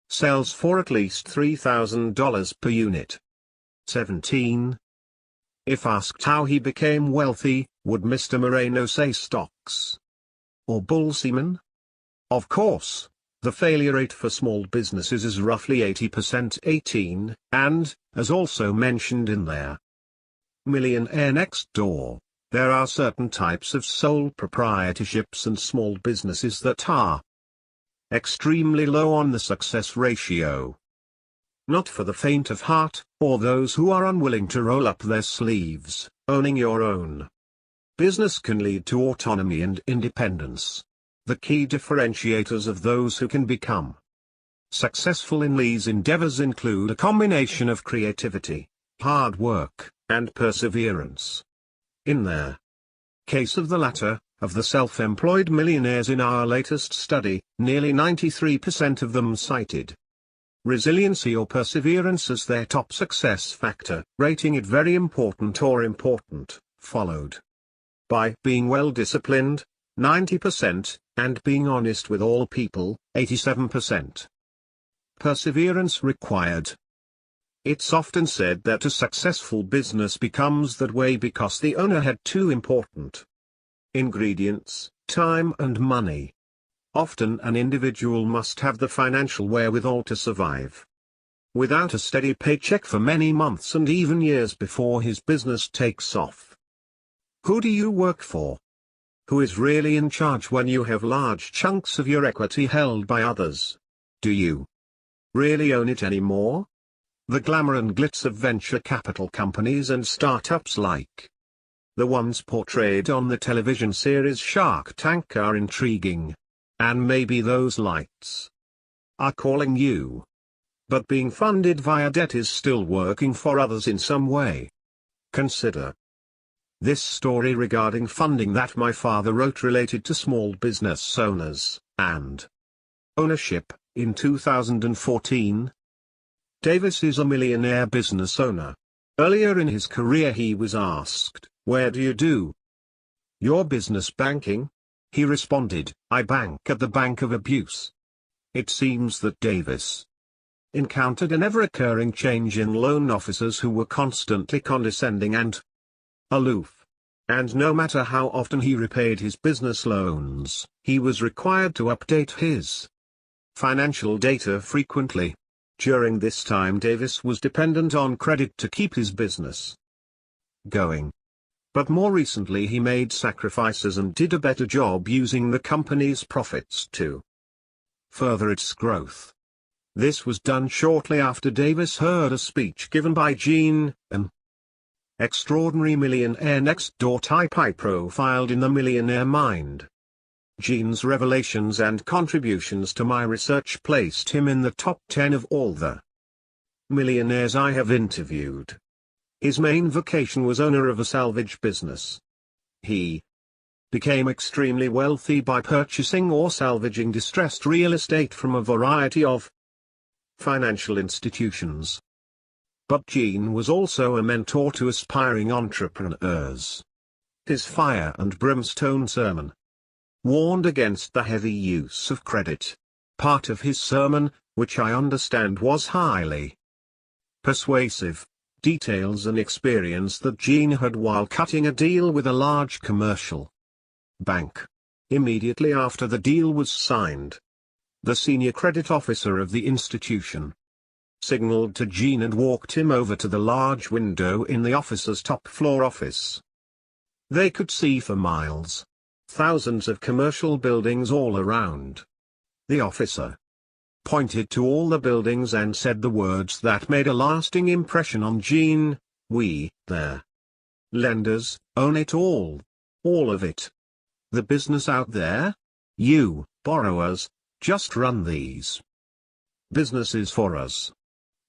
sells for at least $3,000 per unit. 17. If asked how he became wealthy, would Mr. Moreno say stocks or bull semen? Of course, the failure rate for small businesses is roughly 80%. 18, and, as also mentioned in their Millionaire Next Door, there are certain types of sole proprietorships and small businesses that are extremely low on the success ratio. Not for the faint of heart, or those who are unwilling to roll up their sleeves. Owning your own business can lead to autonomy and independence. The key differentiators of those who can become successful in these endeavors include a combination of creativity, hard work, and perseverance. In their case of the latter, of the self-employed millionaires in our latest study, nearly 93% of them cited resiliency or perseverance as their top success factor, rating it very important or important, followed by being well disciplined, 90%, and being honest with all people, 87%. Perseverance required. It's often said that a successful business becomes that way because the owner had two important ingredients, time and money. Often an individual must have the financial wherewithal to survive without a steady paycheck for many months and even years before his business takes off. Who do you work for? Who is really in charge when you have large chunks of your equity held by others? Do you really own it anymore? The glamour and glitz of venture capital companies and startups like the ones portrayed on the television series Shark Tank are intriguing. And maybe those lights are calling you. But being funded via debt is still working for others in some way. Consider this story regarding funding that my father wrote related to small business owners and ownership. In 2014, Davis is a millionaire business owner. Earlier in his career he was asked, "Where do you do your business banking?" He responded, "I bank at the Bank of Abuse." It seems that Davis encountered an ever-occurring change in loan officers who were constantly condescending and aloof. And no matter how often he repaid his business loans, he was required to update his financial data frequently. During this time Davis was dependent on credit to keep his business going. But more recently he made sacrifices and did a better job using the company's profits to further its growth. This was done shortly after Davis heard a speech given by Gene, an extraordinary millionaire next door type I profiled in the Millionaire Mind. Gene's revelations and contributions to my research placed him in the top 10 of all the millionaires I have interviewed. His main vocation was owner of a salvage business. He became extremely wealthy by purchasing or salvaging distressed real estate from a variety of financial institutions. But Gene was also a mentor to aspiring entrepreneurs. His fire and brimstone sermon warned against the heavy use of credit. Part of his sermon, which I understand was highly persuasive, details an experience that Gene had while cutting a deal with a large commercial bank. Immediately after the deal was signed, the senior credit officer of the institution signaled to Gene and walked him over to the large window in the officer's top floor office. They could see for miles, thousands of commercial buildings all around. The officer pointed to all the buildings and said the words that made a lasting impression on Gene: "We, their lenders, own it all of it. The business out there? You, borrowers, just run these businesses for us.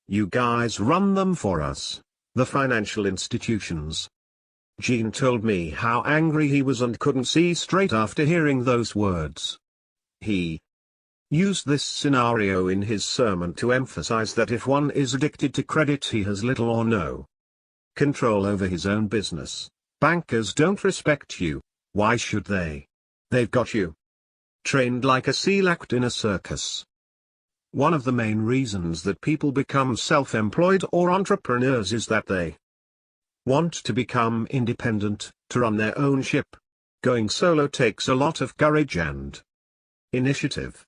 You guys run them for us, the financial institutions." Gene told me how angry he was and couldn't see straight after hearing those words. He used this scenario in his sermon to emphasize that if one is addicted to credit he has little or no control over his own business. Bankers don't respect you. Why should they? They've got you trained like a seal act in a circus. One of the main reasons that people become self-employed or entrepreneurs is that they want to become independent, to run their own ship. Going solo takes a lot of courage and initiative.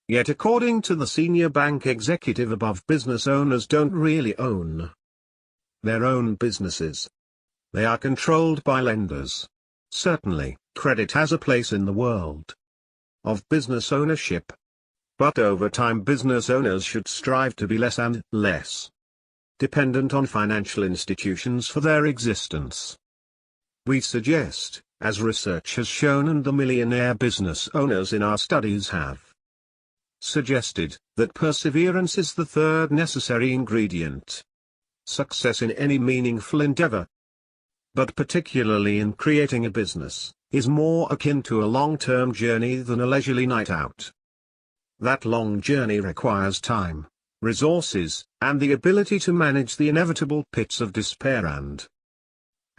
Yet according to the senior bank executive above, business owners don't really own their own businesses. They are controlled by lenders. Certainly, credit has a place in the world of business ownership. But over time business owners should strive to be less and less dependent on financial institutions for their existence. We suggest, as research has shown and the millionaire business owners in our studies have suggested, that perseverance is the third necessary ingredient. Success in any meaningful endeavor, but particularly in creating a business, is more akin to a long-term journey than a leisurely night out. That long journey requires time, resources, and the ability to manage the inevitable pits of despair and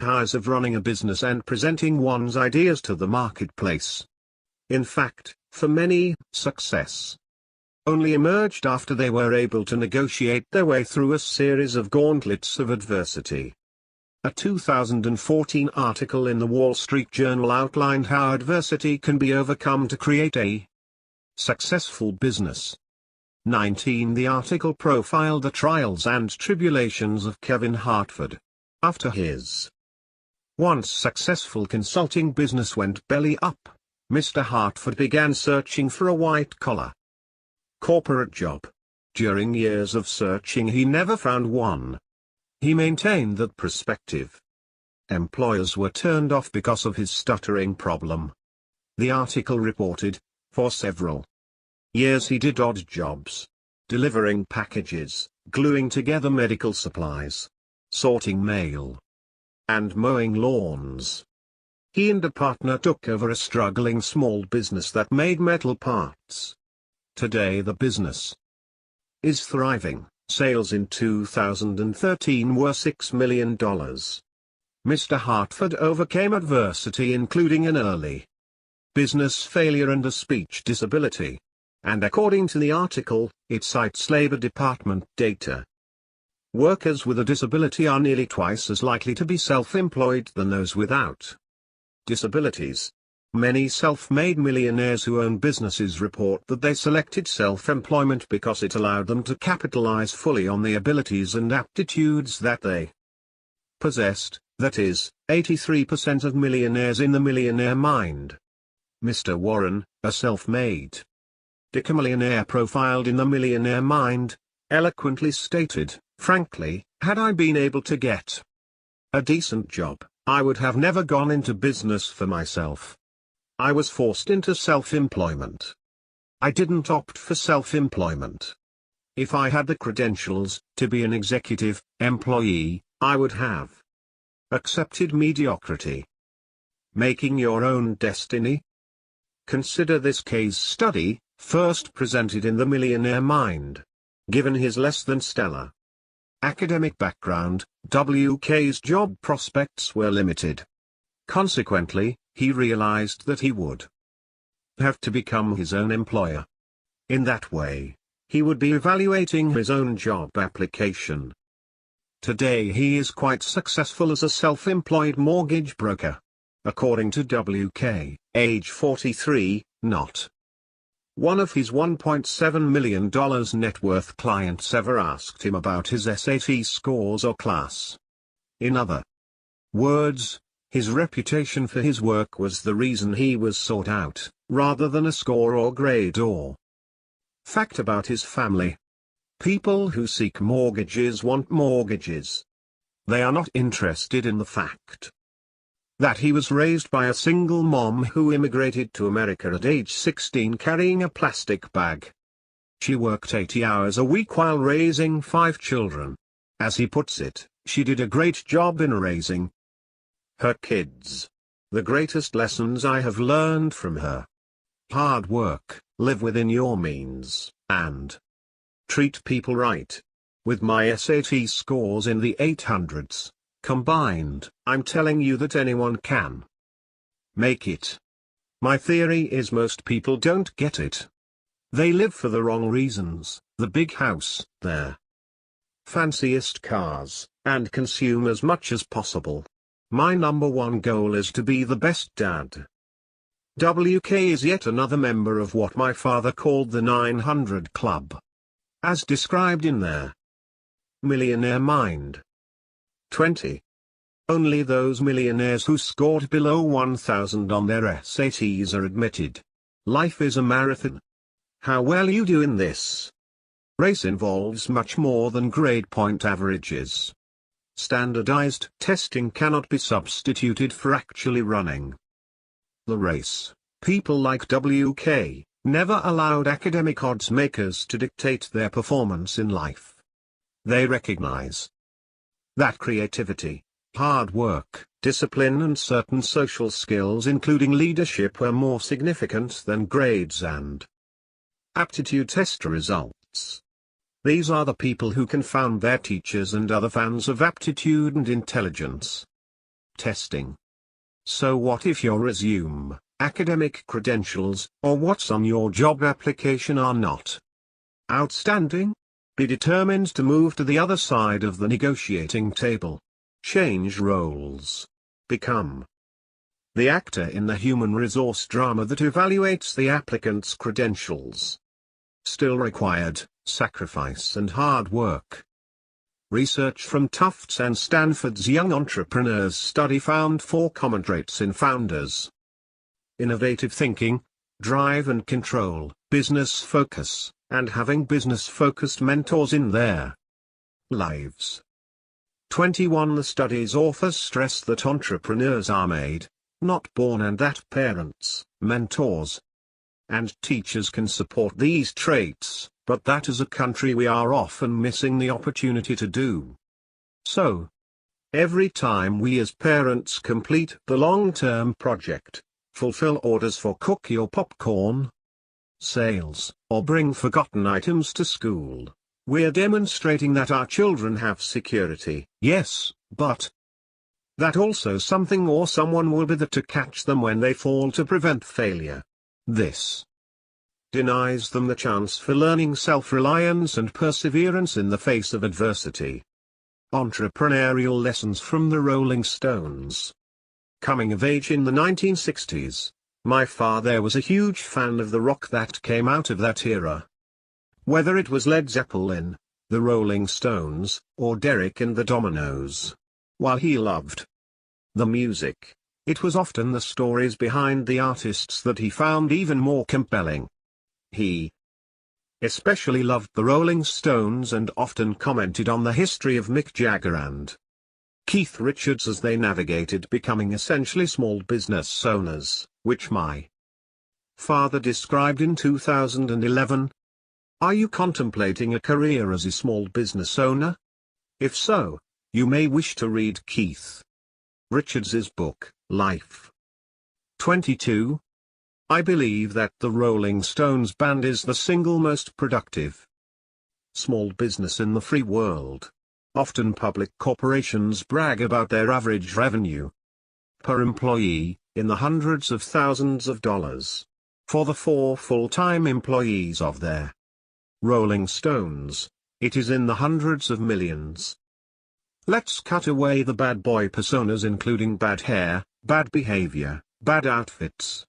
highs of running a business and presenting one's ideas to the marketplace. In fact, for many, success only emerged after they were able to negotiate their way through a series of gauntlets of adversity. A 2014 article in the Wall Street Journal outlined how adversity can be overcome to create a successful business. 19. The article profiled the trials and tribulations of Kevin Hartford. After his once successful consulting business went belly up, Mr. Hartford began searching for a white-collar corporate job. During years of searching he never found one. He maintained that prospective employers were turned off because of his stuttering problem. The article reported, for several years he did odd jobs, delivering packages, gluing together medical supplies, sorting mail, and mowing lawns. He and a partner took over a struggling small business that made metal parts. Today the business is thriving. Sales in 2013 were $6 million. Mr. Hartford overcame adversity including an early business failure and a speech disability. And according to the article, it cites Labor Department data. Workers with a disability are nearly twice as likely to be self-employed than those without disabilities. Many self-made millionaires who own businesses report that they selected self-employment because it allowed them to capitalize fully on the abilities and aptitudes that they possessed, that is, 83% of millionaires in the Millionaire Mind. Mr. Warren, a self-made decamillionaire profiled in the Millionaire Mind, eloquently stated, "Frankly, had I been able to get a decent job, I would have never gone into business for myself. I was forced into self-employment. I didn't opt for self-employment. If I had the credentials to be an executive employee, I would have accepted mediocrity." Making your own destiny? Consider this case study, first presented in the Millionaire Mind. Given his less than stellar academic background, WK's job prospects were limited. Consequently, he realized that he would have to become his own employer. In that way, he would be evaluating his own job application. Today he is quite successful as a self-employed mortgage broker. According to WK, age 43, not one of his $1.7 million net worth clients ever asked him about his SAT scores or class. In other words, his reputation for his work was the reason he was sought out, rather than a score or grade or fact about his family. People who seek mortgages want mortgages. They are not interested in the fact that he was raised by a single mom who immigrated to America at age 16 carrying a plastic bag. She worked 80 hours a week while raising 5 children. As he puts it, she did a great job in raising her kids. The greatest lessons I have learned from her: hard work, live within your means, and treat people right. With my SAT scores in the 800s, combined, I'm telling you that anyone can make it. My theory is most people don't get it. They live for the wrong reasons: the big house, their fanciest cars, and consume as much as possible. My number one goal is to be the best dad. WK is yet another member of what my father called the 900 Club, as described in their Millionaire Mind. 20. Only those millionaires who scored below 1,000 on their SATs are admitted. Life is a marathon. How well you do in this race involves much more than grade point averages. Standardized testing cannot be substituted for actually running the race. People like WK never allowed academic odds makers to dictate their performance in life. They recognize that creativity, hard work, discipline and certain social skills including leadership were more significant than grades and aptitude test results. These are the people who confound their teachers and other fans of aptitude and intelligence testing. So what if your resume, academic credentials, or what's on your job application are not outstanding? Be determined to move to the other side of the negotiating table. Change roles. Become the actor in the human resource drama that evaluates the applicant's credentials. Still required, sacrifice and hard work. Research from Tufts and Stanford's Young Entrepreneurs Study found 4 common traits in founders: innovative thinking, drive and control, business focus, and having business-focused mentors in their lives. 21. The study's authors stress that entrepreneurs are made, not born, and that parents, mentors, and teachers can support these traits, but that as a country we are often missing the opportunity to do so. Every time we as parents complete the long-term project, fulfill orders for cookie or popcorn sales, or bring forgotten items to school, we're demonstrating that our children have security, yes, but that also something or someone will be there to catch them when they fall to prevent failure. This denies them the chance for learning self-reliance and perseverance in the face of adversity. Entrepreneurial lessons from the Rolling Stones. Coming of age in the 1960s, my father was a huge fan of the rock that came out of that era. Whether it was Led Zeppelin, the Rolling Stones, or Derek and the Dominoes. While he loved the music, it was often the stories behind the artists that he found even more compelling. He especially loved the Rolling Stones and often commented on the history of Mick Jagger and Keith Richards as they navigated becoming essentially small business owners, which my father described in 2011. Are you contemplating a career as a small business owner? If so, you may wish to read Keith Richards's book, Life. 22. I believe that the Rolling Stones band is the single most productive small business in the free world. Often public corporations brag about their average revenue per employee, in the hundreds of thousands of dollars. For the 4 full-time employees of their Rolling Stones, it is in the hundreds of millions. Let's cut away the bad boy personas, including bad hair, bad behavior, bad outfits.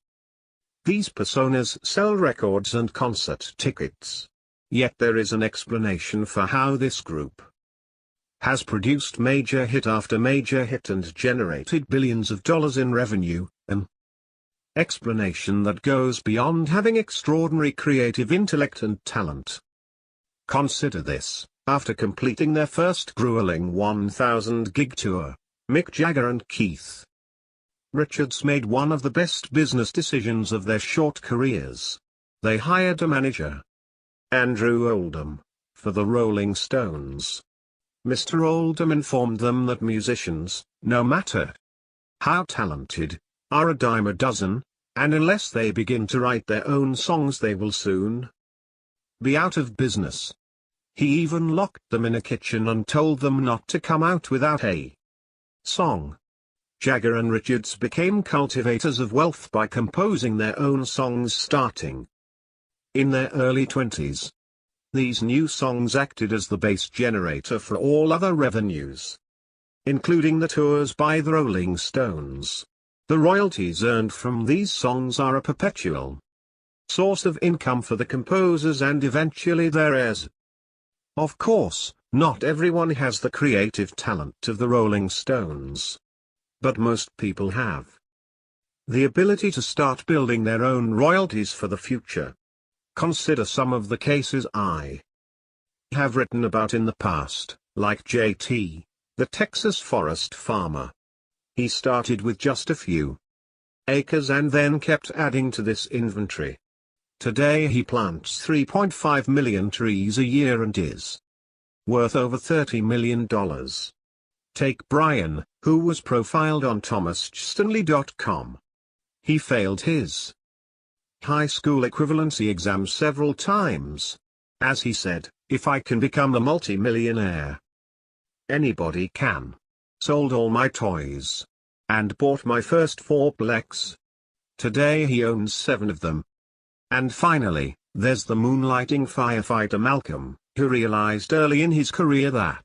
These personas sell records and concert tickets. Yet there is an explanation for how this group has produced major hit after major hit and generated billions of dollars in revenue, an explanation that goes beyond having extraordinary creative intellect and talent. Consider this: after completing their first grueling 1,000-gig tour, Mick Jagger and Keith Richards made one of the best business decisions of their short careers. They hired a manager, Andrew Oldham, for the Rolling Stones. Mr. Oldham informed them that musicians, no matter how talented, are a dime a dozen, and unless they begin to write their own songs they will soon be out of business. He even locked them in a kitchen and told them not to come out without a song. Jagger and Richards became cultivators of wealth by composing their own songs starting in their early 20s. These new songs acted as the base generator for all other revenues, including the tours by the Rolling Stones. The royalties earned from these songs are a perpetual source of income for the composers and eventually their heirs. Of course, not everyone has the creative talent of the Rolling Stones. But most people have the ability to start building their own royalties for the future. Consider some of the cases I have written about in the past, like JT, the Texas forest farmer. He started with just a few acres and then kept adding to this inventory. Today he plants 3.5 million trees a year and is worth over $30 million. Take Brian, who was profiled on thomasstanley.com. He failed his high school equivalency exam several times. As he said, "If I can become a multi-millionaire, anybody can." Sold all my toys. And bought my first fourplex. Today he owns 7 of them. And finally, there's the moonlighting firefighter Malcolm, who realized early in his career that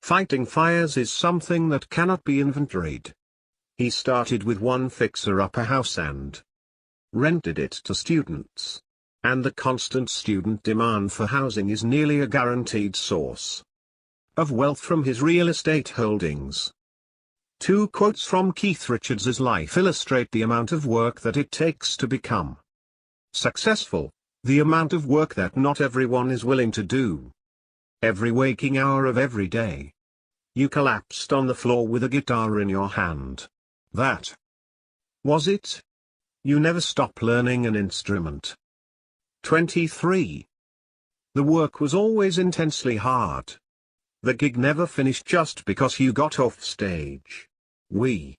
fighting fires is something that cannot be inventoried. He started with one fixer-upper house and rented it to students. And the constant student demand for housing is nearly a guaranteed source of wealth from his real estate holdings. 2 quotes from Keith Richards' life illustrate the amount of work that it takes to become successful, the amount of work that not everyone is willing to do. Every waking hour of every day, you collapsed on the floor with a guitar in your hand. That was it. You never stop learning an instrument. 23. The work was always intensely hard. The gig never finished just because you got off stage. We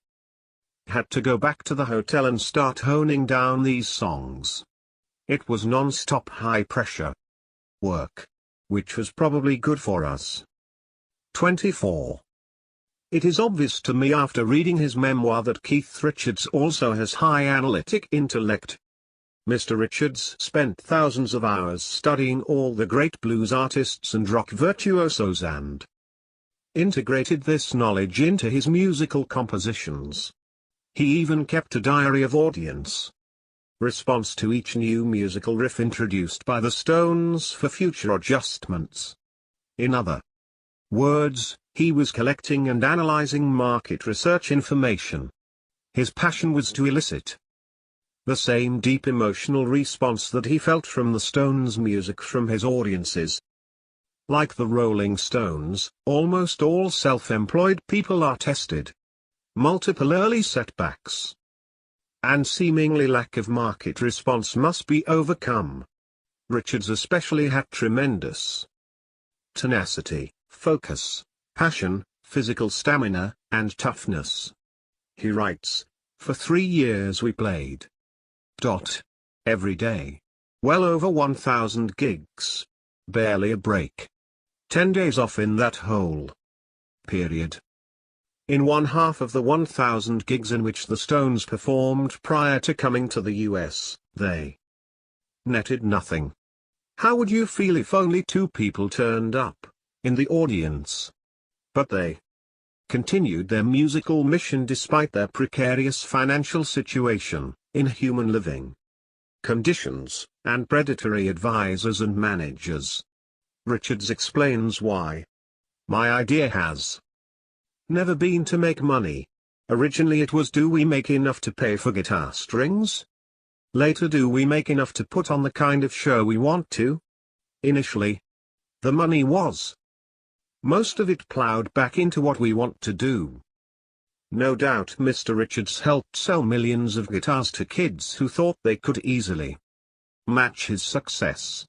had to go back to the hotel and start honing down these songs. It was non-stop high-pressure work, which was probably good for us. 24. It is obvious to me after reading his memoir that Keith Richards also has high analytic intellect. Mr. Richards spent thousands of hours studying all the great blues artists and rock virtuosos and integrated this knowledge into his musical compositions. He even kept a diary of audience response to each new musical riff introduced by the Stones for future adjustments. In other words, he was collecting and analyzing market research information. His passion was to elicit the same deep emotional response that he felt from the Stones' music from his audiences. Like the Rolling Stones, almost all self-employed people are tested. Multiple early setbacks and seemingly lack of market response must be overcome. Richards especially had tremendous tenacity, focus, passion, physical stamina, and toughness. He writes, "For 3 years we played every day. Well over 1,000 gigs. Barely a break. 10 days off in that whole period. In one half of the 1,000 gigs in which the Stones performed prior to coming to the US, they netted nothing. How would you feel if only 2 people turned up in the audience? But they continued their musical mission despite their precarious financial situation, inhuman living conditions, and predatory advisors and managers." Richards explains why. "My idea has never been to make money. Originally it was, do we make enough to pay for guitar strings? Later, do we make enough to put on the kind of show we want to? Initially, the money was most of it plowed back into what we want to do." No doubt Mr. Richards helped sell millions of guitars to kids who thought they could easily match his success.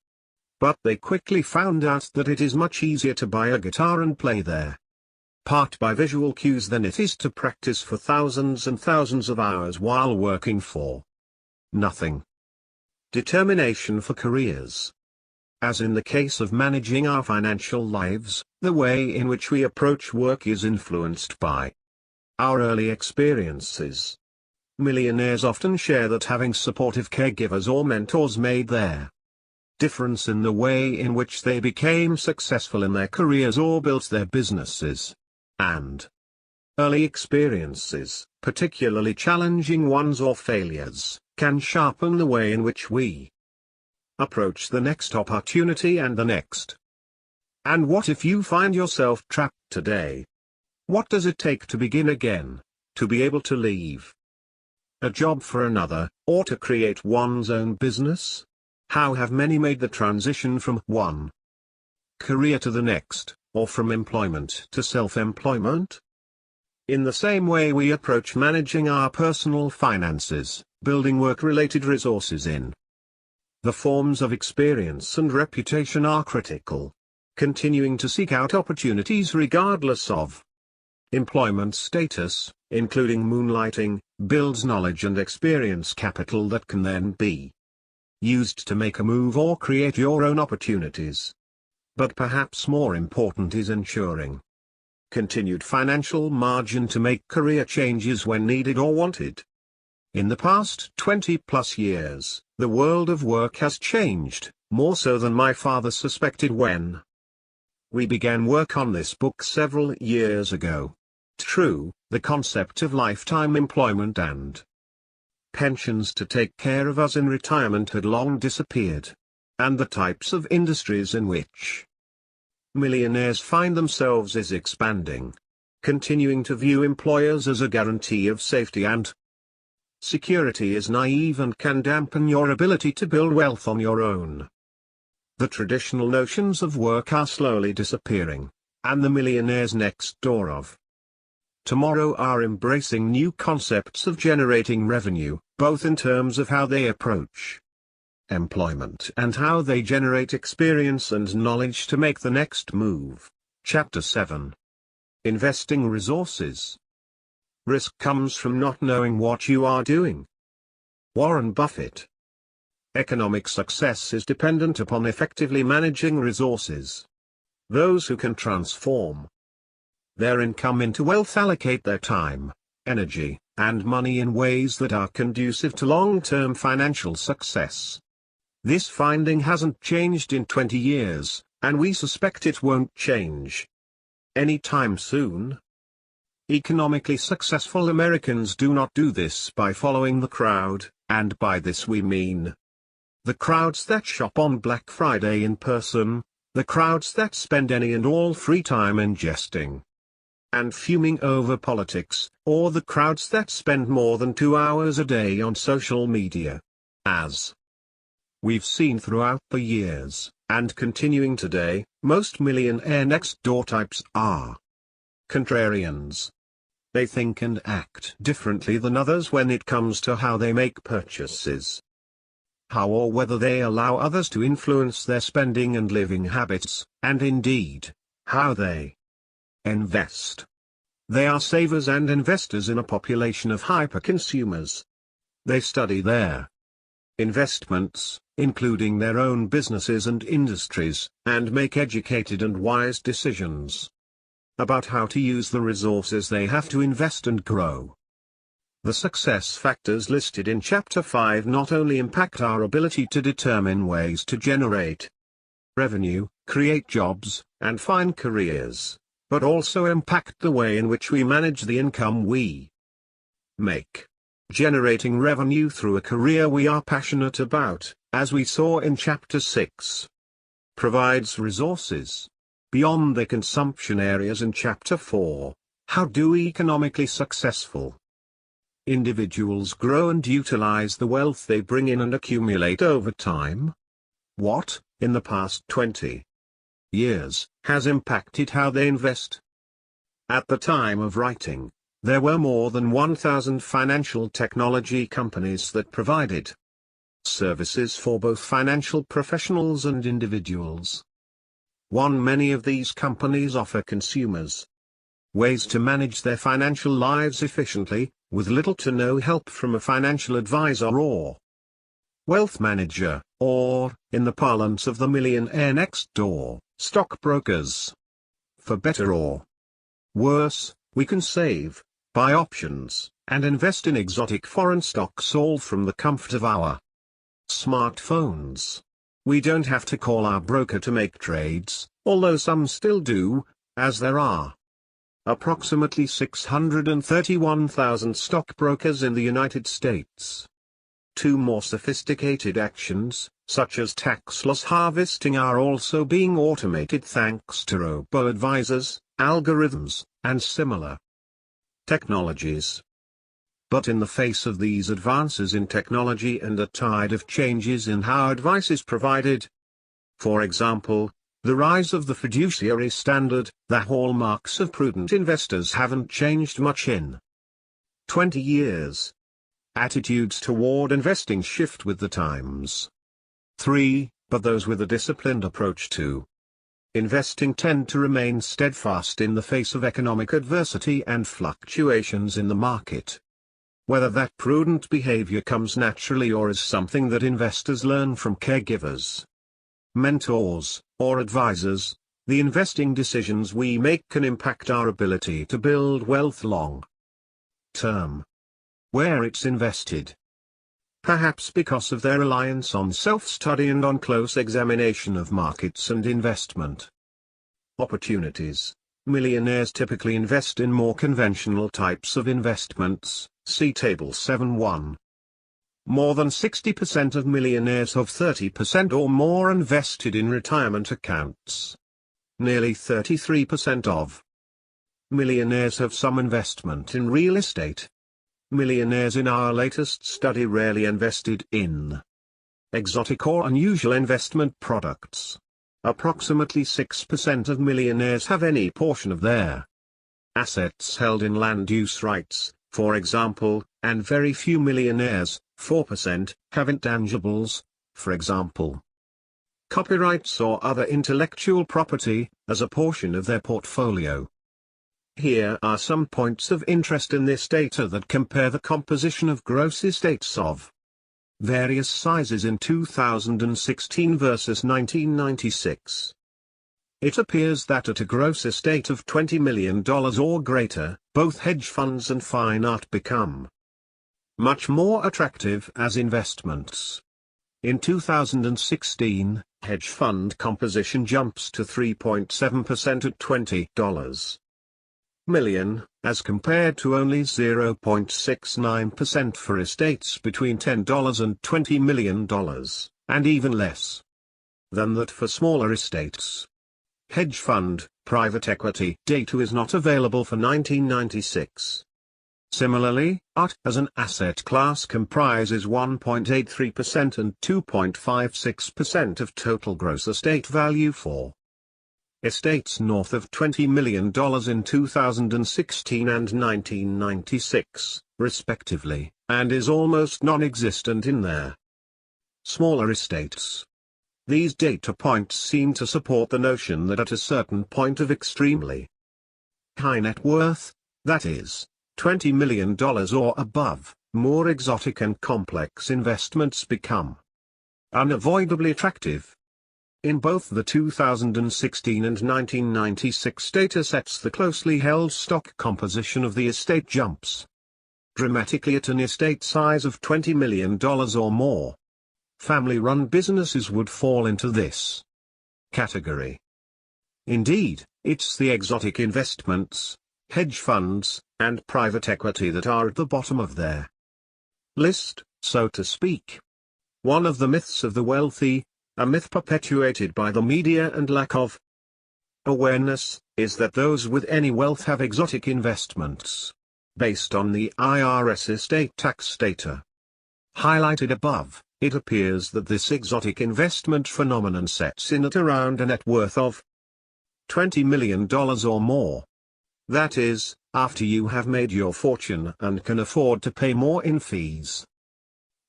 But they quickly found out that it is much easier to buy a guitar and play their part by visual cues than it is to practice for thousands and thousands of hours while working for nothing. Determination for careers. As in the case of managing our financial lives, the way in which we approach work is influenced by our early experiences. Millionaires often share that having supportive caregivers or mentors made their difference in the way in which they became successful in their careers or built their businesses. And early experiences, particularly challenging ones or failures, can sharpen the way in which we approach the next opportunity and the next. And what if you find yourself trapped today? What does it take to begin again, to be able to leave a job for another, or to create one's own business? How have many made the transition from one career to the next, or from employment to self-employment? In the same way we approach managing our personal finances, building work-related resources in the forms of experience and reputation are critical. Continuing to seek out opportunities regardless of employment status, including moonlighting, builds knowledge and experience capital that can then be used to make a move or create your own opportunities. But perhaps more important is ensuring continued financial margin to make career changes when needed or wanted. In the past 20+ years, the world of work has changed, more so than my father suspected when we began work on this book several years ago. True, the concept of lifetime employment and pensions to take care of us in retirement had long disappeared. And the types of industries in which millionaires find themselves is expanding, continuing to view employers as a guarantee of safety and security is naive and can dampen your ability to build wealth on your own. The traditional notions of work are slowly disappearing, and the millionaires next door of tomorrow are embracing new concepts of generating revenue, both in terms of how they approach employment and how they generate experience and knowledge to make the next move. Chapter 7. Investing Resources. Risk comes from not knowing what you are doing. Warren Buffett. Economic success is dependent upon effectively managing resources. Those who can transform their income into wealth allocate their time, energy, and money in ways that are conducive to long-term financial success. This finding hasn't changed in 20 years, and we suspect it won't change anytime soon. Economically successful Americans do not do this by following the crowd, and by this we mean the crowds that shop on Black Friday in person, the crowds that spend any and all free time ingesting and fuming over politics, or the crowds that spend more than 2 hours a day on social media. As we've seen throughout the years, and continuing today, most millionaire next-door types are contrarians. They think and act differently than others when it comes to how they make purchases, how or whether they allow others to influence their spending and living habits, and indeed, how they invest. They are savers and investors in a population of hyper-consumers. They study their investments, including their own businesses and industries, and make educated and wise decisions about how to use the resources they have to invest and grow. The success factors listed in Chapter 5 not only impact our ability to determine ways to generate revenue, create jobs, and find careers, but also impact the way in which we manage the income we make. Generating revenue through a career we are passionate about, as we saw in Chapter 6, provides resources beyond the consumption areas in Chapter 4. How do economically successful individuals grow and utilize the wealth they bring in and accumulate over time? What, in the past 20 years, has impacted how they invest? At the time of writing, there were more than 1,000 financial technology companies that provided services for both financial professionals and individuals. Many of these companies offer consumers ways to manage their financial lives efficiently, with little to no help from a financial advisor or wealth manager, or, in the parlance of the millionaire next door, stockbrokers. For better or worse, we can save, buy options, and invest in exotic foreign stocks all from the comfort of our smartphones. We don't have to call our broker to make trades, although some still do, as there are approximately 631,000 stockbrokers in the United States. Two more sophisticated actions, such as tax loss harvesting, are also being automated thanks to robo-advisors, algorithms, and similar technologies. But in the face of these advances in technology and a tide of changes in how advice is provided, for example, the rise of the fiduciary standard, the hallmarks of prudent investors haven't changed much in 20 years. Attitudes toward investing shift with the times. 3. But those with a disciplined approach to investing tend to remain steadfast in the face of economic adversity and fluctuations in the market. Whether that prudent behavior comes naturally or is something that investors learn from caregivers, mentors, or advisors, the investing decisions we make can impact our ability to build wealth long term. Where it's invested. Perhaps because of their reliance on self-study and on close examination of markets and investment opportunities, millionaires typically invest in more conventional types of investments, see Table 7.1. More than 60% of millionaires have 30% or more invested in retirement accounts. Nearly 33% of millionaires have some investment in real estate. Millionaires in our latest study rarely invested in exotic or unusual investment products. Approximately 6% of millionaires have any portion of their assets held in land use rights, for example, and very few millionaires, 4%, have intangibles, for example, copyrights or other intellectual property, as a portion of their portfolio. Here are some points of interest in this data that compare the composition of gross estates of various sizes in 2016 versus 1996. It appears that at a gross estate of $20 million or greater, both hedge funds and fine art become much more attractive as investments. In 2016, hedge fund composition jumps to 3.7% at $20 million, as compared to only 0.69% for estates between $10 and $20 million, and even less than that for smaller estates. Hedge fund, private equity data is not available for 1996. Similarly, art as an asset class comprises 1.83% and 2.56% of total gross estate value for estates north of $20 million in 2016 and 1996, respectively, and is almost non-existent in their smaller estates. These data points seem to support the notion that at a certain point of extremely high net worth, that is, $20 million or above, more exotic and complex investments become unavoidably attractive. In both the 2016 and 1996 datasets, the closely held stock composition of the estate jumps dramatically at an estate size of $20 million or more. Family-run businesses would fall into this category. Indeed, it's the exotic investments, hedge funds, and private equity that are at the bottom of their list, so to speak. One of the myths of the wealthy, a myth perpetuated by the media and lack of awareness, is that those with any wealth have exotic investments. Based on the IRS estate tax data highlighted above, it appears that this exotic investment phenomenon sets in at around a net worth of $20 million or more. That is, after you have made your fortune and can afford to pay more in fees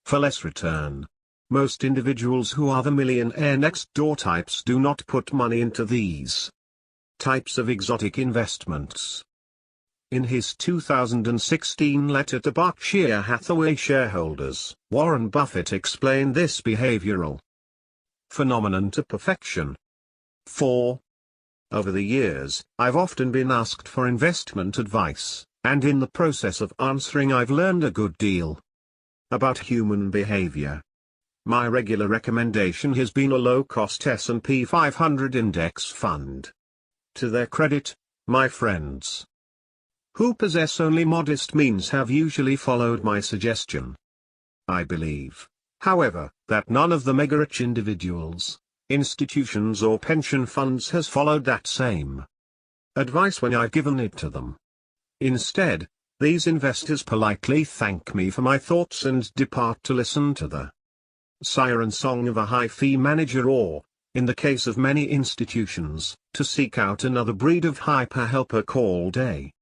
for less return. Most individuals who are the millionaire next door types do not put money into these types of exotic investments. In his 2016 letter to Berkshire Hathaway shareholders, Warren Buffett explained this behavioral phenomenon to perfection. 4. Over the years, I've often been asked for investment advice, and in the process of answering I've learned a good deal about human behavior. My regular recommendation has been a low-cost S&P 500 index fund. To their credit, my friends who possess only modest means have usually followed my suggestion. I believe, however, that none of the mega-rich individuals, institutions or pension funds has followed that same advice when I've given it to them. Instead, these investors politely thank me for my thoughts and depart to listen to the siren song of a high-fee manager or, in the case of many institutions, to seek out another breed of hyper-helper called a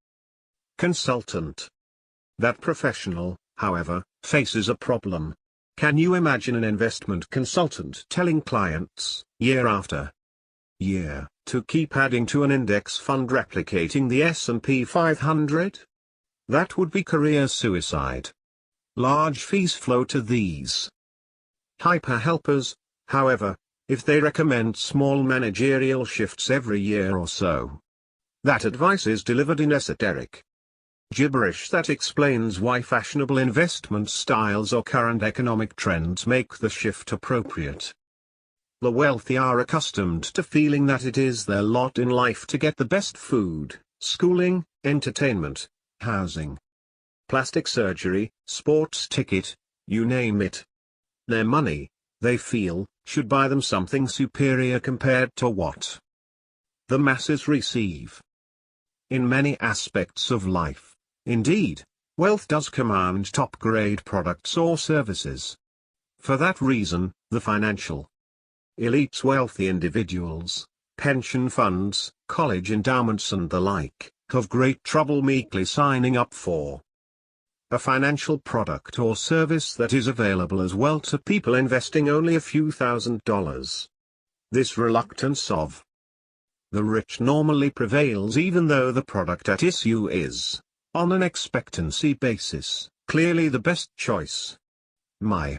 consultant. That professional, however, faces a problem. Can you imagine an investment consultant telling clients, year after year, to keep adding to an index fund replicating the S&P 500? That would be career suicide. Large fees flow to these hyper-helpers, however, if they recommend small managerial shifts every year or so. That advice is delivered in esoteric gibberish that explains why fashionable investment styles or current economic trends make the shift appropriate. The wealthy are accustomed to feeling that it is their lot in life to get the best food, schooling, entertainment, housing, plastic surgery, sports ticket, you name it. Their money, they feel, should buy them something superior compared to what the masses receive. In many aspects of life, indeed, wealth does command top-grade products or services. For that reason, the financial elites, wealthy individuals, pension funds, college endowments and the like, have great trouble meekly signing up for a financial product or service that is available as well to people investing only a few $1,000s. This reluctance of the rich normally prevails even though the product at issue is, on an expectancy basis, clearly the best choice. My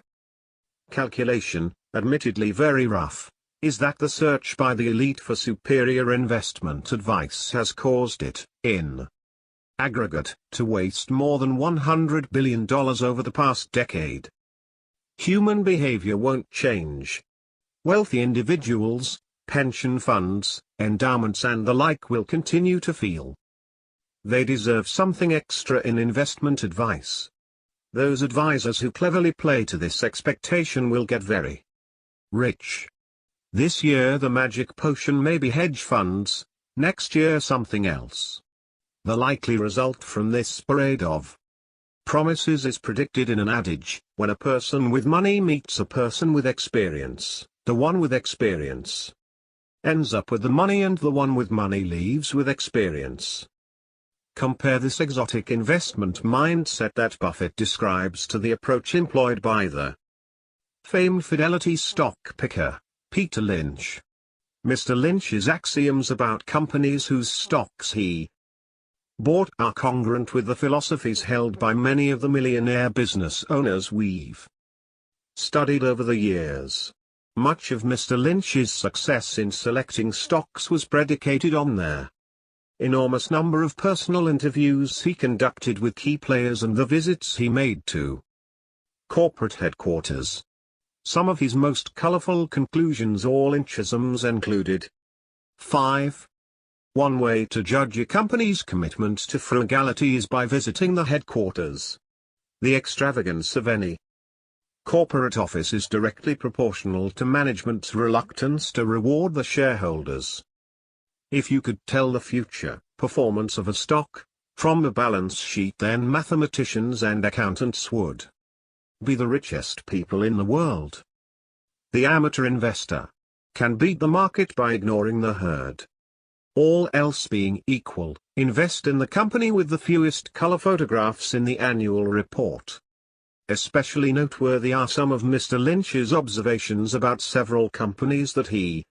calculation, admittedly very rough, is that the search by the elite for superior investment advice has caused it, in aggregate, to waste more than $100 billion over the past decade. Human behavior won't change. Wealthy individuals, pension funds, endowments and the like will continue to feel they deserve something extra in investment advice. Those advisors who cleverly play to this expectation will get very rich. This year the magic potion may be hedge funds, next year something else. The likely result from this parade of promises is predicted in an adage: when a person with money meets a person with experience, the one with experience ends up with the money and the one with money leaves with experience. Compare this exotic investment mindset that Buffett describes to the approach employed by the famed Fidelity stock picker, Peter Lynch. Mr. Lynch's axioms about companies whose stocks he bought are congruent with the philosophies held by many of the millionaire business owners we've studied over the years. Much of Mr. Lynch's success in selecting stocks was predicated on their enormous number of personal interviews he conducted with key players and the visits he made to corporate headquarters. Some of his most colorful conclusions or Lynchisms included: 5. One way to judge a company's commitment to frugality is by visiting the headquarters. The extravagance of any corporate office is directly proportional to management's reluctance to reward the shareholders. If you could tell the future performance of a stock from a balance sheet, then mathematicians and accountants would be the richest people in the world. The amateur investor can beat the market by ignoring the herd. All else being equal, invest in the company with the fewest color photographs in the annual report. Especially noteworthy are some of Mr. Lynch's observations about several companies that he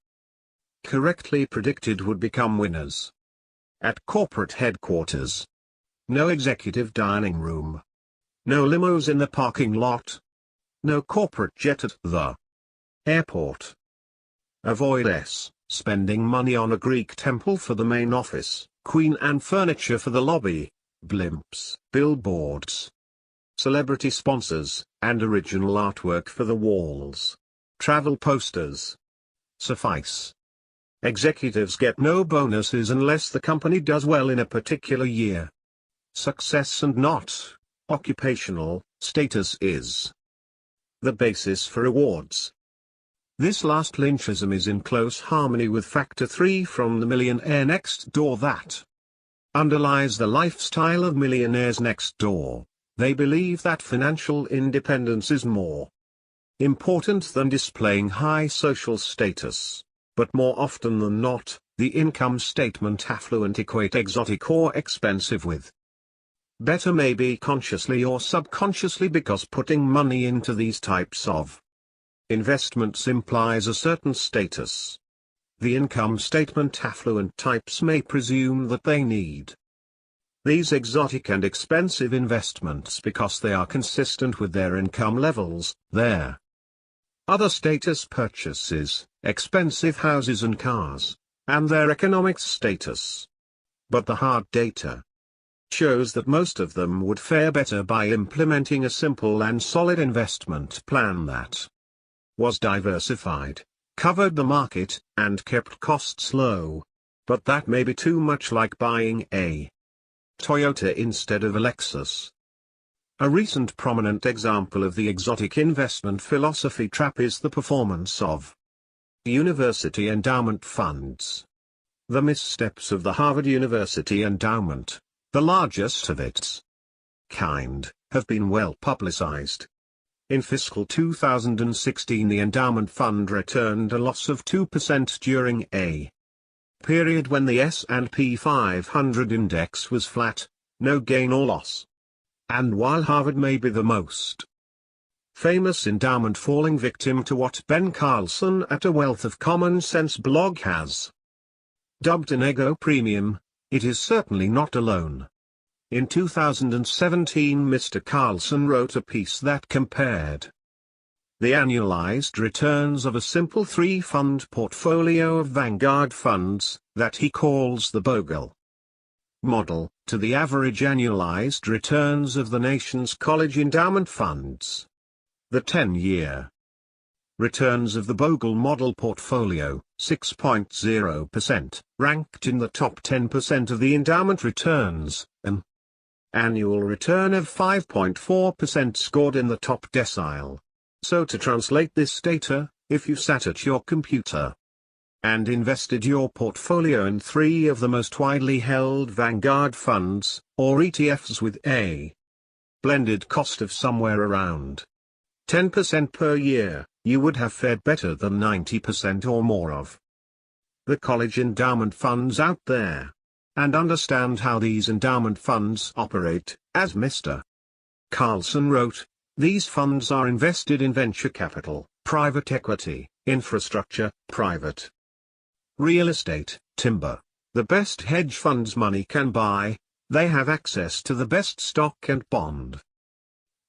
correctly predicted would become winners. At corporate headquarters, no executive dining room, no limos in the parking lot, no corporate jet at the airport. Avoid spending money on a Greek temple for the main office, Queen Anne furniture for the lobby, blimps, billboards, celebrity sponsors, and original artwork for the walls. Travel posters suffice. Executives get no bonuses unless the company does well in a particular year. Success and not occupational status is the basis for rewards. This last Lynchism is in close harmony with Factor 3 from the Millionaire Next Door that underlies the lifestyle of millionaires next door. They believe that financial independence is more important than displaying high social status. But more often than not, the income statement affluent equate exotic or expensive with better, maybe consciously or subconsciously, because putting money into these types of investments implies a certain status. the income statement affluent types may presume that they need these exotic and expensive investments because they are consistent with their income levels, their other status purchases, expensive houses and cars, and their economic status. But the hard data shows that most of them would fare better by implementing a simple and solid investment plan that was diversified, covered the market, and kept costs low. But that may be too much like buying a Toyota instead of a Lexus. A recent prominent example of the exotic investment philosophy trap is the performance of university endowment funds. The missteps of the Harvard University endowment, the largest of its kind, have been well publicized. In fiscal 2016, the endowment fund returned a loss of 2% during a period when the S&P 500 index was flat, no gain or loss. And while Harvard may be the most famous endowment falling victim to what Ben Carlson at A Wealth of Common Sense blog has dubbed an ego premium, it is certainly not alone. In 2017, Mr. Carlson wrote a piece that compared the annualized returns of a simple three-fund portfolio of Vanguard funds, that he calls the Bogle model, to the average annualized returns of the nation's college endowment funds. The 10-year returns of the Bogle model portfolio, 6.0%, ranked in the top 10% of the endowment returns, an annual return of 5.4% scored in the top decile. So to translate this data, if you sat at your computer and invested your portfolio in 3 of the most widely held Vanguard funds, or ETFs with a blended cost of somewhere around 10% per year, you would have fared better than 90% or more of the college endowment funds out there. And understand how these endowment funds operate. As Mr. Carlson wrote, these funds are invested in venture capital, private equity, infrastructure, private real estate, timber, the best hedge funds money can buy. They have access to the best stock and bond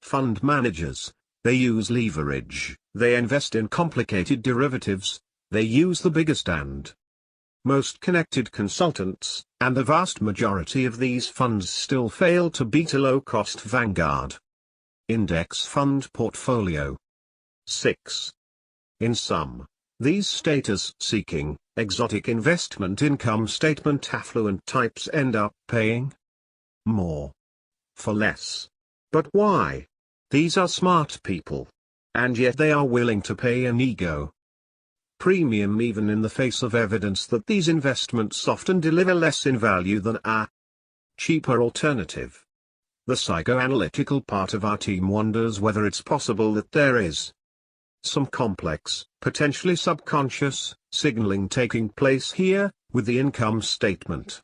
fund managers. They use leverage, they invest in complicated derivatives, they use the biggest and most connected consultants, and the vast majority of these funds still fail to beat a low-cost Vanguard index fund portfolio. 6. In sum, these status-seeking, exotic investment income statement affluent types end up paying more for less. But why? These are smart people. And yet they are willing to pay an ego premium even in the face of evidence that these investments often deliver less in value than a cheaper alternative. The psychoanalytical part of our team wonders whether it's possible that there is some complex, potentially subconscious, signaling taking place here, with the income statement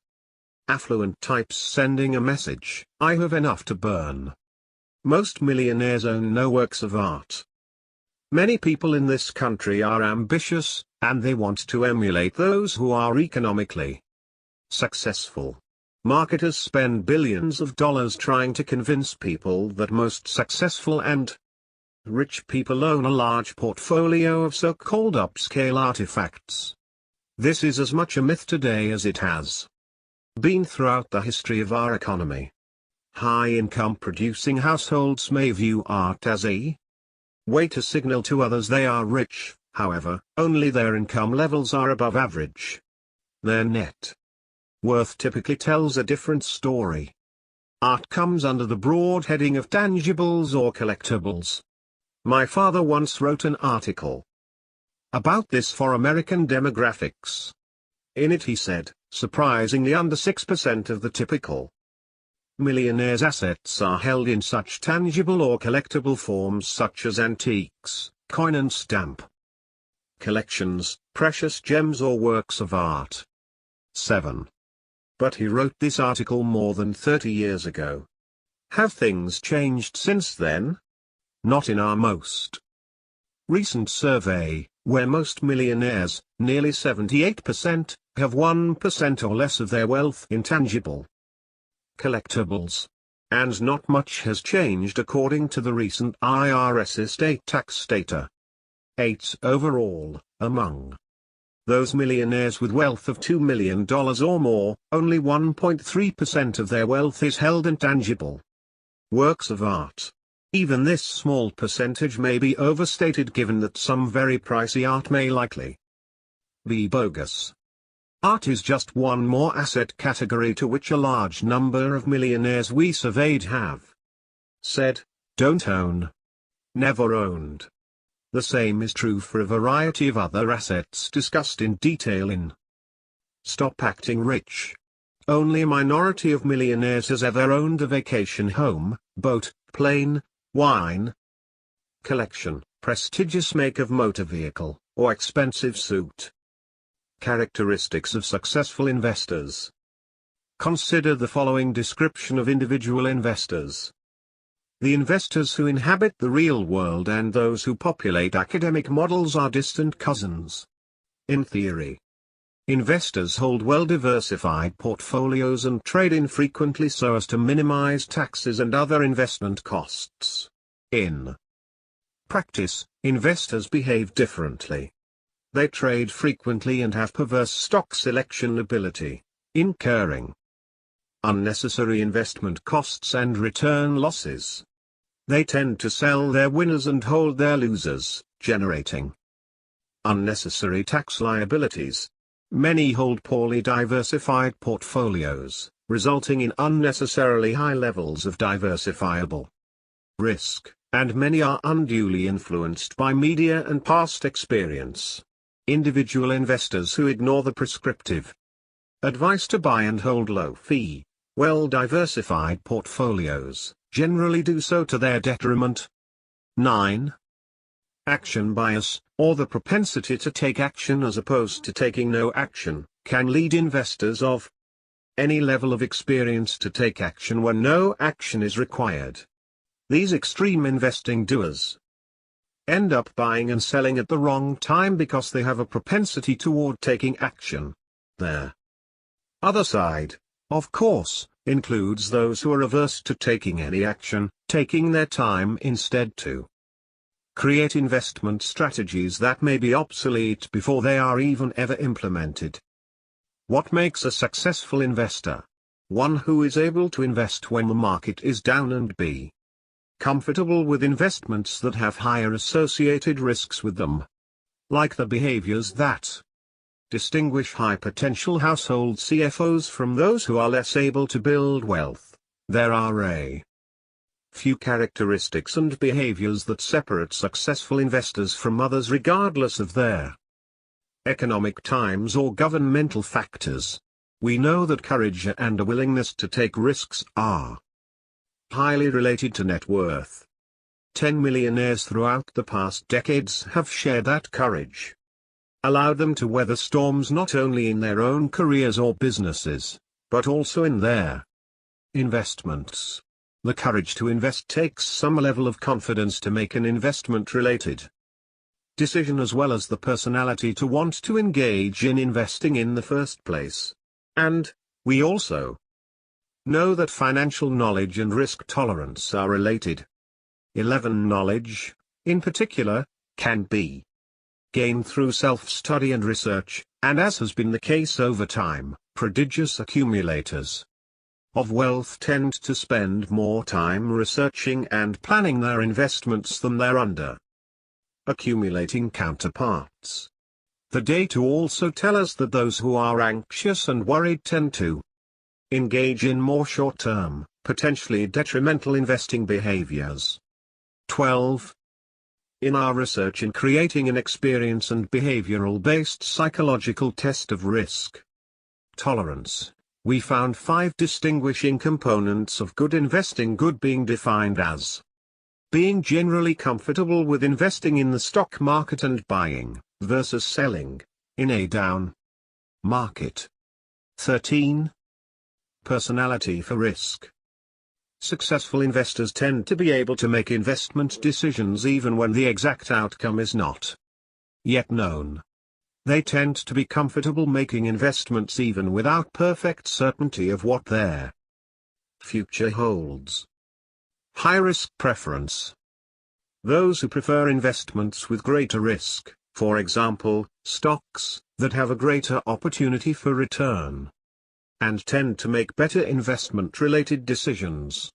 affluent types sending a message, I have enough to burn. Most millionaires own no works of art. Many people in this country are ambitious, and they want to emulate those who are economically successful. Marketers spend billions of dollars trying to convince people that most successful and rich people own a large portfolio of so-called upscale artifacts. This is as much a myth today as it has been throughout the history of our economy. High-income producing households may view art as a way to signal to others they are rich, however, only their income levels are above average. Their net worth typically tells a different story. Art comes under the broad heading of tangibles or collectibles. My father once wrote an article about this for American Demographics. In it he said, surprisingly under 6% of the typical millionaire's assets are held in such tangible or collectible forms such as antiques, coin and stamp collections, precious gems or works of art. 7. But he wrote this article more than 30 years ago. Have things changed since then? Not in our most recent survey, where most millionaires, nearly 78%, have 1% or less of their wealth in tangible collectibles. And not much has changed according to the recent IRS estate tax data. 8. Overall, among those millionaires with wealth of $2 million or more, only 1.3% of their wealth is held in tangible works of art. Even this small percentage may be overstated given that some very pricey art may likely be bogus. Art is just one more asset category to which a large number of millionaires we surveyed have said, don't own. Never owned. The same is true for a variety of other assets discussed in detail in Stop Acting Rich. Only a minority of millionaires has ever owned a vacation home, boat, plane, wine collection, prestigious make of motor vehicle, or expensive suit. Characteristics of successful investors. Consider the following description of individual investors. The investors who inhabit the real world and those who populate academic models are distant cousins. In theory, investors hold well-diversified portfolios and trade infrequently so as to minimize taxes and other investment costs. In practice, investors behave differently. They trade frequently and have perverse stock selection ability, incurring unnecessary investment costs and return losses. They tend to sell their winners and hold their losers, generating unnecessary tax liabilities. Many hold poorly diversified portfolios, resulting in unnecessarily high levels of diversifiable risk, and many are unduly influenced by media and past experience. Individual investors who ignore the prescriptive advice to buy and hold low-fee, well-diversified portfolios, generally do so to their detriment. 9. Action bias, or the propensity to take action as opposed to taking no action, can lead investors of any level of experience to take action when no action is required. These extreme investing doers end up buying and selling at the wrong time because they have a propensity toward taking action. Their other side, of course, includes those who are averse to taking any action, taking their time instead to create investment strategies that may be obsolete before they are even ever implemented. What makes a successful investor? One who is able to invest when the market is down and be comfortable with investments that have higher associated risks with them. Like the behaviors that distinguish high-potential household CFOs from those who are less able to build wealth, there are a few characteristics and behaviors that separate successful investors from others regardless of their economic times or governmental factors. We know that courage and a willingness to take risks are highly related to net worth. 10 millionaires throughout the past decades have shared that courage allowed them to weather storms not only in their own careers or businesses, but also in their investments. The courage to invest takes some level of confidence to make an investment-related decision as well as the personality to want to engage in investing in the first place. And we also know that financial knowledge and risk tolerance are related. 11. Knowledge, in particular, can be gained through self-study and research, and as has been the case over time, prodigious accumulators of wealth tend to spend more time researching and planning their investments than their accumulating counterparts. The data also tell us that those who are anxious and worried tend to engage in more short-term, potentially detrimental investing behaviors. 12. In our research in creating an experience and behavioral-based psychological test of risk tolerance, we found 5 distinguishing components of good investing. Good being defined as being generally comfortable with investing in the stock market and buying, versus selling, in a down market. 13. Personality for risk. Successful investors tend to be able to make investment decisions even when the exact outcome is not yet known. They tend to be comfortable making investments even without perfect certainty of what their future holds. High-risk preference. Those who prefer investments with greater risk, for example, stocks, that have a greater opportunity for return, and tend to make better investment-related decisions.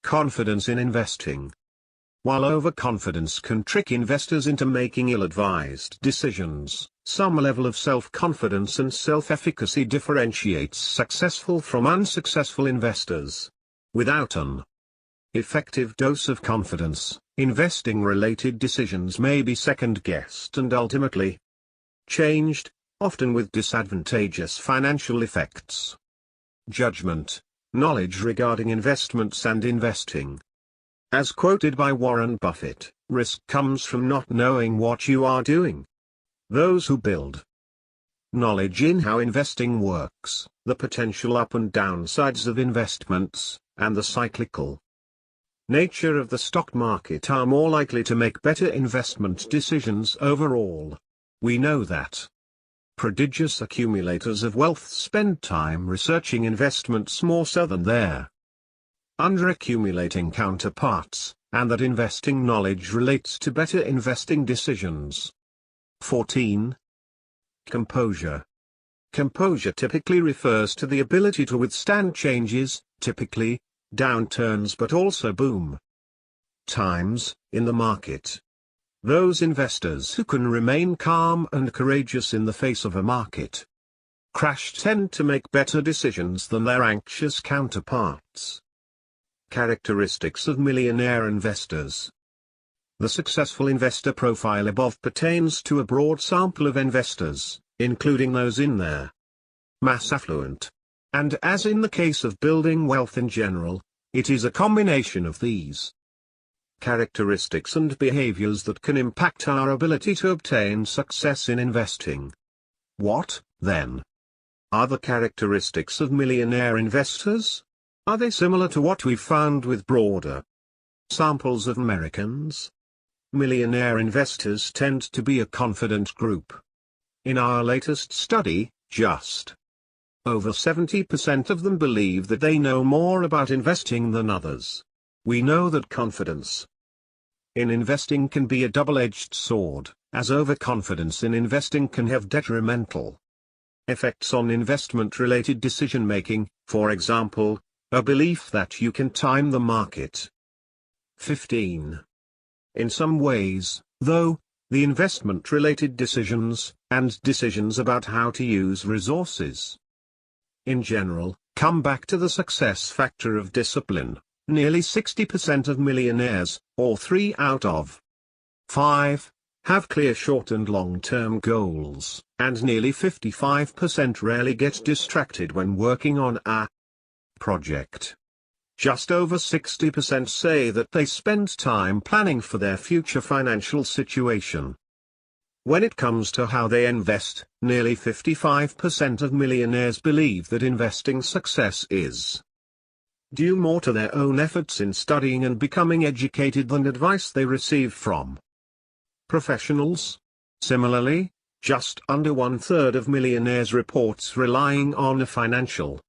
Confidence in investing. While overconfidence can trick investors into making ill-advised decisions, some level of self-confidence and self-efficacy differentiates successful from unsuccessful investors. Without an effective dose of confidence, investing-related decisions may be second-guessed and ultimately changed, often with disadvantageous financial effects. Judgment. Knowledge regarding investments and investing. As quoted by Warren Buffett, risk comes from not knowing what you are doing. Those who build knowledge in how investing works, the potential up and downsides of investments, and the cyclical nature of the stock market are more likely to make better investment decisions overall. We know that prodigious accumulators of wealth spend time researching investments more so than their under-accumulating counterparts, and that investing knowledge relates to better investing decisions. 14. Composure. Composure typically refers to the ability to withstand changes, typically downturns but also boom times, in the market. Those investors who can remain calm and courageous in the face of a market crash tend to make better decisions than their anxious counterparts. Characteristics of millionaire investors. The successful investor profile above pertains to a broad sample of investors, including those in their mass affluent. And as in the case of building wealth in general, it is a combination of these characteristics and behaviors that can impact our ability to obtain success in investing. What, then, are the characteristics of millionaire investors? Are they similar to what we've found with broader samples of Americans? Millionaire investors tend to be a confident group. In our latest study, just over 70% of them believe that they know more about investing than others. We know that confidence in investing can be a double-edged sword, as overconfidence in investing can have detrimental effects on investment-related decision-making, for example, a belief that you can time the market. 15. In some ways, though, the investment-related decisions, and decisions about how to use resources in general, come back to the success factor of discipline. Nearly 60% of millionaires, or 3 out of 5, have clear short and long-term goals, and nearly 55% rarely get distracted when working on a project. Just over 60% say that they spend time planning for their future financial situation. When it comes to how they invest, nearly 55% of millionaires believe that investing success is due more to their own efforts in studying and becoming educated than advice they receive from professionals. Similarly, just under 1/3 of millionaires reports relying on a financial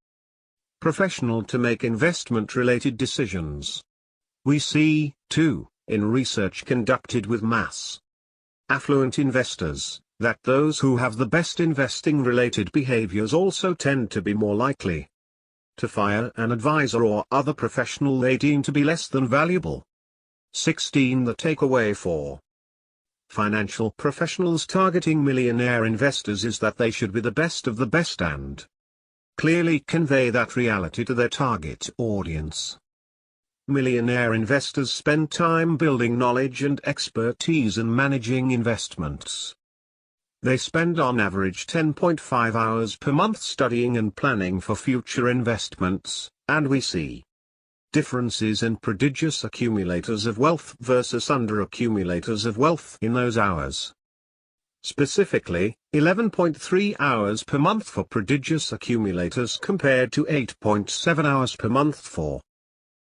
professional to make investment-related decisions. We see, too, in research conducted with mass affluent investors, that those who have the best investing-related behaviors also tend to be more likely to fire an advisor or other professional they deem to be less than valuable. 16. The takeaway for financial professionals targeting millionaire investors is that they should be the best of the best and clearly convey that reality to their target audience. Millionaire investors spend time building knowledge and expertise in managing investments. They spend on average 10.5 hours per month studying and planning for future investments, and we see differences in prodigious accumulators of wealth versus under-accumulators of wealth in those hours. Specifically, 11.3 hours per month for prodigious accumulators compared to 8.7 hours per month for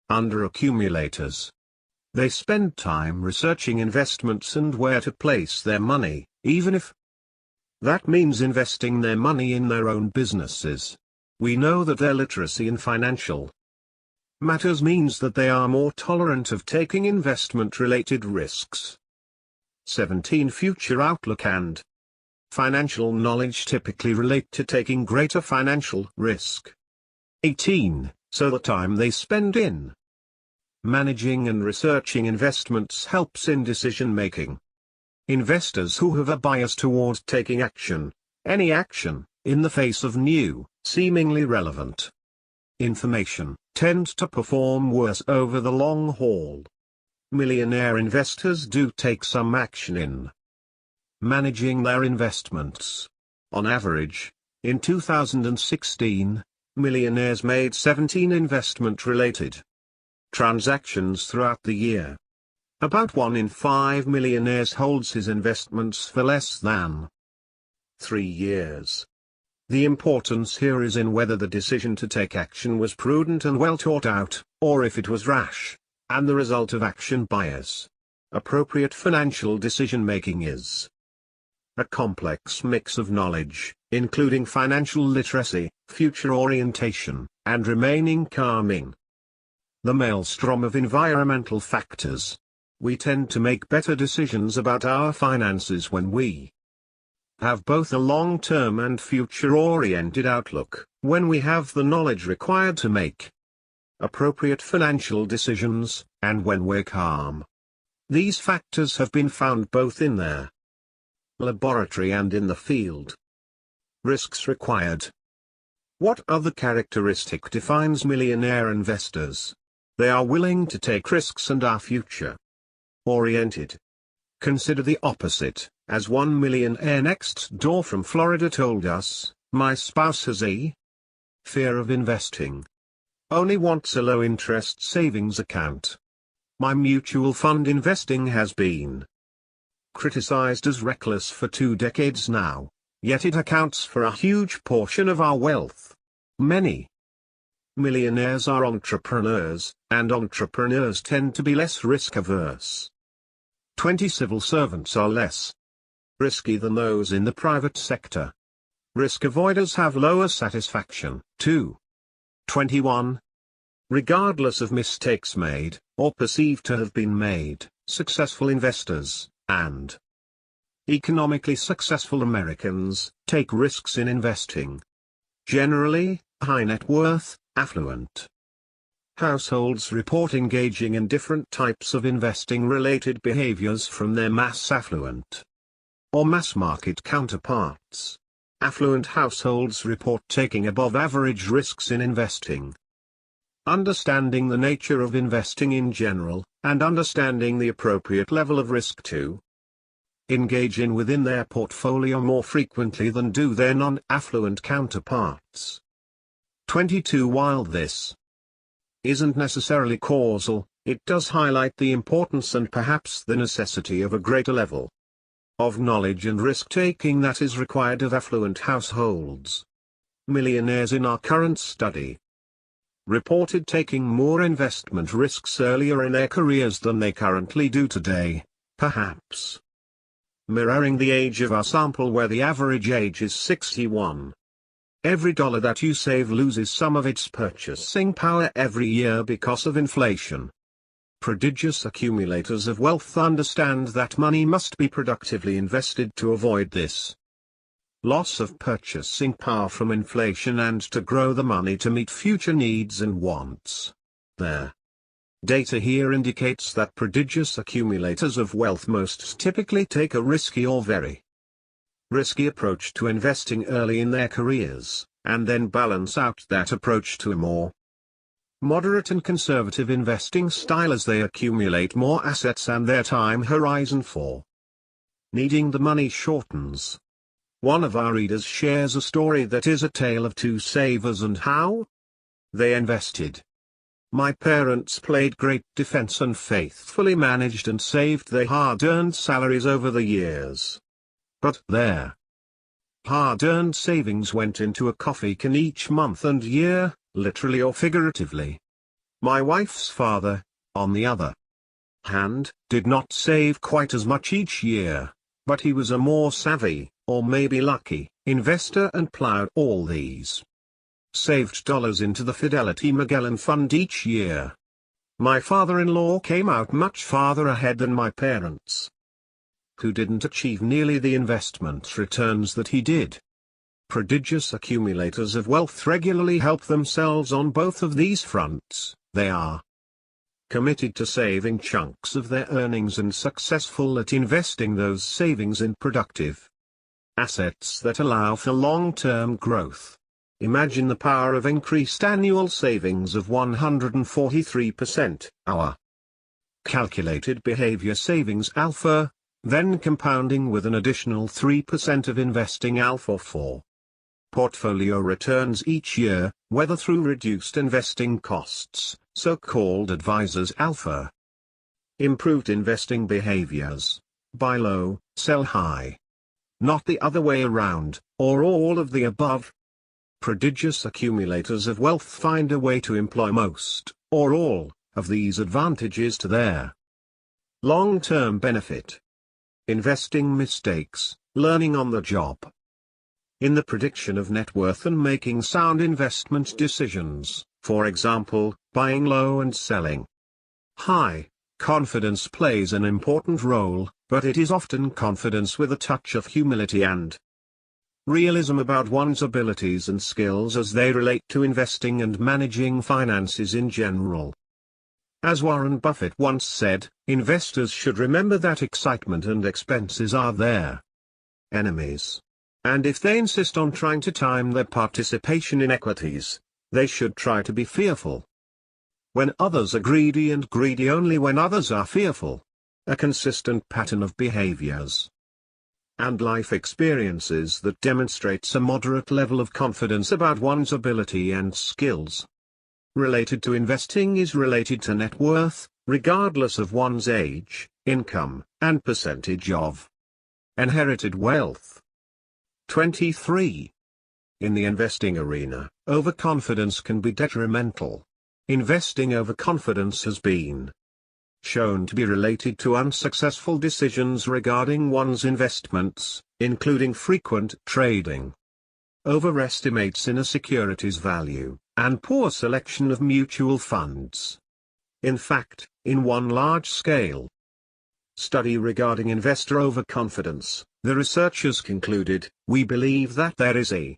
under-accumulators. They spend time researching investments and where to place their money, even if that means investing their money in their own businesses. We know that their literacy in financial matters means that they are more tolerant of taking investment-related risks. 17. Future outlook and financial knowledge typically relate to taking greater financial risk. 18. So the time they spend in managing and researching investments helps in decision-making. Investors who have a bias toward taking action, any action, in the face of new, seemingly relevant information, tend to perform worse over the long haul. Millionaire investors do take some action in managing their investments. On average, in 2016, millionaires made 17 investment-related transactions throughout the year. About 1 in 5 millionaires holds his investments for less than 3 years. The importance here is in whether the decision to take action was prudent and well thought out, or if it was rash, and the result of action bias. Appropriate financial decision-making is a complex mix of knowledge, including financial literacy, future orientation, and remaining calming the maelstrom of environmental factors. We tend to make better decisions about our finances when we have both a long-term and future-oriented outlook, when we have the knowledge required to make appropriate financial decisions, and when we're calm. These factors have been found both in their laboratory and in the field. Risks required. What other characteristic defines millionaire investors? They are willing to take risks and are future-oriented. Consider the opposite, as one millionaire next door from Florida told us, "My spouse has a fear of investing. Only wants a low-interest savings account. My mutual fund investing has been criticized as reckless for 2 decades now, yet it accounts for a huge portion of our wealth." Many millionaires are entrepreneurs, and entrepreneurs tend to be less risk-averse. 20. Civil servants are less risky than those in the private sector. Risk avoiders have lower satisfaction, too. 21. Regardless of mistakes made, or perceived to have been made, successful investors, and economically successful Americans, take risks in investing. Generally, high net worth, affluent households report engaging in different types of investing-related behaviors from their mass affluent or mass-market counterparts. Affluent households report taking above-average risks in investing. Understanding the nature of investing in general, and understanding the appropriate level of risk to engage in within their portfolio more frequently than do their non-affluent counterparts. 22. While this isn't necessarily causal, it does highlight the importance and perhaps the necessity of a greater level of knowledge and risk-taking that is required of affluent households. Millionaires in our current study reported taking more investment risks earlier in their careers than they currently do today, perhaps mirroring the age of our sample where the average age is 61. Every dollar that you save loses some of its purchasing power every year because of inflation. Prodigious accumulators of wealth understand that money must be productively invested to avoid this loss of purchasing power from inflation and to grow the money to meet future needs and wants. Their data here indicates that prodigious accumulators of wealth most typically take a risky or very risky approach to investing early in their careers, and then balance out that approach to a more moderate and conservative investing style as they accumulate more assets and their time horizon for needing the money shortens. One of our readers shares a story that is a tale of two savers and how they invested. "My parents played great defense and faithfully managed and saved their hard-earned salaries over the years. But their hard-earned savings went into a coffee can each month and year, literally or figuratively. My wife's father, on the other hand, did not save quite as much each year. but he was a more savvy, or maybe lucky, investor and plowed all these saved dollars into the Fidelity Magellan Fund each year. My father-in-law came out much farther ahead than my parents, who didn't achieve nearly the investment returns that he did. Prodigious accumulators of wealth regularly help themselves on both of these fronts. They are committed to saving chunks of their earnings and successful at investing those savings in productive assets that allow for long-term growth. Imagine the power of increased annual savings of 143%, our calculated behavior savings alpha, then compounding with an additional 3% of investing alpha for portfolio returns each year, whether through reduced investing costs, so-called advisors alpha. Improved investing behaviors: buy low, sell high. Not the other way around, or all of the above. Prodigious accumulators of wealth find a way to employ most, or all, of these advantages to their long-term benefit. Investing mistakes: learning on the job. In the prediction of net worth and making sound investment decisions, for example, buying low and selling high, confidence plays an important role, but it is often confidence with a touch of humility and realism about one's abilities and skills as they relate to investing and managing finances in general. As Warren Buffett once said, investors should remember that excitement and expenses are their enemies. And if they insist on trying to time their participation in equities, they should try to be fearful when others are greedy and greedy only when others are fearful. A consistent pattern of behaviors and life experiences that demonstrates a moderate level of confidence about one's ability and skills related to investing is related to net worth, regardless of one's age, income, and percentage of inherited wealth. 23. In the investing arena, overconfidence can be detrimental. Investing overconfidence has been shown to be related to unsuccessful decisions regarding one's investments, including frequent trading, overestimates in a security's value, and poor selection of mutual funds. In fact, in one large-scale study regarding investor overconfidence, the researchers concluded, "We believe that there is a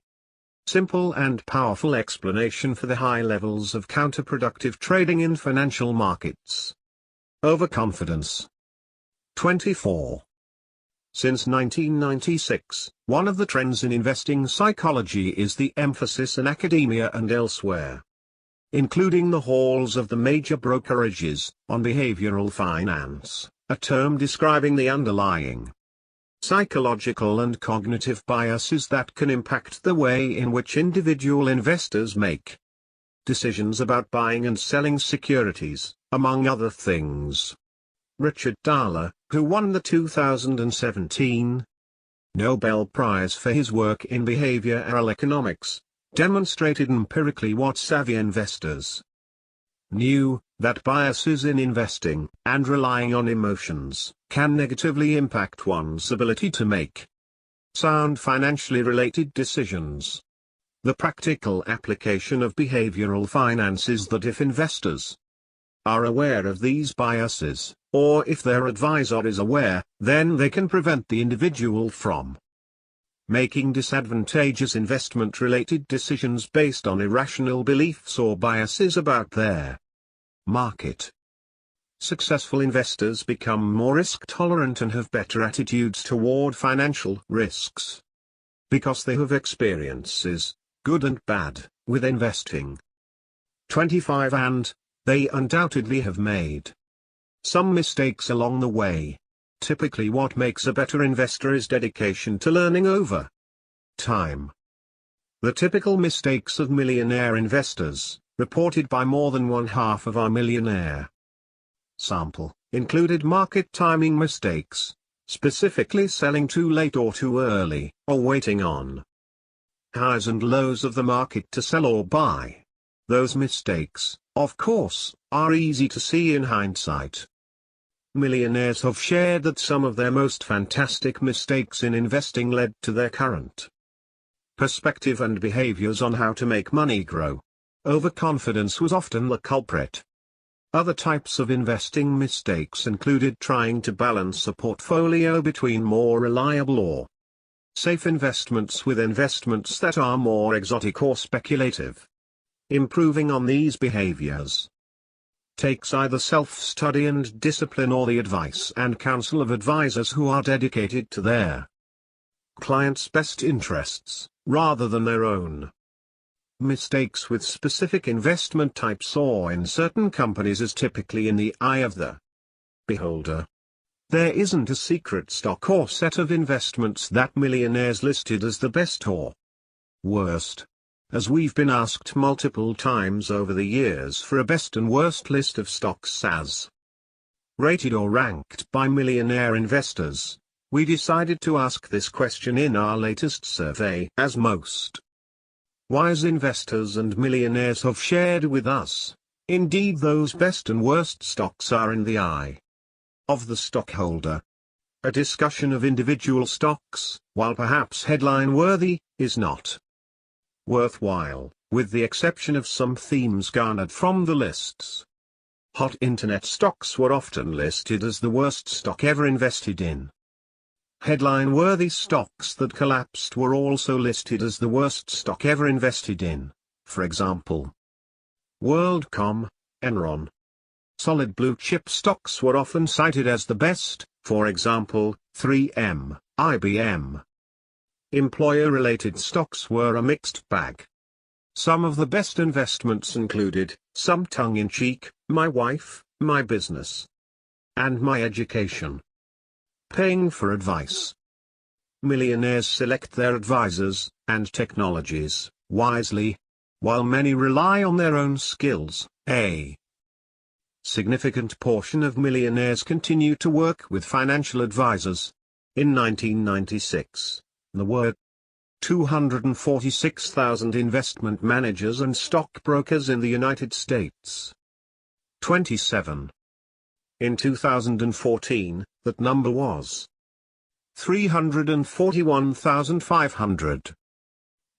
simple and powerful explanation for the high levels of counterproductive trading in financial markets. Overconfidence." 24. Since 1996, one of the trends in investing psychology is the emphasis in academia and elsewhere, including the halls of the major brokerages, on behavioral finance, a term describing the underlying psychological and cognitive biases that can impact the way in which individual investors make decisions about buying and selling securities, among other things. Richard Thaler, who won the 2017 Nobel Prize for his work in behavioral economics, demonstrated empirically what savvy investors knew, that biases in investing, and relying on emotions, can negatively impact one's ability to make sound financially related decisions. The practical application of behavioral finance is that if investors are aware of these biases, or if their advisor is aware, then they can prevent the individual from making disadvantageous investment-related decisions based on irrational beliefs or biases about their market. Successful investors become more risk-tolerant and have better attitudes toward financial risks, because they have experiences, good and bad, with investing. 25. And they undoubtedly have made some mistakes along the way. Typically what makes a better investor is dedication to learning over time. The typical mistakes of millionaire investors, reported by more than one half of our millionaire sample, included market timing mistakes, specifically selling too late or too early, or waiting on highs and lows of the market to sell or buy. Those mistakes, of course, are easy to see in hindsight. millionaires have shared that some of their most fantastic mistakes in investing led to their current perspective and behaviors on how to make money grow. Overconfidence was often the culprit. Other types of investing mistakes included trying to balance a portfolio between more reliable or safe investments with investments that are more exotic or speculative. Improving on these behaviors takes either self-study and discipline or the advice and counsel of advisors who are dedicated to their clients' best interests, rather than their own. Mistakes with specific investment types or in certain companies is typically in the eye of the beholder. There isn't a secret stock or set of investments that millionaires listed as the best or worst. As we've been asked multiple times over the years for a best and worst list of stocks as rated or ranked by millionaire investors, we decided to ask this question in our latest survey, as most wise investors and millionaires have shared with us. Indeed, those best and worst stocks are in the eye of the stockholder. A discussion of individual stocks, while perhaps headline-worthy, is not worthwhile, with the exception of some themes garnered from the lists. Hot internet stocks were often listed as the worst stock ever invested in. Headline-worthy stocks that collapsed were also listed as the worst stock ever invested in, for example, WorldCom, Enron. Solid blue-chip stocks were often cited as the best, for example, 3M, IBM. Employer-related stocks were a mixed bag. Some of the best investments included, some tongue-in-cheek, my wife, my business, and my education. Paying for advice. Millionaires select their advisors and technologies wisely. While many rely on their own skills, a significant portion of millionaires continue to work with financial advisors. In 1996, there were 246,000 investment managers and stockbrokers in the United States. 27. In 2014, that number was 341,500.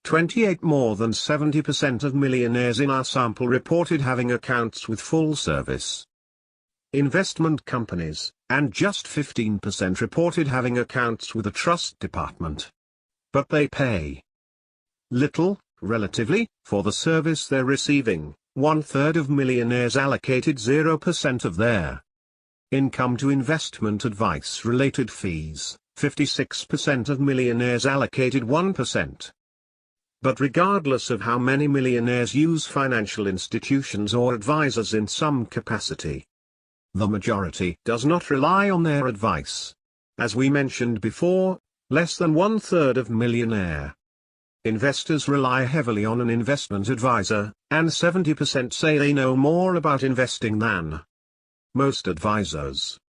28 More than 70% of millionaires in our sample reported having accounts with full-service investment companies, and just 15% reported having accounts with a trust department. But they pay little, relatively, for the service they're receiving. 1/3 of millionaires allocated 0% of their income to investment advice-related fees, 56% of millionaires allocated 1%. But regardless of how many millionaires use financial institutions or advisors in some capacity, the majority does not rely on their advice. As we mentioned before, less than 1/3 of millionaire investors rely heavily on an investment advisor, and 70% say they know more about investing than most advisors.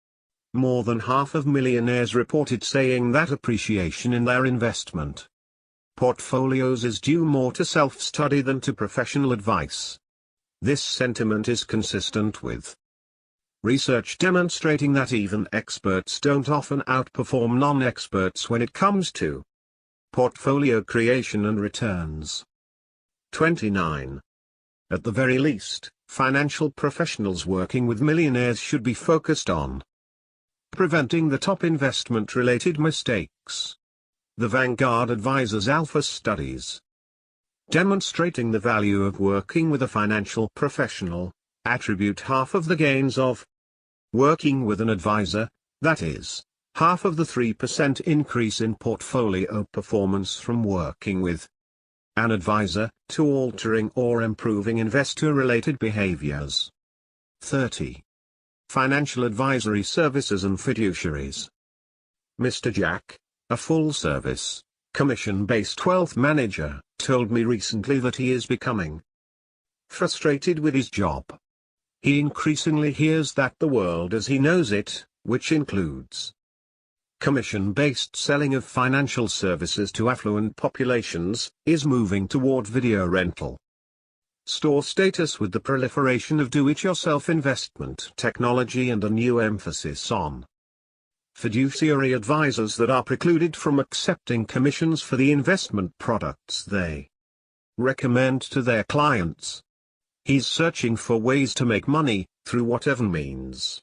More than half of millionaires reported saying that appreciation in their investment portfolios is due more to self-study than to professional advice. This sentiment is consistent with research demonstrating that even experts don't often outperform non-experts when it comes to portfolio creation and returns. 29. At the very least, financial professionals working with millionaires should be focused on preventing the top investment-related mistakes. The Vanguard Advisors Alpha Studies demonstrating the value of working with a financial professional attribute half of the gains of working with an advisor, that is, half of the 3% increase in portfolio performance from working with an advisor, to altering or improving investor-related behaviors. 30. Financial advisory services and fiduciaries. Mr. Jack, a full-service, commission-based wealth manager, told me recently that he is becoming frustrated with his job. He increasingly hears that the world as he knows it, which includes commission-based selling of financial services to affluent populations, is moving toward video rental next door status with the proliferation of do-it-yourself investment technology and a new emphasis on fiduciary advisors that are precluded from accepting commissions for the investment products they recommend to their clients. He's searching for ways to make money, through whatever means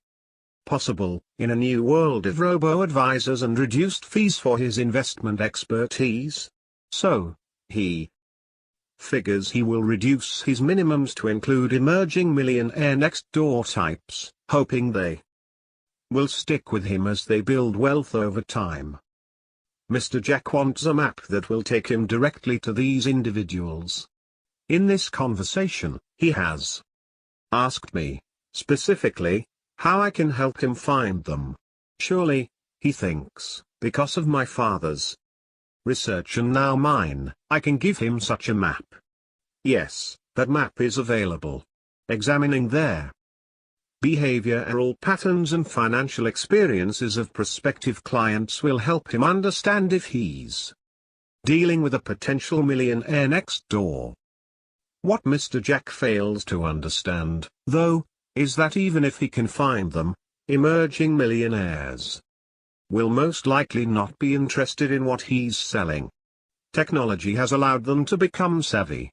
possible, in a new world of robo-advisors and reduced fees for his investment expertise. So, he figures he will reduce his minimums to include emerging millionaire next-door types, hoping they will stick with him as they build wealth over time. Mr. Jack wants a map that will take him directly to these individuals. In this conversation, he has asked me, specifically, how I can help him find them. Surely, he thinks, because of my father's research and now mine, I can give him such a map. Yes, that map is available. Examining their behavioral patterns and financial experiences of prospective clients will help him understand if he's dealing with a potential millionaire next door. What Mr. Jack fails to understand, though, is that even if he can find them, emerging millionaires will most likely not be interested in what he's selling. Technology has allowed them to become savvy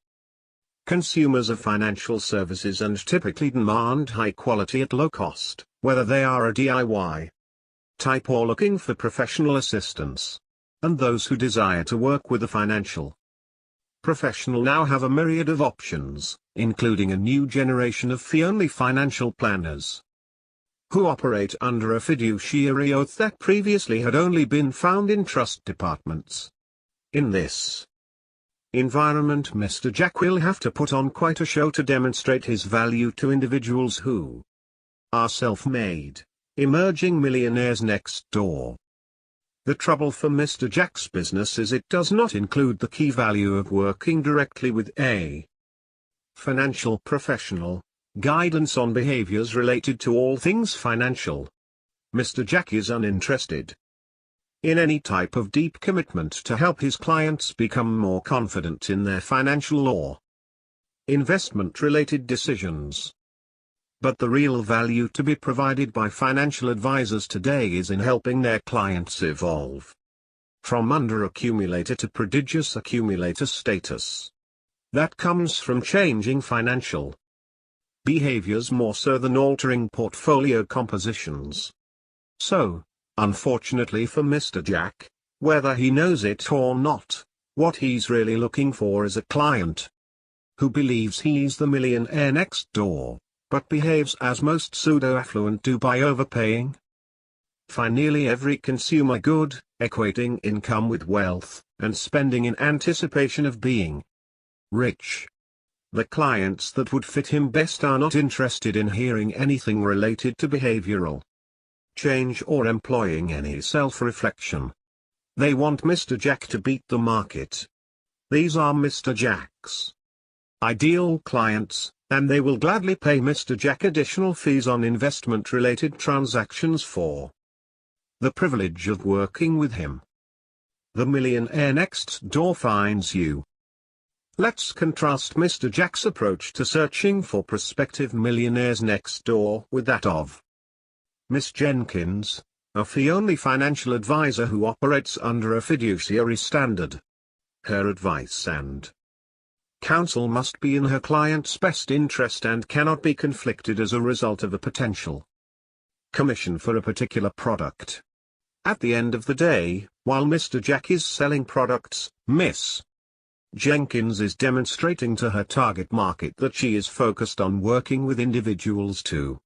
consumers of financial services and typically demand high quality at low cost, whether they are a DIY type or looking for professional assistance. And those who desire to work with a financial professional now have a myriad of options, including a new generation of fee-only financial planners who operate under a fiduciary oath that previously had only been found in trust departments. In this environment, Mr. Jack will have to put on quite a show to demonstrate his value to individuals who are self-made, emerging millionaires next door. The trouble for Mr. Jack's business is it does not include the key value of working directly with a financial professional, guidance on behaviors related to all things financial. Mr. Jack is uninterested in any type of deep commitment to help his clients become more confident in their financial or investment-related decisions. But the real value to be provided by financial advisors today is in helping their clients evolve from under-accumulator to prodigious accumulator status. That comes from changing financial behaviors more so than altering portfolio compositions. So, unfortunately for Mr. Jack, whether he knows it or not, what he's really looking for is a client who believes he's the millionaire next door, but behaves as most pseudo-affluent do by overpaying for nearly every consumer good, equating income with wealth, and spending in anticipation of being rich. The clients that would fit him best are not interested in hearing anything related to behavioral change or employing any self-reflection. They want Mr. Jack to beat the market. These are Mr. Jack's ideal clients, and they will gladly pay Mr. Jack additional fees on investment-related transactions for the privilege of working with him. The millionaire next door finds you. Let's contrast Mr. Jack's approach to searching for prospective millionaires next door with that of Miss Jenkins, a fee-only financial advisor who operates under a fiduciary standard. Her advice and counsel must be in her client's best interest and cannot be conflicted as a result of a potential commission for a particular product. At the end of the day, while Mr. Jack is selling products, Miss Jenkins is demonstrating to her target market that she is focused on working with individuals to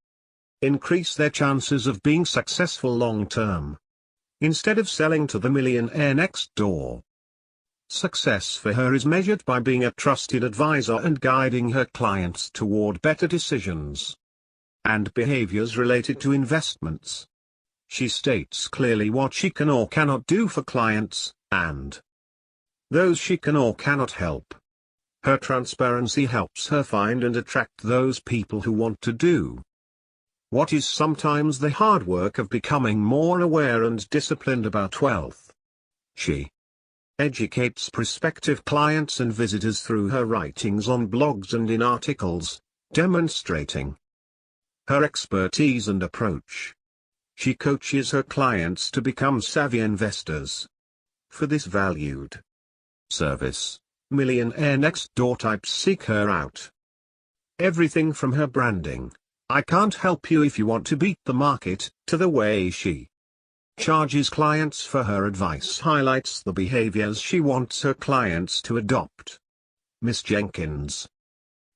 increase their chances of being successful long-term, instead of selling to the millionaire next door. Success for her is measured by being a trusted advisor and guiding her clients toward better decisions and behaviors related to investments. She states clearly what she can or cannot do for clients, and those she can or cannot help. Her transparency helps her find and attract those people who want to do what is sometimes the hard work of becoming more aware and disciplined about wealth. She educates prospective clients and visitors through her writings on blogs and in articles, demonstrating her expertise and approach. She coaches her clients to become savvy investors. For this valued service, Millionaire next door types seek her out. Everything from her branding, "I can't help you if you want to beat the market," to the way she charges clients for her advice highlights the behaviors she wants her clients to adopt. Miss Jenkins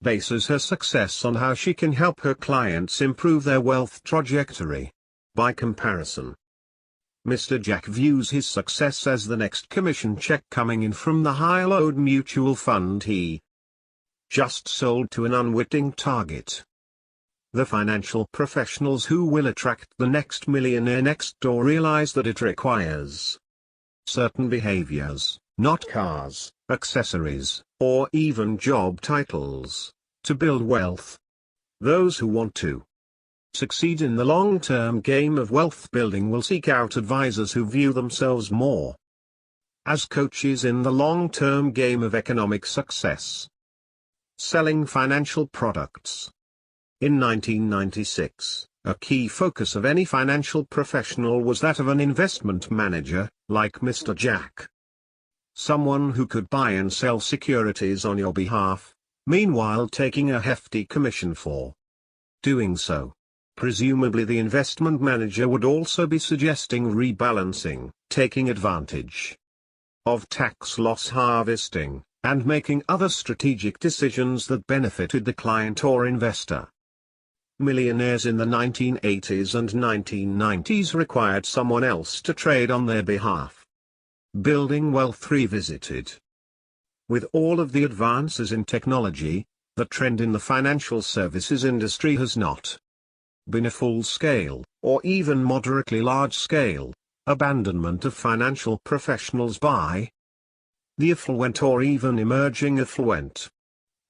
bases her success on how she can help her clients improve their wealth trajectory. By comparison, Mr. Jack views his success as the next commission check coming in from the high-load mutual fund he just sold to an unwitting target. The financial professionals who will attract the next millionaire next door realize that it requires certain behaviors, not cars, accessories, or even job titles, to build wealth. Those who want to succeed in the long-term game of wealth building will seek out advisors who view themselves more as coaches in the long-term game of economic success. Selling financial products. In 1996, a key focus of any financial professional was that of an investment manager, like Mr. Jack. Someone who could buy and sell securities on your behalf, meanwhile taking a hefty commission for doing so. Presumably the investment manager would also be suggesting rebalancing, taking advantage of tax loss harvesting, and making other strategic decisions that benefited the client or investor. Millionaires in the 1980s and 1990s required someone else to trade on their behalf. Building Wealth Revisited. With all of the advances in technology, the trend in the financial services industry has not been a full-scale, or even moderately large-scale, abandonment of financial professionals by the affluent or even emerging affluent.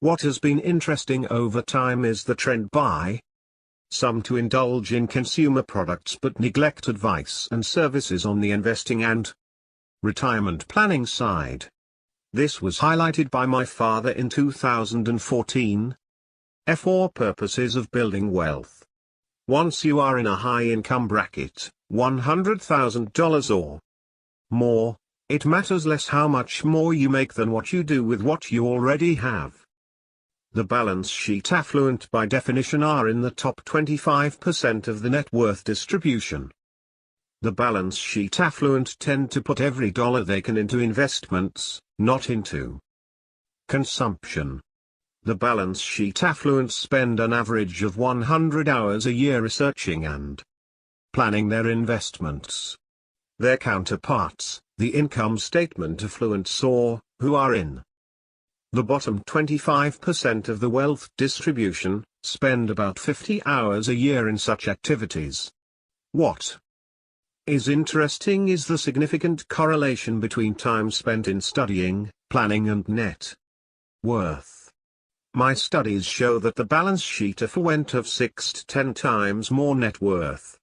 What has been interesting over time is the trend by some to indulge in consumer products but neglect advice and services on the investing and retirement planning side. This was highlighted by my father in 2014. For purposes of building wealth. Once you are in a high-income bracket, $100,000 or more, it matters less how much more you make than what you do with what you already have. The balance sheet affluent by definition are in the top 25% of the net worth distribution. The balance sheet affluent tend to put every dollar they can into investments, not into consumption. The balance sheet affluents spend an average of 100 hours a year researching and planning their investments. Their counterparts, the income statement affluents or, who are in the bottom 25% of the wealth distribution, spend about 50 hours a year in such activities. What is interesting is the significant correlation between time spent in studying, planning and net worth. My studies show that the balance sheet affluent have 6 to 10 times more net worth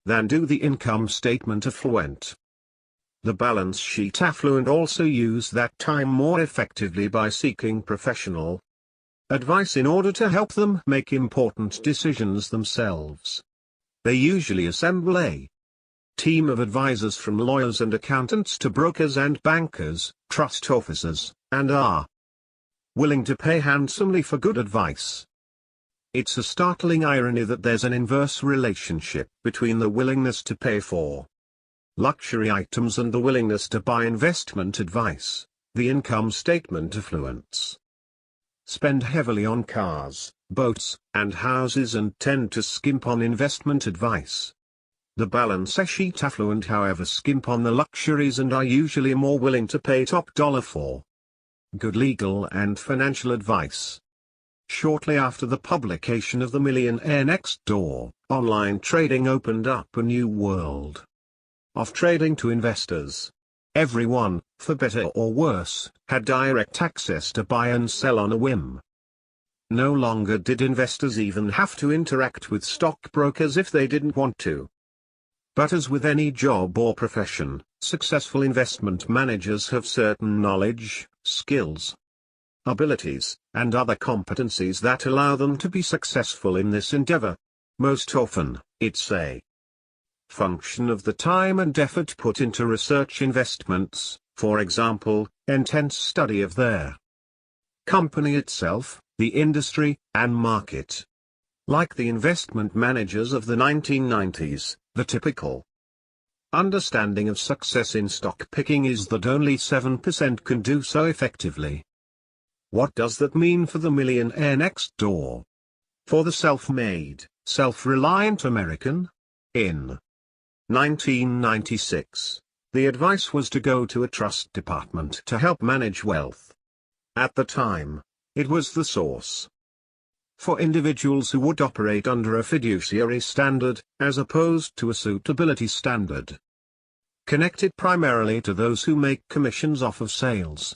than do the income statement affluent. The balance sheet affluent also use that time more effectively by seeking professional advice in order to help them make important decisions themselves. They usually assemble a team of advisors from lawyers and accountants to brokers and bankers, trust officers, and are willing to pay handsomely for good advice. It's a startling irony that there's an inverse relationship between the willingness to pay for luxury items and the willingness to buy investment advice. The income statement affluents spend heavily on cars, boats, and houses and tend to skimp on investment advice. The balance sheet affluent however skimp on the luxuries and are usually more willing to pay top dollar for good legal and financial advice. Shortly after the publication of The Millionaire Next Door, online trading opened up a new world of trading to investors. Everyone, for better or worse, had direct access to buy and sell on a whim. No longer did investors even have to interact with stockbrokers if they didn't want to. But as with any job or profession, successful investment managers have certain knowledge, skills, abilities, and other competencies that allow them to be successful in this endeavor. Most often, it's a function of the time and effort put into research investments, for example, intense study of their company itself, the industry, and market. Like the investment managers of the 1990s, the typical understanding of success in stock picking is that only 7% can do so effectively. What does that mean for the millionaire next door? For the self-made, self-reliant American? In 1996, the advice was to go to a trust department to help manage wealth. At the time, it was the source for individuals who would operate under a fiduciary standard, as opposed to a suitability standard, connected primarily to those who make commissions off of sales.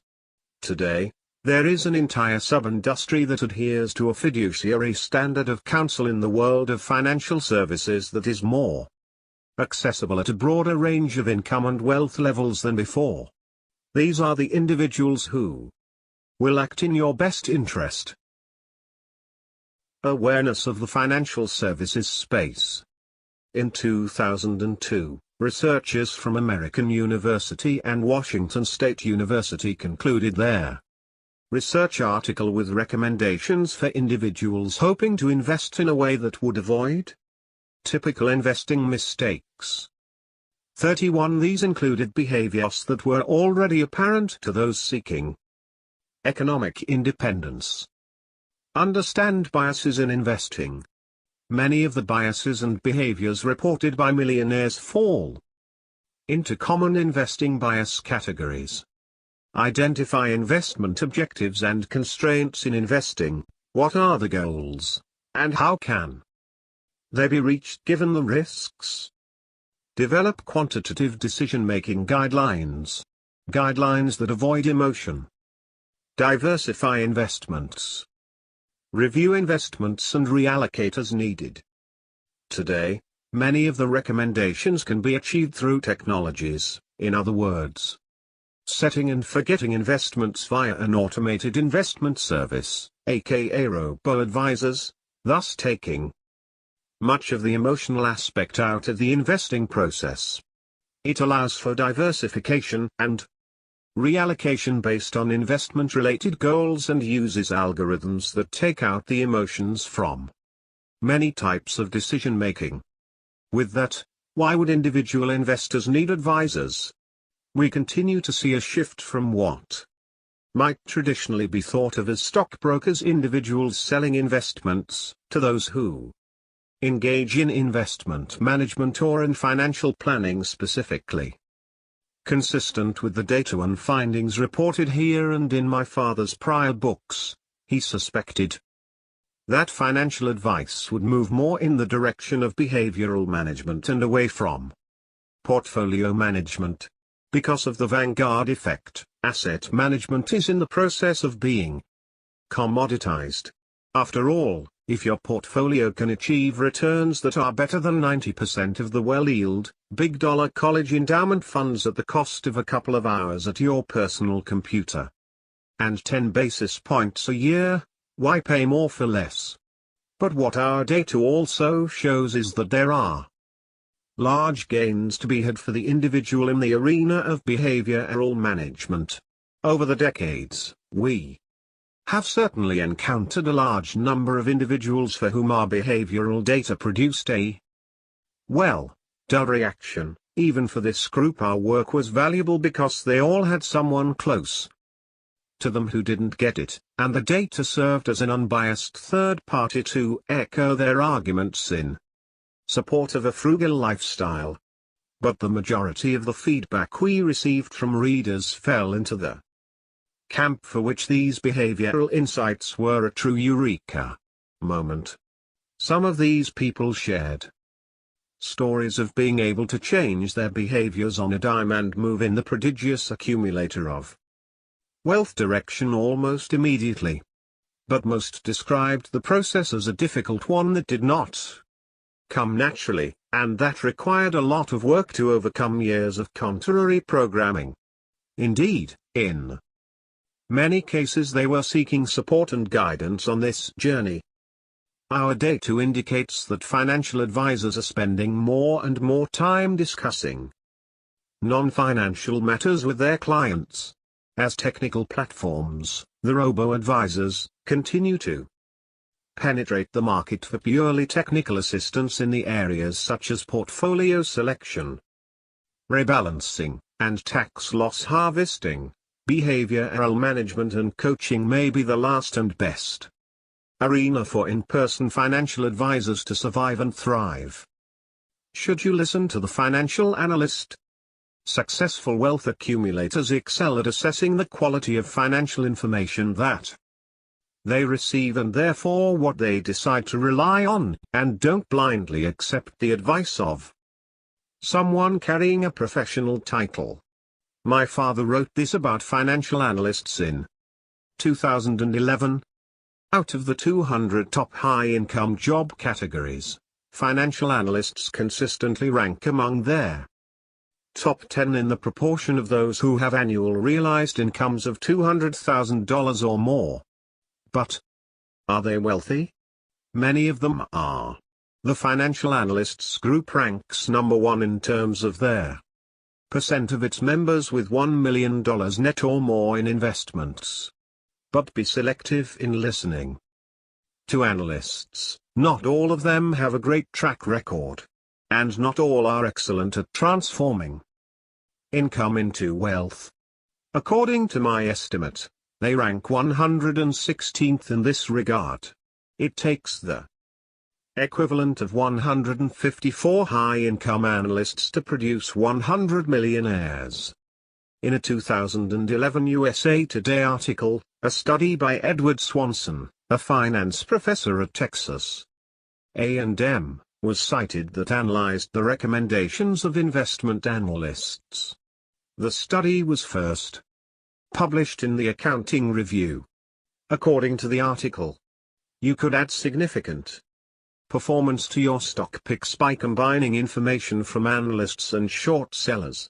Today, there is an entire sub-industry that adheres to a fiduciary standard of counsel in the world of financial services that is more accessible at a broader range of income and wealth levels than before. These are the individuals who will act in your best interest. Awareness of the financial services space. In 2002, researchers from American University and Washington State University concluded their research article with recommendations for individuals hoping to invest in a way that would avoid typical investing mistakes. 31 these included behaviors that were already apparent to those seeking economic independence. Understand biases in investing. Many of the biases and behaviors reported by millionaires fall into common investing bias categories. Identify investment objectives and constraints in investing. What are the goals, and how can they be reached given the risks? Develop quantitative decision-making guidelines. Guidelines that avoid emotion. Diversify investments. Review investments and reallocate as needed. Today, many of the recommendations can be achieved through technologies, in other words, setting and forgetting investments via an automated investment service, aka robo-advisors, thus taking much of the emotional aspect out of the investing process. It allows for diversification and reallocation based on investment-related goals and uses algorithms that take out the emotions from many types of decision-making. With that, why would individual investors need advisors? We continue to see a shift from what might traditionally be thought of as stockbrokers, individuals selling investments, to those who engage in investment management or in financial planning specifically. Consistent with the data and findings reported here and in my father's prior books, he suspected that financial advice would move more in the direction of behavioral management and away from portfolio management. Because of the vanguard effect, asset management is in the process of being commoditized. After all, if your portfolio can achieve returns that are better than 90% of the well-yield, big-dollar college endowment funds at the cost of a couple of hours at your personal computer and 10 basis points a year, why pay more for less? But what our data also shows is that there are large gains to be had for the individual in the arena of behavioral management. Over the decades, we have certainly encountered a large number of individuals for whom our behavioral data produced a dull reaction. Even for this group our work was valuable because they all had someone close to them who didn't get it, and the data served as an unbiased third party to echo their arguments in support of a frugal lifestyle. But the majority of the feedback we received from readers fell into the camp for which these behavioral insights were a true eureka moment. Some of these people shared stories of being able to change their behaviors on a dime and move in the prodigious accumulator of wealth direction almost immediately. But most described the process as a difficult one that did not come naturally, and that required a lot of work to overcome years of contrary programming. Indeed, in many cases they were seeking support and guidance on this journey. Our data indicates that financial advisors are spending more and more time discussing non-financial matters with their clients. As technical platforms, the robo-advisors, continue to penetrate the market for purely technical assistance in the areas such as portfolio selection, rebalancing, and tax loss harvesting. Behavioral management and coaching may be the last and best arena for in-person financial advisors to survive and thrive. Should you listen to the financial analyst? Successful wealth accumulators excel at assessing the quality of financial information that they receive and therefore what they decide to rely on, and don't blindly accept the advice of someone carrying a professional title. My father wrote this about financial analysts in 2011. Out of the 200 top high-income job categories, financial analysts consistently rank among their top 10 in the proportion of those who have annual realized incomes of $200,000 or more. But are they wealthy? Many of them are. The financial analysts group ranks number 1 in terms of their percent of its members with $1 million net or more in investments. But be selective in listening to analysts. Not all of them have a great track record. And not all are excellent at transforming income into wealth. According to my estimate, they rank 116th in this regard. It takes the equivalent of 154 high-income analysts to produce 100 millionaires. In a 2011 USA Today article, a study by Edward Swanson, a finance professor at Texas A&M, was cited that analyzed the recommendations of investment analysts. The study was first published in the Accounting Review. According to the article, you could add significant performance to your stock picks by combining information from analysts and short sellers.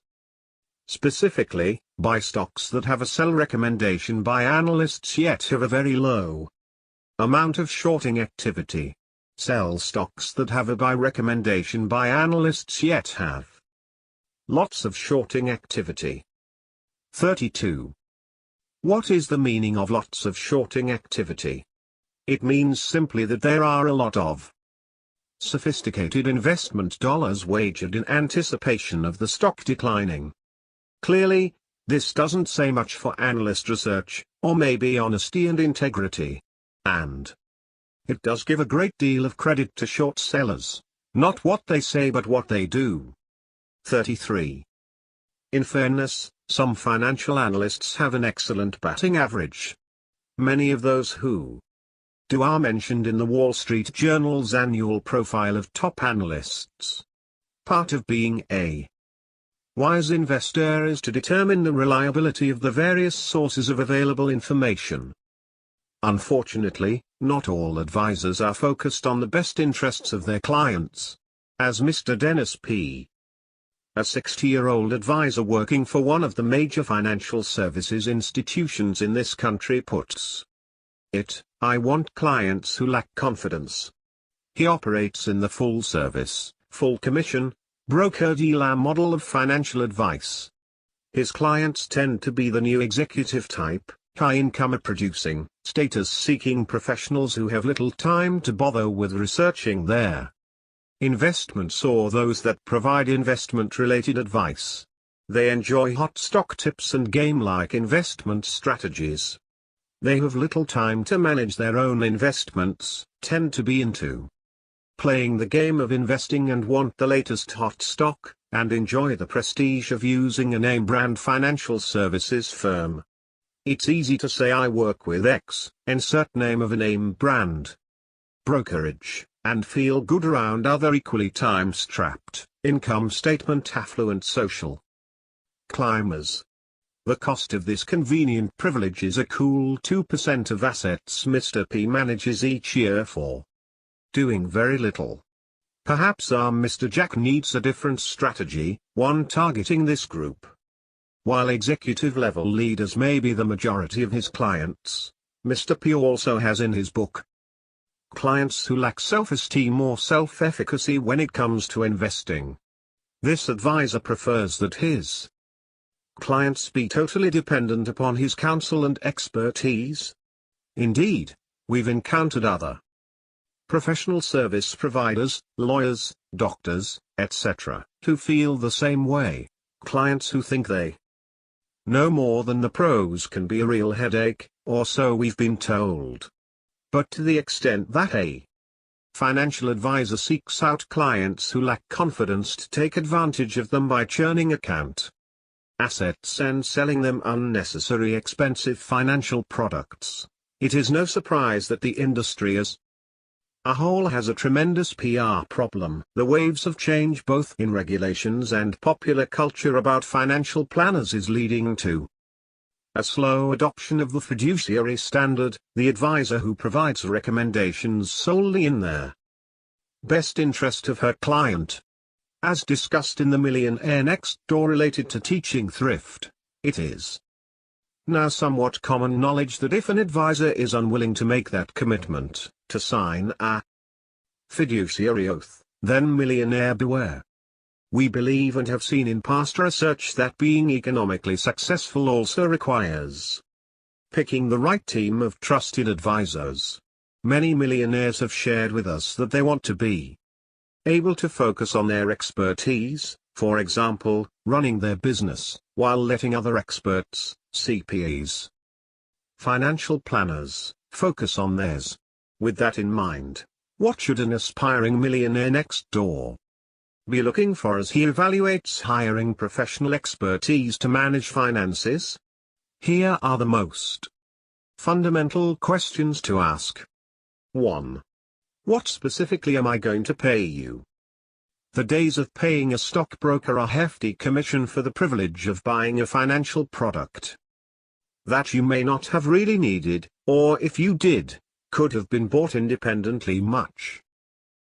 Specifically, buy stocks that have a sell recommendation by analysts yet have a very low amount of shorting activity. Sell stocks that have a buy recommendation by analysts yet have lots of shorting activity. 32. What is the meaning of lots of shorting activity? It means simply that there are a lot of sophisticated investment dollars wagered in anticipation of the stock declining. Clearly, this doesn't say much for analyst research, or maybe honesty and integrity. And it does give a great deal of credit to short sellers, not what they say but what they do. 33. In fairness, some financial analysts have an excellent batting average. Many of those who do are mentioned in the Wall Street Journal's annual profile of top analysts. Part of being a wise investor is to determine the reliability of the various sources of available information. Unfortunately, not all advisors are focused on the best interests of their clients. As Mr. Dennis P., a 60-year-old advisor working for one of the major financial services institutions in this country puts it, I want clients who lack confidence. He operates in the full service, full commission, broker-dealer model of financial advice. His clients tend to be the new executive type, high-income producing, status-seeking professionals who have little time to bother with researching their investments or those that provide investment-related advice. They enjoy hot stock tips and game-like investment strategies. They have little time to manage their own investments, tend to be into playing the game of investing and want the latest hot stock, and enjoy the prestige of using a name-brand financial services firm. It's easy to say I work with X, insert name of a name brand brokerage, and feel good around other equally time-strapped, income statement affluent social climbers. The cost of this convenient privilege is a cool 2% of assets Mr. P manages each year for doing very little. Perhaps our Mr. Jack needs a different strategy, one targeting this group. While executive-level leaders may be the majority of his clients, Mr. P also has in his book clients who lack self-esteem or self-efficacy when it comes to investing. This advisor prefers that his clients be totally dependent upon his counsel and expertise. Indeed, we've encountered other professional service providers, lawyers, doctors, etc., who feel the same way. Clients who think they know more than the pros can be a real headache, or so we've been told. But to the extent that a financial advisor seeks out clients who lack confidence to take advantage of them by churning account assets and selling them unnecessary expensive financial products, it is no surprise that the industry as a whole has a tremendous PR problem. The waves of change both in regulations and popular culture about financial planners is leading to a slow adoption of the fiduciary standard, the advisor who provides recommendations solely in their best interest of her client. As discussed in the Millionaire next door related to teaching thrift, it is now somewhat common knowledge that if an advisor is unwilling to make that commitment, to sign a fiduciary oath, then millionaire beware. We believe and have seen in past research that being economically successful also requires picking the right team of trusted advisors. Many millionaires have shared with us that they want to be able to focus on their expertise, for example, running their business, while letting other experts, CPAs, financial planners, focus on theirs. With that in mind, what should an aspiring millionaire next door be looking for as he evaluates hiring professional expertise to manage finances? Here are the most fundamental questions to ask. 1. What specifically am I going to pay you? The days of paying a stockbroker a hefty commission for the privilege of buying a financial product that you may not have really needed, or if you did, could have been bought independently much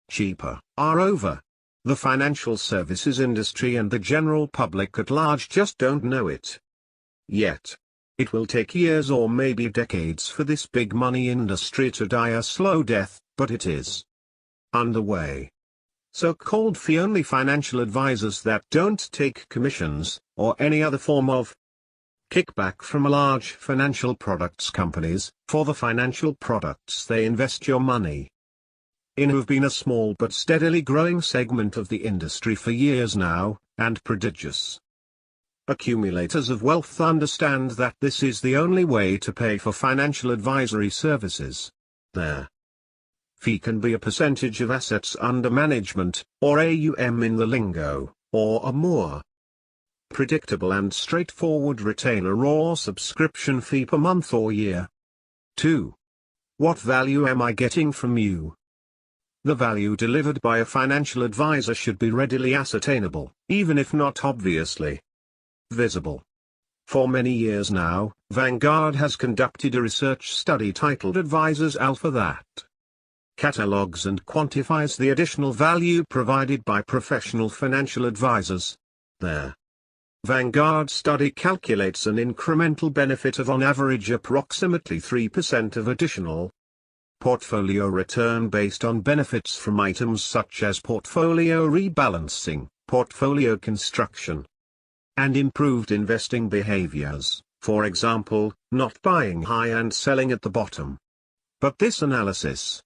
cheaper, are over. The financial services industry and the general public at large just don't know it yet. It will take years or maybe decades for this big money industry to die a slow death, but it is underway. So-called fee-only financial advisors that don't take commissions, or any other form of kickback from large financial products companies, for the financial products they invest your money in, who've been a small but steadily growing segment of the industry for years now, and prodigious accumulators of wealth understand that this is the only way to pay for financial advisory services. Their fee can be a percentage of assets under management, or AUM in the lingo, or a more predictable and straightforward retainer or subscription fee per month or year. 2. What value am I getting from you? The value delivered by a financial advisor should be readily ascertainable, even if not obviously visible. For many years now, Vanguard has conducted a research study titled Advisors Alpha that catalogs and quantifies the additional value provided by professional financial advisors. Their Vanguard study calculates an incremental benefit of on average approximately 3% of additional portfolio return based on benefits from items such as portfolio rebalancing, portfolio construction, and improved investing behaviors, for example, not buying high and selling at the bottom. But this analysis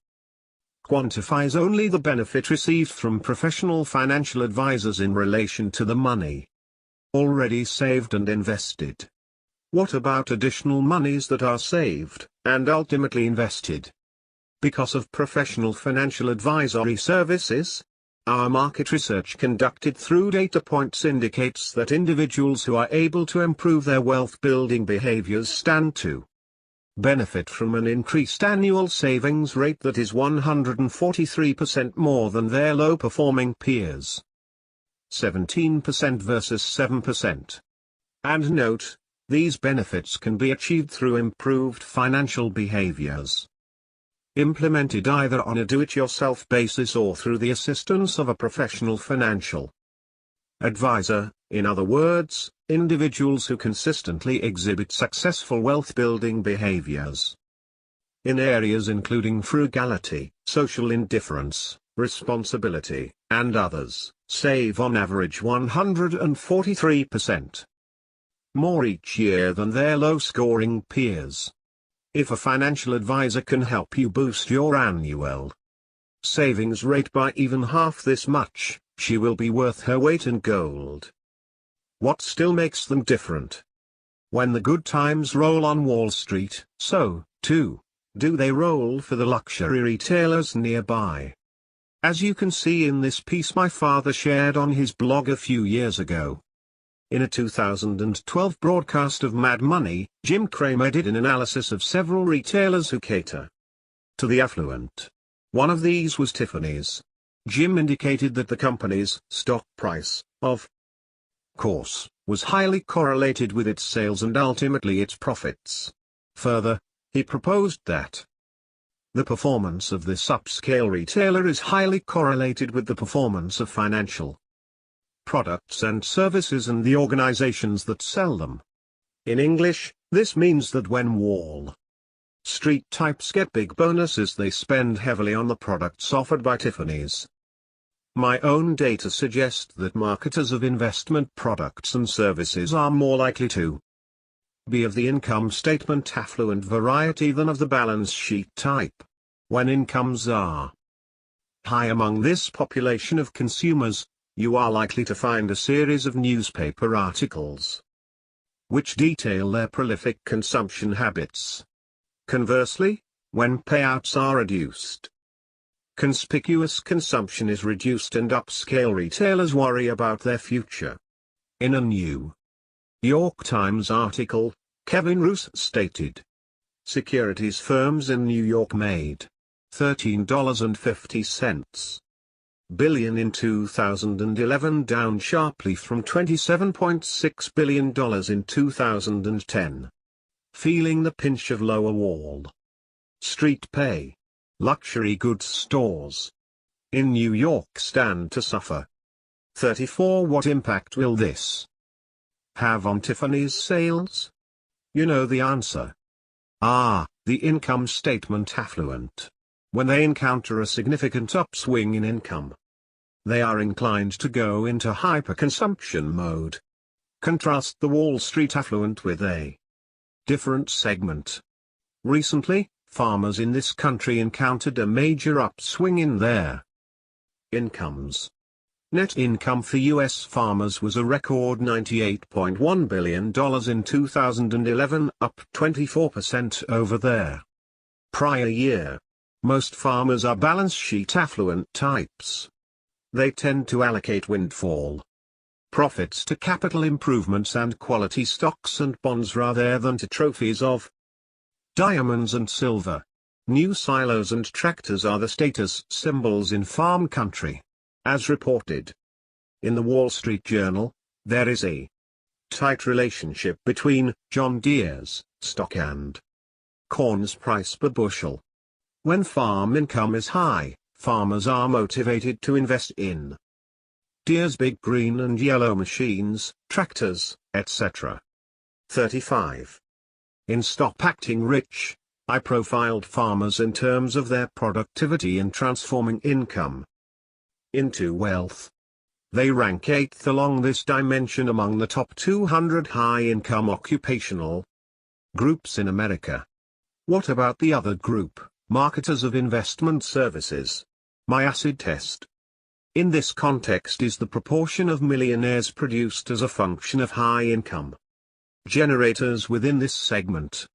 quantifies only the benefit received from professional financial advisors in relation to the money already saved and invested. What about additional monies that are saved, and ultimately invested because of professional financial advisory services? Our market research conducted through data points indicates that individuals who are able to improve their wealth-building behaviors stand to benefit from an increased annual savings rate that is 143% more than their low-performing peers. 17% versus 7%. And note, these benefits can be achieved through improved financial behaviors. implemented either on a do-it-yourself basis or through the assistance of a professional financial advisor, in other words, individuals who consistently exhibit successful wealth-building behaviors in areas including frugality, social indifference, responsibility, and others, save on average 143% more each year than their low-scoring peers. If a financial advisor can help you boost your annual savings rate by even half this much, she will be worth her weight in gold. What still makes them different? When the good times roll on Wall Street, so, too, do they roll for the luxury retailers nearby. As you can see in this piece my father shared on his blog a few years ago. In a 2012 broadcast of Mad Money, Jim Cramer did an analysis of several retailers who cater to the affluent. One of these was Tiffany's. Jim indicated that the company's stock price, of course, was highly correlated with its sales and ultimately its profits. Further, he proposed that the performance of this upscale retailer is highly correlated with the performance of financial products and services and the organizations that sell them. In English, this means that when Wall Street types get big bonuses, they spend heavily on the products offered by Tiffany's. My own data suggest that marketers of investment products and services are more likely to be of the income statement affluent variety than of the balance sheet type. When incomes are high among this population of consumers, you are likely to find a series of newspaper articles which detail their prolific consumption habits. Conversely, when payouts are reduced, conspicuous consumption is reduced and upscale retailers worry about their future. In a New York Times article, Kevin Roose stated, securities firms in New York made $13.50 billion in 2011, down sharply from $27.6 billion in 2010. Feeling the pinch of lower Wall Street pay, luxury goods stores in New York stand to suffer. 34. What impact will this have on Tiffany's sales? You know the answer. The income statement affluent. When they encounter a significant upswing in income, they are inclined to go into hyperconsumption mode. Contrast the Wall Street affluent with a different segment. Recently, farmers in this country encountered a major upswing in their incomes. Net income for U.S. farmers was a record $98.1 billion in 2011, up 24% over their prior year. Most farmers are balance sheet affluent types. They tend to allocate windfall profits to capital improvements and quality stocks and bonds rather than to trophies of diamonds and silver. New silos and tractors are the status symbols in farm country. As reported in the Wall Street Journal, there is a tight relationship between John Deere's stock and corn's price per bushel. When farm income is high, farmers are motivated to invest in Deere's big green and yellow machines, tractors, etc. 35. In Stop Acting Rich, I profiled farmers in terms of their productivity in transforming income into wealth. They rank 8th along this dimension among the top 200 high-income occupational groups in America. What about the other group, marketers of investment services? My acid test in this context is the proportion of millionaires produced as a function of high income generators within this segment.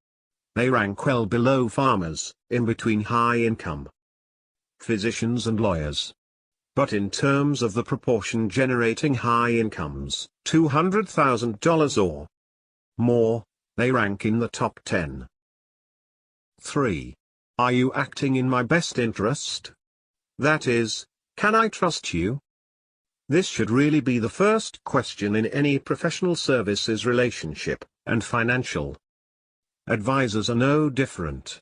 They rank well below farmers, in between high income physicians and lawyers. But in terms of the proportion generating high incomes, $200,000 or more, they rank in the top 10. 3. Are you acting in my best interest? That is, can I trust you? This should really be the first question in any professional services relationship, and financial advisors are no different.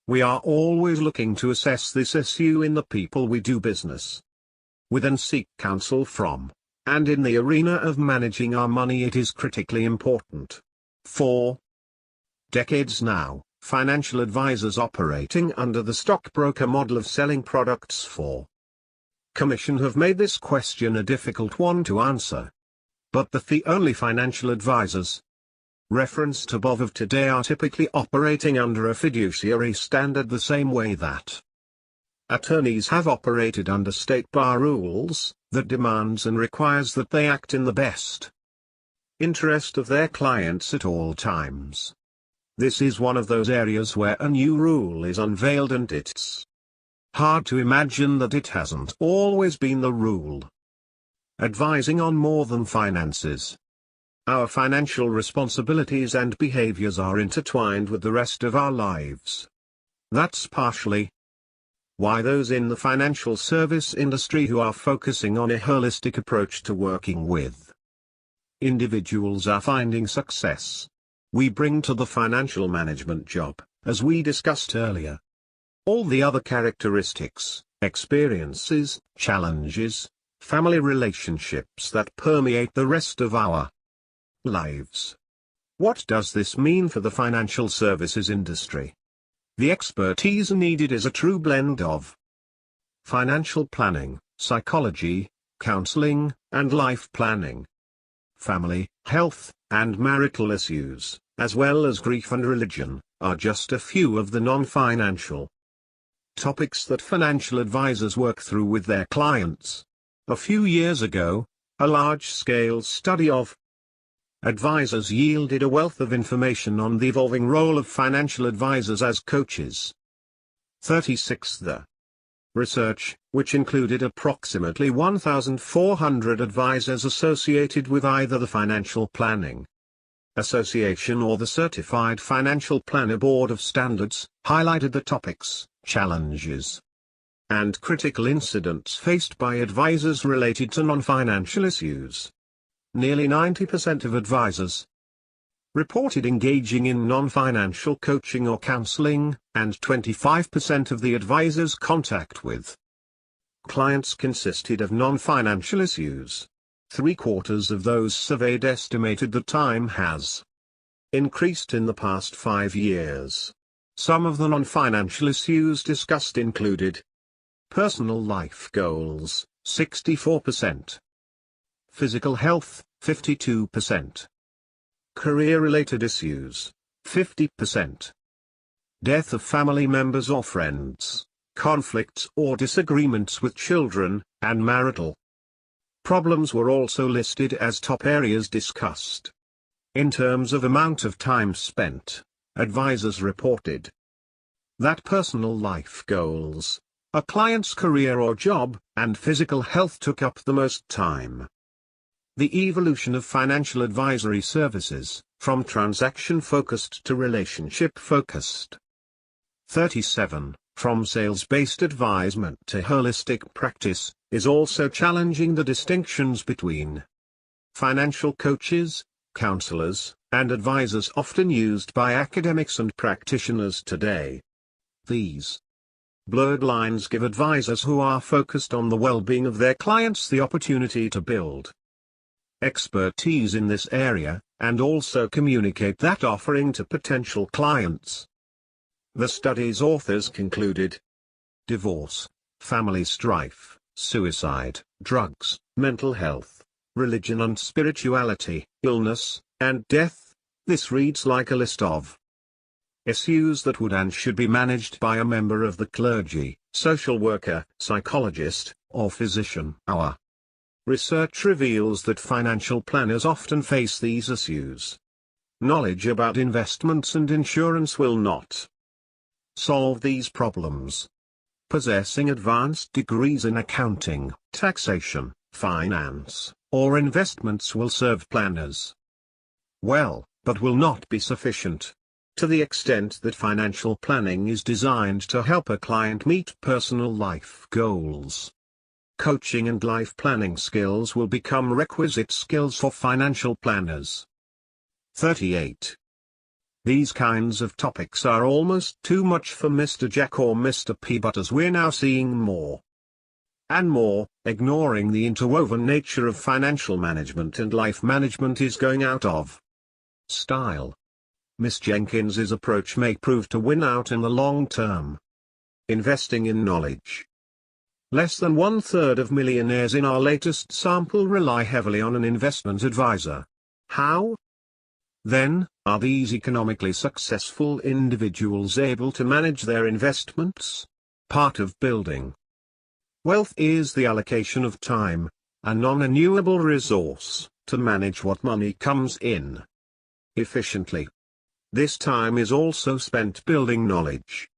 We are always looking to assess this issue in the people we do business with and seek counsel from, and in the arena of managing our money it is critically important. For decades now, financial advisors operating under the stockbroker model of selling products for commission have made this question a difficult one to answer. But the fee-only financial advisors referenced above of today are typically operating under a fiduciary standard the same way that attorneys have operated under state bar rules, that demands and requires that they act in the best interest of their clients at all times. This is one of those areas where a new rule is unveiled and it's hard to imagine that it hasn't always been the rule. Advising on more than finances. Our financial responsibilities and behaviors are intertwined with the rest of our lives. That's partially why those in the financial service industry who are focusing on a holistic approach to working with individuals are finding success. We bring to the financial management job, as we discussed earlier, all the other characteristics, experiences, challenges, family relationships that permeate the rest of our lives. What does this mean for the financial services industry? The expertise needed is a true blend of financial planning, psychology, counseling, and life planning. Family, health, and marital issues, as well as grief and religion, are just a few of the non-financial topics that financial advisors work through with their clients. A few years ago, a large-scale study of advisors yielded a wealth of information on the evolving role of financial advisors as coaches. 36. The research, which included approximately 1,400 advisors associated with either the Financial Planning Association or the Certified Financial Planner Board of Standards, highlighted the topics, challenges, and critical incidents faced by advisors related to non-financial issues. Nearly 90% of advisors reported engaging in non-financial coaching or counseling, and 25% of the advisors' contact with clients consisted of non-financial issues. 3/4 of those surveyed estimated that time has increased in the past 5 years. Some of the non-financial issues discussed included personal life goals, 64%. Physical health, 52%. Career-related issues, 50%. Death of family members or friends, conflicts or disagreements with children, and marital problems were also listed as top areas discussed. In terms of amount of time spent, advisors reported that personal life goals, a client's career or job, and physical health took up the most time. The evolution of financial advisory services, from transaction-focused to relationship-focused. 37. From sales-based advisement to holistic practice, is also challenging the distinctions between financial coaches, counselors, and advisors often used by academics and practitioners today. These blurred lines give advisors who are focused on the well-being of their clients the opportunity to build expertise in this area, and also communicate that offering to potential clients. The study's authors concluded divorce, family strife, suicide, drugs, mental health, religion and spirituality, illness, and death. This reads like a list of issues that would and should be managed by a member of the clergy, social worker, psychologist, or physician. Our research reveals that financial planners often face these issues. Knowledge about investments and insurance will not solve these problems. Possessing advanced degrees in accounting, taxation, finance, or investments will serve planners well, but will not be sufficient. To the extent that financial planning is designed to help a client meet personal life goals, coaching and life planning skills will become requisite skills for financial planners. 38. These kinds of topics are almost too much for Mr. Jack or Mr. P, but as we're now seeing more and more, ignoring the interwoven nature of financial management and life management is going out of style. Miss Jenkins's approach may prove to win out in the long term. Investing in knowledge. Less than 1/3 of millionaires in our latest sample rely heavily on an investment advisor. How? Then, are these economically successful individuals able to manage their investments? Part of building wealth is the allocation of time, a non-renewable resource, to manage what money comes in efficiently. This time is also spent building knowledge.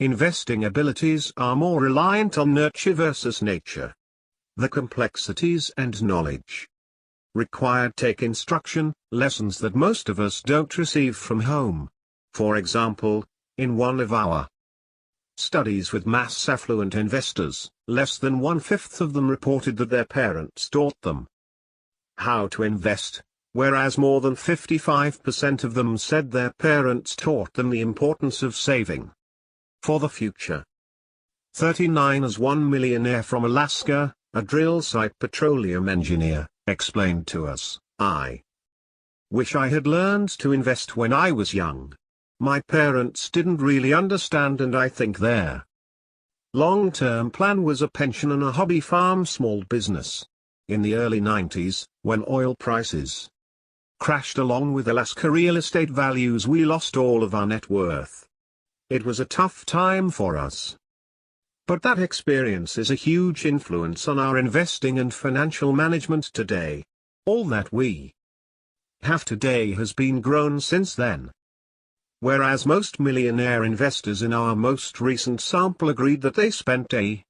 Investing abilities are more reliant on nurture versus nature. The complexities and knowledge required take instruction, lessons that most of us don't receive from home. For example, in one of our studies with mass affluent investors, less than 1/5 of them reported that their parents taught them how to invest, whereas more than 55% of them said their parents taught them the importance of saving for the future. 39 as one millionaire from Alaska, a drill site petroleum engineer, explained to us, "I wish I had learned to invest when I was young. My parents didn't really understand, and I think their long-term plan was a pension and a hobby farm small business." In the early 90s, when oil prices crashed along with Alaska real estate values, we lost all of our net worth. It was a tough time for us. But that experience is a huge influence on our investing and financial management today. All that we have today has been grown since then. Whereas most millionaire investors in our most recent sample agreed that they spent a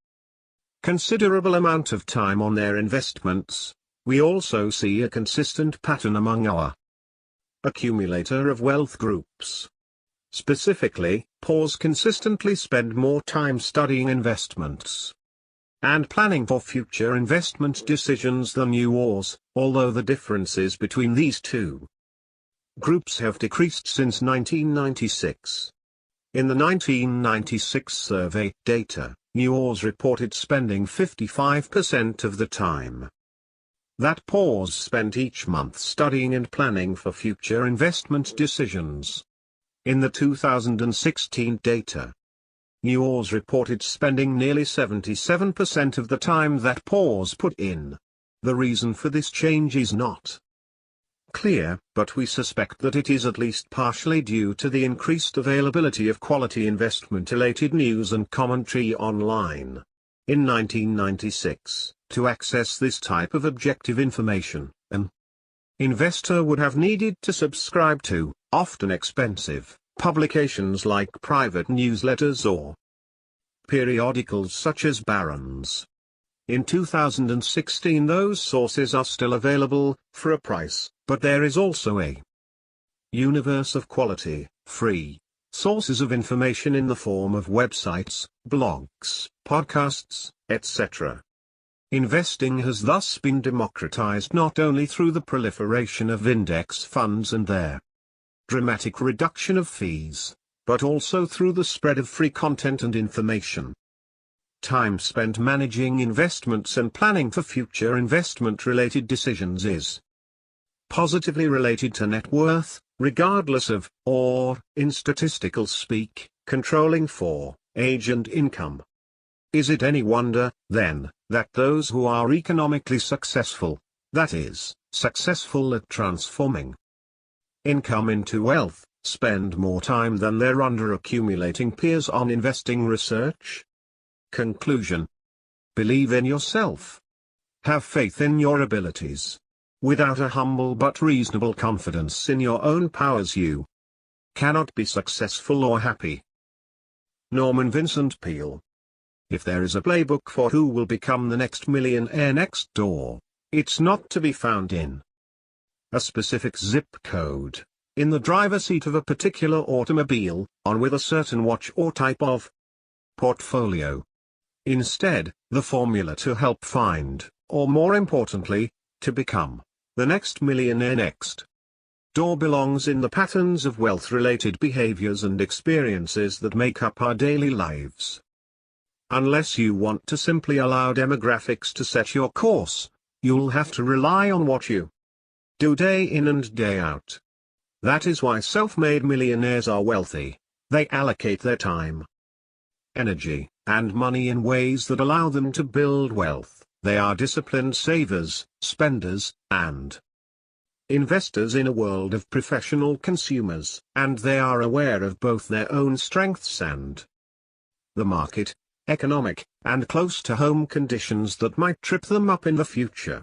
considerable amount of time on their investments, we also see a consistent pattern among our accumulator of wealth groups. Specifically, PAWs consistently spend more time studying investments and planning for future investment decisions than UAWs, although the differences between these two groups have decreased since 1996. In the 1996 survey data, UAWs reported spending 55% of the time that PAWs spent each month studying and planning for future investment decisions. In the 2016 data, UAWs reported spending nearly 77% of the time that PAWs put in. The reason for this change is not clear, but we suspect that it is at least partially due to the increased availability of quality investment-related news and commentary online. In 1996, to access this type of objective information, an investor would have needed to subscribe to, often expensive, publications like private newsletters or periodicals such as Barron's. In 2016 those sources are still available, for a price, but there is also a universe of quality, free sources of information in the form of websites, blogs, podcasts, etc. Investing has thus been democratized not only through the proliferation of index funds and their dramatic reduction of fees, but also through the spread of free content and information. Time spent managing investments and planning for future investment-related decisions is positively related to net worth, regardless of, or, in statistical speak, controlling for, age and income. Is it any wonder, then, that those who are economically successful, that is, successful at transforming income into wealth, spend more time than their under-accumulating peers on investing research? Conclusion. Believe in yourself. Have faith in your abilities. Without a humble but reasonable confidence in your own powers you cannot be successful or happy. Norman Vincent Peale. If there is a playbook for who will become the next millionaire next door, it's not to be found in a specific zip code, in the driver's seat of a particular automobile, on with a certain watch or type of portfolio. Instead, the formula to help find, or more importantly, to become, the next millionaire next door belongs in the patterns of wealth-related behaviors and experiences that make up our daily lives. Unless you want to simply allow demographics to set your course, you'll have to rely on what you do day in and day out. That is why self-made millionaires are wealthy. They allocate their time, energy, and money in ways that allow them to build wealth. They are disciplined savers, spenders, and investors in a world of professional consumers, and they are aware of both their own strengths and the market, economic, and close-to-home conditions that might trip them up in the future.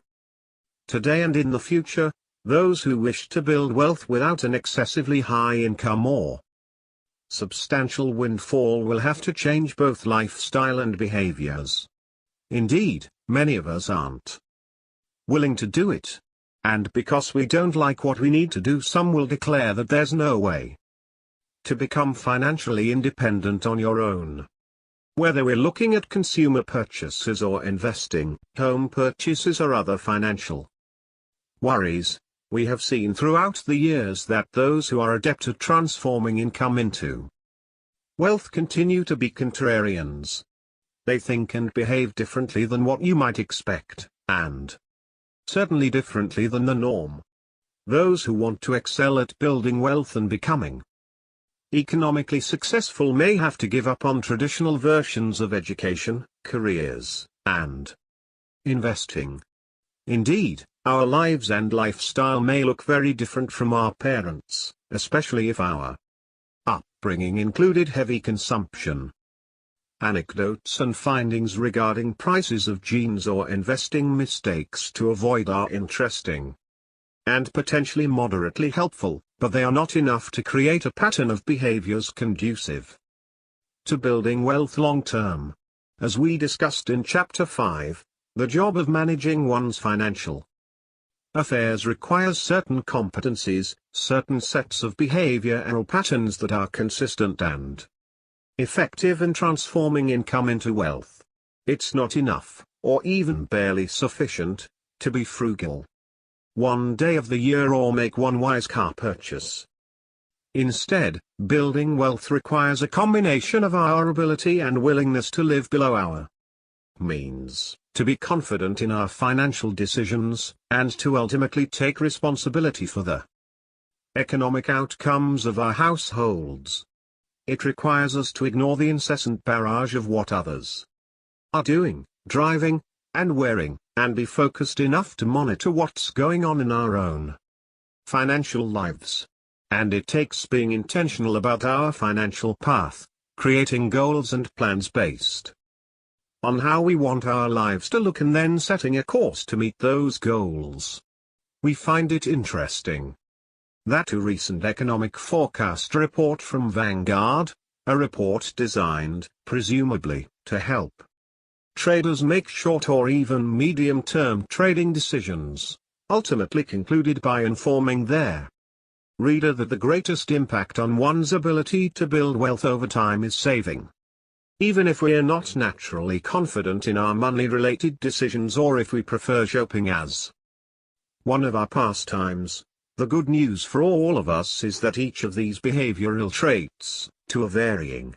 Today and in the future, those who wish to build wealth without an excessively high income or substantial windfall will have to change both lifestyle and behaviors. Indeed, many of us aren't willing to do it. And because we don't like what we need to do, some will declare that there's no way to become financially independent on your own. Whether we're looking at consumer purchases or investing, home purchases or other financial worries, we have seen throughout the years that those who are adept at transforming income into wealth continue to be contrarians. They think and behave differently than what you might expect, and certainly differently than the norm. Those who want to excel at building wealth and becoming economically successful may have to give up on traditional versions of education, careers, and investing. Indeed, our lives and lifestyle may look very different from our parents', especially if our upbringing included heavy consumption. Anecdotes and findings regarding prices of jeans or investing mistakes to avoid are interesting and potentially moderately helpful, but they are not enough to create a pattern of behaviors conducive to building wealth long term. As we discussed in Chapter 5, the job of managing one's financial affairs requires certain competencies, certain sets of behavioral patterns that are consistent and effective in transforming income into wealth. It's not enough, or even barely sufficient, to be frugal one day of the year or make one wise car purchase. Instead, building wealth requires a combination of our ability and willingness to live below our means, to be confident in our financial decisions, and to ultimately take responsibility for the economic outcomes of our households. It requires us to ignore the incessant barrage of what others are doing, driving, and wearing, and be focused enough to monitor what's going on in our own financial lives. And it takes being intentional about our financial path, creating goals and plans based on how we want our lives to look and then setting a course to meet those goals. We find it interesting that a recent economic forecast report from Vanguard, a report designed, presumably, to help traders make short or even medium-term trading decisions, ultimately concluded by informing their reader that the greatest impact on one's ability to build wealth over time is saving. Even if we are not naturally confident in our money-related decisions, or if we prefer shopping as one of our pastimes, the good news for all of us is that each of these behavioral traits, to a varying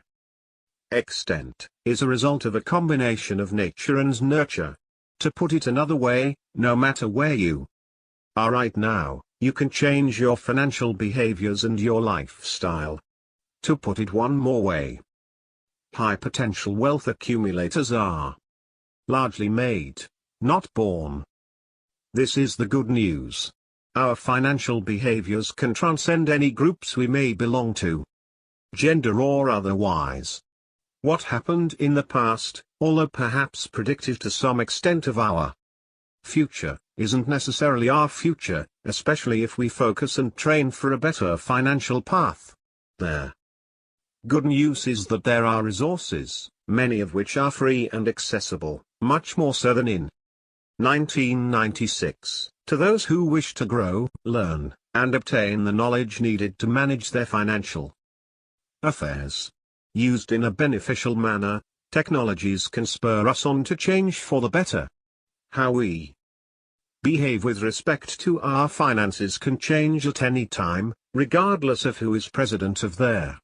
extent, is a result of a combination of nature and nurture. To put it another way, no matter where you are right now, you can change your financial behaviors and your lifestyle. To put it one more way, high potential wealth accumulators are largely made, not born. This is the good news. Our financial behaviors can transcend any groups we may belong to, gender or otherwise. What happened in the past, although perhaps predictive to some extent of our future, isn't necessarily our future, especially if we focus and train for a better financial path. The good news is that there are resources, many of which are free and accessible, much more so than in 1996, to those who wish to grow, learn, and obtain the knowledge needed to manage their financial affairs. Used in a beneficial manner, technologies can spur us on to change for the better. How we behave with respect to our finances can change at any time, regardless of who is president of their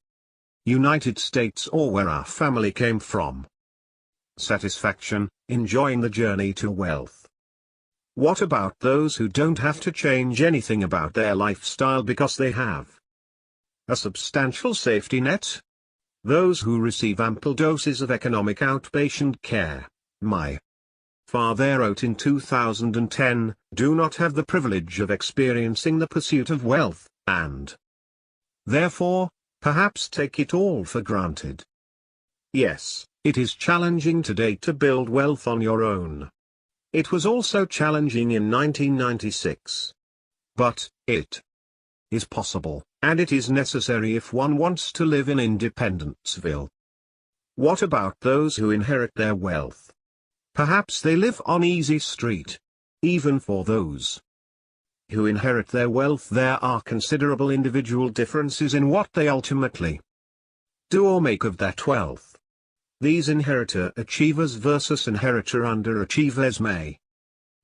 United States or where our family came from. Satisfaction, enjoying the journey to wealth. What about those who don't have to change anything about their lifestyle because they have a substantial safety net? Those who receive ample doses of economic outpatient care, my father wrote in 2010, do not have the privilege of experiencing the pursuit of wealth, and therefore, perhaps take it all for granted. Yes, it is challenging today to build wealth on your own. It was also challenging in 1996. But, it is possible, and it is necessary if one wants to live in Independenceville. What about those who inherit their wealth? Perhaps they live on Easy Street. Even for those who inherit their wealth, there are considerable individual differences in what they ultimately do or make of that wealth. These inheritor achievers versus inheritor underachievers may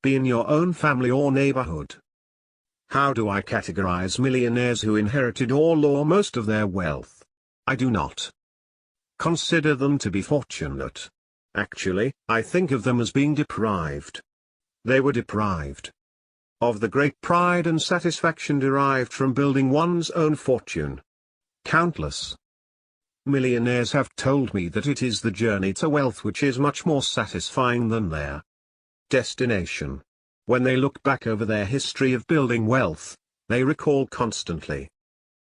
be in your own family or neighborhood. How do I categorize millionaires who inherited all or most of their wealth? I do not consider them to be fortunate. Actually, I think of them as being deprived. They were deprived of the great pride and satisfaction derived from building one's own fortune. Countless millionaires have told me that it is the journey to wealth which is much more satisfying than their destination. When they look back over their history of building wealth, they recall constantly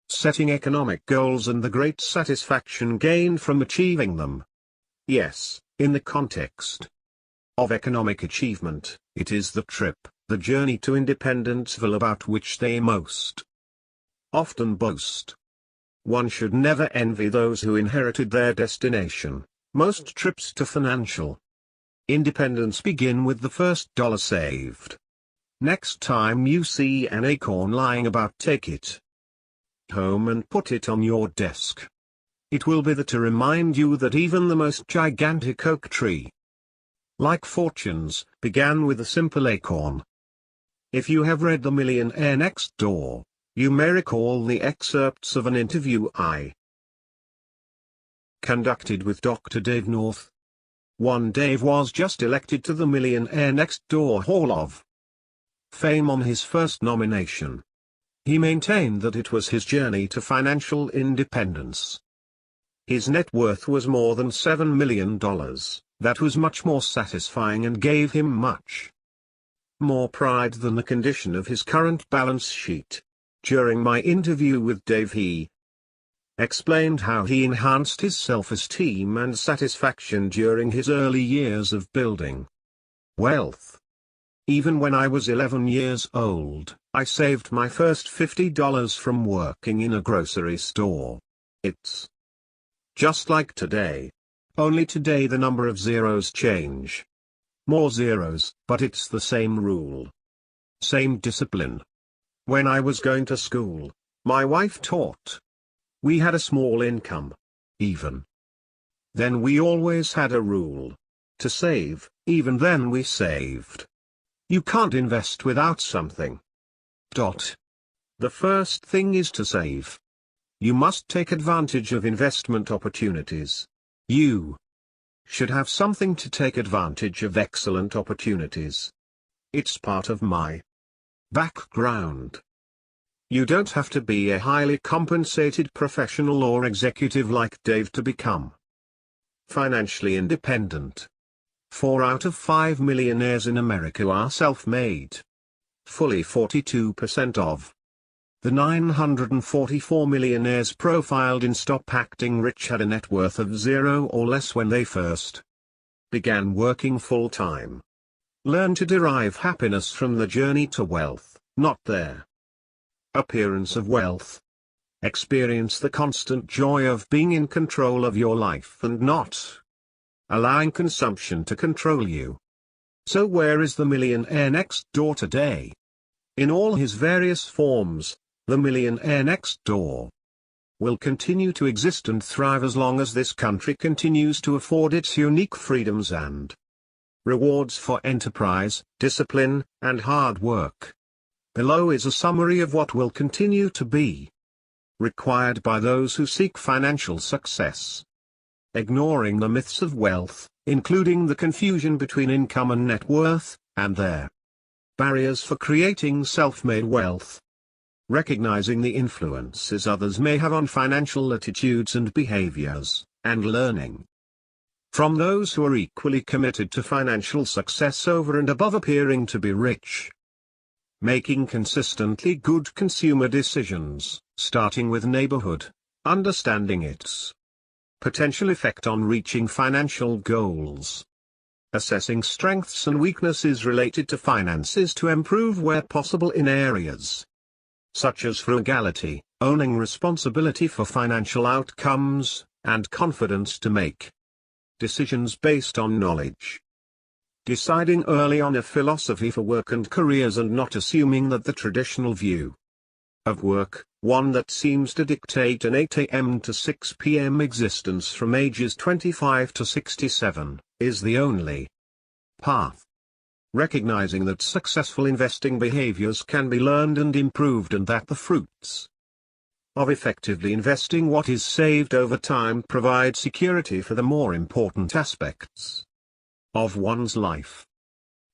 setting economic goals and the great satisfaction gained from achieving them. Yes, in the context of economic achievement, it is the trip, the journey to Independenceville about which they most often boast. One should never envy those who inherited their destination. Most trips to financial independence begin with the first dollar saved. Next time you see an acorn lying about, take it home and put it on your desk. It will be there to remind you that even the most gigantic oak tree, like fortunes, began with a simple acorn. If you have read The Millionaire Next Door, you may recall the excerpts of an interview I conducted with Dr. Dave North. One Dave was just elected to the Millionaire Next Door Hall of Fame on his first nomination. He maintained that it was his journey to financial independence. His net worth was more than $7 million. That was much more satisfying and gave him much more pride than the condition of his current balance sheet. During my interview with Dave, he explained how he enhanced his self-esteem and satisfaction during his early years of building wealth. Even when I was 11 years old, I saved my first $50 from working in a grocery store. It's just like today. Only today the number of zeros change. More zeros, but it's the same rule. Same discipline. When I was going to school, my wife taught. We had a small income. Even then we always had a rule. To save, even then we saved. You can't invest without something. The first thing is to save. You must take advantage of investment opportunities. You should have something to take advantage of excellent opportunities. It's part of my background. You don't have to be a highly compensated professional or executive like Dave to become financially independent. 4 out of 5 millionaires in America are self-made. Fully 42% of the 944 millionaires profiled in Stop Acting Rich had a net worth of 0 or less when they first began working full-time. Learn to derive happiness from the journey to wealth, not their appearance of wealth. Experience the constant joy of being in control of your life and not allowing consumption to control you. So where is the millionaire next door today? In all his various forms, the millionaire next door will continue to exist and thrive as long as this country continues to afford its unique freedoms and rewards for enterprise, discipline, and hard work. Below is a summary of what will continue to be required by those who seek financial success. Ignoring the myths of wealth, including the confusion between income and net worth, and their barriers for creating self-made wealth. Recognizing the influences others may have on financial attitudes and behaviors, and learning from those who are equally committed to financial success over and above appearing to be rich. Making consistently good consumer decisions, starting with neighborhood, understanding its potential effect on reaching financial goals. Assessing strengths and weaknesses related to finances to improve where possible in areas such as frugality, owning responsibility for financial outcomes, and confidence to make decisions based on knowledge. Deciding early on a philosophy for work and careers and not assuming that the traditional view of work, one that seems to dictate an 8 a.m. to 6 p.m. existence from ages 25 to 67, is the only path. Recognizing that successful investing behaviors can be learned and improved and that the fruits of effectively investing what is saved over time provide security for the more important aspects of one's life.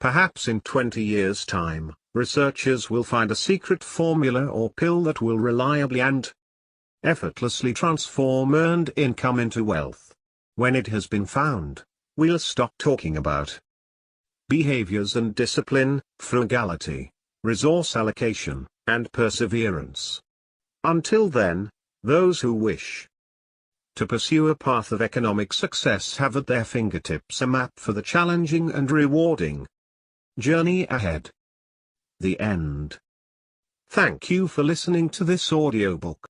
Perhaps in 20 years' time, researchers will find a secret formula or pill that will reliably and effortlessly transform earned income into wealth. When it has been found, we'll stop talking about behaviors and discipline, frugality, resource allocation, and perseverance. Until then, those who wish to pursue a path of economic success have at their fingertips a map for the challenging and rewarding journey ahead. The end. Thank you for listening to this audiobook.